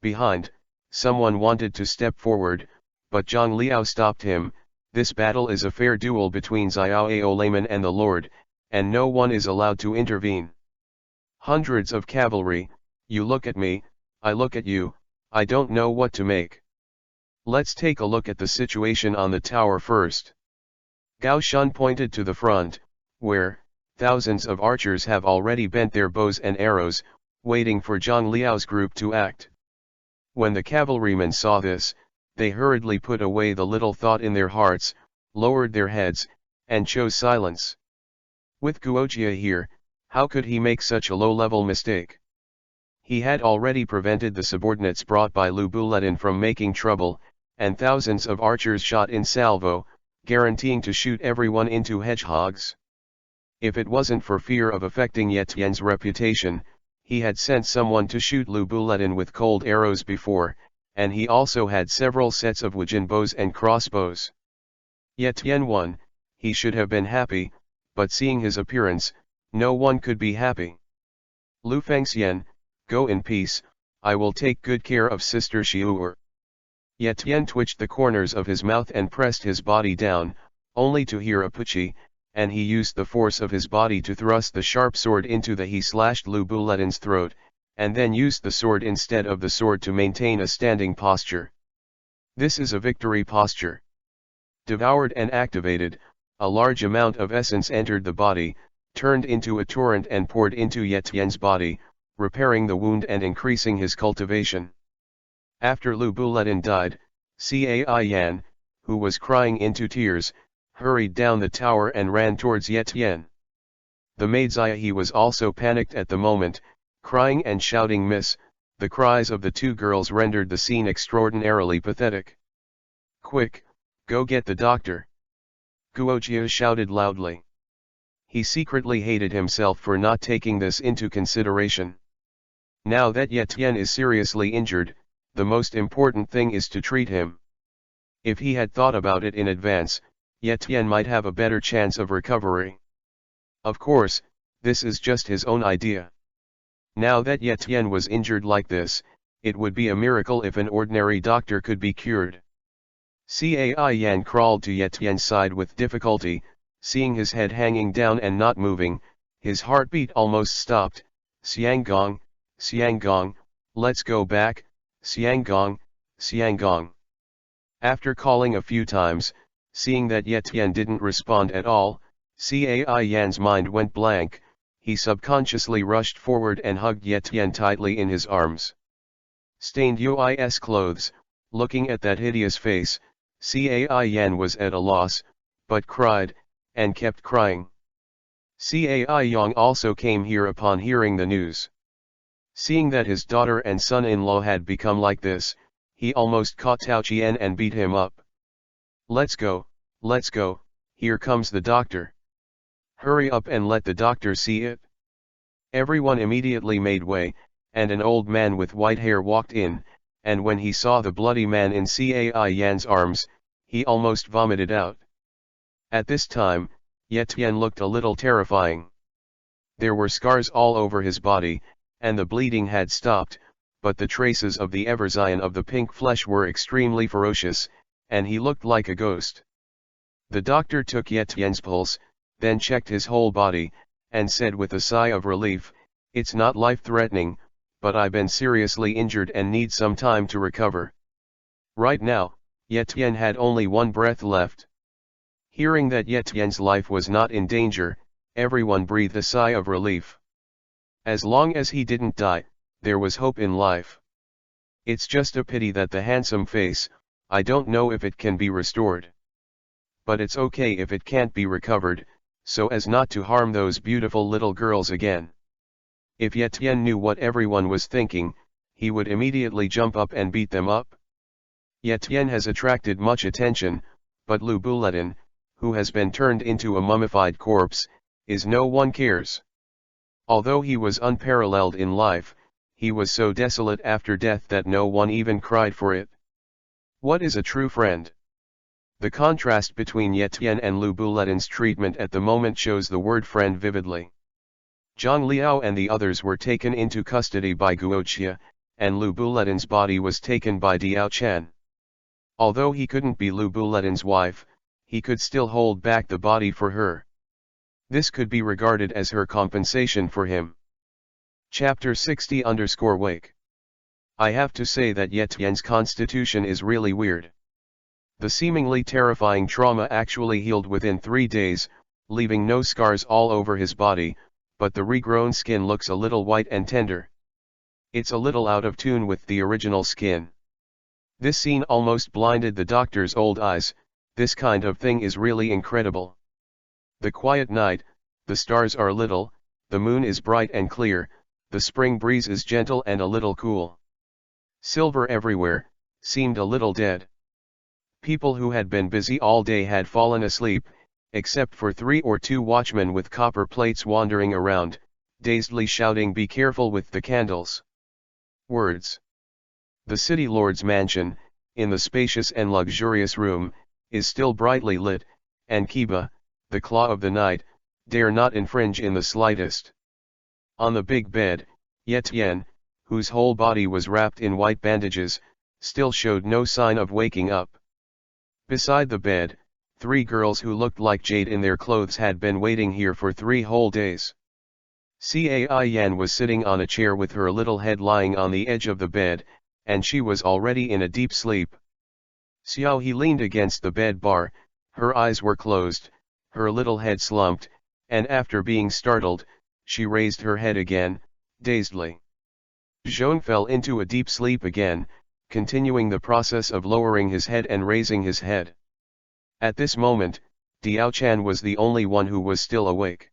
Behind, someone wanted to step forward, but Zhang Liao stopped him. This battle is a fair duel between Xiao layman and the lord, and no one is allowed to intervene. Hundreds of cavalry, you look at me, I look at you, I don't know what to make. Let's take a look at the situation on the tower first. Gao Shun pointed to the front, where thousands of archers have already bent their bows and arrows, waiting for Zhang Liao's group to act. When the cavalrymen saw this, they hurriedly put away the little thought in their hearts, lowered their heads, and chose silence. With Guojia here, how could he make such a low-level mistake? He had already prevented the subordinates brought by Lu Buletin from making trouble, and thousands of archers shot in salvo, guaranteeing to shoot everyone into hedgehogs. If it wasn't for fear of affecting Yetian's reputation, he had sent someone to shoot Lu Buletin with cold arrows before, and he also had several sets of Wujin bows and crossbows. Yetian won, he should have been happy, but seeing his appearance, no one could be happy. Lu Fengxian, go in peace, I will take good care of Sister Xiu'er. Yetian twitched the corners of his mouth and pressed his body down, only to hear a puchi, and he used the force of his body to thrust the sharp sword into the he slashed Lu Buletin's throat, and then used the sword instead of the sword to maintain a standing posture. This is a victory posture. Devoured and activated, a large amount of essence entered the body, turned into a torrent and poured into Yetien's body, repairing the wound and increasing his cultivation. After Lu Buletin died, Cai Yan, who was crying into tears, hurried down the tower and ran towards Yetien. The maid Ziahe was also panicked at the moment, crying and shouting miss. The cries of the two girls rendered the scene extraordinarily pathetic. "Quick, go get the doctor!" Guojia shouted loudly. He secretly hated himself for not taking this into consideration. Now that Yetien is seriously injured, the most important thing is to treat him. If he had thought about it in advance, Yetien might have a better chance of recovery. Of course, this is just his own idea. Now that Yetien was injured like this, it would be a miracle if an ordinary doctor could be cured. Cai Yan crawled to Yetien's side with difficulty, seeing his head hanging down and not moving, his heartbeat almost stopped. "Xianggong, Xianggong, let's go back, Xianggong, Xianggong." After calling a few times, seeing that Yetien didn't respond at all, Cai Yan's mind went blank. He subconsciously rushed forward and hugged Yetien tightly in his arms. Stained Uis clothes, looking at that hideous face, Cai Yan was at a loss, but cried, and kept crying. Cai Yang also came here upon hearing the news. Seeing that his daughter and son-in-law had become like this, he almost caught Tao Qian and beat him up. Let's go, here comes the doctor. Hurry up and let the doctor see it." Everyone immediately made way, and an old man with white hair walked in, and when he saw the bloody man in Cai Yan's arms, he almost vomited out. At this time, Yetien looked a little terrifying. There were scars all over his body, and the bleeding had stopped, but the traces of the everzion of the pink flesh were extremely ferocious, and he looked like a ghost. The doctor took Yetien's pulse, then checked his whole body, and said with a sigh of relief, "It's not life-threatening, but I've been seriously injured and need some time to recover." Right now, Yetien had only one breath left. Hearing that Yetien's life was not in danger, everyone breathed a sigh of relief. As long as he didn't die, there was hope in life. It's just a pity that the handsome face, I don't know if it can be restored. But it's okay if it can't be recovered, so as not to harm those beautiful little girls again. If Yetien knew what everyone was thinking, he would immediately jump up and beat them up. Yetien has attracted much attention, but Lu Buletin, who has been turned into a mummified corpse, is no one cares. Although he was unparalleled in life, he was so desolate after death that no one even cried for it. What is a true friend? The contrast between Yetien and Lu Buletin's treatment at the moment shows the word friend vividly. Zhang Liao and the others were taken into custody by Guoqia, and Lu Buletin's body was taken by Diao Chen. Although he couldn't be Lu Buletin's wife, he could still hold back the body for her. This could be regarded as her compensation for him. Chapter 60_Wake. I have to say that Yetien's constitution is really weird. The seemingly terrifying trauma actually healed within 3 days, leaving no scars all over his body, but the regrown skin looks a little white and tender. It's a little out of tune with the original skin. This scene almost blinded the doctor's old eyes. This kind of thing is really incredible. The quiet night, the stars are little, the moon is bright and clear, the spring breeze is gentle and a little cool. Silver everywhere, seemed a little dead. People who had been busy all day had fallen asleep, except for 3 or 2 watchmen with copper plates wandering around, dazedly shouting, "Be careful with the candles." Words. The city lord's mansion, in the spacious and luxurious room, is still brightly lit, and Kiba, the claw of the night, dare not infringe in the slightest. On the big bed, Yetien, whose whole body was wrapped in white bandages, still showed no sign of waking up. Beside the bed, 3 girls who looked like jade in their clothes had been waiting here for 3 whole days. Cai Yan was sitting on a chair with her little head lying on the edge of the bed, and she was already in a deep sleep. Xiao He leaned against the bed bar, Her eyes were closed, her little head slumped, and after being startled, she raised her head again, dazedly. Zhong fell into a deep sleep again, continuing the process of lowering his head and raising his head. At this moment, Diao-chan was the only one who was still awake.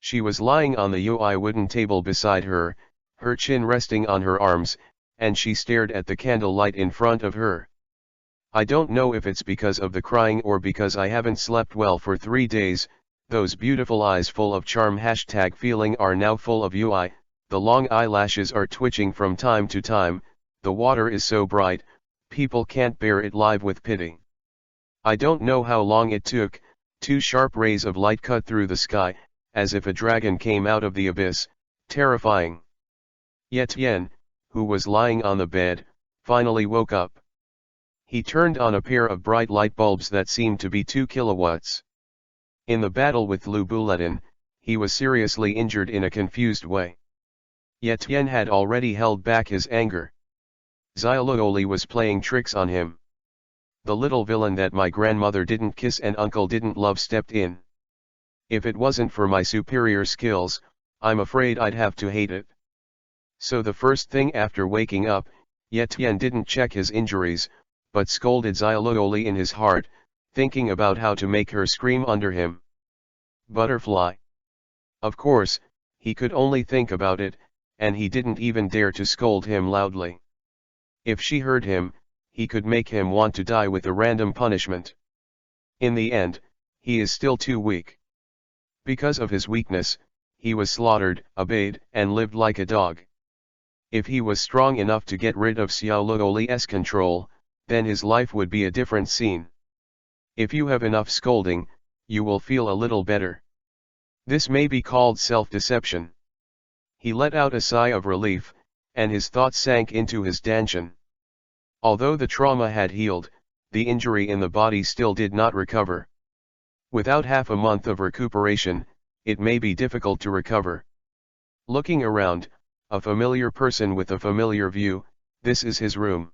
She was lying on the UI wooden table beside her, her chin resting on her arms, and she stared at the candlelight in front of her. I don't know if it's because of the crying or because I haven't slept well for 3 days, those beautiful eyes full of charm #feeling are now full of UI, the long eyelashes are twitching from time to time, the water is so bright, people can't bear it live with pity. I don't know how long it took, 2 sharp rays of light cut through the sky, as if a dragon came out of the abyss, terrifying. Ye Tian, who was lying on the bed, finally woke up. He turned on a pair of bright light bulbs that seemed to be 2 kilowatts. In the battle with Lu Buletin, he was seriously injured in a confused way. Ye Tian had already held back his anger. Xiaoluoli was playing tricks on him. The little villain that my grandmother didn't kiss and uncle didn't love stepped in. If it wasn't for my superior skills, I'm afraid I'd have to hate it. So the first thing after waking up, Ye Tian didn't check his injuries, but scolded Xiaoluoli in his heart, thinking about how to make her scream under him. Butterfly. Of course, he could only think about it, and he didn't even dare to scold him loudly. If she heard him, he could make him want to die with a random punishment. In the end, he is still too weak. Because of his weakness, he was slaughtered, obeyed, and lived like a dog. If he was strong enough to get rid of Xiaoluoli's control, then his life would be a different scene. If you have enough scolding, you will feel a little better. This may be called self-deception. He let out a sigh of relief, and his thoughts sank into his dantian. Although the trauma had healed, the injury in the body still did not recover. Without half a month of recuperation, it may be difficult to recover. Looking around, a familiar person with a familiar view, this is his room.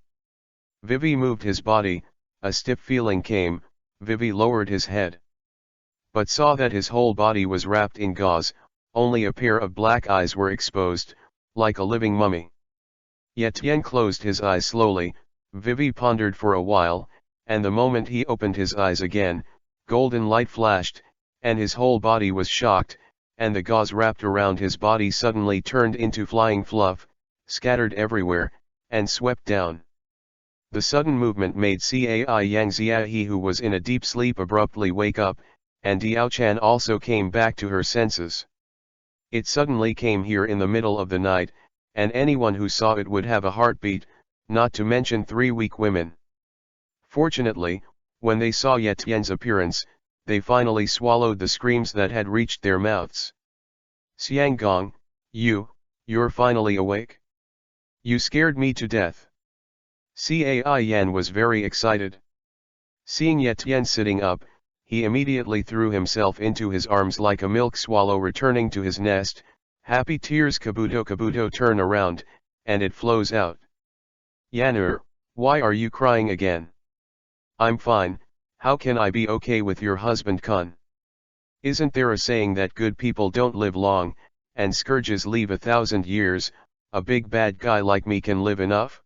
Vivi moved his body, a stiff feeling came, Vivi lowered his head. But saw that his whole body was wrapped in gauze, only a pair of black eyes were exposed, like a living mummy. Ye Tian closed his eyes slowly, Vivi pondered for a while, and the moment he opened his eyes again, golden light flashed, and his whole body was shocked, and the gauze wrapped around his body suddenly turned into flying fluff, scattered everywhere, and swept down. The sudden movement made Cai Yang Ziahe, who was in a deep sleep, abruptly wake up, and Diao-chan also came back to her senses. It suddenly came here in the middle of the night, and anyone who saw it would have a heartbeat, not to mention 3 weak women. Fortunately, when they saw Ye Tian's appearance, they finally swallowed the screams that had reached their mouths. Xianggong, you're finally awake? You scared me to death. Cai Yan was very excited. Seeing Ye Tian sitting up, he immediately threw himself into his arms like a milk swallow returning to his nest. Happy tears. Kabuto turn around, and it flows out. Yanur, why are you crying again? I'm fine, how can I be okay with your husband Kun? Isn't there a saying that good people don't live long, and scourges leave 1,000 years, a big bad guy like me can live enough?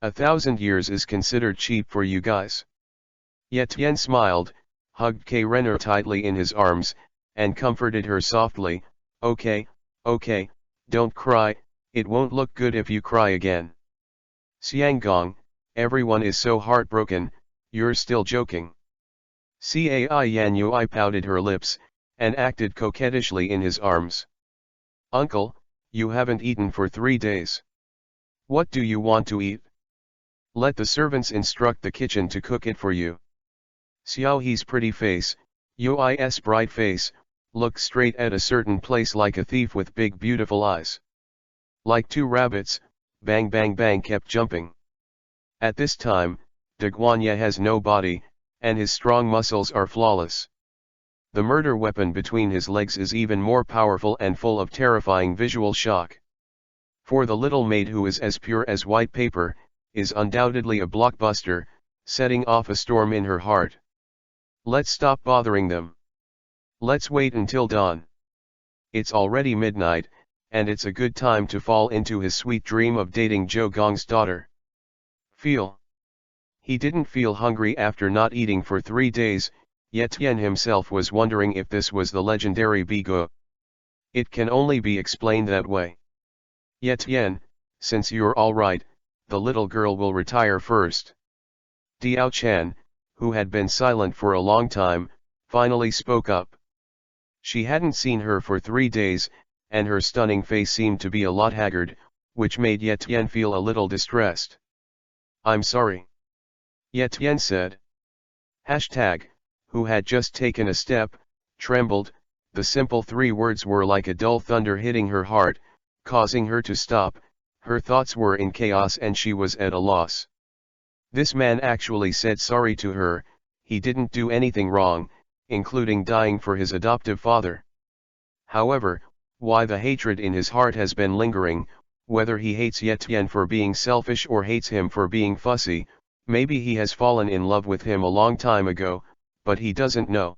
1,000 years is considered cheap for you guys. Ye Tian smiled, hugged Renner tightly in his arms, and comforted her softly. Okay, don't cry, it won't look good if you cry again. Xianggong, everyone is so heartbroken, you're still joking. Cai Yan Yui pouted her lips, and acted coquettishly in his arms. Uncle, you haven't eaten for 3 days. What do you want to eat? Let the servants instruct the kitchen to cook it for you. Xiaohe's pretty face, Yui's bright face, looked straight at a certain place like a thief with big beautiful eyes. Like 2 rabbits, bang bang bang kept jumping. At this time, De Guanya has no body, and his strong muscles are flawless. The murder weapon between his legs is even more powerful and full of terrifying visual shock. For the little maid, who is as pure as white paper, is undoubtedly a blockbuster, setting off a storm in her heart. Let's stop bothering them. Let's wait until dawn. It's already midnight, and it's a good time to fall into his sweet dream of dating Zhou Gong's daughter. Feel. He didn't feel hungry after not eating for 3 days, yet Tian himself was wondering if this was the legendary Bigo. It can only be explained that way. Yet Tian, since you're all right, the little girl will retire first. Diao Chan, who had been silent for a long time, finally spoke up. She hadn't seen her for 3 days, and her stunning face seemed to be a lot haggard, which made Ye Tian feel a little distressed. I'm sorry. Ye Tian said. Hashtag, who had just taken a step, trembled. The simple 3 words were like a dull thunder hitting her heart, causing her to stop. Her thoughts were in chaos and she was at a loss. This man actually said sorry to her. He didn't do anything wrong, including dying for his adoptive father. However, why the hatred in his heart has been lingering, whether he hates Ye Tian for being selfish or hates him for being fussy, maybe he has fallen in love with him a long time ago, but he doesn't know.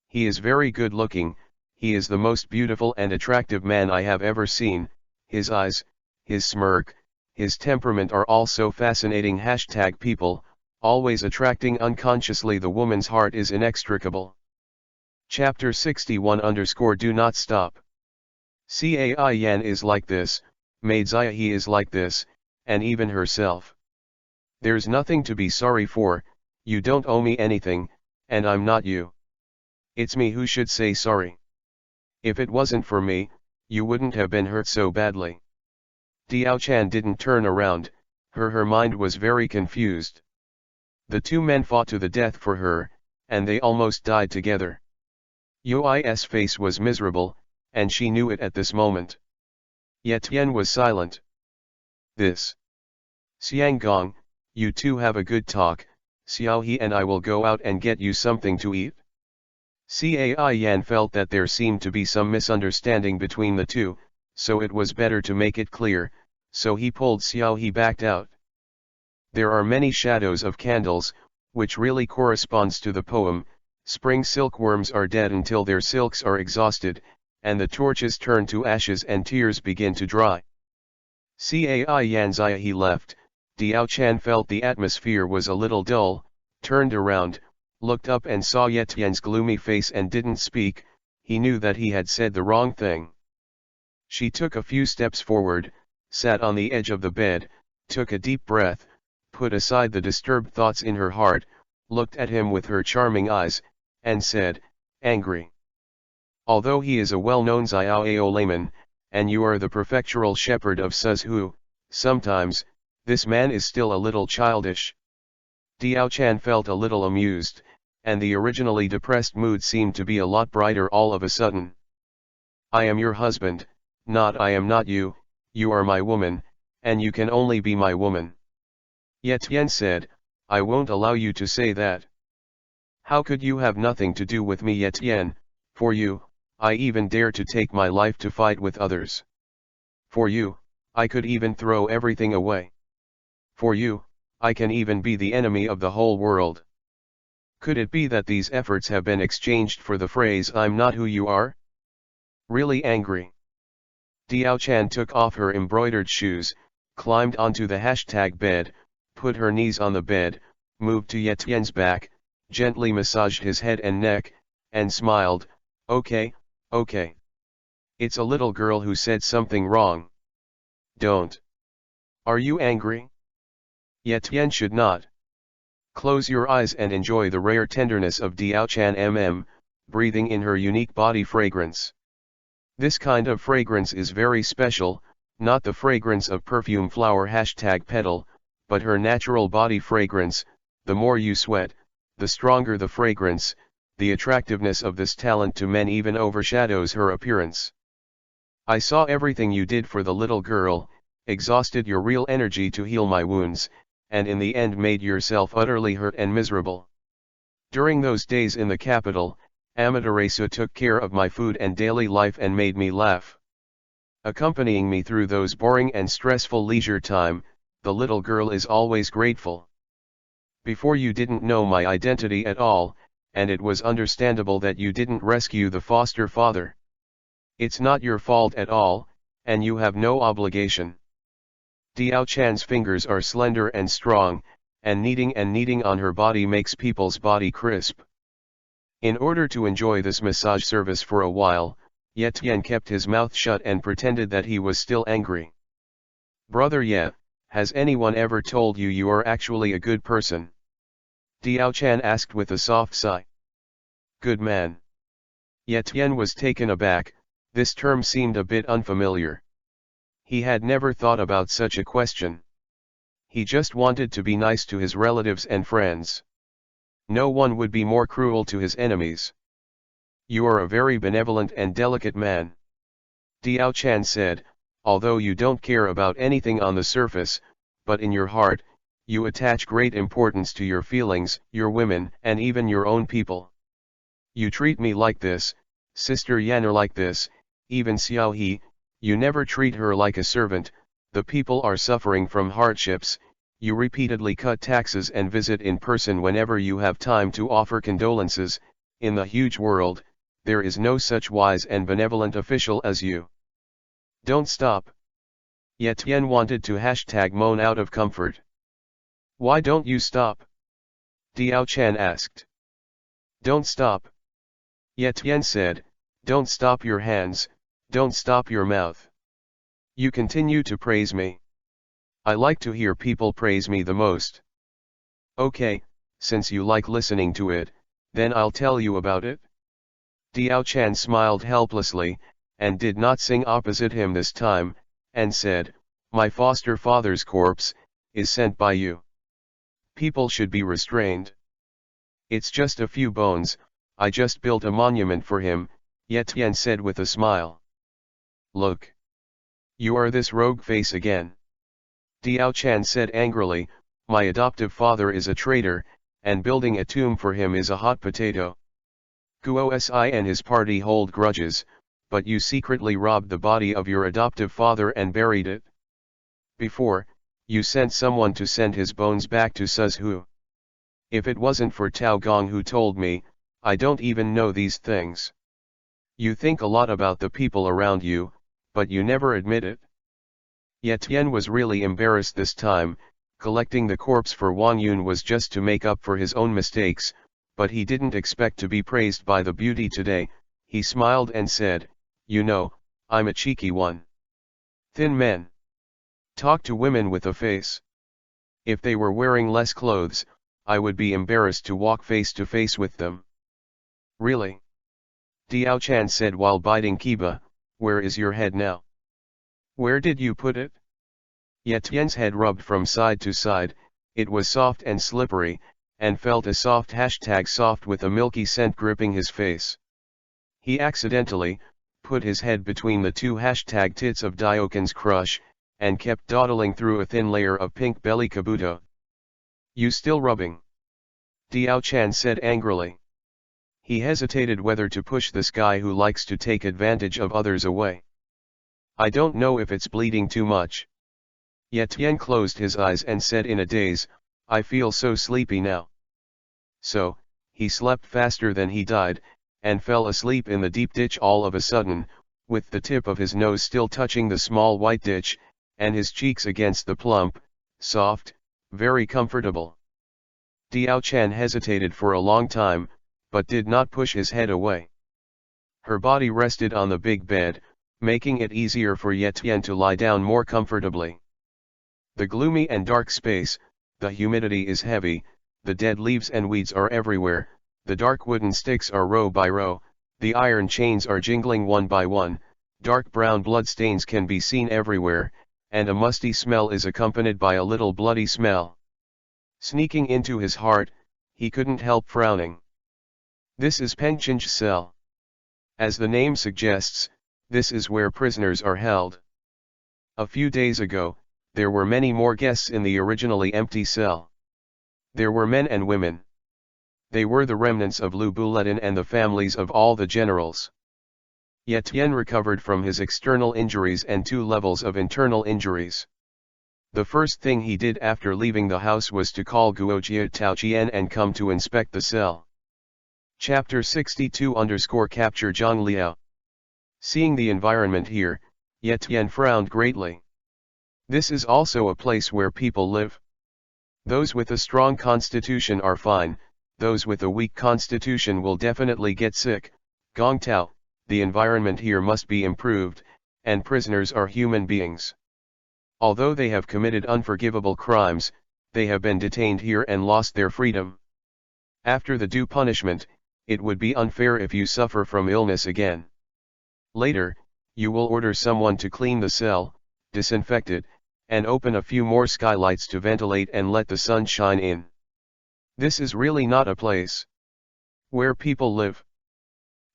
He is very good looking, he is the most beautiful and attractive man I have ever seen. His eyes, his smirk, his temperament are all so fascinating. Hashtag people, always attracting unconsciously. The woman's heart is inextricable. Chapter 61 _ Do not stop. Cai Yan is like this, Maid Zia he is like this, and even herself. There's nothing to be sorry for, you don't owe me anything, and I'm not you. It's me who should say sorry. If it wasn't for me, you wouldn't have been hurt so badly. Diao Chan didn't turn around, her mind was very confused. The 2 men fought to the death for her, and they almost died together. Yui's face was miserable, and she knew it at this moment. Ye Tian was silent. This. Xiang Gong, you two have a good talk, Xiao He and I will go out and get you something to eat. Cai Yan felt that there seemed to be some misunderstanding between the two, so it was better to make it clear, so he pulled Xiao He backed out. There are many shadows of candles, which really corresponds to the poem. Spring silkworms are dead until their silks are exhausted, and the torches turn to ashes and tears begin to dry. Cai Yan Zia he left. Diao Chan felt the atmosphere was a little dull, turned around, looked up and saw Ye Tian's gloomy face and didn't speak. He knew that he had said the wrong thing. She took a few steps forward, sat on the edge of the bed, took a deep breath, put aside the disturbed thoughts in her heart, looked at him with her charming eyes, and said, angry. Although he is a well-known Xiao layman, and you are the prefectural shepherd of Suzhou, sometimes, this man is still a little childish. Diao Chan felt a little amused, and the originally depressed mood seemed to be a lot brighter all of a sudden. I am your husband, not I am not you, you are my woman, and you can only be my woman. Ye Tian said, I won't allow you to say that. How could you have nothing to do with me, Ye Tian? For you, I even dare to take my life to fight with others. For you, I could even throw everything away. For you, I can even be the enemy of the whole world. Could it be that these efforts have been exchanged for the phrase I'm not who you are? Really angry. Diao Chan took off her embroidered shoes, climbed onto the bed, put her knees on the bed, moved to Ye Tian's back, gently massaged his head and neck, and smiled, okay, okay. It's a little girl who said something wrong. Don't. Are you angry? Ye Tian should not. Close your eyes and enjoy the rare tenderness of Diao Chan breathing in her unique body fragrance. This kind of fragrance is very special, not the fragrance of perfume flower #petal, but her natural body fragrance. The more you sweat, the stronger the fragrance. The attractiveness of this talent to men even overshadows her appearance. I saw everything you did for the little girl, exhausted your real energy to heal my wounds, and in the end made yourself utterly hurt and miserable. During those days in the capital, Amaterasu took care of my food and daily life and made me laugh. Accompanying me through those boring and stressful leisure time, the little girl is always grateful. Before you didn't know my identity at all, and it was understandable that you didn't rescue the foster father. It's not your fault at all, and you have no obligation. Diao Chan's fingers are slender and strong, and kneading on her body makes people's body crisp. In order to enjoy this massage service for a while, Ye Tian kept his mouth shut and pretended that he was still angry. Brother Ye, has anyone ever told you you are actually a good person? Diao Chan asked with a soft sigh. Good man. Ye Tian was taken aback, this term seemed a bit unfamiliar. He had never thought about such a question. He just wanted to be nice to his relatives and friends. No one would be more cruel to his enemies. You are a very benevolent and delicate man. Diao Chan said, although you don't care about anything on the surface, but in your heart, you attach great importance to your feelings, your women, and even your own people. You treat me like this, Sister Yanner like this, even Xiao He, you never treat her like a servant. The people are suffering from hardships, you repeatedly cut taxes and visit in person whenever you have time to offer condolences. In the huge world, there is no such wise and benevolent official as you. Don't stop. Ye Tian wanted to moan out of comfort. Why don't you stop? Diao Chan asked. Don't stop. Ye Tian said, don't stop your hands, don't stop your mouth. You continue to praise me. I like to hear people praise me the most. Okay, since you like listening to it, then I'll tell you about it. Diao Chan smiled helplessly, and did not sing opposite him this time, and said, my foster father's corpse is sent by you. People should be restrained. It's just a few bones, I just built a monument for him, Ye Tian said with a smile. Look. You are this rogue face again. Diao Chan said angrily, my adoptive father is a traitor, and building a tomb for him is a hot potato. Guo Si and his party hold grudges, but you secretly robbed the body of your adoptive father and buried it. Before, you sent someone to send his bones back to Suzhou. If it wasn't for Tao Gong who told me, I don't even know these things. You think a lot about the people around you, but you never admit it. Ye Tian was really embarrassed this time. Collecting the corpse for Wang Yun was just to make up for his own mistakes, but he didn't expect to be praised by the beauty today. He smiled and said, you know, I'm a cheeky one. Thin men talk to women with a face. If they were wearing less clothes, I would be embarrassed to walk face to face with them. Really? Diao Chan said while biting kiba, where is your head now? Where did you put it? Ye Tian's head rubbed from side to side, it was soft and slippery, and felt a soft soft with a milky scent gripping his face. He accidentally put his head between the two tits of Diokin's crush, and kept dawdling through a thin layer of pink belly kabuto. You still rubbing? Diao Chan said angrily. He hesitated whether to push this guy who likes to take advantage of others away. I don't know if it's bleeding too much. Ye Tian closed his eyes and said in a daze, I feel so sleepy now. So, he slept faster than he died, and fell asleep in the deep ditch all of a sudden, with the tip of his nose still touching the small white ditch, and his cheeks against the plump, soft, very comfortable. Diao Chan hesitated for a long time, but did not push his head away. Her body rested on the big bed, making it easier for Ye Tian to lie down more comfortably. The gloomy and dark space, the humidity is heavy, the dead leaves and weeds are everywhere, the dark wooden sticks are row by row, the iron chains are jingling one by one, dark brown blood stains can be seen everywhere, and a musty smell is accompanied by a little bloody smell. Sneaking into his heart, he couldn't help frowning. This is Pengchen's cell. As the name suggests, this is where prisoners are held. A few days ago, there were many more guests in the originally empty cell. There were men and women. They were the remnants of Lu Buledin and the families of all the generals. Ye Tian recovered from his external injuries and 2 levels of internal injuries. The first thing he did after leaving the house was to call Guojia Taoqian and come to inspect the cell. Chapter 62 Capture Zhang Liao. Seeing the environment here, Ye Tian frowned greatly. This is also a place where people live. Those with a strong constitution are fine, those with a weak constitution will definitely get sick. Gong Tao, the environment here must be improved, and prisoners are human beings. Although they have committed unforgivable crimes, they have been detained here and lost their freedom. After the due punishment, it would be unfair if you suffer from illness again. Later, you will order someone to clean the cell, disinfect it, and open a few more skylights to ventilate and let the sun shine in. This is really not a place where people live.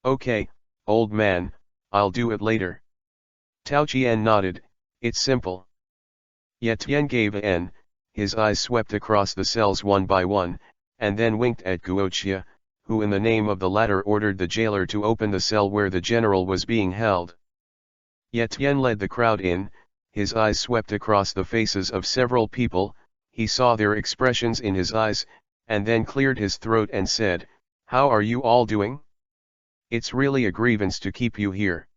Okay, old man, I'll do it later. Tao Qian nodded, it's simple. Ye Tian gave in, his eyes swept across the cells one by one, and then winked at Guoqia, who in the name of the latter ordered the jailer to open the cell where the general was being held. Ye Tian led the crowd in, his eyes swept across the faces of several people, he saw their expressions in his eyes, and then cleared his throat and said, "How are you all doing? It's really a grievance to keep you here.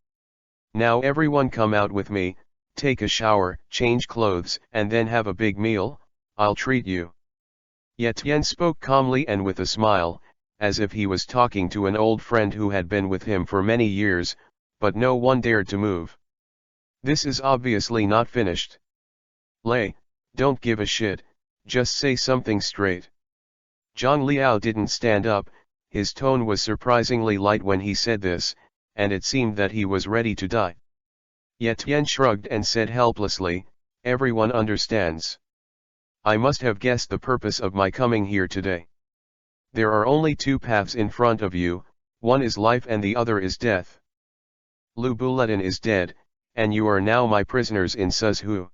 Now everyone come out with me, take a shower, change clothes, and then have a big meal, I'll treat you." Ye Tian spoke calmly and with a smile, as if he was talking to an old friend who had been with him for many years, but no one dared to move. This is obviously not finished. Lei, don't give a shit, just say something straight. Zhang Liao didn't stand up, his tone was surprisingly light when he said this, and it seemed that he was ready to die. Ye Tian shrugged and said helplessly, everyone understands. I must have guessed the purpose of my coming here today. There are only two paths in front of you, one is life and the other is death. Lu Buletin is dead, and you are now my prisoners in Suzhou.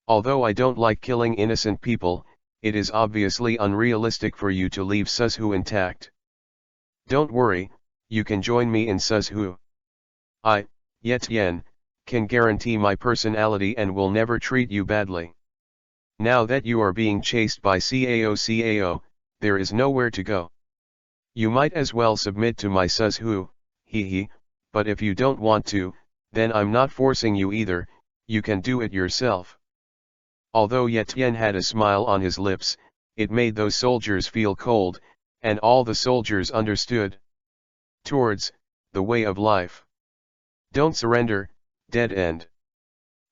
Although I don't like killing innocent people, it is obviously unrealistic for you to leave Suzhou intact. Don't worry, you can join me in Suzhou. I, Ye Tian, can guarantee my personality and will never treat you badly. Now that you are being chased by CAO, there is nowhere to go. You might as well submit to my Suzhou, he, but if you don't want to, then I'm not forcing you either, you can do it yourself. Although Ye Tian had a smile on his lips, it made those soldiers feel cold, and all the soldiers understood. Towards the way of life. Don't surrender, dead end.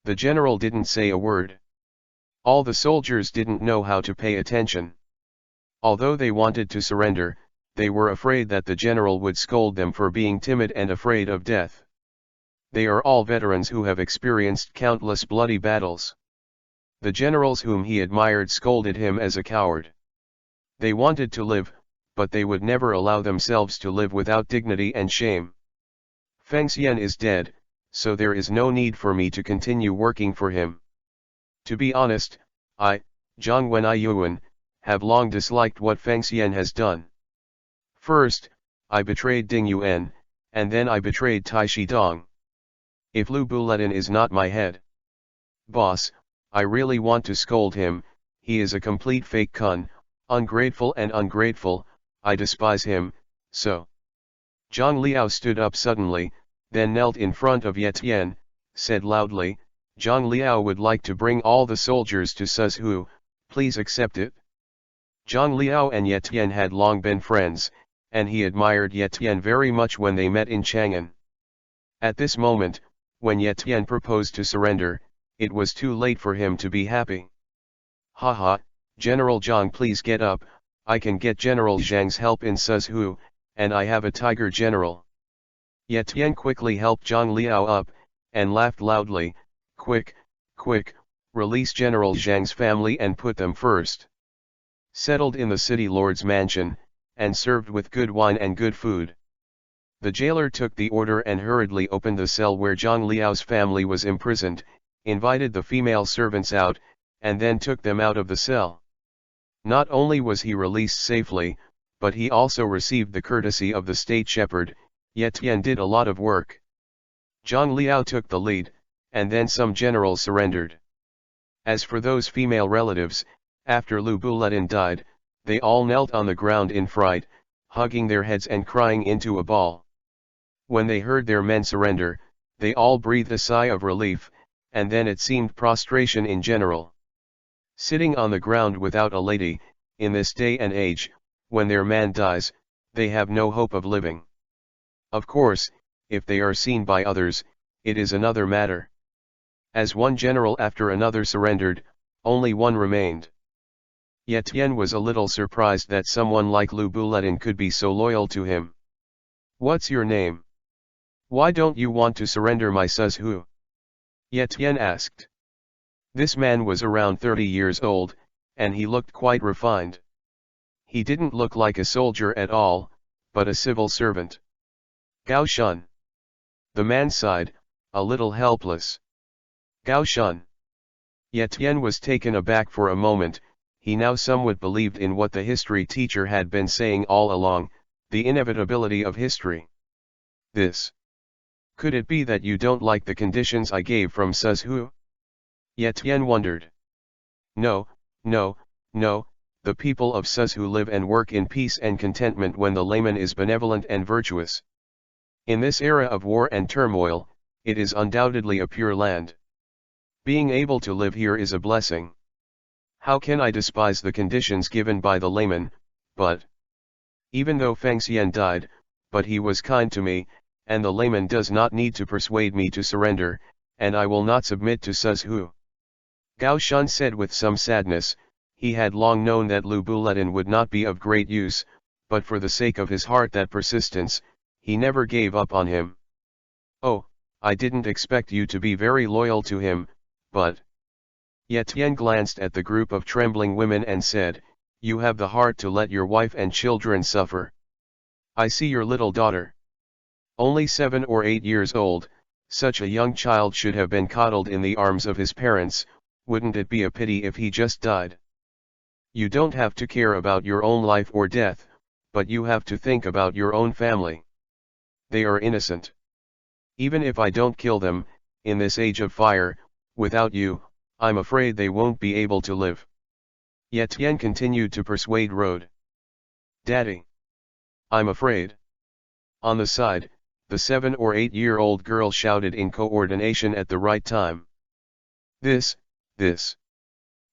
The general didn't say a word. All the soldiers didn't know how to pay attention. Although they wanted to surrender, they were afraid that the general would scold them for being timid and afraid of death. They are all veterans who have experienced countless bloody battles. The generals whom he admired scolded him as a coward. They wanted to live, but they would never allow themselves to live without dignity and shame. Feng Xian is dead, so there is no need for me to continue working for him. To be honest, I, Zhang Wenai Yuan, have long disliked what Feng Xian has done. First, I betrayed Ding Yuan, and then I betrayed Tai Shidong. If Lu Buletin is not my head boss, I really want to scold him, he is a complete fake kun, ungrateful, I despise him, so. Zhang Liao stood up suddenly, then knelt in front of Ye Tian, said loudly, Zhang Liao would like to bring all the soldiers to Suzhou, please accept it. Zhang Liao and Ye Tian had long been friends, and he admired Ye Tian very much when they met in Chang'an. At this moment, when Ye Tian proposed to surrender, it was too late for him to be happy. Haha, General Zhang, please get up, I can get General Zhang's help in Suzhou, and I have a tiger general. Ye Tian quickly helped Zhang Liao up, and laughed loudly, quick, release General Zhang's family and put them first. Settled in the city lord's mansion, and served with good wine and good food. The jailer took the order and hurriedly opened the cell where Zhang Liao's family was imprisoned, invited the female servants out, and then took them out of the cell. Not only was he released safely, but he also received the courtesy of the state shepherd. Ye Tian did a lot of work. Zhang Liao took the lead, and then some generals surrendered. As for those female relatives, after Lu Buletin died, they all knelt on the ground in fright, hugging their heads and crying into a ball. When they heard their men surrender, they all breathed a sigh of relief, and then it seemed prostration in general. Sitting on the ground without a lady, in this day and age, when their man dies, they have no hope of living. Of course, if they are seen by others, it is another matter. As one general after another surrendered, only one remained. Yet Tien was a little surprised that someone like Lu Buletin could be so loyal to him. "What's your name? Why don't you want to surrender my Suzhu?" Yet Tien asked. This man was around 30 years old, and he looked quite refined. He didn't look like a soldier at all, but a civil servant. "Gao Shun." The man sighed, a little helpless. "Gao Shun." Yet Tien was taken aback for a moment. He now somewhat believed in what the history teacher had been saying all along, the inevitability of history. This. Could it be that you don't like the conditions I gave from Suzhu? Yet Tien wondered. No, no, no, the people of Suzhu live and work in peace and contentment when the layman is benevolent and virtuous. In this era of war and turmoil, it is undoubtedly a pure land. Being able to live here is a blessing. How can I despise the conditions given by the layman? But even though Feng Xian died, but he was kind to me, and the layman does not need to persuade me to surrender, and I will not submit to Suzhu. Gao Shun said with some sadness. He had long known that Lu Buletin would not be of great use, but for the sake of his heart that persistence, he never gave up on him. "Oh, I didn't expect you to be very loyal to him, but..." Yet Tien glanced at the group of trembling women and said, "You have the heart to let your wife and children suffer. I see your little daughter. Only 7 or 8 years old, such a young child should have been coddled in the arms of his parents. Wouldn't it be a pity if he just died? You don't have to care about your own life or death, but you have to think about your own family. They are innocent. Even if I don't kill them, in this age of fire, without you, I'm afraid they won't be able to live." Yet Tien continued to persuade Road. "Daddy. I'm afraid." On the side, the 7 or 8-year-old girl shouted in coordination at the right time. This.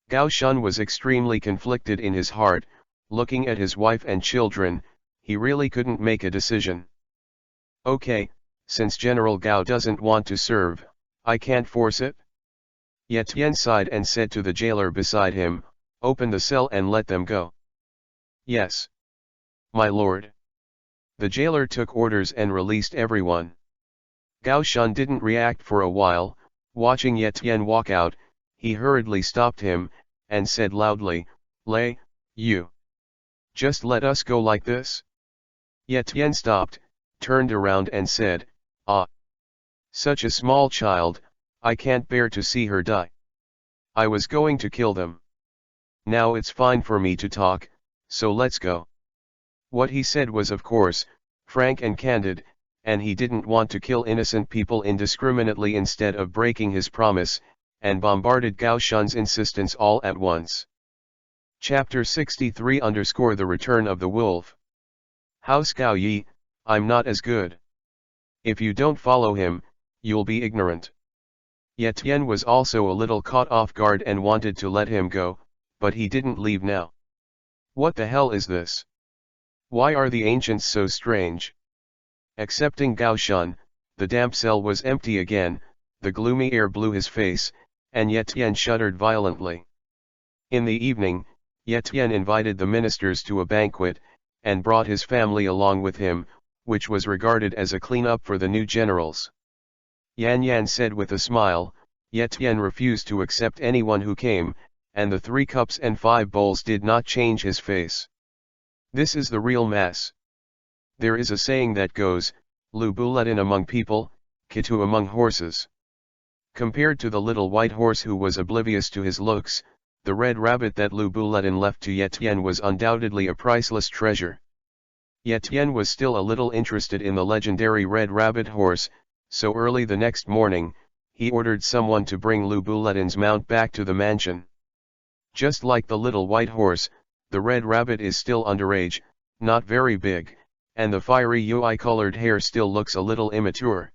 Gao Shun was extremely conflicted in his heart. Looking at his wife and children, he really couldn't make a decision. "Okay, since General Gao doesn't want to serve, I can't force it." Yet Tien sighed and said to the jailer beside him, "Open the cell and let them go." "Yes, my lord." The jailer took orders and released everyone. Gao Shun didn't react for a while. Watching Yet Tien walk out, he hurriedly stopped him, and said loudly, "Lei, you. Just let us go like this?" Yet Tien stopped, turned around and said, "Ah. Such a small child, I can't bear to see her die. I was going to kill them. Now it's fine for me to talk, so let's go." What he said was of course, frank and candid, and he didn't want to kill innocent people indiscriminately instead of breaking his promise, and bombarded Gao Shun's insistence all at once. Chapter 63 _ The Return of the Wolf. "House Gao Yi, I'm not as good. If you don't follow him, you'll be ignorant." Yet Tien was also a little caught off guard and wanted to let him go, but he didn't leave now. What the hell is this? Why are the ancients so strange? Excepting Gao Shun, the damp cell was empty again. The gloomy air blew his face, and Yet Tien shuddered violently. In the evening, Yet Tien invited the ministers to a banquet, and brought his family along with him, which was regarded as a clean-up for the new generals. Yan Yan said with a smile. Yet Tien refused to accept anyone who came, and the 3 cups and 5 bowls did not change his face. This is the real mass. There is a saying that goes, Lu Buletin among people, Kitu among horses. Compared to the little white horse who was oblivious to his looks, the red rabbit that Lu Buletin left to Yet Tien was undoubtedly a priceless treasure. Yet Tien was still a little interested in the legendary red rabbit horse, so early the next morning, he ordered someone to bring Lu Buletin's mount back to the mansion. Just like the little white horse, the red rabbit is still underage, not very big, and the fiery UI-colored hair still looks a little immature.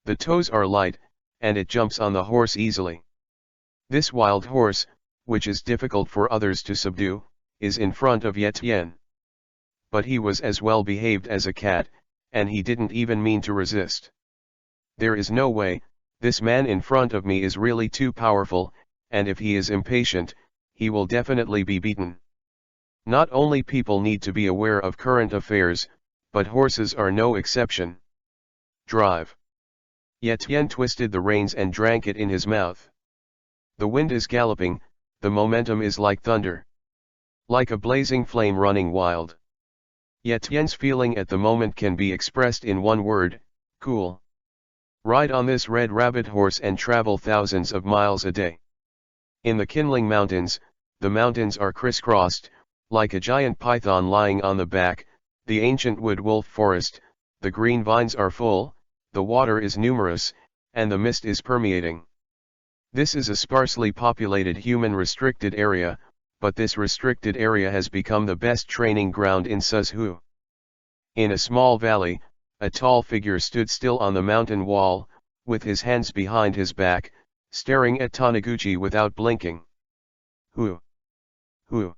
The toes are light, and it jumps on the horse easily. This wild horse, which is difficult for others to subdue, is in front of Etienne. But he was as well behaved as a cat, and he didn't even mean to resist. There is no way, this man in front of me is really too powerful, and if he is impatient, he will definitely be beaten. Not only people need to be aware of current affairs, but horses are no exception. Drive. Etienne twisted the reins and drank it in his mouth. The wind is galloping, the momentum is like thunder. Like a blazing flame running wild. Etienne's feeling at the moment can be expressed in one word: cool. Ride on this red rabbit horse and travel thousands of miles a day. In the kindling mountains, the mountains are crisscrossed, like a giant python lying on the back, the ancient wood wolf forest, the green vines are full, the water is numerous, and the mist is permeating. This is a sparsely populated human restricted area, but this restricted area has become the best training ground in Suzhou. In a small valley, a tall figure stood still on the mountain wall, with his hands behind his back, staring at Taniguchi without blinking. Who? Who?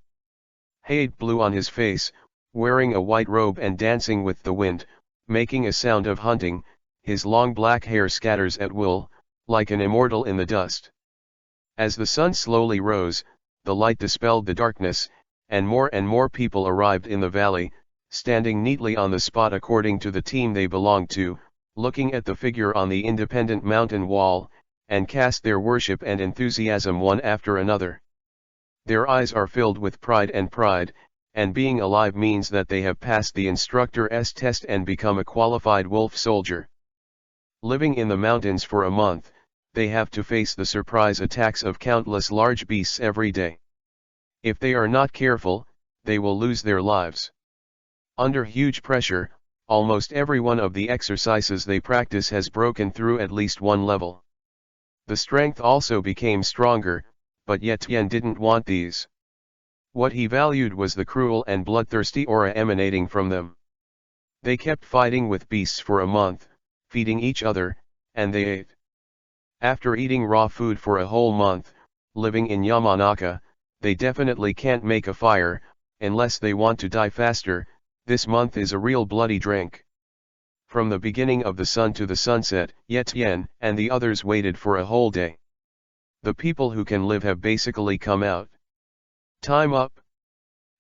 Hade blew on his face, wearing a white robe and dancing with the wind, making a sound of hunting, his long black hair scatters at will, like an immortal in the dust. As the sun slowly rose, the light dispelled the darkness, and more people arrived in the valley, standing neatly on the spot according to the team they belonged to, looking at the figure on the independent mountain wall, and cast their worship and enthusiasm one after another. Their eyes are filled with pride, and being alive means that they have passed the instructor's test and become a qualified wolf soldier. Living in the mountains for a month, they have to face the surprise attacks of countless large beasts every day. If they are not careful, they will lose their lives. Under huge pressure, almost every one of the exercises they practice has broken through at least one level. The strength also became stronger, but Etienne didn't want these. What he valued was the cruel and bloodthirsty aura emanating from them. They kept fighting with beasts for a month, feeding each other, and they ate. After eating raw food for a whole month, living in Yamanaka, they definitely can't make a fire, unless they want to die faster. This month is a real bloody drink. From the beginning of the sun to the sunset, Etienne and the others waited for a whole day. The people who can live have basically come out. Time up.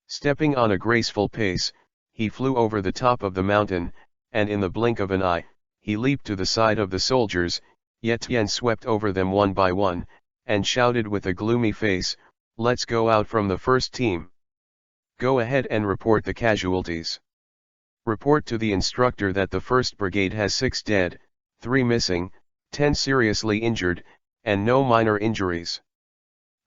Stepping on a graceful pace, he flew over the top of the mountain, and in the blink of an eye, he leaped to the side of the soldiers. Etienne swept over them one by one, and shouted with a gloomy face, "Let's go out from the first team. Go ahead and report the casualties. Report to the instructor that the 1st Brigade has 6 dead, 3 missing, 10 seriously injured, and no minor injuries.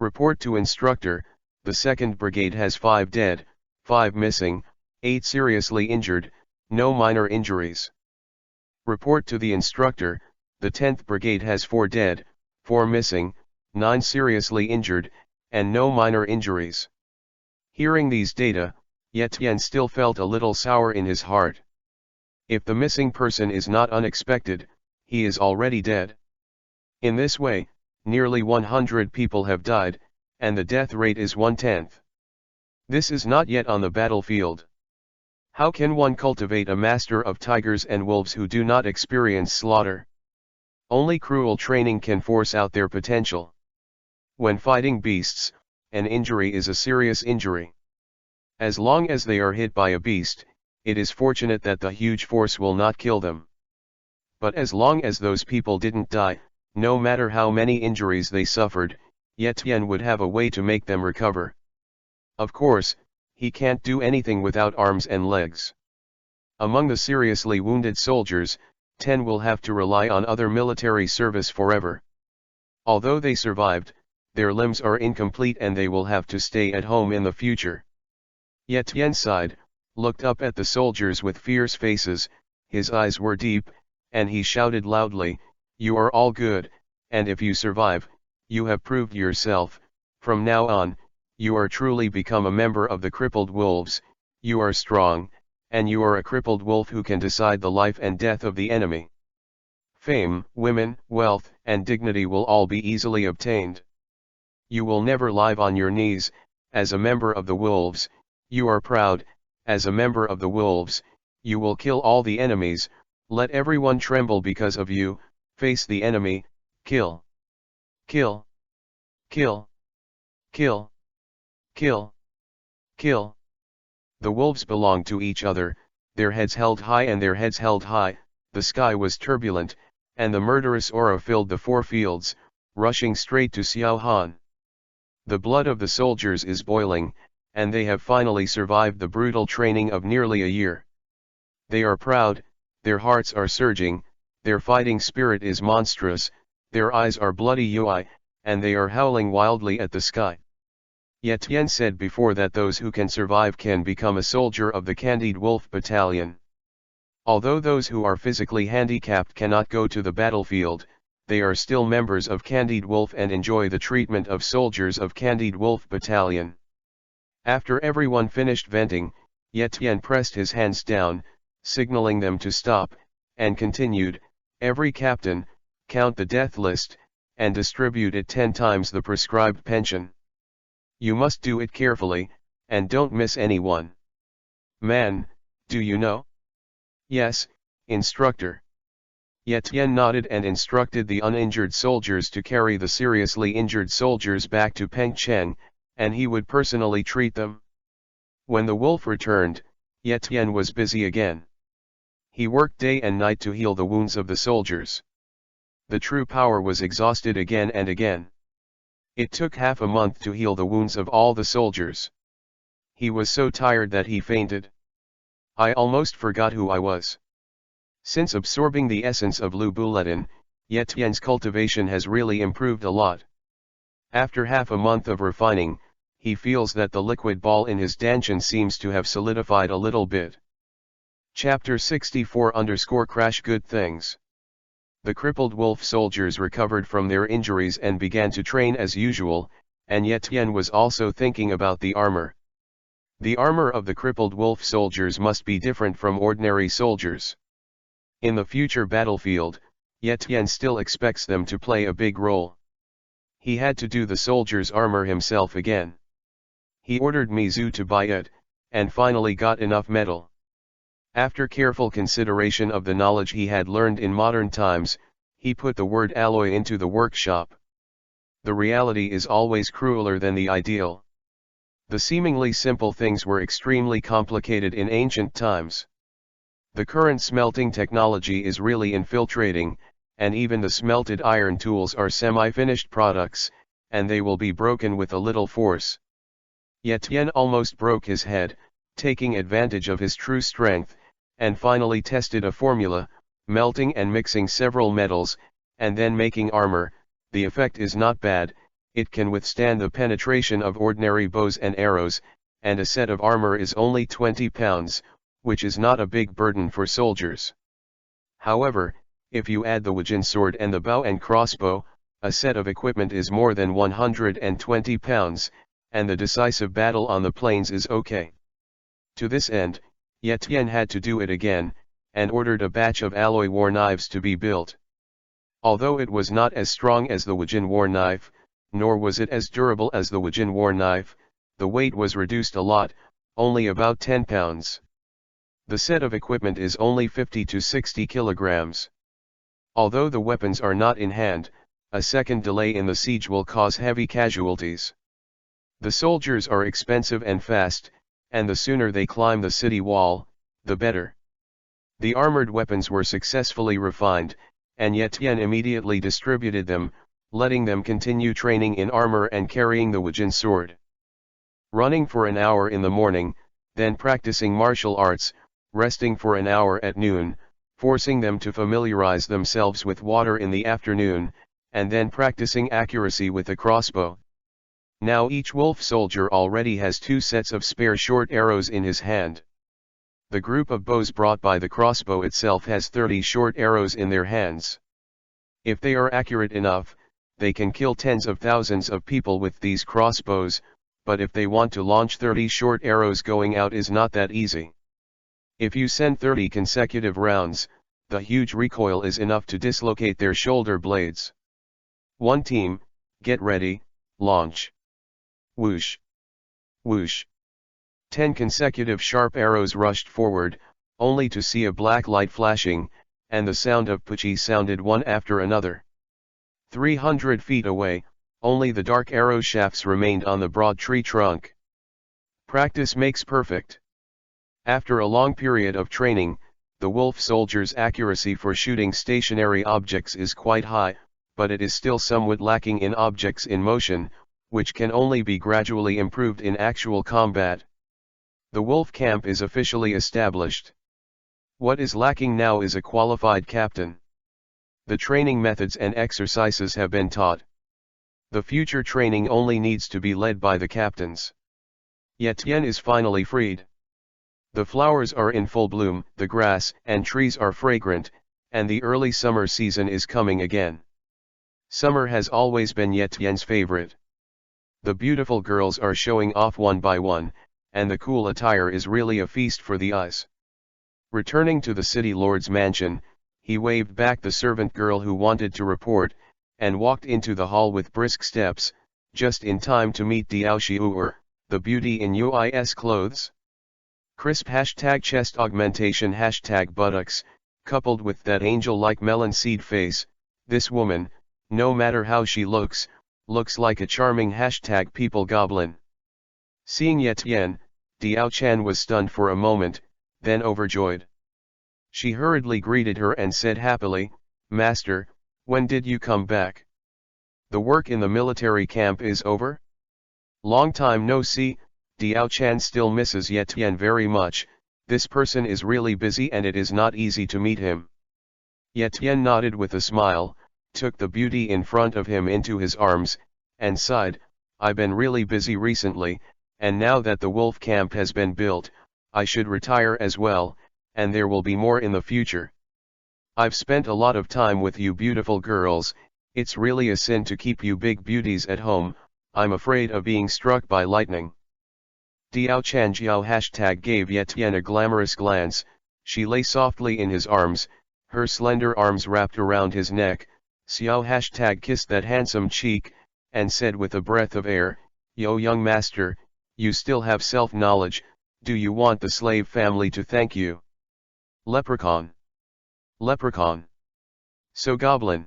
Report to instructor, the 2nd Brigade has 5 dead, 5 missing, 8 seriously injured, no minor injuries. Report to the instructor, the 10th Brigade has 4 dead, 4 missing, 9 seriously injured, and no minor injuries." Hearing these data, Etienne still felt a little sour in his heart. If the missing person is not unexpected, he is already dead. In this way, nearly 100 people have died, and the death rate is 1/10. This is not yet on the battlefield. How can one cultivate a master of tigers and wolves who do not experience slaughter? Only cruel training can force out their potential. When fighting beasts, an injury is a serious injury. As long as they are hit by a beast, it is fortunate that the huge force will not kill them. But as long as those people didn't die, no matter how many injuries they suffered, Etienne would have a way to make them recover. Of course, he can't do anything without arms and legs. Among the seriously wounded soldiers, 10 will have to rely on other military service forever. Although they survived, their limbs are incomplete and they will have to stay at home in the future. Etienne sighed, looked up at the soldiers with fierce faces, his eyes were deep, and he shouted loudly, "You are all good, and if you survive, you have proved yourself. From now on, you are truly become a member of the crippled wolves, You are strong, and you are a crippled wolf who can decide the life and death of the enemy. Fame, women, wealth, and dignity will all be easily obtained. You will never lie on your knees, as a member of the wolves. You are proud, as a member of the wolves. You will kill all the enemies, let everyone tremble because of you. Face the enemy, kill. Kill. Kill. Kill. Kill. Kill. The wolves belonged to each other, their heads held high and their heads held high. The sky was turbulent, and the murderous aura filled the 4 fields, rushing straight to Xiao Han. The blood of the soldiers is boiling, and they have finally survived the brutal training of nearly a year. They are proud, their hearts are surging, their fighting spirit is monstrous, their eyes are bloody UI, and they are howling wildly at the sky. Yet Tian said before that those who can survive can become a soldier of the Candied Wolf Battalion. Although those who are physically handicapped cannot go to the battlefield, they are still members of Candied Wolf and enjoy the treatment of soldiers of Candied Wolf Battalion. After everyone finished venting, Ye Tian pressed his hands down, signaling them to stop, and continued, "Every captain, count the death list, and distribute it 10 times the prescribed pension. You must do it carefully, and don't miss anyone." "Man, do you know?" "Yes, instructor." Ye Tian nodded and instructed the uninjured soldiers to carry the seriously injured soldiers back to Pengcheng, and he would personally treat them. When the wolf returned, Ye Tian was busy again. He worked day and night to heal the wounds of the soldiers. The true power was exhausted again and again. It took half a month to heal the wounds of all the soldiers. He was so tired that he fainted. "I almost forgot who I was." Since absorbing the essence of Lu Buletin, Ye Tian's cultivation has really improved a lot. After half a month of refining, he feels that the liquid ball in his dantian seems to have solidified a little bit. Chapter 64 _ Good Things. The crippled wolf soldiers recovered from their injuries and began to train as usual, and Ye Tian was also thinking about the armor. The armor of the crippled wolf soldiers must be different from ordinary soldiers. In the future battlefield, Ye Tian still expects them to play a big role. He had to do the soldiers' armor himself again. He ordered Mizu to buy it, and finally got enough metal. After careful consideration of the knowledge he had learned in modern times, he put the word alloy into the workshop. The reality is always crueler than the ideal. The seemingly simple things were extremely complicated in ancient times. The current smelting technology is really infiltrating, and even the smelted iron tools are semi-finished products, and they will be broken with a little force. Ye Tian almost broke his head, taking advantage of his true strength, and finally tested a formula, melting and mixing several metals, and then making armor. The effect is not bad, it can withstand the penetration of ordinary bows and arrows, and a set of armor is only 20 pounds, which is not a big burden for soldiers. However, if you add the Wujin sword and the bow and crossbow, a set of equipment is more than 120 pounds, and the decisive battle on the plains is okay. To this end, Ye Tian had to do it again, and ordered a batch of alloy war knives to be built. Although it was not as strong as the Wujin war knife, nor was it as durable as the Wujin war knife, the weight was reduced a lot, only about 10 pounds. The set of equipment is only 50 to 60 kilograms. Although the weapons are not in hand, a second delay in the siege will cause heavy casualties. The soldiers are expensive and fast, and the sooner they climb the city wall, the better. The armored weapons were successfully refined, and Ye Tian immediately distributed them, letting them continue training in armor and carrying the Wujin sword. Running for an hour in the morning, then practicing martial arts, resting for an hour at noon, forcing them to familiarize themselves with water in the afternoon, and then practicing accuracy with the crossbow. Now each wolf soldier already has 2 sets of spare short arrows in his hand. The group of bows brought by the crossbow itself has 30 short arrows in their hands. If they are accurate enough, they can kill tens of thousands of people with these crossbows, but if they want to launch 30 short arrows, going out is not that easy. If you send 30 consecutive rounds, the huge recoil is enough to dislocate their shoulder blades. One team, get ready, launch. Whoosh. Whoosh. 10 consecutive sharp arrows rushed forward, only to see a black light flashing, and the sound of puchi sounded one after another. 300 feet away, only the dark arrow shafts remained on the broad tree trunk. Practice makes perfect. After a long period of training, the wolf soldier's accuracy for shooting stationary objects is quite high, but it is still somewhat lacking in objects in motion, which can only be gradually improved in actual combat. The wolf camp is officially established. What is lacking now is a qualified captain. The training methods and exercises have been taught. The future training only needs to be led by the captains. Yetian is finally freed. The flowers are in full bloom, the grass and trees are fragrant, and the early summer season is coming again. Summer has always been Yetian's favorite. The beautiful girls are showing off one by one, and the cool attire is really a feast for the eyes. Returning to the city lord's mansion, he waved back the servant girl who wanted to report, and walked into the hall with brisk steps, just in time to meet Diao Xiu'er, the beauty in UIS clothes. Crisp #chest augmentation #buttocks, coupled with that angel-like melon seed face, this woman, no matter how she looks like a charming #people goblin. Seeing Yetian, Diao Chan was stunned for a moment, then overjoyed. She hurriedly greeted her and said happily, "Master, when did you come back? The work in the military camp is over? Long time no see." Diao Chan still misses Yetian very much. This person is really busy and it is not easy to meet him. Yetian nodded with a smile, took the beauty in front of him into his arms, and sighed, "I've been really busy recently, and now that the wolf camp has been built, I should retire as well, and there will be more in the future. I've spent a lot of time with you beautiful girls, it's really a sin to keep you big beauties at home, I'm afraid of being struck by lightning." Diao Chan Jiao gave Yetian a glamorous glance. She lay softly in his arms, her slender arms wrapped around his neck. Xiao kissed that handsome cheek, and said with a breath of air, "Yo young master, you still have self-knowledge, do you want the slave family to thank you?" Leprechaun. Leprechaun. So goblin.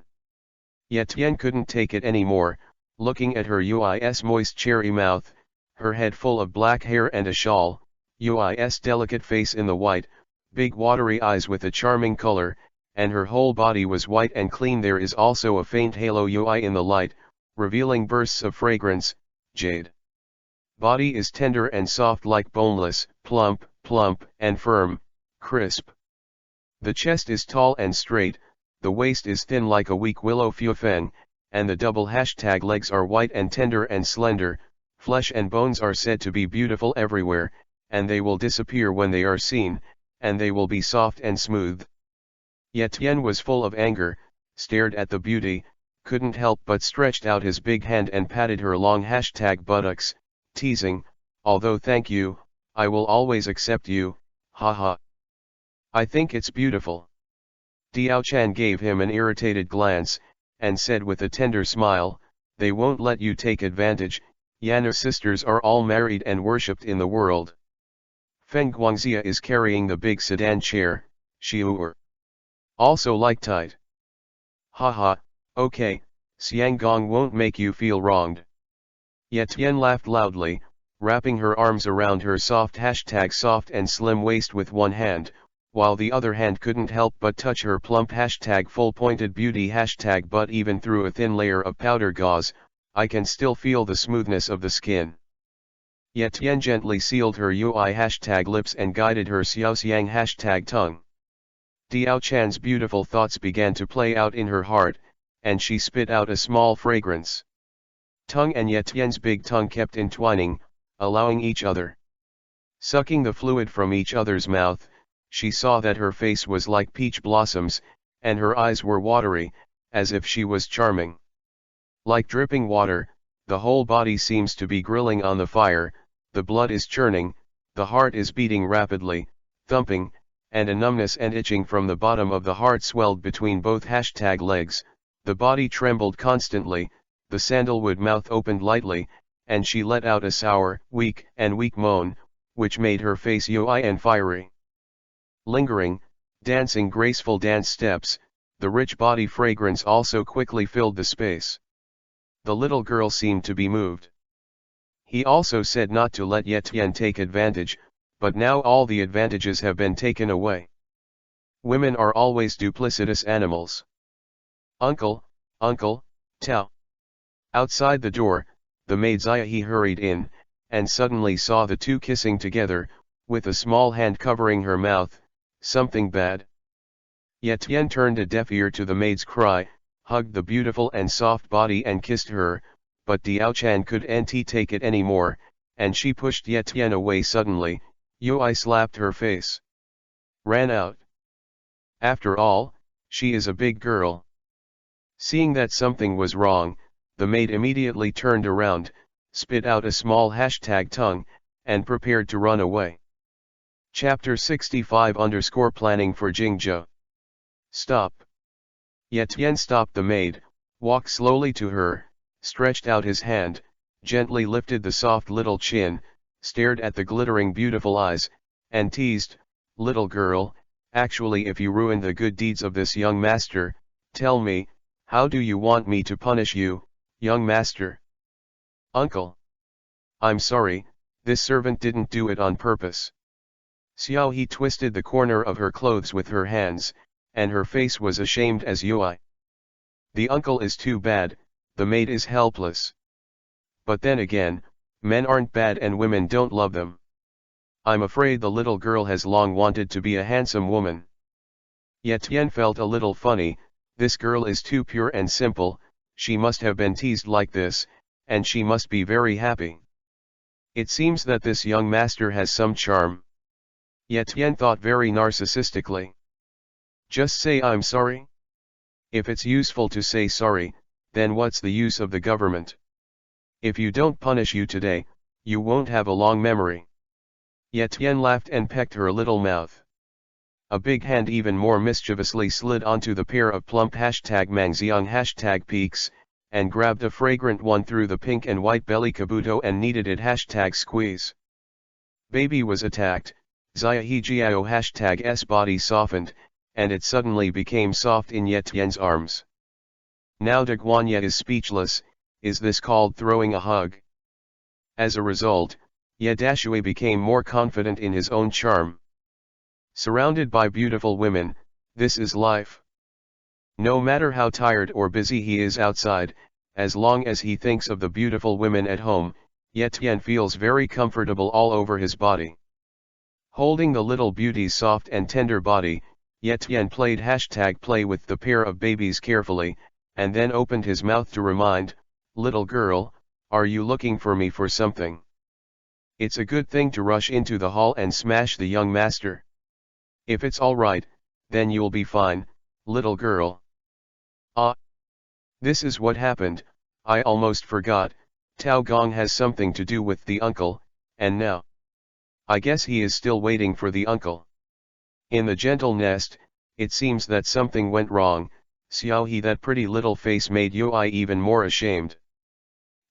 Yetian couldn't take it anymore, looking at her UIS moist cherry mouth, her head full of black hair and a shawl, UIS delicate face in the white, big watery eyes with a charming color, and her whole body was white and clean. There is also a faint halo UI in the light, revealing bursts of fragrance, jade. Body is tender and soft like boneless, plump, and firm, crisp. The chest is tall and straight, the waist is thin like a weak willow fuefeng, and the double legs are white and tender and slender. Flesh and bones are said to be beautiful everywhere, and they will disappear when they are seen, and they will be soft and smooth. Yetian was full of anger, stared at the beauty, couldn't help but stretched out his big hand and patted her long buttocks, teasing, "Although thank you, I will always accept you, haha. I think it's beautiful." Diao Chan gave him an irritated glance, and said with a tender smile, "They won't let you take advantage. Yan'er sisters are all married and worshipped in the world. Feng Guangxia is carrying the big sedan chair, Xiu'er. Also like tight. Haha, okay, Xiang Gong won't make you feel wronged." Yetian laughed loudly, wrapping her arms around her soft and slim waist with one hand, while the other hand couldn't help but touch her plump full pointed beauty butt. Even through a thin layer of powder gauze, I can still feel the smoothness of the skin. Yetian gently sealed her UI lips and guided her xiaoxiang tongue. Diao Chan's beautiful thoughts began to play out in her heart, and she spit out a small fragrance. Tongue and Yetian's big tongue kept entwining, allowing each other. Sucking the fluid from each other's mouth, she saw that her face was like peach blossoms, and her eyes were watery, as if she was charming. Like dripping water, the whole body seems to be grilling on the fire, the blood is churning, the heart is beating rapidly, thumping, and a numbness and itching from the bottom of the heart swelled between both legs, the body trembled constantly, the sandalwood mouth opened lightly, and she let out a sour, weak moan, which made her face UI and fiery. Lingering, dancing graceful dance steps, the rich body fragrance also quickly filled the space. The little girl seemed to be moved. He also said not to let Yetian take advantage, but now all the advantages have been taken away. Women are always duplicitous animals. Uncle, Tao. Outside the door, the maid Ziahe hurried in, and suddenly saw the two kissing together, with a small hand covering her mouth. Something bad. Yetian turned a deaf ear to the maid's cry, hugged the beautiful and soft body and kissed her, but Diaochan couldn't take it anymore, and she pushed Yetian away suddenly. Yui slapped her face. Ran out. After all, she is a big girl. Seeing that something was wrong, the maid immediately turned around, spit out a small #tongue, and prepared to run away. Chapter 65 Planning for Jingzhou. Stop. Yetian stopped the maid, walked slowly to her, stretched out his hand, gently lifted the soft little chin, stared at the glittering beautiful eyes, and teased, "Little girl, actually if you ruin the good deeds of this young master, tell me, how do you want me to punish you, young master?" "Uncle. I'm sorry, this servant didn't do it on purpose." Xiaohe twisted the corner of her clothes with her hands, and her face was ashamed as Yui. The uncle is too bad, the maid is helpless. But then again, men aren't bad and women don't love them. I'm afraid the little girl has long wanted to be a handsome woman. Yetian felt a little funny, this girl is too pure and simple, she must have been teased like this, and she must be very happy. It seems that this young master has some charm. Yetian thought very narcissistically. Just say I'm sorry? If it's useful to say sorry, then what's the use of the government? If you don't punish you today, you won't have a long memory. Yetian laughed and pecked her little mouth. A big hand even more mischievously slid onto the pair of plump #mangxiang #peaks, and grabbed a fragrant one through the pink and white belly kabuto and kneaded it #squeeze. Baby was attacked, Ziahe Jiao #s body softened, and it suddenly became soft in Yetian's arms. Now De Guanya is speechless, is this called throwing a hug? As a result, Ye Dashui became more confident in his own charm. Surrounded by beautiful women, this is life. No matter how tired or busy he is outside, as long as he thinks of the beautiful women at home, Yetian feels very comfortable all over his body. Holding the little beauty's soft and tender body, Yetian played #play with the pair of babies carefully, and then opened his mouth to remind, "Little girl, are you looking for me for something? It's a good thing to rush into the hall and smash the young master. If it's all right, then you'll be fine, little girl." Ah! This is what happened, I almost forgot, Tao Gong has something to do with the uncle, and now I guess he is still waiting for the uncle. In the gentle nest, it seems that something went wrong. Xiaohe, that pretty little face made Yui even more ashamed.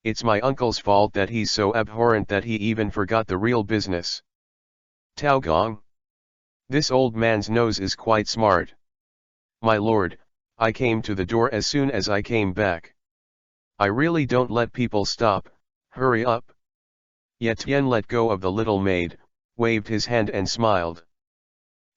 It's my uncle's fault that he's so abhorrent that he even forgot the real business. Tao Gong. This old man's nose is quite smart. My lord, I came to the door as soon as I came back. I really don't let people stop, hurry up. Yetian let go of the little maid, waved his hand and smiled.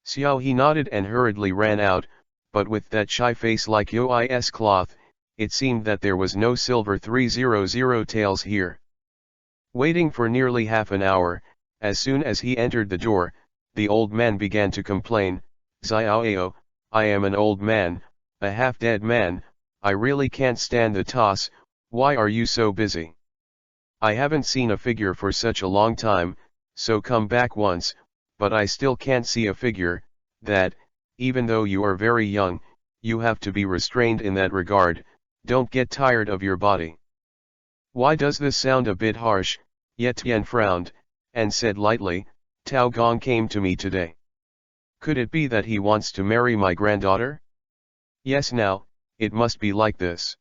Xiaohe nodded and hurriedly ran out, but with that shy face like Yui's cloth, it seemed that there was no silver 300 taels here. Waiting for nearly half an hour, as soon as he entered the door, the old man began to complain, "Xiaoao, I am an old man, a half-dead man, I really can't stand the toss, why are you so busy? I haven't seen a figure for such a long time, so come back once, but I still can't see a figure, that, even though you are very young, you have to be restrained in that regard, don't get tired of your body." Why does this sound a bit harsh? Ye Tian frowned, and said lightly, Tao Gong came to me today. Could it be that he wants to marry my granddaughter? Yes, now, it must be like this.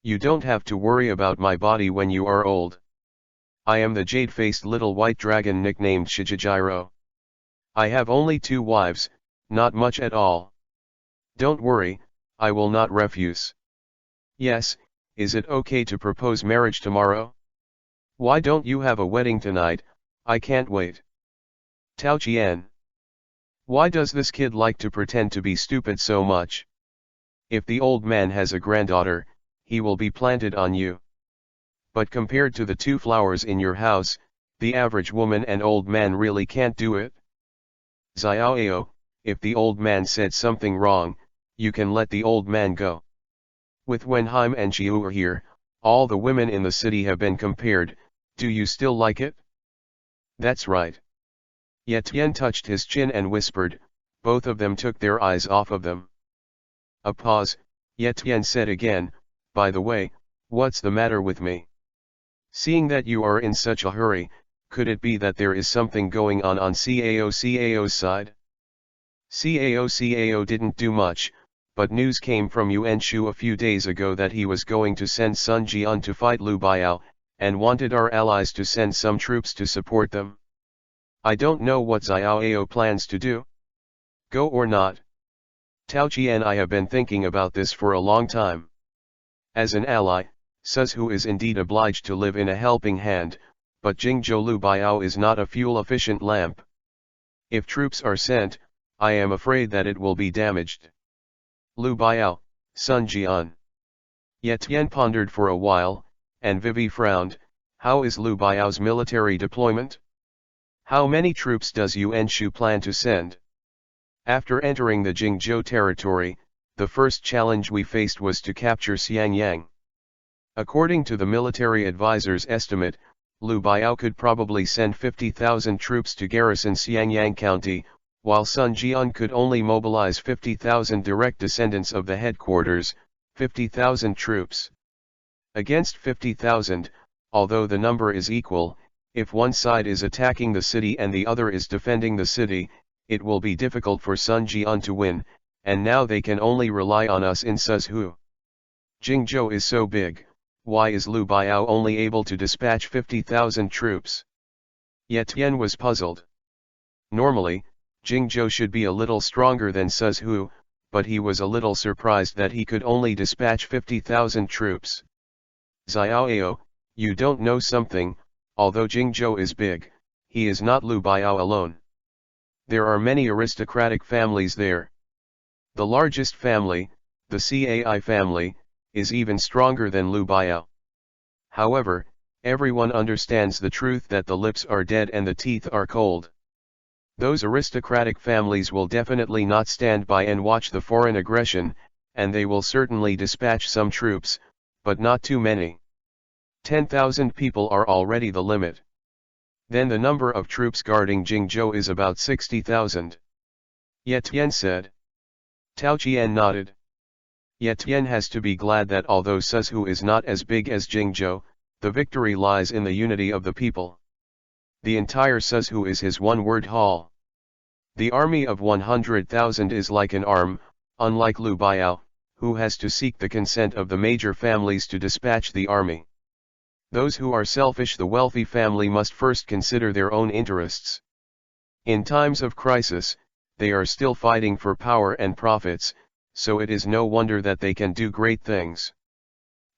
You don't have to worry about my body when you are old. I am the jade-faced little white dragon nicknamed Shijijiro. I have only 2 wives, not much at all. Don't worry, I will not refuse. Yes, is it okay to propose marriage tomorrow? Why don't you have a wedding tonight? I can't wait. Tao Qian. Why does this kid like to pretend to be stupid so much? If the old man has a granddaughter, he will be planted on you. But compared to the 2 flowers in your house, the average woman and old man really can't do it. Xiaoao, if the old man said something wrong, you can let the old man go. With Wenheim and Qiu are here, all the women in the city have been compared, do you still like it? That's right. Ye Tian touched his chin and whispered, both of them took their eyes off of them. A pause, Ye Tian said again, by the way, what's the matter with me? Seeing that you are in such a hurry, could it be that there is something going on CAO's side? Cao didn't do much, but news came from Yuan Shu a few days ago that he was going to send Sun Jian to fight Lu Biao, and wanted our allies to send some troops to support them. I don't know what Xiaoao plans to do. Go or not? Tao Qi and I have been thinking about this for a long time. As an ally, Suzhu is indeed obliged to live in a helping hand, but Jingzhou Lu Biao is not a fuel-efficient lamp. If troops are sent, I am afraid that it will be damaged. Lu Biao, Sun Jian. Ye Tian pondered for a while, and Vivi frowned. How is Lu Biao's military deployment? How many troops does Yuan Shu plan to send? After entering the Jingzhou territory, the first challenge we faced was to capture Xiangyang. According to the military advisor's estimate, Lu Biao could probably send 50,000 troops to garrison Xiangyang County, while Sun Jian could only mobilize 50,000 direct descendants of the headquarters, 50,000 troops. Against 50,000, although the number is equal, if one side is attacking the city and the other is defending the city, it will be difficult for Sun Jian to win, and now they can only rely on us in Suzhou. Jingzhou is so big, why is Lu Biao only able to dispatch 50,000 troops? Ye Tian was puzzled. Normally, Jingzhou should be a little stronger than Suzhou, but he was a little surprised that he could only dispatch 50,000 troops. Xiaoao, you don't know something, although Jingzhou is big, he is not Lu Biao alone. There are many aristocratic families there. The largest family, the Cai family, is even stronger than Lu Biao. However, everyone understands the truth that the lips are dead and the teeth are cold. Those aristocratic families will definitely not stand by and watch the foreign aggression, and they will certainly dispatch some troops, but not too many. 10,000 people are already the limit. Then the number of troops guarding Jingzhou is about 60,000. Ye Tian said. Tao Qian nodded. Ye Tian has to be glad that although Suzhou is not as big as Jingzhou, the victory lies in the unity of the people. The entire Suzhou is his one-word hall. The army of 100,000 is like an arm, unlike Lu Biao, who has to seek the consent of the major families to dispatch the army. Those who are selfish, the wealthy family, must first consider their own interests. In times of crisis, they are still fighting for power and profits, so it is no wonder that they can do great things.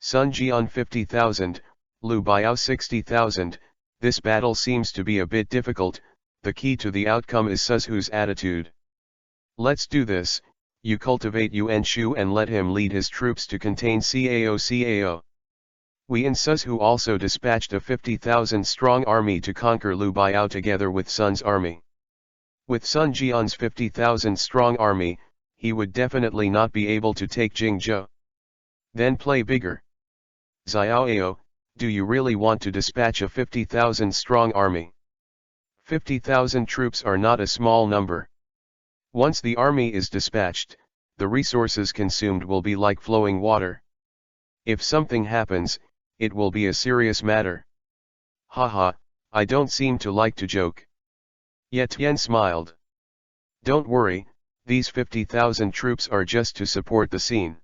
Sun Jian 50,000, Lu Biao 60,000, this battle seems to be a bit difficult. The key to the outcome is Suzhou's attitude. Let's do this, you cultivate Yuan Shu and let him lead his troops to contain Cao. We in Suzhou also dispatched a 50,000 strong army to conquer Lu Biao together with Sun's army. With Sun Jian's 50,000 strong army, he would definitely not be able to take Jingzhou. Then play bigger. Xiaoao, do you really want to dispatch a 50,000 strong army? 50,000 troops are not a small number. Once the army is dispatched, the resources consumed will be like flowing water. If something happens, it will be a serious matter. Haha, I don't seem to like to joke. Ye Tian smiled. Don't worry, these 50,000 troops are just to support the scene.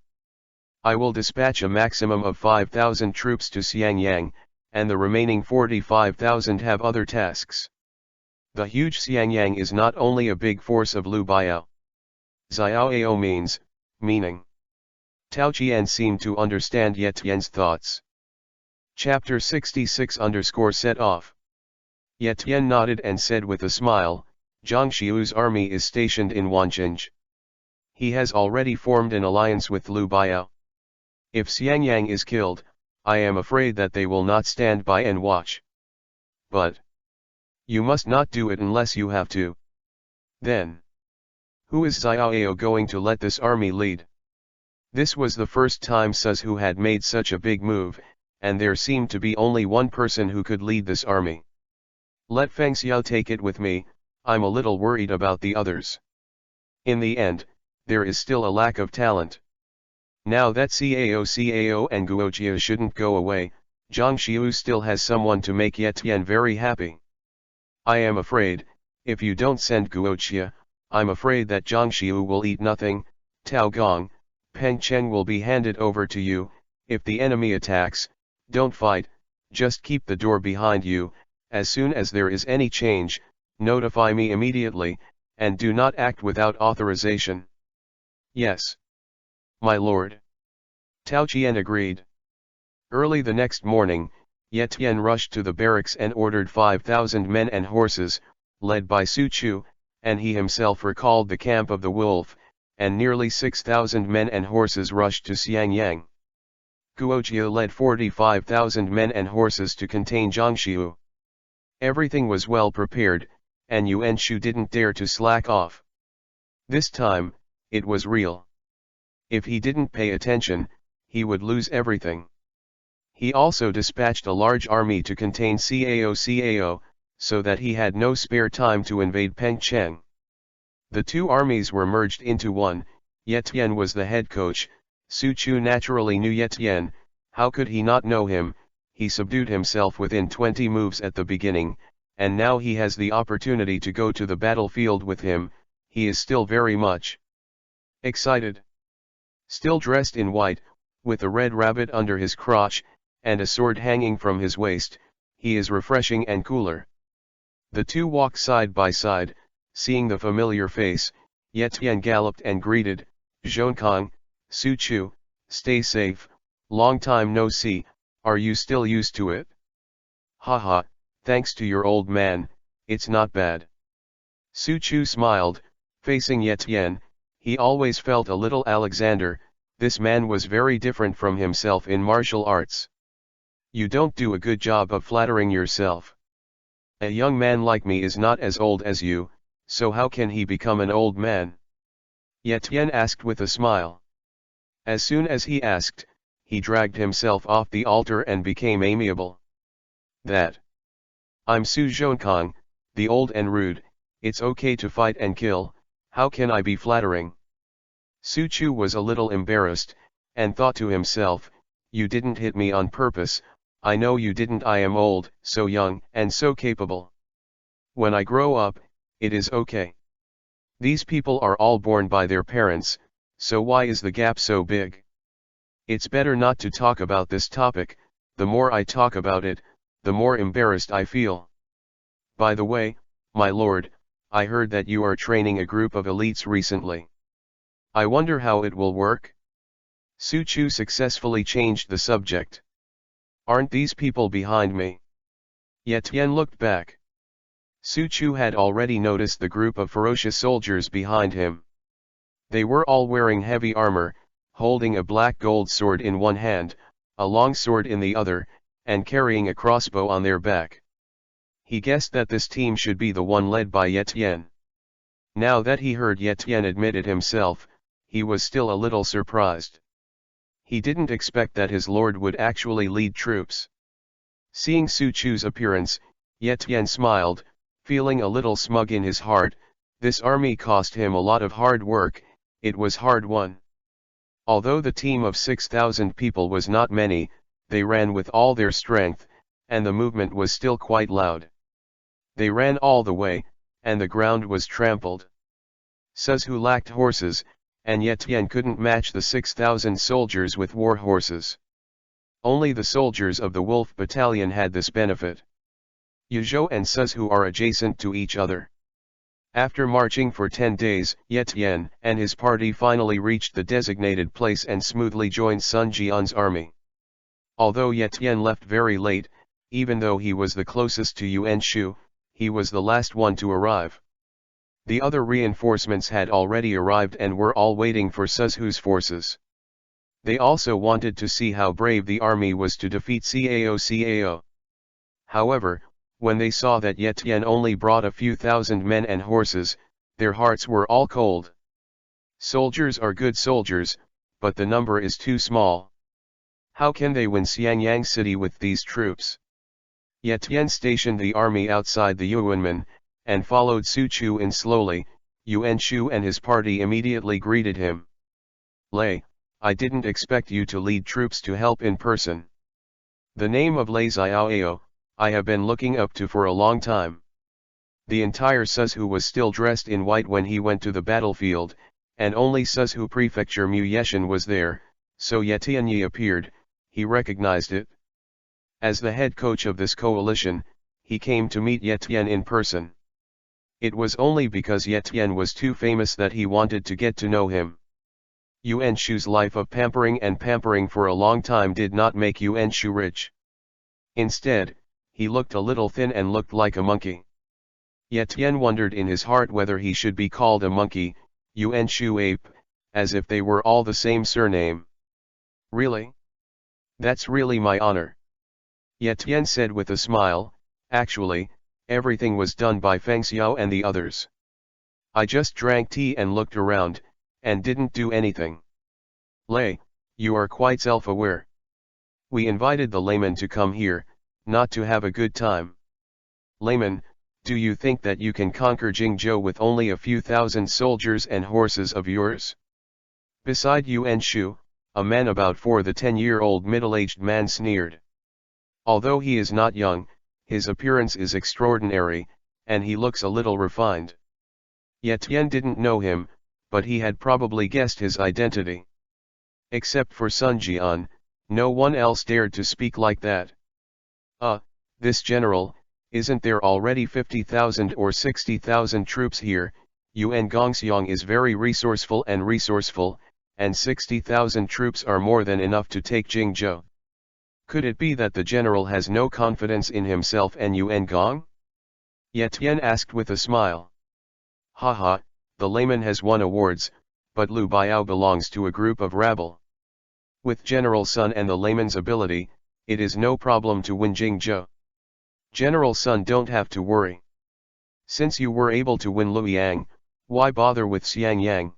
I will dispatch a maximum of 5,000 troops to Xiangyang, and the remaining 45,000 have other tasks. The huge Xiangyang is not only a big force of Lu Biao. Xiaoao means, meaning. Tao Qian seemed to understand Ye Tian's thoughts. Chapter 66 set off. Ye Tian nodded and said with a smile, Zhang Xiu's army is stationed in Wanqing. He has already formed an alliance with Lu Biao. If Xiangyang is killed, I am afraid that they will not stand by and watch. But you must not do it unless you have to. Then who is Xiaoao going to let this army lead? This was the first time Suzu had made such a big move, and there seemed to be only one person who could lead this army. Let Feng Xiao take it with me, I'm a little worried about the others. In the end, there is still a lack of talent. Now that Cao and Guojia shouldn't go away, Zhang Xiu still has someone to make Ye Tian very happy. I am afraid, if you don't send Guojia, I'm afraid that Zhang Xiu will eat nothing. Tao Gong, Peng Cheng will be handed over to you. If the enemy attacks, don't fight, just keep the door behind you. As soon as there is any change, notify me immediately, and do not act without authorization. Yes, my lord. Tao Qian agreed. Early the next morning, Ye Tian rushed to the barracks and ordered 5,000 men and horses, led by Su Chu, and he himself recalled the camp of the wolf, and nearly 6,000 men and horses rushed to Xiangyang. Guojia led 45,000 men and horses to contain Zhangxiu. Everything was well prepared, and Yuan Shu didn't dare to slack off. This time, it was real. If he didn't pay attention, he would lose everything. He also dispatched a large army to contain Cao, so that he had no spare time to invade Pengcheng. The two armies were merged into one. Ye Tian was the head coach. Su Chu naturally knew Ye Tian. How could he not know him? He subdued himself within 20 moves at the beginning, and now he has the opportunity to go to the battlefield with him. He is still very much excited. Still dressed in white, with a red rabbit under his crotch, and a sword hanging from his waist, he is refreshing and cooler. The two walked side by side. Seeing the familiar face, Ye Tian galloped and greeted, Zhonkong, Su Chu, stay safe, long time no see, are you still used to it? Haha, thanks to your old man, it's not bad. Su Chu smiled, facing Ye Tian. He always felt a little Alexander. This man was very different from himself in martial arts. You don't do a good job of flattering yourself. A young man like me is not as old as you, so how can he become an old man? Ye Tian asked with a smile. As soon as he asked, he dragged himself off the altar and became amiable. That. I'm Su Zhonkong, the old and rude. It's okay to fight and kill, how can I be flattering? Su Chu was a little embarrassed, and thought to himself, you didn't hit me on purpose, I know you didn't. I am old, so young, and so capable. When I grow up, it is okay. These people are all born by their parents, so why is the gap so big? It's better not to talk about this topic. The more I talk about it, the more embarrassed I feel. By the way, my lord, I heard that you are training a group of elites recently. I wonder how it will work? Su Chu successfully changed the subject. Aren't these people behind me? Ye Tian looked back. Su Chu had already noticed the group of ferocious soldiers behind him. They were all wearing heavy armor, holding a black gold sword in one hand, a long sword in the other, and carrying a crossbow on their back. He guessed that this team should be the one led by Ye Tian. Now that he heard Ye Tian admit it himself, he was still a little surprised. He didn't expect that his lord would actually lead troops. Seeing Su Chu's appearance, Ye Tian smiled, feeling a little smug in his heart. This army cost him a lot of hard work, it was hard won. Although the team of 6,000 people was not many, they ran with all their strength, and the movement was still quite loud. They ran all the way, and the ground was trampled. Suzhu lacked horses, and yet Tian couldn't match the 6,000 soldiers with war horses. Only the soldiers of the Wolf Battalion had this benefit. Yuzhou and Suzhu are adjacent to each other. After marching for 10 days, Ye Tian and his party finally reached the designated place and smoothly joined Sun Jian's army. Although Ye Tian left very late, even though he was the closest to Yuan Shu, he was the last one to arrive. The other reinforcements had already arrived and were all waiting for Suzhu's forces. They also wanted to see how brave the army was to defeat Cao. However, when they saw that Ye Tian only brought a few thousand men and horses, their hearts were all cold. Soldiers are good soldiers, but the number is too small. How can they win Xiangyang city with these troops? Ye Tian stationed the army outside the Yuanmen, and followed Su Chu in slowly. Yuan Shu and his party immediately greeted him. Lei, I didn't expect you to lead troops to help in person. The name of Lei Xiaoao, I have been looking up to for a long time. The entire Suzhu was still dressed in white when he went to the battlefield, and only Suzhu Prefecture Mu Yeshan was there, so Ye Tianyi appeared. He recognized it. As the head coach of this coalition, he came to meet Ye Tian in person. It was only because Ye Tian was too famous that he wanted to get to know him. Yuan Shu's life of pampering for a long time did not make Yuan Shu rich. Instead, he looked a little thin and looked like a monkey. Ye Tian wondered in his heart whether he should be called a monkey, Yuan Shu ape, as if they were all the same surname. Really? That's really my honor. Ye Tian said with a smile. Actually, everything was done by Feng Xiao and the others. I just drank tea and looked around, and didn't do anything. Lei, you are quite self-aware. We invited the layman to come here, not to have a good time. Layman, do you think that you can conquer Jingzhou with only a few thousand soldiers and horses of yours? Beside Yuan Shu, a man about 10-year-old middle-aged man sneered. Although he is not young, his appearance is extraordinary, and he looks a little refined. Ye Tian didn't know him, but he had probably guessed his identity. Except for Sun Jian, no one else dared to speak like that. This general, isn't there already 50,000 or 60,000 troops here? Yuan Gongxiang is very resourceful, and 60,000 troops are more than enough to take Jingzhou. Could it be that the general has no confidence in himself and Yuan Gong? Ye Tian asked with a smile. Haha, the layman has won awards, but Lu Biao belongs to a group of rabble. With General Sun and the layman's ability, it is no problem to win Jingzhou. General Sun, don't have to worry. Since you were able to win Luoyang, why bother with Xiangyang?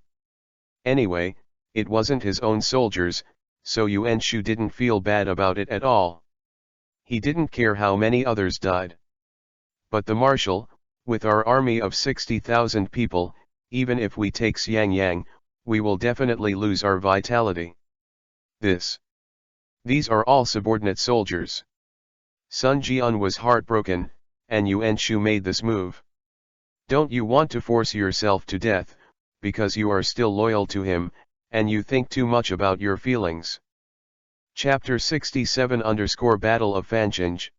Anyway, it wasn't his own soldiers, so Yuan Shu didn't feel bad about it at all. He didn't care how many others died. But the marshal, with our army of 60,000 people, even if we take Xiangyang, we will definitely lose our vitality. These are all subordinate soldiers. Sun Jian was heartbroken, and Yuan Shu made this move. Don't you want to force yourself to death, because you are still loyal to him, and you think too much about your feelings? Chapter 67 Battle of Fancheng.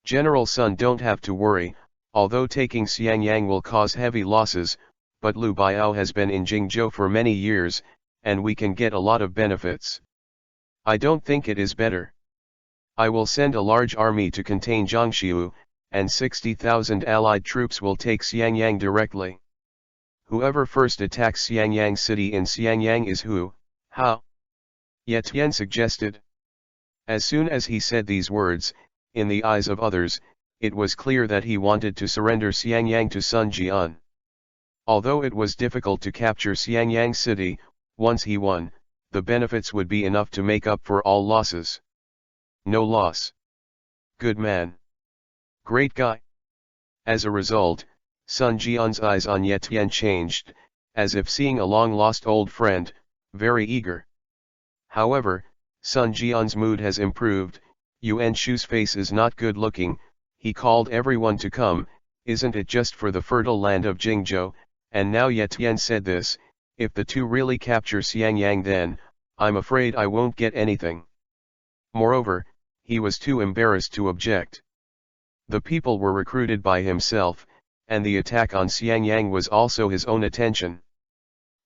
General Sun, don't have to worry, although taking Xiangyang will cause heavy losses, but Lu Biao has been in Jingzhou for many years, and we can get a lot of benefits. I don't think it is better. I will send a large army to contain Jiangxiu, and 60,000 allied troops will take Xiangyang directly. Whoever first attacks Xiangyang city in Xiangyang is who, how? Ye Tian suggested. As soon as he said these words, in the eyes of others, it was clear that he wanted to surrender Xiangyang to Sun Jian. Although it was difficult to capture Xiangyang city, once he won, the benefits would be enough to make up for all losses. No loss. Good man. Great guy. As a result, Sun Jian's eyes on Ye Tian changed, as if seeing a long-lost old friend, very eager. However, Sun Jian's mood has improved. Yuan Shu's face is not good looking. He called everyone to come, isn't it just for the fertile land of Jingzhou, and now Ye Tian said this, if the two really capture Xiangyang then, I'm afraid I won't get anything. Moreover, he was too embarrassed to object. The people were recruited by himself, and the attack on Xiangyang was also his own attention.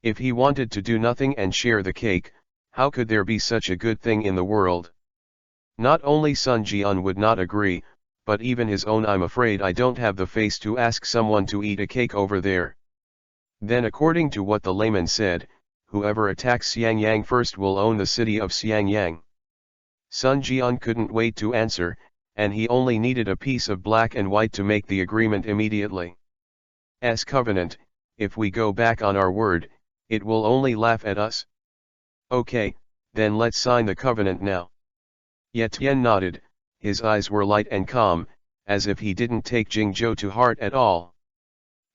If he wanted to do nothing and share the cake, how could there be such a good thing in the world? Not only Sun Jian would not agree, but even his own I'm afraid I don't have the face to ask someone to eat a cake over there. Then according to what the layman said, whoever attacks Xiangyang first will own the city of Xiangyang. Sun Jian couldn't wait to answer, and he only needed a piece of black and white to make the agreement immediately. As covenant, if we go back on our word, it will only laugh at us. Okay, then let's sign the covenant now. Ye Tian nodded, his eyes were light and calm, as if he didn't take Jingzhou to heart at all.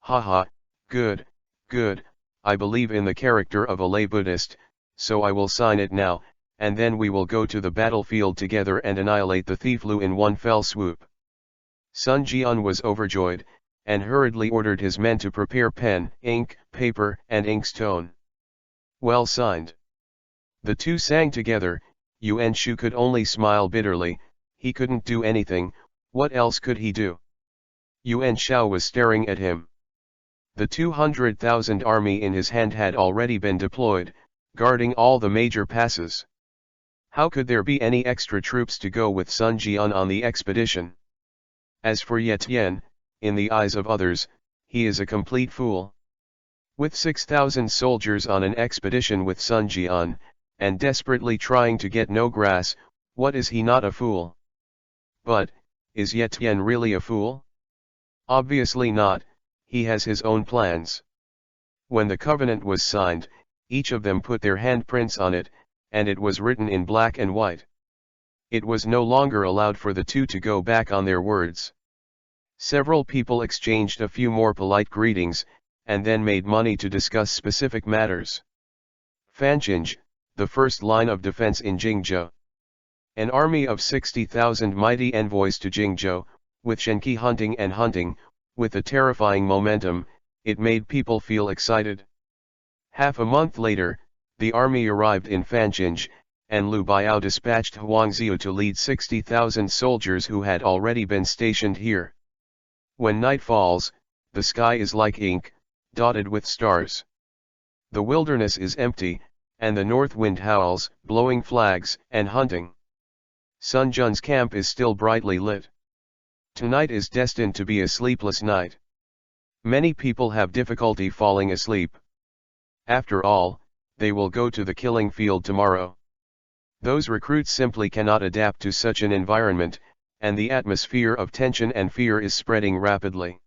Haha, good, good, I believe in the character of a lay Buddhist, so I will sign it now, and then we will go to the battlefield together and annihilate the thief Lu in one fell swoop. Sun Jian was overjoyed, and hurriedly ordered his men to prepare pen, ink, paper, and inkstone. Well signed. The two sang together. Yuan Shu could only smile bitterly. He couldn't do anything. What else could he do? Yuan Shao was staring at him. The 200,000 army in his hand had already been deployed, guarding all the major passes. How could there be any extra troops to go with Sun Jian on the expedition? As for Ye Tian, in the eyes of others, he is a complete fool. With 6,000 soldiers on an expedition with Sun Jian, and desperately trying to get no grass, what is he not a fool? But, is Ye Tian really a fool? Obviously not, he has his own plans. When the covenant was signed, each of them put their handprints on it, and it was written in black and white. It was no longer allowed for the two to go back on their words. Several people exchanged a few more polite greetings, and then made money to discuss specific matters. Fanjing, the first line of defense in Jingzhou. An army of 60,000 mighty envoys to Jingzhou, with Shenqi hunting, with a terrifying momentum, it made people feel excited. Half a month later, the army arrived in Fanjing, and Liu Biao dispatched Huangziu to lead 60,000 soldiers who had already been stationed here. When night falls, the sky is like ink, dotted with stars. The wilderness is empty, and the north wind howls, blowing flags and hunting. Sun Jun's camp is still brightly lit. Tonight is destined to be a sleepless night. Many people have difficulty falling asleep. After all, they will go to the killing field tomorrow. Those recruits simply cannot adapt to such an environment, and the atmosphere of tension and fear is spreading rapidly.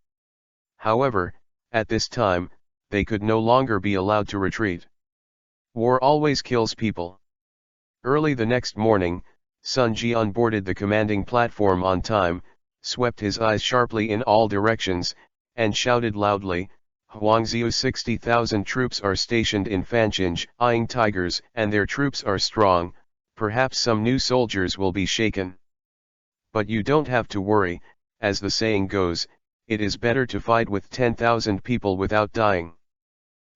However, at this time, they could no longer be allowed to retreat. War always kills people. Early the next morning, Sun Jian boarded the commanding platform on time, swept his eyes sharply in all directions, and shouted loudly, Huangziu's 60,000 troops are stationed in Fanjing, eyeing tigers, and their troops are strong, perhaps some new soldiers will be shaken. But you don't have to worry, as the saying goes, it is better to fight with 10,000 people without dying.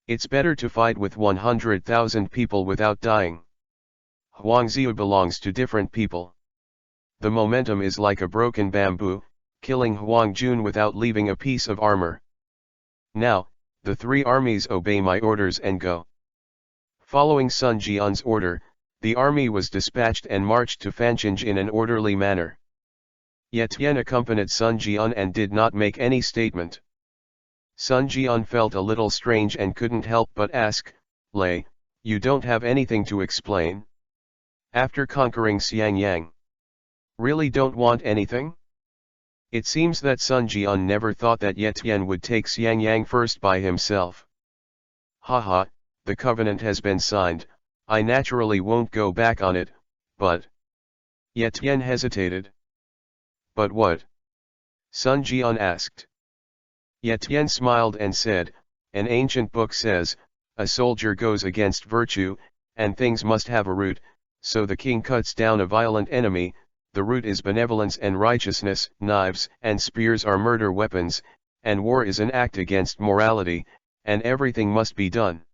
It's better to fight with 100,000 people without dying. Huangziu belongs to different people. The momentum is like a broken bamboo, killing Huang Jun without leaving a piece of armor. Now, the three armies obey my orders and go. Following Sun Jian's order, the army was dispatched and marched to Fanjing in an orderly manner. Ye Tian accompanied Sun Jian and did not make any statement. Sun Jian felt a little strange and couldn't help but ask, Lei, you don't have anything to explain? After conquering Xiangyang, really don't want anything? It seems that Sun Jian never thought that Ye Tian would take Xiangyang first by himself. Haha, the covenant has been signed, I naturally won't go back on it, but... Ye Tian hesitated. But what? Sun Jian asked. Ye Tian smiled and said, an ancient book says, a soldier goes against virtue, and things must have a root, So the king cuts down a violent enemy, the root is benevolence and righteousness, knives and spears are murder weapons, and war is an act against morality, and everything must be done.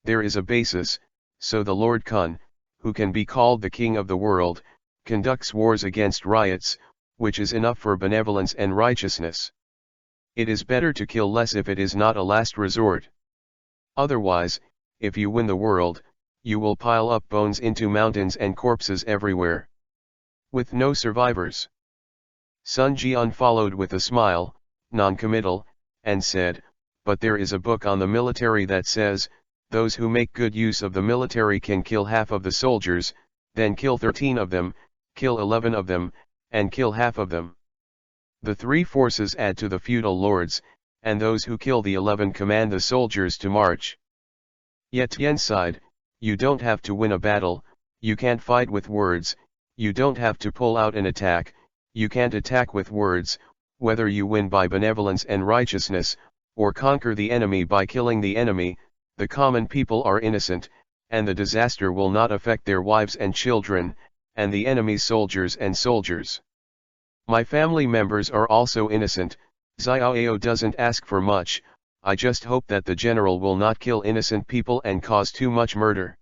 There is a basis, so the Lord Kun, who can be called the king of the world, conducts wars against riots, which is enough for benevolence and righteousness. It is better to kill less if it is not a last resort. Otherwise, if you win the world, you will pile up bones into mountains and corpses everywhere, with no survivors. Sun Jian followed with a smile, non-committal, and said, but there is a book on the military that says, those who make good use of the military can kill half of the soldiers, then kill 13 of them, kill 11 of them, and kill half of them. The three forces add to the feudal lords, and those who kill the 11 command the soldiers to march. Yet Tian sighed, you don't have to win a battle, you can't fight with words, you don't have to pull out an attack, you can't attack with words, whether you win by benevolence and righteousness, or conquer the enemy by killing the enemy, the common people are innocent, and the disaster will not affect their wives and children, and the enemy's soldiers and soldiers. My family members are also innocent, Xiaoyao doesn't ask for much, I just hope that the general will not kill innocent people and cause too much murder.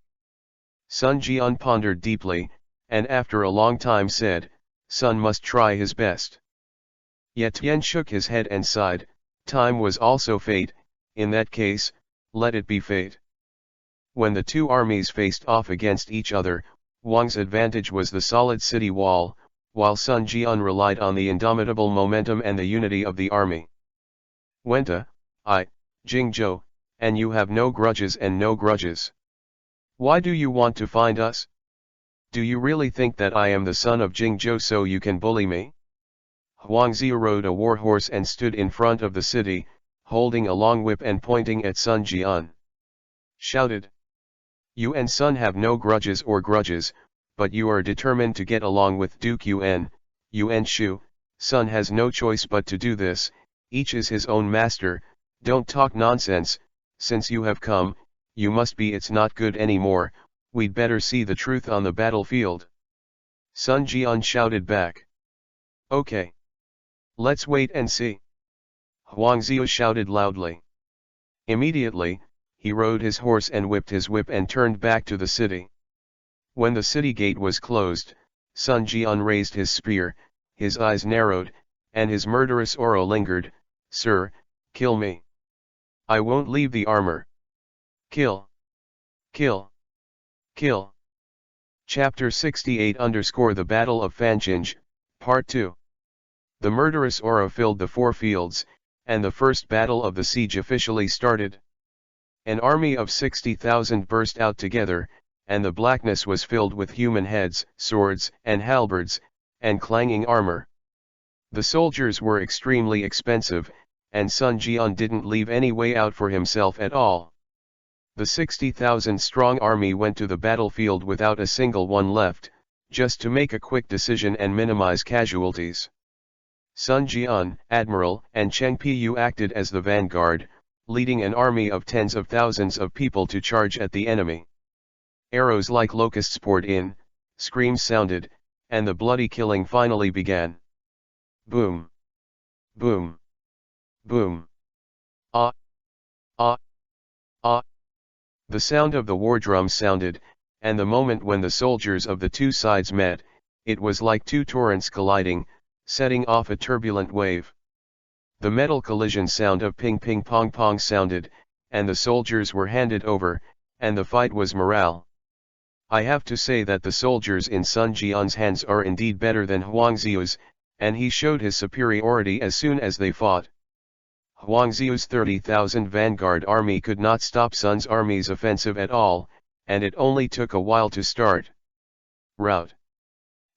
Sun Jian pondered deeply, and after a long time said, Sun must try his best. Yet Tian shook his head and sighed, time was also fate, in that case, let it be fate. When the two armies faced off against each other, Wang's advantage was the solid city wall, while Sun Jian relied on the indomitable momentum and the unity of the army. Wenta, Jingzhou, and you have no grudges and no grudges. Why do you want to find us? Do you really think that I am the son of Jingzhou so you can bully me? Huangzi rode a war horse and stood in front of the city, holding a long whip and pointing at Sun Jian. Shouted. You and Sun have no grudges, but you are determined to get along with Duke Yuan Shu, Sun has no choice but to do this, each is his own master, don't talk nonsense, since you have come, you must be it's not good anymore, we'd better see the truth on the battlefield. Sun Jian shouted back. Okay. Let's wait and see. Huangzi shouted loudly. Immediately, he rode his horse and whipped his whip and turned back to the city. When the city gate was closed, Sun Jian raised his spear, his eyes narrowed, and his murderous aura lingered, Sir, kill me. I won't leave the armor. Kill. Kill. Kill. Chapter 68 The Battle of Fanjinj, Part 2. The murderous aura filled the four fields, and the first battle of the siege officially started. An army of 60,000 burst out together, and the blackness was filled with human heads, swords, and halberds, and clanging armor. The soldiers were extremely expensive, and Sun Jian didn't leave any way out for himself at all. The 60,000-strong army went to the battlefield without a single one left, just to make a quick decision and minimize casualties. Sun Jian, Admiral, and Cheng Pu acted as the vanguard, leading an army of tens of thousands of people to charge at the enemy. Arrows like locusts poured in, screams sounded, and the bloody killing finally began. Boom! Boom! Boom! Ah! Ah! Ah! The sound of the war drums sounded, and the moment when the soldiers of the two sides met, it was like two torrents colliding, setting off a turbulent wave. The metal collision sound of ping ping pong pong sounded, and the soldiers were handed over, and the fight was morale. I have to say that the soldiers in Sun Jian's hands are indeed better than Huangzi's, and he showed his superiority as soon as they fought. Huangzi's 30,000 vanguard army could not stop Sun's army's offensive at all, and it only took a while to start. Rout.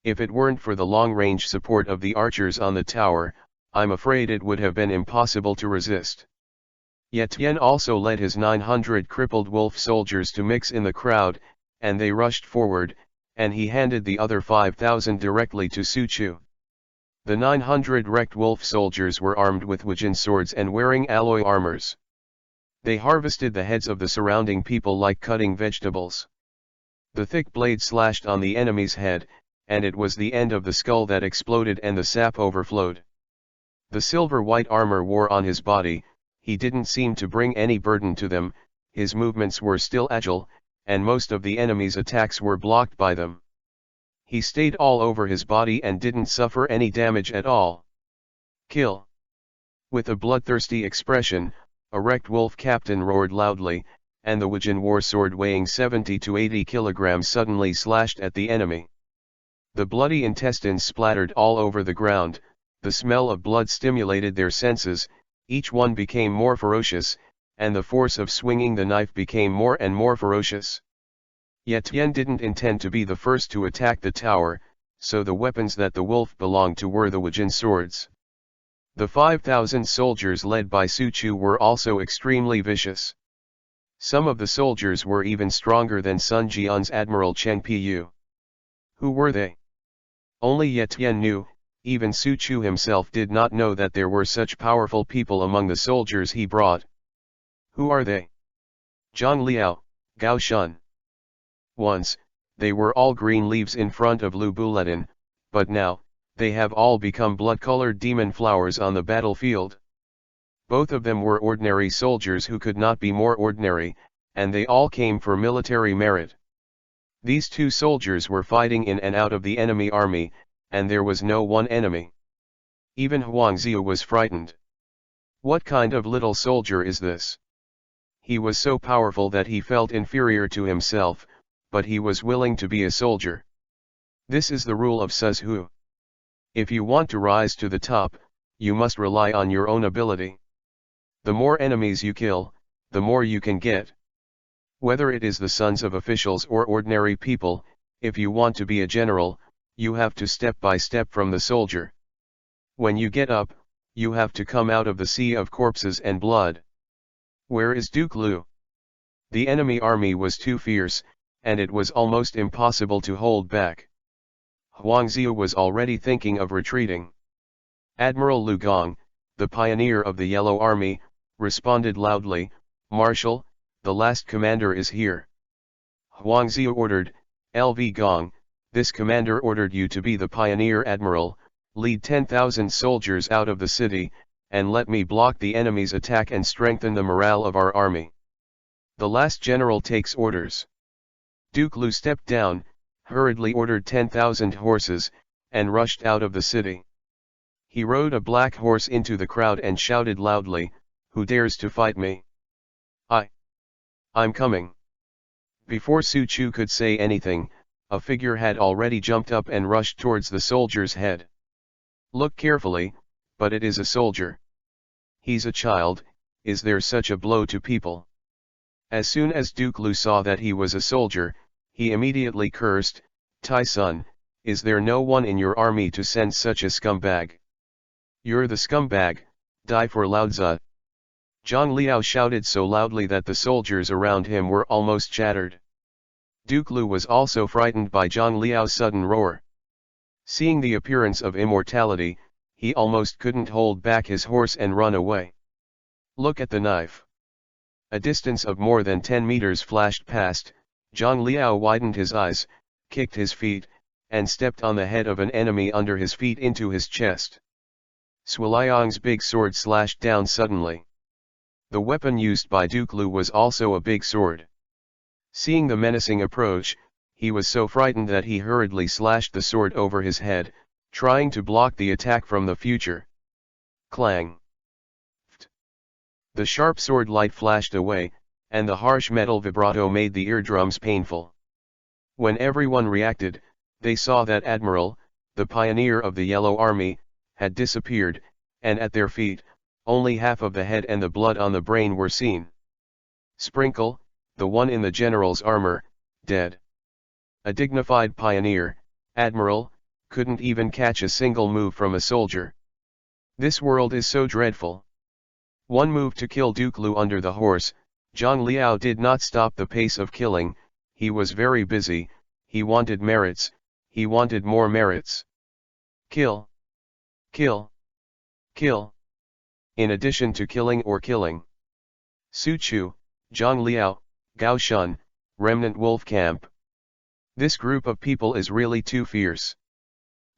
If it weren't for the long-range support of the archers on the tower, I'm afraid it would have been impossible to resist. Yet Tian also led his 900 crippled wolf soldiers to mix in the crowd, and they rushed forward, and he handed the other 5,000 directly to Su Chu. The 900 wrecked wolf soldiers were armed with Wujin swords and wearing alloy armors. They harvested the heads of the surrounding people like cutting vegetables. The thick blade slashed on the enemy's head, and it was the end of the skull that exploded and the sap overflowed. The silver-white armor wore on his body, he didn't seem to bring any burden to them, his movements were still agile, and most of the enemy's attacks were blocked by them. He stayed all over his body and didn't suffer any damage at all. Kill! With a bloodthirsty expression, a wrecked wolf captain roared loudly, and the Wajan war sword weighing 70 to 80 kilograms suddenly slashed at the enemy. The bloody intestines splattered all over the ground, the smell of blood stimulated their senses, each one became more ferocious, and the force of swinging the knife became more and more ferocious. Yet Tien didn't intend to be the first to attack the tower, so the weapons that the wolf belonged to were the Wajan swords. The 5,000 soldiers led by Su Chu were also extremely vicious. Some of the soldiers were even stronger than Sun Jian's Admiral Cheng Pu. Who were they? Only Ye Tian knew, even Su Chu himself did not know that there were such powerful people among the soldiers he brought. Who are they? Zhang Liao, Gao Shun. Once, they were all green leaves in front of Lu Buletin, but now, they have all become blood-colored demon flowers on the battlefield. Both of them were ordinary soldiers who could not be more ordinary, and they all came for military merit. These two soldiers were fighting in and out of the enemy army, and there was no one enemy. Even Huang Ziu was frightened. What kind of little soldier is this? He was so powerful that he felt inferior to himself, but he was willing to be a soldier. This is the rule of Suzhu. If you want to rise to the top, you must rely on your own ability. The more enemies you kill, the more you can get. Whether it is the sons of officials or ordinary people, if you want to be a general, you have to step by step from the soldier. When you get up, you have to come out of the sea of corpses and blood. Where is Duke Lu? The enemy army was too fierce, and it was almost impossible to hold back. Huang Ziu was already thinking of retreating. Admiral Lu Gong, the pioneer of the Yellow Army, responded loudly, "Marshal, the last commander is here." Huang Ziu ordered, "LV Gong, this commander ordered you to be the pioneer admiral, lead 10,000 soldiers out of the city, and let me block the enemy's attack and strengthen the morale of our army." The last general takes orders. Duke Lu stepped down, hurriedly ordered 10,000 horses, and rushed out of the city. He rode a black horse into the crowd and shouted loudly, "Who dares to fight me? I'm coming." Before Su Chu could say anything, a figure had already jumped up and rushed towards the soldier's head. Look carefully, but it is a soldier. He's a child, is there such a blow to people? As soon as Duke Lu saw that he was a soldier, he immediately cursed, "Tai Sun, is there no one in your army to send such a scumbag? You're the scumbag, die for Lao Tzu." Zhang Liao shouted so loudly that the soldiers around him were almost shattered. Duke Lu was also frightened by Zhang Liao's sudden roar. Seeing the appearance of immortality, he almost couldn't hold back his horse and run away. Look at the knife. A distance of more than 10 meters flashed past. Zhang Liao widened his eyes, kicked his feet, and stepped on the head of an enemy under his feet into his chest. Suiliang's big sword slashed down suddenly. The weapon used by Duke Lu was also a big sword. Seeing the menacing approach, he was so frightened that he hurriedly slashed the sword over his head, trying to block the attack from the future. Clang! The sharp sword light flashed away, and the harsh metal vibrato made the eardrums painful. When everyone reacted, they saw that Admiral, the pioneer of the Yellow Army, had disappeared, and at their feet, only half of the head and the blood on the brain were seen. Sprinkle, the one in the general's armor, dead. A dignified pioneer, Admiral, couldn't even catch a single move from a soldier. This world is so dreadful. One move to kill Duke Lu under the horse. Zhang Liao did not stop the pace of killing, he was very busy, he wanted merits, he wanted more merits. Kill. Kill. Kill. In addition to killing or killing. Su Chu, Zhang Liao, Gao Shun, Remnant Wolf Camp. This group of people is really too fierce.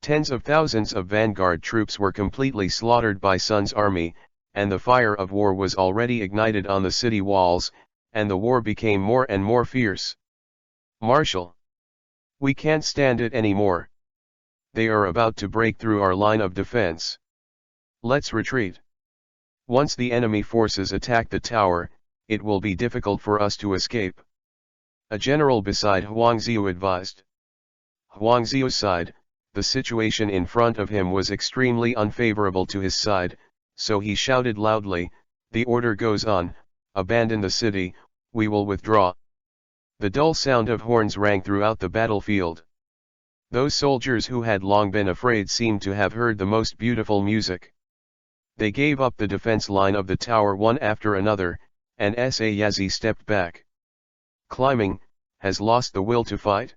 Tens of thousands of vanguard troops were completely slaughtered by Sun's army, and the fire of war was already ignited on the city walls, and the war became more and more fierce. Marshal! We can't stand it anymore. They are about to break through our line of defense. Let's retreat. Once the enemy forces attack the tower, it will be difficult for us to escape. A general beside Huangziu advised. Huangziu sighed. The situation in front of him was extremely unfavorable to his side, so he shouted loudly, "The order goes on, abandon the city, we will withdraw." The dull sound of horns rang throughout the battlefield. Those soldiers who had long been afraid seemed to have heard the most beautiful music. They gave up the defense line of the tower one after another, and Sayazi stepped back. Climbing, has lost the will to fight?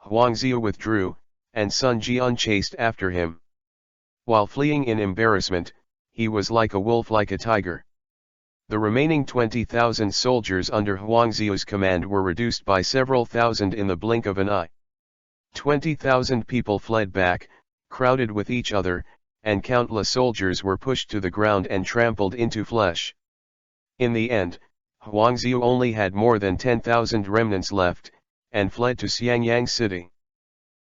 Huangziu withdrew, and Sun Jian chased after him. While fleeing in embarrassment, he was like a wolf like a tiger. The remaining 20,000 soldiers under Huangziu's command were reduced by several thousand in the blink of an eye. 20,000 people fled back, crowded with each other, and countless soldiers were pushed to the ground and trampled into flesh. In the end, Huangziu only had more than 10,000 remnants left, and fled to Xiangyang city.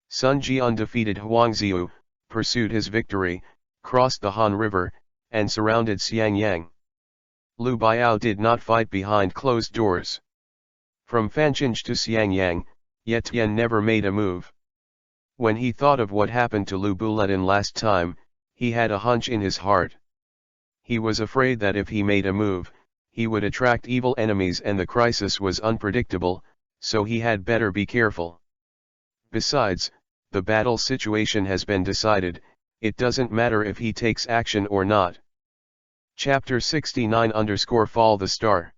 Sun Jian defeated Huangziu, pursued his victory, crossed the Han River, and surrounded Xiangyang. Lu Biao did not fight behind closed doors. From Fancheng to Xiangyang, Ye Tian never made a move. When he thought of what happened to Lu Buletin last time, he had a hunch in his heart. He was afraid that if he made a move, he would attract evil enemies and the crisis was unpredictable, so he had better be careful. Besides, the battle situation has been decided, it doesn't matter if he takes action or not. Chapter 69_Fall the Star.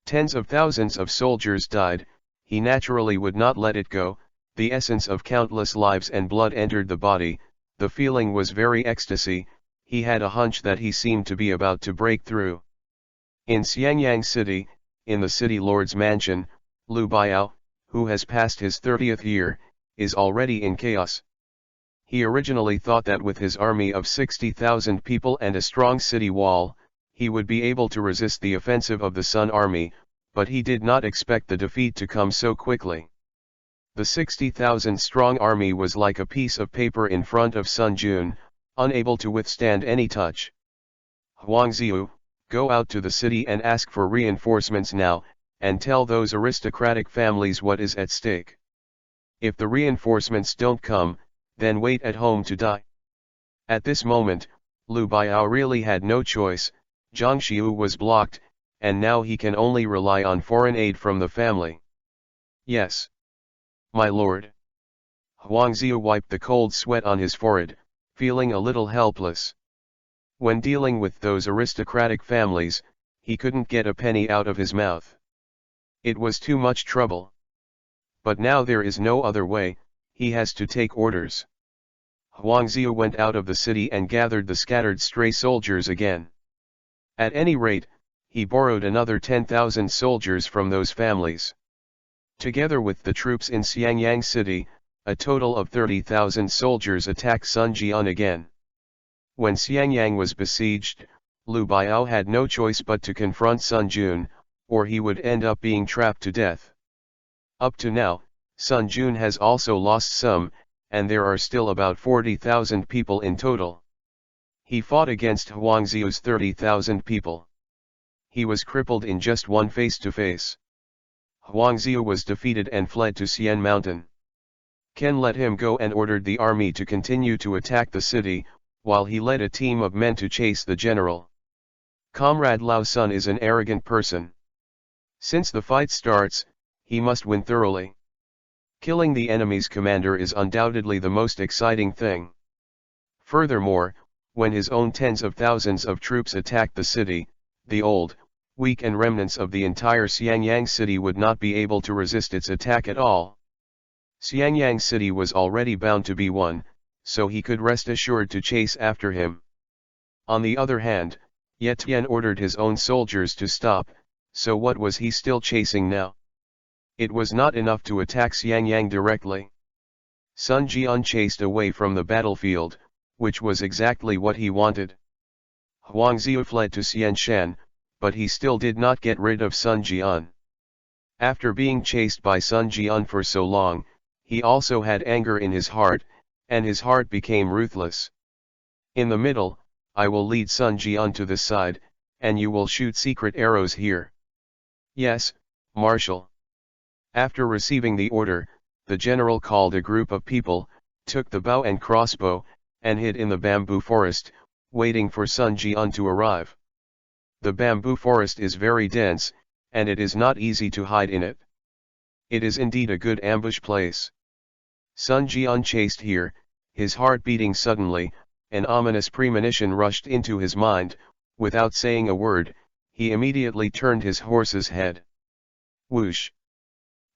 Tens of thousands of soldiers died, he naturally would not let it go, the essence of countless lives and blood entered the body, the feeling was very ecstasy, he had a hunch that he seemed to be about to break through. In Xiangyang city, in the city lord's mansion, Lu Biao, who has passed his 30th year, is already in chaos. He originally thought that with his army of 60,000 people and a strong city wall, he would be able to resist the offensive of the Sun army, but he did not expect the defeat to come so quickly. The 60,000 strong army was like a piece of paper in front of Sun Jun, unable to withstand any touch. Huangziu, go out to the city and ask for reinforcements now, and tell those aristocratic families what is at stake. If the reinforcements don't come, then wait at home to die. At this moment, Lu Biao really had no choice, Zhang Xiu was blocked, and now he can only rely on foreign aid from the family. Yes. My lord. Huangziu wiped the cold sweat on his forehead, feeling a little helpless. When dealing with those aristocratic families, he couldn't get a penny out of his mouth. It was too much trouble. But now there is no other way, he has to take orders. Huangziu went out of the city and gathered the scattered stray soldiers again. At any rate, he borrowed another 10,000 soldiers from those families. Together with the troops in Xiangyang city, a total of 30,000 soldiers attacked Sun Jian again. When Xiangyang was besieged, Lu Biao had no choice but to confront Sun Jun, or he would end up being trapped to death. Up to now, Sun Jun has also lost some, and there are still about 40,000 people in total. He fought against Huangziu's 30,000 people. He was crippled in just one face-to-face. Huangziu was defeated and fled to Xian Mountain. Ken let him go and ordered the army to continue to attack the city, while he led a team of men to chase the general. Comrade Lao Sun is an arrogant person. Since the fight starts, he must win thoroughly. Killing the enemy's commander is undoubtedly the most exciting thing. Furthermore, when his own tens of thousands of troops attacked the city, the old, weak and remnants of the entire Xiangyang city would not be able to resist its attack at all. Xiangyang city was already bound to be won, so he could rest assured to chase after him. On the other hand, Ye Tian ordered his own soldiers to stop, so what was he still chasing now? It was not enough to attack Xiangyang directly. Sun Jian chased away from the battlefield, which was exactly what he wanted. Huangziu fled to Xianshan, but he still did not get rid of Sun Jian. After being chased by Sun Jian for so long, he also had anger in his heart, and his heart became ruthless. In the middle, I will lead Sun Jian to the side, and you will shoot secret arrows here. Yes, Marshal. After receiving the order, the general called a group of people, took the bow and crossbow, and hid in the bamboo forest, waiting for Sun Jian to arrive. The bamboo forest is very dense, and it is not easy to hide in it. It is indeed a good ambush place. Sun Jian chased here, his heart beating suddenly, an ominous premonition rushed into his mind. Without saying a word, he immediately turned his horse's head. Whoosh!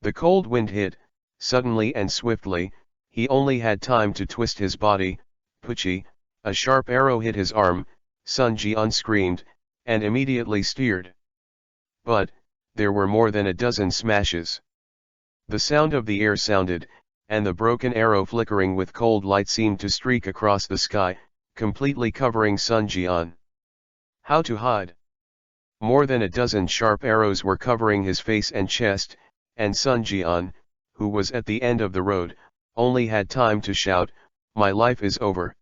The cold wind hit, suddenly and swiftly. He only had time to twist his body. Puchi, a sharp arrow hit his arm. Sun Jian screamed, and immediately steered. But, there were more than a dozen smashes. The sound of the air sounded, and the broken arrow flickering with cold light seemed to streak across the sky, completely covering Sun Jian. How to hide? More than a dozen sharp arrows were covering his face and chest, and Sun Jian, who was at the end of the road, only had time to shout, "My life is over."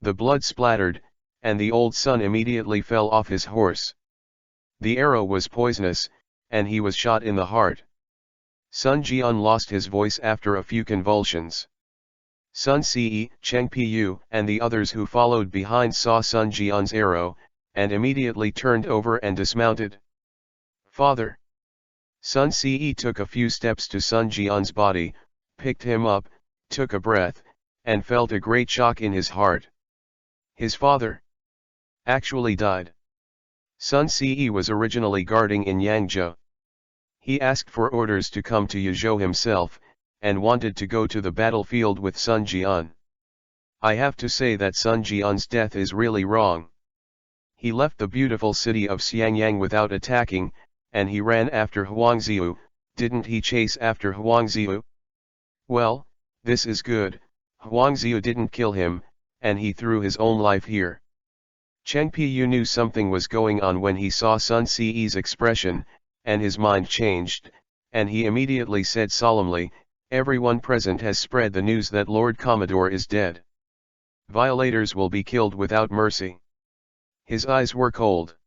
The blood splattered, and the old sun immediately fell off his horse. The arrow was poisonous, and he was shot in the heart. Sun Jian lost his voice after a few convulsions. Sun Ce, Cheng Pu, and the others who followed behind saw Sun Jian's arrow, and immediately turned over and dismounted. "Father!" Sun Ce took a few steps to Sun Jian's body, picked him up, took a breath, and felt a great shock in his heart. His father actually died. Sun Ce was originally guarding in Yangzhou. He asked for orders to come to Yuzhou himself, and wanted to go to the battlefield with Sun Jian. I have to say that Sun Jian's death is really wrong. He left the beautiful city of Xiangyang without attacking, and he ran after Huangziu. Didn't he chase after Huangziu? Well, this is good. Huangziu didn't kill him, and he threw his own life here. Cheng Pu knew something was going on when he saw Sun Ce's expression, and his mind changed, and he immediately said solemnly, "Everyone present has spread the news that Lord Commodore is dead. Violators will be killed without mercy." His eyes were cold.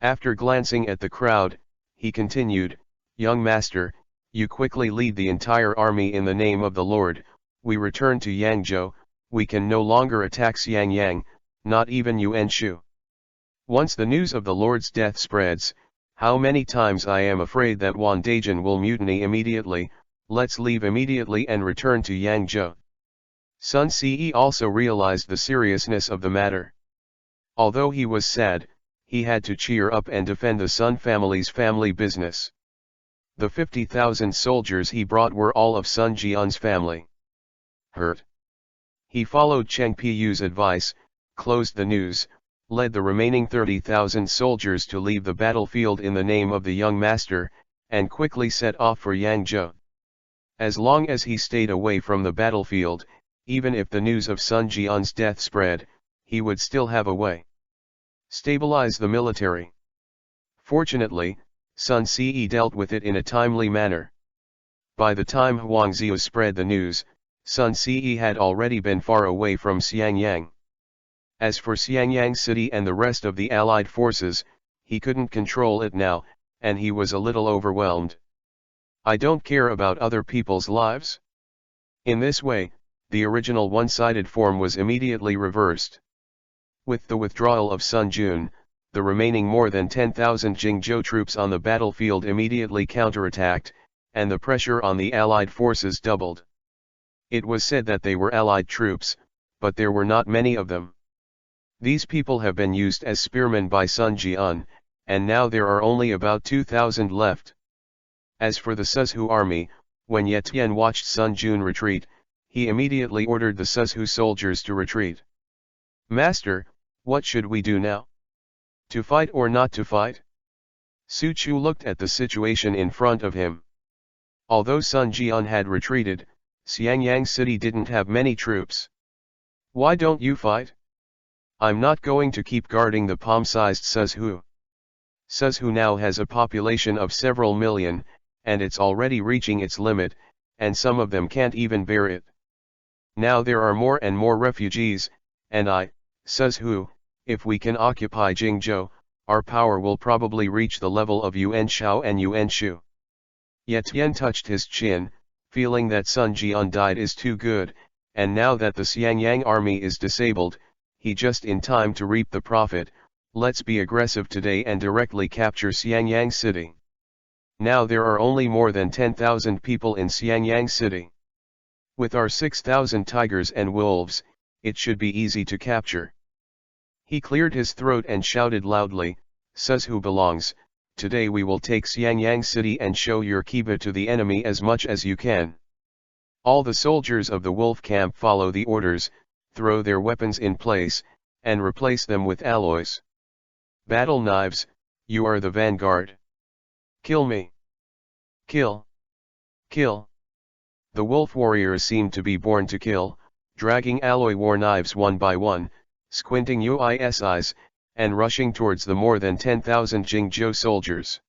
After glancing at the crowd, he continued, "Young master, you quickly lead the entire army in the name of the Lord. We return to Yangzhou. We can no longer attack Xiangyang, not even Yuanshu. Once the news of the Lord's death spreads, how many times I am afraid that Wan Dajin will mutiny immediately. Let's leave immediately and return to Yangzhou." Sun Ce also realized the seriousness of the matter. Although he was sad, he had to cheer up and defend the Sun family's family business. The 50,000 soldiers he brought were all of Sun Jian's family. Hurt. He followed Cheng Pu's advice, closed the news, led the remaining 30,000 soldiers to leave the battlefield in the name of the young master, and quickly set off for Yangzhou. As long as he stayed away from the battlefield, even if the news of Sun Jian's death spread, he would still have a way. Stabilize the military. Fortunately, Sun Ce dealt with it in a timely manner. By the time Huangziu spread the news, Sun Ce had already been far away from Xiangyang. As for Xiangyang city and the rest of the allied forces, he couldn't control it now, and he was a little overwhelmed. I don't care about other people's lives. In this way, the original one-sided form was immediately reversed. With the withdrawal of Sun Jun, the remaining more than 10,000 Jingzhou troops on the battlefield immediately counterattacked, and the pressure on the allied forces doubled. It was said that they were allied troops, but there were not many of them. These people have been used as spearmen by Sun Jian, and now there are only about 2,000 left. As for the Suzhu army, when Ye Tian watched Sun Jun retreat, he immediately ordered the Suzhu soldiers to retreat. "Master, what should we do now? To fight or not to fight?" Su Chu looked at the situation in front of him. Although Sun Jian had retreated, Xiangyang City didn't have many troops. "Why don't you fight?" "I'm not going to keep guarding the palm-sized Suzhou. Suzhou now has a population of several million, and it's already reaching its limit, and some of them can't even bear it. Now there are more and more refugees, and Suzhou, if we can occupy Jingzhou, our power will probably reach the level of Yuanshao and Yuanshu." Ye Tian touched his chin, feeling that Sun Jian died is too good, and now that the Xiangyang army is disabled, he just in time to reap the profit. "Let's be aggressive today and directly capture Xiangyang City. Now there are only more than 10,000 people in Xiangyang City. With our 6,000 tigers and wolves, it should be easy to capture." He cleared his throat and shouted loudly, "Suzhou belongs. Today we will take Xiangyang City and show your kiba to the enemy as much as you can." All the soldiers of the wolf camp follow the orders, throw their weapons in place, and replace them with alloys. "Battle knives, you are the vanguard. Kill me. Kill. Kill." The wolf warriors seemed to be born to kill, dragging alloy war knives one by one, squinting UIS eyes, and rushing towards the more than 10,000 Jingzhou soldiers.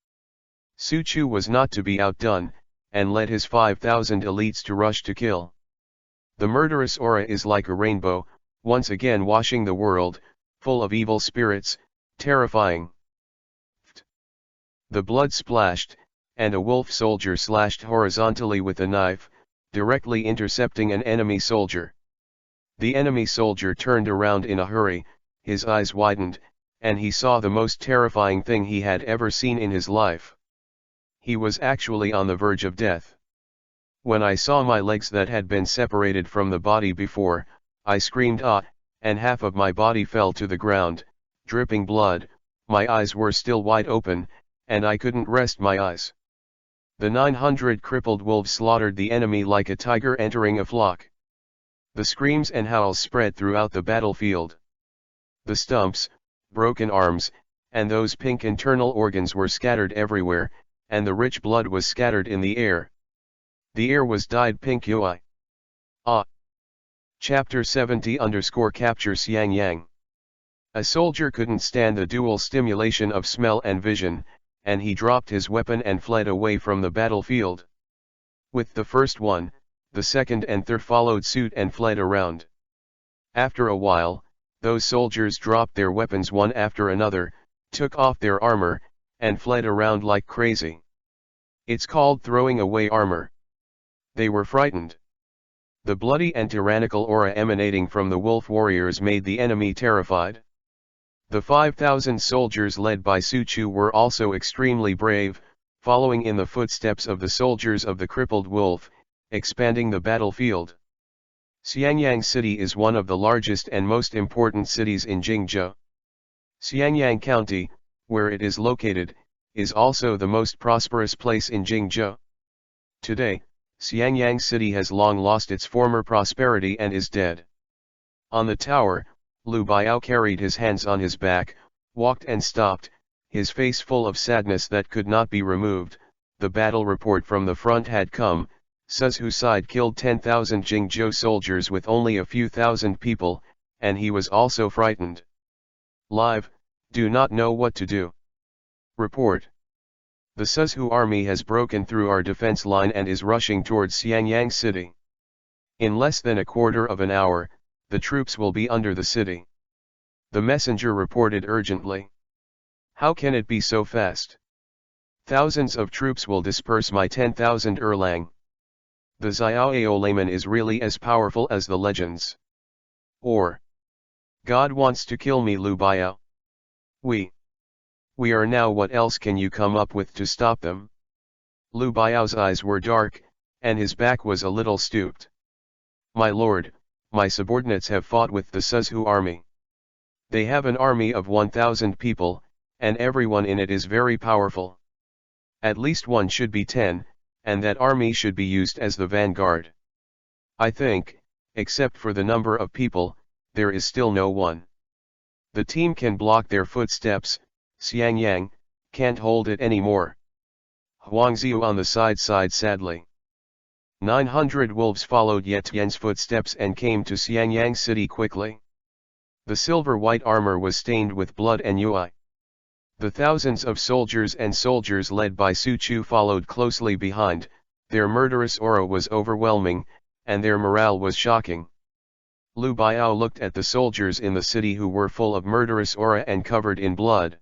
Su Chu was not to be outdone, and led his 5,000 elites to rush to kill. The murderous aura is like a rainbow, once again washing the world, full of evil spirits, terrifying. The blood splashed, and a wolf soldier slashed horizontally with a knife, directly intercepting an enemy soldier. The enemy soldier turned around in a hurry, his eyes widened, and he saw the most terrifying thing he had ever seen in his life. He was actually on the verge of death. When I saw my legs that had been separated from the body before, I screamed "Ah!" and half of my body fell to the ground, dripping blood. My eyes were still wide open, and I couldn't rest my eyes. The 900 crippled wolves slaughtered the enemy like a tiger entering a flock. The screams and howls spread throughout the battlefield. The stumps, broken arms, and those pink internal organs were scattered everywhere, and the rich blood was scattered in the air. The air was dyed pink UI. Chapter 70_Capture Xiangyang. A soldier couldn't stand the dual stimulation of smell and vision, and he dropped his weapon and fled away from the battlefield. With the first one, the second and third followed suit and fled around. After a while, those soldiers dropped their weapons one after another, took off their armor, and fled around like crazy. It's called throwing away armor. They were frightened. The bloody and tyrannical aura emanating from the wolf warriors made the enemy terrified. The 5,000 soldiers led by Su Chu were also extremely brave, following in the footsteps of the soldiers of the crippled wolf, expanding the battlefield. Xiangyang City is one of the largest and most important cities in Jingzhou. Xiangyang County, where it is located, is also the most prosperous place in Jingzhou. Today, Xiangyang City has long lost its former prosperity and is dead. On the tower, Lu Biao carried his hands on his back, walked and stopped, his face full of sadness that could not be removed. The battle report from the front had come. Suzhou side killed 10,000 Jingzhou soldiers with only a few thousand people, and he was also frightened. Live, do not know what to do. Report. The Suzhou army has broken through our defense line and is rushing towards Xiangyang City. In less than a quarter of an hour, the troops will be under the city. The messenger reported urgently. How can it be so fast? Thousands of troops will disperse my 10,000 Erlang. The Xiaoao layman is really as powerful as the legends. Or, God wants to kill me, Lu Biao. We are now. What else can you come up with to stop them? Lu Biao's eyes were dark, and his back was a little stooped. My lord, my subordinates have fought with the Suzhou army. They have an army of 1,000 people, and everyone in it is very powerful. At least one should be 10, and that army should be used as the vanguard. I think, except for the number of people, there is still no one. The team can block their footsteps. Xiangyang, Can't hold it anymore. Huangziu on the side sighed sadly. 900 wolves followed Ye Tian's footsteps and came to Xianyang city quickly. The silver-white armor was stained with blood and UI. The thousands of soldiers led by Su Chu followed closely behind. Their murderous aura was overwhelming, and their morale was shocking. Lu Biao looked at the soldiers in the city who were full of murderous aura and covered in blood.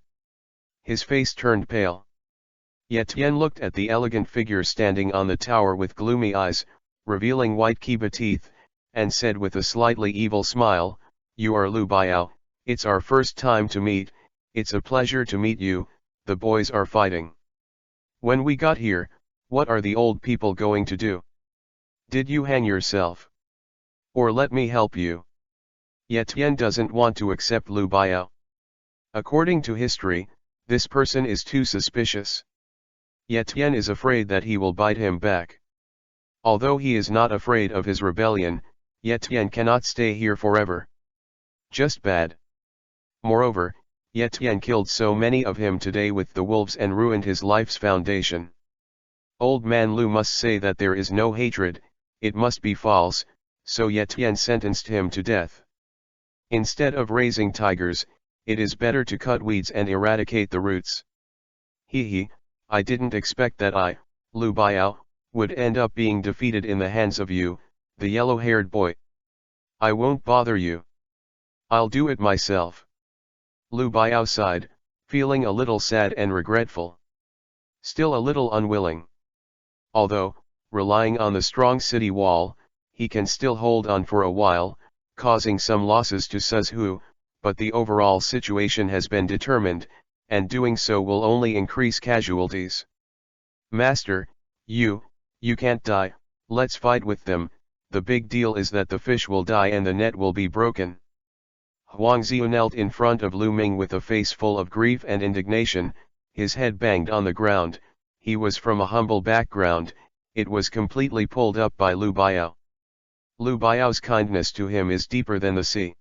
His face turned pale. Ye Tian looked at the elegant figure standing on the tower with gloomy eyes, revealing white kiba teeth, and said with a slightly evil smile, "You are Lu Biao, it's our first time to meet, it's a pleasure to meet you, the boys are fighting. When we got here, what are the old people going to do? Did you hang yourself? Or let me help you?" Ye Tian doesn't want to accept Lu Biao. According to history, this person is too suspicious. Ye Tian is afraid that he will bite him back. Although he is not afraid of his rebellion, Ye Tian cannot stay here forever. Just bad. Moreover, Ye Tian killed so many of him today with the wolves and ruined his life's foundation. Old man Lu must say that there is no hatred, it must be false, so Ye Tian sentenced him to death. Instead of raising tigers, it is better to cut weeds and eradicate the roots. I didn't expect that I, Lu Biao, would end up being defeated in the hands of you, the yellow-haired boy. I won't bother you. I'll do it myself. Lu Biao sighed, feeling a little sad and regretful. Still a little unwilling. Although, relying on the strong city wall, he can still hold on for a while, causing some losses to Suzhu, but the overall situation has been determined, and doing so will only increase casualties. Master, you can't die, let's fight with them, the big deal is that the fish will die and the net will be broken. Huangziu knelt in front of Lu Ming with a face full of grief and indignation, his head banged on the ground. He was from a humble background, it was completely pulled up by Lu Biao. Lu Biao's kindness to him is deeper than the sea.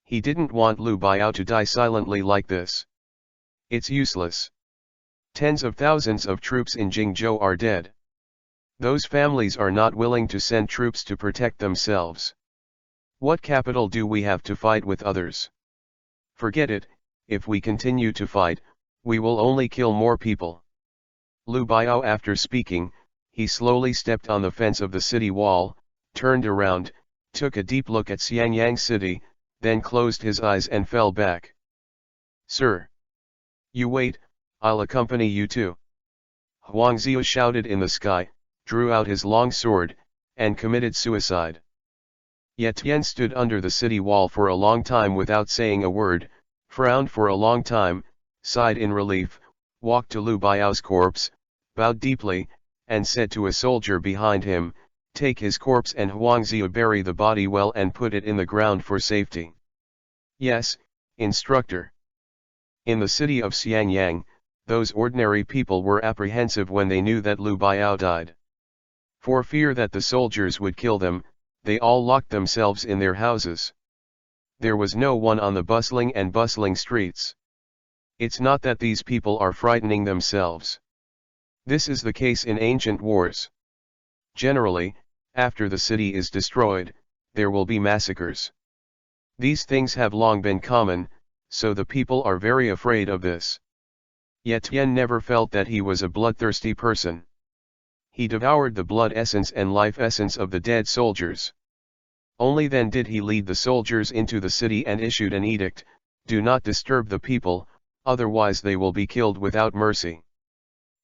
He didn't want Lu Biao to die silently like this. It's useless. Tens of thousands of troops in Jingzhou are dead. Those families are not willing to send troops to protect themselves. What capital do we have to fight with others? Forget it, if we continue to fight, we will only kill more people. Lu Biao after speaking, he slowly stepped on the fence of the city wall, turned around, took a deep look at Xianyang city, then closed his eyes and fell back. Sir! You wait, I'll accompany you too. Huangziu shouted in the sky, drew out his long sword, and committed suicide. Ye Tian stood under the city wall for a long time without saying a word, frowned for a long time, sighed in relief, walked to Lu Biao's corpse, bowed deeply, and said to a soldier behind him, "Take his corpse and Huangziu bury the body well and put it in the ground for safety." "Yes, instructor." In the city of Xianyang, those ordinary people were apprehensive when they knew that Lu Biao died. For fear that the soldiers would kill them, they all locked themselves in their houses. There was no one on the bustling streets. It's not that these people are frightening themselves. This is the case in ancient wars. Generally, after the city is destroyed, there will be massacres. These things have long been common, so the people are very afraid of this. Ye Tian never felt that he was a bloodthirsty person. He devoured the blood essence and life essence of the dead soldiers. Only then did he lead the soldiers into the city and issued an edict, "Do not disturb the people, otherwise they will be killed without mercy."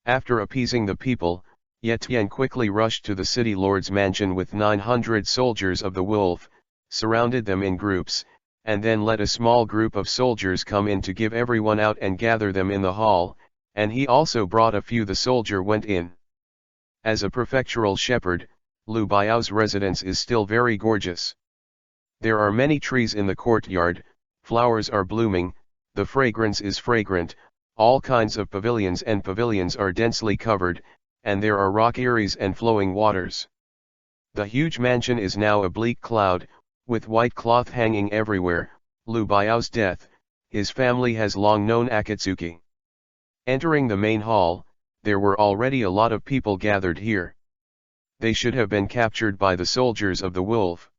After appeasing the people, Ye Tian quickly rushed to the city lord's mansion with 900 soldiers of the wolf, surrounded them in groups, and then let a small group of soldiers come in to give everyone out and gather them in the hall, and he also brought a few. The soldier went in. As a prefectural shepherd, Lu Biao's residence is still very gorgeous. There are many trees in the courtyard, flowers are blooming, the fragrance is fragrant, all kinds of pavilions are densely covered, and there are rock eyries and flowing waters. The huge mansion is now a bleak cloud, with white cloth hanging everywhere. Lu Biao's death, his family has long known Akatsuki. Entering the main hall, there were already a lot of people gathered here. They should have been captured by the soldiers of the wolf.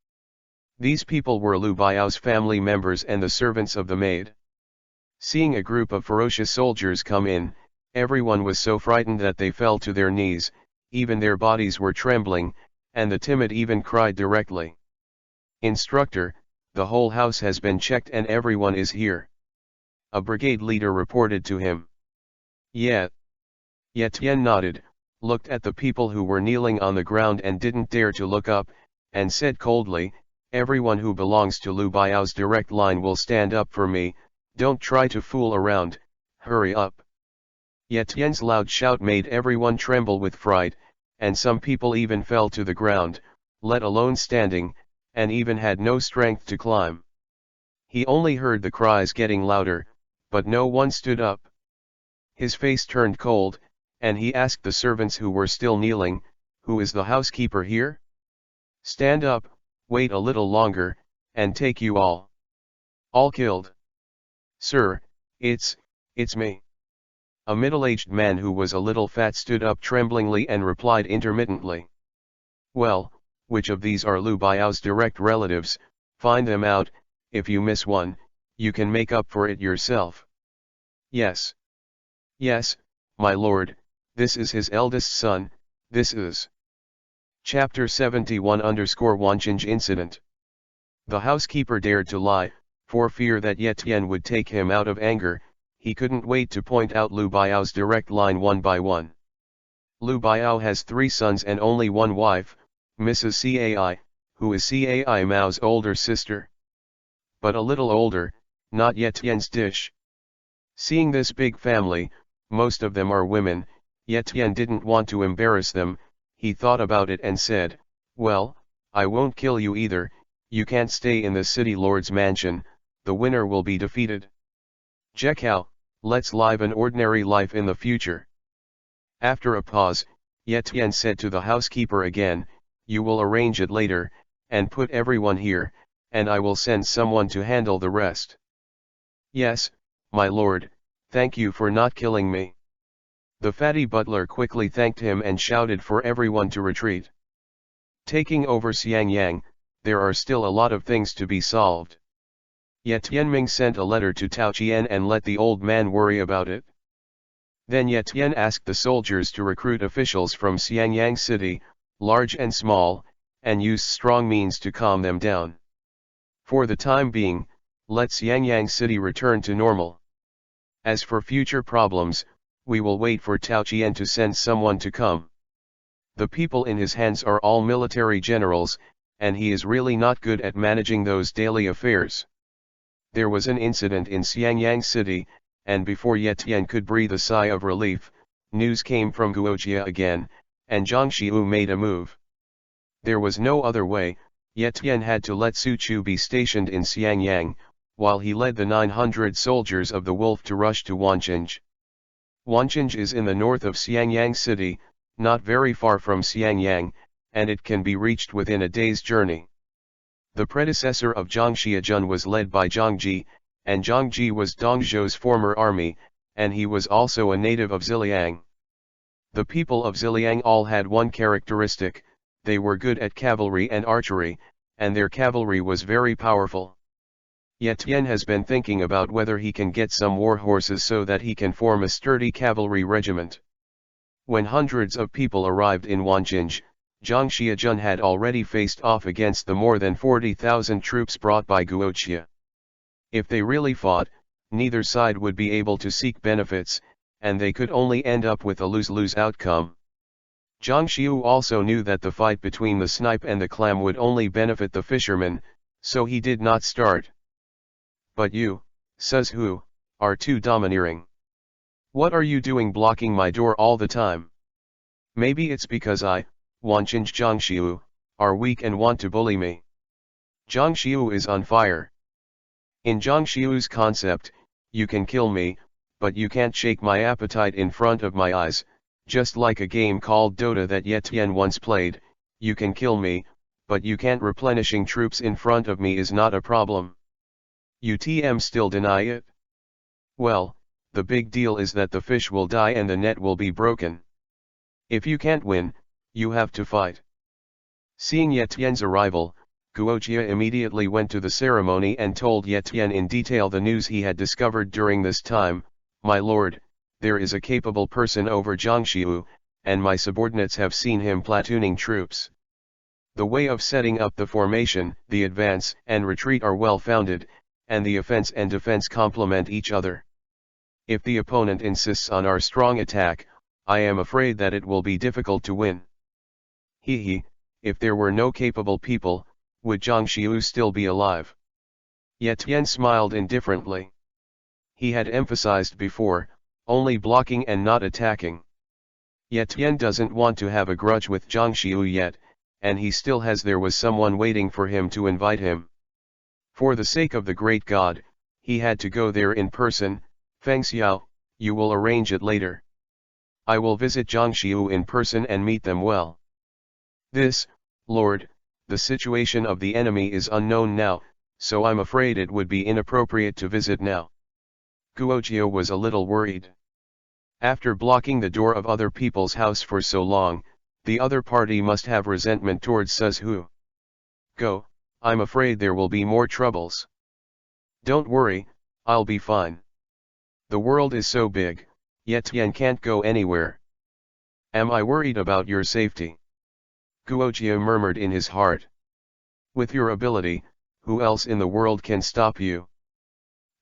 These people were Lu Baiao's family members and the servants of the maid. Seeing a group of ferocious soldiers come in, everyone was so frightened that they fell to their knees, even their bodies were trembling, and the timid even cried directly. "Instructor, the whole house has been checked and everyone is here," a brigade leader reported to him. "Yeah." Ye Tian nodded, looked at the people who were kneeling on the ground and didn't dare to look up, and said coldly, "Everyone who belongs to Lu Baiao's direct line will stand up for me, don't try to fool around, hurry up." Ye Tian's loud shout made everyone tremble with fright, and some people even fell to the ground, let alone standing, and even had no strength to climb. He only heard the cries getting louder, but no one stood up. His face turned cold, and he asked the servants who were still kneeling, "Who is the housekeeper here? Stand up, wait a little longer, and take you all." "All killed?" "Sir, it's me." A middle-aged man who was a little fat stood up tremblingly and replied intermittently. "Well, which of these are Lu Baiao's direct relatives? Find them out. If you miss one, you can make up for it yourself." "Yes. Yes, my lord, this is his eldest son, this is." Chapter 71-Wanchange Incident. The housekeeper dared to lie, for fear that Ye Tian would take him out of anger. He couldn't wait to point out Lu Baiao's direct line one by one. Lu Baiao has 3 sons and only one wife, Mrs. Cai, who is Cai Mao's older sister. But a little older, not Ye Tian's dish. Seeing this big family, most of them are women, Ye Tian didn't want to embarrass them. He thought about it and said, "Well, I won't kill you either, you can't stay in the city lord's mansion, the winner will be defeated. Jekao, let's live an ordinary life in the future." After a pause, Ye Tian said to the housekeeper again, "You will arrange it later, and put everyone here, and I will send someone to handle the rest." "Yes, my lord, thank you for not killing me." The fatty butler quickly thanked him and shouted for everyone to retreat. Taking over Xiangyang, there are still a lot of things to be solved. Ye Tianming sent a letter to Tao Qian and let the old man worry about it. Then Ye Tian asked the soldiers to recruit officials from Xiangyang city, large and small, and use strong means to calm them down. For the time being, let Xiangyang city return to normal. As for future problems, we will wait for Tao Qian to send someone to come. The people in his hands are all military generals, and he is really not good at managing those daily affairs. There was an incident in Xiangyang city, and before Ye Tian could breathe a sigh of relief, news came from Guoqia again, and Zhang Xiu made a move. There was no other way. Ye Tian had to let Su Chu be stationed in Xiangyang, while he led the 900 soldiers of the wolf to rush to Wanchange. Wanchange is in the north of Xiangyang city, not very far from Xiangyang, and it can be reached within a day's journey. The predecessor of Zhang Xiajun was led by Zhang Ji, and Zhang Ji was Dong Zhou's former army, and he was also a native of Ziliang. The people of Ziliang all had one characteristic: they were good at cavalry and archery, and their cavalry was very powerful. Ye Tian has been thinking about whether he can get some war horses so that he can form a sturdy cavalry regiment. When hundreds of people arrived in Wanchange, Zhang Xiajun had already faced off against the more than 40,000 troops brought by Guoqia. If they really fought, neither side would be able to seek benefits, and they could only end up with a lose-lose outcome. Zhang Xiu also knew that the fight between the snipe and the clam would only benefit the fishermen, so he did not start. "But you, says who, are too domineering. What are you doing blocking my door all the time? Maybe it's because I, Wanchange Zhang Xiu, are weak and want to bully me." Zhang Xiu is on fire. In Zhang Xiu's concept, you can kill me, but you can't shake my appetite in front of my eyes, just like a game called Dota that Ye Tian once played. You can kill me, but you can't replenishing troops in front of me is not a problem. UTM still deny it? Well, the big deal is that the fish will die and the net will be broken. If you can't win, you have to fight. Seeing Ye Tian's arrival, Guojia immediately went to the ceremony and told Ye Tian in detail the news he had discovered during this time. My lord, there is a capable person over Jiangxiu, and my subordinates have seen him platooning troops. The way of setting up the formation, the advance and retreat are well founded, and the offense and defense complement each other. If the opponent insists on our strong attack, I am afraid that it will be difficult to win. If there were no capable people, would Jiangxiu still be alive? Ye Tian smiled indifferently. He had emphasized before, only blocking and not attacking. Ye Tian doesn't want to have a grudge with Jiangxiu yet, and he still has. There was someone waiting for him to invite him. For the sake of the great god, he had to go there in person. Feng Xiao, you will arrange it later. I will visit Jiangxiu in person and meet them well. This, Lord, the situation of the enemy is unknown now, so I'm afraid it would be inappropriate to visit now. Guojia was a little worried. After blocking the door of other people's house for so long, the other party must have resentment towards Suzhu. Go, I'm afraid there will be more troubles. Don't worry, I'll be fine. The world is so big, Ye Tian can't go anywhere. Am I worried about your safety? Guojia murmured in his heart. With your ability, who else in the world can stop you?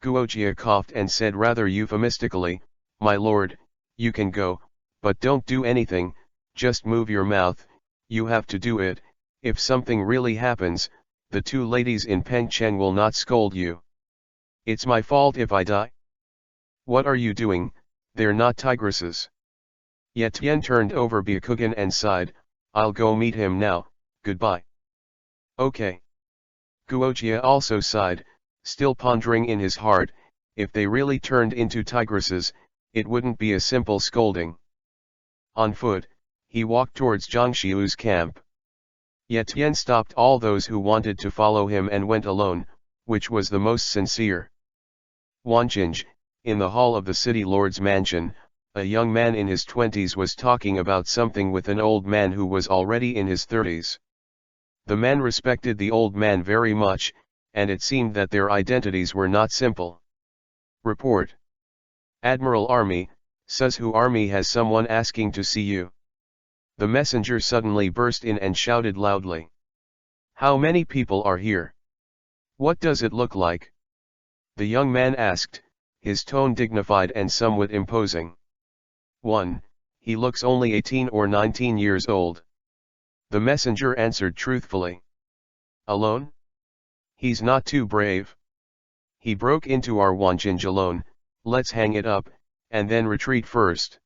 Guojia coughed and said rather euphemistically, my lord, you can go, but don't do anything, just move your mouth, you have to do it. If something really happens, the two ladies in Pengcheng will not scold you. It's my fault if I die. What are you doing? They're not tigresses. Ye Tian turned over Byakugan and sighed, I'll go meet him now, goodbye. Okay. Guojia also sighed, still pondering in his heart, if they really turned into tigresses, it wouldn't be a simple scolding. On foot, he walked towards Jiangxiu's camp. Ye Tian stopped all those who wanted to follow him and went alone, which was the most sincere. Wanqing, in the hall of the city lord's mansion, a young man in his 20s was talking about something with an old man who was already in his 30s. The man respected the old man very much, and it seemed that their identities were not simple. Report. Admiral Army, Suzhu Army has someone asking to see you. The messenger suddenly burst in and shouted loudly. How many people are here? What does it look like? The young man asked, his tone dignified and somewhat imposing. 1. He looks only 18 or 19 years old. The messenger answered truthfully. Alone? He's not too brave. He broke into our Wanqing alone, let's hang it up, and then retreat first.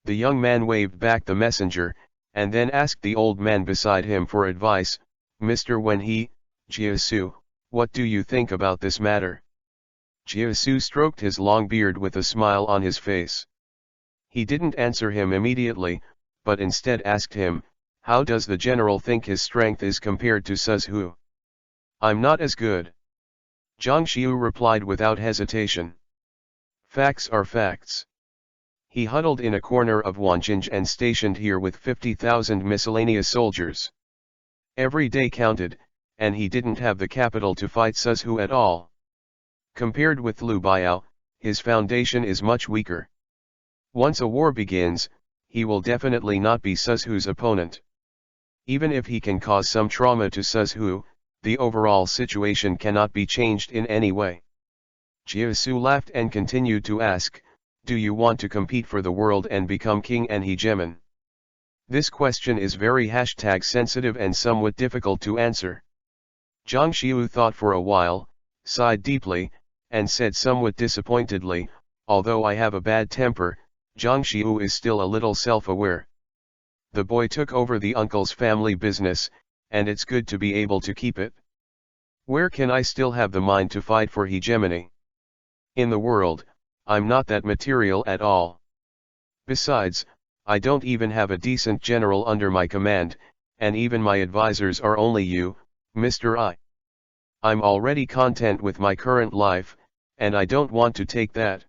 The young man waved back the messenger, and then asked the old man beside him for advice, Mr. Wenhe, Jiasu, what do you think about this matter? Jiasu stroked his long beard with a smile on his face. He didn't answer him immediately, but instead asked him, how does the general think his strength is compared to Suzhu? I'm not as good. Jiangxiu replied without hesitation. Facts are facts. He huddled in a corner of Wanqing and stationed here with 50,000 miscellaneous soldiers. Every day counted, and he didn't have the capital to fight Suzhu at all. Compared with Liu Biao, his foundation is much weaker. Once a war begins, he will definitely not be Suzhu's opponent. Even if he can cause some trauma to Suzhu, the overall situation cannot be changed in any way. Jiasu laughed and continued to ask, do you want to compete for the world and become king and hegemon? This question is very #sensitive and somewhat difficult to answer. Jiangxiu thought for a while, sighed deeply, and said somewhat disappointedly, although I have a bad temper, Jiangxiu is still a little self-aware. The boy took over the uncle's family business, and it's good to be able to keep it. Where can I still have the mind to fight for hegemony? In the world, I'm not that material at all. Besides, I don't even have a decent general under my command, and even my advisors are only you, Mr. I. I'm already content with my current life, and I don't want to take that.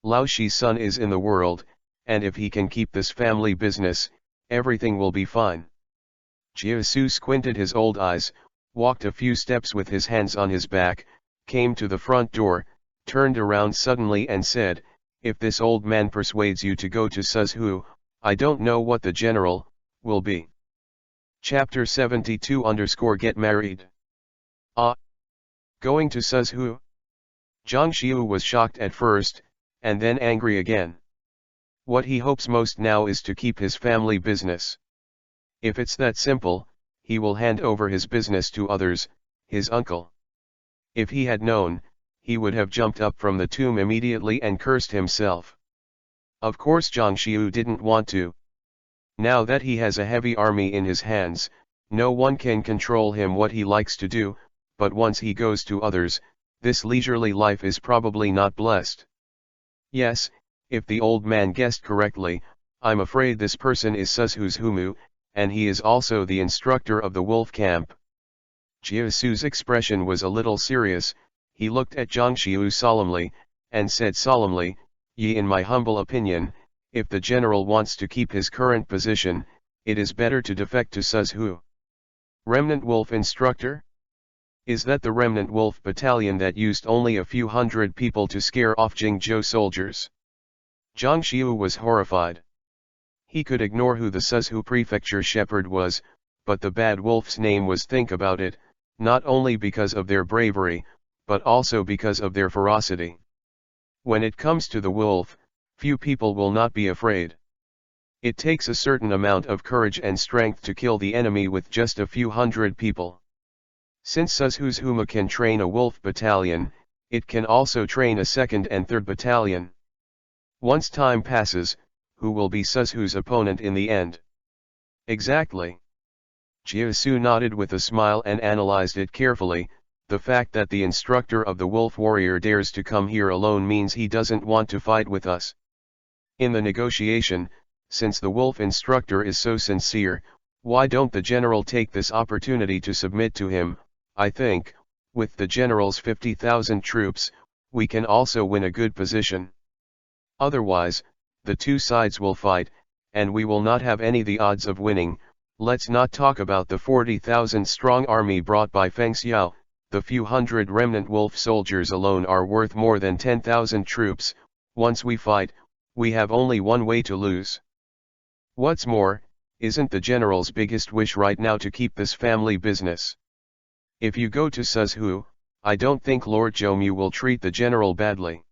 Lao Shi's son is in the world, and if he can keep this family business, everything will be fine. Jiasu squinted his old eyes, walked a few steps with his hands on his back, came to the front door, turned around suddenly and said, "If this old man persuades you to go to Suzhou, I don't know what the general will be." Chapter 72 Get Married. Ah! Going to Suzhou? Zhang Xiu was shocked at first, and then angry again. What he hopes most now is to keep his family business. If it's that simple, he will hand over his business to others, his uncle. If he had known, he would have jumped up from the tomb immediately and cursed himself. Of course Zhang Xiu didn't want to. Now that he has a heavy army in his hands, no one can control him what he likes to do, but once he goes to others, this leisurely life is probably not blessed. Yes, if the old man guessed correctly, I'm afraid this person is Suzhou's Humu, and he is also the instructor of the wolf camp. Jiasu's expression was a little serious. He looked at Zhang Xiu solemnly, and said solemnly, in my humble opinion, if the general wants to keep his current position, it is better to defect to Suzhou. Remnant Wolf Instructor? Is that the Remnant Wolf Battalion that used only a few hundred people to scare off Jingzhou soldiers? Zhang Xiu was horrified. He could ignore who the Suzhou prefecture shepherd was, but the bad wolf's name was think about it, not only because of their bravery, but also because of their ferocity. When it comes to the wolf, few people will not be afraid. It takes a certain amount of courage and strength to kill the enemy with just a few hundred people. Since Suzhou's Huma can train a wolf battalion, it can also train a second and third battalion. Once time passes, who will be Suzhou's opponent in the end? Exactly. Jiasu nodded with a smile and analyzed it carefully. The fact that the instructor of the wolf warrior dares to come here alone means he doesn't want to fight with us. In the negotiation, since the wolf instructor is so sincere, why don't the general take this opportunity to submit to him? I think, with the general's 50,000 troops, we can also win a good position. Otherwise, the two sides will fight, and we will not have any the odds of winning. Let's not talk about the 40,000 strong army brought by Feng Xiao. The few hundred remnant wolf soldiers alone are worth more than 10,000 troops. Once we fight, we have only one way to lose. What's more, isn't the general's biggest wish right now to keep this family business? If you go to Suzhou, I don't think Lord Zhoumu will treat the general badly.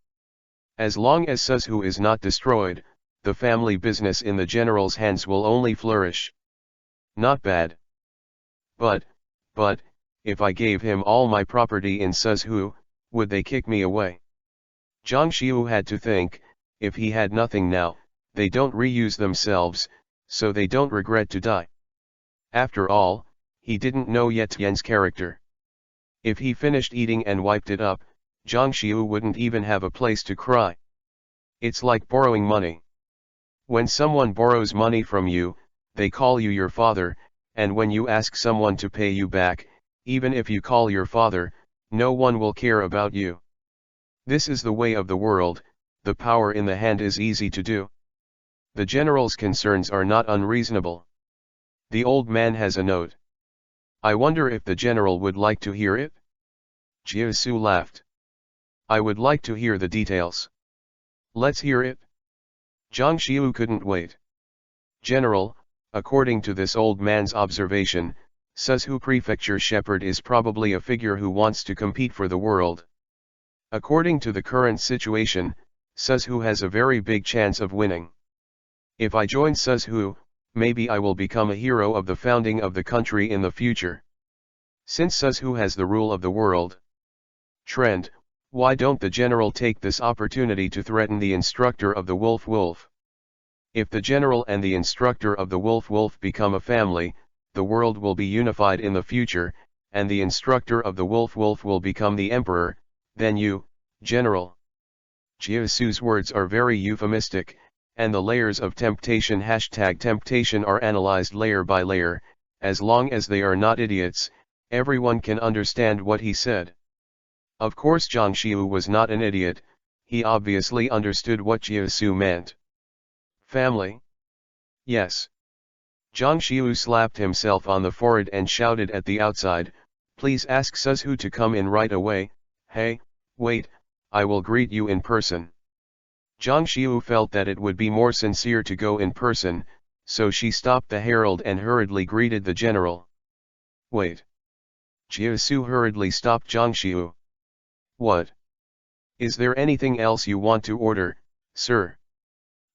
As long as Suzhou is not destroyed, the family business in the general's hands will only flourish. Not bad. But, if I gave him all my property in Suzhou, would they kick me away? Zhang Xiu had to think, if he had nothing now, they don't reuse themselves, so they don't regret to die. After all, he didn't know yet Tian's character. If he finished eating and wiped it up, Zhang Xiu wouldn't even have a place to cry. It's like borrowing money. When someone borrows money from you, they call you your father, and when you ask someone to pay you back, even if you call your father, no one will care about you. This is the way of the world. The power in the hand is easy to do. The general's concerns are not unreasonable. The old man has a note. I wonder if the general would like to hear it? Jiasu laughed. I would like to hear the details. Let's hear it. Zhang Xiu couldn't wait. General, according to this old man's observation, Suzhou Prefecture Shepherd is probably a figure who wants to compete for the world. According to the current situation, Suzhou has a very big chance of winning. If I join Suzhou, maybe I will become a hero of the founding of the country in the future. Since Suzhou has the rule of the world. Trend, why don't the general take this opportunity to threaten the instructor of the wolf? If the general and the instructor of the wolf become a family, the world will be unified in the future, and the instructor of the wolf will become the emperor. Then you, general. Jiasu's words are very euphemistic, and the layers of temptation #temptation are analyzed layer by layer. As long as they are not idiots, everyone can understand what he said. Of course Zhang Xiu was not an idiot. he obviously understood what Jiasu meant. Family? Yes. Zhang Xiu slapped himself on the forehead and shouted at the outside, please ask Suzhu to come in right away. Hey, wait, I will greet you in person. Zhang Xiu felt that it would be more sincere to go in person, so she stopped the herald and hurriedly greeted the general. Wait. Jiasu hurriedly stopped Zhang Xiu. What? Is there anything else you want to order, sir?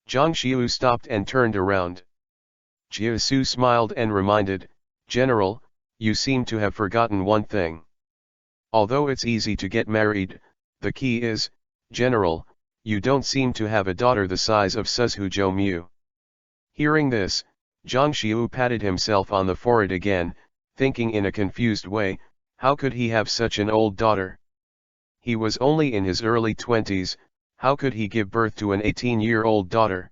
Zhang Xiu stopped and turned around. Jiasu smiled and reminded, General, you seem to have forgotten one thing. Although it's easy to get married, the key is, General, you don't seem to have a daughter the size of Suzhu Zhoumu. Hearing this, Zhang Xiu patted himself on the forehead again, thinking in a confused way, how could he have such an old daughter? He was only in his early 20s, how could he give birth to an 18-year-old daughter?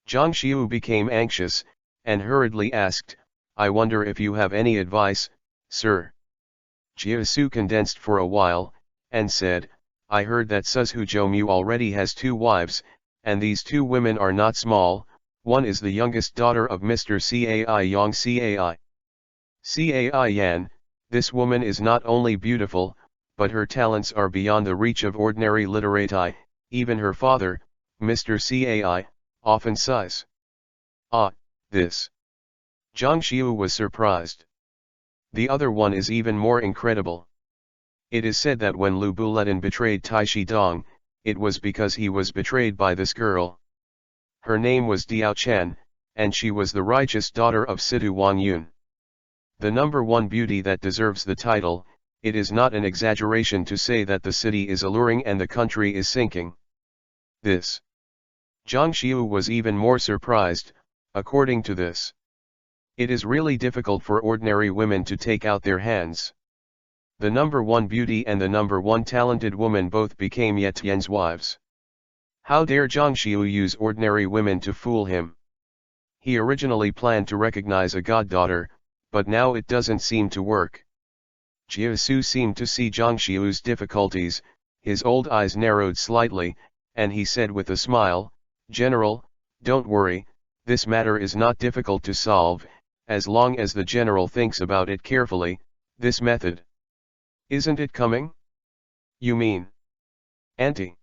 Zhang Xiu became anxious, and hurriedly asked, I wonder if you have any advice, sir? Jiasu condensed for a while, and said, I heard that Suzhu Zhoumu already has 2 wives, and these 2 women are not small. One is the youngest daughter of Mr. Cai Yang Cai Yan. This woman is not only beautiful, but her talents are beyond the reach of ordinary literati. Even her father, Mr. Cai, often sighs. Ah, this. Zhang Xiu was surprised. The other one is even more incredible. It is said that when Lu Buletin betrayed Tai Shidong, it was because he was betrayed by this girl. Her name was Diao Chen, and she was the righteous daughter of Situ Wang Yun. The number 1 beauty that deserves the title. It is not an exaggeration to say that the city is alluring and the country is sinking. This. Zhang Xiu was even more surprised, according to this. It is really difficult for ordinary women to take out their hands. The number 1 beauty and the number 1 talented woman both became Ye Tian's wives. How dare Zhang Xiu use ordinary women to fool him? He originally planned to recognize a goddaughter, but now it doesn't seem to work. Jiasu seemed to see Zhang Xiu's difficulties, his old eyes narrowed slightly, and he said with a smile, General, don't worry, this matter is not difficult to solve, as long as the general thinks about it carefully. This method. Isn't it coming? You mean? Auntie.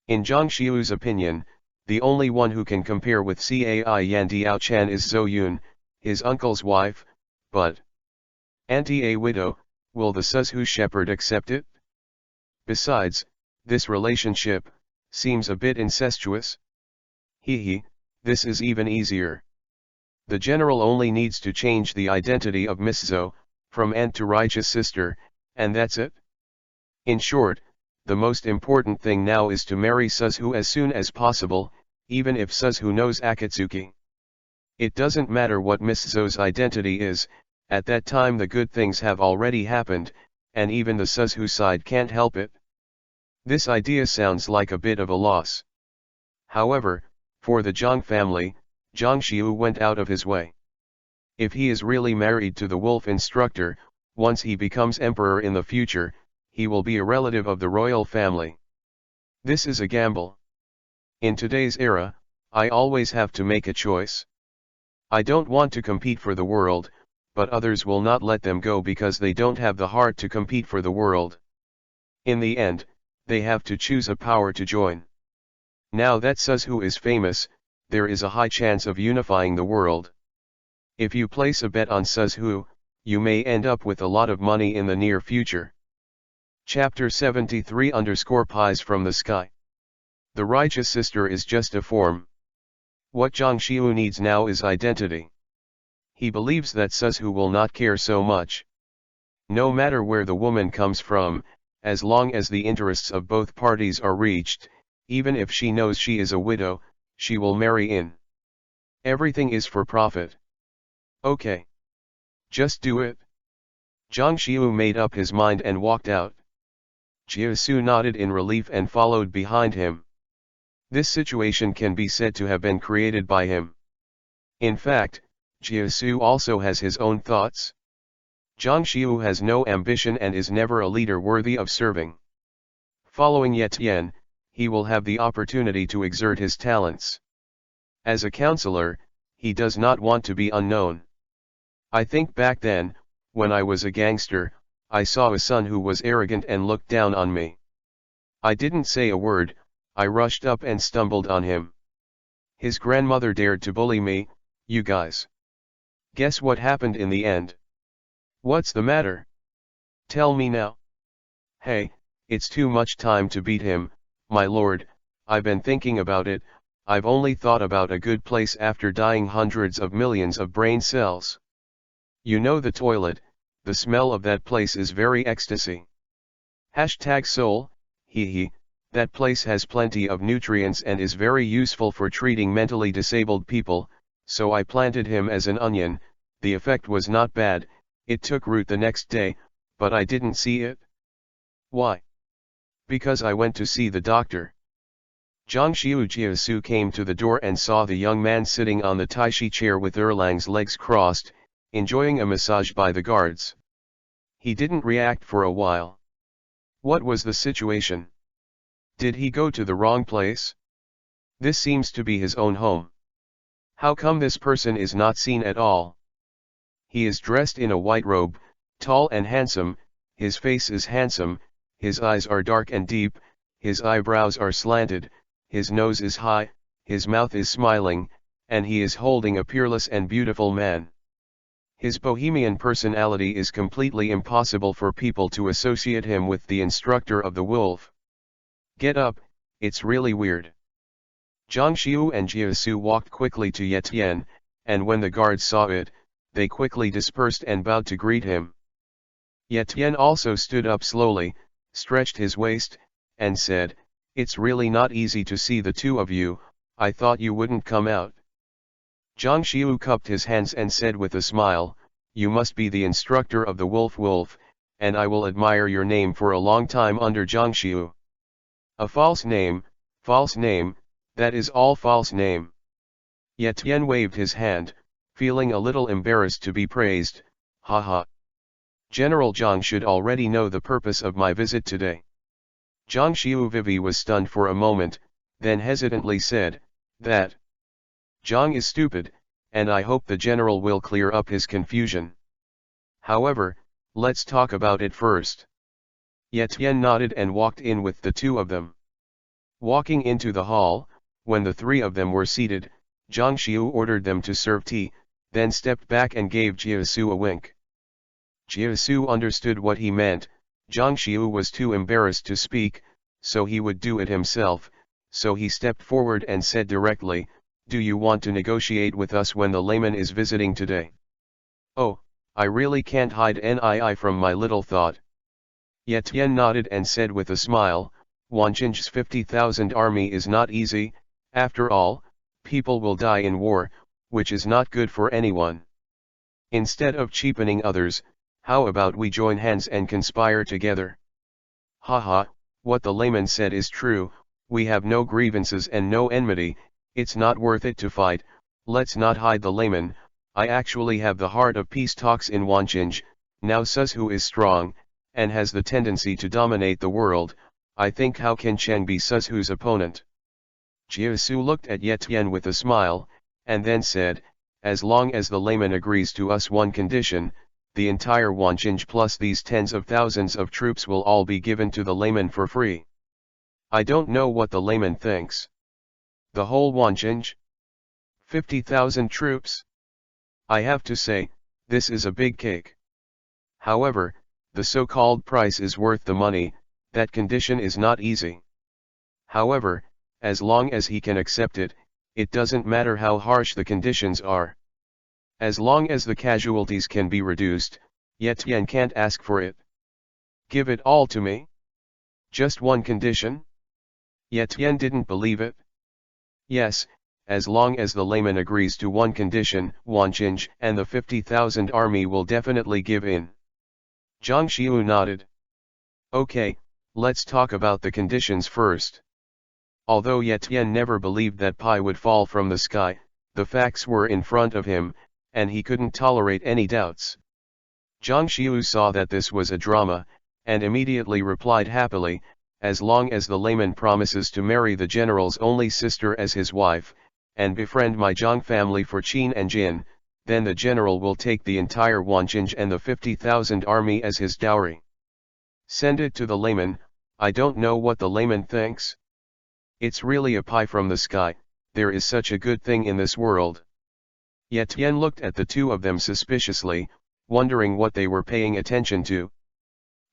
In Zhang Xiu's opinion, the only one who can compare with Cai Yan Diao Chan is Zhou Yun, his uncle's wife, but Auntie a widow, will the Suzhu shepherd accept it? Besides, this relationship seems a bit incestuous. This is even easier. The general only needs to change the identity of Miss Zhou, from aunt to righteous sister, and that's it. In short, the most important thing now is to marry Suzhu as soon as possible, even if Suzhu knows Akatsuki. It doesn't matter what Miss Zhou's identity is, at that time the good things have already happened, and even the Suzhu side can't help it. This idea sounds like a bit of a loss. However, for the Zhang family, Zhang Xiu went out of his way. If he is really married to the wolf instructor, once he becomes emperor in the future, he will be a relative of the royal family. This is a gamble. In today's era, I always have to make a choice. I don't want to compete for the world, but others will not let them go because they don't have the heart to compete for the world. In the end, they have to choose a power to join. Now that Suzhu is famous, there is a high chance of unifying the world. If you place a bet on Suzhu, you may end up with a lot of money in the near future. Chapter 73 Pies from the Sky. The righteous sister is just a form. What Zhang Xiu needs now is identity. He believes that Suzhu will not care so much. No matter where the woman comes from, as long as the interests of both parties are reached, even if she knows she is a widow, she will marry in. Everything is for profit. Okay. Just do it. Zhang Xiu made up his mind and walked out. Jiasu nodded in relief and followed behind him. This situation can be said to have been created by him. In fact, Jiasu also has his own thoughts. Zhang Xiu has no ambition and is never a leader worthy of serving. Following Ye Tian, he will have the opportunity to exert his talents. As a counselor, he does not want to be unknown. I think back then, when I was a gangster, I saw a son who was arrogant and looked down on me. I didn't say a word, I rushed up and stumbled on him. His grandmother dared to bully me, you guys. Guess what happened in the end? What's the matter? Tell me now. Hey, it's too much time to beat him, my lord, I've been thinking about it, I've only thought about a good place after dying hundreds of millions of brain cells. You know the toilet, the smell of that place is very ecstasy. #soul, hee, that place has plenty of nutrients and is very useful for treating mentally disabled people, so I planted him as an onion, the effect was not bad, it took root the next day, but I didn't see it. Why? Because I went to see the doctor. Jiangxiu Jiasu came to the door and saw the young man sitting on the taishi chair with Erlang's legs crossed, enjoying a massage by the guards. He didn't react for a while. What was the situation? Did he go to the wrong place? This seems to be his own home. How come this person is not seen at all? He is dressed in a white robe, tall and handsome, his face is handsome, his eyes are dark and deep, his eyebrows are slanted, his nose is high, his mouth is smiling, and he is holding a peerless and beautiful man. His bohemian personality is completely impossible for people to associate him with the instructor of the wolf. Get up, it's really weird. Jiangxiu and Jiasu walked quickly to Yetian, and when the guards saw it, they quickly dispersed and bowed to greet him. Yetian also stood up slowly, stretched his waist, and said, "It's really not easy to see the two of you, I thought you wouldn't come out." Jiangxiu cupped his hands and said with a smile, "You must be the instructor of the wolf, and I will admire your name for a long time under Jiangxiu." A false name, that is all false name. Yetian waved his hand, feeling a little embarrassed to be praised, haha. General Zhang should already know the purpose of my visit today. Jiangxiu Vivi was stunned for a moment, then hesitantly said, "That Zhang is stupid, and I hope the general will clear up his confusion. However, let's talk about it first." Yetian nodded and walked in with the two of them. Walking into the hall, when the three of them were seated, Jiangxiu ordered them to serve tea, then stepped back and gave Jiasu a wink. Jiasu understood what he meant, Jiangxiu was too embarrassed to speak, so he would do it himself, so he stepped forward and said directly, "Do you want to negotiate with us when the layman is visiting today?" "Oh, I really can't hide NII from my little thought." Yetian nodded and said with a smile, "Wanqing's 50,000 army is not easy, after all, people will die in war, which is not good for anyone. Instead of cheapening others, how about we join hands and conspire together?" "Haha, what the layman said is true, we have no grievances and no enmity, it's not worth it to fight, let's not hide the layman, I actually have the heart of peace talks in Wanqing, now Suzhu is strong, and has the tendency to dominate the world, I think how can Cheng be Suzhu's opponent?" Jiasu looked at Yetian with a smile, and then said, "As long as the layman agrees to us one condition, the entire Wanqing plus these tens of thousands of troops will all be given to the layman for free." "I don't know what the layman thinks." "The whole Wanqing? 50,000 troops? I have to say, this is a big cake. However, the so-called price is worth the money, that condition is not easy. However, as long as he can accept it, it doesn't matter how harsh the conditions are. As long as the casualties can be reduced, Yetian can't ask for it." "Give it all to me? Just one condition?" Yetian didn't believe it. "Yes, as long as the layman agrees to one condition, Wanqing and the 50,000 army will definitely give in." Jiangxiu nodded. "Okay, let's talk about the conditions first." Although Yetian never believed that pie would fall from the sky, the facts were in front of him, and he couldn't tolerate any doubts. Jiangxiu saw that this was a drama, and immediately replied happily, as long as the layman promises to marry the general's only sister as his wife, and befriend my Zhang family for Qin and Jin, then the general will take the entire Wanjinj and the 50,000 army as his dowry. Send it to the layman. I don't know what the layman thinks. It's really a pie from the sky, there is such a good thing in this world. Ye Tian looked at the two of them suspiciously, wondering what they were paying attention to.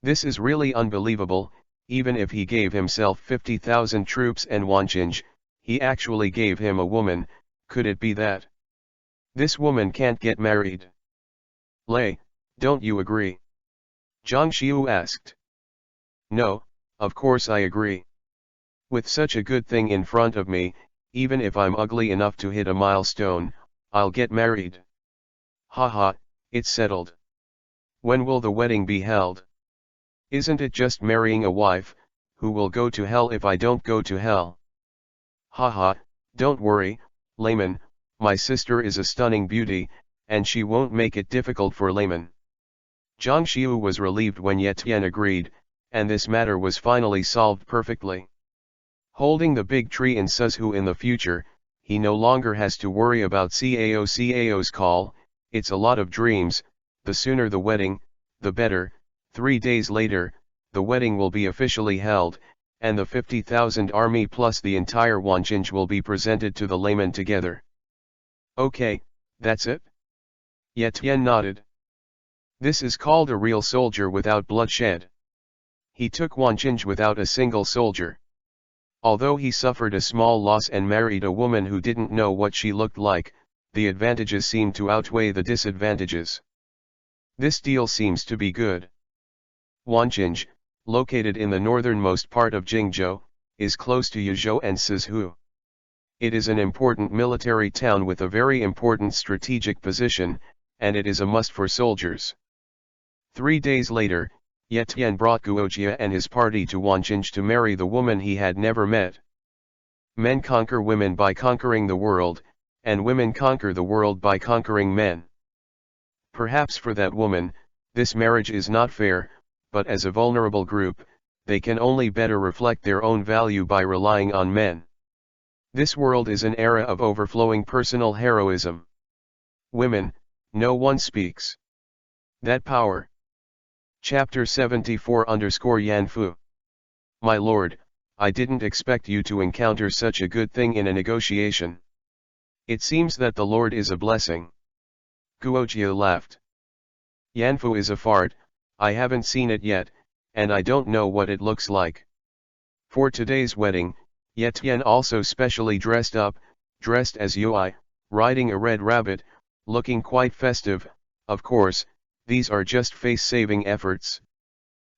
This is really unbelievable. Even if he gave himself 50,000 troops and Wanjinj, he actually gave him a woman. Could it be that this woman can't get married? Lei, don't you agree? Zhang Xiu asked. No, of course I agree. With such a good thing in front of me, even if I'm ugly enough to hit a milestone, I'll get married. Haha, it's settled. When will the wedding be held? Isn't it just marrying a wife, who will go to hell if I don't go to hell? Haha, don't worry, layman, my sister is a stunning beauty, and she won't make it difficult for layman. Zhang Xiu was relieved when Ye Tian agreed, and this matter was finally solved perfectly. Holding the big tree in Suzhou in the future, he no longer has to worry about Cao's call. It's a lot of dreams. The sooner the wedding, the better. 3 days later, the wedding will be officially held, and the 50,000 army plus the entire Wanjinj will be presented to the layman together. Okay, that's it? Ye Tian nodded. This is called a real soldier without bloodshed. He took Wanjinj without a single soldier. Although he suffered a small loss and married a woman who didn't know what she looked like, the advantages seemed to outweigh the disadvantages. This deal seems to be good. Wanjinj, located in the northernmost part of Jingzhou, is close to Yuzhou and Suzhou. It is an important military town with a very important strategic position, and it is a must for soldiers. 3 days later, Ye Tian brought Guojia and his party to Wanjinj to marry the woman he had never met. Men conquer women by conquering the world, and women conquer the world by conquering men. Perhaps for that woman, this marriage is not fair, but as a vulnerable group, they can only better reflect their own value by relying on men. This world is an era of overflowing personal heroism. Women, no one speaks. That power. Chapter 74_Yanfu. My lord, I didn't expect you to encounter such a good thing in a negotiation. It seems that the Lord is a blessing. Guojia laughed. Yanfu is a fart, I haven't seen it yet, and I don't know what it looks like. For today's wedding, Ye Tian also specially dressed as Yui, riding a red rabbit, looking quite festive. Of course, these are just face-saving efforts.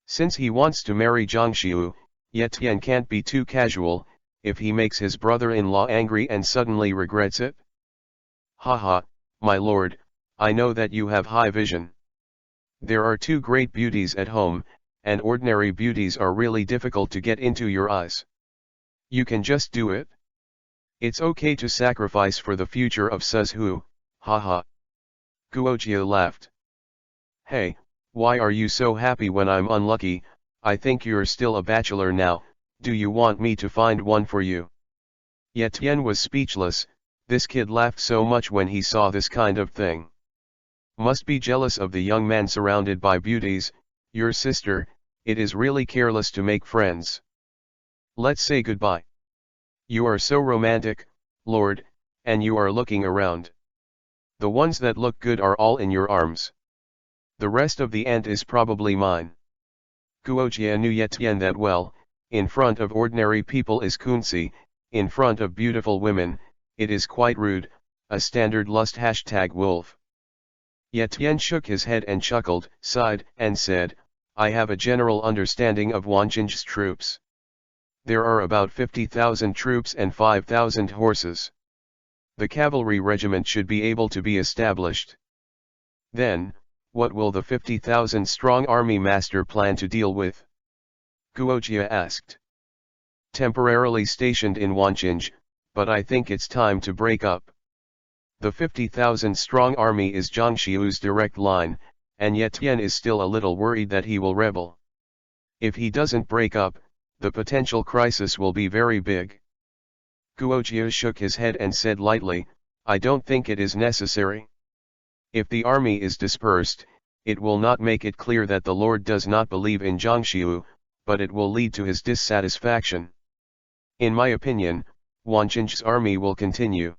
Since he wants to marry Zhang Xiu, Ye Tian can't be too casual. If he makes his brother-in-law angry and suddenly regrets it. Haha, my lord, I know that you have high vision. There are two great beauties at home, and ordinary beauties are really difficult to get into your eyes. You can just do it. It's okay to sacrifice for the future of Suzhou, haha. Guojia laughed. Hey, why are you so happy when I'm unlucky? I think you're still a bachelor now. Do you want me to find one for you? Ye Tian was speechless. This kid laughed so much when he saw this kind of thing. Must be jealous of the young man surrounded by beauties. Your sister, it is really careless to make friends. Let's say goodbye. You are so romantic, lord, and you are looking around. The ones that look good are all in your arms. The rest of the ant is probably mine. Guojia knew Ye Tian that well. In front of ordinary people is Kunzi, in front of beautiful women, it is quite rude, a standard lust #wolf. Ye Tian shook his head and chuckled, sighed, and said, I have a general understanding of Wanjinj's troops. There are about 50,000 troops and 5,000 horses. The cavalry regiment should be able to be established. Then, what will the 50,000 strong army master plan to deal with? Guojia asked. Temporarily stationed in Wanjinj, but I think it's time to break up. The 50,000 strong army is Zhang Xiu's direct line, and Ye Tian is still a little worried that he will rebel. If he doesn't break up, the potential crisis will be very big. Guo Jia shook his head and said lightly, I don't think it is necessary. If the army is dispersed, it will not make it clear that the Lord does not believe in Zhang Xiu, but it will lead to his dissatisfaction. In my opinion, Wanqing's army will continue.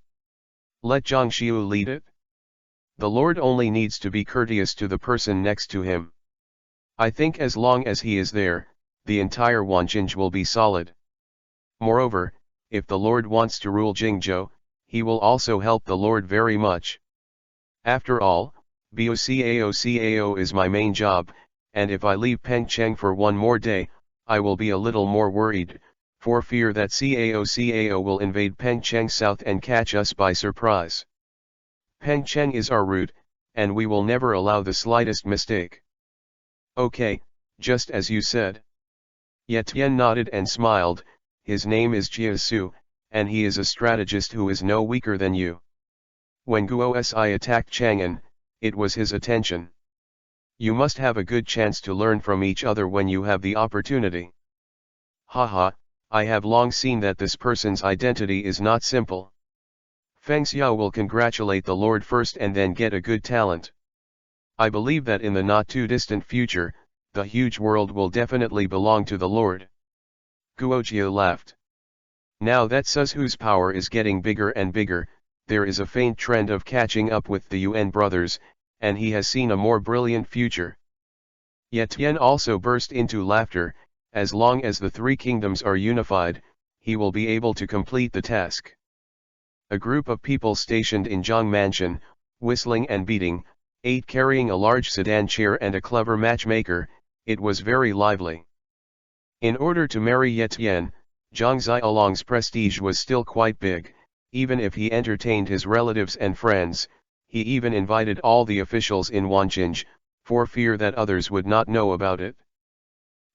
Let Zhang Xiu lead it. The Lord only needs to be courteous to the person next to him. I think as long as he is there, the entire Wanqing will be solid. Moreover, if the Lord wants to rule Jingzhou, he will also help the Lord very much. After all, BOCAO is my main job, and if I leave Pengcheng for one more day, I will be a little more worried, for fear that CAO will invade Pengcheng South and catch us by surprise. Pengcheng is our route, and we will never allow the slightest mistake. Okay, just as you said. Ye Tian nodded and smiled. His name is Jia Su, and he is a strategist who is no weaker than you. When Guo Si attacked Chang'an, it was his attention. You must have a good chance to learn from each other when you have the opportunity. Haha, I have long seen that this person's identity is not simple. Feng Xiao will congratulate the Lord first and then get a good talent. I believe that in the not too distant future, the huge world will definitely belong to the Lord. Guojia laughed. Now that Suzhu's power is getting bigger and bigger, there is a faint trend of catching up with the Yuan brothers, and he has seen a more brilliant future. Ye Tian also burst into laughter. As long as the three kingdoms are unified, he will be able to complete the task. A group of people stationed in Zhang Mansion, whistling and beating, ate carrying a large sedan chair and a clever matchmaker. It was very lively. In order to marry Ye Tian, Zhang Xiaolong's prestige was still quite big. Even if he entertained his relatives and friends, he even invited all the officials in Wanqing, for fear that others would not know about it.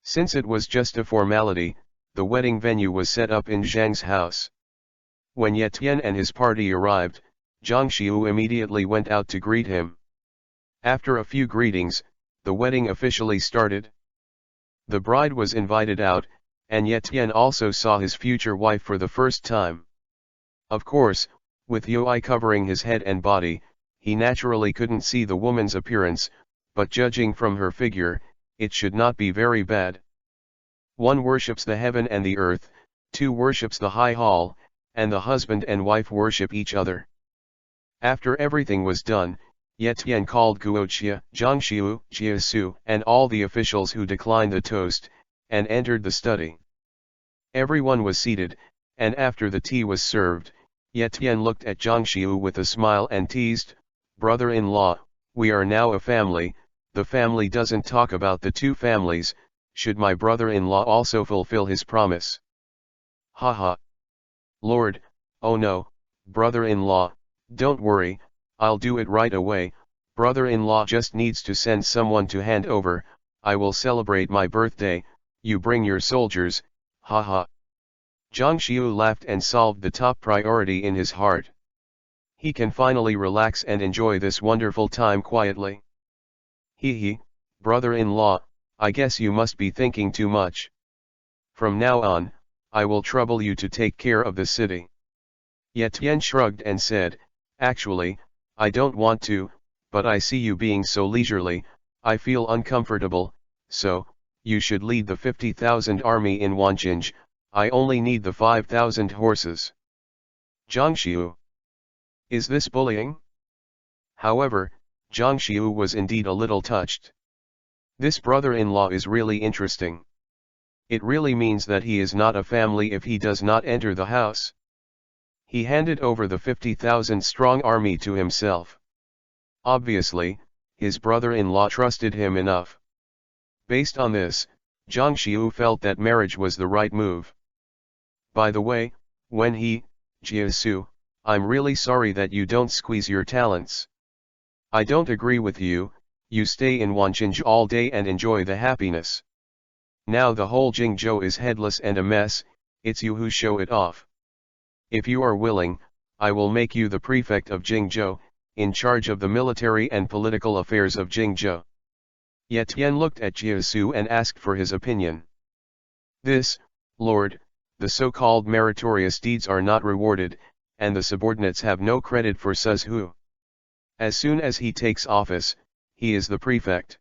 Since it was just a formality, the wedding venue was set up in Zhang's house. When Ye Tian and his party arrived, Zhang Xiu immediately went out to greet him. After a few greetings, the wedding officially started. The bride was invited out, and Ye Tian also saw his future wife for the first time. Of course, with Yui covering his head and body, he naturally couldn't see the woman's appearance, but judging from her figure, it should not be very bad. One worships the heaven and the earth, two worships the high hall, and the husband and wife worship each other. After everything was done, Ye Tian called Guoqia, Zhang Xiu, Jia Su, and all the officials who declined the toast, and entered the study. Everyone was seated, and after the tea was served, Ye Tian looked at Zhang Xiu with a smile and teased, "Brother-in-law, we are now a family, the family doesn't talk about the two families, should my brother-in-law also fulfill his promise?" Haha. Lord, oh no, brother-in-law, don't worry, I'll do it right away, brother-in-law just needs to send someone to hand over, I will celebrate my birthday, you bring your soldiers, haha. Zhang Xiu laughed and solved the top priority in his heart. He can finally relax and enjoy this wonderful time quietly. Hee, brother-in-law, I guess you must be thinking too much. From now on, I will trouble you to take care of the city. Ye Tian shrugged and said, actually, I don't want to, but I see you being so leisurely, I feel uncomfortable, so, you should lead the 50,000 army in Wanqing, I only need the 5,000 horses. Zhang Xiu. Is this bullying? However, Zhang Xiu was indeed a little touched. This brother-in-law is really interesting. It really means that he is not a family if he does not enter the house. He handed over the 50,000 strong army to himself. Obviously, his brother-in-law trusted him enough. Based on this, Zhang Xiu felt that marriage was the right move. By the way, when Jia Su, I'm really sorry that you don't squeeze your talents. I don't agree with you, you stay in Wanqing all day and enjoy the happiness. Now the whole Jingzhou is headless and a mess, it's you who show it off. If you are willing, I will make you the prefect of Jingzhou, in charge of the military and political affairs of Jingzhou. Ye Tian looked at Jia Su and asked for his opinion. This, Lord, the so-called meritorious deeds are not rewarded, and the subordinates have no credit for Suzhu. As soon as he takes office, he is the prefect.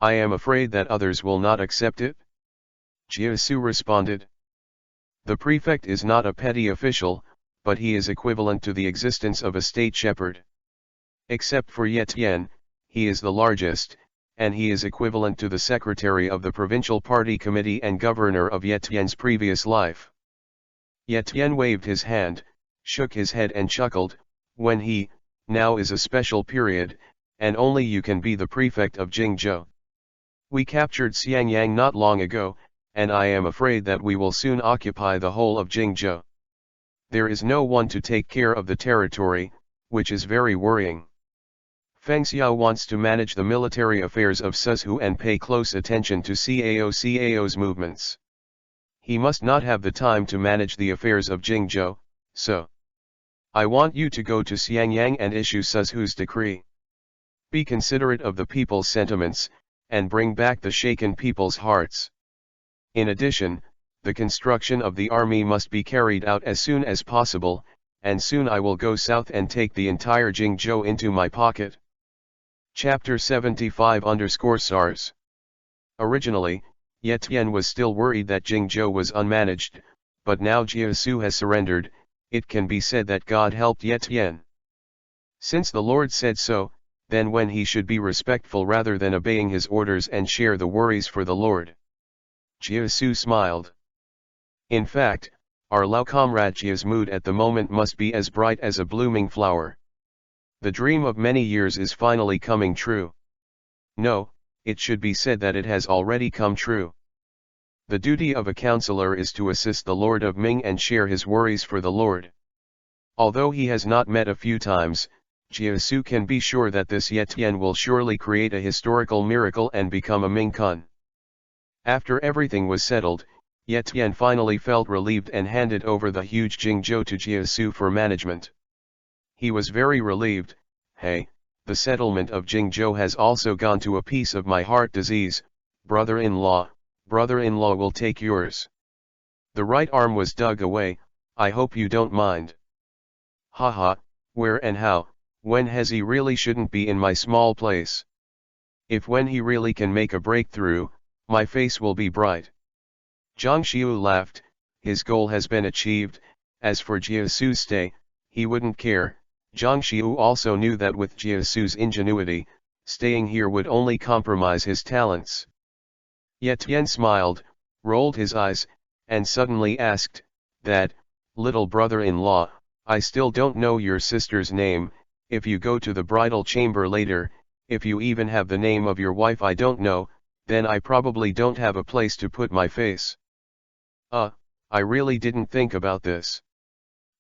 I am afraid that others will not accept it. Jiasu responded. The prefect is not a petty official, but he is equivalent to the existence of a state shepherd. Except for Yetian, he is the largest, and he is equivalent to the secretary of the provincial party committee and governor of Yetian's previous life. Yetian waved his hand, shook his head and chuckled, when he, now is a special period, and only you can be the prefect of Jingzhou. We captured Xiangyang not long ago, and I am afraid that we will soon occupy the whole of Jingzhou. There is no one to take care of the territory, which is very worrying. Feng Xiao wants to manage the military affairs of Suzhu and pay close attention to Cao's movements. He must not have the time to manage the affairs of Jingzhou, so I want you to go to Xiangyang and issue Suzhu's decree. Be considerate of the people's sentiments, and bring back the shaken people's hearts. In addition, the construction of the army must be carried out as soon as possible, and soon I will go south and take the entire Jingzhou into my pocket. Chapter 75_SARS. Originally, Yetian was still worried that Jingzhou was unmanaged, but now Jiasu has surrendered. It can be said that God helped Yetian. Since the Lord said so, then when he should be respectful rather than obeying his orders and share the worries for the Lord. Jiasu smiled. In fact, our Lao comrade Jia's mood at the moment must be as bright as a blooming flower. The dream of many years is finally coming true. No, it should be said that it has already come true. The duty of a counselor is to assist the Lord of Ming and share his worries for the Lord. Although he has not met a few times, Jiasu can be sure that this Yetian will surely create a historical miracle and become a Ming Kun. After everything was settled, Yetian finally felt relieved and handed over the huge Jingzhou to Jiasu for management. He was very relieved. Hey, the settlement of Jingzhou has also gone to a piece of my heart disease. Brother-in-law will take yours. The right arm was dug away. I hope you don't mind. Haha, where and how, when has he really shouldn't be in my small place. If when he really can make a breakthrough, my face will be bright. Zhang Xiu laughed. His goal has been achieved. As for Jiasu's stay, he wouldn't care. Zhang Xiu also knew that with Jiasu's ingenuity, staying here would only compromise his talents. Yetian smiled, rolled his eyes, and suddenly asked, "That, little brother-in-law, I still don't know your sister's name. If you go to the bridal chamber later, if you even have the name of your wife I don't know, then I probably don't have a place to put my face." I really didn't think about this.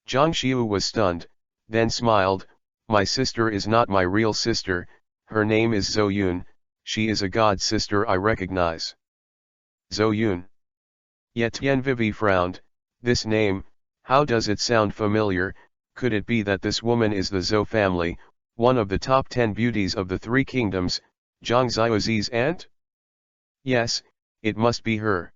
Zhang Xiu was stunned, then smiled. My sister is not my real sister, her name is Zhou Yun, she is a god sister I recognize. Zhou Yun. Yetian Vivi frowned. This name, how does it sound familiar? Could it be that this woman is the Zhou family, one of the top 10 beauties of the Three Kingdoms, Zhang Xiaozi's aunt? Yes, it must be her.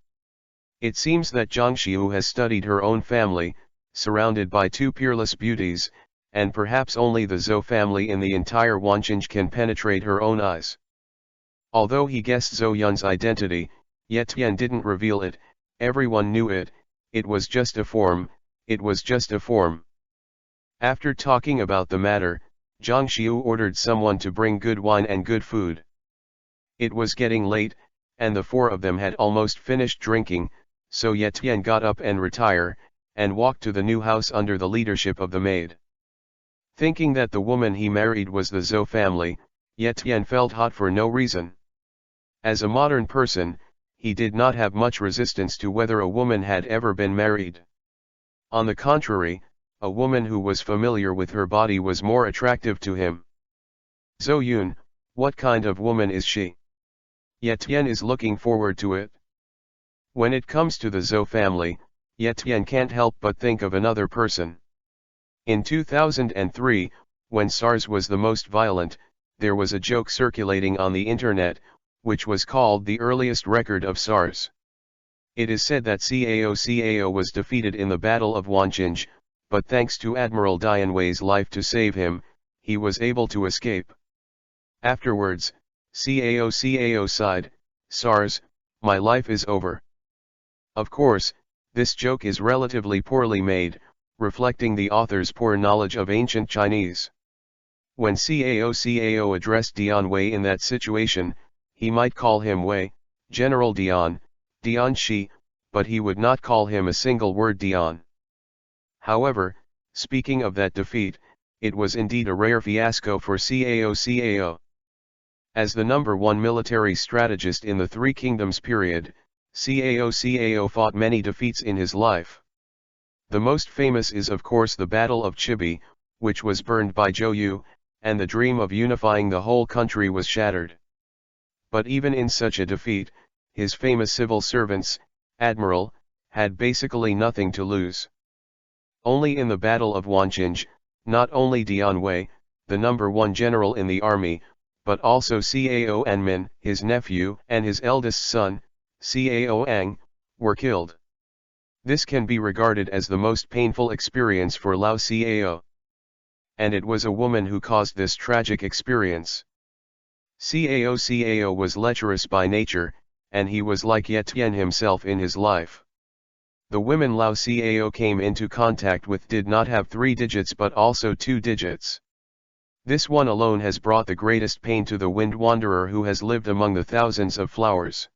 It seems that Zhang Xiu has studied her own family, surrounded by two peerless beauties, and perhaps only the Zhou family in the entire Wanqing can penetrate her own eyes. Although he guessed Zhou Yun's identity, Yetian didn't reveal it. Everyone knew it. It was just a form. After talking about the matter, Zhang Xiu ordered someone to bring good wine and good food. It was getting late, and the four of them had almost finished drinking, so Yetian got up and retired, and walked to the new house under the leadership of the maid. Thinking that the woman he married was the Zhou family, Yetian felt hot for no reason. As a modern person, he did not have much resistance to whether a woman had ever been married. On the contrary, a woman who was familiar with her body was more attractive to him. Zhou Yun, what kind of woman is she? Yetian is looking forward to it. When it comes to the Zhou family, Yetian can't help but think of another person. In 2003, when SARS was the most violent, there was a joke circulating on the internet, which was called the earliest record of SARS. It is said that Cao was defeated in the Battle of Wanjinj, but thanks to Admiral Dianwei's life to save him, he was able to escape. Afterwards, Cao sighed, "SARS, my life is over." Of course, this joke is relatively poorly made, reflecting the author's poor knowledge of ancient Chinese. When Cao addressed Dian Wei in that situation, he might call him Wei, General Dian, Dian Shi, but he would not call him a single word Dian. However, speaking of that defeat, it was indeed a rare fiasco for Cao. As the #1 military strategist in the Three Kingdoms period, Cao fought many defeats in his life. The most famous is of course the Battle of Chibi, which was burned by Zhou Yu, and the dream of unifying the whole country was shattered. But even in such a defeat, his famous civil servants, Admiral, had basically nothing to lose. Only in the Battle of Wanjinj, not only Dian Wei, the #1 general in the army, but also Cao Anmin, his nephew, and his eldest son, Cao Ang, were killed. This can be regarded as the most painful experience for Lao Cao. And it was a woman who caused this tragic experience. Cao was lecherous by nature, and he was like Ye Tian himself in his life. The women Lao Cao came into contact with did not have 3 digits but also 2 digits. This one alone has brought the greatest pain to the wind wanderer who has lived among the thousands of flowers.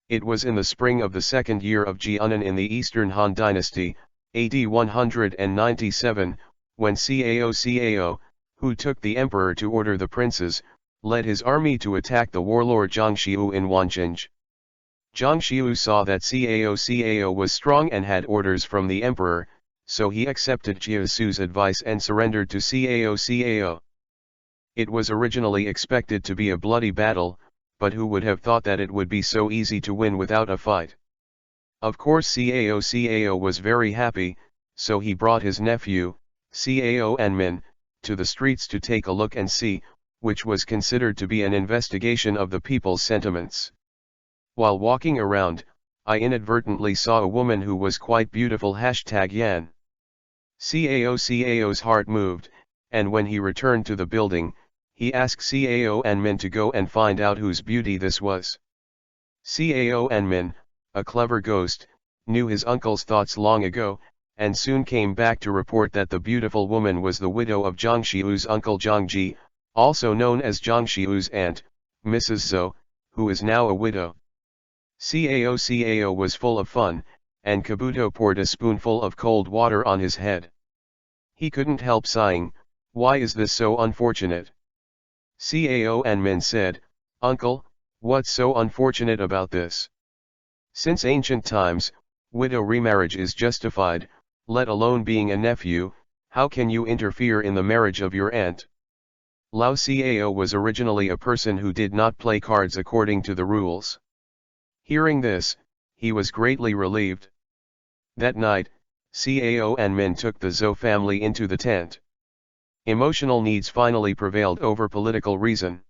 It was in the spring of the second year of Jianan in the Eastern Han Dynasty, AD 197, when Cao, who took the emperor to order the princes, led his army to attack the warlord Zhang Xiu in Wanjinj. Zhang Xiu saw that Cao was strong and had orders from the emperor, so he accepted Jiasu's advice and surrendered to Cao. It was originally expected to be a bloody battle, but who would have thought that it would be so easy to win without a fight? Of course Cao was very happy, so he brought his nephew, Cao Anmin, to the streets to take a look and see, which was considered to be an investigation of the people's sentiments. While walking around, I inadvertently saw a woman who was quite beautiful #Yan. Cao's heart moved, and when he returned to the building, he asked Cao Anmin to go and find out whose beauty this was. Cao Anmin, a clever ghost, knew his uncle's thoughts long ago, and soon came back to report that the beautiful woman was the widow of Zhang Xiu's uncle Zhang Ji, also known as Zhang Xiu's aunt, Mrs. Zhou, who is now a widow. Cao was full of fun, and Kabuto poured a spoonful of cold water on his head. He couldn't help sighing, "Why is this so unfortunate?" Cao Anmin said, "Uncle, what's so unfortunate about this? Since ancient times, widow remarriage is justified, let alone being a nephew, how can you interfere in the marriage of your aunt?" Lao Cao was originally a person who did not play cards according to the rules. Hearing this, he was greatly relieved. That night, Cao Anmin took the Zhou family into the tent. Emotional needs finally prevailed over political reason.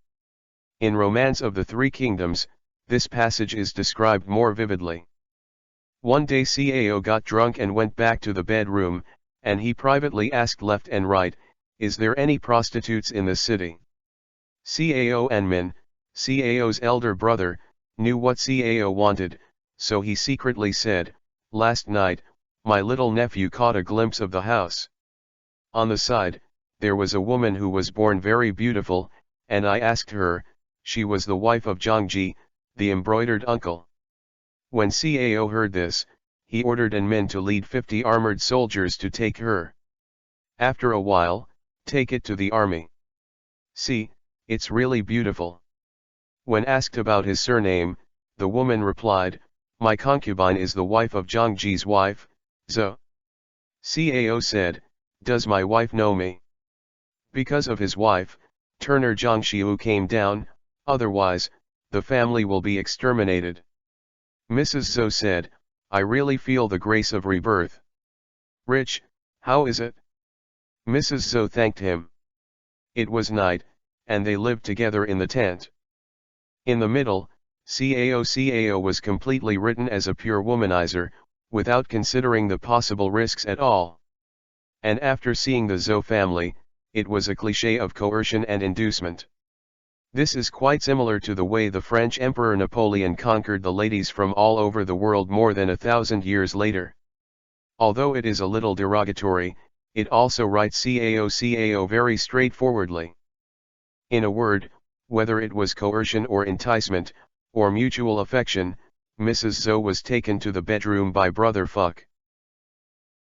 In Romance of the Three Kingdoms, this passage is described more vividly. One day Cao got drunk and went back to the bedroom, and he privately asked left and right, "Is there any prostitutes in the city?" Cao Anmin, Cao's elder brother, knew what Cao wanted, so he secretly said, "Last night, my little nephew caught a glimpse of the house. On the side, there was a woman who was born very beautiful, and I asked her, she was the wife of Zhang Ji, the embroidered uncle." When Cao heard this, he ordered Anmin to lead 50 armored soldiers to take her. After a while, take it to the army. "See, it's really beautiful." When asked about his surname, the woman replied, "My concubine is the wife of Zhang Ji's wife, Zhou." Cao said, "Does my wife know me?" Because of his wife, Turner Zhang Xiu came down, otherwise, the family will be exterminated. Mrs. Zhou said, "I really feel the grace of rebirth." "Rich, how is it?" Mrs. Zhou thanked him. It was night, and they lived together in the tent. In the middle, CAO was completely written as a pure womanizer, without considering the possible risks at all. And after seeing the Zhou family, it was a cliché of coercion and inducement. This is quite similar to the way the French Emperor Napoleon conquered the ladies from all over the world more than 1,000 years later. Although it is a little derogatory, it also writes CAO very straightforwardly. In a word, whether it was coercion or enticement, or mutual affection, Mrs. Zhou was taken to the bedroom by Brother Fuck.